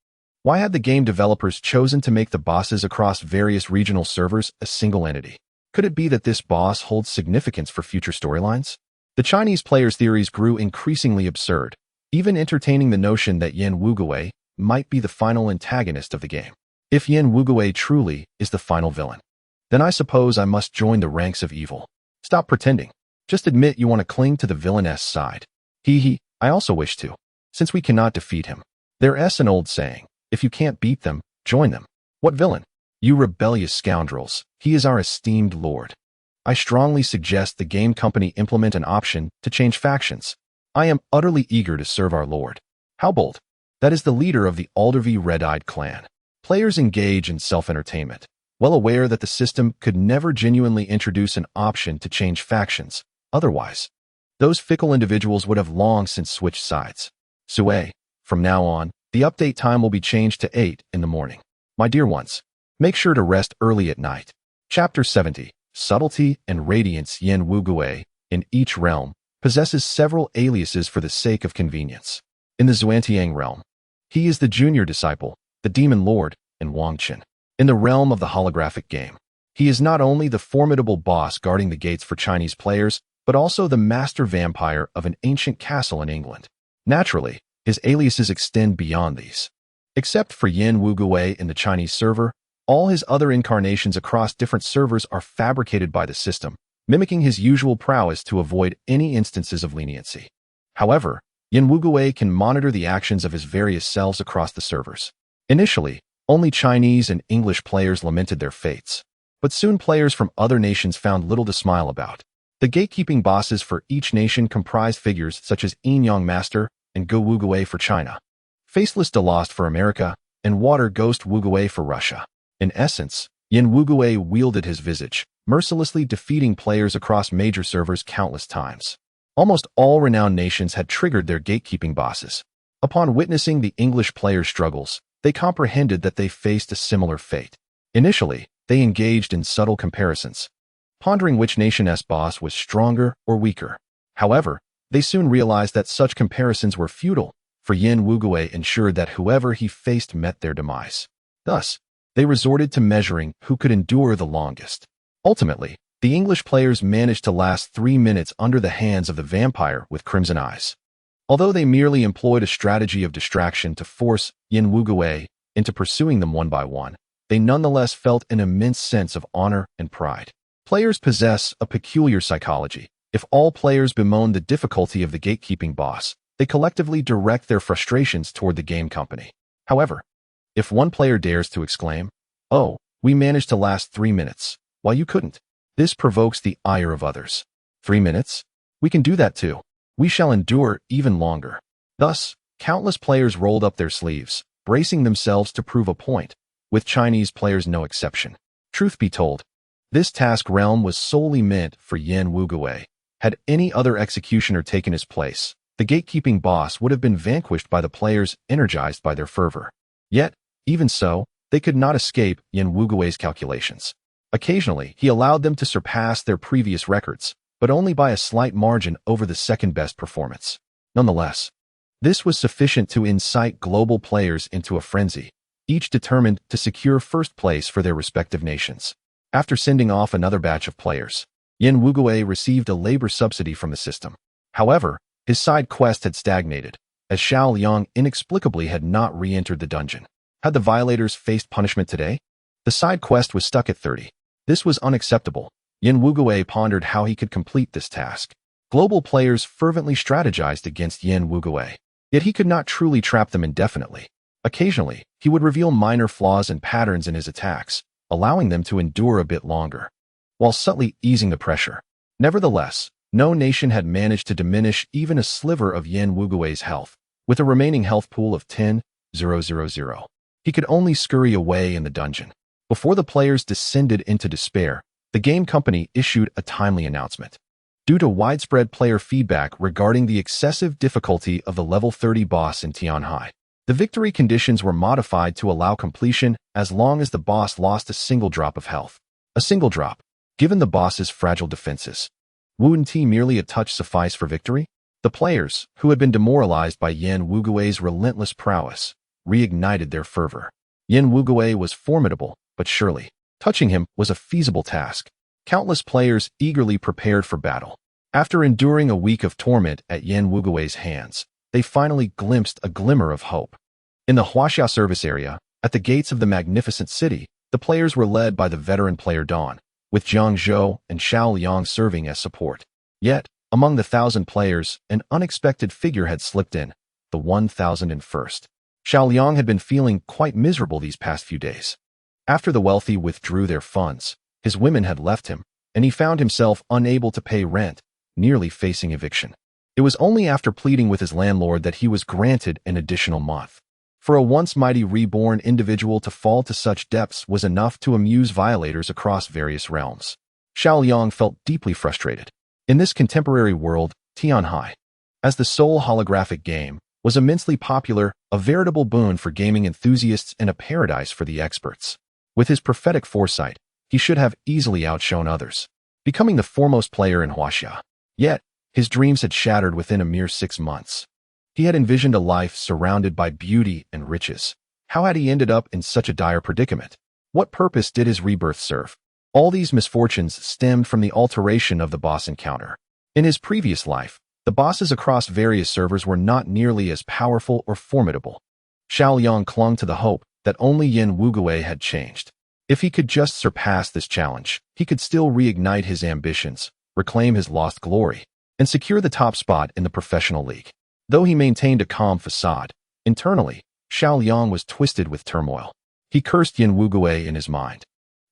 Why had the game developers chosen to make the bosses across various regional servers a single entity? Could it be that this boss holds significance for future storylines? The Chinese players' theories grew increasingly absurd, even entertaining the notion that Yin Wugui might be the final antagonist of the game. If Yin Wugui truly is the final villain, then I suppose I must join the ranks of evil. Stop pretending. Just admit you want to cling to the villainess side. I also wish to, since we cannot defeat him. There's an old saying, if you can't beat them, join them. What villain? You rebellious scoundrels, he is our esteemed lord. I strongly suggest the game company implement an option to change factions. I am utterly eager to serve our lord. How bold. That is the leader of the Aldervi Red-Eyed clan. Players engage in self-entertainment, well aware that the system could never genuinely introduce an option to change factions. Otherwise, those fickle individuals would have long since switched sides. Sue, from now on, the update time will be changed to 8 in the morning. My dear ones, make sure to rest early at night. Chapter 70. Subtlety and Radiance. Yin Wugui, in each realm, possesses several aliases for the sake of convenience. In the Xuantiang realm, he is the junior disciple, the demon lord, and Wangqin. In the realm of the holographic game, he is not only the formidable boss guarding the gates for Chinese players, but also the master vampire of an ancient castle in England. Naturally, his aliases extend beyond these. Except for Yin Wugui in the Chinese server, all his other incarnations across different servers are fabricated by the system, mimicking his usual prowess to avoid any instances of leniency. However, Yin Wugui can monitor the actions of his various selves across the servers. Initially, only Chinese and English players lamented their fates, but soon players from other nations found little to smile about. The gatekeeping bosses for each nation comprised figures such as Yin Yang Master and Go Wugui for China, Faceless Delost for America, and Water Ghost Wugui for Russia. In essence, Yin Wugui wielded his visage, mercilessly defeating players across major servers countless times. Almost all renowned nations had triggered their gatekeeping bosses. Upon witnessing the English players' struggles, they comprehended that they faced a similar fate. Initially, they engaged in subtle comparisons, pondering which nation's boss was stronger or weaker. However, they soon realized that such comparisons were futile, for Yin Wugui ensured that whoever he faced met their demise. Thus, they resorted to measuring who could endure the longest. Ultimately, the English players managed to last 3 minutes under the hands of the vampire with crimson eyes. Although they merely employed a strategy of distraction to force Yin Wugui into pursuing them one by one, they nonetheless felt an immense sense of honor and pride. Players possess a peculiar psychology. If all players bemoan the difficulty of the gatekeeping boss, they collectively direct their frustrations toward the game company. However, if one player dares to exclaim, "Oh, we managed to last 3 minutes, while you couldn't," This provokes the ire of others. 3 minutes? We can do that too. We shall endure even longer. Thus, countless players rolled up their sleeves, bracing themselves to prove a point, with Chinese players no exception. Truth be told, this task realm was solely meant for Yan Wugui. Had any other executioner taken his place, the gatekeeping boss would have been vanquished by the players energized by their fervor. Yet, even so, they could not escape Yan Wugui's calculations. Occasionally, he allowed them to surpass their previous records, but only by a slight margin over the second-best performance. Nonetheless, this was sufficient to incite global players into a frenzy, each determined to secure first place for their respective nations. After sending off another batch of players, Yan Wugui received a labor subsidy from the system. However, his side quest had stagnated, as Xiao Liang inexplicably had not re-entered the dungeon. Had the violators faced punishment today? The side quest was stuck at 30. This was unacceptable. Yan Wugui pondered how he could complete this task. Global players fervently strategized against Yan Wugui, yet he could not truly trap them indefinitely. Occasionally, he would reveal minor flaws and patterns in his attacks, allowing them to endure a bit longer, while subtly easing the pressure. Nevertheless, no nation had managed to diminish even a sliver of Yan Wugui's health, with a remaining health pool of 10,000. He could only scurry away in the dungeon. Before the players descended into despair, the game company issued a timely announcement. Due to widespread player feedback regarding the excessive difficulty of the level 30 boss in Tianhai, the victory conditions were modified to allow completion as long as the boss lost a single drop of health. A single drop. Given the boss's fragile defenses, wouldn't merely a touch suffice for victory? The players, who had been demoralized by Yan Wugui's relentless prowess, reignited their fervor. Yan Wugui was formidable, but surely, touching him was a feasible task. Countless players eagerly prepared for battle. After enduring a week of torment at Yan Wugui's hands, they finally glimpsed a glimmer of hope. In the Huaxia service area, at the gates of the magnificent city, the players were led by the veteran player Dawn, with Jiang Zhou and Xiao Liang serving as support. Yet, among the 1,000 players, an unexpected figure had slipped in, the 1,001st. Xiao Liang had been feeling quite miserable these past few days. After the wealthy withdrew their funds, his women had left him, and he found himself unable to pay rent, nearly facing eviction. It was only after pleading with his landlord that he was granted an additional month. For a once mighty reborn individual to fall to such depths was enough to amuse violators across various realms. Xiao Liang felt deeply frustrated. In this contemporary world, Tianhai, as the sole holographic game, was immensely popular, a veritable boon for gaming enthusiasts and a paradise for the experts. With his prophetic foresight, he should have easily outshone others, becoming the foremost player in Huaxia. Yet, his dreams had shattered within a mere 6 months. He had envisioned a life surrounded by beauty and riches. How had he ended up in such a dire predicament? What purpose did his rebirth serve? All these misfortunes stemmed from the alteration of the boss encounter. In his previous life, the bosses across various servers were not nearly as powerful or formidable. Xiao Liang clung to the hope that only Yan Wugui had changed. If he could just surpass this challenge, he could still reignite his ambitions, reclaim his lost glory, and secure the top spot in the professional league. Though he maintained a calm facade, internally, Xiao Liang was twisted with turmoil. He cursed Yan Wugui in his mind,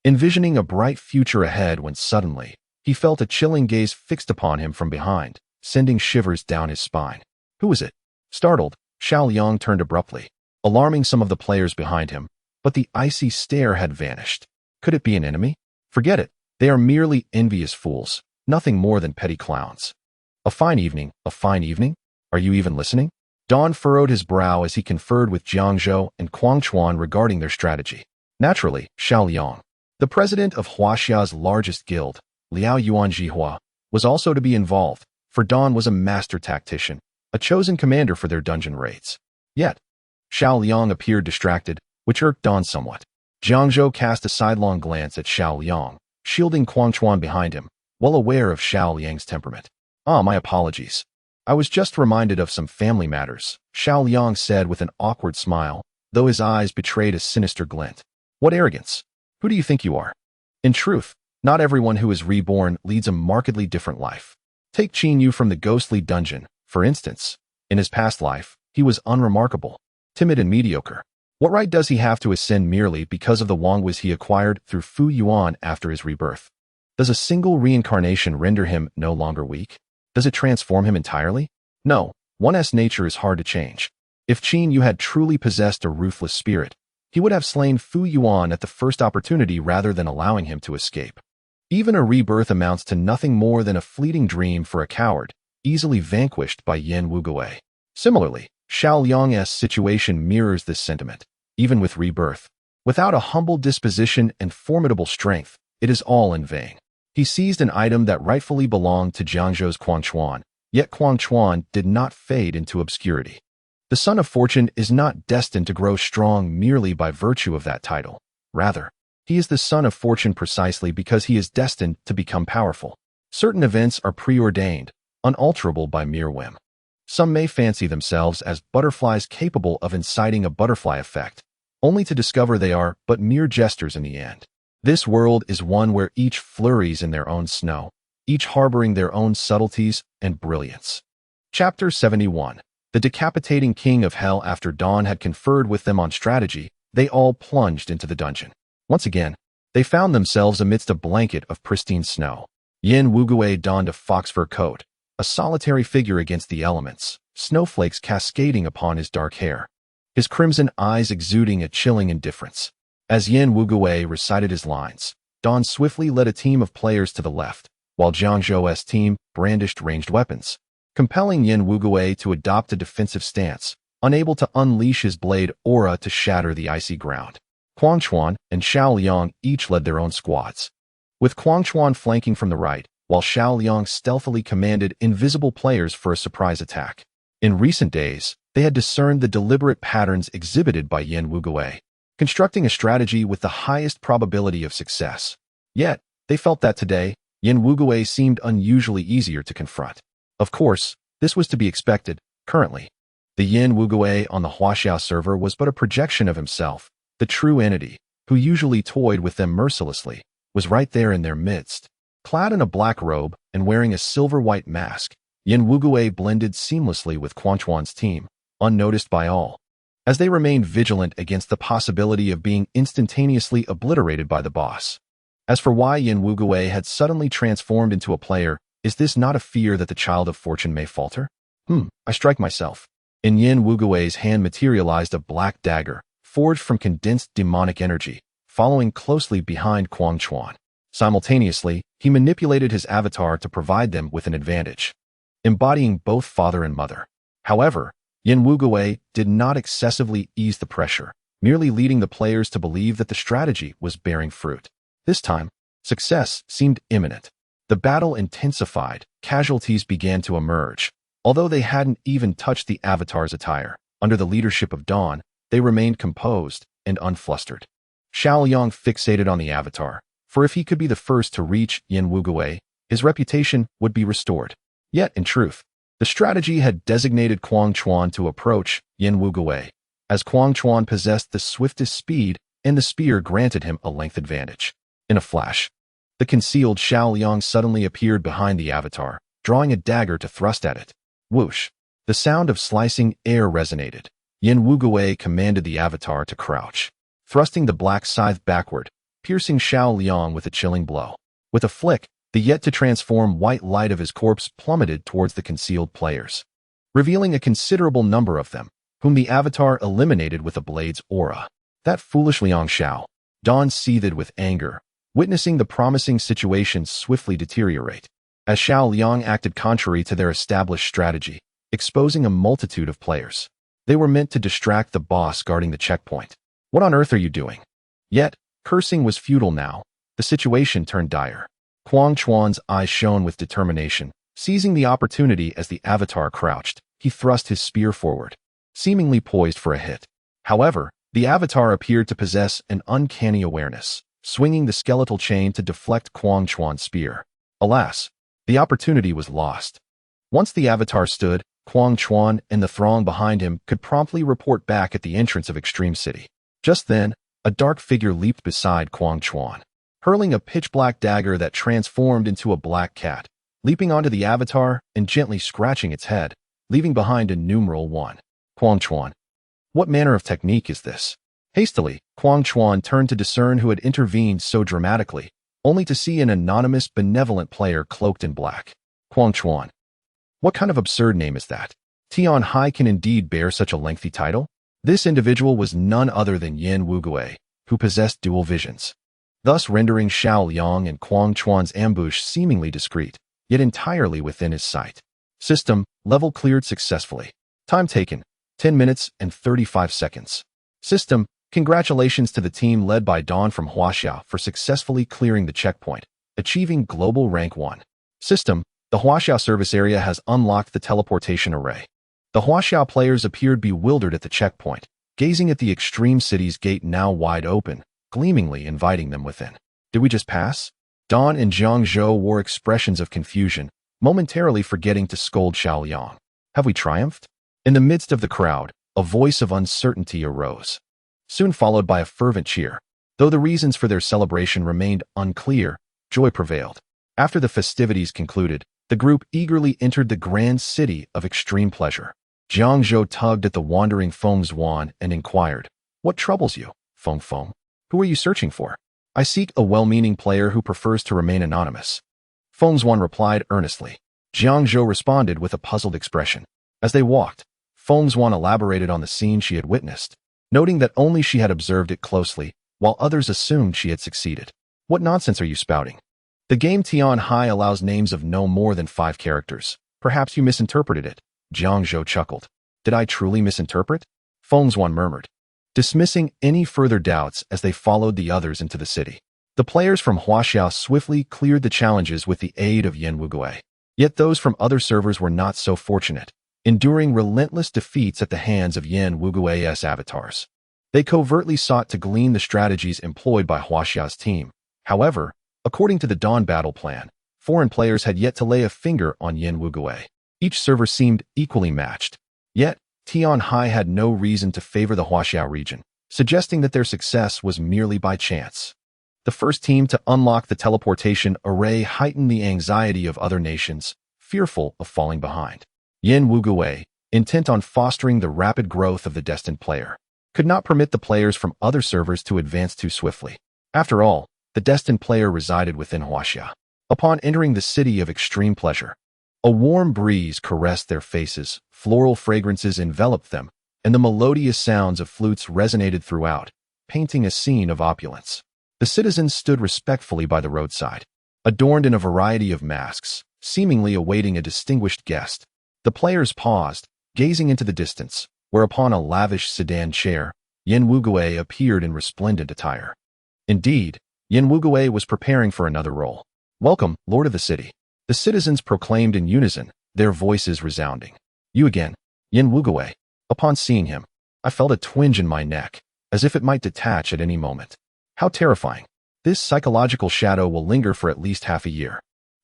envisioning a bright future ahead when suddenly, he felt a chilling gaze fixed upon him from behind, sending shivers down his spine. Who was it? Startled, Xiao Liang turned abruptly, alarming some of the players behind him, but the icy stare had vanished. Could it be an enemy? Forget it. They are merely envious fools, nothing more than petty clowns. A fine evening, a fine evening? Are you even listening? Dawn furrowed his brow as he conferred with Jiang Zhou and Kuang Chuan regarding their strategy. Naturally, Xiao Liang, the president of Huaxia's largest guild, Liao Yuanjihua, was also to be involved, for Dawn was a master tactician, a chosen commander for their dungeon raids. Yet, Xiao Liang appeared distracted, which irked Dawn somewhat. Jiang Zhou cast a sidelong glance at Xiao Liang, shielding Kuang Chuan behind him, well aware of Xiao Liang's temperament. My apologies. I was just reminded of some family matters, Xiao Liang said with an awkward smile, though his eyes betrayed a sinister glint. What arrogance! Who do you think you are? In truth, not everyone who is reborn leads a markedly different life. Take Qin Yu from the ghostly dungeon, for instance. In his past life, he was unremarkable, timid and mediocre. What right does he have to ascend merely because of the Wangwas he acquired through Fu Yuan after his rebirth? Does a single reincarnation render him no longer weak? Does it transform him entirely? No, one's nature is hard to change. If Qin Yu had truly possessed a ruthless spirit, he would have slain Fu Yuan at the first opportunity rather than allowing him to escape. Even a rebirth amounts to nothing more than a fleeting dream for a coward, easily vanquished by Yin Wugui. Similarly, Xiao Liang's situation mirrors this sentiment. Even with rebirth, without a humble disposition and formidable strength, it is all in vain. He seized an item that rightfully belonged to Jiangzhou's Quangchuan, yet Quangchuan did not fade into obscurity. The Son of Fortune is not destined to grow strong merely by virtue of that title. Rather, he is the Son of Fortune precisely because he is destined to become powerful. Certain events are preordained, unalterable by mere whim. Some may fancy themselves as butterflies capable of inciting a butterfly effect, only to discover they are but mere jesters in the end. This world is one where each flurries in their own snow, each harboring their own subtleties and brilliance. Chapter 71. The decapitating king of hell. After Dawn had conferred with them on strategy, they all plunged into the dungeon. Once again, they found themselves amidst a blanket of pristine snow. Yin Wugui donned a fox fur coat, a solitary figure against the elements, snowflakes cascading upon his dark hair, his crimson eyes exuding a chilling indifference. As Yin Wugui recited his lines, Dawn swiftly led a team of players to the left, while Jiangzhou's team brandished ranged weapons, compelling Yin Wugui to adopt a defensive stance, unable to unleash his blade aura to shatter the icy ground. Quangchuan and Xiao Liang each led their own squads, with Quangchuan flanking from the right, while Xiao Liang stealthily commanded invisible players for a surprise attack. In recent days, they had discerned the deliberate patterns exhibited by Yin Wugui, constructing a strategy with the highest probability of success. Yet, they felt that today, Yin Wugui seemed unusually easier to confront. Of course, this was to be expected. Currently, the Yin Wugui on the Huaxiao server was but a projection of himself. The true entity, who usually toyed with them mercilessly, was right there in their midst. Clad in a black robe and wearing a silver-white mask, Yin Wugui blended seamlessly with Quangchuan's team, unnoticed by all, as they remained vigilant against the possibility of being instantaneously obliterated by the boss. As for why Yin Wugui had suddenly transformed into a player, is this not a fear that the child of fortune may falter? I strike myself. In Yin Wugui's hand materialized a black dagger, forged from condensed demonic energy, following closely behind Quangchuan. Simultaneously, he manipulated his avatar to provide them with an advantage, embodying both father and mother. However, Yin Wugui did not excessively ease the pressure, merely leading the players to believe that the strategy was bearing fruit. This time, success seemed imminent. The battle intensified, casualties began to emerge. Although they hadn't even touched the avatar's attire, under the leadership of Dawn, they remained composed and unflustered. Xiao Liang fixated on the avatar, for if he could be the first to reach Yin Wugui, his reputation would be restored. Yet, in truth, the strategy had designated Quangchuan to approach Yin Wugui, as Quangchuan possessed the swiftest speed and the spear granted him a length advantage. In a flash, the concealed Xiao Liang suddenly appeared behind the avatar, drawing a dagger to thrust at it. Whoosh! The sound of slicing air resonated. Yin Wugui commanded the avatar to crouch, thrusting the black scythe backward, piercing Xiao Liang with a chilling blow. With a flick, the yet-to-transform white light of his corpse plummeted towards the concealed players, revealing a considerable number of them, whom the avatar eliminated with a blade's aura. That foolish Liang Xiao. Dawn seethed with anger, witnessing the promising situation swiftly deteriorate, as Xiao Liang acted contrary to their established strategy, exposing a multitude of players. They were meant to distract the boss guarding the checkpoint. What on earth are you doing? Yet, cursing was futile now. The situation turned dire. Quangchuan's eyes shone with determination. Seizing the opportunity as the avatar crouched, he thrust his spear forward, seemingly poised for a hit. However, the avatar appeared to possess an uncanny awareness, swinging the skeletal chain to deflect Quangchuan's spear. Alas, the opportunity was lost. Once the avatar stood, Quangchuan and the throng behind him could promptly report back at the entrance of Extreme City. Just then, a dark figure leaped beside Quangchuan, hurling a pitch-black dagger that transformed into a black cat, leaping onto the avatar and gently scratching its head, leaving behind a numeral 1. Quangchuan. What manner of technique is this? Hastily, Quangchuan turned to discern who had intervened so dramatically, only to see an anonymous, benevolent player cloaked in black. Huang Chuan. What kind of absurd name is that? Tian Hai can indeed bear such a lengthy title? This individual was none other than Yin Wugui, who possessed dual visions, thus rendering Xiao Liang and Huang Chuan's ambush seemingly discreet, yet entirely within his sight. System, level cleared successfully. Time taken, 10 minutes and 35 seconds. System, congratulations to the team led by Dawn from Huaxia for successfully clearing the checkpoint, achieving global rank 1. System, the Huaxia service area has unlocked the teleportation array. The Huaxia players appeared bewildered at the checkpoint, gazing at the extreme city's gate now wide open, gleamingly inviting them within. Did we just pass? Dawn and Jiang Zhou wore expressions of confusion, momentarily forgetting to scold Xiao Liang. Have we triumphed? In the midst of the crowd, a voice of uncertainty arose, soon followed by a fervent cheer. Though the reasons for their celebration remained unclear, joy prevailed. After the festivities concluded, the group eagerly entered the grand city of extreme pleasure. Jiang Zhou tugged at the wandering Feng Sinian and inquired, "What troubles you, Feng Feng? Who are you searching for?" "I seek a well-meaning player who prefers to remain anonymous," Feng Sinian replied earnestly. Jiang Zhou responded with a puzzled expression. As they walked, Feng Sinian elaborated on the scene she had witnessed, noting that only she had observed it closely, while others assumed she had succeeded. "What nonsense are you spouting? The game Tian Hai allows names of no more than 5 characters. Perhaps you misinterpreted it." Jiang Zhou chuckled. "Did I truly misinterpret?" Feng Sinian murmured, dismissing any further doubts as they followed the others into the city. The players from Huaxia swiftly cleared the challenges with the aid of Yin Wugui. Yet those from other servers were not so fortunate, enduring relentless defeats at the hands of Yin Wugui's avatars. They covertly sought to glean the strategies employed by Huaxia's team. However, according to the Dawn battle plan, foreign players had yet to lay a finger on Yin Wugui. Each server seemed equally matched. Yet, Tian Hai had no reason to favor the Huaxia region, suggesting that their success was merely by chance. The first team to unlock the teleportation array heightened the anxiety of other nations, fearful of falling behind. Yin Wugui, intent on fostering the rapid growth of the destined player, could not permit the players from other servers to advance too swiftly. After all, the destined player resided within Huaxia. Upon entering the city of extreme pleasure, a warm breeze caressed their faces, floral fragrances enveloped them, and the melodious sounds of flutes resonated throughout, painting a scene of opulence. The citizens stood respectfully by the roadside, adorned in a variety of masks, seemingly awaiting a distinguished guest. The players paused, gazing into the distance, whereupon a lavish sedan chair, Yin Wugui appeared in resplendent attire. Indeed, Yin Wugui was preparing for another role. "Welcome, Lord of the City," the citizens proclaimed in unison, their voices resounding. "You again, Yin Wugui." Upon seeing him, I felt a twinge in my neck, as if it might detach at any moment. How terrifying. This psychological shadow will linger for at least half a year.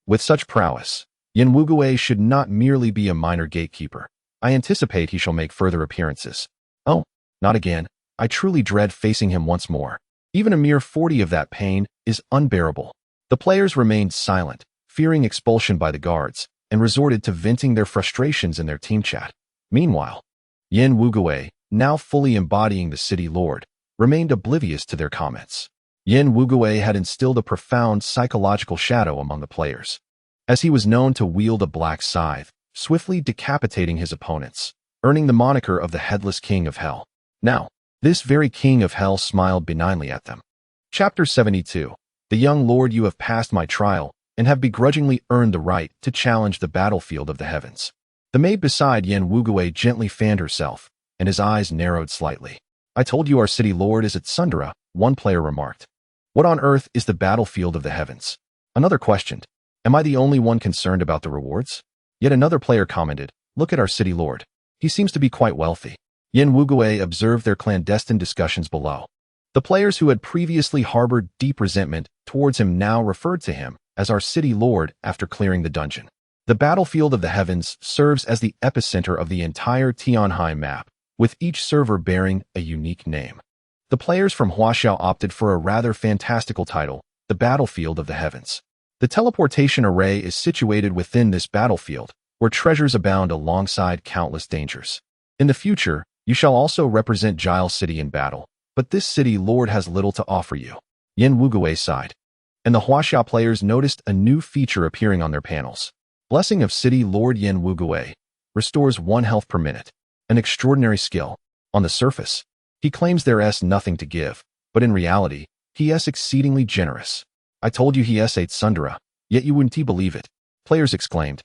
With such prowess, Yin Wugui should not merely be a minor gatekeeper. I anticipate he shall make further appearances. Oh, not again. I truly dread facing him once more. Even a mere 40 of that pain is unbearable. The players remained silent, fearing expulsion by the guards, and resorted to venting their frustrations in their team chat. Meanwhile, Yin Wugui, now fully embodying the city lord, remained oblivious to their comments. Yin Wugui had instilled a profound psychological shadow among the players, as he was known to wield a black scythe, swiftly decapitating his opponents, earning the moniker of the Headless King of Hell. Now, this very King of Hell smiled benignly at them. Chapter 72. The young lord, you have passed my trial, and have begrudgingly earned the right to challenge the battlefield of the heavens. The maid beside Yin Wugui gently fanned herself, and his eyes narrowed slightly. "I told you our city lord is at Sundara," one player remarked. "What on earth is the battlefield of the heavens?" Another questioned. "Am I the only one concerned about the rewards?" Yet another player commented, "Look at our city lord. He seems to be quite wealthy." Yin Wugui observed their clandestine discussions below. The players who had previously harbored deep resentment towards him now referred to him as our city lord after clearing the dungeon. The battlefield of the heavens serves as the epicenter of the entire Tian Hai map, with each server bearing a unique name. The players from Huaxia opted for a rather fantastical title, the battlefield of the heavens. The teleportation array is situated within this battlefield, where treasures abound alongside countless dangers. In the future, you shall also represent Giles City in battle, but this city lord has little to offer you. Yin Wugui sighed. and the Huaxia players noticed a new feature appearing on their panels. Blessing of City Lord Yin Wugui restores 1 health per minute. An extraordinary skill. On the surface, he claims there's nothing to give, but in reality, he is exceedingly generous. I told you he ate Sundara, yet you wouldn't believe it, players exclaimed,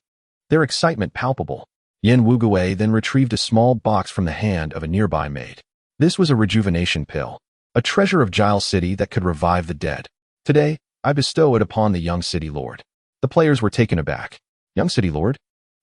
their excitement palpable. Yin Wugui then retrieved a small box from the hand of a nearby maid. This was a rejuvenation pill, a treasure of Gile City that could revive the dead. Today, I bestow it upon the young city lord. The players were taken aback. Young city lord?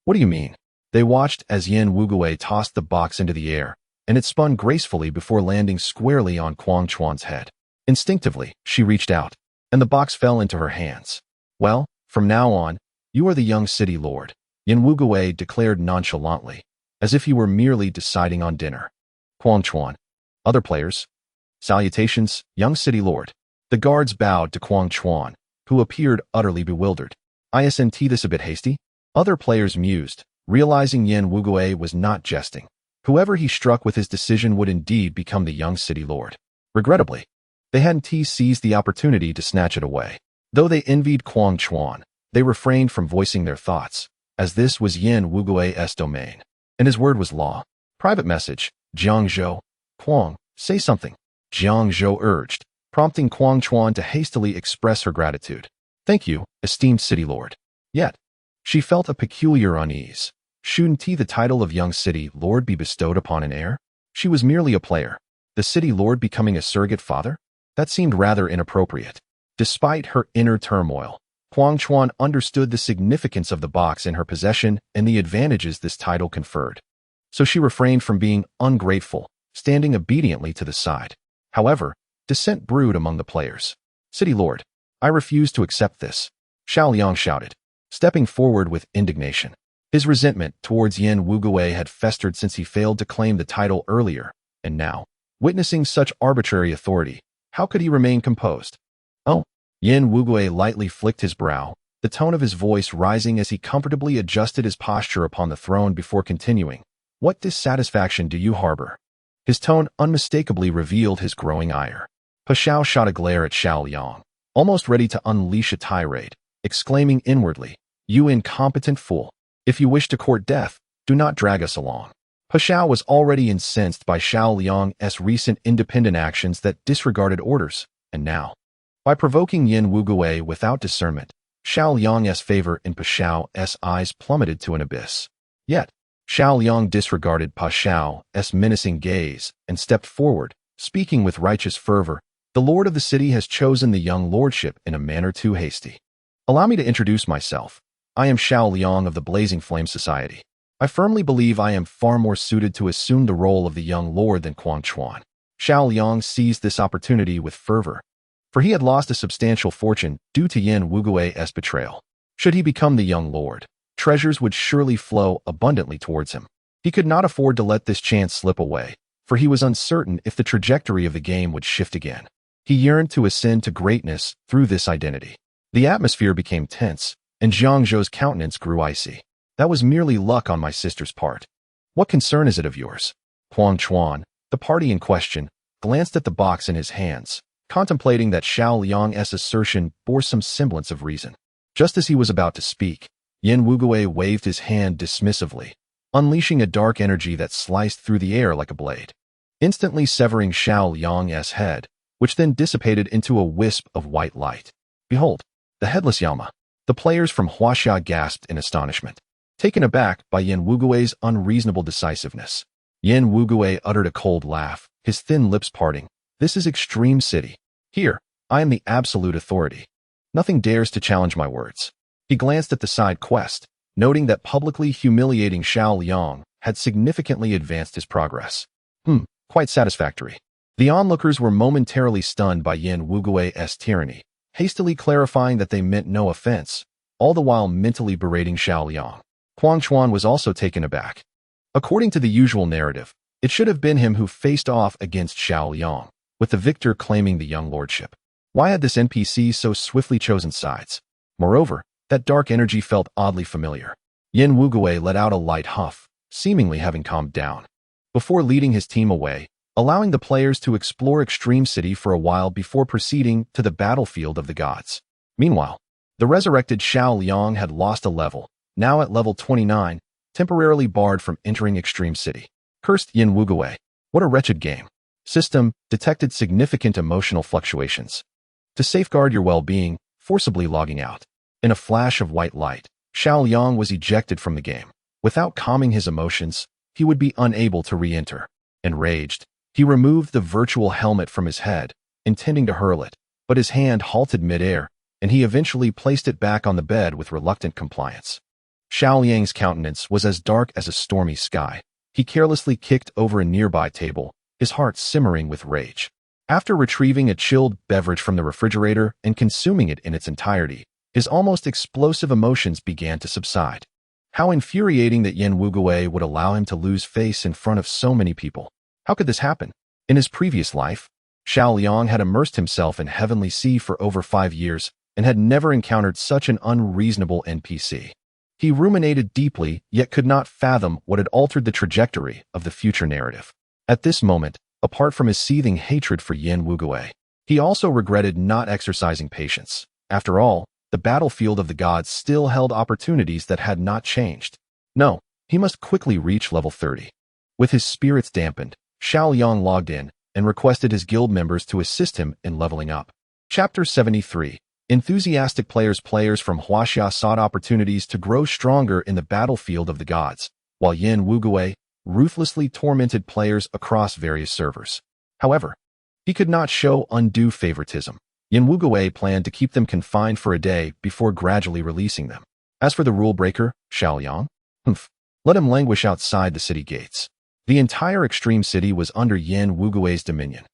What do you mean? They watched as Yin Wugui tossed the box into the air, and it spun gracefully before landing squarely on Quang Chuan's head. Instinctively, she reached out, and the box fell into her hands. Well, from now on, you are the young city lord, Yin Wugui declared nonchalantly, as if he were merely deciding on dinner. Quang Chuan. Other players. Salutations, young city lord. The guards bowed to Quang Chuan, who appeared utterly bewildered. Isn't this a bit hasty? Other players mused, realizing Yin Wugui was not jesting. Whoever he struck with his decision would indeed become the young city lord. Regrettably, they hadn't seized the opportunity to snatch it away. Though they envied Quang Chuan, they refrained from voicing their thoughts, as this was Yin Wugui's domain, and his word was law. Private message, Jiang Zhou. Quang, say something, Jiang Zhou urged, prompting Quang Chuan to hastily express her gratitude. Thank you, esteemed city lord. Yet, she felt a peculiar unease. Shouldn't the title of young city lord be bestowed upon an heir? She was merely a player. The city lord becoming a surrogate father? That seemed rather inappropriate. Despite her inner turmoil, Quang Chuan understood the significance of the box in her possession and the advantages this title conferred. So she refrained from being ungrateful, standing obediently to the side. However, dissent brewed among the players. City lord, I refuse to accept this, Xiao Liang shouted, stepping forward with indignation. His resentment towards Yin Wugui had festered since he failed to claim the title earlier, and now, witnessing such arbitrary authority, how could he remain composed? Oh, Yin Wugui lightly flicked his brow, the tone of his voice rising as he comfortably adjusted his posture upon the throne before continuing. What dissatisfaction do you harbor? His tone unmistakably revealed his growing ire. Pa Xiao shot a glare at Xiao Liang, almost ready to unleash a tirade, exclaiming inwardly, You incompetent fool! If you wish to court death, do not drag us along. Pa Xiao was already incensed by Xiao Liang's recent independent actions that disregarded orders, and now, by provoking Yin Wugui without discernment, Xiao Liang's favor in Pa Xiao's eyes plummeted to an abyss. Yet, Xiao Liang disregarded Pa Xiao's menacing gaze and stepped forward, speaking with righteous fervor. The lord of the city has chosen the young lordship in a manner too hasty. Allow me to introduce myself. I am Xiao Liang of the Blazing Flame Society. I firmly believe I am far more suited to assume the role of the young lord than Quang Chuan. Xiao Liang seized this opportunity with fervor, for he had lost a substantial fortune due to Yin Wugui's betrayal. Should he become the young lord, treasures would surely flow abundantly towards him. He could not afford to let this chance slip away, for he was uncertain if the trajectory of the game would shift again. He yearned to ascend to greatness through this identity. The atmosphere became tense, and Jiang Zhou's countenance grew icy. That was merely luck on my sister's part. What concern is it of yours? Quang Chuan, the party in question, glanced at the box in his hands, contemplating that Xiao Liang's assertion bore some semblance of reason. Just as he was about to speak, Yin Wugui waved his hand dismissively, unleashing a dark energy that sliced through the air like a blade, instantly severing Xiao Liang's head, which then dissipated into a wisp of white light. Behold, the headless Yama. The players from Huaxia gasped in astonishment, taken aback by Yin Wugui's unreasonable decisiveness. Yin Wugui uttered a cold laugh, his thin lips parting. This is Extreme City. Here, I am the absolute authority. Nothing dares to challenge my words. He glanced at the side quest, noting that publicly humiliating Xiao Liang had significantly advanced his progress. Quite satisfactory. The onlookers were momentarily stunned by Yin Wugui's tyranny, hastily clarifying that they meant no offense, all the while mentally berating Xiao Liang. Quang Chuan was also taken aback. According to the usual narrative, it should have been him who faced off against Xiao Liang, with the victor claiming the young lordship. Why had this NPC so swiftly chosen sides? Moreover, that dark energy felt oddly familiar. Yin Wugui let out a light huff, seemingly having calmed down, before leading his team away, allowing the players to explore Extreme City for a while before proceeding to the battlefield of the gods. Meanwhile, the resurrected Xiao Liang had lost a level, now at level 29, temporarily barred from entering Extreme City. Cursed Yin Wugui. What a wretched game. System detected significant emotional fluctuations. To safeguard your well-being, forcibly logging out. In a flash of white light, Xiao Liang was ejected from the game. Without calming his emotions, he would be unable to re-enter. Enraged, he removed the virtual helmet from his head, intending to hurl it, but his hand halted mid-air, and he eventually placed it back on the bed with reluctant compliance. Xiao Liang's countenance was as dark as a stormy sky. He carelessly kicked over a nearby table, his heart simmering with rage. After retrieving a chilled beverage from the refrigerator and consuming it in its entirety, his almost explosive emotions began to subside. How infuriating that Yin Wugui would allow him to lose face in front of so many people. How could this happen? In his previous life, Xiao Liang had immersed himself in Heavenly Sea for over 5 years and had never encountered such an unreasonable NPC. He ruminated deeply, yet could not fathom what had altered the trajectory of the future narrative. At this moment, apart from his seething hatred for Yin Wugui, he also regretted not exercising patience. After all, the battlefield of the gods still held opportunities that had not changed. No, he must quickly reach level 30. With his spirits dampened, Xiao Liang logged in and requested his guild members to assist him in leveling up. Chapter 73. Enthusiastic players from Huaxia sought opportunities to grow stronger in the battlefield of the gods, while Yin Wugui ruthlessly tormented players across various servers. However, he could not show undue favoritism. Yin Wugui planned to keep them confined for a day before gradually releasing them. As for the rule breaker, Xiao Liang, let him languish outside the city gates. The entire Extreme City was under Yin Wugui's dominion.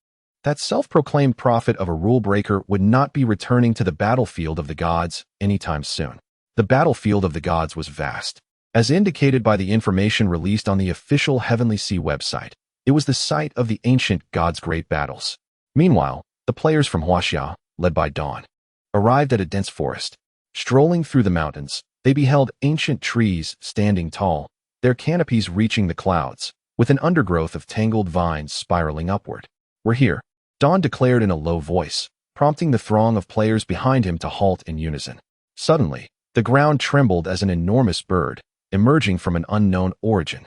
That self-proclaimed prophet of a rule breaker would not be returning to the battlefield of the gods anytime soon. The battlefield of the gods was vast. As indicated by the information released on the official Heavenly Sea website, it was the site of the ancient gods' great battles. Meanwhile, the players from Huaxia, led by Dawn, arrived at a dense forest. Strolling through the mountains, they beheld ancient trees standing tall, their canopies reaching the clouds, with an undergrowth of tangled vines spiraling upward. "We're here," Dawn declared in a low voice, prompting the throng of players behind him to halt in unison. Suddenly, the ground trembled as an enormous bird, emerging from an unknown origin,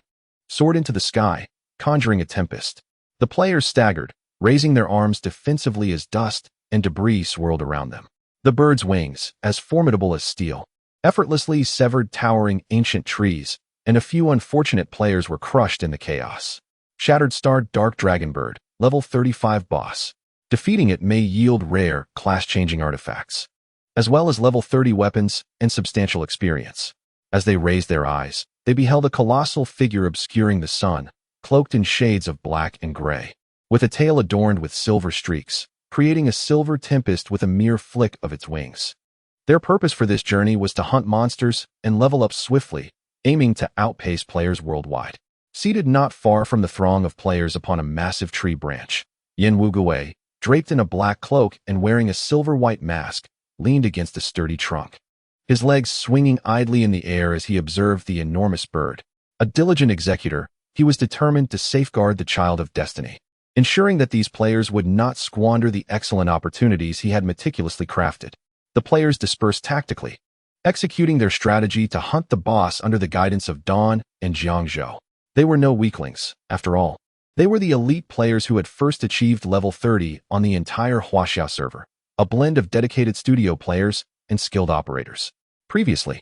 soared into the sky, conjuring a tempest. The players staggered, raising their arms defensively as dust and debris swirled around them. The bird's wings, as formidable as steel, effortlessly severed towering ancient trees, and a few unfortunate players were crushed in the chaos. Shattered Star Dark Dragonbird, level 35 boss. Defeating it may yield rare, class-changing artifacts, as well as level 30 weapons and substantial experience. As they raised their eyes, they beheld a colossal figure obscuring the sun, cloaked in shades of black and gray, with a tail adorned with silver streaks, creating a silver tempest with a mere flick of its wings. Their purpose for this journey was to hunt monsters and level up swiftly, aiming to outpace players worldwide. Seated not far from the throng of players upon a massive tree branch, Yin Wugui, draped in a black cloak and wearing a silver-white mask, leaned against a sturdy trunk, his legs swinging idly in the air as he observed the enormous bird. A diligent executor, he was determined to safeguard the child of destiny, ensuring that these players would not squander the excellent opportunities he had meticulously crafted. The players dispersed tactically, executing their strategy to hunt the boss under the guidance of Dawn and Jiangzhou. They were no weaklings, after all. They were the elite players who had first achieved level 30 on the entire Huaxia server, a blend of dedicated studio players and skilled operators. Previously,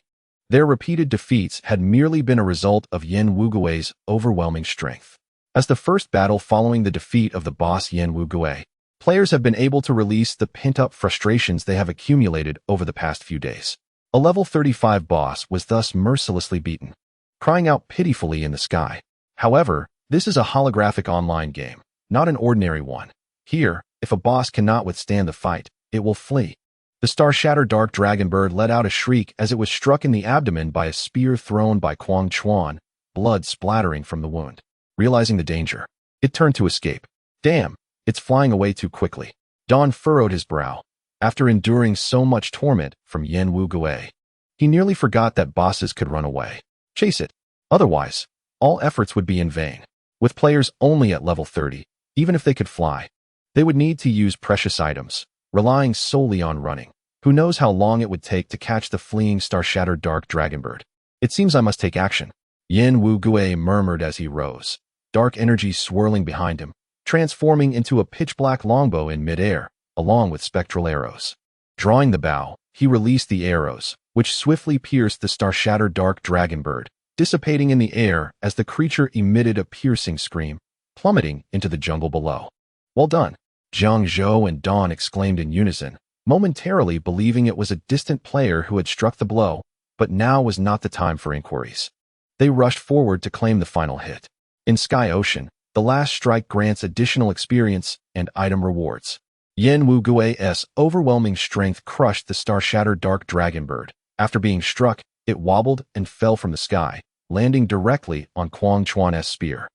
their repeated defeats had merely been a result of Yin Wugui's overwhelming strength. As the first battle following the defeat of the boss Yin Wugui, players have been able to release the pent-up frustrations they have accumulated over the past few days. A level 35 boss was thus mercilessly beaten, crying out pitifully in the sky. However, this is a holographic online game, not an ordinary one. Here, if a boss cannot withstand the fight, it will flee. The star-shattered dark dragonbird let out a shriek as it was struck in the abdomen by a spear thrown by Quang Chuan, blood splattering from the wound. Realizing the danger, it turned to escape. Damn, it's flying away too quickly. Dawn furrowed his brow. After enduring so much torment from Yin Wugui, he nearly forgot that bosses could run away. Chase it. Otherwise, all efforts would be in vain. With players only at level 30, even if they could fly, they would need to use precious items, relying solely on running. Who knows how long it would take to catch the fleeing star-shattered dark dragonbird? It seems I must take action. Yin Wugui murmured as he rose, dark energy swirling behind him, transforming into a pitch-black longbow in midair, along with spectral arrows. Drawing the bow, he released the arrows, which swiftly pierced the star-shattered dark dragonbird, dissipating in the air as the creature emitted a piercing scream, plummeting into the jungle below. Well done, Jiang Zhou and Dawn exclaimed in unison, momentarily believing it was a distant player who had struck the blow, but now was not the time for inquiries. They rushed forward to claim the final hit. In Sky Ocean, the last strike grants additional experience and item rewards. Yin Wugui's overwhelming strength crushed the star-shattered dark dragonbird. After being struck, it wobbled and fell from the sky, landing directly on Quang Chuan's spear,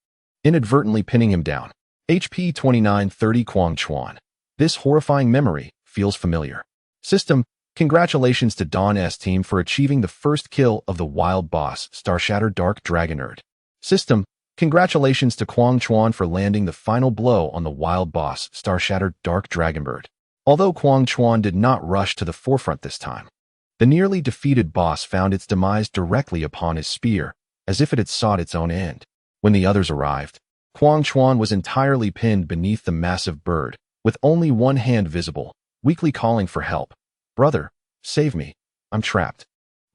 inadvertently pinning him down. HP 2930 Quang Chuan. This horrifying memory feels familiar. System, congratulations to Dawn's team for achieving the first kill of the wild boss, Star-Shattered Dark Dragonerd. System, congratulations to Quang Chuan for landing the final blow on the wild boss, Star-Shattered Dark Dragonbird. Although Quang Chuan did not rush to the forefront this time, the nearly defeated boss found its demise directly upon his spear, as if it had sought its own end. When the others arrived, Quang Chuan was entirely pinned beneath the massive bird, with only one hand visible, weakly calling for help. Brother, save me. I'm trapped.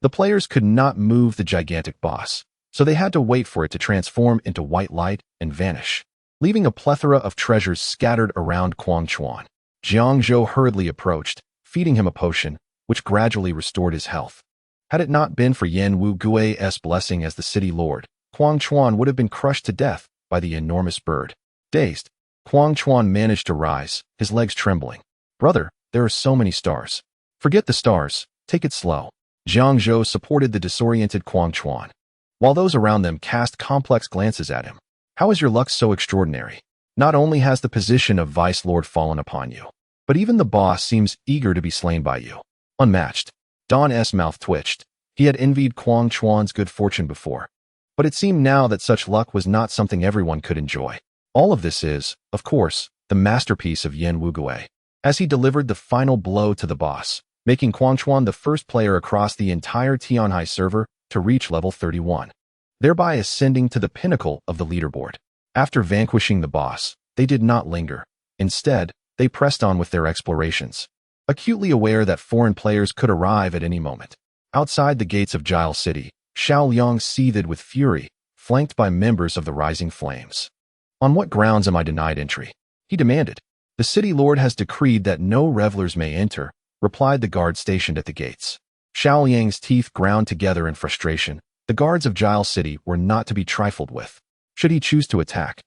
The players could not move the gigantic boss, so they had to wait for it to transform into white light and vanish, leaving a plethora of treasures scattered around Quang Chuan. Jiang Zhou hurriedly approached, feeding him a potion, which gradually restored his health. Had it not been for Yin Wugui's blessing as the city lord, Quang Chuan would have been crushed to death by the enormous bird. Dazed, Quang Chuan managed to rise, his legs trembling. Brother, there are so many stars. Forget the stars, take it slow. Jiang Zhou supported the disoriented Quang Chuan, while those around them cast complex glances at him. How is your luck so extraordinary? Not only has the position of Vice Lord fallen upon you, but even the boss seems eager to be slain by you. Unmatched. Dawn's mouth twitched. He had envied Quang Chuan's good fortune before, but it seemed now that such luck was not something everyone could enjoy. All of this is, of course, the masterpiece of Yin Wugui, as he delivered the final blow to the boss, making Quang Chuan the first player across the entire Tianhai server to reach level 31, thereby ascending to the pinnacle of the leaderboard. After vanquishing the boss, they did not linger. Instead, they pressed on with their explorations, acutely aware that foreign players could arrive at any moment. Outside the gates of Jile City, Xiao Liang seethed with fury, flanked by members of the Rising Flames. On what grounds am I denied entry? He demanded. The city lord has decreed that no revelers may enter, replied the guard stationed at the gates. Xiao Liang's teeth ground together in frustration. The guards of Jile City were not to be trifled with. Should he choose to attack,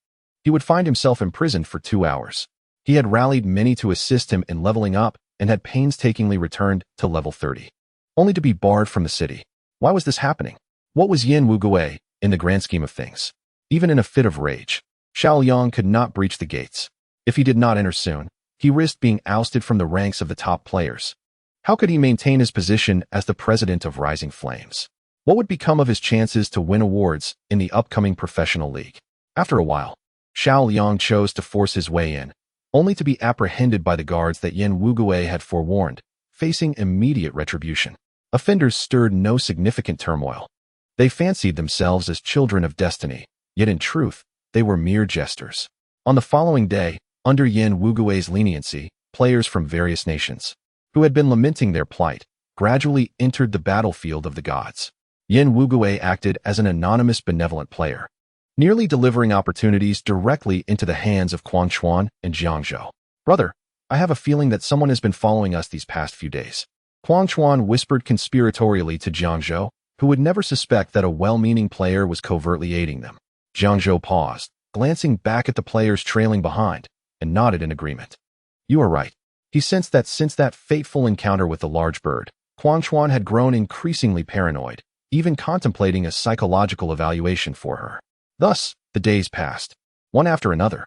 he would find himself imprisoned for 2 hours. He had rallied many to assist him in leveling up and had painstakingly returned to level 30, only to be barred from the city. Why was this happening? What was Yin Wugui in the grand scheme of things? Even in a fit of rage, Xiao Liang could not breach the gates. If he did not enter soon, he risked being ousted from the ranks of the top players. How could he maintain his position as the president of Rising Flames? What would become of his chances to win awards in the upcoming professional league? After a while, Xiao Liang chose to force his way in, only to be apprehended by the guards that Yin Wugui had forewarned, facing immediate retribution. Offenders stirred no significant turmoil. They fancied themselves as children of destiny, yet in truth, they were mere jesters. On the following day, under Yin Wugui's leniency, players from various nations, who had been lamenting their plight, gradually entered the battlefield of the gods. Yin Wugui acted as an anonymous benevolent player, nearly delivering opportunities directly into the hands of Quang Chuan and Jiang Zhou. Brother, I have a feeling that someone has been following us these past few days. Quang Chuan whispered conspiratorially to Jiang Zhou, who would never suspect that a well-meaning player was covertly aiding them. Jiang Zhou paused, glancing back at the players trailing behind, and nodded in agreement. You are right. He sensed that since that fateful encounter with the large bird, Quang Chuan had grown increasingly paranoid, even contemplating a psychological evaluation for her. Thus, the days passed, one after another.